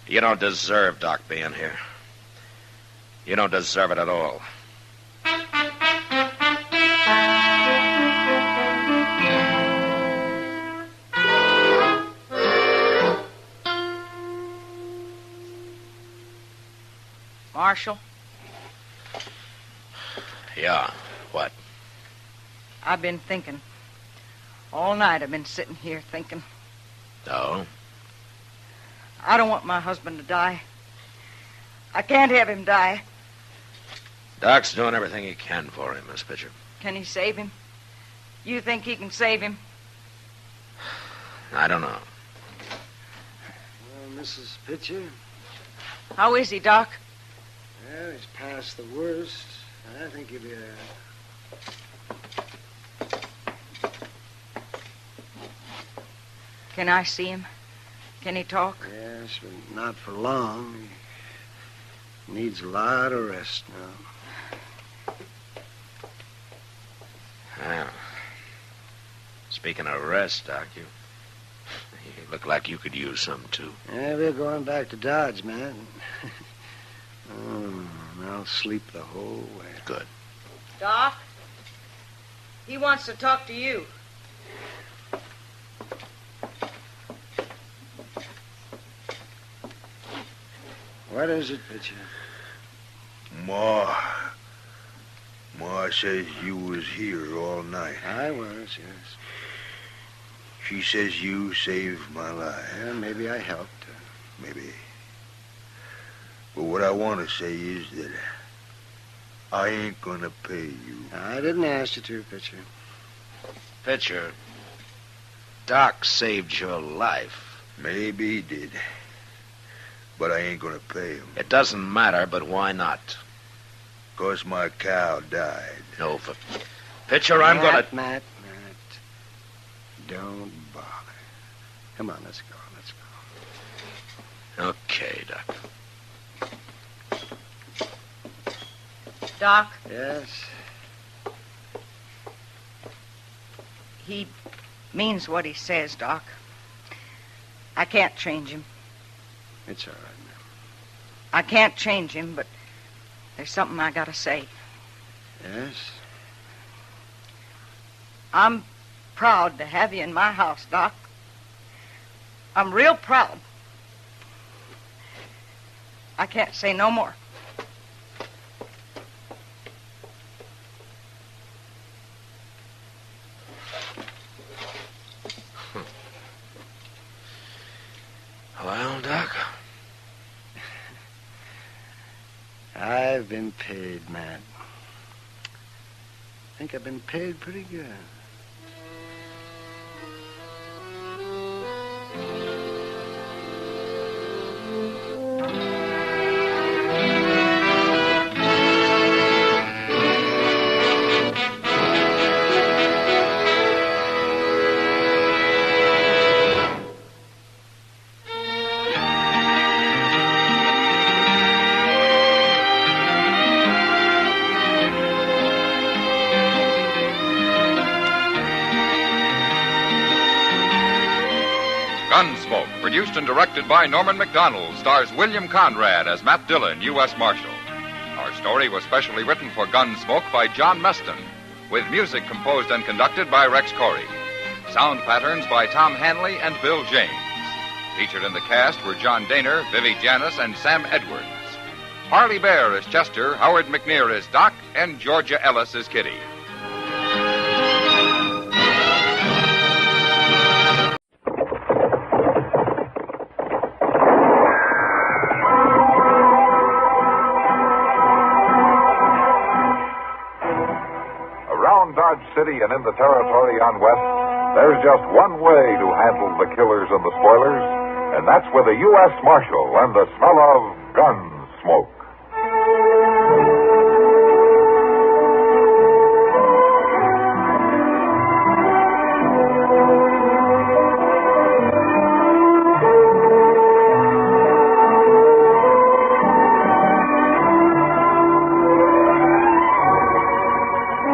you don't deserve Doc being here. You don't deserve it at all. Marshal, Yeah, what? I've been thinking. All night I've been sitting here thinking. Oh? I don't want my husband to die. I can't have him die. Doc's doing everything he can for him, Miss Pitcher. Can he save him? You think he can save him? I don't know. Well, Mrs. Pitcher, How is he, Doc? well, he's past the worst. I think he'll be all right. Can I see him? Can he talk? Yes, but not for long. He needs a lot of rest now. Well, speaking of rest, Doc, you look like you could use some, too. Yeah, we're going back to Dodge, man. I'll sleep the whole way. Good. Doc? He wants to talk to you. What is it, Pitcher? Ma says you was here all night. I was, yes. She says you saved my life. Yeah, maybe I helped. Maybe. But what I want to say is that I ain't gonna pay you. I didn't ask you to, Pitcher. Pitcher, Doc saved your life. Maybe he did. But I ain't gonna pay him. It doesn't matter, but why not? 'Cause my cow died. No, Pitcher, I'm gonna... Matt. Don't bother. Come on, let's go. Okay, Doc. Doc, Yes? he means what he says, Doc. I can't change him. It's all right, man. I can't change him, but there's something I gotta say. Yes? I'm proud to have you in my house, Doc. I'm real proud. I can't say no more. Well, Doc? I've been paid, Matt. I think I've been paid pretty good. Gunsmoke, produced and directed by Norman Macdonald, stars William Conrad as Matt Dillon, U.S. Marshal. Our story was specially written for Gunsmoke by John Meston, with music composed and conducted by Rex Corey. Sound patterns by Tom Hanley and Bill James. Featured in the cast were John Daner, Vivi Janis, and Sam Edwards. Harley Bear is Chester, Howard McNear is Doc, and Georgia Ellis is Kitty. City and in the territory on West, there's just one way to handle the killers and the spoilers, and that's with a U.S. Marshal and the smell of Gunsmoke.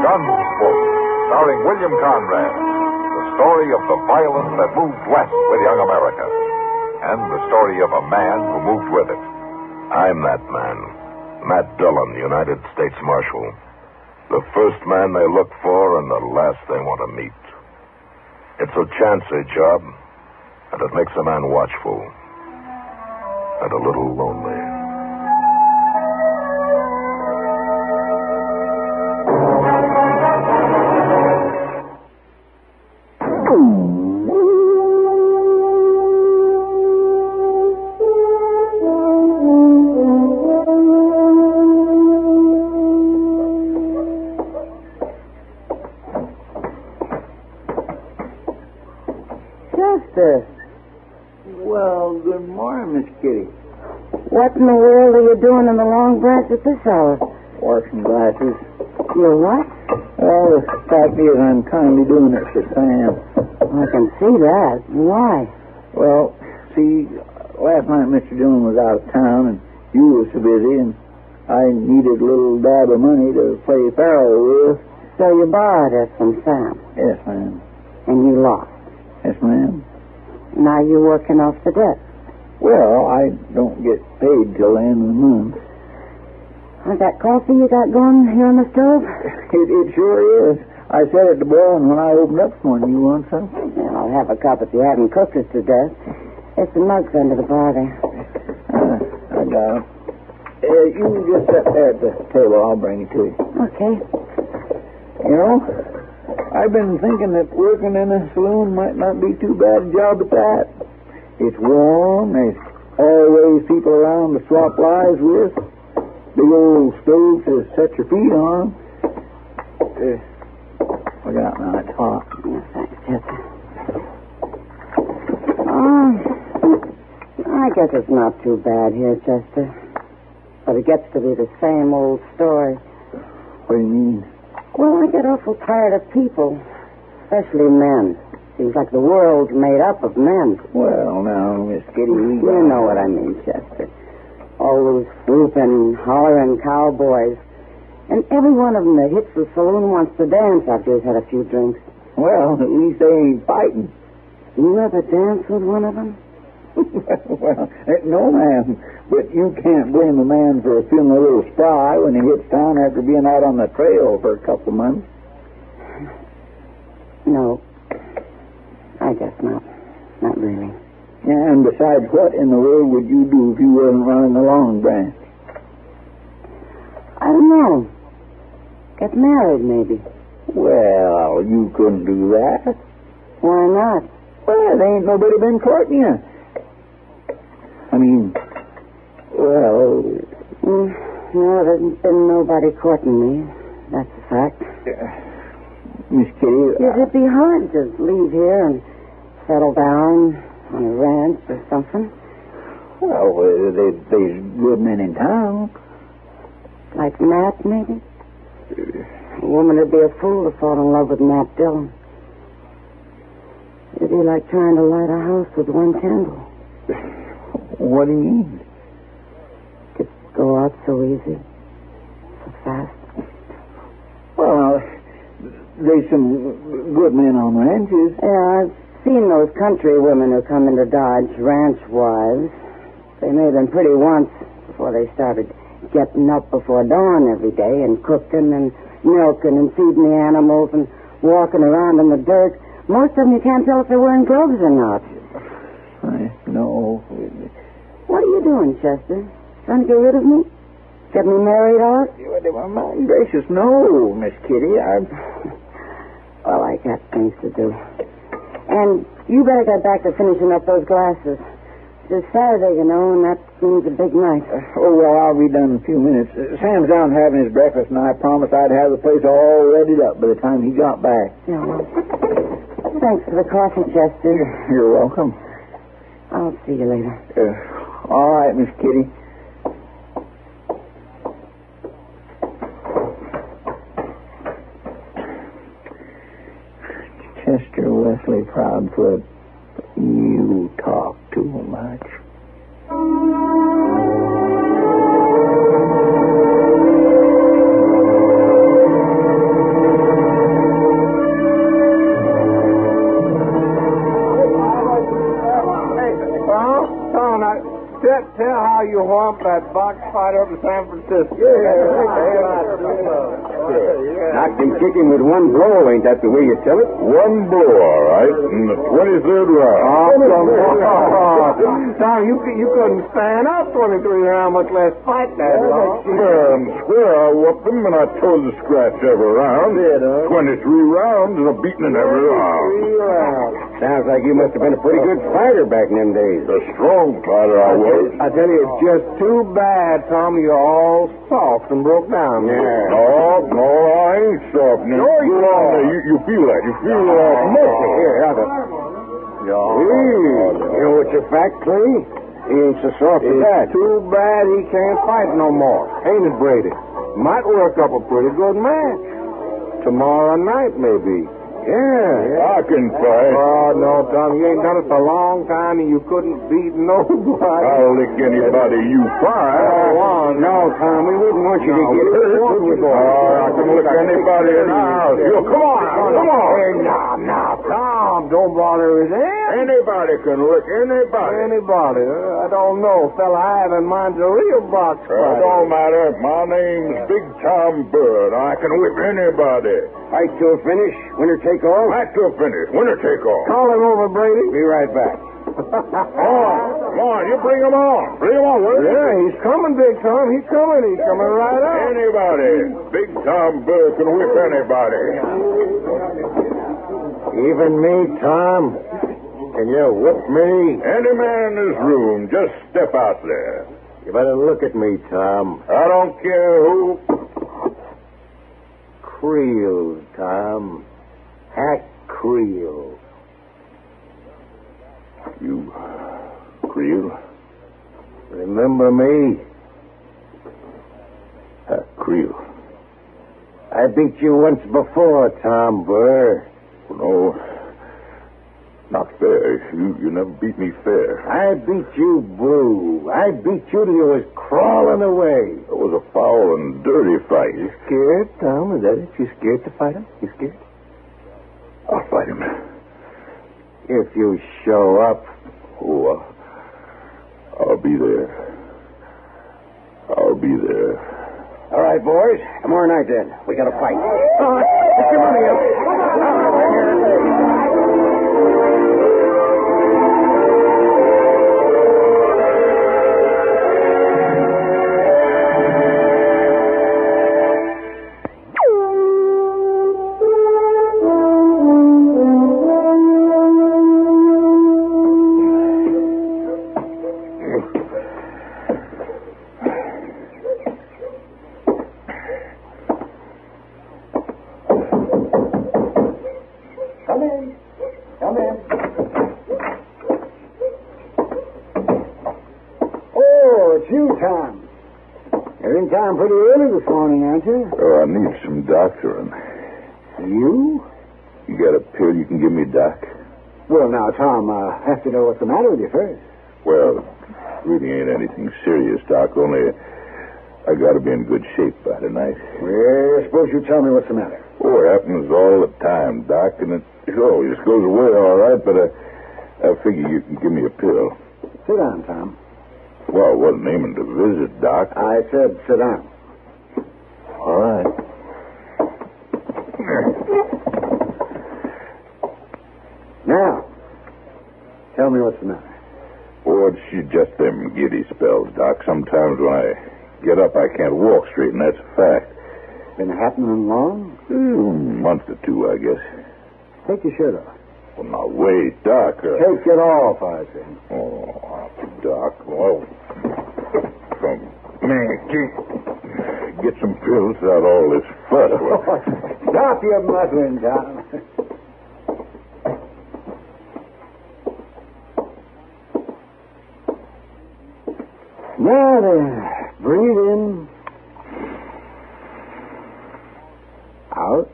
Gunsmoke, starring William Conrad. The story of the violence that moved west with young America. And the story of a man who moved with it. I'm that man. Matt Dillon, United States Marshal. The first man they look for and the last they want to meet. It's a chancy job, and it makes a man watchful. And a little lonely. Well, good morning, Miss Kitty. What in the world are you doing in the Long Branch at this hour? Washing glasses. You're what? Well, the fact is, I'm kindly doing it for Sam. I can see that. Why? Well, see, last night Mr. Dillon was out of town, and you were so busy, and I needed a little dab of money to play faro with. So you borrowed it from Sam? Yes, ma'am. And you lost? Yes, ma'am. Now you're working off the debt. Well, I don't get paid till the end of the month. That coffee you got going here on the stove? It sure is. I set it to boil, and when I opened up this morning, you want some? Yeah, I'll have a cup if you haven't cooked us to death. There's some mugs under the bar there. I got it. You just sit there at the table. I'll bring it to you. Okay. You know, I've been thinking that working in a saloon might not be too bad a job at that. It's warm. There's always people around to swap lives with. Big old stoves to set your feet on. Look out now, it's hot. Yeah, thanks, Chester. Oh, I guess it's not too bad here, Chester. But it gets to be the same old story. What do you mean? Well, I get awful tired of people, especially men. Seems like the world's made up of men. Well, now, Miss Kitty, You know what I mean, Chester. All those whooping, hollering cowboys. And every one of them that hits the saloon wants to dance after he's had a few drinks. Well, at least they ain't fighting. You ever dance with one of them? Well, no, ma'am. But you can't blame a man for feeling a little spry when he hits town after being out on the trail for a couple of months. No. I guess not. Not really. Yeah, and besides, what in the world would you do if you wasn't running the Long Branch? I don't know. Get married, maybe. Well, you couldn't do that. Why not? Well, there ain't nobody been courting you. I mean, well... No, there's been nobody courting me. That's a fact. Miss Kitty... Yes, it'd be hard to leave here and settle down on a ranch or something. Well, there's good men in town. Like Matt, maybe? A woman would be a fool to fall in love with Matt Dillon. It'd be like trying to light a house with one candle. What do you mean? Could go out so easy, so fast. Well, there's some good men on ranches. Yeah, I've seen those country women who come into Dodge, ranch wives. They made them pretty once before they started getting up before dawn every day and cooking and milking and feeding the animals and walking around in the dirt. Most of them you can't tell if they're wearing gloves or not. No. What are you doing, Chester? Trying to get rid of me? Get me married off? My gracious, no, Miss Kitty. Well, I got things to do. And you better get back to finishing up those glasses. It's Saturday, you know, and that means a big night. Oh, well, I'll be done in a few minutes. Sam's down having his breakfast, and I promised I'd have the place all readied up by the time he got back. Yeah, well, thanks for the coffee, Chester. You're welcome. I'll see you later. All right, Miss Kitty. Chester Wesley Proudfoot, you talk too much. Tell how you whomped that box fight up in San Francisco. Knocked him kicking with one blow, ain't that the way you tell it? One blow, all right. In the 23rd round. Tom, you couldn't stand up 23 rounds, much less fight that long. Swear I whooped him, and I tore the scratch every round. 23 rounds and a beating in every round. Sounds like you must have been a pretty good fighter back in them days. A strong fighter I was. I tell you, it's just too bad, Tom, you're all soft and broke down. Yeah. No, I ain't soft. No, you feel that. You feel muscle. Here, have it. You know what's your fact, Clay? He ain't so soft as that. It's too bad he can't fight no more. Ain't it, Brady? Might work up a pretty good match. Tomorrow night, maybe. Yeah, I can fight. Oh, no, Tom, you ain't done it for a long time, and you couldn't beat nobody. I'll lick anybody you fight. Oh, no, Tom, we wouldn't want you to get hurt, would we, boy? I can lick anybody in the house. Come on. Hey, now, Tom, don't bother with him. Anybody can lick anybody. Anybody? I don't know. Fella I have in mind's a real box fight. It don't matter. My name's Big Tom Bird. I can whip anybody. Fight to a finish. Winner take all. Fight to a finish. Winner take all. Call him over, Brady. Be right back. Come on. You bring him on. Bring him on, will you? Yeah, he's coming, Big Tom. He's coming. He's coming right up. Anybody. Big Tom Bird can whip anybody. Even me, Tom? Can you whip me? Any man in this room, just step out there. You better look at me, Tom. I don't care who. Creel, Tom. Hack Creel. You, Creel? Remember me? Hack Creel. I beat you once before, Tom Burr. No, not fair. You never beat me fair. I beat you blue. I beat you till you was crawling away. It was a foul and dirty fight. You scared, Tom? Is that it? You scared to fight him? You scared? I'll fight him. If you show up. Oh, I'll be there. I'll be there. All right, boys. Tomorrow night, then. We got to fight. All right. Get your money up. Pretty early this morning, aren't you? Oh, I need some doctoring. You? You got a pill you can give me, Doc? Well, now, Tom, I have to know what's the matter with you first. Well, really ain't anything serious, Doc, only I got to be in good shape by tonight. Well, suppose you tell me what's the matter. Oh, it happens all the time, Doc, and it always goes away all right, but I figure you can give me a pill. Sit down, Tom. Well, I wasn't aiming to visit, Doc. I said sit down. All right. Now, tell me what's the matter. Oh, it's just them giddy spells, Doc. Sometimes when I get up, I can't walk straight, and that's a fact. Been happening long? A month or two, I guess. Take your shirt off. Well, now, wait, Doc. Take it off, I said. Oh, Doc. Well, man, can't get some pills without all this fuss. Stop your muttering, Tom. Now then, breathe in. Out.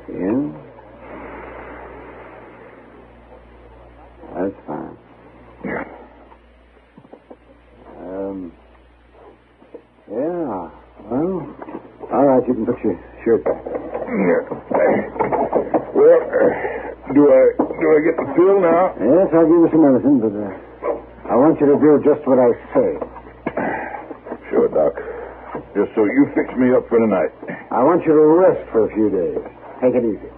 In. That's fine. Yeah. Well, all right, you can put your shirt back. Yeah. Well, do I get the pill now? Yes, I'll give you some medicine, but I want you to do just what I say. Sure, Doc. Just so you fix me up for tonight. I want you to rest for a few days. Take it easy.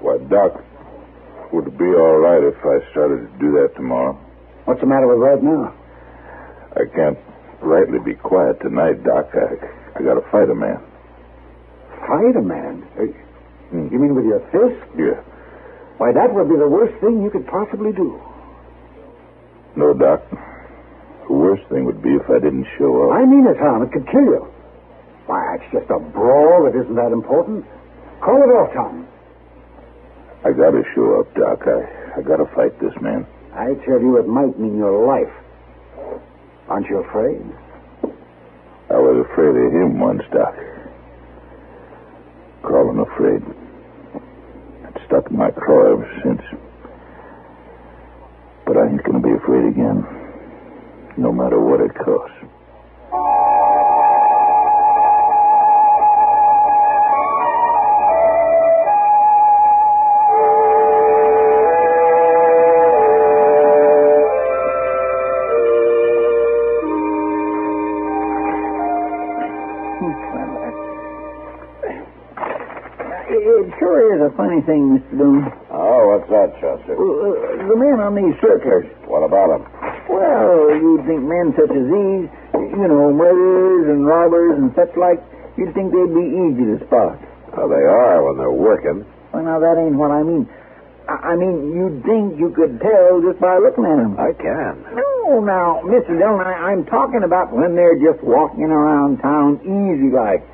Why, Doc, would it be all right if I started to do that tomorrow? What's the matter with right now? I can't rightly be quiet tonight, Doc. I got to fight a man. Fight a man? You mean with your fist? Yeah. Why, that would be the worst thing you could possibly do. No, Doc. The worst thing would be if I didn't show up. I mean it, Tom. It could kill you. Why, it's just a brawl. It isn't that important. Call it off, Tom. I got to show up, Doc. I got to fight this man. I tell you, it might mean your life. Aren't you afraid? I was afraid of him once, Doc. Crawling afraid. It's stuck in my craw ever since. But I ain't going to be afraid again. No matter what it costs. It sure is a funny thing, Mr. Dillon. Oh, what's that, Chester? The men on these circulars. What about them? Well, you'd think men such as these, murderers and robbers and such like, you'd think they'd be easy to spot. Well, they are when they're working. Well, now, that ain't what I mean. I mean, you'd think you could tell just by looking at them. I can. No, now, Mr. Dillon, I'm talking about when they're just walking around town easy like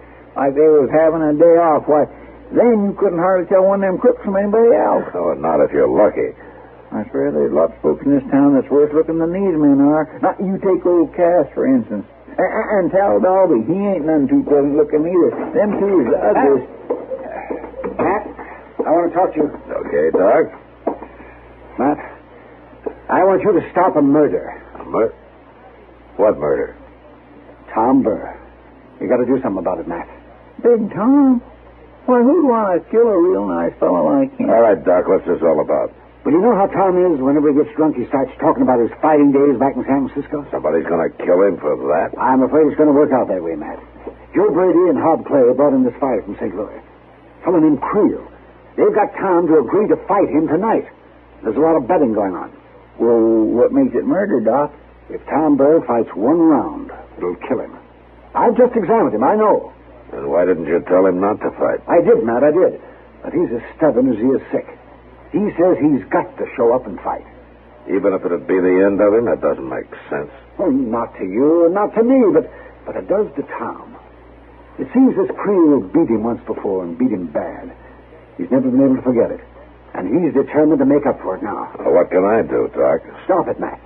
they was having a day off. Why, then you couldn't hardly tell one of them crooks from anybody else. Oh, not if you're lucky. I swear there's lots of folks in this town that's worse looking than these men are. Now, you take old Cass, for instance. And Tal Dalby, he ain't none too pleasant looking either. Them two is the ugliest. Matt, I want to talk to you. Okay, Doc. Matt, I want you to stop a murder. A murder? What murder? Tom Burr. You got to do something about it, Matt. Big Tom? Why, who'd want to kill a real nice fellow like him? All right, Doc, what's this all about? Well, you know how Tom is? Whenever he gets drunk, he starts talking about his fighting days back in San Francisco. Somebody's going to kill him for that? I'm afraid it's going to work out that way, Matt. Joe Brady and Hob Clay brought in this fight from St. Louis. A fellow named Creel. They've got Tom to agree to fight him tonight. There's a lot of betting going on. Well, what makes it murder, Doc? If Tom Burr fights one round, it'll kill him. I've just examined him, I know. Then why didn't you tell him not to fight? I did, Matt, I did. But he's as stubborn as he is sick. He says he's got to show up and fight. Even if it'd be the end of him, that doesn't make sense. Well, not to you and not to me, but it does to Tom. It seems this Creel beat him once before and beat him bad. He's never been able to forget it. And he's determined to make up for it now. Well, what can I do, Doc? Stop it, Matt.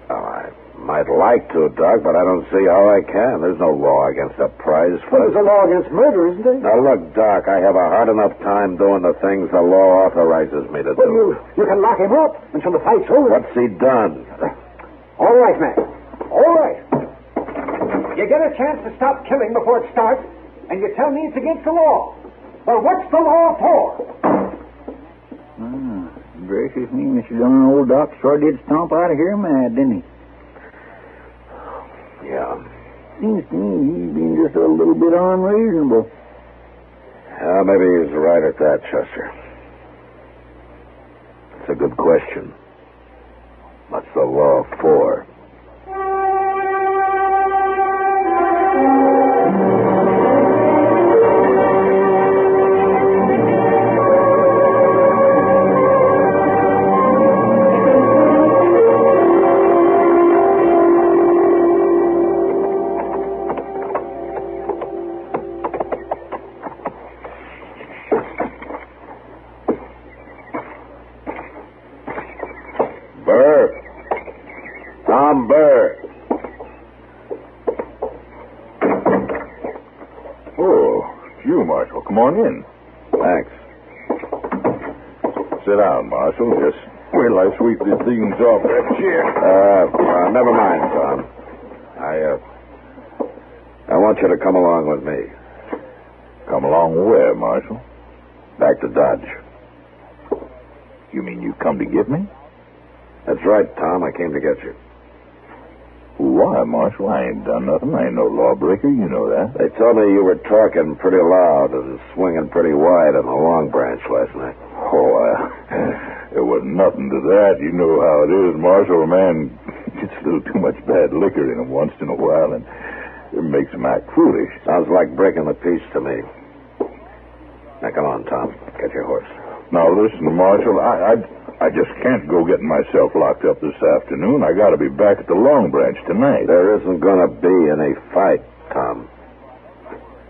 Oh, I might like to, Doc, but I don't see how I can. There's no law against a prize fight. Well, there's a law against murder, isn't there? Now, look, Doc, I have a hard enough time doing the things the law authorizes me to do. You can lock him up until the fight's over. What's he done? All right, Matt. All right. You get a chance to stop killing before it starts, and you tell me it's against the law. Well, what's the law for? Gracious me, Mr. Dillon, old Doc sure did stomp out of here mad, didn't he? Yeah. Seems to me he's been just a little bit unreasonable. Maybe he's right at that, Chester. It's a good question. What's the law for? on in. Thanks. Sit down, Marshal. Just wait till I sweep these things off that chair. Never mind, Tom. I want you to come along with me. Come along where, Marshal? Back to Dodge. You mean you come to get me? That's right, Tom. I came to get you. Why, Marshal? I ain't done nothing. I ain't no lawbreaker. You know that. They told me you were talking pretty loud and swinging pretty wide on the Long Branch last night. Oh, there wasn't nothing to that. You know how it is, Marshal. A man gets a little too much bad liquor in him once in a while, and it makes him act foolish. Sounds like breaking the peace to me. Now, come on, Tom. Get your horse. Now, listen, Marshal, I just can't go getting myself locked up this afternoon. I got to be back at the Long Branch tonight. There isn't going to be any fight, Tom.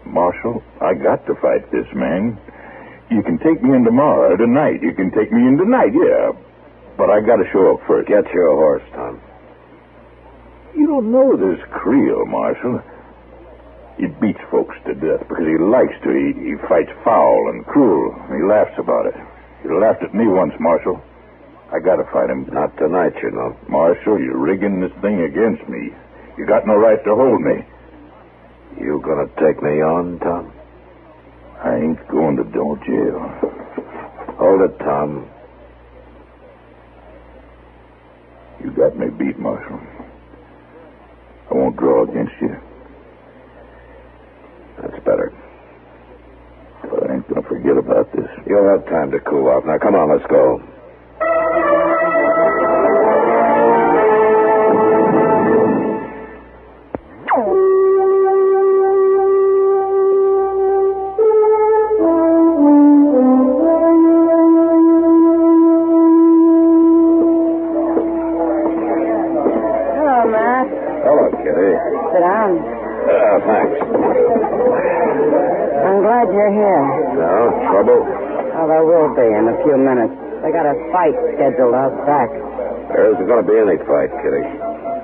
Marshal, I got to fight this man. You can take me in tomorrow or tonight. You can take me in tonight, yeah. But I got to show up first. Get your horse, Tom. You don't know this Creel, Marshal. He beats folks to death because he likes to. He fights foul and cruel. And he laughs about it. He laughed at me once, Marshal. I got to fight him. Not tonight, you know. Marshal, you're rigging this thing against me. You got no right to hold me. You gonna take me on, Tom? I ain't going to no jail. Hold it, Tom. You got me beat, Marshal. I won't draw against you. That's better. But I ain't going to forget about this. You'll have time to cool off. Now, come on, let's go. Hello, Matt. Hello, Kitty. Sit down. Thanks. I'm glad you're here. No trouble? Oh, there will be in a few minutes. They got a fight scheduled out back. There isn't going to be any fight, Kitty.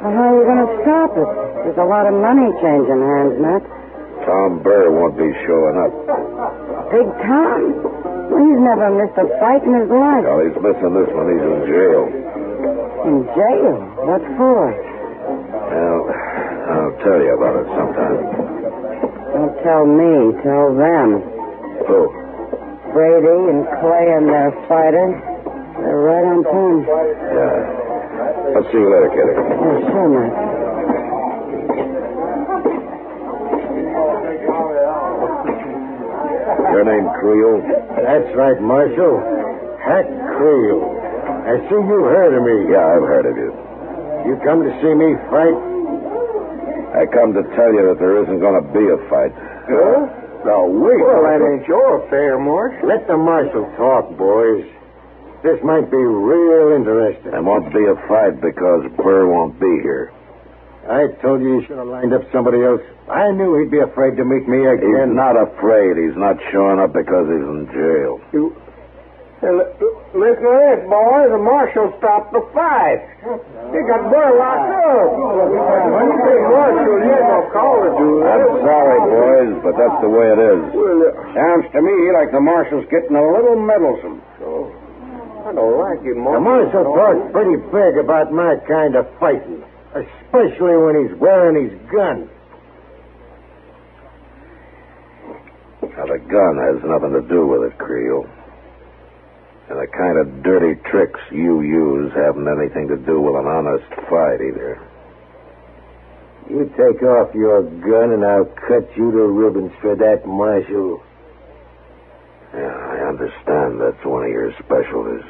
Well, how are you going to stop it? There's a lot of money changing hands, Matt. Tom Burr won't be showing up. Big Tom? Well, he's never missed a fight in his life. Well, he's missing this one. He's in jail. In jail? What for? Well, I'll tell you about it sometime. Don't tell me. Tell them. Who? Brady and Clay and their fighter. They're right on time. Yeah. I'll see you later, Kitty. Yeah, sure, Matt. Your name Creel? That's right, Marshal. Hack Creel. I see you've heard of me. Yeah, I've heard of you. You come to see me fight? I come to tell you that there isn't going to be a fight. Huh? Now, wait. Well, that ain't your affair, Marshal. Let the Marshal talk, boys. This might be real interesting. There won't be a fight because Burr won't be here. I told you you should have lined up somebody else. I knew he'd be afraid to meet me again. He's not afraid. He's not showing up because he's in jail. Listen to this, boys. The Marshal stopped the fight. He got Burr locked up. When you say Marshal, you ain't no call to do that. I'm sorry, boys, but that's the way it is. Sounds to me like the Marshal's getting a little meddlesome. I don't like it, Marshal. The Marshal talks pretty big about my kind of fighting, especially when he's wearing his gun. Now, the gun has nothing to do with it, Creel. And the kind of dirty tricks you use haven't anything to do with an honest fight, either. You take off your gun and I'll cut you to ribbons for that, Marshal. Yeah, I understand that's one of your specialties.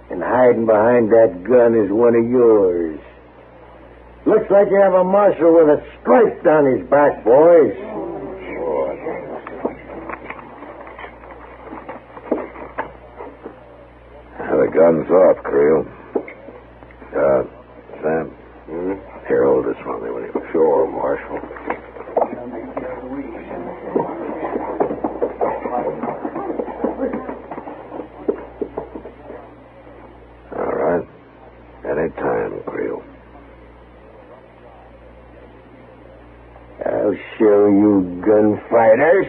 And hiding behind that gun is one of yours. Looks like you have a Marshal with a stripe down his back, boys. The gun's off, Creel. Sam? Here, hold this for me, will you? Sure, Marshal. All right. Anytime, Creel. I'll show you gunfighters.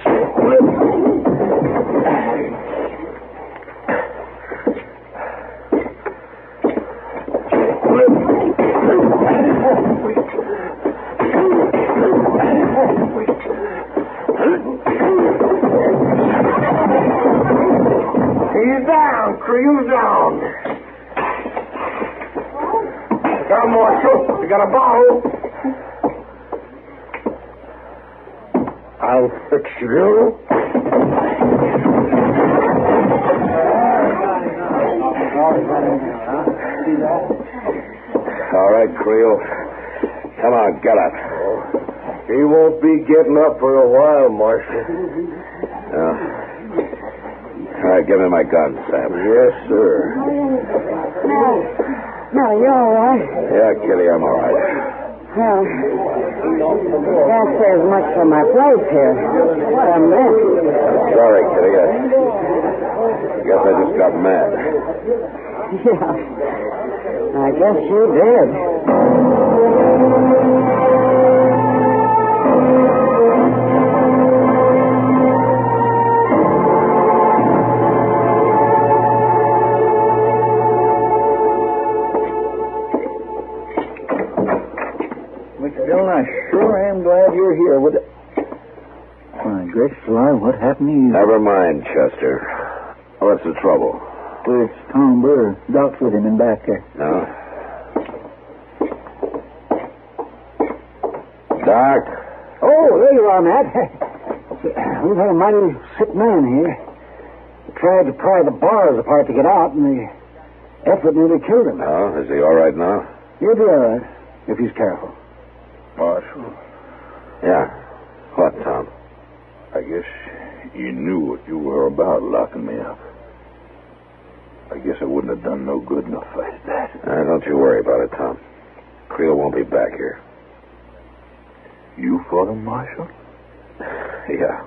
He's down, Creel's down. Come, Marshal. You got a bottle? I'll fix you. All right, Creel. Come on, get up. He won't be getting up for a while, Marshal. All right, give me my gun, Sam. Yes, sir. Now, you all right? Yeah, Kitty, I'm all right. Well, can't say as much for my place here. I'm mad. Sorry, Kitty. I guess I just got mad. Yeah. I guess you did. Dillon, I sure am glad you're here. My gracious alive, what happened to you? Never mind, Chester. What's the trouble? Well, it's Tom Burr. Doc's with him in back there. No? Doc? Oh, there you are, Matt. We've had a mighty sick man here. He tried to pry the bars apart to get out, and the effort nearly killed him. Oh, is he all right now? He'll be all right, if he's careful. Marshal, Yeah. What, Tom? I guess you knew what you were about, locking me up. I guess I wouldn't have done no good in a fight at that. Don't you worry about it, Tom. Creel won't be back here. You fought him, Marshal? Yeah.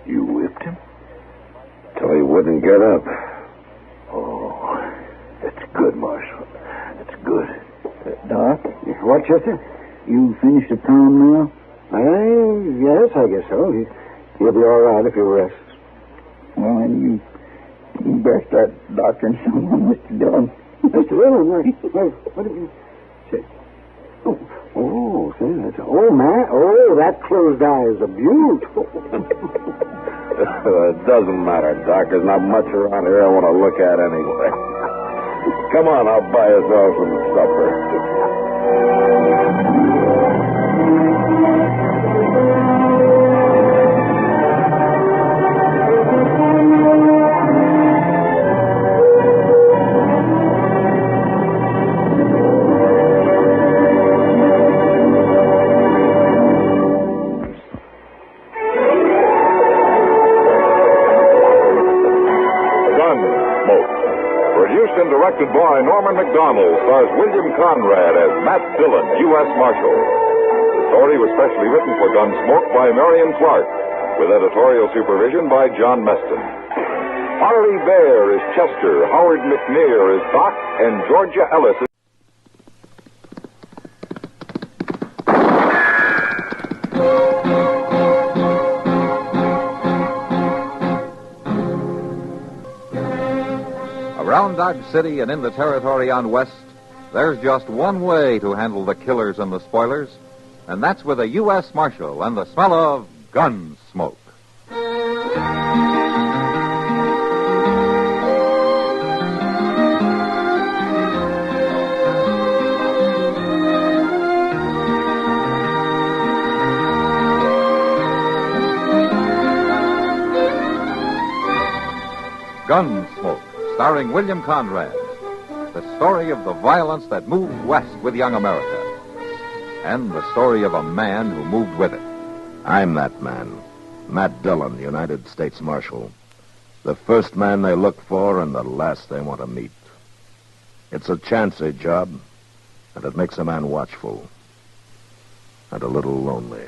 You whipped him? Till he wouldn't get up. Oh, that's good, Marshal. That's good. Doc? What, Chester? You finished at Tom now? Yes, I guess so. He'll be all right if he rests. Well, then you best start doctoring someone, Mr. Dillon. Mr. Dillon? What did you say? Oh, say that's... Oh, man. Oh, that closed eye is a beaut. It doesn't matter, Doc. There's not much around here I want to look at anyway. Come on, I'll buy us all some supper. Directed by Norman McDonald, stars William Conrad as Matt Dillon, U.S. Marshal. The story was specially written for Gunsmoke by Marion Clark, with editorial supervision by John Meston. Harley Bear is Chester, Howard McNear is Doc, and Georgia Ellis is... Around Dodge City and in the territory on West, there's just one way to handle the killers and the spoilers, and that's with a U.S. Marshal and the smell of Gunsmoke. Gunsmoke, starring William Conrad. The story of the violence that moved west with young America. And the story of a man who moved with it. I'm that man. Matt Dillon, United States Marshal. The first man they look for and the last they want to meet. It's a chancy job, and it makes a man watchful. And a little lonely.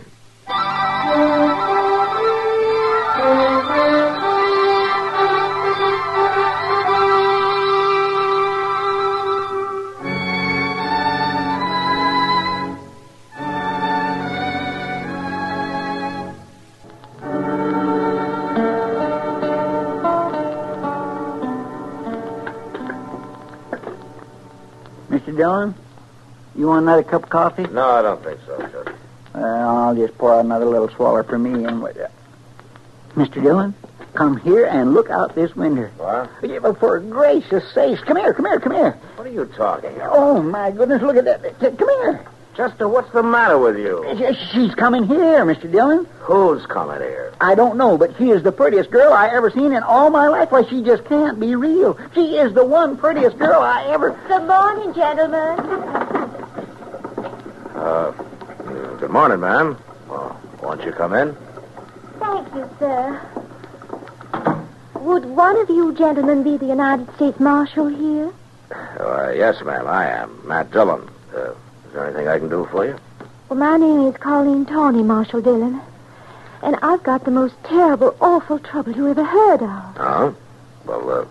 Mr. Dillon, you want another cup of coffee? No, I don't think so, Chester. I'll just pour out another little swaller for me. And Mr. Dillon, come here and look out this window. What? Yeah, but for gracious sakes, come here. What are you talking about? Oh, my goodness, look at that. Come here. Chester, what's the matter with you? She's coming here, Mr. Dillon. Who's coming here? I don't know, but she is the prettiest girl I ever seen in all my life. Why, she just can't be real. She is the one prettiest girl I ever... Good morning, gentlemen. Good morning, ma'am. Won't you come in? Thank you, sir. Would one of you gentlemen be the United States Marshal here? Yes, ma'am, I am. Matt Dillon. Is there anything I can do for you? Well, my name is Colleen Tawney, Marshal Dillon. And I've got the most terrible, awful trouble you ever heard of. Oh? Well,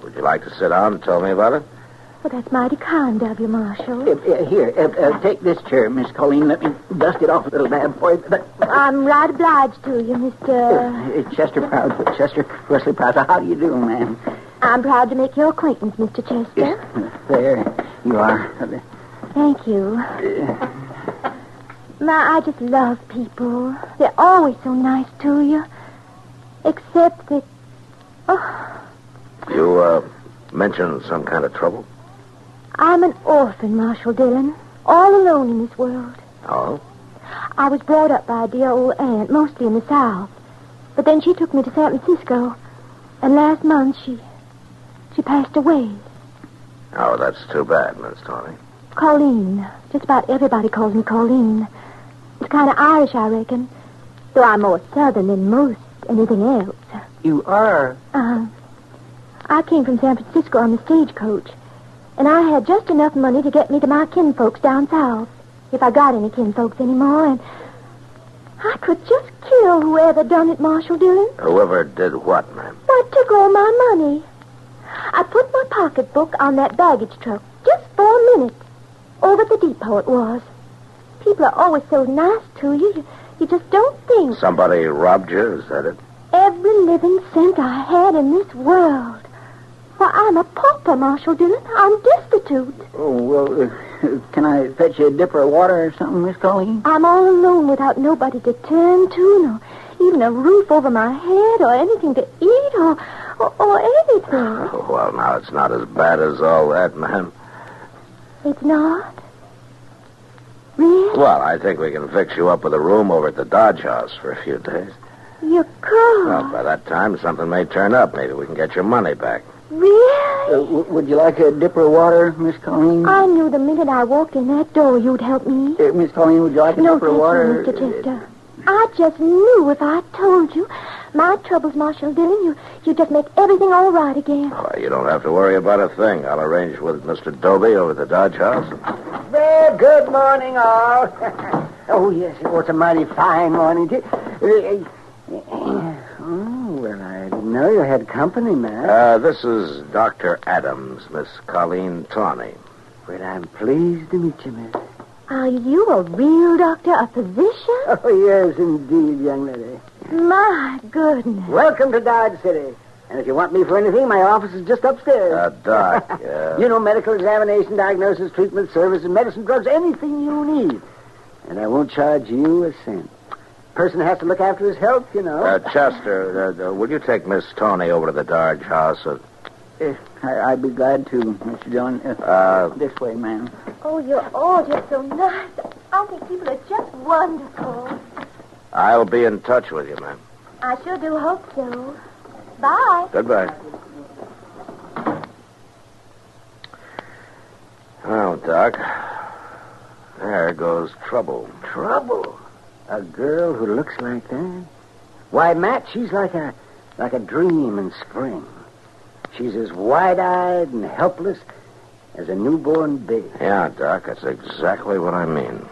would you like to sit down and tell me about it? Well, that's mighty kind of you, Marshal. Here, take this chair, Miss Colleen. Let me dust it off a little bad boy. I'm right obliged to you, Mr... Chester Wesley Prowse. How do you do, ma'am? I'm proud to make your acquaintance, Mr. Chester. There you are. Thank you. I just love people. They're always so nice to you. Except that... Oh. You, mentioned some kind of trouble? I'm an orphan, Marshal Dillon. All alone in this world. Oh? I was brought up by a dear old aunt, mostly in the South. But then she took me to San Francisco. And last month she passed away. Oh, that's too bad, Miss Tawney. Colleen. Just about everybody calls me Colleen. It's kind of Irish, I reckon. Though I'm more Southern than most anything else. You are? I came from San Francisco on the stagecoach. And I had just enough money to get me to my kinfolks down south. If I got any kinfolks anymore. And I could just kill whoever done it, Marshal Dillon. Whoever did what, ma'am? What took all my money? I put my pocketbook on that baggage truck just for a minute. Over at the depot it was. People are always so nice to you. You just don't think. Somebody robbed you, is that it? Every living cent I had in this world. Why, I'm a pauper, Marshal Dillon. I'm destitute. Oh, well, can I fetch you a dipper of water or something, Miss Colleen? I'm all alone without nobody to turn to, no, even a roof over my head or anything to eat or anything. Oh, well, now, it's not as bad as all that, ma'am. It's not? Really? Well, I think we can fix you up with a room over at the Dodge House for a few days. You could? Well, by that time, something may turn up. Maybe we can get your money back. Really? Would you like a dipper of water, Miss Colleen? I knew the minute I walked in that door you'd help me. Miss Colleen, would you like a dipper of water? No, Mr. Chester. I just knew if I told you. My troubles, Marshal Dillon, you just make everything all right again. Oh, you don't have to worry about a thing. I'll arrange with Mr. Dobie over at the Dodge House. Well, good morning, all. Oh, yes, it was a mighty fine morning, too. Well, I didn't know you had company, man. This is Dr. Adams, Miss Colleen Tawney. Well, I'm pleased to meet you, miss. Are you a real doctor, a physician? Oh, yes, indeed, young lady. My goodness. Welcome to Dodge City. And if you want me for anything, my office is just upstairs. Doc, You know, medical examination, diagnosis, treatment, services, medicine, drugs, anything you need. And I won't charge you a cent. Person has to look after his health, you know. Chester, will you take Miss Tawney over to the Dodge House? I'd be glad to, Mr. Dillon. This way, ma'am. Oh, you're all just so nice. I think people are just wonderful. I'll be in touch with you, ma'am. I sure do hope so. Bye. Goodbye. Well, Doc, there goes trouble. Trouble? A girl who looks like that? Why, Matt, she's like a dream in spring. She's as wide-eyed and helpless as a newborn baby. Yeah, Doc, that's exactly what I mean.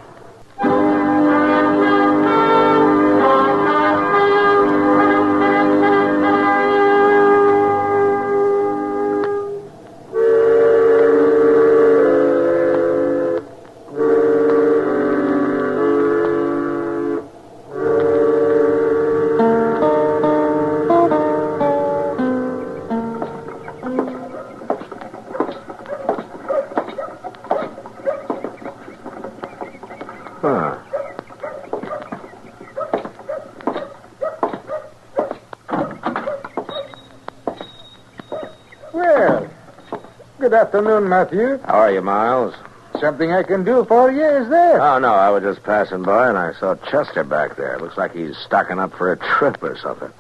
Good afternoon, Matthew. How are you, Miles? Something I can do for you, is there? Oh, no, I was just passing by and I saw Chester back there. Looks like he's stocking up for a trip or something.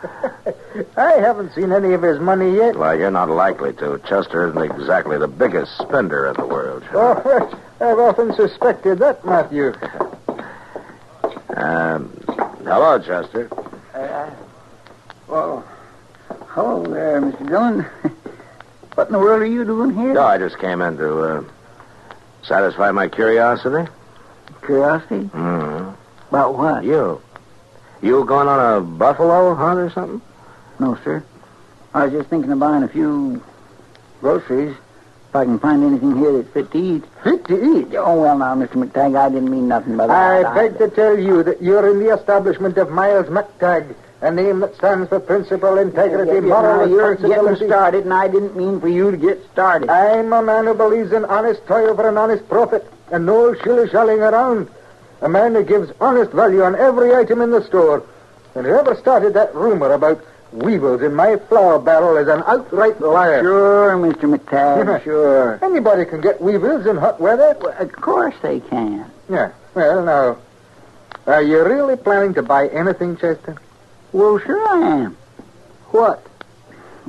I haven't seen any of his money yet. Well, you're not likely to. Chester isn't exactly the biggest spender in the world. Oh, I've often suspected that, Matthew. Hello, Chester. Well, hello there, Mr. Dillon. What in the world are you doing here? No, I just came in to satisfy my curiosity. Curiosity? Mm-hmm. About what? You going on a buffalo hunt or something? No, sir. I was just thinking of buying a few groceries if I can find anything here that's fit to eat. Fit to eat? Oh, well, now, Mr. McTagg, I didn't mean nothing by that. I beg to tell you that you're in the establishment of Miles McTagg, a name that stands for principle, integrity, moral You're responsibility. getting started, and I didn't mean for you to get started. I'm a man who believes in honest toil for an honest profit, and no shilly-shallying around. A man who gives honest value on every item in the store. And whoever started that rumor about weevils in my flour barrel is an outright liar. Sure, Mr. McTagg, sure. Anybody can get weevils in hot weather. Well, of course they can. Yeah, well, now, are you really planning to buy anything, Chester? Well, sure I am. What?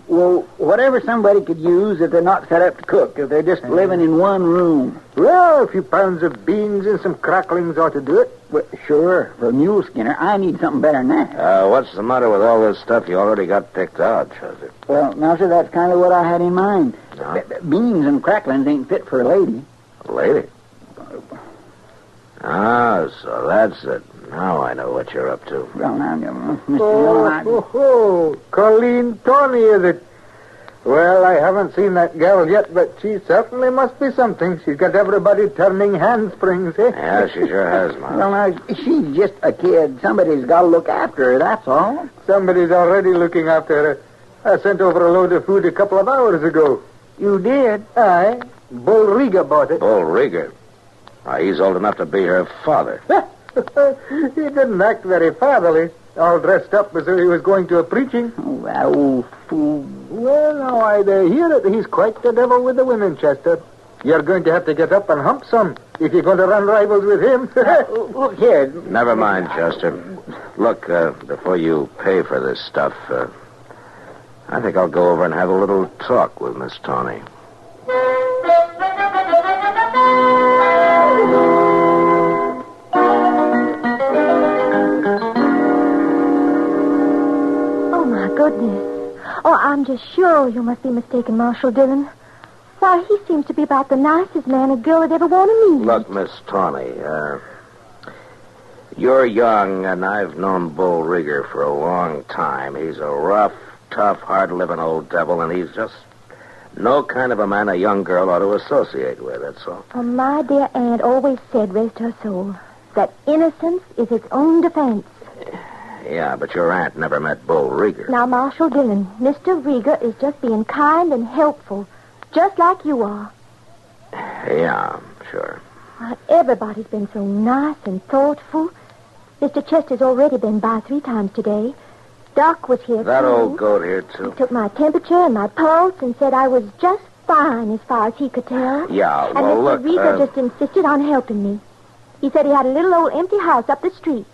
Well, whatever somebody could use if they're not set up to cook, if they're just living in one room. Well, a few pounds of beans and some cracklings ought to do it. Well, sure, for a mule skinner, I need something better than that. What's the matter with all this stuff you already got picked out, Chester? Well, now, sir, that's kind of what I had in mind. No? Beans and cracklings ain't fit for a lady. A lady? Ah, so that's it. Now I know what you're up to. Well, now, Mr. Oh, Colleen Tony, is it? Well, I haven't seen that gal yet, but she certainly must be something. She's got everybody turning handsprings, eh? Yeah, she sure has, Mom. Well, now, she's just a kid. Somebody's got to look after her, that's all. Somebody's already looking after her. I sent over a load of food a couple of hours ago. You did? Aye. Bull Riga bought it. Bull Riga? He's old enough to be her father. He didn't act very fatherly, all dressed up as though he was going to a preaching. Oh, that old fool. Well, now, I hear that he's quite the devil with the women, Chester. You're going to have to get up and hump some if you're going to run rivals with him. Look here. Never mind, Chester. Look, before you pay for this stuff, I think I'll go over and have a little talk with Miss Tony. Goodness. Oh, I'm just sure you must be mistaken, Marshal Dillon. Why, he seems to be about the nicest man a girl would ever want to meet. Look, Miss Tawny, you're young, and I've known Bull Rigger for a long time. He's a rough, tough, hard-living old devil, and he's just no kind of a man a young girl ought to associate with, that's all. Oh, my dear aunt always said, rest her soul, that innocence is its own defense. Yeah, but your aunt never met Bull Rigger. Now, Marshal Dillon, Mr. Rigger is just being kind and helpful, just like you are. Yeah, sure. Everybody's been so nice and thoughtful. Mr. Chester's already been by 3 times today. Doc was here, That too. old goat here, too. He took my temperature and my pulse and said I was just fine as far as he could tell. Yeah, well, and look... Mr. Rigger just insisted on helping me. He said he had a little old empty house up the street.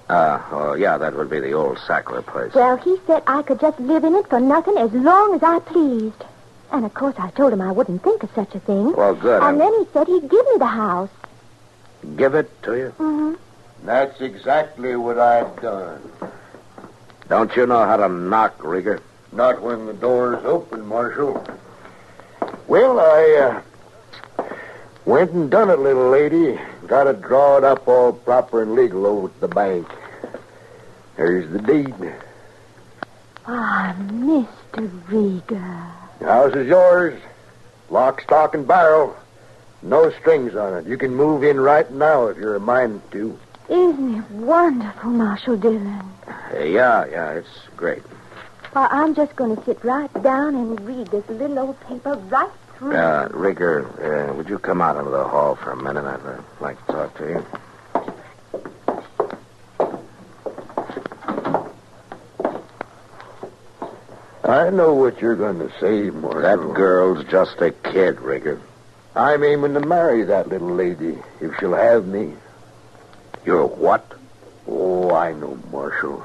Well, yeah, that would be the old Sackler place. Well, he said I could just live in it for nothing as long as I pleased. And, of course, I told him I wouldn't think of such a thing. Well, good. And then he said he'd give me the house. Give it to you? Mm-hmm. That's exactly what I've done. Don't you know how to knock, Rigger? Not when the door's open, Marshal. Well, I went and done it, little lady. Got it drawed up all proper and legal over at the bank. There's the deed. Ah, Mr. Rigger. The house is yours. Lock, stock, and barrel. No strings on it. You can move in right now if you're a mind to. Isn't it wonderful, Marshal Dillon? Yeah, it's great. Well, I'm just going to sit right down and read this little old paper right through. Rigger, would you come out into the hall for a minute? I'd like to talk to you. I know what you're going to say, Marshal. That girl's just a kid, Rigger. I'm aiming to marry that little lady, if she'll have me. You're what? Oh, I know, Marshal.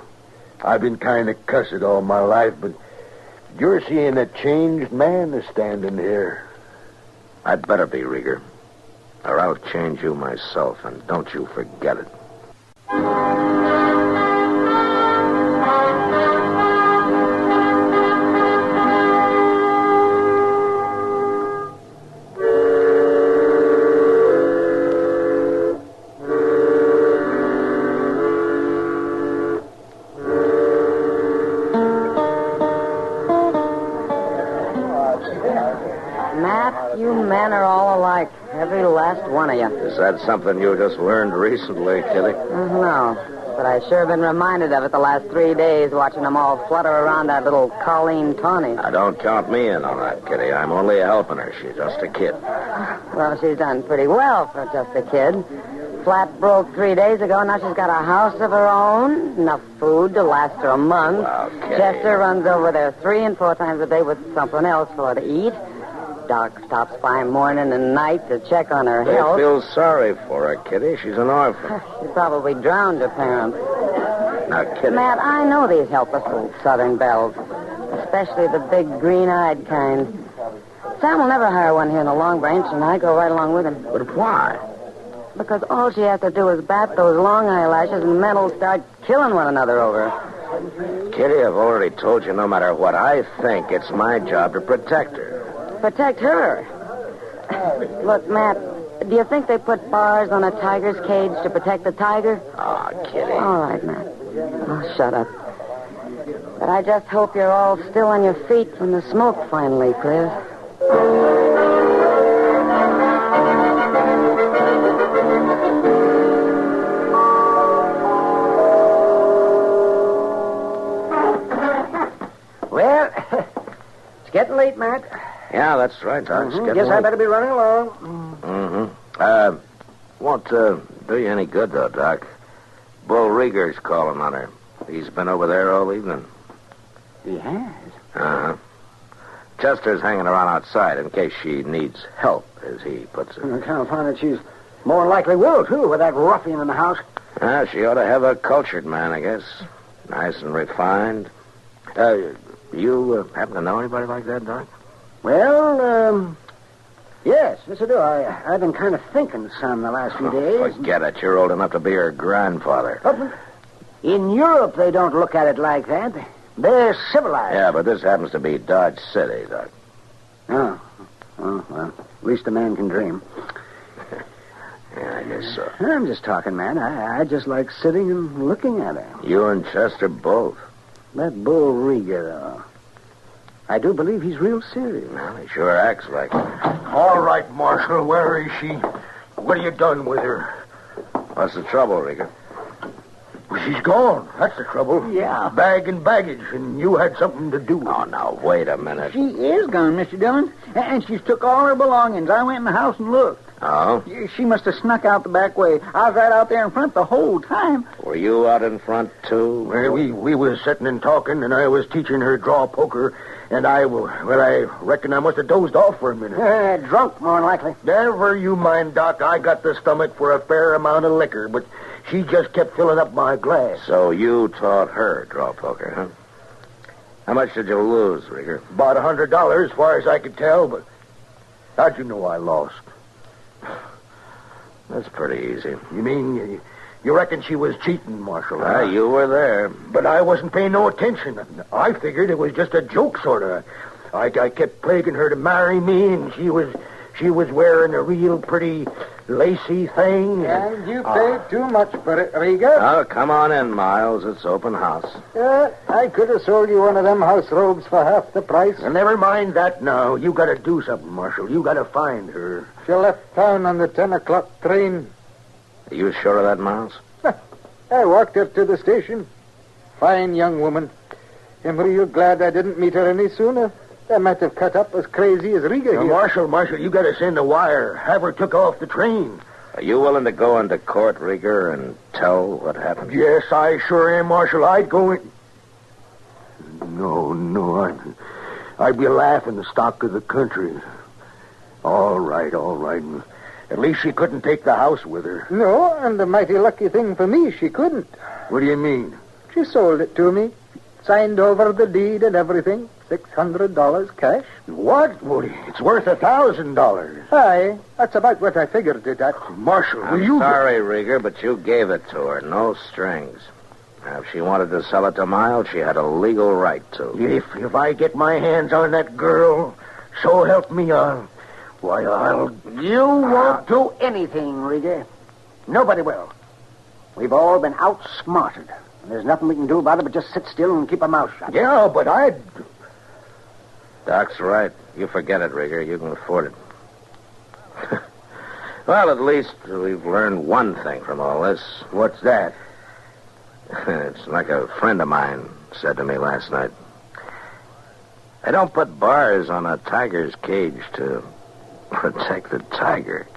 I've been kind of cussed all my life, but you're seeing a changed man is standing here. I'd better be, Rigger. Or I'll change you myself, and don't you forget it. Every last one of you. Is that something you just learned recently, Kitty? No, but I sure been reminded of it the last 3 days, watching them all flutter around that little Colleen Tawny. Now, don't count me in on that, Kitty. I'm only helping her. She's just a kid. Well, she's done pretty well for just a kid. Flat broke 3 days ago, now she's got a house of her own, enough food to last her a month. Well, Kitty. Chester runs over there 3 and 4 times a day with something else for her to eat. Doc stops by morning and night to check on her health. I feel sorry for her, Kitty. She's an orphan. She probably drowned her parents. Now, Kitty. Matt, I know these helpless little southern belles, especially the big green-eyed kind. Sam will never hire one here in the Long Branch, and I go right along with him. But why? Because all she has to do is bat those long eyelashes, and men will start killing one another over her. Kitty, I've already told you no matter what I think, it's my job to protect her. Protect her. Look, Matt, do you think they put bars on a tiger's cage to protect the tiger? Oh, Kitty. All right, Matt. Oh, shut up. But I just hope you're all still on your feet when the smoke finally clears. Well, it's getting late, Matt. Yeah, that's right, Doc. Guess I better be running along. Won't do you any good, though, Doc. Bull Rieger's calling on her. He's been over there all evening. He has? Uh-huh. Chester's hanging around outside in case she needs help, as he puts it. I can't find that she's more than likely will, too, with that ruffian in the house. She ought to have a cultured man, I guess. Nice and refined. You happen to know anybody like that, Doc? Well, yes, I do. I've been kind of thinking some the last few days. Forget it. You're old enough to be her grandfather. In Europe, they don't look at it like that. They're civilized. Yeah, but this happens to be Dodge City, Doc. Oh, well, at least a man can dream. Yeah, I guess so. I'm just talking, man. I just like sitting and looking at her. You and Chester both. That Bull Rieger, though. I do believe he's real serious. Well, he sure acts like it. All right, Marshal, where is she? What have you done with her? What's the trouble, Rieger? Well, she's gone. That's the trouble. Yeah. Bag and baggage, and you had something to do with it. Oh, now, wait a minute. She is gone, Mr. Dillon. And she's took all her belongings. I went in the house and looked. Oh? She must have snuck out the back way. I was right out there in front the whole time. Were you out in front, too? Well, we was sitting and talking, and I was teaching her draw poker, and I reckon I must have dozed off for a minute. Drunk, more than likely. Never you mind, Doc. I got the stomach for a fair amount of liquor, but she just kept filling up my glass. So you taught her draw poker, huh? How much did you lose, Rieger? About $100, as far as I could tell, but how'd you know I lost? That's pretty easy. You mean you reckon she was cheating, Marshal? You were there. But I wasn't paying no attention. I figured it was just a joke, sort of. I kept plaguing her to marry me, and she was wearing a real pretty lacy thing. And you paid too much for it, Rieger. Oh, come on in, Miles. It's open house. I could have sold you one of them house robes for half the price. Well, never mind that now. You got to do something, Marshal. You got to find her. She left town on the 10 o'clock train. Are you sure of that, Miles? I walked her to the station. Fine young woman. I'm real glad I didn't meet her any sooner. I might have cut up as crazy as Rieger here. Marshal, you got to send a wire. Have her took off the train. Are you willing to go into court, Rieger, and tell what happened? Yes, I sure am, Marshal. I'd go in. No. I'd be laughing the stock of the country. All right. At least she couldn't take the house with her. No, and a mighty lucky thing for me, she couldn't. What do you mean? She sold it to me. Signed over the deed and everything. $600 cash. What? Well, it's worth $1,000. Aye, that's about what I figured it at. Marshal, I'm sorry, Rieger, but you gave it to her. No strings. Now, if she wanted to sell it to Miles, she had a legal right to. If I get my hands on that girl, so help me, I'll... You won't do anything, Rieger. Nobody will. We've all been outsmarted. And there's nothing we can do about it but just sit still and keep our mouth shut. Yeah, but I'd... Doc's right. You forget it, Rieger. You can afford it. Well, at least we've learned one thing from all this. What's that? It's like a friend of mine said to me last night. I don't put bars on a tiger's cage to protect the tiger.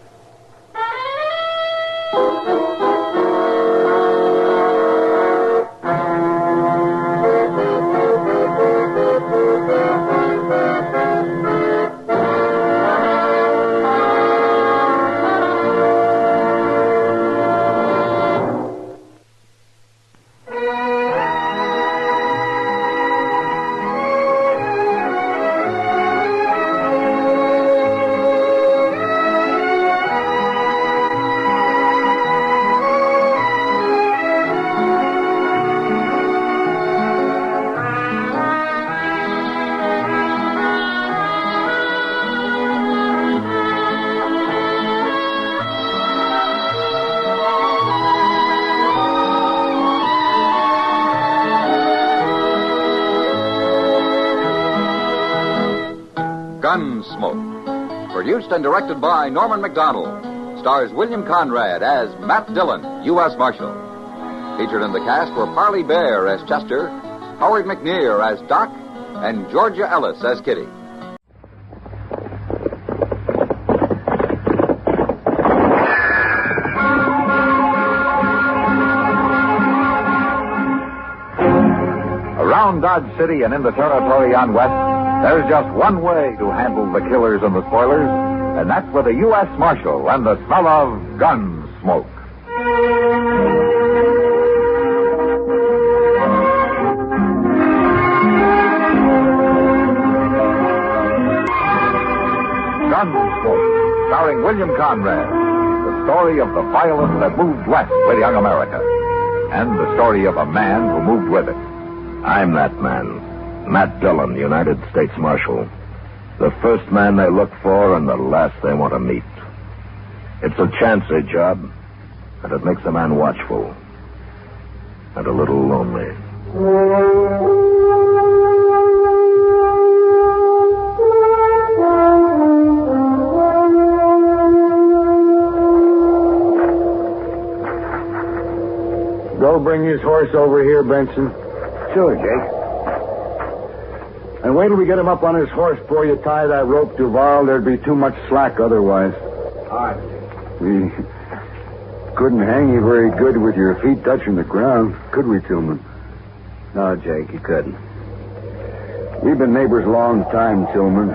Gunsmoke. Produced and directed by Norman McDonald. Stars William Conrad as Matt Dillon, U.S. Marshal. Featured in the cast were Parley Bear as Chester, Howard McNear as Doc, and Georgia Ellis as Kitty. Around Dodge City and in the territory on West, there's just one way to handle the killers and the spoilers, and that's with a U.S. Marshal and the smell of Gunsmoke. Gunsmoke, starring William Conrad, the story of the violence that moved west with young America, and the story of a man who moved with it. I'm that man. Matt Dillon, United States Marshal. The first man they look for and the last they want to meet. It's a chancy job, and it makes a man watchful and a little lonely. Go bring his horse over here, Benson. Sure, Jake. And wait till we get him up on his horse before you tie that rope, Duval. There'd be too much slack otherwise. All right. We couldn't hang you very good with your feet touching the ground, could we, Tillman? No, Jake, you couldn't. We've been neighbors a long time, Tillman.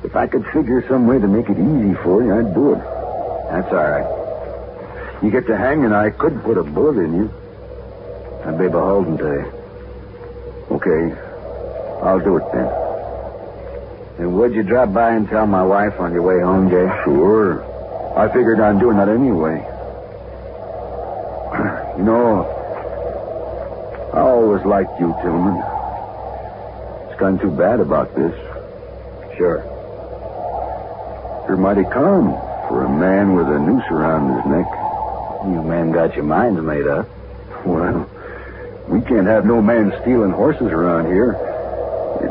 If I could figure some way to make it easy for you, I'd do it. That's all right. You get to hanging, I could put a bullet in you. I'd be beholden to you. Okay. I'll do it then. And would you drop by and tell my wife on your way home, Jay? Sure. I figured on doing that anyway. You know, I always liked you, Tillman. It's kind of too bad about this. Sure. You're mighty calm for a man with a noose around his neck. You men got your minds made up. Well, we can't have no man stealing horses around here.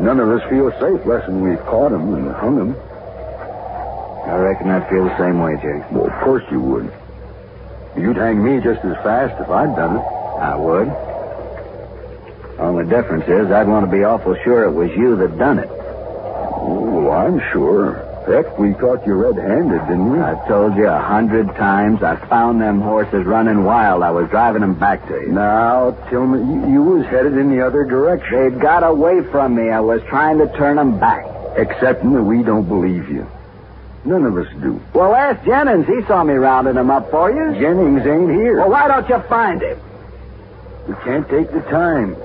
None of us feel safe less than we've caught him and hung him. I reckon I'd feel the same way, Jake. Well, of course you would. You'd hang me just as fast if I'd done it. I would. Only difference is I'd want to be awful sure it was you that done it. Oh, well, I'm sure. Heck, we caught you red-handed, didn't we? I've told you 100 times. I found them horses running wild. I was driving them back to you. Now, Tillman, you was headed in the other direction. They'd got away from me. I was trying to turn them back. Excepting that we don't believe you. None of us do. Well, ask Jennings. He saw me rounding them up for you. Jennings ain't here. Well, why don't you find him? We can't take the time.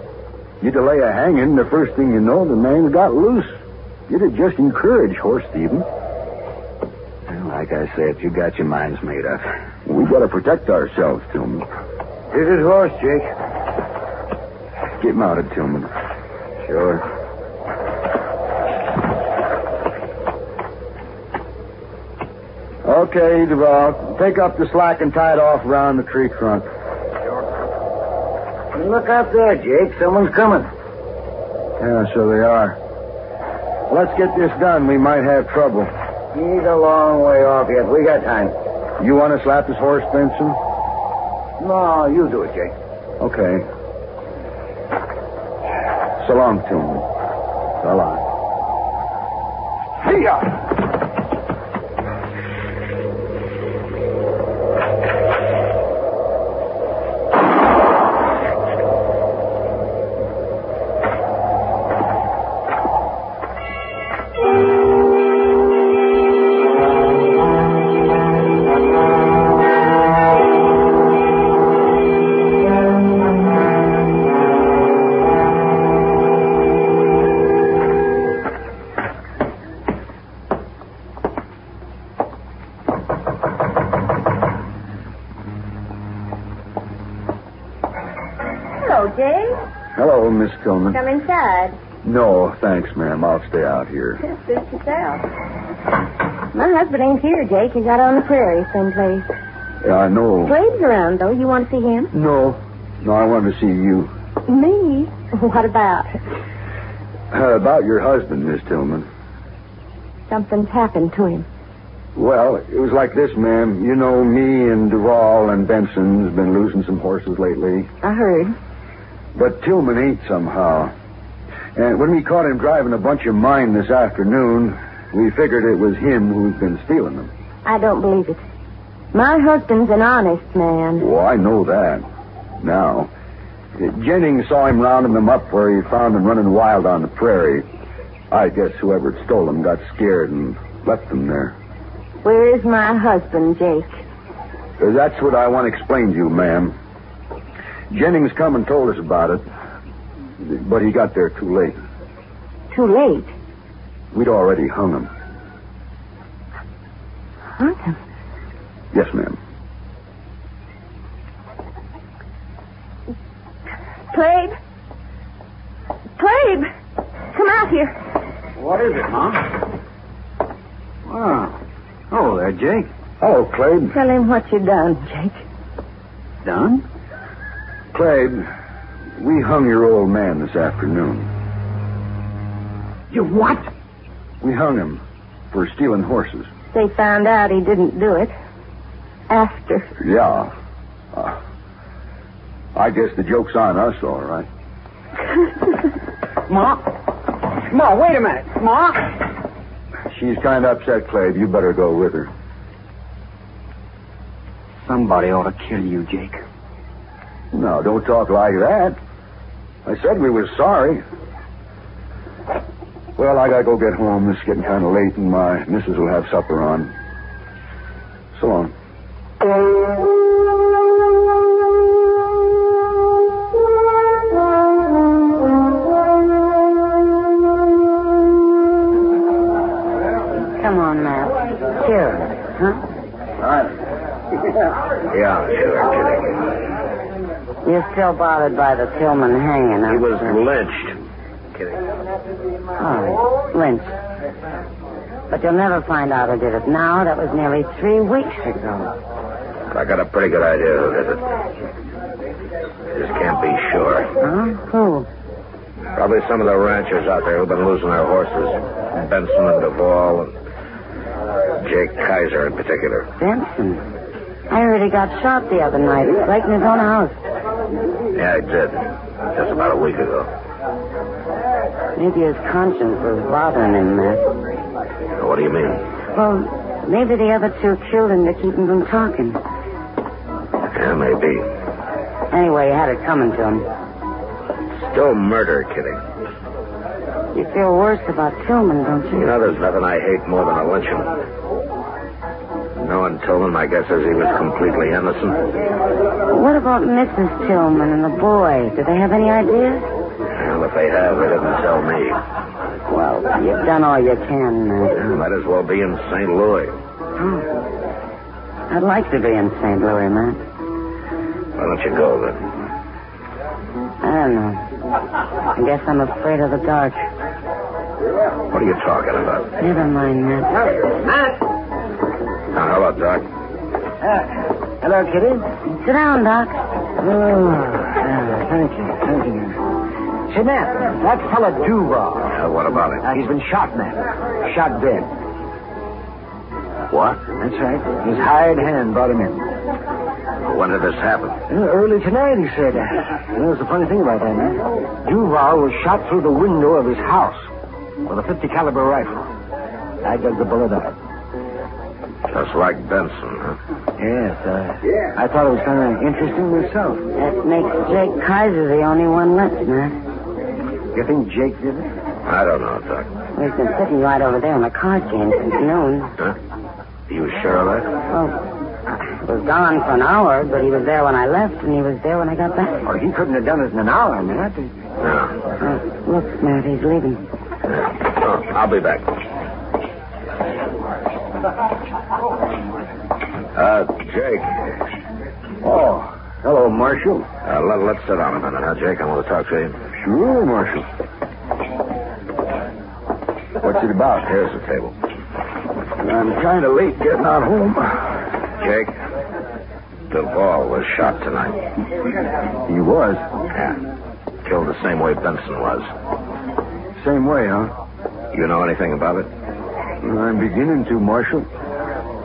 You delay a hanging, the first thing you know, the man's got loose. It'd just encourage horse thieving. Well, like I said, you got your minds made up. We gotta protect ourselves, Tillman. Here's his horse, Jake. Get mounted, Tillman. Sure. Okay, Duval. Take up the slack and tie it off around the tree trunk. Look out there, Jake. Someone's coming. Yeah, so they are. Let's get this done. We might have trouble. He's a long way off yet. We got time. You want to slap his horse, Benson? No, you do it, Jake. Okay. So long, Tillman. So long. Hey-ya! Hello, Miss Tillman. Come inside. No, thanks, ma'am. I'll stay out here. Suit yourself. My husband ain't here, Jake. He's out on the prairie someplace. Yeah, I know. Slade's around, though. You want to see him? No, I wanted to see you. Me? What about? About your husband, Miss Tillman. Something's happened to him. Well, it was like this, ma'am. You know, me and Duval and Benson's been losing some horses lately. I heard. But Tillman ain't somehow. And when we caught him driving a bunch of mine this afternoon, we figured it was him who's been stealing them. I don't believe it. My husband's an honest man. Oh, I know that. Now, Jennings saw him rounding them up where he found them running wild on the prairie. I guess whoever stole them got scared and left them there. Where is my husband, Jake? That's what I want to explain to you, ma'am. Jennings come and told us about it, but he got there too late. Too late? We'd already hung him. Hung him? Yes, ma'am. Plague? Plague! Come out here. What is it, Mom? Oh. Hello there, Jake. Hello, Clabe. Tell him what you done, Jake. Done? Clabe, we hung your old man this afternoon. You what? We hung him for stealing horses. They found out he didn't do it. After. Yeah. I guess the joke's on us, all right. Ma, wait a minute. Ma? She's kind of upset, Clabe. You better go with her. Somebody ought to kill you, Jake. No, don't talk like that. I said we was sorry. Well, I gotta go get home. It's getting kind of late, and my missus will have supper on. So long. Come on, Matt. Sure. Huh? Yeah, sure, kidding. You're still bothered by the Tillman hanging, He was lynched. Kidding. Oh, lynched. But you'll never find out who did it now. That was nearly 3 weeks ago. I got a pretty good idea who did it. Just can't be sure. Huh? Who? Probably some of the ranchers out there who've been losing their horses. Benson and Duval and Jake Kaiser in particular. Benson? I heard he got shot the other night, right in his own house. Yeah, he did. Just about a week ago. Maybe his conscience was bothering him, Matt. What do you mean? Well, maybe the other two killed him to keep him from talking. Yeah, maybe. Anyway, you had it coming to him. Still murder, Kitty. You feel worse about Tillman, don't you? You know, there's nothing I hate more than a lynching. Knowing Tillman, my guess is he was completely innocent. What about Mrs. Tillman and the boy? Do they have any ideas? Well, if they have, they didn't tell me. Well, you've done all you can, Yeah, might as well be in St. Louis. Oh. I'd like to be in St. Louis, man. Why don't you go, then? I don't know. I guess I'm afraid of the dark. What are you talking about? Never mind, Matt. Matt! Hello, Doc. Hello, Kitty. Sit down, Doc. Oh, thank you. Say, Matt, that fella Duval. What about it? He's been shot, Matt. Shot dead. What? That's right. His hired hand brought him in. When did this happen? Early tonight, he said. That's the funny thing about that, man. Duval was shot through the window of his house with a .50 caliber rifle. I dug the bullet out. Just like Benson, huh? Yes, I thought it was kind of interesting myself. That makes Jake Kaiser the only one left, Matt. You think Jake did it? I don't know, Doc. He's been sitting right over there in the card game since noon. Huh? You sure of that? Well, he was gone for an hour, but he was there when I left, and he was there when I got back. Well, he couldn't have done it in an hour, Matt. No. Look, Matt, he's leaving. Oh, I'll be back. Jake. Oh, hello, Marshal. Let's sit down a minute, huh, Jake? I want to talk to you. Sure, Marshal. What's it about? Here's the table. I'm kind of late getting on home. Jake, Duvall was shot tonight. He was? Yeah. Killed the same way Benson was. Same way, huh? You know anything about it? I'm beginning to, Marshal.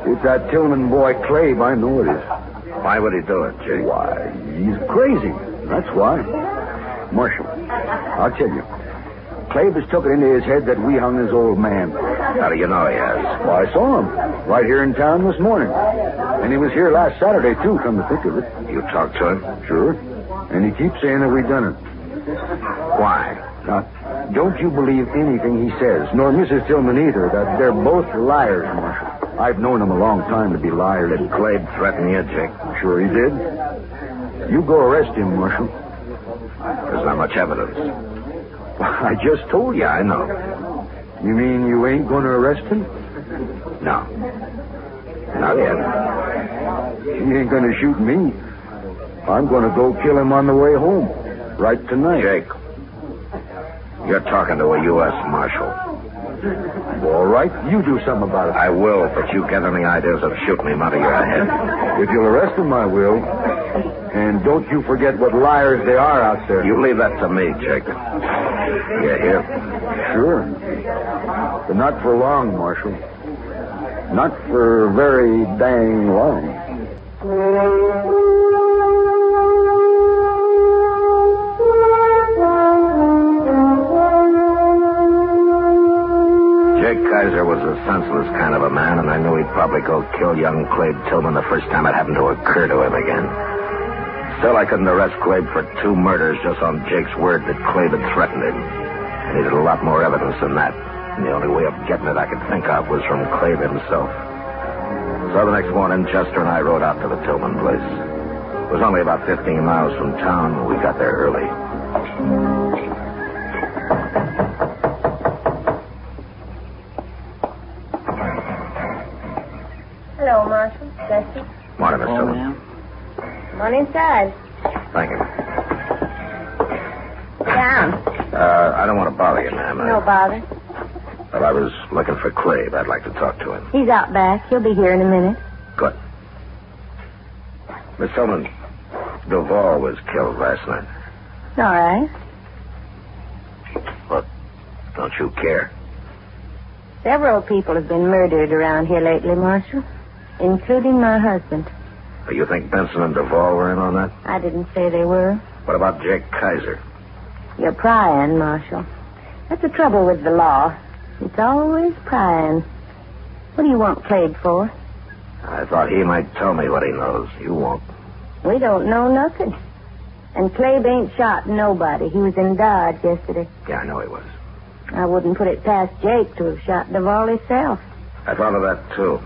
It's that Tillman boy, Clabe. I know it is. Why would he do it, Jake? Why, he's crazy. That's why. Marshal, I'll tell you. Clabe has took it into his head that we hung his old man. How do you know he has? Well, I saw him right here in town this morning. And he was here last Saturday, too, come to think of it. You talked to him? Sure. And he keeps saying that we done it. Why? Now, don't you believe anything he says, nor Mrs. Tillman either, that they're both liars, Marshal. I've known them a long time to be liars. Did Clabe threaten you, Jake? Sure he did. You go arrest him, Marshal. There's not much evidence. I just told you. Yeah, I know. You mean you ain't going to arrest him? No. Not yet. He ain't going to shoot me. I'm going to go kill him on the way home. Right tonight. Jake, you're talking to a U.S. Marshal. All right, you do something about it. I will, but you get any ideas of shooting him out of your head. If you'll arrest him, I will. And don't you forget what liars they are out there. You leave that to me, Jake. You hear? Sure. But not for long, Marshal. Not for very dang long. Jake Kaiser was a senseless kind of a man, and I knew he'd probably go kill young Clabe Tillman the first time it happened to occur to him again. Still, I couldn't arrest Clabe for 2 murders just on Jake's word that Clabe had threatened him. I needed a lot more evidence than that, and the only way of getting it I could think of was from Clabe himself. So the next morning, Chester and I rode out to the Tillman place. It was only about 15 miles from town, and we got there early. Hello, Marshal. Chester. Morning, Miss Tillman. Come on inside. Thank you. Sit down. I don't want to bother you, ma'am. No bother. Well, I was looking for Clabe. I'd like to talk to him. He's out back. He'll be here in a minute. Good. Miss Tillman, Duvall was killed last night. All right. Look, don't you care? Several people have been murdered around here lately, Marshal, including my husband. You think Benson and Duvall were in on that? I didn't say they were. What about Jake Kaiser? You're prying, Marshal. That's the trouble with the law. It's always prying. What do you want Clabe for? I thought he might tell me what he knows. You won't. We don't know nothing. And Clabe ain't shot nobody. He was in Dodge yesterday. Yeah, I know he was. I wouldn't put it past Jake to have shot Duvall himself. I thought of that, too.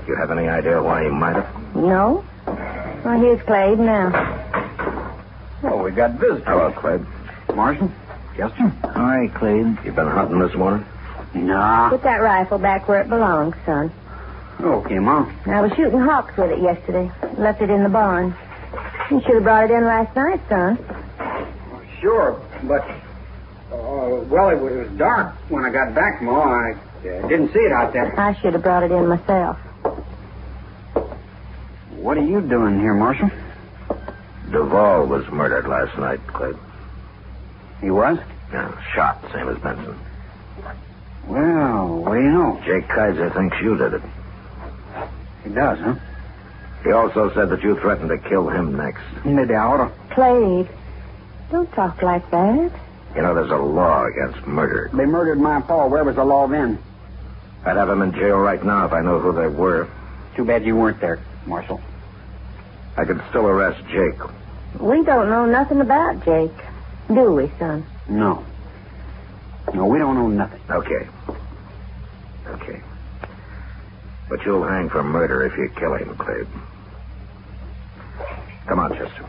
You have any idea why he might have? No? Well, here's Clabe now. Oh, we got visitors. Hello, Clabe. Marshal? Chester? All right, Clabe. You been hunting this morning? Nah. Put that rifle back where it belongs, son. Okay, Mom. I was shooting hawks with it yesterday. Left it in the barn. You should have brought it in last night, son. Sure, but... well, it was dark when I got back, Ma. I didn't see it out there. I should have brought it in myself. What are you doing here, Marshal? Duvall was murdered last night, Clabe. He was? Yeah, shot, same as Benson. Well, what do you know? Jake Kaiser thinks you did it. He does, huh? He also said that you threatened to kill him next. Maybe I ought to. Clabe, don't talk like that. You know, there's a law against murder. They murdered my pa. Where was the law then? I'd have him in jail right now if I knew who they were. Too bad you weren't there, Marshal. I could still arrest Jake. We don't know nothing about Jake, do we, son? No. No, we don't know nothing. Okay. But you'll hang for murder if you kill him, Clabe. Come on, Chester.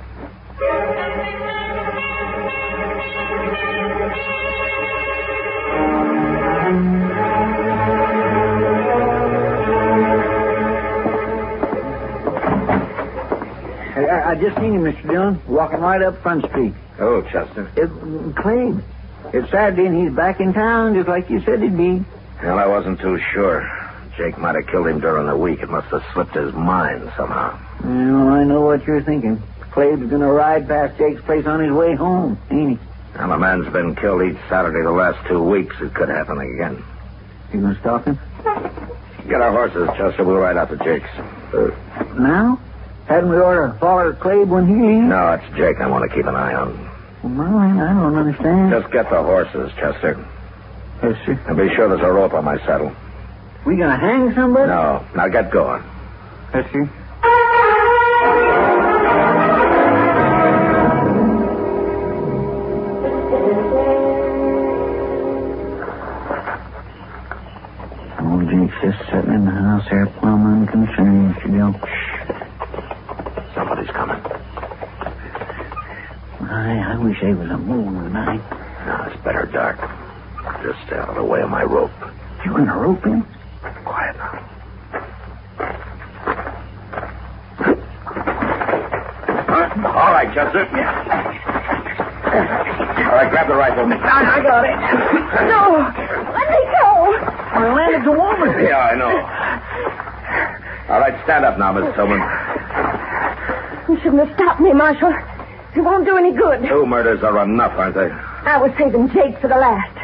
I just seen him, Mr. Dillon, walking right up Front Street. Oh, Chester. Clabe. It's Saturday, and he's back in town, just like you said he'd be. Well, I wasn't too sure. Jake might have killed him during the week. It must have slipped his mind somehow. Well, I know what you're thinking. Clabe's going to ride past Jake's place on his way home, ain't he? Well, a man's been killed each Saturday the last 2 weeks. It could happen again. You going to stop him? Get our horses, Chester. We'll ride out to Jake's. Now? Hadn't we ought to follow Clabe when he ain't? No, it's Jake I want to keep an eye on. Well, I don't understand. Just get the horses, Chester. Yes, sir. And be sure there's a rope on my saddle. We going to hang somebody? No. Now get going. Yes, sir. Old Jake's just sitting in the house here, plumb unconcerned, Mr. Dill. Somebody's coming. I wish there was a moon tonight. No, it's better dark. Just stay out of the way of my rope. You going to rope him? Quiet now. All right, Chester. All right, grab the rifle. I got it. No! Let me go! I landed the woman. Yeah, I know. All right, stand up now, Miss Tillman. You shouldn't have stopped me, Marshal. It won't do any good. 2 murders are enough, aren't they? I was saving Jake for the last.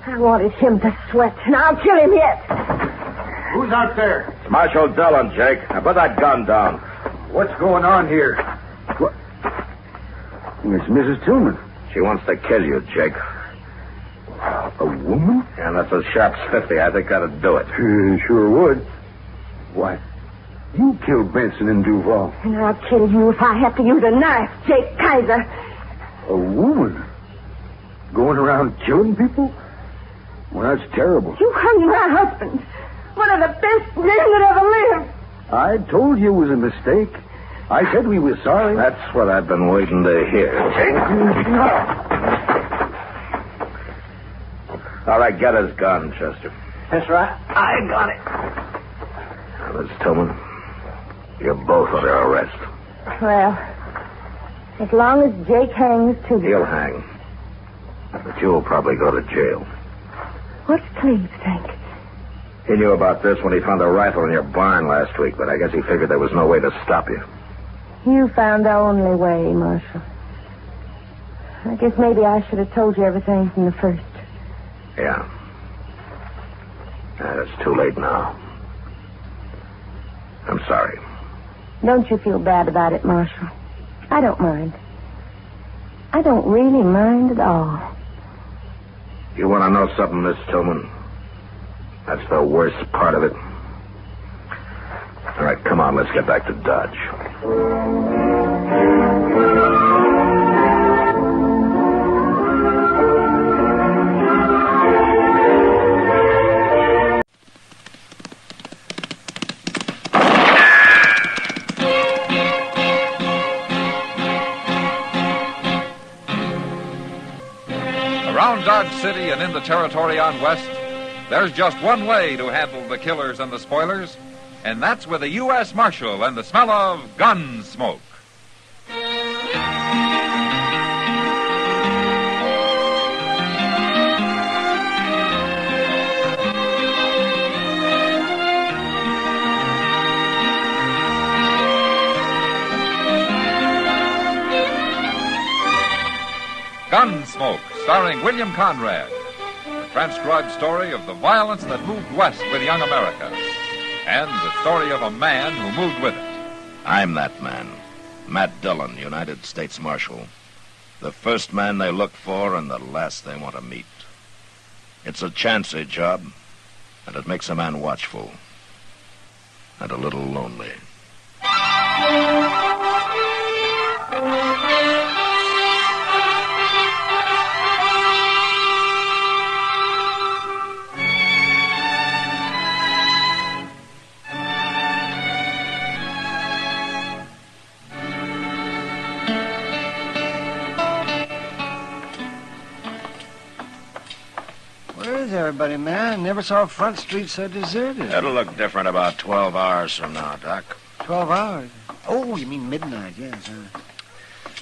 I wanted him to sweat, and I'll kill him yet. Who's out there? It's Marshal Dillon, Jake. Now put that gun down. What's going on here? What? It's Mrs. Tillman. She wants to kill you, Jake. A woman? And that's as sharp as 50. I think that'd do it. Sure would. Why, you killed Benson and Duvall. And I'll kill you if I have to use a knife, Jake Kaiser. A woman? Going around killing people? Well, that's terrible. You hung my husband. One of the best men that ever lived. I told you it was a mistake. I said we were sorry. That's what I've been waiting to hear, Jake. All right, get his gun, Chester. That's right. I got it. Now, Miss Tillman, you're both under arrest. Well, as long as Jake hangs too. He'll hang. But you'll probably go to jail. What's Clave think? He knew about this when he found a rifle in your barn last week, but I guess he figured there was no way to stop you. You found the only way, Marshal. I guess maybe I should have told you everything from the first. Yeah. It's too late now. I'm sorry. Don't you feel bad about it, Marshal? I don't mind. I don't really mind at all. You want to know something, Miss Tillman? That's the worst part of it. All right, come on, let's get back to Dodge. Around Dodge City and in the territory on West, there's just one way to handle the killers and the spoilers, and that's with a U.S. Marshal and the smell of Gunsmoke. Gunsmoke, starring William Conrad. The transcribed story of the violence that moved west with young America. And the story of a man who moved with it. I'm that man. Matt Dillon, United States Marshal. The first man they look for and the last they want to meet. It's a chancy job, and it makes a man watchful. And a little lonely. Where's everybody, man? I never saw Front Street so deserted. It'll look different about 12 hours from now, Doc. 12 hours? Oh, you mean midnight, yes.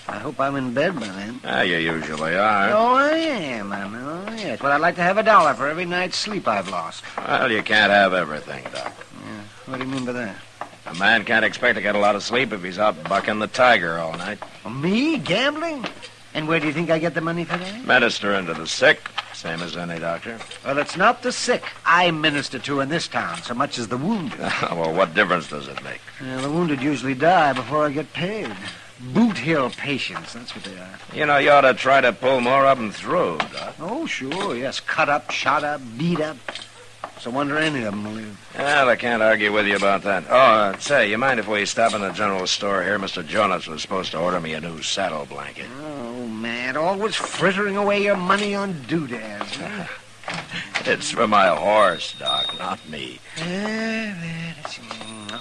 I hope I'm in bed by then. You usually are. Oh, I am, I know, yes. But I'd like to have $1 for every night's sleep I've lost. Well, you can't have everything, Doc. Yeah. What do you mean by that? A man can't expect to get a lot of sleep if he's out bucking the tiger all night. Me? Gambling? And where do you think I get the money for that? Ministering to the sick, same as any doctor. Well, it's not the sick I minister to in this town so much as the wounded. Well, what difference does it make? The wounded usually die before I get paid. Boot Hill patients, that's what they are. You know, you ought to try to pull more of them through, Doc. Oh, sure, yes. Cut up, shot up, beat up. It's a wonder any of them will live. Well, I can't argue with you about that. Oh, say, you mind if we stop in the general store here? Mr. Jonas was supposed to order me a new saddle blanket. Oh, man, always frittering away your money on doodads. Huh? It's for my horse, Doc, not me.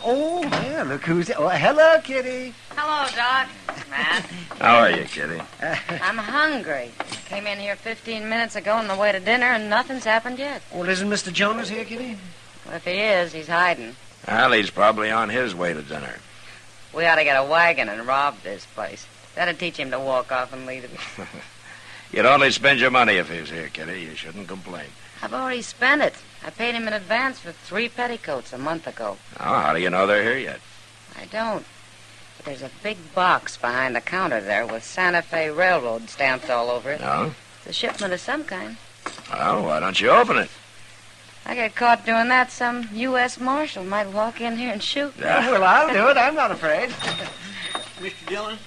Oh, yeah, look who's there. Oh, hello, Kitty. Hello, Doc. Matt. How are you, Kitty? I'm hungry. Came in here 15 minutes ago on the way to dinner, and nothing's happened yet. Well, isn't Mr. Jonas here, Kitty? Well, if he is, he's hiding. Well, he's probably on his way to dinner. We ought to get a wagon and rob this place. That'd teach him to walk off and lead us. You'd only spend your money if he was here, Kitty. You shouldn't complain. I've already spent it. I paid him in advance for 3 petticoats a month ago. Oh, how do you know they're here yet? I don't. But there's a big box behind the counter there with Santa Fe Railroad stamped all over it. Oh? It's a shipment of some kind. Well, why don't you open it? I get caught doing that, some U.S. Marshal might walk in here and shoot me. Yeah. Well, I'll do it. I'm not afraid. Mr. Dillon?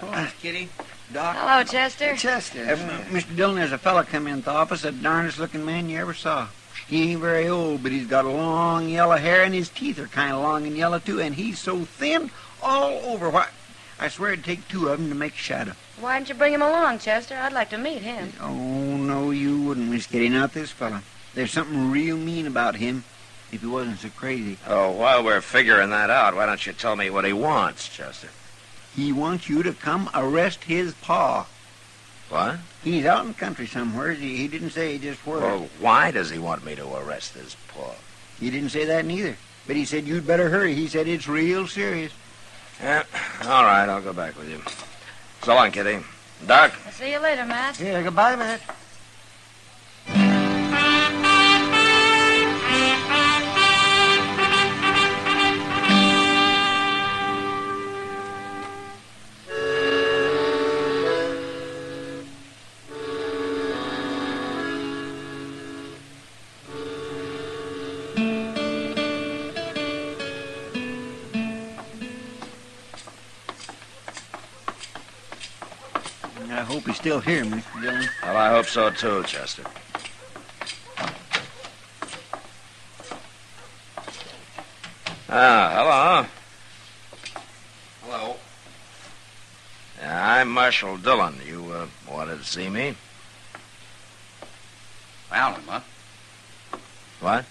Oh, Kitty. Doc. Hello, Chester. Chester. Mr. Dillon, there's a fella come in the office, the darndest-looking man you ever saw. He ain't very old, but he's got long yellow hair, and his teeth are kind of long and yellow, too, and he's so thin all over. Why, I swear it'd take 2 of them to make a shadow. Why didn't you bring him along, Chester? I'd like to meet him. Oh, no, you wouldn't, Miss Kitty, not this fella. There's something real mean about him, if he wasn't so crazy. Oh, while we're figuring that out, why don't you tell me what he wants, Chester? He wants you to come arrest his pa. What? He's out in the country somewhere. He didn't say just where. Well, why does he want me to arrest his pa? He didn't say that neither. But he said you'd better hurry. He said it's real serious. Yeah, all right, I'll go back with you. So long, Kitty. Doc? I'll see you later, Matt. Yeah, goodbye, Matt. I hope he's still here, Mr. Dillon. Well, I hope so, too, Chester. Hello. Hello. I'm Marshal Dillon. You wanted to see me? Found him, huh? What?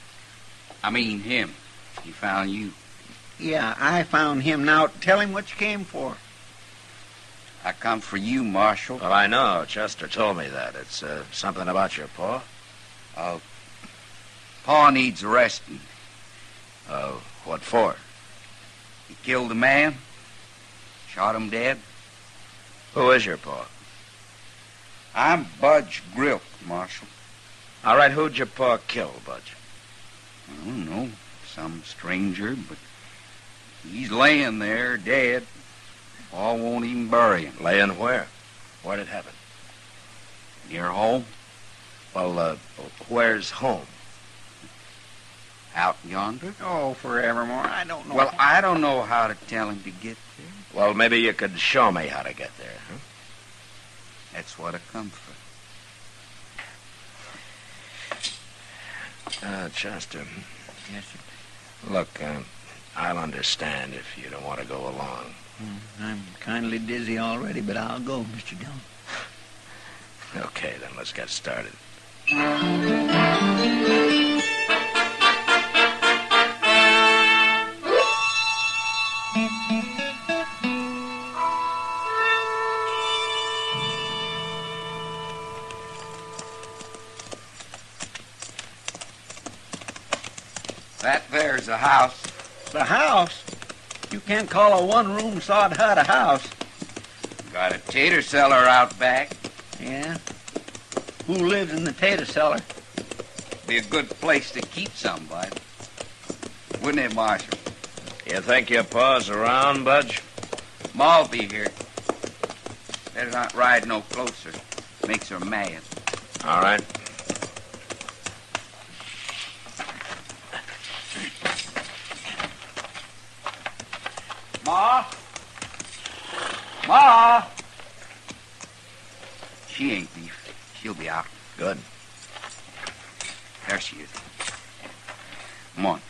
I mean him. He found you. Yeah, I found him. Now, tell him what you came for. I come for you, Marshal. Well, I know. Chester told me that. It's something about your paw. Pa needs arresting. What for? He killed a man. Shot him dead. Who is your paw? I'm Budge Grilt, Marshal. All right, who'd your paw kill, Budge? I don't know. Some stranger, but he's laying there dead. Pa won't even bury him. Laying where? Where'd it happen? Near home. Well, where's home? Out yonder. Oh, forevermore. I don't know. Well, I don't know how to tell him to get there. Well, maybe you could show me how to get there, huh? That's what I come for. Chester. Yes, sir. Look, I'll understand if you don't want to go along. I'm kindly dizzy already, but I'll go, Mr. Dillon. Okay, then let's get started. That there's a house. The house? You can't call a one-room sod hut a house. Got a tater cellar out back. Yeah? Who lives in the tater cellar? Be a good place to keep somebody. Wouldn't it, Marshal? You think your paw's around, Budge? Ma'll be here. Better not ride no closer. Makes her mad. All right. Ma? Ma? She ain't beef. She'll be out. Good. There she is. Come on.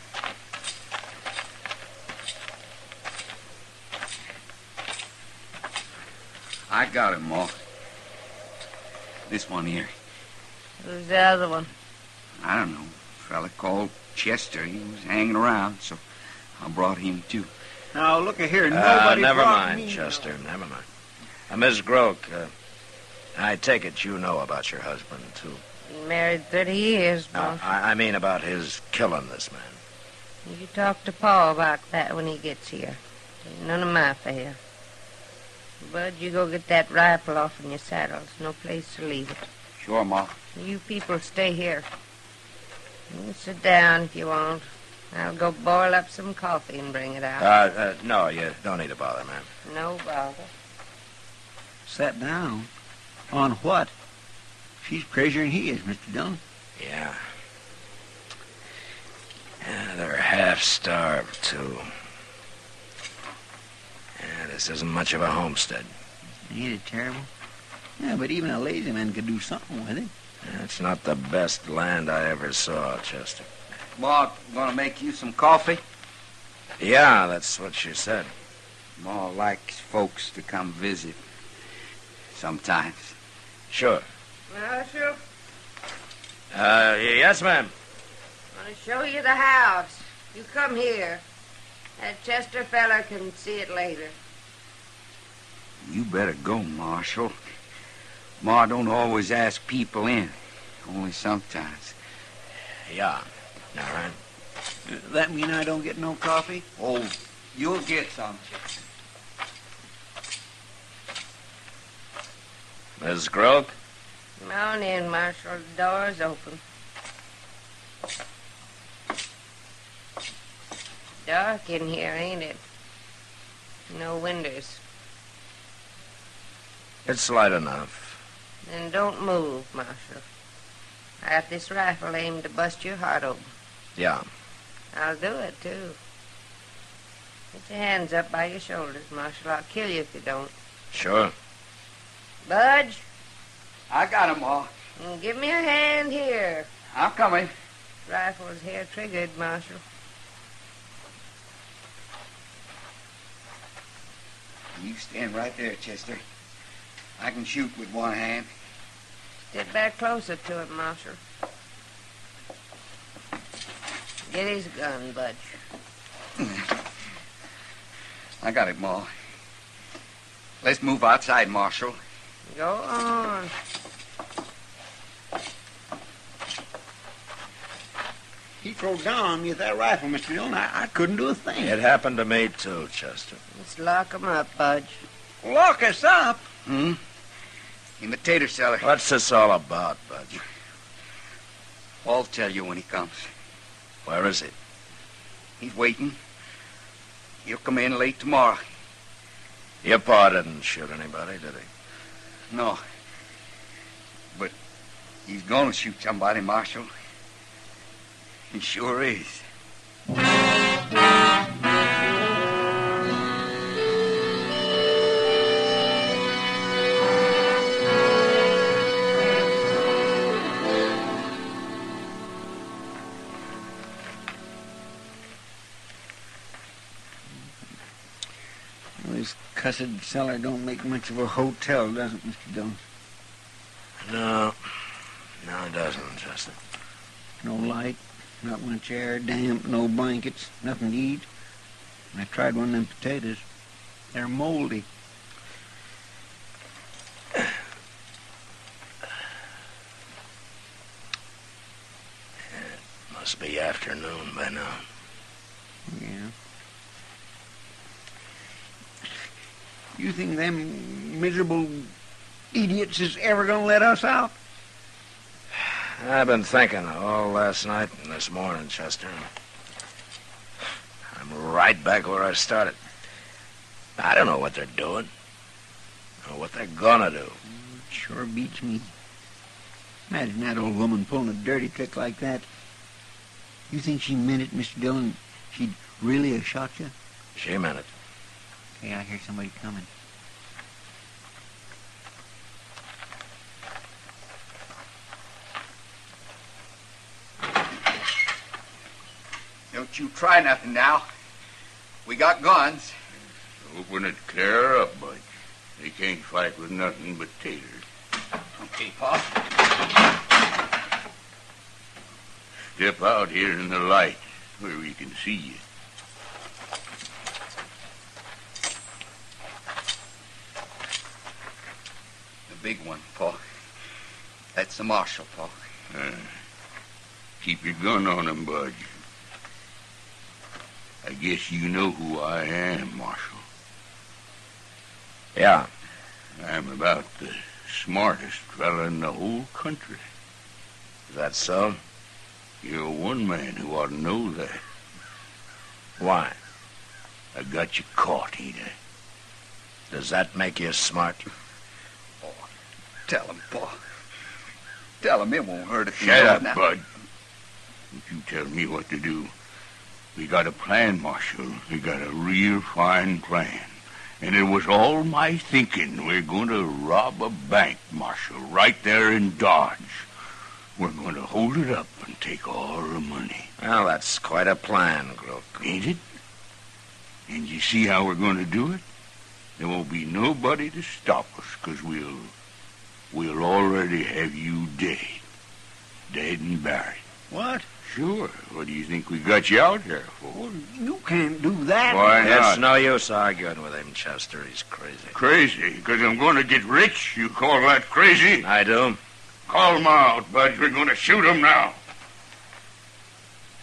I got him, Ma. This one here. Who's the other one? I don't know. A fella called Chester. He was hanging around, so I brought him too. Now, look here. Nobody never brought mind, me Chester. Never mind. Miss Groke, I take it you know about your husband, too. Been married 30 years, boss. I mean about his killing this man. You talk to Pa about that when he gets here. Ain't none of my affair. Bud, you go get that rifle off in your saddle. There's no place to leave it. Sure, Ma. You people stay here. You can sit down if you want. I'll go boil up some coffee and bring it out. No, you don't need to bother, ma'am. No bother. Sat down? On what? She's crazier than he is, Mr. Dillon. Yeah, they're half-starved, too. Yeah, this isn't much of a homestead. Ain't it terrible? Yeah, but even a lazy man could do something with it. It's not the best land I ever saw, Chester. Ma, gonna make you some coffee? Yeah, that's what she said. Ma likes folks to come visit. Sometimes. Sure. Marshal, Yes, ma'am. I want to show you the house. You come here. That Chester feller can see it later. You better go, Marshal. Ma don't always ask people in. Only sometimes. Yeah. All right. That mean I don't get no coffee? Oh, you'll get some, Chester. Miss Groke? Come on in, Marshal. The door's open. Dark in here, ain't it? No windows. It's light enough. Then don't move, Marshal. I got this rifle aimed to bust your heart open. Yeah. I'll do it, too. Put your hands up by your shoulders, Marshal. I'll kill you if you don't. Sure. Budge? I got him, Ma. Give me a hand here. I'm coming. Rifle's hair triggered, Marshal. You stand right there, Chester. I can shoot with one hand. Get back closer to it, Marshal. Get his gun, Budge. I got it, Ma. Let's move outside, Marshal. Go on. He threw down on me with that rifle, Mr. Dillon. I couldn't do a thing. It happened to me, too, Chester. Let's lock him up, Budge. Lock us up? In the tater cellar. What's this all about, Budge? I'll tell you when he comes. Where is he? He's waiting. He'll come in late tomorrow. Your pa didn't shoot anybody, did he? No. But he's gonna shoot somebody, Marshal. He sure is. This cussed cellar don't make much of a hotel, does it, Mr. Dillon? No. No, it doesn't, Chester. No light, not much air, damp, no blankets, nothing to eat. I tried one of them potatoes. They're moldy. It must be afternoon by now. Yeah. You think them miserable idiots is ever gonna let us out? I've been thinking all last night and this morning, Chester. I'm right back where I started. I don't know what they're doing or what they're gonna do. It sure beats me. Imagine that old woman pulling a dirty trick like that. You think she meant it, Mr. Dillon? She'd really have shot you? She meant it. Hey, I hear somebody coming. Don't you try nothing now. We got guns. Open it clear up, Budge. They can't fight with nothing but taters. Okay, Pa. Step out here in the light where we can see you. The big one, Pa. That's the marshal, Pa. Keep your gun on him, Budge. I guess you know who I am, Marshal. Yeah. I'm about the smartest fella in the whole country. Is that so? You're one man who ought to know that. Why? I got you caught, ain't I? Does that make you smart? Oh, tell him, Pa. Tell him it won't hurt if you Shut up, now. Bud. Don't you tell me what to do. We got a plan, Marshal. We got a real fine plan. And it was all my thinking. We're going to rob a bank, Marshal, right there in Dodge. We're going to hold it up and take all the money. Well, that's quite a plan, Grook. Ain't it? And you see how we're going to do it? There won't be nobody to stop us, 'cause we'll already have you dead. Dead and buried. What? Sure. What do you think we got you out here for? Well, you can't do that. Why not? It's no use arguing with him, Chester. He's crazy. Crazy? Because I'm going to get rich? You call that crazy? I do. Call him out, Budge. We're going to shoot him now.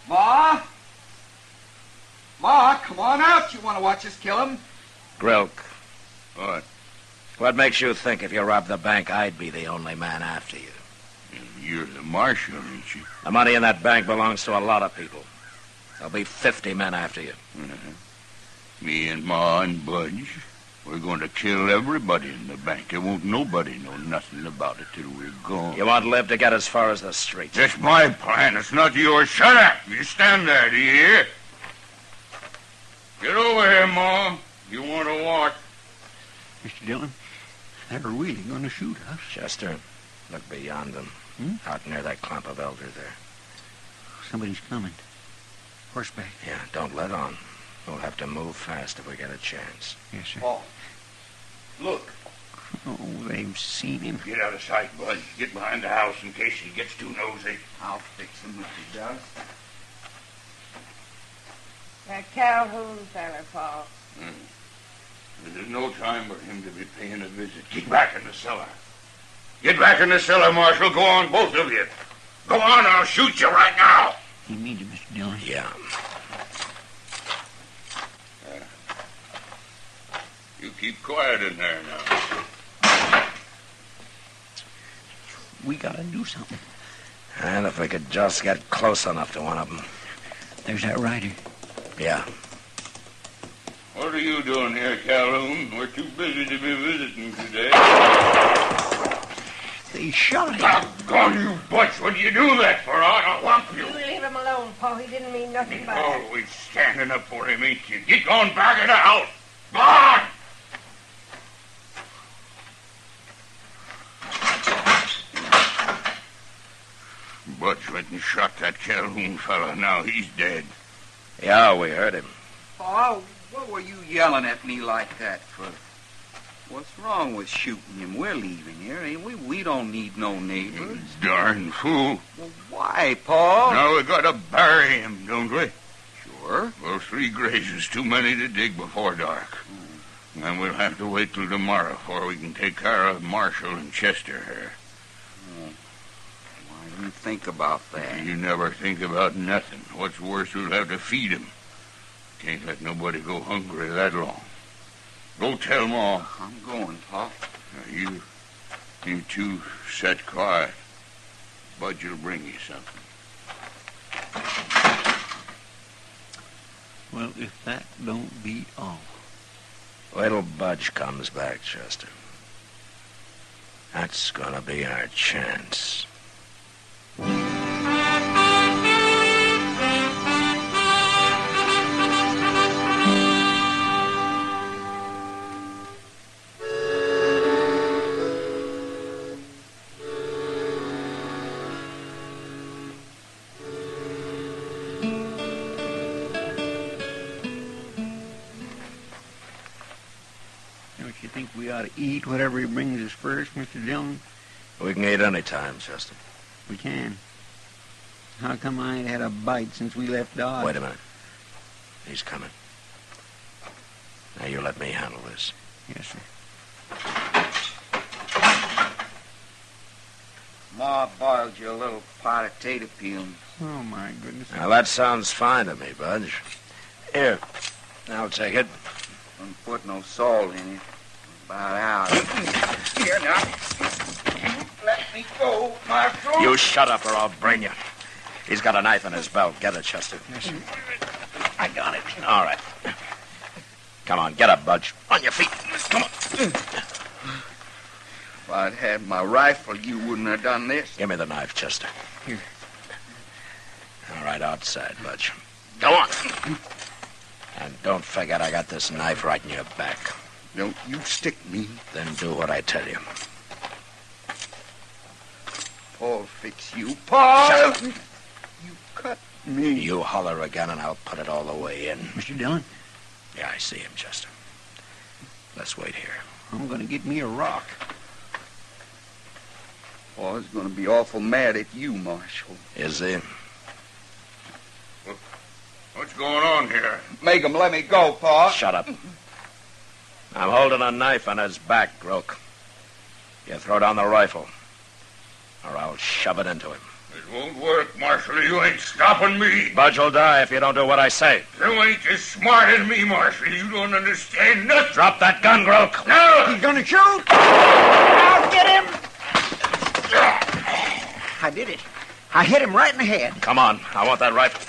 Ma? Ma, come on out. You want to watch us kill him? Grilk. What? What makes you think if you robbed the bank, I'd be the only man after you? You're the marshal, ain't you? The money in that bank belongs to a lot of people. There'll be 50 men after you. Me and Ma and Budge, we're going to kill everybody in the bank. There won't nobody know nothing about it till we're gone. You won't live to get as far as the streets. That's my plan. It's not yours. Shut up. You stand there, do you hear? Get over here, Ma. You want to watch. Mr. Dillon, they're really going to shoot us. Chester, look beyond them. Out near that clump of elder there. Somebody's coming. Horseback. Yeah, don't let on. We'll have to move fast if we get a chance. Yes, sir. Paul, Look. Oh, they've seen him. Get out of sight, Bud. Get behind the house in case he gets too nosy. I'll fix him if he does. That Calhoun feller, Paul. There's no time for him to be paying a visit. Get back in the cellar. Get back in the cellar, Marshal. Go on, both of you. Go on, I'll shoot you right now. He means it, Mr. Dillon. Yeah. You keep quiet in there now. We gotta do something. And if we could just get close enough to one of them. There's that rider. Yeah. What are you doing here, Calhoun? We're too busy to be visiting today. They shot him. Doggone you, Butch. What do you do that for? I'll whomp you. You leave him alone, Paul. He didn't mean nothing by it. Always standing up for him, ain't you? Get going back in the house. Go on! Butch went and shot that Calhoun fella. Now he's dead. Yeah, we heard him. Paul, what were you yelling at me like that for? What's wrong with shooting him? We're leaving here, ain't we? We don't need no neighbors. Darn fool. Well, why, Paul? Now we gotta bury him, don't we? Sure. Well, 3 graves is too many to dig before dark. And we'll have to wait till tomorrow before we can take care of Marshall and Chester here. Why didn't you think about that? You never think about nothing. What's worse, we'll have to feed him. Can't let nobody go hungry that long. Go tell Ma. I'm going, Paul. Now, you two set quiet. Budge will bring you something. Well, if that don't beat all. Wait till Budge comes back, Chester. That's gonna be our chance. Don't you think we ought to eat whatever he brings us first, Mr. Dillon? We can eat any time, Chester. We can. How come I ain't had a bite since we left Dodge? Wait a minute. He's coming. Now you let me handle this. Yes, sir. Ma boiled you a little pot of tater peelings. Oh, my goodness. Now that sounds fine to me, Budge. Here, I'll take it. Don't put no salt in it. About out. Here now. Let me go, Marshal. You shut up or I'll brain you. He's got a knife in his belt. Get it, Chester. Yes, sir. I got it. All right. Come on, get up, Budge. On your feet. Come on. If I'd had my rifle, you wouldn't have done this. Give me the knife, Chester. Here. All right, outside, Budge. Go on. And don't forget I got this knife right in your back. Don't you stick me. Then do what I tell you. Paul fix you. Paul! Shut up. You cut me. You holler again and I'll put it all the way in. Mr. Dillon? Yeah, I see him, Chester. Let's wait here. I'm going to get me a rock. Paul's going to be awful mad at you, Marshal. Is he? What's going on here? Make him let me go, Pa. Shut up. I'm holding a knife on his back, Groke. You throw down the rifle, or I'll shove it into him. It won't work, Marshal. You ain't stopping me. Budge will die if you don't do what I say. You ain't as smart as me, Marshal. You don't understand nothing. Drop that gun, Groke. No! He's going to shoot! I'll get him! I did it. I hit him right in the head. Come on. I want that rifle.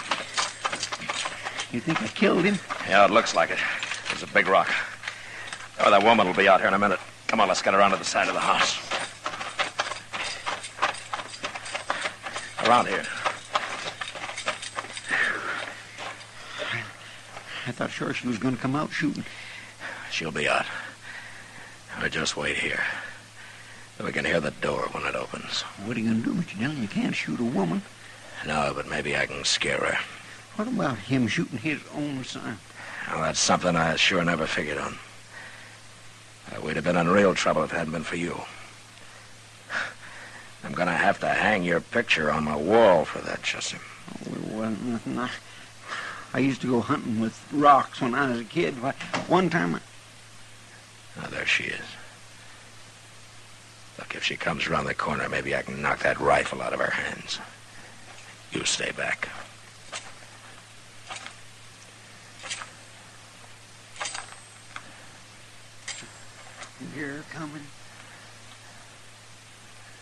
You think I killed him? Yeah, it looks like it. There's a big rock. Oh, that woman will be out here in a minute. Come on, let's get around to the side of the house. Around here. I thought sure she was going to come out shooting. She'll be out. Now just wait here. We can hear the door when it opens. What are you going to do, Mr. Dillon? You can't shoot a woman. No, but maybe I can scare her. What about him shooting his own son? Well, that's something I sure never figured on. We'd have been in real trouble if it hadn't been for you. I'm going to have to hang your picture on my wall for that, Chester. Oh, it wasn't nothing. I used to go hunting with rocks when I was a kid. Why, one time Oh, there she is. Look, if she comes around the corner, maybe I can knock that rifle out of her hands. You stay back. You hear her coming?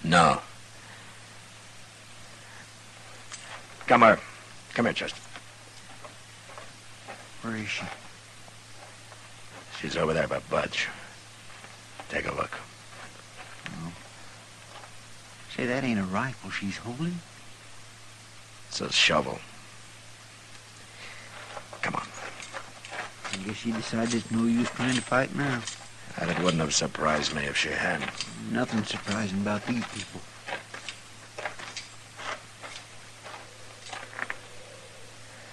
No. Come here. Come here, Chester. Where is she? She's over there by Budge. Take a look. Oh. Say, that ain't a rifle she's holding. It's a shovel. Come on. I guess she decided it's no use trying to fight now. And it wouldn't have surprised me if she had. Nothing surprising about these people.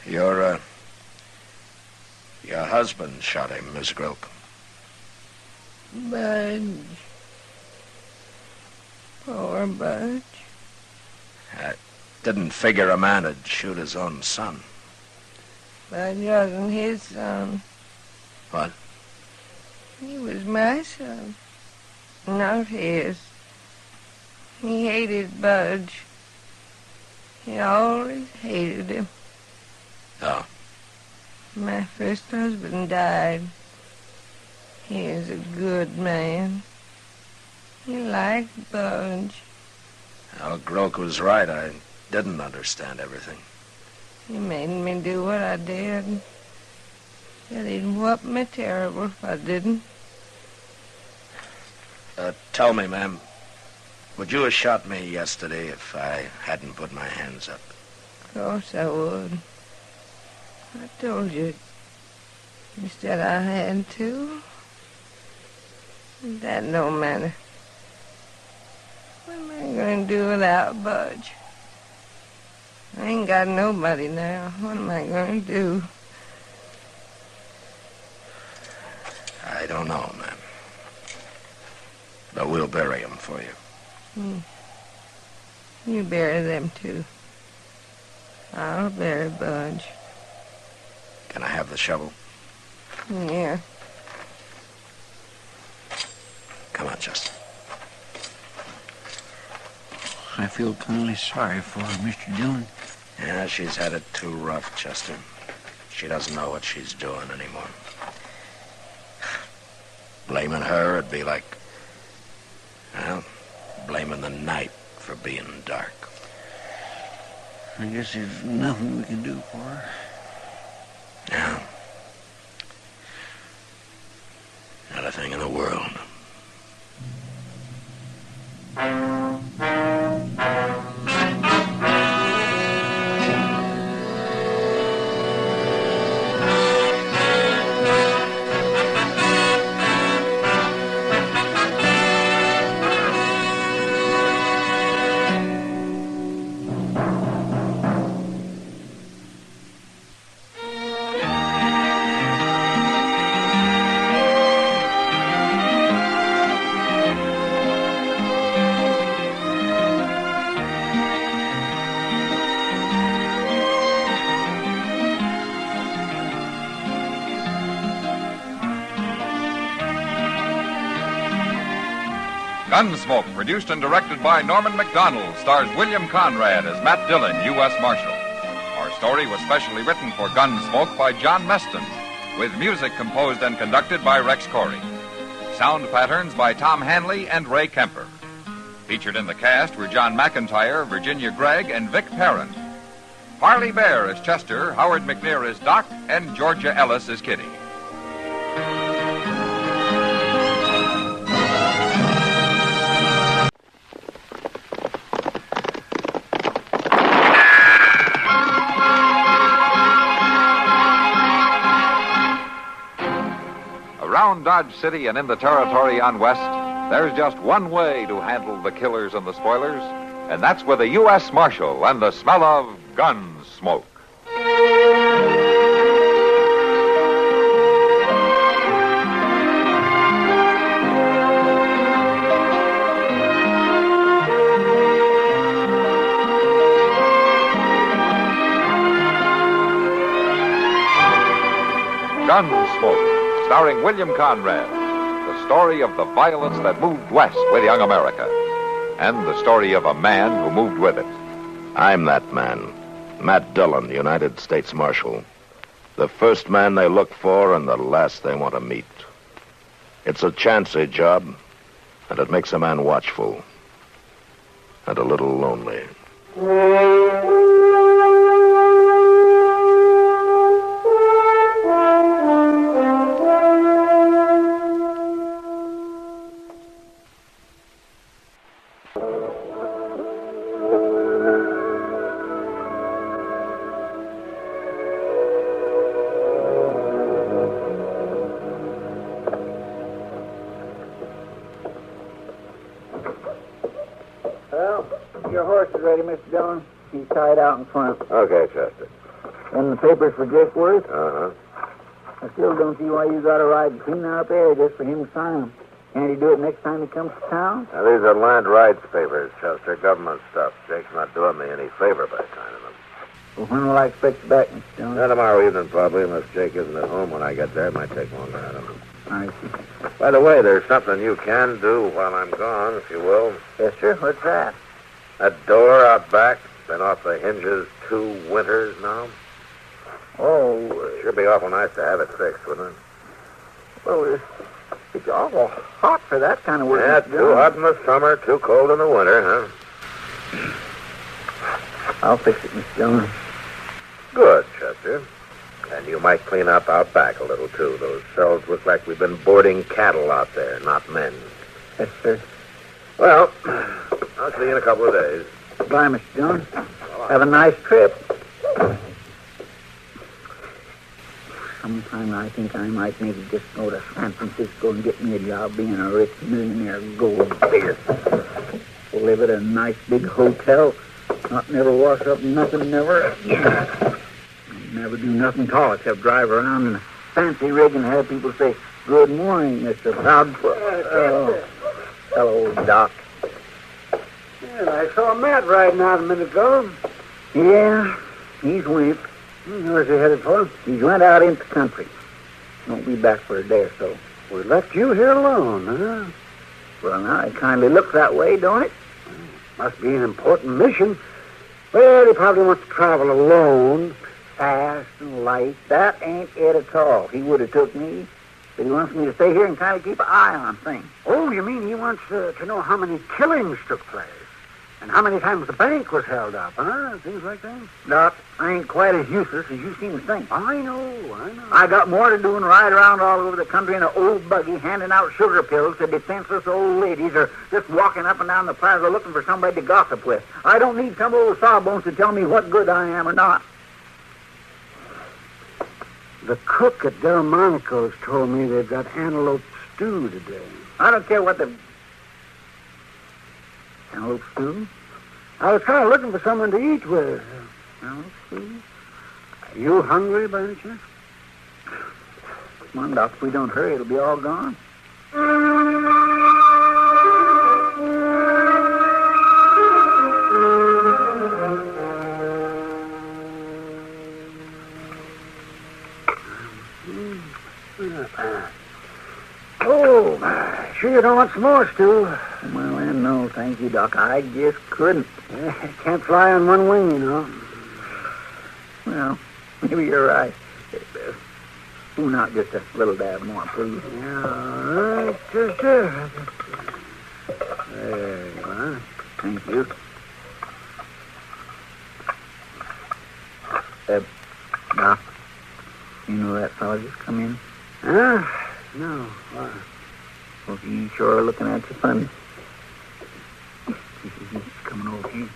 Your husband shot him, Miss Grilk. Budge. Poor Budge. I didn't figure a man would shoot his own son. Budge wasn't his son. What? He was my son, not his. He hated Budge. He always hated him. Oh. My first husband died. He was a good man. He liked Budge. Well, Groke was right. I didn't understand everything. He made me do what I did. Said he'd whoop me terrible if I didn't. Tell me, ma'am, would you have shot me yesterday if I hadn't put my hands up? Of course I would. I told you. You said I had to. That don't matter. What am I going to do without Budge? I ain't got nobody now. What am I going to do? I don't know, ma'am. But we'll bury him for you. You bury them, too. I'll bury Budge. Can I have the shovel? Yeah. Come on, Chester. I feel kind of sorry for her, Mr. Dillon. Yeah, she's had it too rough, Chester. She doesn't know what she's doing anymore. Blaming her would be like, well, blaming the night for being dark. I guess there's nothing we can do for her. Yeah. Not a thing in the world. Gunsmoke, produced and directed by Norman Macdonald, stars William Conrad as Matt Dillon, U.S. Marshal. Our story was specially written for Gunsmoke by John Meston, with music composed and conducted by Rex Corey. Sound patterns by Tom Hanley and Ray Kemper. Featured in the cast were John McIntyre, Virginia Gregg, and Vic Perrin. Harley Bear as Chester, Howard McNear as Doc, and Georgia Ellis as Kitty. Around Dodge City and in the territory on West, there's just one way to handle the killers and the spoilers, and that's with a U.S. Marshal and the smell of Gunsmoke. Gunsmoke, starring William Conrad. The story of the violence that moved west with young America. And the story of a man who moved with it. I'm that man. Matt Dillon, United States Marshal. The first man they look for and the last they want to meet. It's a chancy job, and it makes a man watchful. And a little lonely. Your horse is ready, Mr. Dillon. He's tied out in front. Okay, Chester. And the papers for Driftworth? Uh-huh. I still don't see why you got to ride clean out there just for him to sign them. Can't he do it next time he comes to town? Now, these are land rights papers, Chester. Government stuff. Jake's not doing me any favor by signing them. Well, when will I expect you back, Mr. Dillon? Not tomorrow evening, probably, unless Jake isn't at home when I get there. It might take longer. I don't know. I see. By the way, there's something you can do while I'm gone, if you will. Yes, sir. What's that? That door out back, been off the hinges 2 winters now. Oh, Sure be awful nice to have it fixed, wouldn't it? well, it's awful hot for that kind of work. Yeah, Mr. too Dillon. hot in the summer, too cold in the winter, huh? I'll fix it, Mr. Dillon. Good, Chester. And you might clean up out back a little, too. Those cells look like we've been boarding cattle out there, not men. Yes, sir. Well, I'll see you in a couple of days. Bye, Mr. Dillon. Have a nice trip. Sometime I think I might maybe just go to San Francisco and get me a job being a rich millionaire gold digger. Live at a nice big hotel. Not never wash up nothing, never. Never do nothing at all except drive around in a fancy rig and have people say, "Good morning, Mr. Proudfoot." Oh, hello, Doc. Yeah, I saw Matt riding out a minute ago. Yeah, he's went. Where's he headed for? He's went out into the country. Won't be back for a day or so. We left you here alone, huh? Well, now, it kindly looks that way, don't it? Must be an important mission. Well, he probably wants to travel alone, fast and light. That ain't it at all. He would have took me, but he wants me to stay here and kind of keep an eye on things. Oh, you mean he wants to know how many killings took place? And how many times the bank was held up, huh? Things like that? Doc, I ain't quite as useless as you seem to think. I know. I got more to do than ride around all over the country in an old buggy handing out sugar pills to defenseless old ladies or just walking up and down the plaza looking for somebody to gossip with. I don't need some old sawbones to tell me what good I am or not. The cook at Delmonico's told me they've got antelope stew today. I don't care what the... Antelope stew? I was kind of looking for someone to eat with. Antelope stew? Are you hungry by any chance? Come on, Doc. If we don't hurry, it'll be all gone. Oh, sure you don't want some more, Stu? Well, then, no, thank you, Doc. I just couldn't. Can't fly on one wing, you know. Well, maybe you're right. Spoon out just a little dab more, please. Yeah, all right. There you are. Thank you. Doc, you know that fella just come in? Huh? No. Why? Well, he's sure looking at you funny. He's coming over here.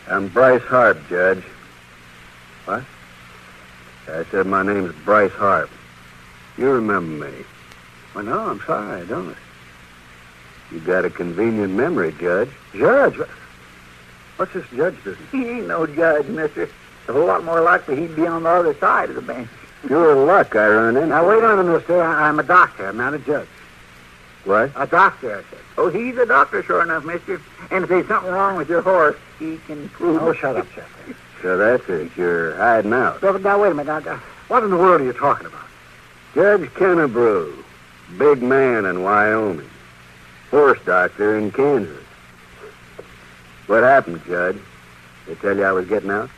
I'm Bryce Harp, Judge. What? I said my name's Bryce Harp. You remember me. Well, no, I'm sorry, I don't. You got a convenient memory, Judge. Judge? What's this judge business? He ain't no judge, mister. It's a whole lot more likely he'd be on the other side of the bench. Pure luck I run in. Now, wait a minute, mister. I'm a doctor. I'm not a judge. What? A doctor, I said. Oh, he's a doctor, sure enough, mister. And if there's something wrong with your horse, he can prove Oh, it. shut up, Chester. So that's it. You're hiding out. Now, wait a minute. Now, what in the world are you talking about? Judge Kennebrew, big man in Wyoming. Horse doctor in Kansas. What happened, Judge? They tell you I was getting out?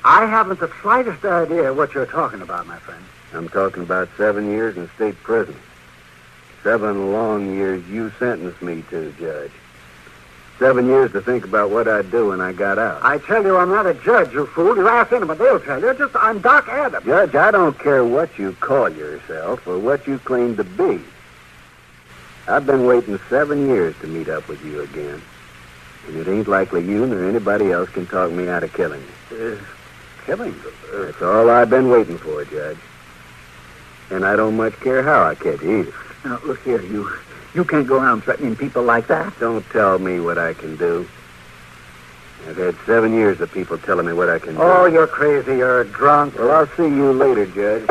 I haven't the slightest idea what you're talking about, my friend. I'm talking about 7 years in state prison. 7 long years you sentenced me to, Judge. 7 years to think about what I'd do when I got out. I tell you, I'm not a judge, you fool. You ask anybody, they'll tell you. I'm Doc Adams. Judge, I don't care what you call yourself or what you claim to be. I've been waiting 7 years to meet up with you again. And it ain't likely you nor anybody else can talk me out of killing you. Killing? That's all I've been waiting for, Judge. And I don't much care how I catch you either. Now, look here, you can't go around threatening people like that. Don't tell me what I can do. I've had 7 years of people telling me what I can do. Oh, you're crazy. You're drunk. Well, I'll see you later, Judge.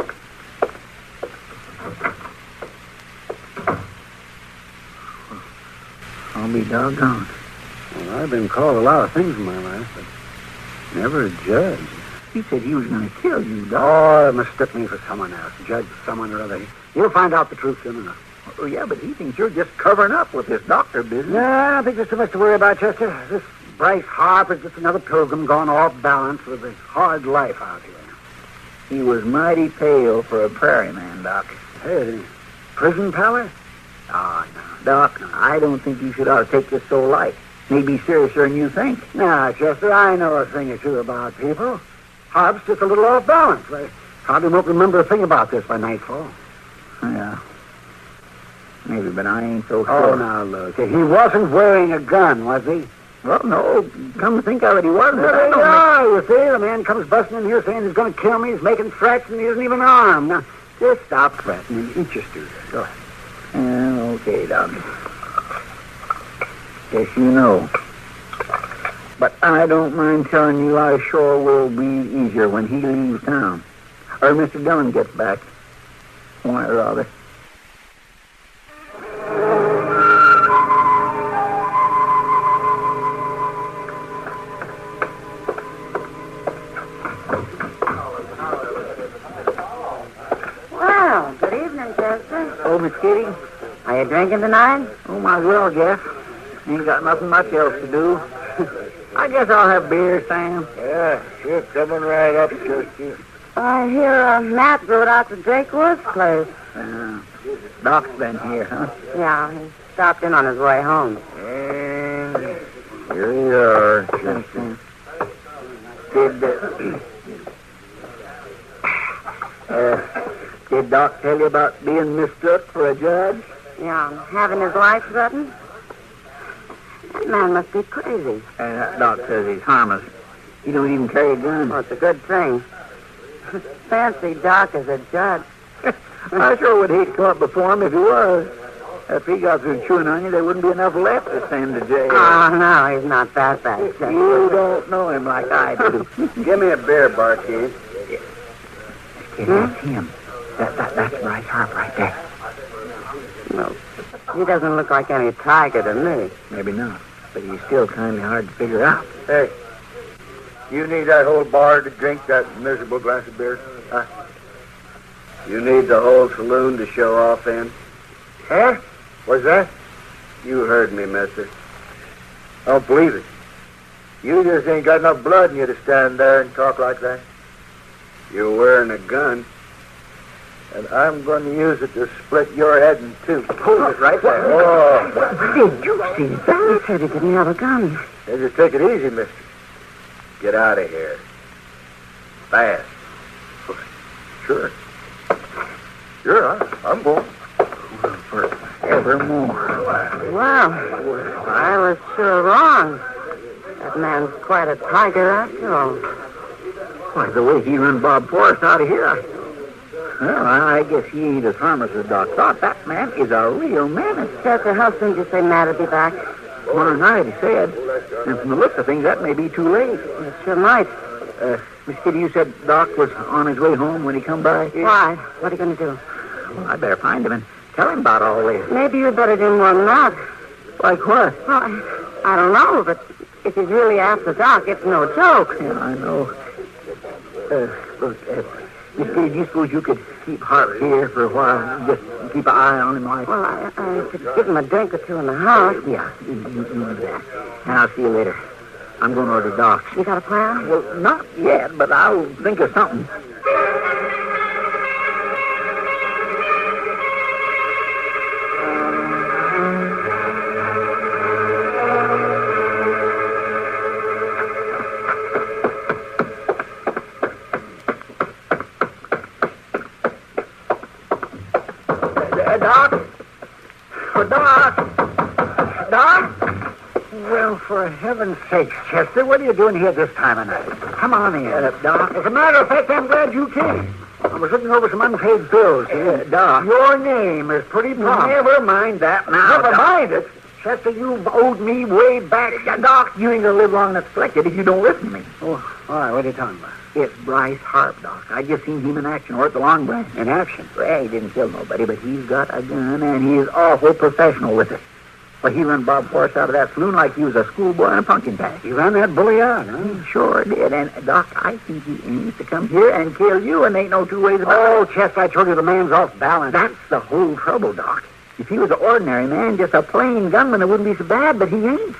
I'll be doggone. Well, I've been called a lot of things in my life, but never a judge. He said he was going to kill you, Doc. Oh, they mistook me for someone else. Judge, someone or other. You'll find out the truth soon enough. Oh, yeah, but he thinks you're just covering up with this doctor business. Yeah, I don't think there's too much to worry about, Chester. This Bryce Harp is just another pilgrim gone off balance with a hard life out here. He was mighty pale for a prairie man, Doc. Hey, prison pallor? Oh, no. Doc, I don't think you should ought to take this so light. Maybe seriouser than you think. Nah, Chester, I know a thing or two about people. Harp's just a little off balance. I probably won't remember a thing about this by nightfall. Yeah. Maybe, but I ain't so sure. Oh, now, look. He wasn't wearing a gun, was he? Well, no. Come to think of it, he wasn't. There you are, you see. The man comes busting in here saying he's going to kill me. He's making threats, and he isn't even armed. Now, just stop threatening. Eat your stew there. Go ahead. Okay, Doc. Guess you know. But I don't mind telling you I sure will be easier when he leaves town. Or Mr. Dillon gets back. One or other. Well, good evening, Chester. Oh, Miss Kitty? Are you drinking tonight? Oh, might as well, Jeff. Ain't got nothing much else to do. I guess I'll have beer, Sam. Yeah, sure, coming right up, Chester. I hear Matt rode out to Drake Wood's place. Doc's been here, huh? Yeah, he stopped in on his way home. And here you are, Chester. Did Doc tell you about being mistook for a judge? Yeah, having his life threatened? That man must be crazy. Doc says he's harmless. He don't even carry a gun. Well, it's a good thing. Fancy Doc as a judge. I sure would hate to come up before him if he was. If he got through chewing on you, there wouldn't be enough left to send to jail. Oh, no, he's not that bad. You don't know him like I do. Give me a beer, barkeep. That's him. That's Bryce Harp right there. No, he doesn't look like any tiger to me. Maybe not, but he's still kind of hard to figure out. Hey, you need that whole bar to drink that miserable glass of beer? Huh? You need the whole saloon to show off in? Huh? What's that? You heard me, mister. I don't believe it. You just ain't got enough blood in you to stand there and talk like that. You're wearing a gun. And I'm going to use it to split your head in two. Hold it right there. Oh. Did you see that? He said he didn't have a gun. Hey, just take it easy, mister. Get out of here. Fast. Sure. Sure, I'm going. Forevermore. Wow. I was sure wrong. That man's quite a tiger after all. Why, the way he run Bob Forrest out of here. Well, I guess he ain't as harmless as Doc thought. That man is a real menace. Chester, how soon did you say Matt would be back? Tomorrow night, he said. And from the looks of things, that may be too late. It sure might. Miss Kitty, you said Doc was on his way home when he come by? Why? What are you going to do? Well, I better find him and tell him about all this. Maybe you'd better do more than that. Like what? Well, I don't know, but If he's really after Doc, it's no joke. Yeah, I know. Look, do you suppose you could keep Harp here for a while? Just keep an eye on him like... Well, I could give him a drink or two in the house. Yeah, you do that. And I'll see you later. I'm going to order Doc's. You got a plan? Well, not yet, but I'll think of something. For heaven's sakes, Chester, what are you doing here this time of night? Come on in, Doc. As a matter of fact, I'm glad you came. I was looking over some unpaid bills here. Doc. Your name is pretty prompt. Never mind that now. Never mind it? Chester, you've owed me way back. Doc, you ain't gonna live long enough to collect it if you don't listen to me. Oh, all right, what are you talking about? It's Bryce Harp, Doc. I just seen him in action or at the Long Branch. In action? Well, he didn't kill nobody, but he's got a gun, and he's awful professional with it. Well, he run Bob Forrest out of that saloon like he was a schoolboy in a pumpkin patch. He ran that bully out, huh? He sure did. And, Doc, I think he aims to come here and kill you, and ain't no two ways about it. Oh, Chester, I told you the man's off balance. That's the whole trouble, Doc. If he was an ordinary man, just a plain gunman, it wouldn't be so bad, but he ain't.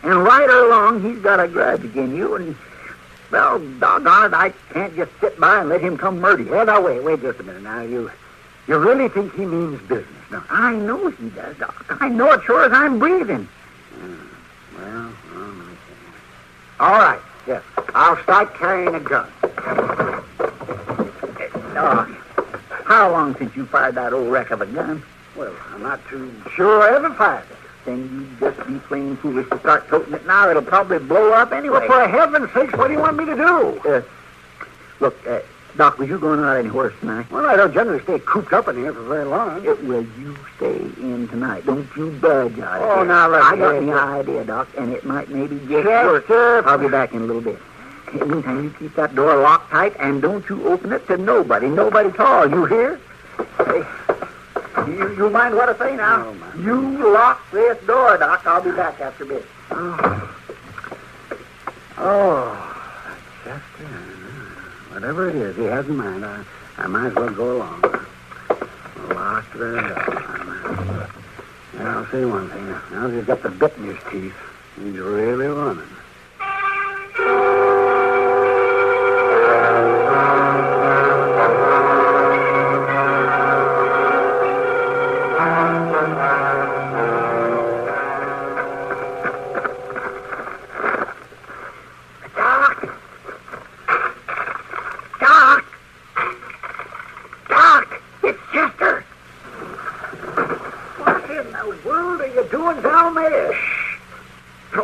And right or wrong, he's got a grudge against you, and, well, doggone it, I can't just sit by and let him come murder you. Well, now, wait just a minute. Now, you really think he means business? No, I know he does, Doc. I know it sure as I'm breathing. Well, all right, yes. I'll start carrying a gun. Doc, how long since you fired that old wreck of a gun? Well, I'm not too sure I ever fired it. Then you'd just be plain foolish to start toting it now. It'll probably blow up anyway. Well, for heaven's sakes, what do you want me to do? Look, Doc, was you going out anywhere tonight? Well, I don't generally stay cooped up in here for very long. Will you stay in tonight? Don't you budge out of here. Oh, now, look, I got the idea, Doc, and it might maybe get worse. I'll be back in a little bit. In the meantime, you keep that door locked tight, and don't you open it to nobody at all. You hear? Hey, you mind what I say now? Oh, you lock this door, Doc. I'll be back after a bit. Oh, Chester. Whatever it is he has in mind, I might as well go along. Lock the door. Now, I'll say one thing. Now he's got the bit in his teeth. He's really running.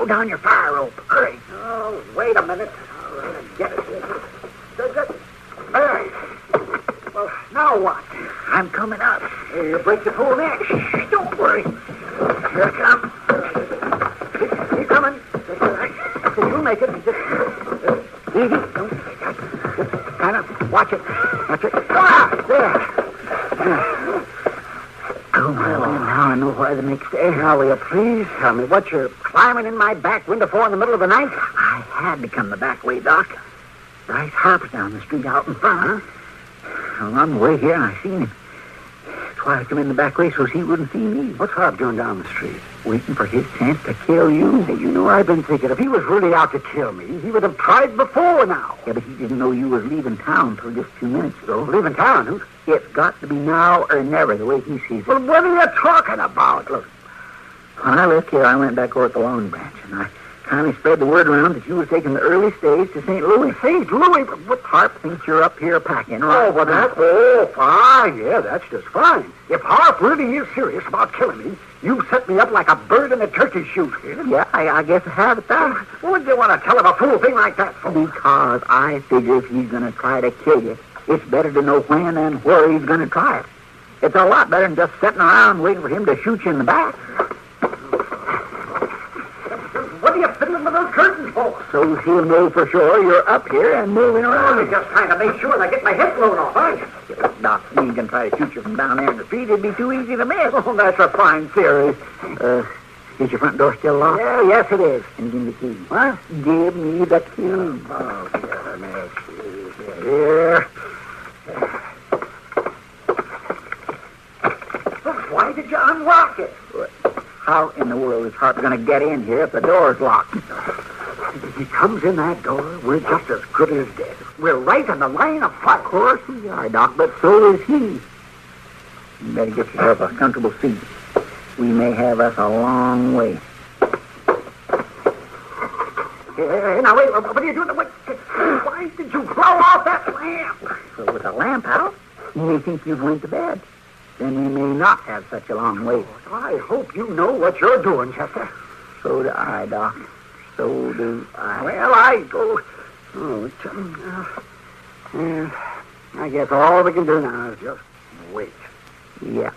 Down your fire rope. Hurry. Oh, wait a minute. All right, I get it. There. Well, now what? I'm coming up. You break the pole neck. Shh, don't worry. Here I come. Keep coming. You'll make it. Just easy. Don't just kind of watch it. Watch it. Ah, there. Oh, well, now I know why the next day. Now, will you please tell me what you're climbing in my back window for in the middle of the night? I had to come the back way, Doc. Bryce Harper's down the street out in front, huh? I'm on the way here, and I seen him. That's why I come in the back way, so he wouldn't see me. What's Harp doing down the street? Waiting for his chance to kill you. Hey, you know, I've been thinking, if he was really out to kill me, he would have tried before now. Yeah, but he didn't know you was leaving town till just 2 minutes ago. Leaving town? Who? It's got to be now or never, the way he sees it. Well, what are you talking about? Look, when I left here, I went back over at the Long Branch, and I kind of spread the word around that you were taking the early stage to St. Louis. St. Louis? What Harp thinks you're up here packing, right? Oh, well, fine. Yeah, that's just fine. If Harp really is serious about killing me, you set me up like a bird in a turkey shoot. Yeah, I guess I have it there. What would you want to tell him a fool thing like that for? Because I figure if he's going to try to kill you, it's better to know when and where he's going to try it. It's a lot better than just sitting around waiting for him to shoot you in the back. What are you fiddling with those curtains for? So he'll know for sure you're up here and moving around. I'm just trying to make sure I get my head blown off, aren't you? Doc, he can try to shoot you from down there in the street. It'd be too easy to miss. Oh, that's a fine theory. Is your front door still locked? Yeah, yes, it is. And give me the key. What? Give me the key. Oh, let me see here. Why did you unlock it? How in the world is Harp going to get in here if the door's locked? If he comes in that door, we're just as good as dead. We're right in the line of fire. Of course we are, Doc, but so is he. You better get yourself a comfortable seat. We may have us a long way. Now, wait, what are you doing? Why did you blow off that lamp? So with the lamp out, you may think you've went to bed. Then we may not have such a long wait. I hope you know what you're doing, Chester. So do I, Doc. So do I. Well, I go... I guess all we can do now is just wait. Yeah.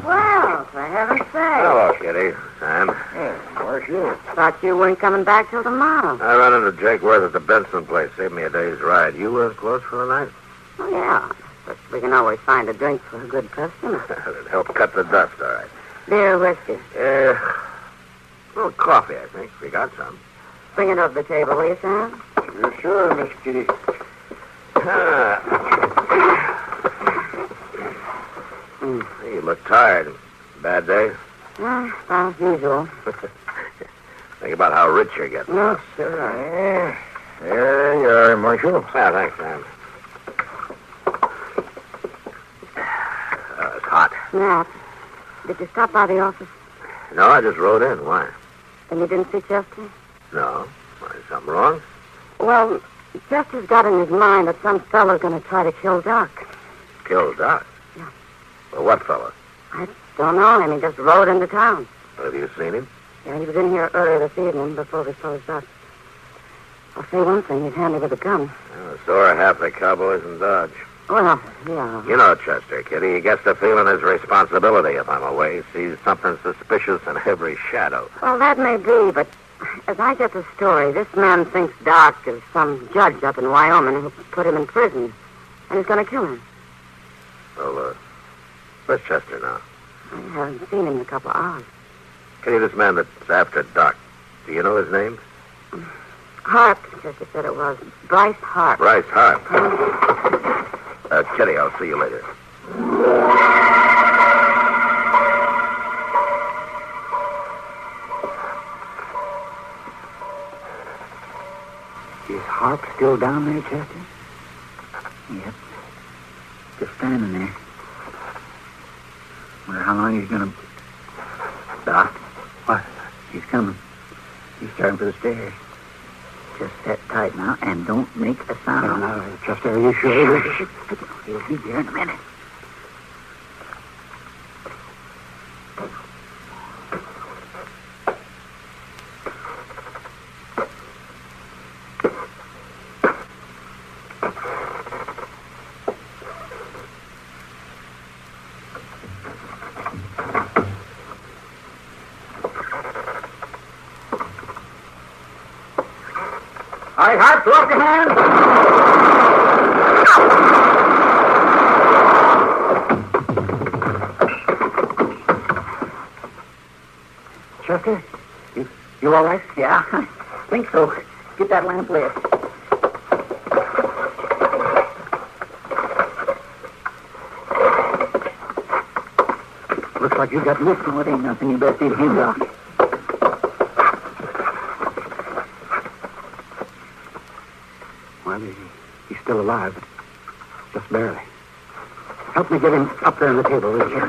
Well, for heaven's sake. Hello, Kitty. Sam. Hey, where's you? Thought you weren't coming back till tomorrow. I ran into Jake Worth at the Benson place. Saved me a day's ride. You closed for the night? Oh, yeah. But we can always find a drink for a good customer. It'd help cut the dust, all right. Beer or whiskey? A little coffee, I think. We got some. Bring it over the table, will you, Sam? Sure, Miss Kitty. You look tired. Bad day? Well, usual. Think about how rich you're getting. No, sir. There you are, Marshal. Yeah, thanks, Sam. It's hot. Nat, did you stop by the office? No, I just rode in. Why? And you didn't see Chester? No. Why, is something wrong? Well, Chester's got in his mind that some fellow's going to try to kill Doc. Kill Doc? Yeah. Well, what fellow? I don't know him. He just rode into town. Have you seen him? Yeah, he was in here earlier this evening before we closed up. I'll say one thing. He's handy with a gun. Well, so are half the Cowboys in Dodge. Well, yeah. You know Chester, Kitty. He gets the feeling his responsibility if I'm away. He sees something suspicious in every shadow. Well, that may be, but as I get the story, this man thinks Doc is some judge up in Wyoming who put him in prison, and he's going to kill him. Well, where's Chester now? I haven't seen him in a couple of hours. Kitty, this man that's after Doc, do you know his name? Harp, Chester said it was. Bryce Harp. Bryce Harp. Kitty, I'll see you later. Is Harp still down there, Chester? Yep. Just standing there. Wonder how long he's going to... Doc. What? He's coming. He's starting for the stairs. Just sit tight now and don't make a sound. No, Chester, are you sure? He'll be there in a minute. All right, Harp, throw up your hands. Chester, you all right? Yeah, I think so. Get that lamp lit. Looks like you got nicked. No, it ain't nothing. You better see the him, Doc. Well, he's still alive, but just barely. Help me get him up there on the table, will you?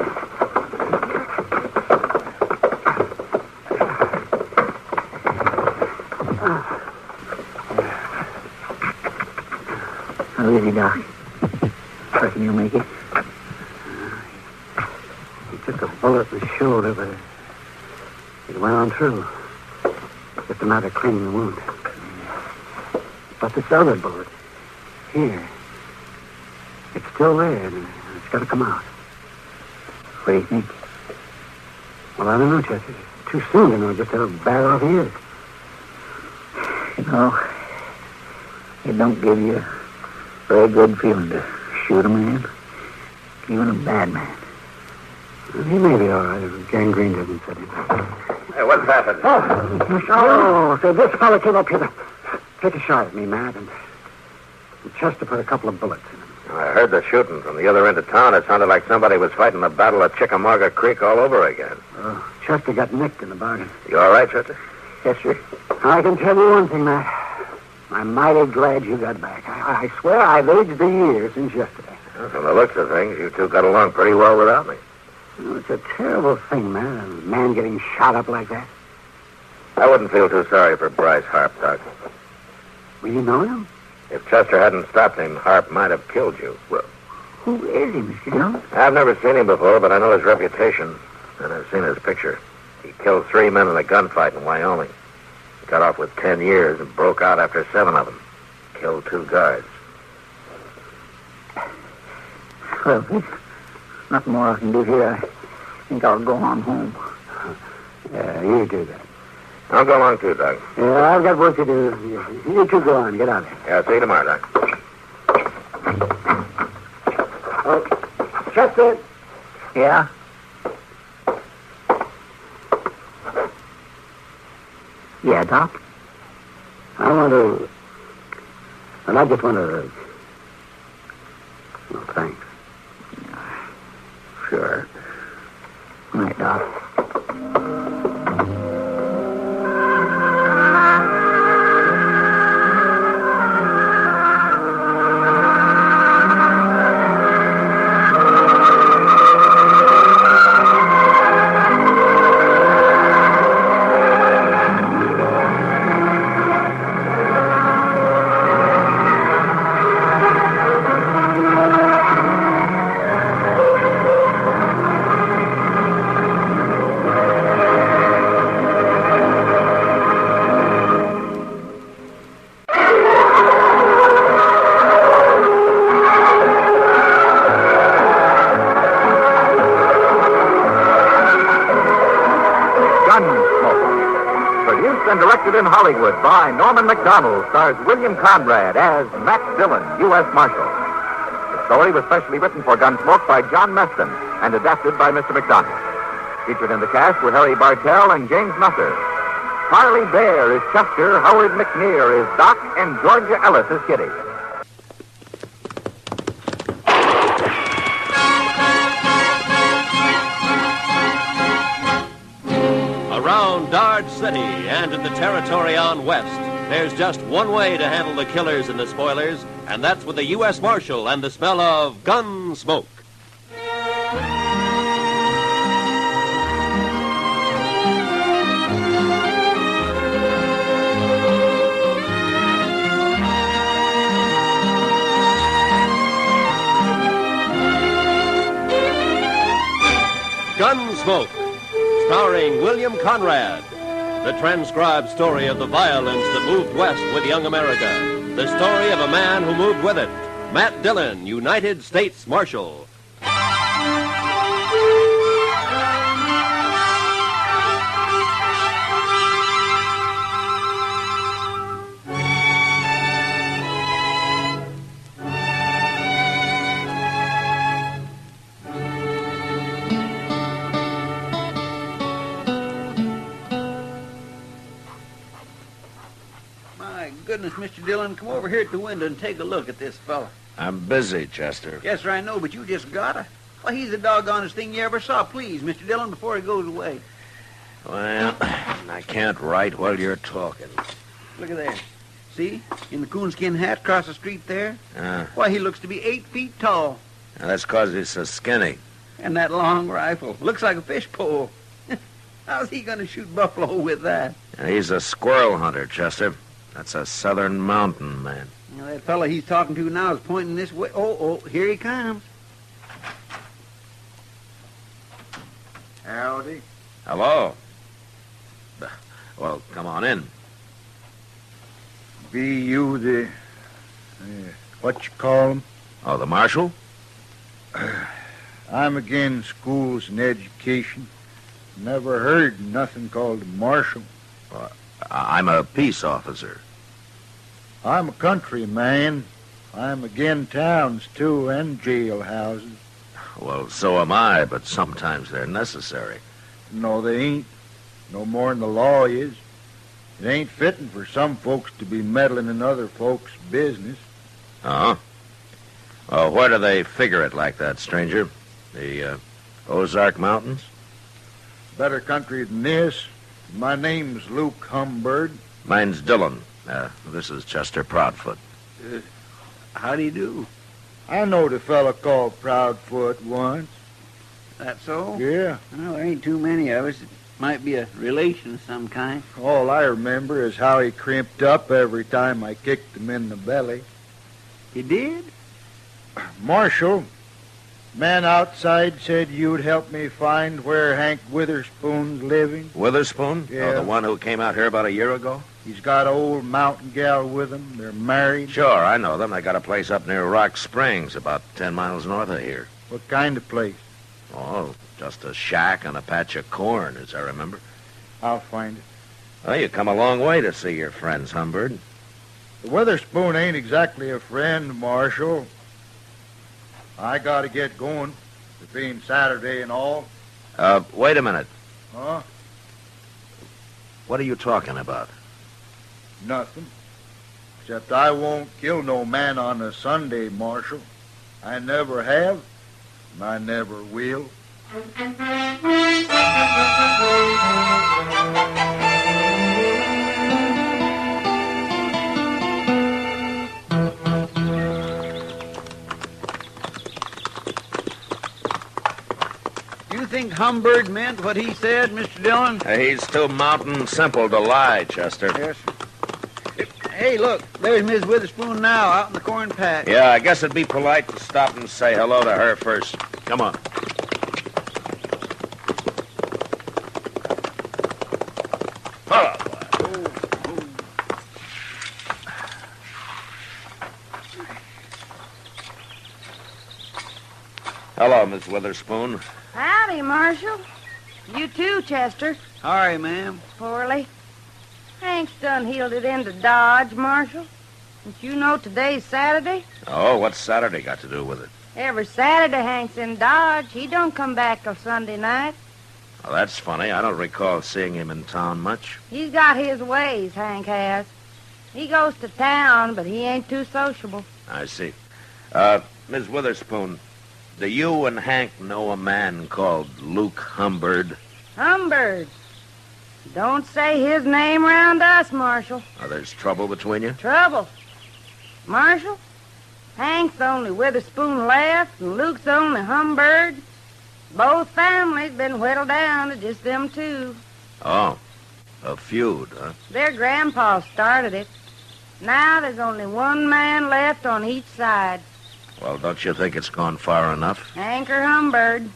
How is he, Doc? Reckon you'll make it? He took a bullet in the shoulder, but it went on through. Just a matter of cleaning the wound. But this other bullet, here, it's still there, and it's got to come out. What do you think? Well, I don't know, Chester. It's too soon to know just how bad off he is. You know, it don't give you a very good feeling to shoot a man, even a bad man. He may be all right if gangrene doesn't set him. Hey, what's happened? So this fellow came up here to take a shot at me, Matt, and Chester put a couple of bullets in him. I heard the shooting from the other end of town. It sounded like somebody was fighting the Battle of Chickamauga Creek all over again. Chester got nicked in the bargain. You all right, Chester? Yes, sir. I can tell you one thing, Matt. I'm mighty glad you got back. I swear I've aged a year since yesterday. Well, from the looks of things, you two got along pretty well without me. It's a terrible thing, man. A man getting shot up like that. I wouldn't feel too sorry for Bryce Harp, Doc. Well, you know him? If Chester hadn't stopped him, Harp might have killed you. Well, who is he, Mr. Dillon? I've never seen him before, but I know his reputation, and I've seen his picture. He killed 3 men in a gunfight in Wyoming. He got off with 10 years and broke out after 7 of them. Killed 2 guards. Well, there's nothing more I can do here. I think I'll go on home. You do that. I'll go along too, Doc. Yeah, I've got work to do. You two go on. Get out of here. Yeah, see you tomorrow, Doc. Oh, Chester. Yeah? Yeah, Doc? I want to... Well, I just want to... Well, thanks. Sure. All right, Doc. In Hollywood by Norman Macdonald, stars William Conrad as Matt Dillon, U.S. Marshal. The story was specially written for Gunsmoke by John Meston and adapted by Mr. Macdonald. Featured in the cast were Harry Bartell and James Nusser. Harley Bear is Chester, Howard McNear is Doc, and Georgia Ellis is Kitty. Around Dodge City and in the territory on west, there's just one way to handle the killers and the spoilers, and that's with the U.S. Marshal and the smell of Gunsmoke. Gunsmoke, starring William Conrad. The transcribed story of the violence that moved west with young America. The story of a man who moved with it. Matt Dillon, United States Marshal. Goodness, Mr. Dillon, come over here at the window and take a look at this fella. I'm busy, Chester. Yes, sir, I know, but you just gotta. Well, he's the doggonest thing you ever saw. Please, Mr. Dillon, before he goes away. Well, I can't write while you're talking. Look at there. See? In the coonskin hat across the street there? Why, he looks to be 8 feet tall. Now, that's 'cause he's so skinny. And that long rifle. Looks like a fish pole. How's he going to shoot buffalo with that? He's a squirrel hunter, Chester. That's a southern mountain man. Now, that fella he's talking to now is pointing this way. Oh, here he comes. Howdy. Hello. Well, come on in. Be you the... what you call him? Oh, the marshal? I'm against schools and education. Never heard nothing called a marshal. I'm a peace officer. I'm a country man. I'm again towns, too, and jailhouses. Well, so am I, but sometimes they're necessary. No, they ain't. No more'n the law is. It ain't fitting for some folks to be meddling in other folks' business. Uh-huh. Well, where do they figure it like that, stranger? The Ozark Mountains? Better country than this. My name's Luke Humbird. Mine's Dillon. This is Chester Proudfoot. How do you do? I knowed a fella called Proudfoot once. That so? Yeah. Well, there ain't too many of us. It might be a relation of some kind. All I remember is how he crimped up every time I kicked him in the belly. He did? Marshal, man outside said you'd help me find where Hank Witherspoon's living. Witherspoon? Yeah. Oh, the one who came out here about a year ago? He's got an old mountain gal with him. They're married. Sure, I know them. They got a place up near Rock Springs, about 10 miles north of here. What kind of place? Oh, just a shack and a patch of corn, as I remember. I'll find it. Well, you come a long way to see your friends, Humbird. The Witherspoon ain't exactly a friend, Marshal. I gotta get going. It being Saturday and all. Wait a minute. Huh? What are you talking about? Nothing. Except I won't kill no man on a Sunday, Marshal. I never have, and I never will. You think Humbird meant what he said, Mr. Dillon? He's too mountain simple to lie, Chester. Yes, sir. Hey, look, there's Miss Witherspoon now, out in the corn patch. Yeah, I guess it'd be polite to stop and say hello to her first. Come on. Hello. Hello, Miss Witherspoon. Howdy, Marshal. You too, Chester. Sorry, ma'am. Poorly. Hank's done heeled it into Dodge, Marshal. Don't you know today's Saturday? Oh, what's Saturday got to do with it? Every Saturday Hank's in Dodge. He don't come back till Sunday night. Well, that's funny. I don't recall seeing him in town much. He's got his ways, Hank has. He goes to town, but he ain't too sociable. I see. Miss Witherspoon, do you and Hank know a man called Luke Humbird? Humbird. Don't say his name around us, Marshal. Oh, there's trouble between you? Trouble. Marshal, Hank's the only Witherspoon left, and Luke's the only Humbird. Both families been whittled down to just them two. Oh, a feud, huh? Their grandpa started it. Now there's only one man left on each side. Well, don't you think it's gone far enough? Hank or Humbird.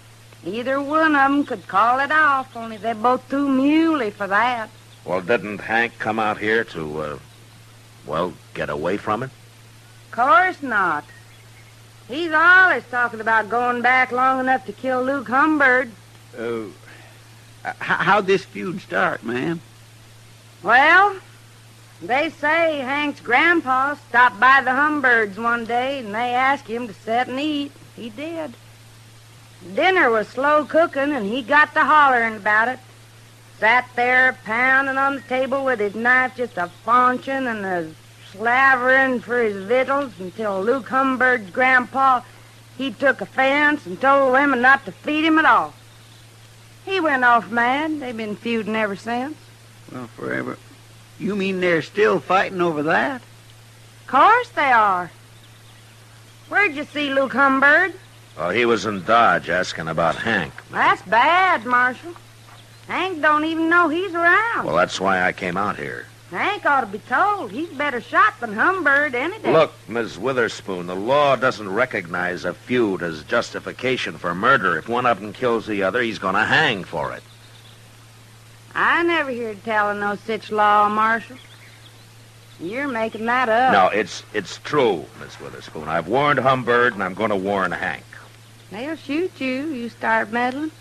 Either one of them could call it off, only they're both too muley for that. Well, didn't Hank come out here to, get away from it? Course not. He's always talking about going back long enough to kill Luke Humbird. How'd this feud start, ma'am? Well, they say Hank's grandpa stopped by the Humbirds one day, and they asked him to sit and eat. He did. Dinner was slow cooking, and he got to hollering about it. Sat there pounding on the table with his knife just a-faunching and a-slavering for his victuals until Luke Humbird's grandpa, he took offense and told the women not to feed him at all. He went off mad. They've been feuding ever since. Well, forever. You mean they're still fighting over that? Course they are. Where'd you see Luke Humbird? Well, he was in Dodge asking about Hank. That's bad, Marshal. Hank don't even know he's around. Well, that's why I came out here. Hank ought to be told. He's better shot than Humbird any day. Look, Miss Witherspoon, the law doesn't recognize a feud as justification for murder. If one of them kills the other, he's going to hang for it. I never heard tell of no such law, Marshal. You're making that up. No, it's true, Miss Witherspoon. I've warned Humbird, and I'm going to warn Hank. They'll shoot you start meddling.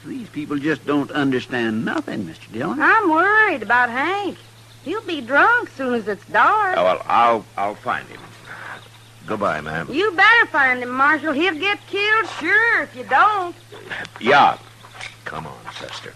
These people just don't understand nothing, Mr. Dillon. I'm worried about Hank. He'll be drunk soon as it's dark. Oh, well, I'll find him. Goodbye, ma'am. You better find him, Marshal. He'll get killed, sure, if you don't. Yeah. Come on, Chester.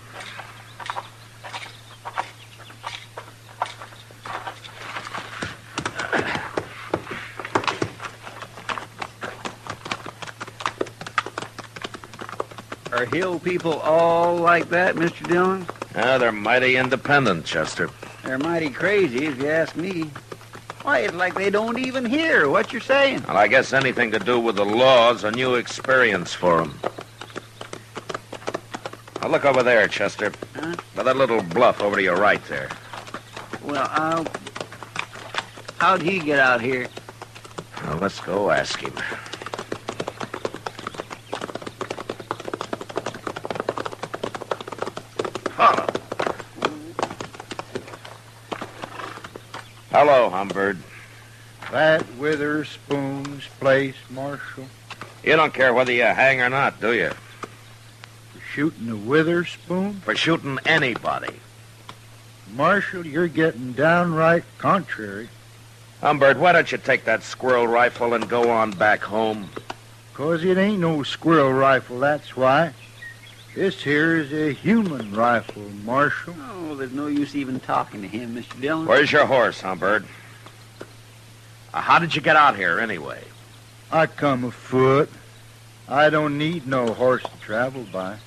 Are hill people all like that, Mr. Dillon? They're mighty independent, Chester. They're mighty crazy, if you ask me. Why, it's like they don't even hear what you're saying. Well, I guess anything to do with the law is a new experience for them. Now, look over there, Chester. Huh? By that little bluff over to your right there. Well, how'd he get out here? Well, let's go ask him. Hello, Humbird. That Witherspoon's place, Marshal? You don't care whether you hang or not, do you? For shooting a Witherspoon? For shooting anybody. Marshal, you're getting downright contrary. Humbird, why don't you take that squirrel rifle and go on back home? 'Cause it ain't no squirrel rifle, that's why. This here is a human rifle, Marshal. Oh, there's no use even talking to him, Mr. Dillon. Where's your horse, Humbird? How did you get out here, anyway? I come afoot. I don't need no horse to travel by.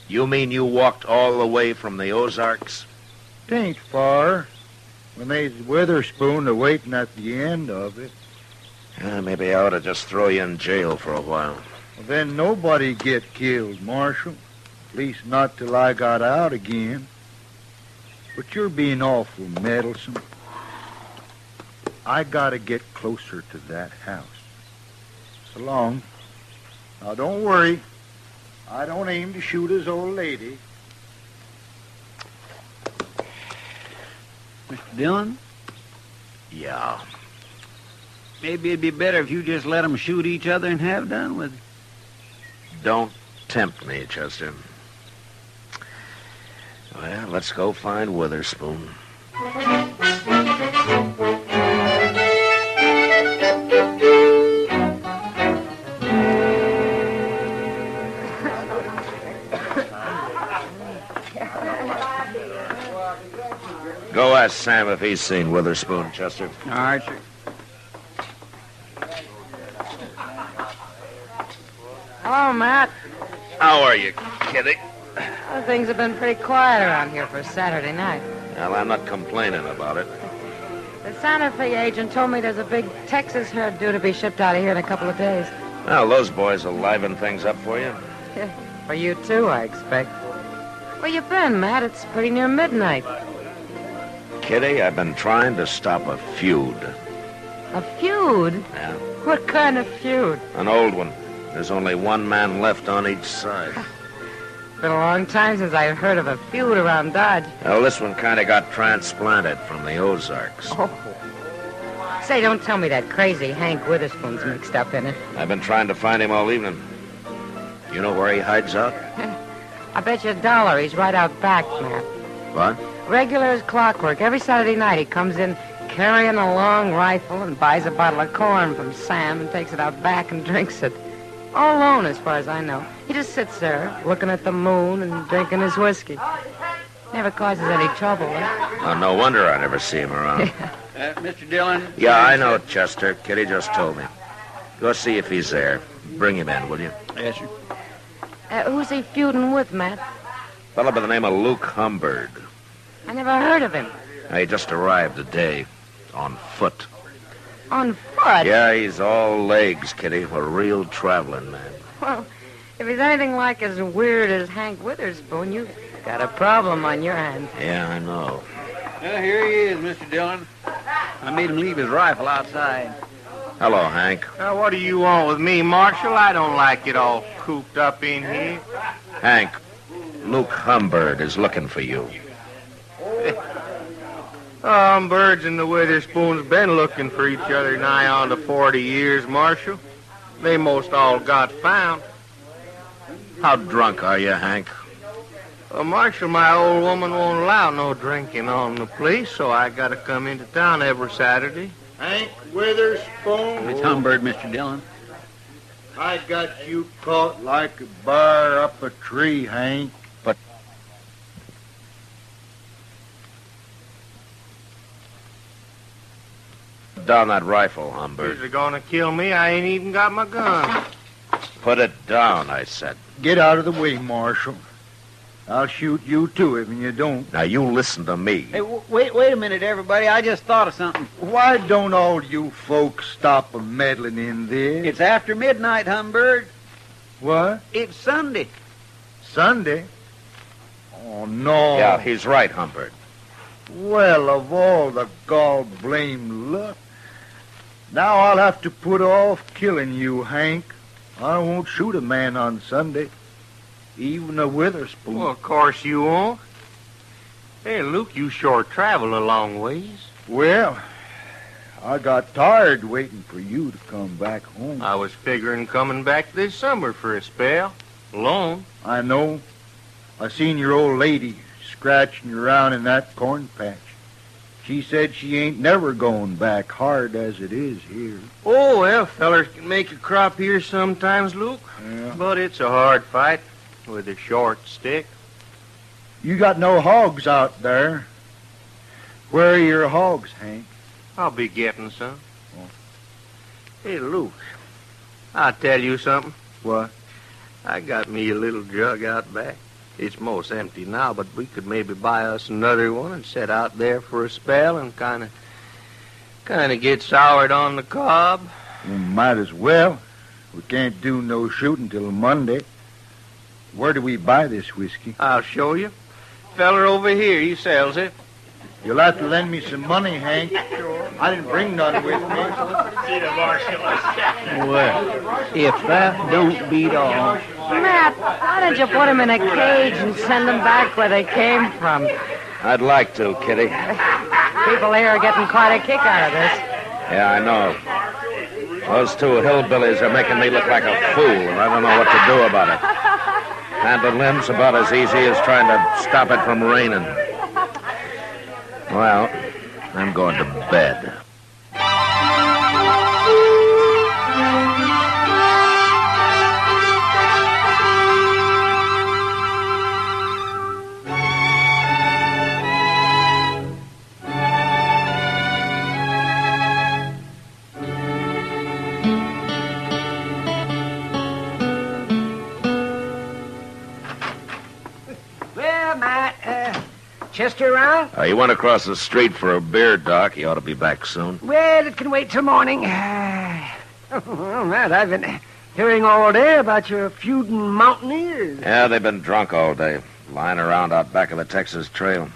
You mean you walked all the way from the Ozarks? It ain't far. When there's Witherspoon a-waiting at the end of it. Maybe I ought to just throw you in jail for a while. Well, then nobody get killed, Marshal. At least not till I got out again. But you're being awful meddlesome. I gotta get closer to that house. So long. Now, don't worry. I don't aim to shoot his old lady. Mr. Dillon? Yeah. Maybe it'd be better if you just let them shoot each other and have done with it. Don't tempt me, Chester. Well, let's go find Witherspoon. Go ask Sam if he's seen Witherspoon, Chester. All right, sir. Hello, Matt. How are you, Kitty? Well, things have been pretty quiet around here for Saturday night. Well, I'm not complaining about it. The Santa Fe agent told me there's a big Texas herd due to be shipped out of here in a couple of days. Well, those boys will liven things up for you. For you, too, I expect. Where you been, Matt? It's pretty near midnight. Kitty, I've been trying to stop a feud. A feud? Yeah. What kind of feud? An old one. There's only one man left on each side. It's been a long time since I've heard of a feud around Dodge. Well, this one kind of got transplanted from the Ozarks. Oh. Say, don't tell me that crazy Hank Witherspoon's mixed up in it. I've been trying to find him all evening. You know where he hides out? I bet you $1 he's right out back, Matt. What? Regular as clockwork. Every Saturday night he comes in carrying a long rifle and buys a bottle of corn from Sam and takes it out back and drinks it. All alone, as far as I know. He just sits there, looking at the moon and drinking his whiskey. Never causes any trouble, eh? Oh, no wonder I never see him around. Mr. Dillon? Yeah, I know, Chester. Kitty just told me. Go see if he's there. Bring him in, will you? Yes, sir. Who's he feuding with, Matt? A fellow by the name of Luke Humbird. I never heard of him. He just arrived today. On foot. On foot? Yeah, he's all legs, Kitty. A real traveling man. Well, if he's anything like as weird as Hank Witherspoon, you've got a problem on your hands. Yeah, I know. Well, here he is, Mr. Dillon. I made him leave his rifle outside. Hello, Hank. What do you want with me, Marshal? I don't like it all cooped up in here. Hank, Luke Humbird is looking for you. Birds and the Witherspoons been looking for each other nigh on to 40 years, Marshal. They most all got found. How drunk are you, Hank? Marshal, my old woman won't allow no drinking on the place, so I gotta come into town every Saturday. Hank Witherspoon. It's Humbird, Mr. Dillon. I got you caught like a bear up a tree, Hank. But down that rifle, Humbird. If you're gonna kill me, I ain't even got my gun. Put it down, I said. Get out of the way, Marshal. I'll shoot you, too, if you don't. Now, you listen to me. Hey, wait a minute, everybody. I just thought of something. Why don't all you folks stop meddling in this? It's after midnight, Humbird. What? It's Sunday. Sunday? Oh, no. Yeah, he's right, Humbird. Well, of all the gall-blamed luck. Now I'll have to put off killing you, Hank. I won't shoot a man on Sunday. Even a Witherspoon. Well, of course you won't. Hey, Luke, you sure travel a long ways. Well, I got tired waiting for you to come back home. I was figuring coming back this summer for a spell. Alone. I know. I seen your old lady scratching around in that corn patch. She said she ain't never going back, hard as it is here. Oh, well, fellers can make a crop here sometimes, Luke. Yeah. But it's a hard fight with a short stick. You got no hogs out there. Where are your hogs, Hank? I'll be getting some. Oh. Hey, Luke, I'll tell you something. What? I got me a little jug out back. It's most empty now, but we could maybe buy us another one and set out there for a spell and kind of get soured on the cob. Well, might as well. We can't do no shooting till Monday. Where do we buy this whiskey? I'll show you. Feller over here, he sells it. You'll have to lend me some money, Hank. I didn't bring none with me. See the marshal. Well, if that don't beat all. Matt, why don't you put them in a cage and send them back where they came from? I'd like to, Kitty. People here are getting quite a kick out of this. Yeah, I know. Those two hillbillies are making me look like a fool, and I don't know what to do about it. Handling limbs about as easy as trying to stop it from raining. Well, I'm going to bed. Well, Matt, Chester around? He went across the street for a beer, Doc. He ought to be back soon. Well, it can wait till morning. Well, Matt, I've been hearing all day about your feuding mountaineers. Yeah, they've been drunk all day, lying around out back of the Texas Trail.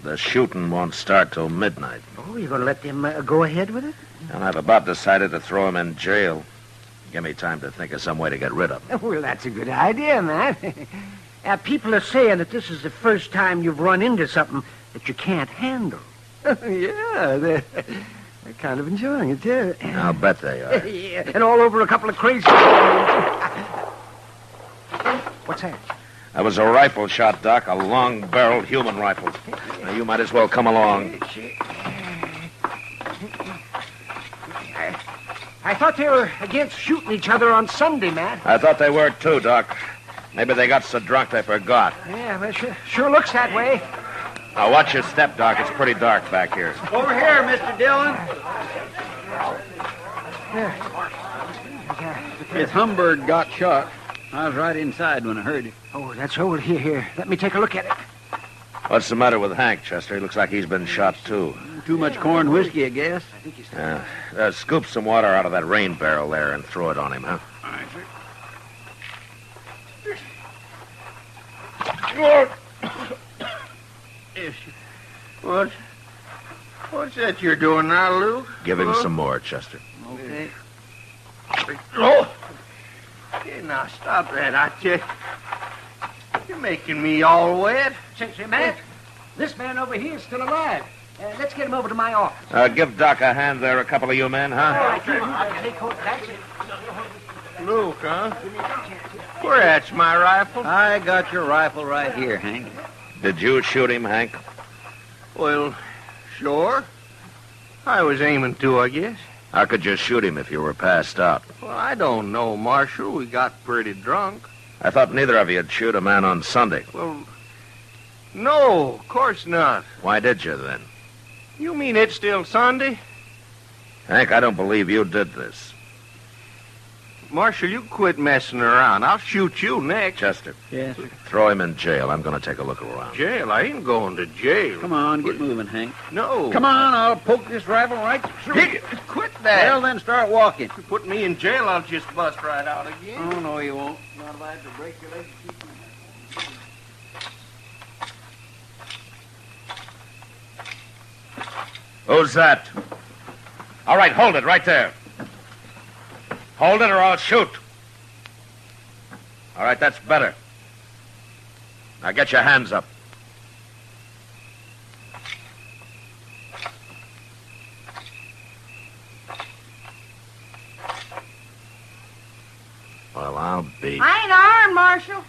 The shooting won't start till midnight. Oh, you're going to let them go ahead with it? And I've about decided to throw him in jail. Give me time to think of some way to get rid of him. Well, that's a good idea, Matt. People are saying that this is the first time you've run into something that you can't handle. Yeah, they're kind of enjoying it, too. I'll bet they are. Yeah, and all over a couple of crazy... What's that? That was a rifle shot, Doc, a long-barreled human rifle. Now, you might as well come along. I thought they were against shooting each other on Sunday, Matt. I thought they were, too, Doc. Maybe they got so drunk they forgot. Yeah, well, sure looks that way. Now, watch your step, Doc. It's pretty dark back here. Over here, Mr. Dillon. His Humbird got shot. I was right inside when I heard it. Oh, that's old. Here. Let me take a look at it. What's the matter with Hank, Chester? He looks like he's been shot, too. Too much corn whiskey, I guess. Scoop some water out of that rain barrel there and throw it on him, huh? All right, sir. What's that you're doing now, Luke? Give him some more, Chester. Okay. Oh! Hey, now, stop that, I tell you. You're making me all wet. Say, Matt, this man over here is still alive. Let's get him over to my office. Give Doc a hand there, a couple of you men, huh? All right, take hold. That's it. Luke, huh? Where's my rifle? I got your rifle right here, Hank. Did you shoot him, Hank? Well, sure. I was aiming to, I guess. How could you shoot him if you were passed out? Well, I don't know, Marshal. We got pretty drunk. I thought neither of you'd shoot a man on Sunday. Well, no, of course not. Why did you, then? You mean it's still Sunday? Hank, I don't believe you did this. Marshal, you quit messing around. I'll shoot you next. Chester. Yes, sir. Throw him in jail. I'm going to take a look around. Jail? I ain't going to jail. Come on, get moving, Hank. No. Come on, I'll poke this rifle right through. Quit that. Well, then start walking. If you put me in jail, I'll just bust right out again. Oh, no, you won't. Not if I have to break your leg to keep you. Who's that? All right, hold it right there. Hold it or I'll shoot. All right, that's better. Now get your hands up. Well, I'll be. I ain't armed, Marshal.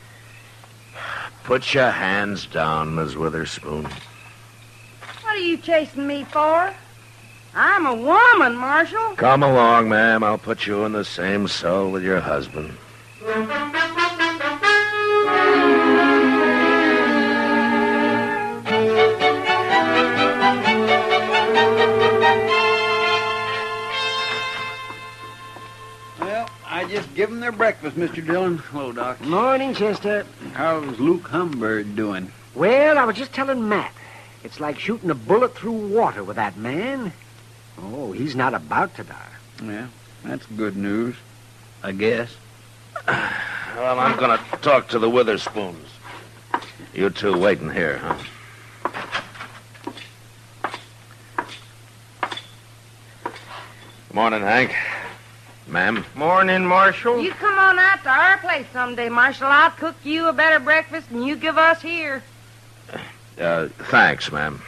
Put your hands down, Miss Witherspoon. What are you chasing me for? I'm a woman, Marshal. Come along, ma'am. I'll put you in the same cell with your husband. Well, I just give them their breakfast, Mr. Dillon. Hello, Doc. Morning, Chester. How's Luke Humbird doing? Well, I was just telling Matt. It's like shooting a bullet through water with that man. Oh, he's not about to die. Yeah, that's good news, I guess. Well, I'm going to talk to the Witherspoons. You two waiting here, huh? Morning, Hank. Ma'am. Morning, Marshal. You come on out to our place someday, Marshal. I'll cook you a better breakfast than you give us here. Thanks, ma'am.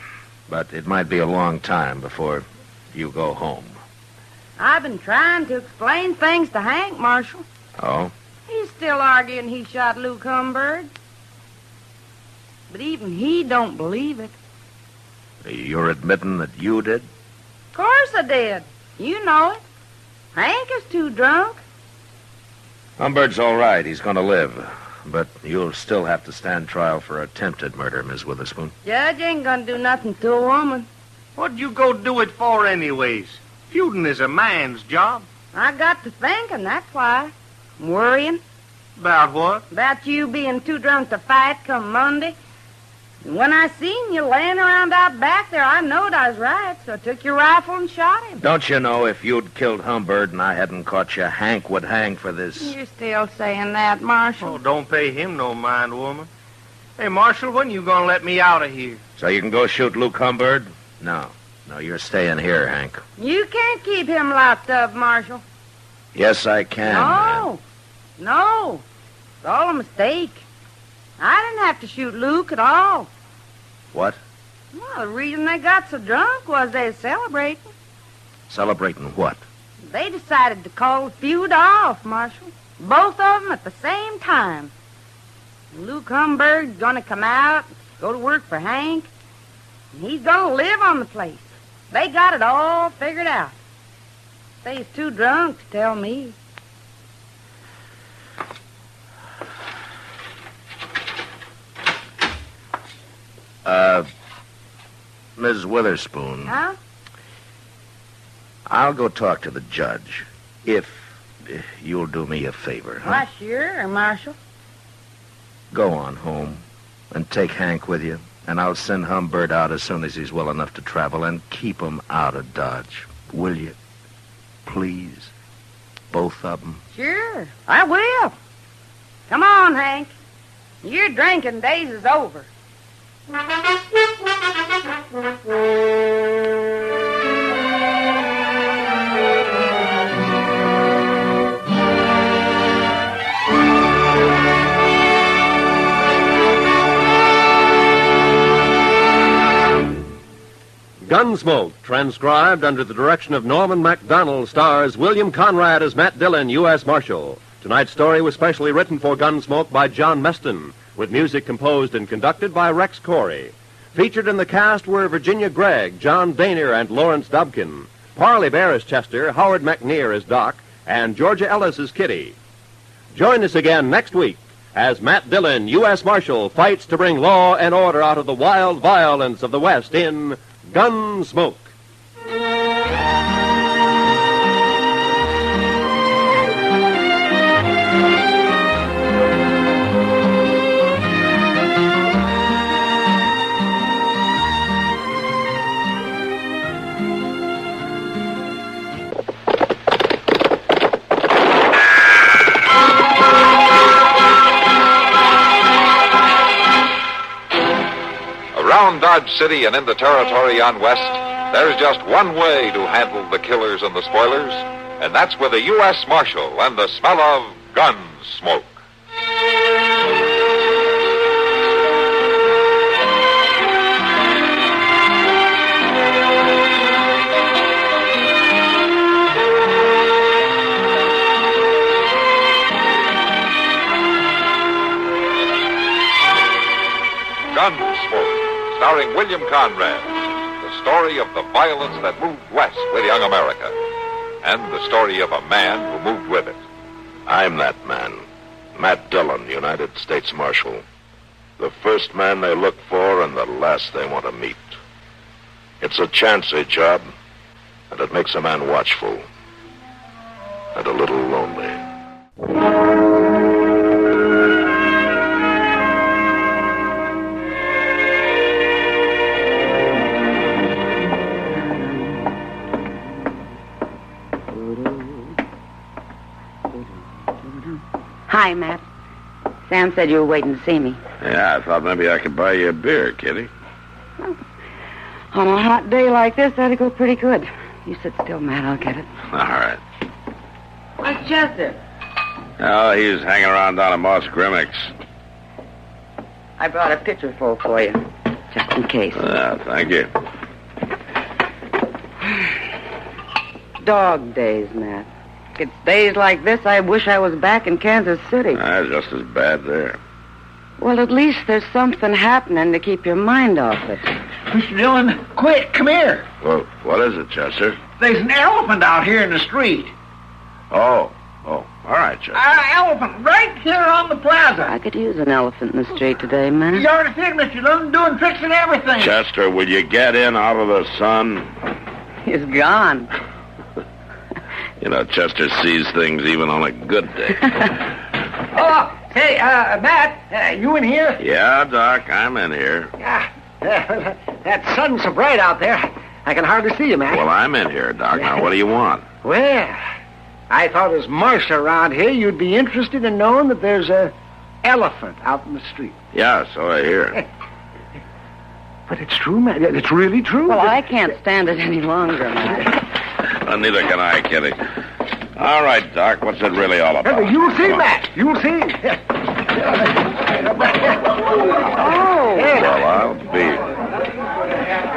But it might be a long time before you go home. I've been trying to explain things to Hank, Marshal. Oh? He's still arguing he shot Luke Humbird. But even he don't believe it. You're admitting that you did? Of course I did. You know it. Hank is too drunk. Humbird's all right. He's going to live. But you'll still have to stand trial for attempted murder, Miss Witherspoon. Judge ain't gonna do nothing to a woman. What'd you go do it for anyways? Feuding is a man's job. I got to thinking, that's why. I'm worrying. About what? About you being too drunk to fight come Monday. And when I seen you laying around out back there, I knowed I was right, so I took your rifle and shot him. Don't you know if you'd killed Humbird and I hadn't caught you, Hank would hang for this? You're still saying that, Marshal. Oh, don't pay him no mind, woman. Hey, Marshal, when you gonna let me out of here? So you can go shoot Luke Humbird? No, you're staying here, Hank. You can't keep him locked up, Marshal. Yes, I can. No. It's all a mistake. I didn't have to shoot Luke at all. What? Well, the reason they got so drunk was they were celebrating. Celebrating what? They decided to call the feud off, Marshal. Both of them at the same time. Luke Humbird's gonna come out, go to work for Hank, and he's gonna live on the place. They got it all figured out. They's too drunk to tell me. Ms. Witherspoon. Huh? I'll go talk to the judge. If you'll do me a favor, huh? Why, sure, Marshal. Go on home and take Hank with you, and I'll send Humbird out as soon as he's well enough to travel, and keep him out of Dodge. Will you? Please? Both of them? Sure, I will. Come on, Hank. Your drinking days is over. Gunsmoke, transcribed under the direction of Norman MacDonald, stars William Conrad as Matt Dillon, U.S. Marshal. Tonight's story was specially written for Gunsmoke by John Meston, with music composed and conducted by Rex Corey. Featured in the cast were Virginia Gregg, John Daner, and Lawrence Dobkin. Parley Bear as Chester, Howard McNear as Doc, and Georgia Ellis as Kitty. Join us again next week as Matt Dillon, U.S. Marshal, fights to bring law and order out of the wild violence of the West in Gunsmoke. Around Dodge City and in the territory on West, there's just one way to handle the killers and the spoilers, and that's with a U.S. Marshal and the smell of gun smoke. Gunsmoke, starring William Conrad, the story of the violence that moved west with young America, and the story of a man who moved with it. I'm that man, Matt Dillon, United States Marshal. The first man they look for and the last they want to meet. It's a chancy job, and it makes a man watchful and a little lonely. Hi, Matt. Sam said you were waiting to see me. Yeah, I thought maybe I could buy you a beer, Kitty. On a hot day like this, that'd go pretty good. You sit still, Matt. I'll get it. All right. Where's Chester? Oh, he's hanging around down at Moss Grimmick's. I brought a pitcher full for you, just in case. Thank you. Dog days, Matt. It's days like this I wish I was back in Kansas City. Just as bad there. Well, at least there's something happening to keep your mind off it. Mr. Dillon, quick, come here. Well, what is it, Chester? There's an elephant out here in the street. Oh, all right, Chester. Elephant right here on the plaza. I could use an elephant in the street today, man. You already see it, Mr. Dillon, doing tricks and everything. Chester, will you get in out of the sun? He's gone. You know, Chester sees things even on a good day. Oh, hey, Matt, you in here? Yeah, Doc, I'm in here. That sun's so bright out there, I can hardly see you, Matt. Well, I'm in here, Doc. Now, what do you want? Well, I thought as marshal around here, you'd be interested in knowing that there's a elephant out in the street. Yeah, so I hear. But it's true, Matt. It's really true. Well, I can't stand it any longer, Matt. Well, neither can I, Kitty. All right, Doc, what's it really all about? You'll see, Matt. You'll see. Oh. Well, I'll be.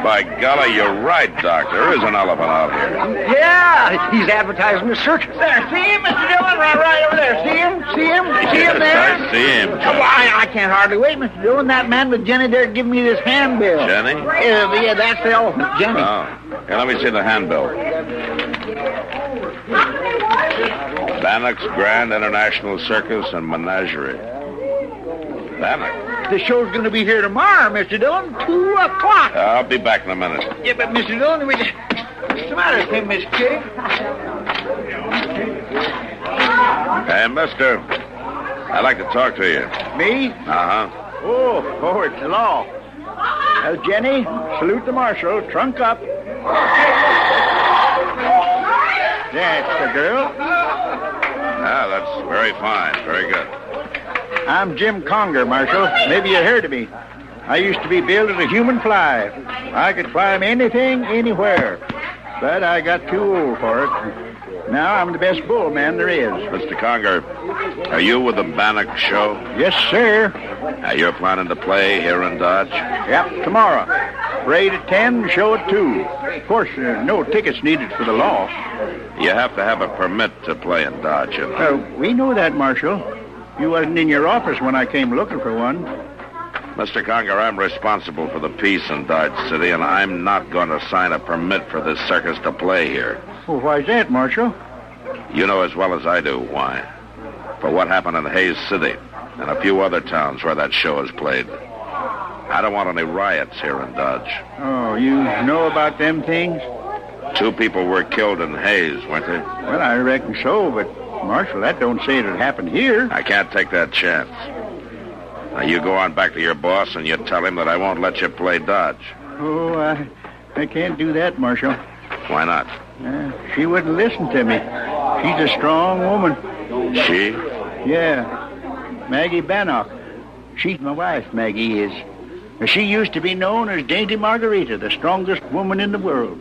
By golly, you're right, Doc. There is an elephant out here. Yeah, he's advertising the circus. There, see him, Mr. Dillon, right over there. See him? See him? See him there? I see him, Well, I can't hardly wait, Mr. Dillon. That man with Jenny there giving me this handbill. Jenny? Yeah, that's the elephant, Jenny. Oh. Here, let me see the handbill. Bannock's Grand International Circus and Menagerie. Bannock? The show's going to be here tomorrow, Mr. Dillon, 2 o'clock. I'll be back in a minute. Yeah, but Mr. Dillon, what's the matter with him, Miss Kitty? Hey, mister, I'd like to talk to you. Me? Uh-huh. Oh, it's the law. Well, Jenny, salute the marshal. Trunk up. That's the girl. Ah, that's very fine. Very good. I'm Jim Conger, Marshal. Maybe you heard of me. I used to be billed as a human fly. I could climb anything, anywhere. But I got too old for it. Now I'm the best bull man there is. Mr. Conger, are you with the Bannock show? Yes, sir. You're planning to play here in Dodge? Yep, tomorrow. Parade at 10, show at 2. Of course, no tickets needed for the law. You have to have a permit to play in Dodge, you know. We know that, Marshal. You wasn't in your office when I came looking for one. Mr. Conger, I'm responsible for the peace in Dodge City, and I'm not going to sign a permit for this circus to play here. Well, why's that, Marshal? You know as well as I do why. For what happened in Hayes City and a few other towns where that show is played. I don't want any riots here in Dodge. Oh, you know about them things? 2 people were killed in Hayes, weren't they? Well, I reckon so, but, Marshal, that don't say it happened here. I can't take that chance. Now, you go on back to your boss and you tell him that I won't let you play Dodge. Oh, I can't do that, Marshal. Why not? She wouldn't listen to me. She's a strong woman. She? Yeah. Maggie Bannock. She's my wife, Maggie is. She used to be known as Dainty Margarita, the strongest woman in the world.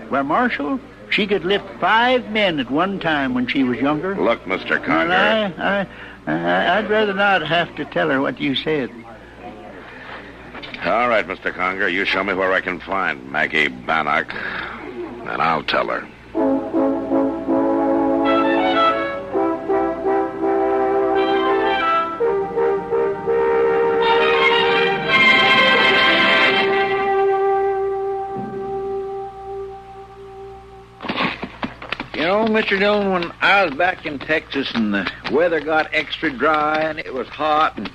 Why, Marshal, she could lift 5 men at one time when she was younger. Look, Mr. Conger. Well, I'd rather not have to tell her what you said. All right, Mr. Conger, you show me where I can find Maggie Bannock, and I'll tell her. You know, Mr. Dillon, when I was back in Texas and the weather got extra dry and it was hot and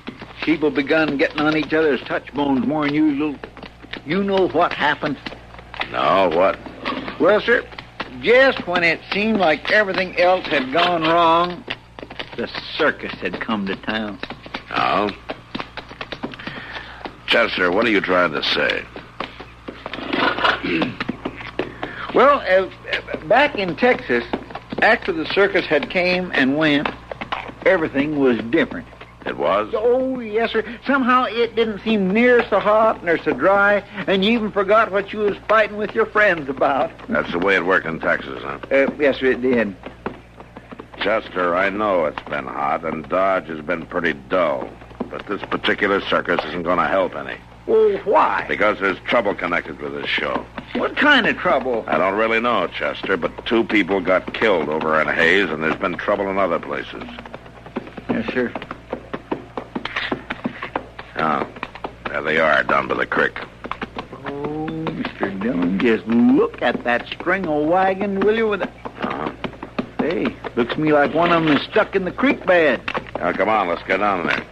people begun getting on each other's touch bones more than usual, you know what happened? No, what? Well, sir, just when it seemed like everything else had gone wrong, the circus had come to town. Oh? Chester, what are you trying to say? Well, back in Texas, after the circus had came and went, everything was different. It was? Oh, yes, sir. Somehow it didn't seem near so hot nor so dry, and you even forgot what you was fighting with your friends about. That's the way it worked in Texas, huh? Yes, sir, it did. Chester, I know it's been hot, and Dodge has been pretty dull. But this particular circus isn't going to help any. Well, why? Because there's trouble connected with this show. What kind of trouble? I don't really know, Chester, but 2 people got killed over in Hayes, and there's been trouble in other places. Yes, sir. Oh, there they are, down by the creek. Oh, Mr. Dillon, just look at that string of wagon, will you, with it? Hey, looks to me like one of them is stuck in the creek bed. Now, come on, let's get down there.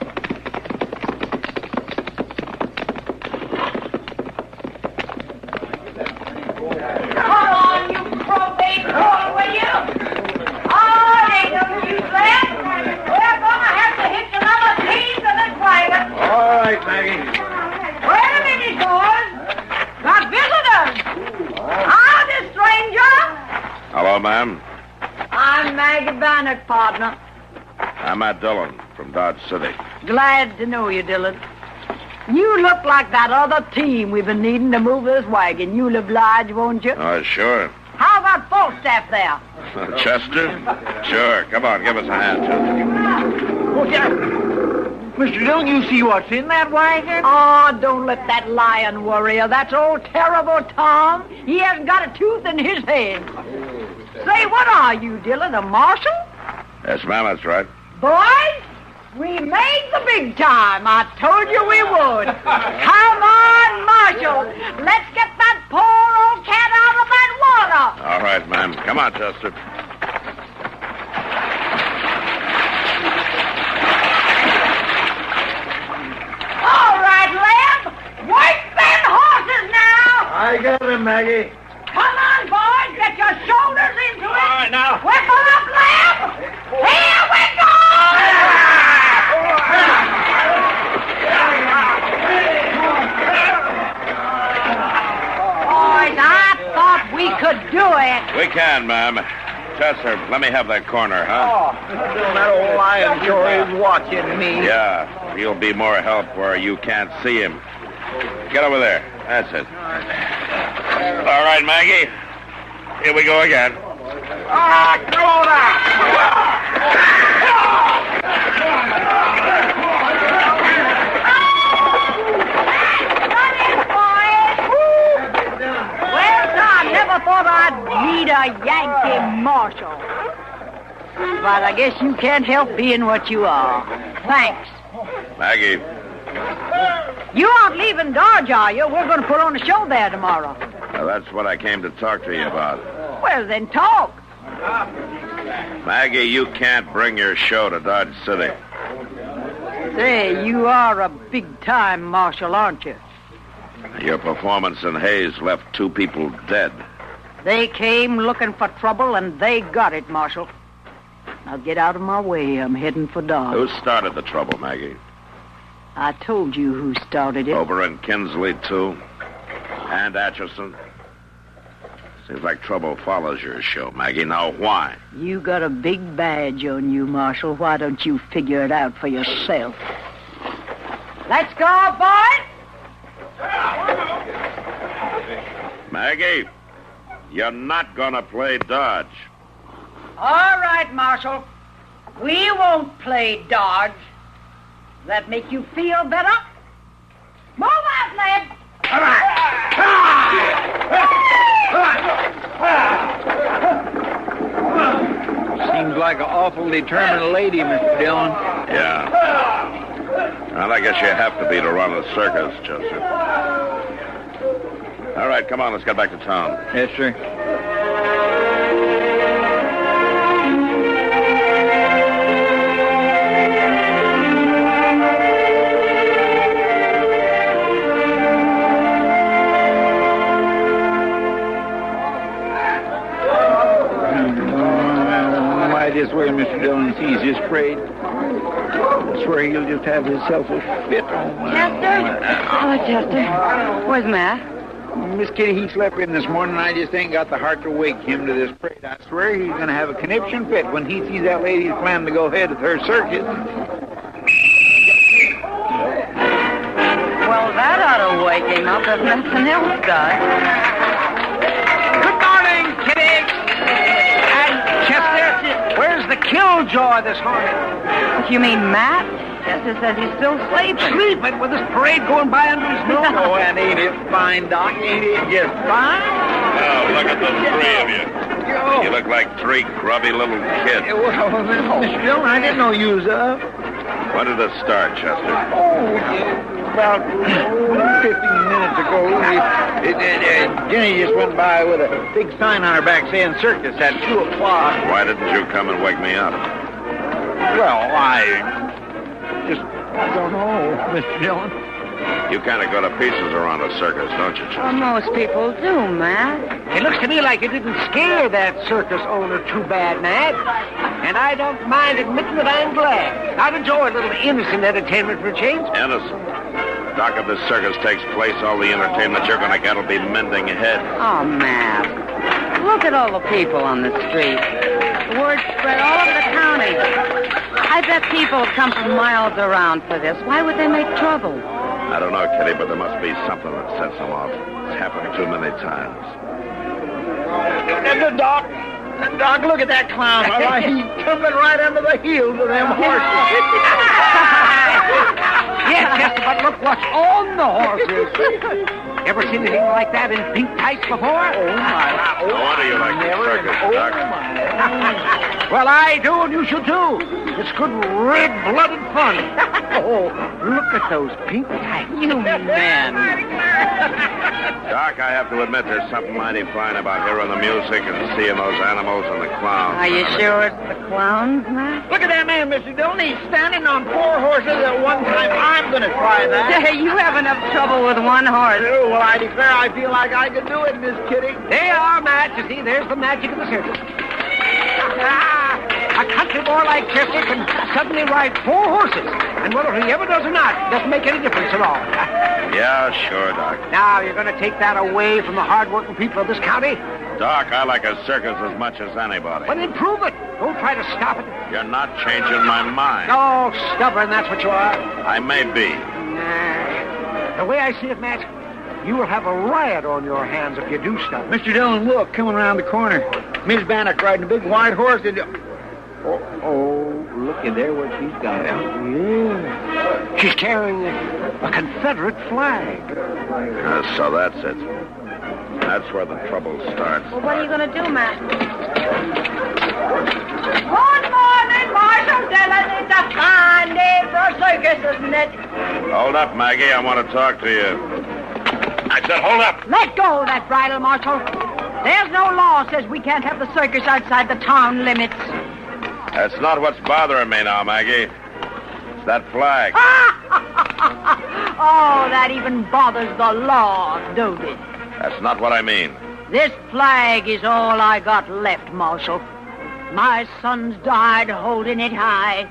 Hello, ma'am. I'm Maggie Bannock, partner. I'm Matt Dillon from Dodge City. Glad to know you, Dillon. You look like that other team we've been needing to move this wagon. You'll oblige, won't you? Oh, sure. How about Falstaff there? Chester? Sure. Come on, give us a hand, Chester. Oh, yeah. Mr. Dillon, you see what's in that wagon? Oh, don't let that lion worry you. That's old terrible Tom. He hasn't got a tooth in his head. Say, what are you, Dillon, a marshal? Yes, ma'am, that's right. Boys, we made the big time. I told you we would. Come on, Marshal. Let's get that poor old cat out of that water. All right, ma'am. Come on, Chester. All right, Leb. Work them horses now. I got him, Maggie. Come on, boys. Get your shoulders into it. All right, now. Whipple up, Leb. Here we go. Boys, I thought we could do it. We can, ma'am. Chester, let me have that corner, huh? Oh, that old lion sure is watching me. Yeah, he'll be more help where you can't see him. Get over there. That's it. All right, Maggie. Here we go again. Come on a Yankee Marshal. But I guess you can't help being what you are. Thanks. Maggie. You aren't leaving Dodge, are you? We're going to put on a show there tomorrow. Now, that's what I came to talk to you about. Well, then talk. Maggie, you can't bring your show to Dodge City. Say, you are a big-time marshal, aren't you? Your performance in Hayes left 2 people dead. They came looking for trouble, and they got it, Marshal. Now get out of my way. I'm heading for Dodge. Who started the trouble, Maggie? I told you who started it. Over in Kinsley, too? And Atchison? Seems like trouble follows your show, Maggie. Now, why? You got a big badge on you, Marshal. Why don't you figure it out for yourself? Let's go, boys! Maggie, you're not going to play Dodge. All right, Marshal. We won't play Dodge. That make you feel better? Move out, lad! All right. Seems like an awful determined lady, Mr. Dillon. Yeah. Well, I guess you have to be to run a circus, Chester. All right, come on, let's get back to town. Yes, sir. This way Mr. Dillon sees his parade. I swear he'll just have himself a fit on. Chester? Oh, Chester. Where's Matt? Miss Kitty, he slept in this morning, and I just ain't got the heart to wake him to this parade. I swear he's going to have a conniption fit when he sees that lady's planning to go ahead with her circus. Well, that ought to wake him up if nothing else does. Good morning, Kitty. And Chester, where's the killjoy this morning? You mean Matt? Chester says he's still sleeping. Sleeping with this parade going by under his nose? Oh, and ain't it fine, Doc? Ain't it just fine? Oh, look at the 3 of you. You look like 3 grubby little kids. Well, Mr. Dillon, I didn't know you was up. When did it start, Chester? Oh, about 15 minutes ago. Jenny just went by with a big sign on her back saying circus at 2 o'clock. Why didn't you come and wake me up? Well, I just don't know, Mr. Dillon. You kind of go to pieces around a circus, don't you, Chester? Well, most people do, Matt. It looks to me like it didn't scare that circus owner too bad, Matt. And I don't mind admitting that I'm glad. I'd enjoy a little innocent entertainment for a change. Innocent? Doc, if this circus takes place, all the entertainment you're going to get will be mending heads. Oh, Matt. Look at all the people on the street. The word spread all over the county. I bet people have come from miles around for this. Why would they make trouble? I don't know, Kitty, but there must be something that sets them off. It's happened too many times. Doc, look at that clown. He's tumbling right under the heels of them horses. Yes, Chester, but look what's on the horses. Ever seen anything like that in pink tights before? Oh, my. No wonder you like the circus, Doc. Well, I do, and you should too. It's good red-blooded fun. Oh, look at those pink tights. You man. Doc, I have to admit there's something mighty fine about hearing the music and seeing those animals and the clowns. Are you sure it's the clowns, Matt? Look at that man, Mr. Dillon. He's standing on 4 horses at one time. I'm going to try that. Hey, you have enough trouble with one horse. Oh, well, I declare I feel like I could do it, Miss Kitty. They are, Matt. You see, there's the magic of the circus. A country boy like Chester can suddenly ride 4 horses. And whether he ever does or not doesn't make any difference at all. Yeah, sure, Doc. Now, you're going to take that away from the hard-working people of this county? Doc, I like a circus as much as anybody. Well, then prove it. Don't try to stop it. You're not changing my mind. Oh, stubborn, that's what you are. I may be. The way I see it, Matt, you will have a riot on your hands if you do stop. Mr. Dillon, look, coming around the corner. Miss Bannock riding a big white horse. Oh, look at there what she's got. Yeah. She's carrying A Confederate flag. So that's it. That's where the trouble starts. Well, what are you going to do, Matt? Good morning, Marshal Dillon. It's a fine day for a circus, isn't it? Hold up, Maggie. I want to talk to you. I said hold up. Let go of that bridle, Marshal. There's no law says we can't have the circus outside the town limits. That's not what's bothering me now, Maggie. It's that flag. Oh, that even bothers the law, don't it? That's not what I mean. This flag is all I got left, Marshal. My sons died holding it high.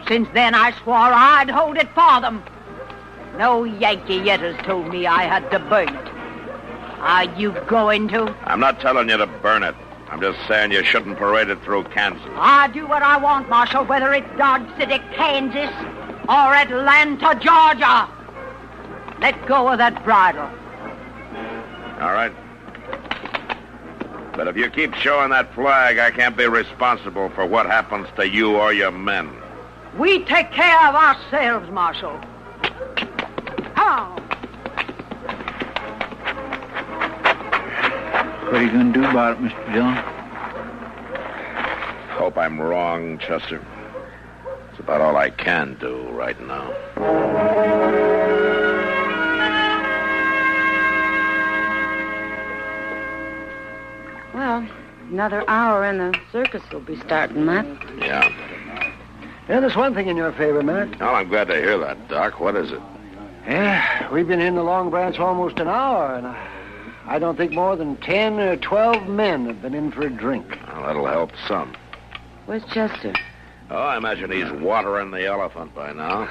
Since then, I swore I'd hold it for them. No Yankee yet has told me I had to burn it. Are you going to? I'm not telling you to burn it. I'm just saying you shouldn't parade it through Kansas. I do what I want, Marshal, whether it's Dodge City, Kansas, or Atlanta, Georgia. Let go of that bridle. All right. But if you keep showing that flag, I can't be responsible for what happens to you or your men. We take care of ourselves, Marshal. How? What are you going to do about it, Mr. Dillon? Hope I'm wrong, Chester. It's about all I can do right now. Well, another hour and the circus will be starting, Matt. Yeah. Yeah, there's one thing in your favor, Matt. Well, I'm glad to hear that, Doc. What is it? Yeah, we've been in the Long Branch almost an hour, and I don't think more than 10 or 12 men have been in for a drink. Well, that'll help some. Where's Chester? Oh, I imagine he's watering the elephant by now.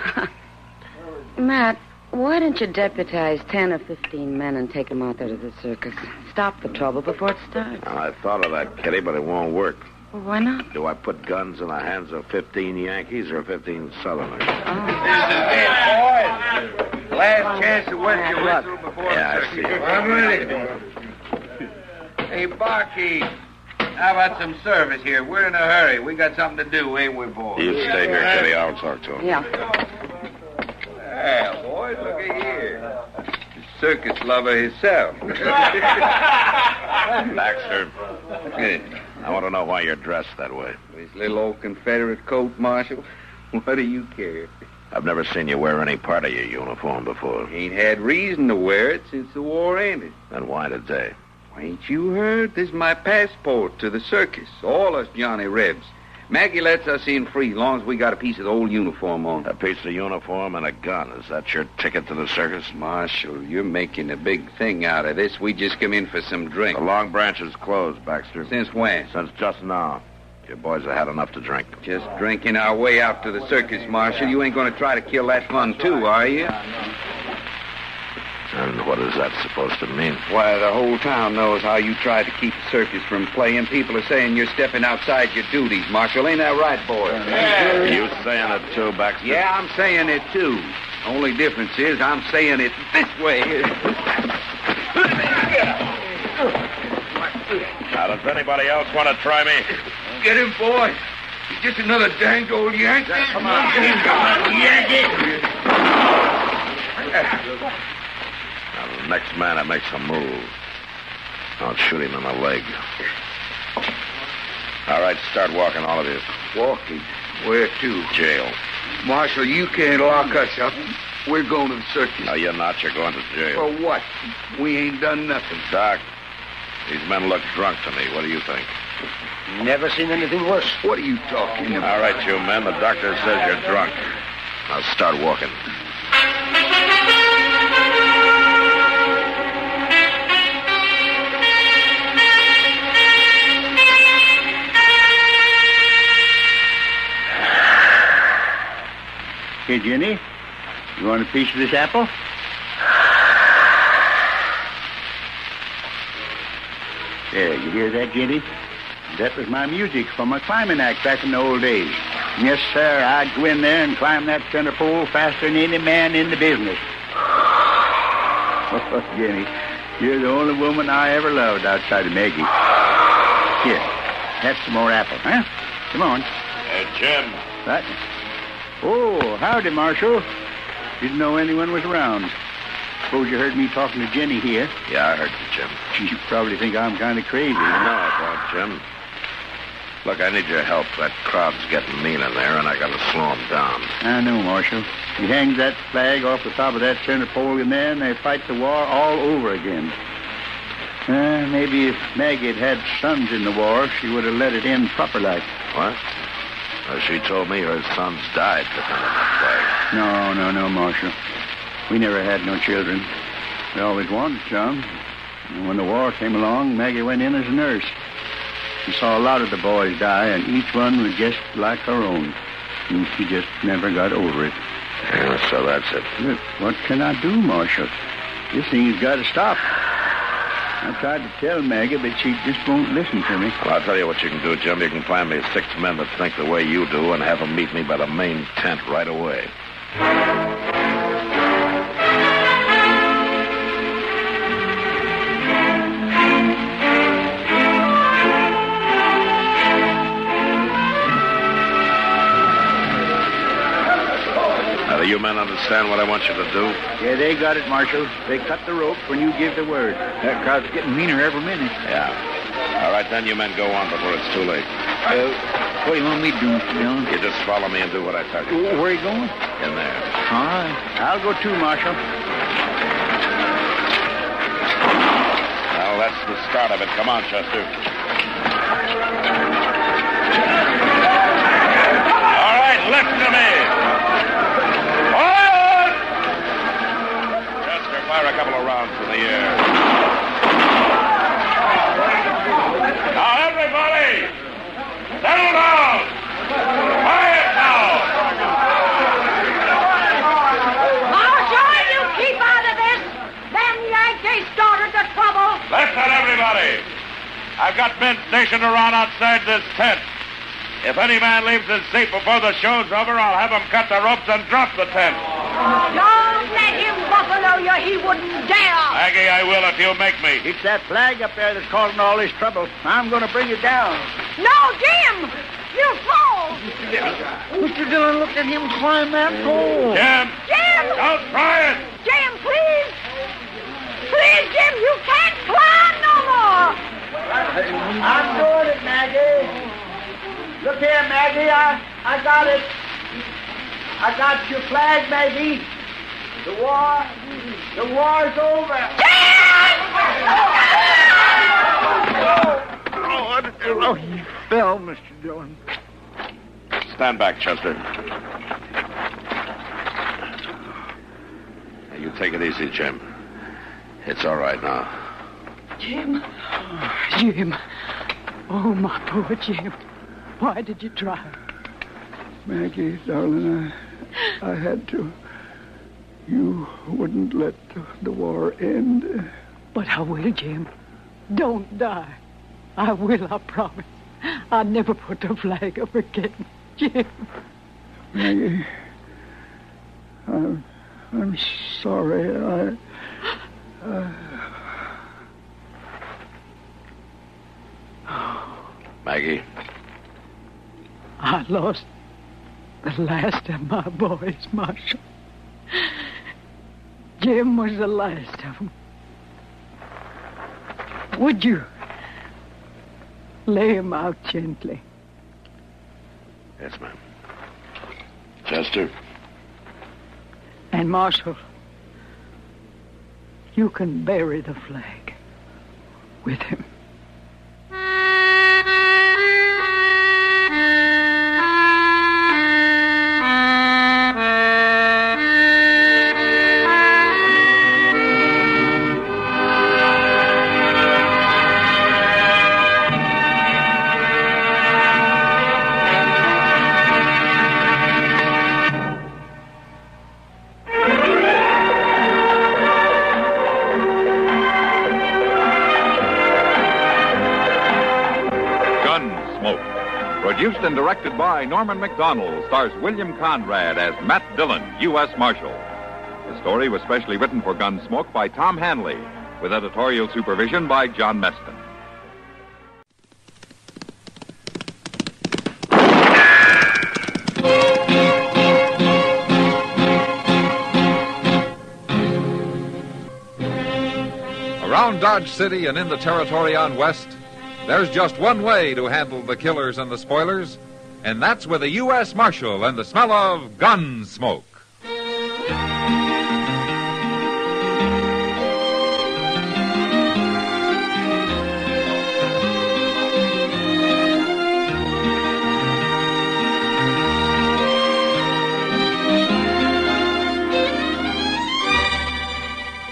Matt, why don't you deputize 10 or 15 men and take them out there to the circus? Stop the trouble before it starts. Well, I thought of that, Kitty, but it won't work. Well, why not? Do I put guns in the hands of 15 Yankees or 15 Southerners? This is it, boys. Last chance to wet your whistle before Yeah, the I circus. see. I'm ready. Hey, barkeep, how about some service here? We're in a hurry. We got something to do, ain't we, boys? You stay here, Kitty. I'll talk to him. Yeah. Yeah, boys, look at here. The circus lover himself. Baxter, I want to know why you're dressed that way. This little old Confederate coat, Marshal. What do you care? I've never seen you wear any part of your uniform before. Ain't had reason to wear it since the war ended. Then why today? Ain't you heard? This is my passport to the circus. All us Johnny Rebs. Maggie lets us in free, long as we got a piece of the old uniform on. A piece of uniform and a gun. Is that your ticket to the circus? Marshal, you're making a big thing out of this. We just come in for some drink. The Long Branch is closed, Baxter. Since when? Since just now. Your boys have had enough to drink. Just drinking our way out to the circus, Marshal. You ain't going to try to kill that fun, too, are you? And what is that supposed to mean? Why, the whole town knows how you try to keep the circus from playing. People are saying you're stepping outside your duties, Marshal. Ain't that right, boys? Yeah. You saying it too, Baxter? Yeah, I'm saying it, too. Only difference is I'm saying it this way. Now, does anybody else want to try me? Get him, boy. He's just another danged old Yankee. Come on. Yankee. Now, the next man that makes a move, I'll shoot him in the leg. All right, start walking, all of you. Walking? Where to? Jail. Marshal, you can't lock us up. We're going to the circus. No, you're not. You're going to jail. For what? We ain't done nothing. Doc, these men look drunk to me. What do you think? Never seen anything worse. What are you talking about? All right, you men. The doctor says you're drunk. Now start walking. Hey, Jenny, you want a piece of this apple? Yeah, you hear that, Jenny? That was my music from a climbing act back in the old days. Yes, sir, I'd go in there and climb that center pole faster than any man in the business. Oh, Jenny, you're the only woman I ever loved outside of Maggie. Here, have some more apple, huh? Come on. Jim. What? Oh, howdy, Marshal. Didn't know anyone was around. Suppose you heard me talking to Jenny here. Yeah, I heard you, Jim. You probably think I'm kind of crazy. No, I don't, Jim. Look, I need your help. That crowd's getting mean in there, and I gotta slow them down. I know, Marshal. You hang that flag off the top of that center pole in there, and they fight the war all over again. Maybe if Maggie had had sons in the war, she would have let it end proper like. What? She told me her sons died defending that flag. No, Marshal. We never had no children. We always wanted some. And when the war came along, Maggie went in as a nurse. She saw a lot of the boys die, and each one was just like her own. And she just never got over it. Yeah, so that's it. Look, what can I do, Marshal? This thing's got to stop. I tried to tell Maggie, but she just won't listen to me. Well, I'll tell you what you can do, Jim. You can plan me 6 men that think the way you do and have them meet me by the main tent right away. Now, do you men understand what I want you to do? Yeah, they got it, Marshal. They cut the rope when you give the word. That crowd's getting meaner every minute. Yeah. All right, then you men go on before it's too late. What do you want me to do, Mr. Dillon? You just follow me and do what I tell you. Where are you going? In there. All right. I'll go too, Marshal. Well, that's the start of it. Come on, Chester. All right, listen to me. Forward! Chester, fire a couple of rounds in the air. Now, everybody, settle down. Quiet now. Marshal, you keep out of this. Them Yankees started the trouble. Listen, everybody. I've got men stationed around outside this tent. If any man leaves his seat before the show's over, I'll have him cut the ropes and drop the tent. Don't let him buffalo you. He wouldn't dare. Maggie, I will if you make me. It's that flag up there that's causing all this trouble. I'm going to bring it down. No, Jim. You'll fall. Mr. Dillon, look at him climb that pole. Jim! Jim! Don't try it! Jim, please! Please, Jim, you can't climb no more! I'm doing it, Maggie. Look here, Maggie. I got it. I got your flag, Maggie. The war's over. Oh, he fell, Mr. Dillon. Stand back, Chester. Now, you take it easy, Jim. It's all right now. Jim. Jim. Oh, my poor Jim. Why did you try? Maggie, darling, I had to. You wouldn't let the war end. But I will, Jim. Don't die. I will, I promise. I'll never put the flag up again, Jim. Maggie, I'm sorry. Maggie. I lost the last of my boys, Marshal. Jim was the last of them. Would you lay him out gently? Yes, ma'am. Chester. And, Marshal, you can bury the flag with him. Produced and directed by Norman Macdonald, stars William Conrad as Matt Dillon, U.S. Marshal. The story was specially written for Gunsmoke by Tom Hanley, with editorial supervision by John Meston. Around Dodge City and in the territory on West, there's just one way to handle the killers and the spoilers, and that's with a U.S. Marshal and the smell of Gunsmoke.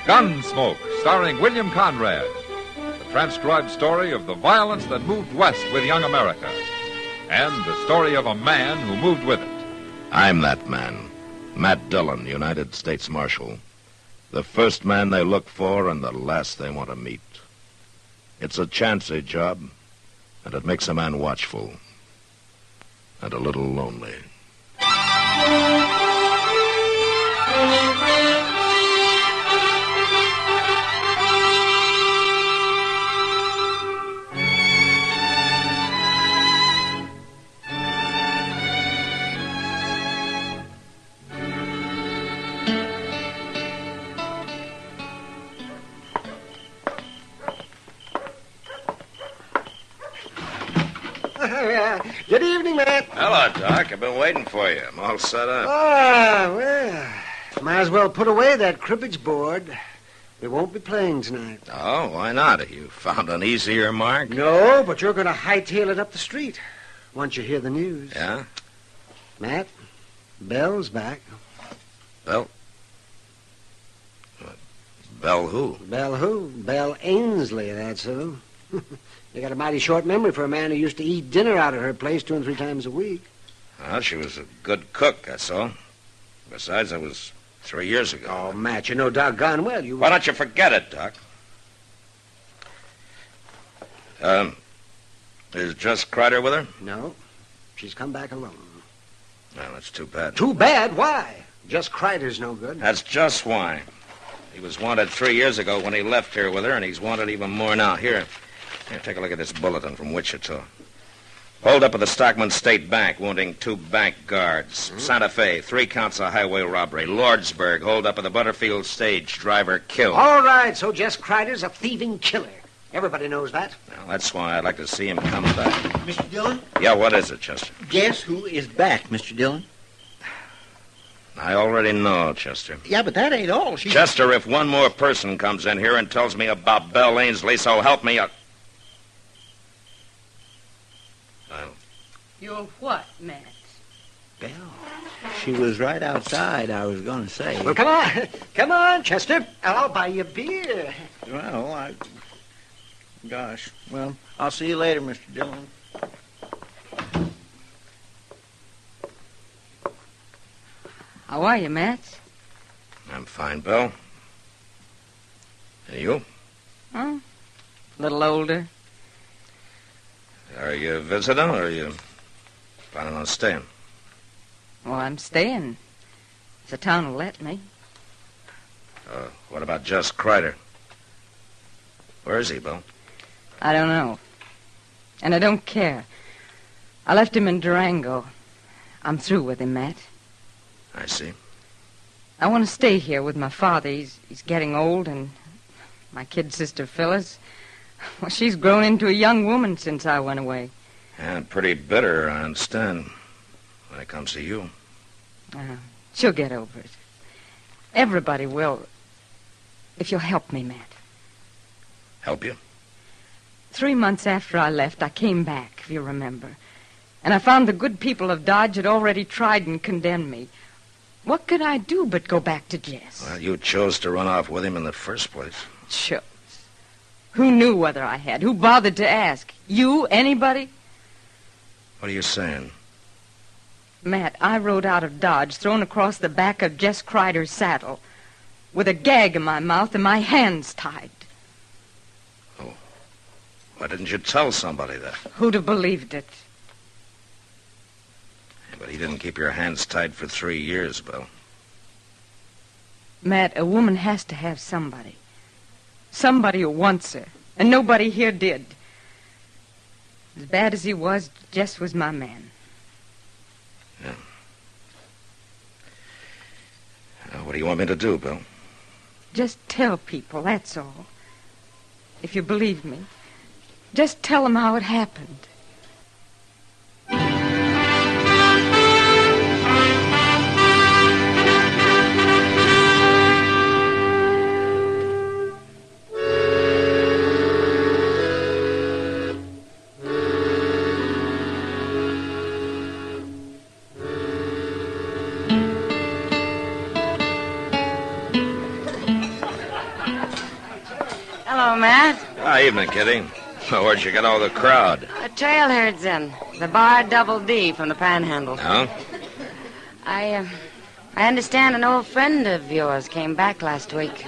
Gunsmoke, starring William Conrad. The transcribed story of the violence that moved west with young America. And the story of a man who moved with it. I'm that man. Matt Dillon, United States Marshal. The first man they look for and the last they want to meet. It's a chancy job, and it makes a man watchful. And a little lonely. Good evening, Matt. Hello, Doc. I've been waiting for you. I'm all set up. Well, might as well put away that cribbage board. We won't be playing tonight. Oh, why not? You found an easier mark? No, but you're going to hightail it up the street once you hear the news. Yeah? Matt, Belle's back. Belle? What? Belle who? Belle who? Belle Ainsley, that's who. You got a mighty short memory for a man who used to eat dinner out at her place 2 and 3 times a week. Well, she was a good cook, that's all. Besides, that was 3 years ago. Oh, Matt, you know doggone well you... Why don't you forget it, Doc? Is Jess Kreider with her? No. She's come back alone. Well, that's too bad. Too bad? Why? Jess Kreider's no good. That's just why. He was wanted 3 years ago when he left here with her, and he's wanted even more now. Here, take a look at this bulletin from Wichita. Hold up at the Stockman State Bank, wounding 2 bank guards. Santa Fe, 3 counts of highway robbery. Lordsburg, hold up at the Butterfield stage, driver killed. All right, so Jess Kreider's a thieving killer. Everybody knows that. Well, that's why I'd like to see him come back. Mr. Dillon? Yeah, what is it, Chester? Guess who is back, Mr. Dillon? I already know, Chester. Yeah, but that ain't all. Chester, if one more person comes in here and tells me about Belle Ainsley, so help me... You're what, Matt? Belle. She was right outside, I was going to say. Well, come on. Come on, Chester. I'll buy you a beer. Well, Gosh. Well, I'll see you later, Mr. Dillon. How are you, Matt? I'm fine, Belle. And you? Huh? A little older. Are you visiting, or are you planning on staying? Well, I'm staying. If the town will let me. What about Jess Kreider? Where is he, Bill? I don't know. And I don't care. I left him in Durango. I'm through with him, Matt. I see. I want to stay here with my father. He's getting old, and my kid sister, Phyllis, well, she's grown into a young woman since I went away. And pretty bitter, I understand, when it comes to you. She'll get over it. Everybody will, if you'll help me, Matt. Help you? 3 months after I left, I came back, if you remember. And I found the good people of Dodge had already tried and condemned me. What could I do but go back to Jess? Well, you chose to run off with him in the first place. Chose. Who knew whether I had? Who bothered to ask? You? Anybody? What are you saying? Matt, I rode out of Dodge, thrown across the back of Jess Kreider's saddle, with a gag in my mouth and my hands tied. Oh. Why didn't you tell somebody that? Who'd have believed it? Yeah, but he didn't keep your hands tied for 3 years, Bill. Matt, a woman has to have somebody. Somebody who wants her. And nobody here did. As bad as he was, Jess was my man. Yeah. What do you want me to do, Bill? Just tell people, that's all. if you believe me. Just tell them how it happened. Hello, Matt. Evening, Kitty. Where'd you get all the crowd? The trailherd's in. The bar Double D from the Panhandle. Oh? I understand an old friend of yours came back last week.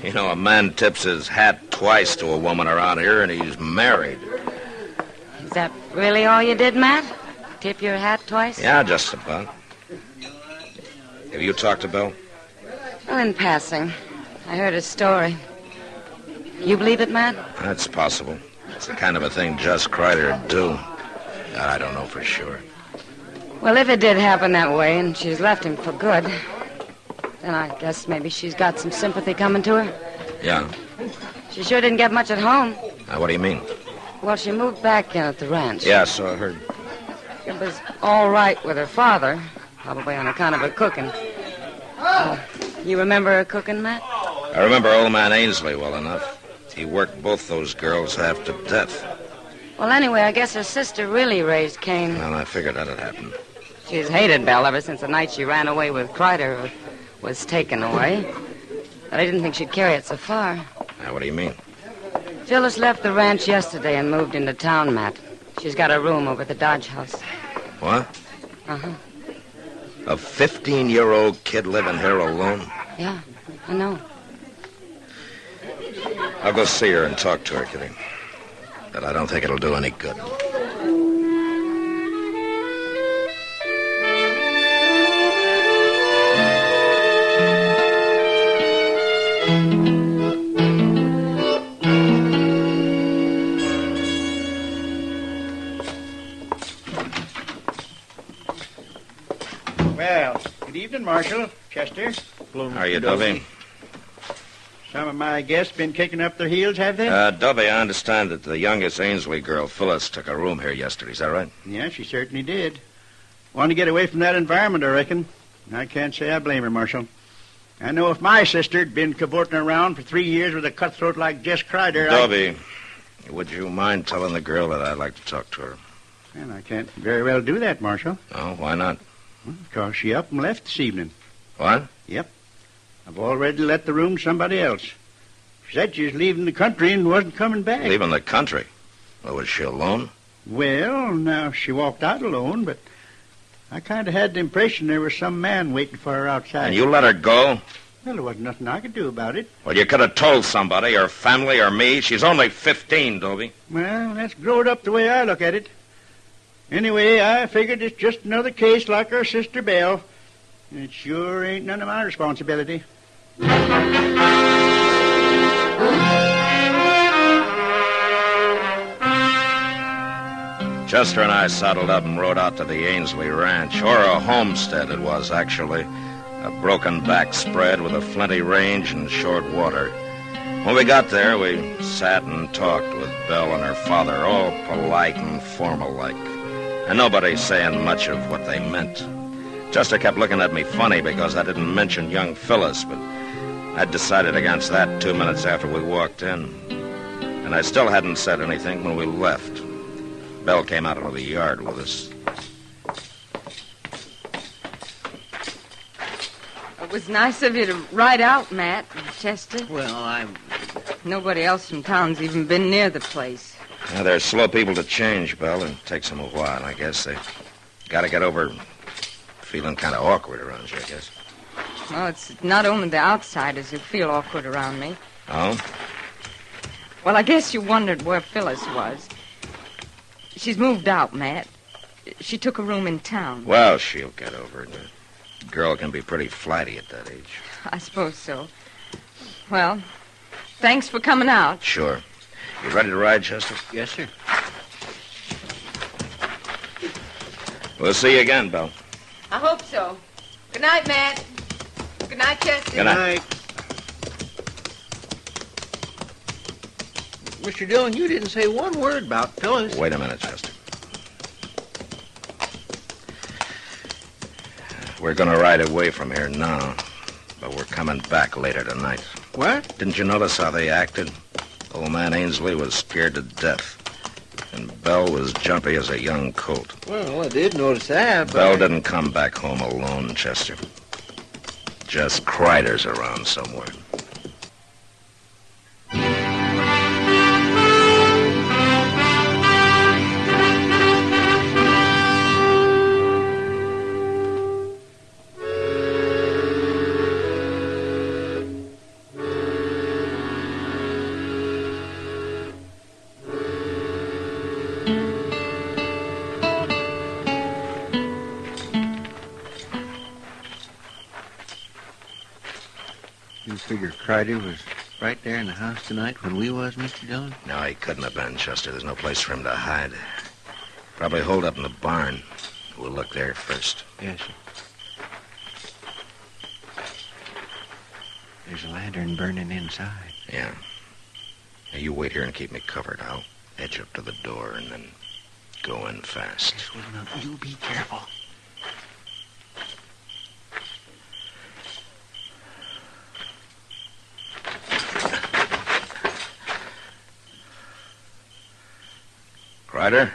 You know, a man tips his hat twice to a woman around here, and he's married. Is that really all you did, Matt? Tip your hat twice? Yeah, just about. Have you talked to Bill? Well, in passing. I heard his story. You believe it, Matt? That's possible. It's the kind of a thing Jess Kreider would do. I don't know for sure. Well, if it did happen that way and she's left him for good, then I guess maybe she's got some sympathy coming to her. Yeah. She sure didn't get much at home. What do you mean? Well, she moved back in at the ranch. Yeah, so I heard. It was all right with her father, probably on account of her cooking. You remember her cooking, Matt? I remember old man Ainsley well enough. He worked both those girls half to death. Well, anyway, I guess her sister really raised Cain. Well, I figured that'd happen. She's hated Belle ever since the night she ran away with Kreider was taken away. But I didn't think she'd carry it so far. What do you mean? Phyllis left the ranch yesterday and moved into town, Matt. She's got a room over at the Dodge House. What? Uh-huh. A 15-year-old kid living here alone? Yeah, I know. I'll go see her and talk to her, Kitty. But I don't think it'll do any good. Well, good evening, Marshal. Chester. How are you, Dovey? Some of my guests been kicking up their heels, have they? Dovey, I understand that the youngest Ainsley girl, Phyllis, took a room here yesterday. Is that right? Yeah, she certainly did. Wanted to get away from that environment, I reckon. I can't say I blame her, Marshal. I know if my sister'd been cavorting around for 3 years with a cutthroat like Jess Kreider, Dovey, would you mind telling the girl that I'd like to talk to her? Well, I can't very well do that, Marshal. Oh, why not? Well, because she up and left this evening. What? Yep. I've already let the room to somebody else. She said she was leaving the country and wasn't coming back. Leaving the country? Well, was she alone? Well, now, she walked out alone, but I kind of had the impression there was some man waiting for her outside. And you let her go? Well, there wasn't nothing I could do about it. Well, you could have told somebody, her family or me. She's only 15, Dovey. Well, that's growed up the way I look at it. Anyway, I figured it's just another case like her sister Belle. It sure ain't none of my responsibility. Chester and I saddled up and rode out to the Ainsley Ranch, or a homestead it was, actually. A broken back spread with a flinty range and short water. When we got there, we sat and talked with Belle and her father, all polite and formal-like, and nobody saying much of what they meant. Chester kept looking at me funny because I didn't mention young Phyllis, but I'd decided against that 2 minutes after we walked in. And I still hadn't said anything when we left. Belle came out into the yard with us. It was nice of you to ride out, Matt and Chester. Well, Nobody else from town's even been near the place. Yeah, they're slow people to change, Belle. It takes them a while, I guess. They got to get over feeling kind of awkward around you, I guess. Well, it's not only the outsiders who feel awkward around me. Oh? Well, I guess you wondered where Phyllis was. She's moved out, Matt. She took a room in town. Well, she'll get over it. A girl can be pretty flighty at that age. I suppose so. Well, thanks for coming out. Sure. You ready to ride, Chester? Yes, sir. We'll see you again, Belle. I hope so. Good night, Matt. Good night, Chester. Good night. Mr. Dillon, you didn't say one word about Phyllis. Wait a minute, Chester. We're going to ride away from here now, but we're coming back later tonight. What? Didn't you notice how they acted? Old man Ainsley was scared to death, and Belle was jumpy as a young colt. Well, I did notice that, but... Belle didn't come back home alone, Chester. Just Kreider's around somewhere. You figure Kreider was right there in the house tonight when we was, Mr. Dillon? No, he couldn't have been, Chester. There's no place for him to hide. Probably holed up in the barn. We'll look there first. Yes, sir. There's a lantern burning inside. Yeah. Now, you wait here and keep me covered. I'll edge up to the door and then go in fast. Yes, well, now, you be careful. Kreider?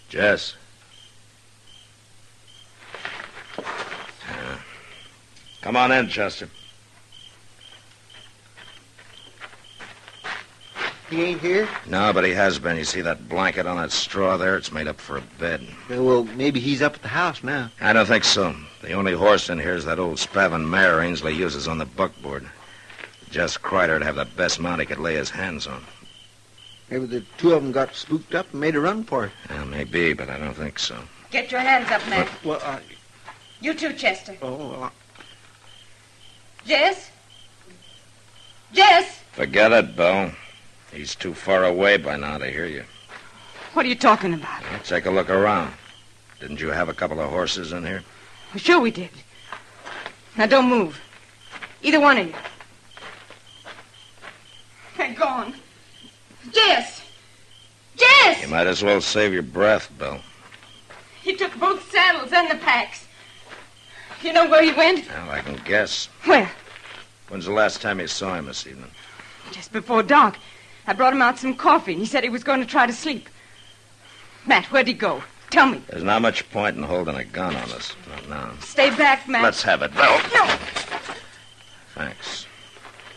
Jess? Come on in, Chester. He ain't here? No, but he has been. You see that blanket on that straw there? It's made up for a bed. Well, maybe he's up at the house now. I don't think so. The only horse in here is that old Spavin mare Ainsley uses on the buckboard. Just Kreider'd have the best mount he could lay his hands on. Maybe the two of them got spooked up and made a run for it. Well, maybe, but I don't think so. Get your hands up, Matt. Well, You too, Chester. Oh, well, Jess? Jess? Forget it, Belle. He's too far away by now to hear you. What are you talking about? Well, take a look around. Didn't you have a couple of horses in here? Well, sure we did. Now, don't move. Either one of you. They're gone. Jess! Jess! You might as well save your breath, Belle. He took both saddles and the packs. You know where he went? Well, I can guess. Where? When's the last time you saw him this evening? Just before dark. I brought him out some coffee, and he said he was going to try to sleep. Matt, where'd he go? Tell me. There's not much point in holding a gun on us. Not now. Stay back, Matt. Let's have it, Belle. No. Thanks.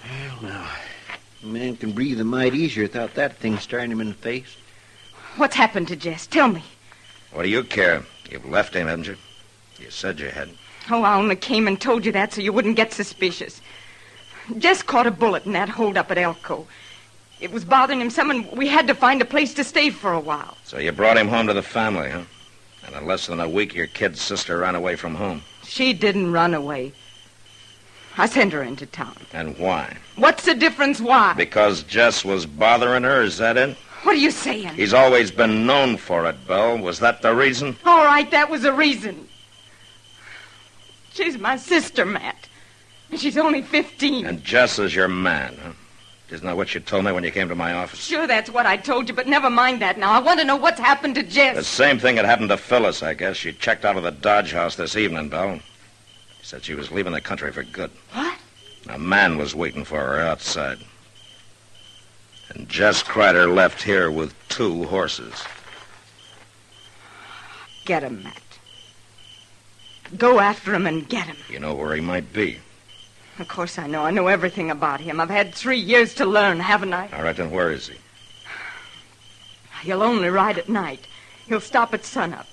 Well, now, a man can breathe a mite easier without that thing staring him in the face. What's happened to Jess? Tell me. What do you care? You've left him, haven't you? You said you had. Oh, I only came and told you that so you wouldn't get suspicious. Jess caught a bullet in that hold-up at Elko. It was bothering him some, and we had to find a place to stay for a while. So you brought him home to the family, huh? And in less than a week, your kid's sister ran away from home. She didn't run away. I sent her into town. And why? What's the difference why? Because Jess was bothering her, is that it? What are you saying? He's always been known for it, Belle. Was that the reason? All right, that was the reason. She's my sister, Matt. And she's only 15. And Jess is your man, huh? Isn't that what you told me when you came to my office? Sure, that's what I told you, but never mind that now. I want to know what's happened to Jess. The same thing had happened to Phyllis, I guess. She checked out of the Dodge house this evening, Belle. She said she was leaving the country for good. What? A man was waiting for her outside. And Jess Kreider left here with 2 horses. Get him, Matt. Go after him and get him. You know where he might be. Of course I know. I know everything about him. I've had 3 years to learn, haven't I? All right, then where is he? He'll only ride at night. He'll stop at sunup.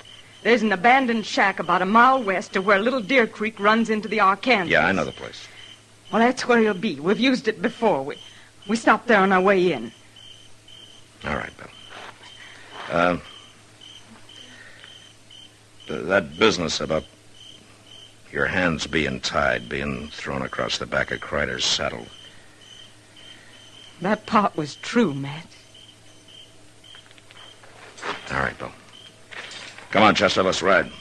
There's an abandoned shack about a mile west of where Little Deer Creek runs into the Arkansas. Yeah, I know the place. Well, that's where he'll be. We've used it before. We stopped there on our way in. All right, Bill. That business about your hands being tied, being thrown across the back of Kreider's saddle. That part was true, Matt. All right, Bill. Come on, Chester, let's ride.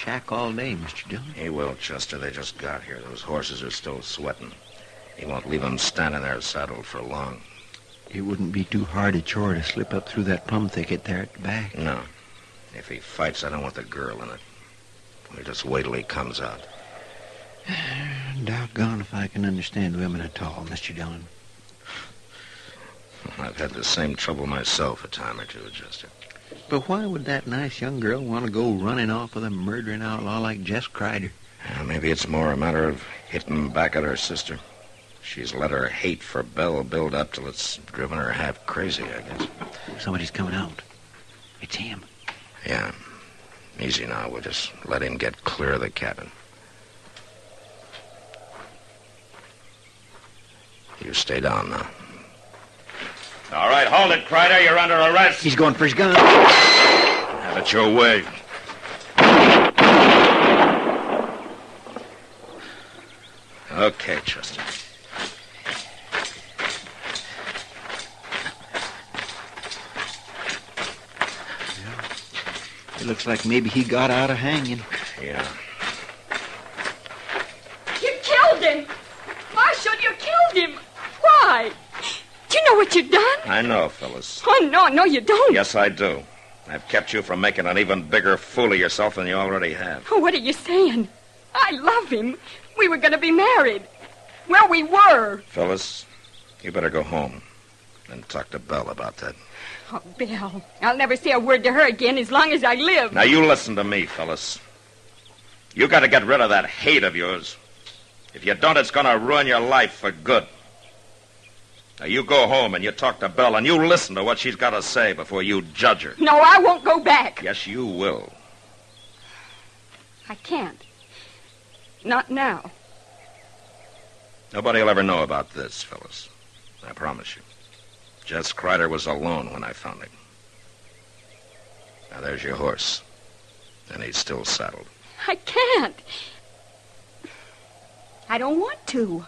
shack all day, Mr. Dillon. He will, Chester. They just got here. Those horses are still sweating. He won't leave them standing there saddled for long. It wouldn't be too hard a chore to slip up through that plum thicket there at the back. No. If he fights, I don't want the girl in it. We'll just wait till he comes out. Doggone if I can understand women at all, Mr. Dillon. I've had the same trouble myself a time or two, Chester. But why would that nice young girl want to go running off with a murdering outlaw like Jess Crider? Maybe it's more a matter of hitting back at her sister. She's let her hate for Belle build up till it's driven her half crazy, I guess. Somebody's coming out. It's him. Yeah. Easy now. We'll just let him get clear of the cabin. You stay down now. All right, hold it, Crider. You're under arrest. He's going for his gun. Have it your way. Okay, Chester. It looks like maybe he got out of hanging. Yeah. You killed him! Marshal, you killed him! Why? Do you know what you've done? I know, Phyllis. Oh, no, you don't. Yes, I do. I've kept you from making an even bigger fool of yourself than you already have. Oh, what are you saying? I love him. We were going to be married. Well, we were. Phyllis, you better go home and talk to Belle about that. Oh, Bill, I'll never say a word to her again as long as I live. Now, you listen to me, Phyllis. You got to get rid of that hate of yours. If you don't, it's going to ruin your life for good. Now, you go home and you talk to Belle and you listen to what she's got to say before you judge her. No, I won't go back. Yes, you will. I can't. Not now. Nobody will ever know about this, Phyllis. I promise you. Jess Crider was alone when I found him. Now, there's your horse. And he's still saddled. I can't. I don't want to.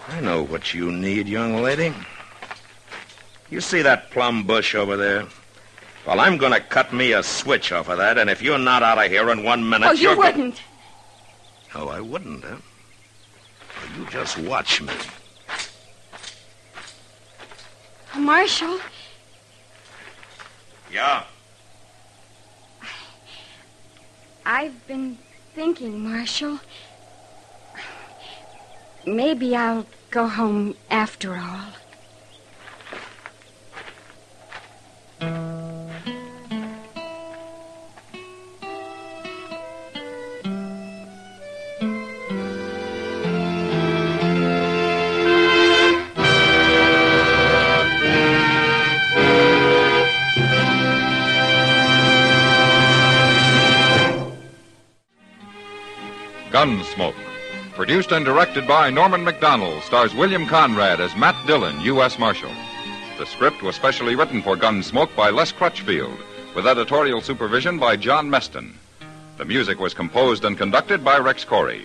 I know what you need, young lady. You see that plum bush over there? Well, I'm going to cut me a switch off of that, and if you're not out of here in 1 minute, Oh, you wouldn't. Oh, I wouldn't, huh? Well, you just watch me. Marshal? Yeah? I've been thinking, Marshal. Maybe I'll go home after all. Gunsmoke. Produced and directed by Norman McDonald, stars William Conrad as Matt Dillon, U.S. Marshal. The script was specially written for Gunsmoke by Les Crutchfield, with editorial supervision by John Meston. The music was composed and conducted by Rex Corey.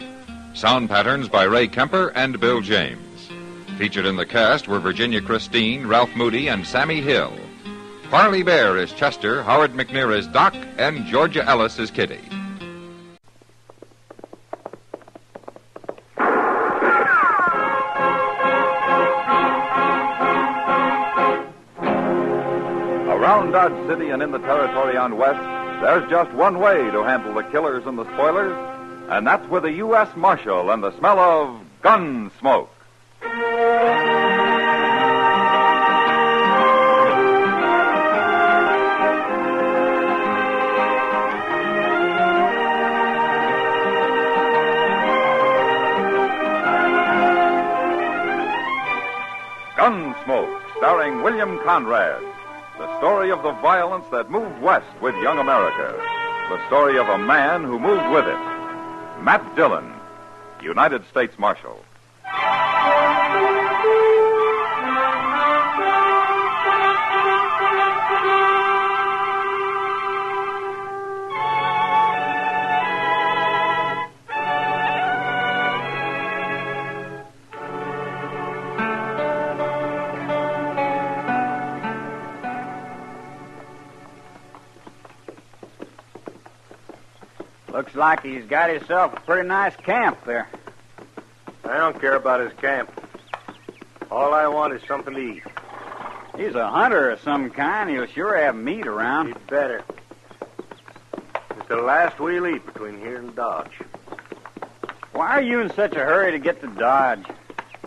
Sound patterns by Ray Kemper and Bill James. Featured in the cast were Virginia Christine, Ralph Moody, and Sammy Hill. Parley Bear is Chester, Howard McNear is Doc, and Georgia Ellis is Kitty. Around Dodge City and in the territory on West, there's just one way to handle the killers and the spoilers, and that's with a U.S. Marshal and the smell of Gunsmoke. Gunsmoke, starring William Conrad. The story of the violence that moved west with young America. The story of a man who moved with it. Matt Dillon, United States Marshal. Looks like he's got himself a pretty nice camp there. I don't care about his camp. All I want is something to eat. He's a hunter of some kind. He'll sure have meat around. He'd better. It's the last we'll eat between here and Dodge. Why are you in such a hurry to get to Dodge?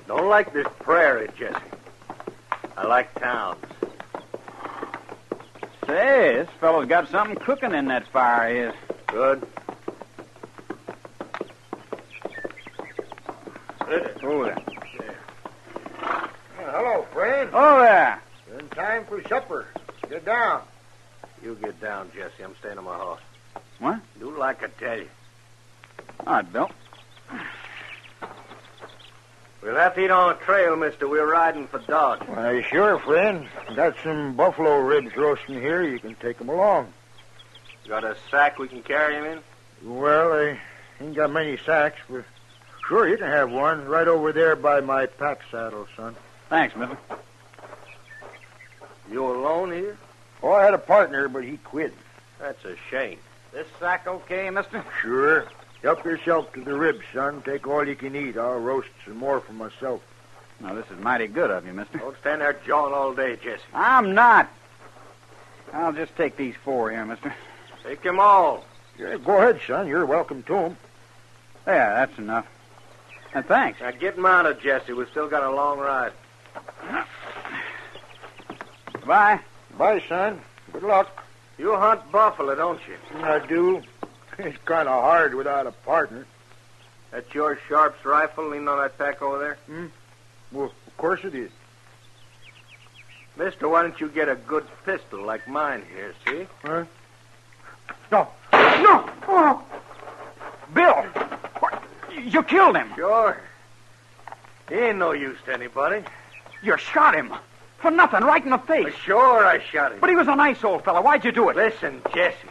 Don't like this prairie, Jesse. I like towns. Say, this fellow's got something cooking in that fire of his. Good. Oh, there. Hello, friend. Oh, there. In time for supper. Get down. You get down, Jesse. I'm staying on my horse. What? Do like I tell you. All right, Bill. We'll have to eat on the trail, mister. We're riding for Dodge. Why, sure, friend. Got some buffalo ribs roasting here. You can take 'em along. Got a sack we can carry him in? Well, I ain't got many sacks, but sure, you can have one right over there by my pack saddle, son. Thanks, mister. You alone here? Oh, I had a partner, but he quit. That's a shame. This sack okay, mister? Sure. Help yourself to the ribs, son. Take all you can eat. I'll roast some more for myself. Now, this is mighty good of you, mister. Don't stand there jawing all day, Jesse. I'm not. I'll just take these 4 here, mister. Take them all. Yeah, go ahead, son. You're welcome to 'em. Yeah, that's enough. And thanks. Now get mounted, Jesse. We've still got a long ride. Bye. Bye, son. Good luck. You hunt buffalo, don't you? I do. It's kind of hard without a partner. That's your Sharp's rifle leaning on that pack over there? Well, of course it is. Mister, why don't you get a good pistol like mine here, see? Huh? No. No! Oh. Bill! What? You killed him. Sure. He ain't no use to anybody. You shot him. For nothing, right in the face. Sure, I shot him. But he was a nice old fellow. Why'd you do it? Listen, Jesse.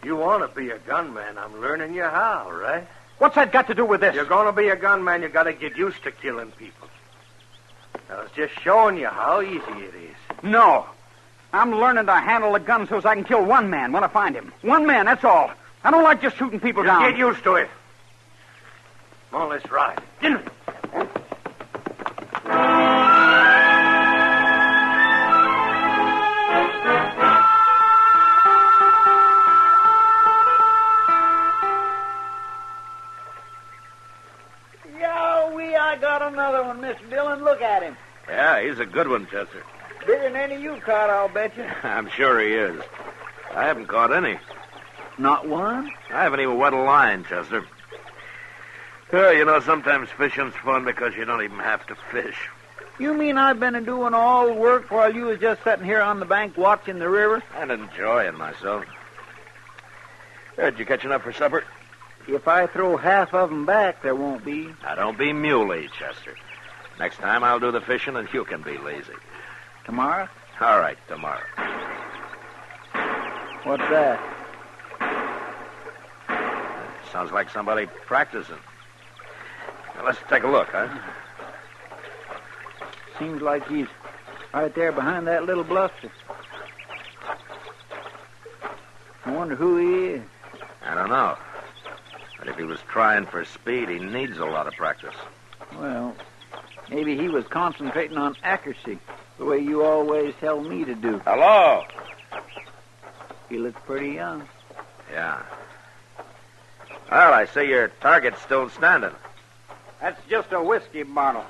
You want to be a gunman. I'm learning you how, right? What's that got to do with this? You're going to be a gunman. You got to get used to killing people. I was just showing you how easy it is. No. I'm learning to handle a gun so as I can kill one man when I find him. One man, that's all. I don't like just shooting people down. Get used to it. Come on, let's ride. I got another one, Mr. Dillon. Look at him. Yeah, he's a good one, Chester. Bigger than any you've caught, I'll bet you. I'm sure he is. I haven't caught any. Not one? I haven't even wet a line, Chester. Well, you know, sometimes fishing's fun because you don't even have to fish. You mean I've been doing all the work while you was just sitting here on the bank watching the river? And enjoying myself. Did you catch enough for supper? If I throw half of them back, there won't be. Now, don't be muley, Chester. Next time I'll do the fishing and you can be lazy. Tomorrow? All right, tomorrow. What's that? Sounds like somebody practicing. Now, let's take a look, huh? Seems like he's right there behind that little bluster. I wonder who he is. I don't know. But if he was trying for speed, he needs a lot of practice. Well, maybe he was concentrating on accuracy, the way you always tell me to do. Hello? He looks pretty young. Yeah. Well, I see your target's still standing. That's just a whiskey bottle.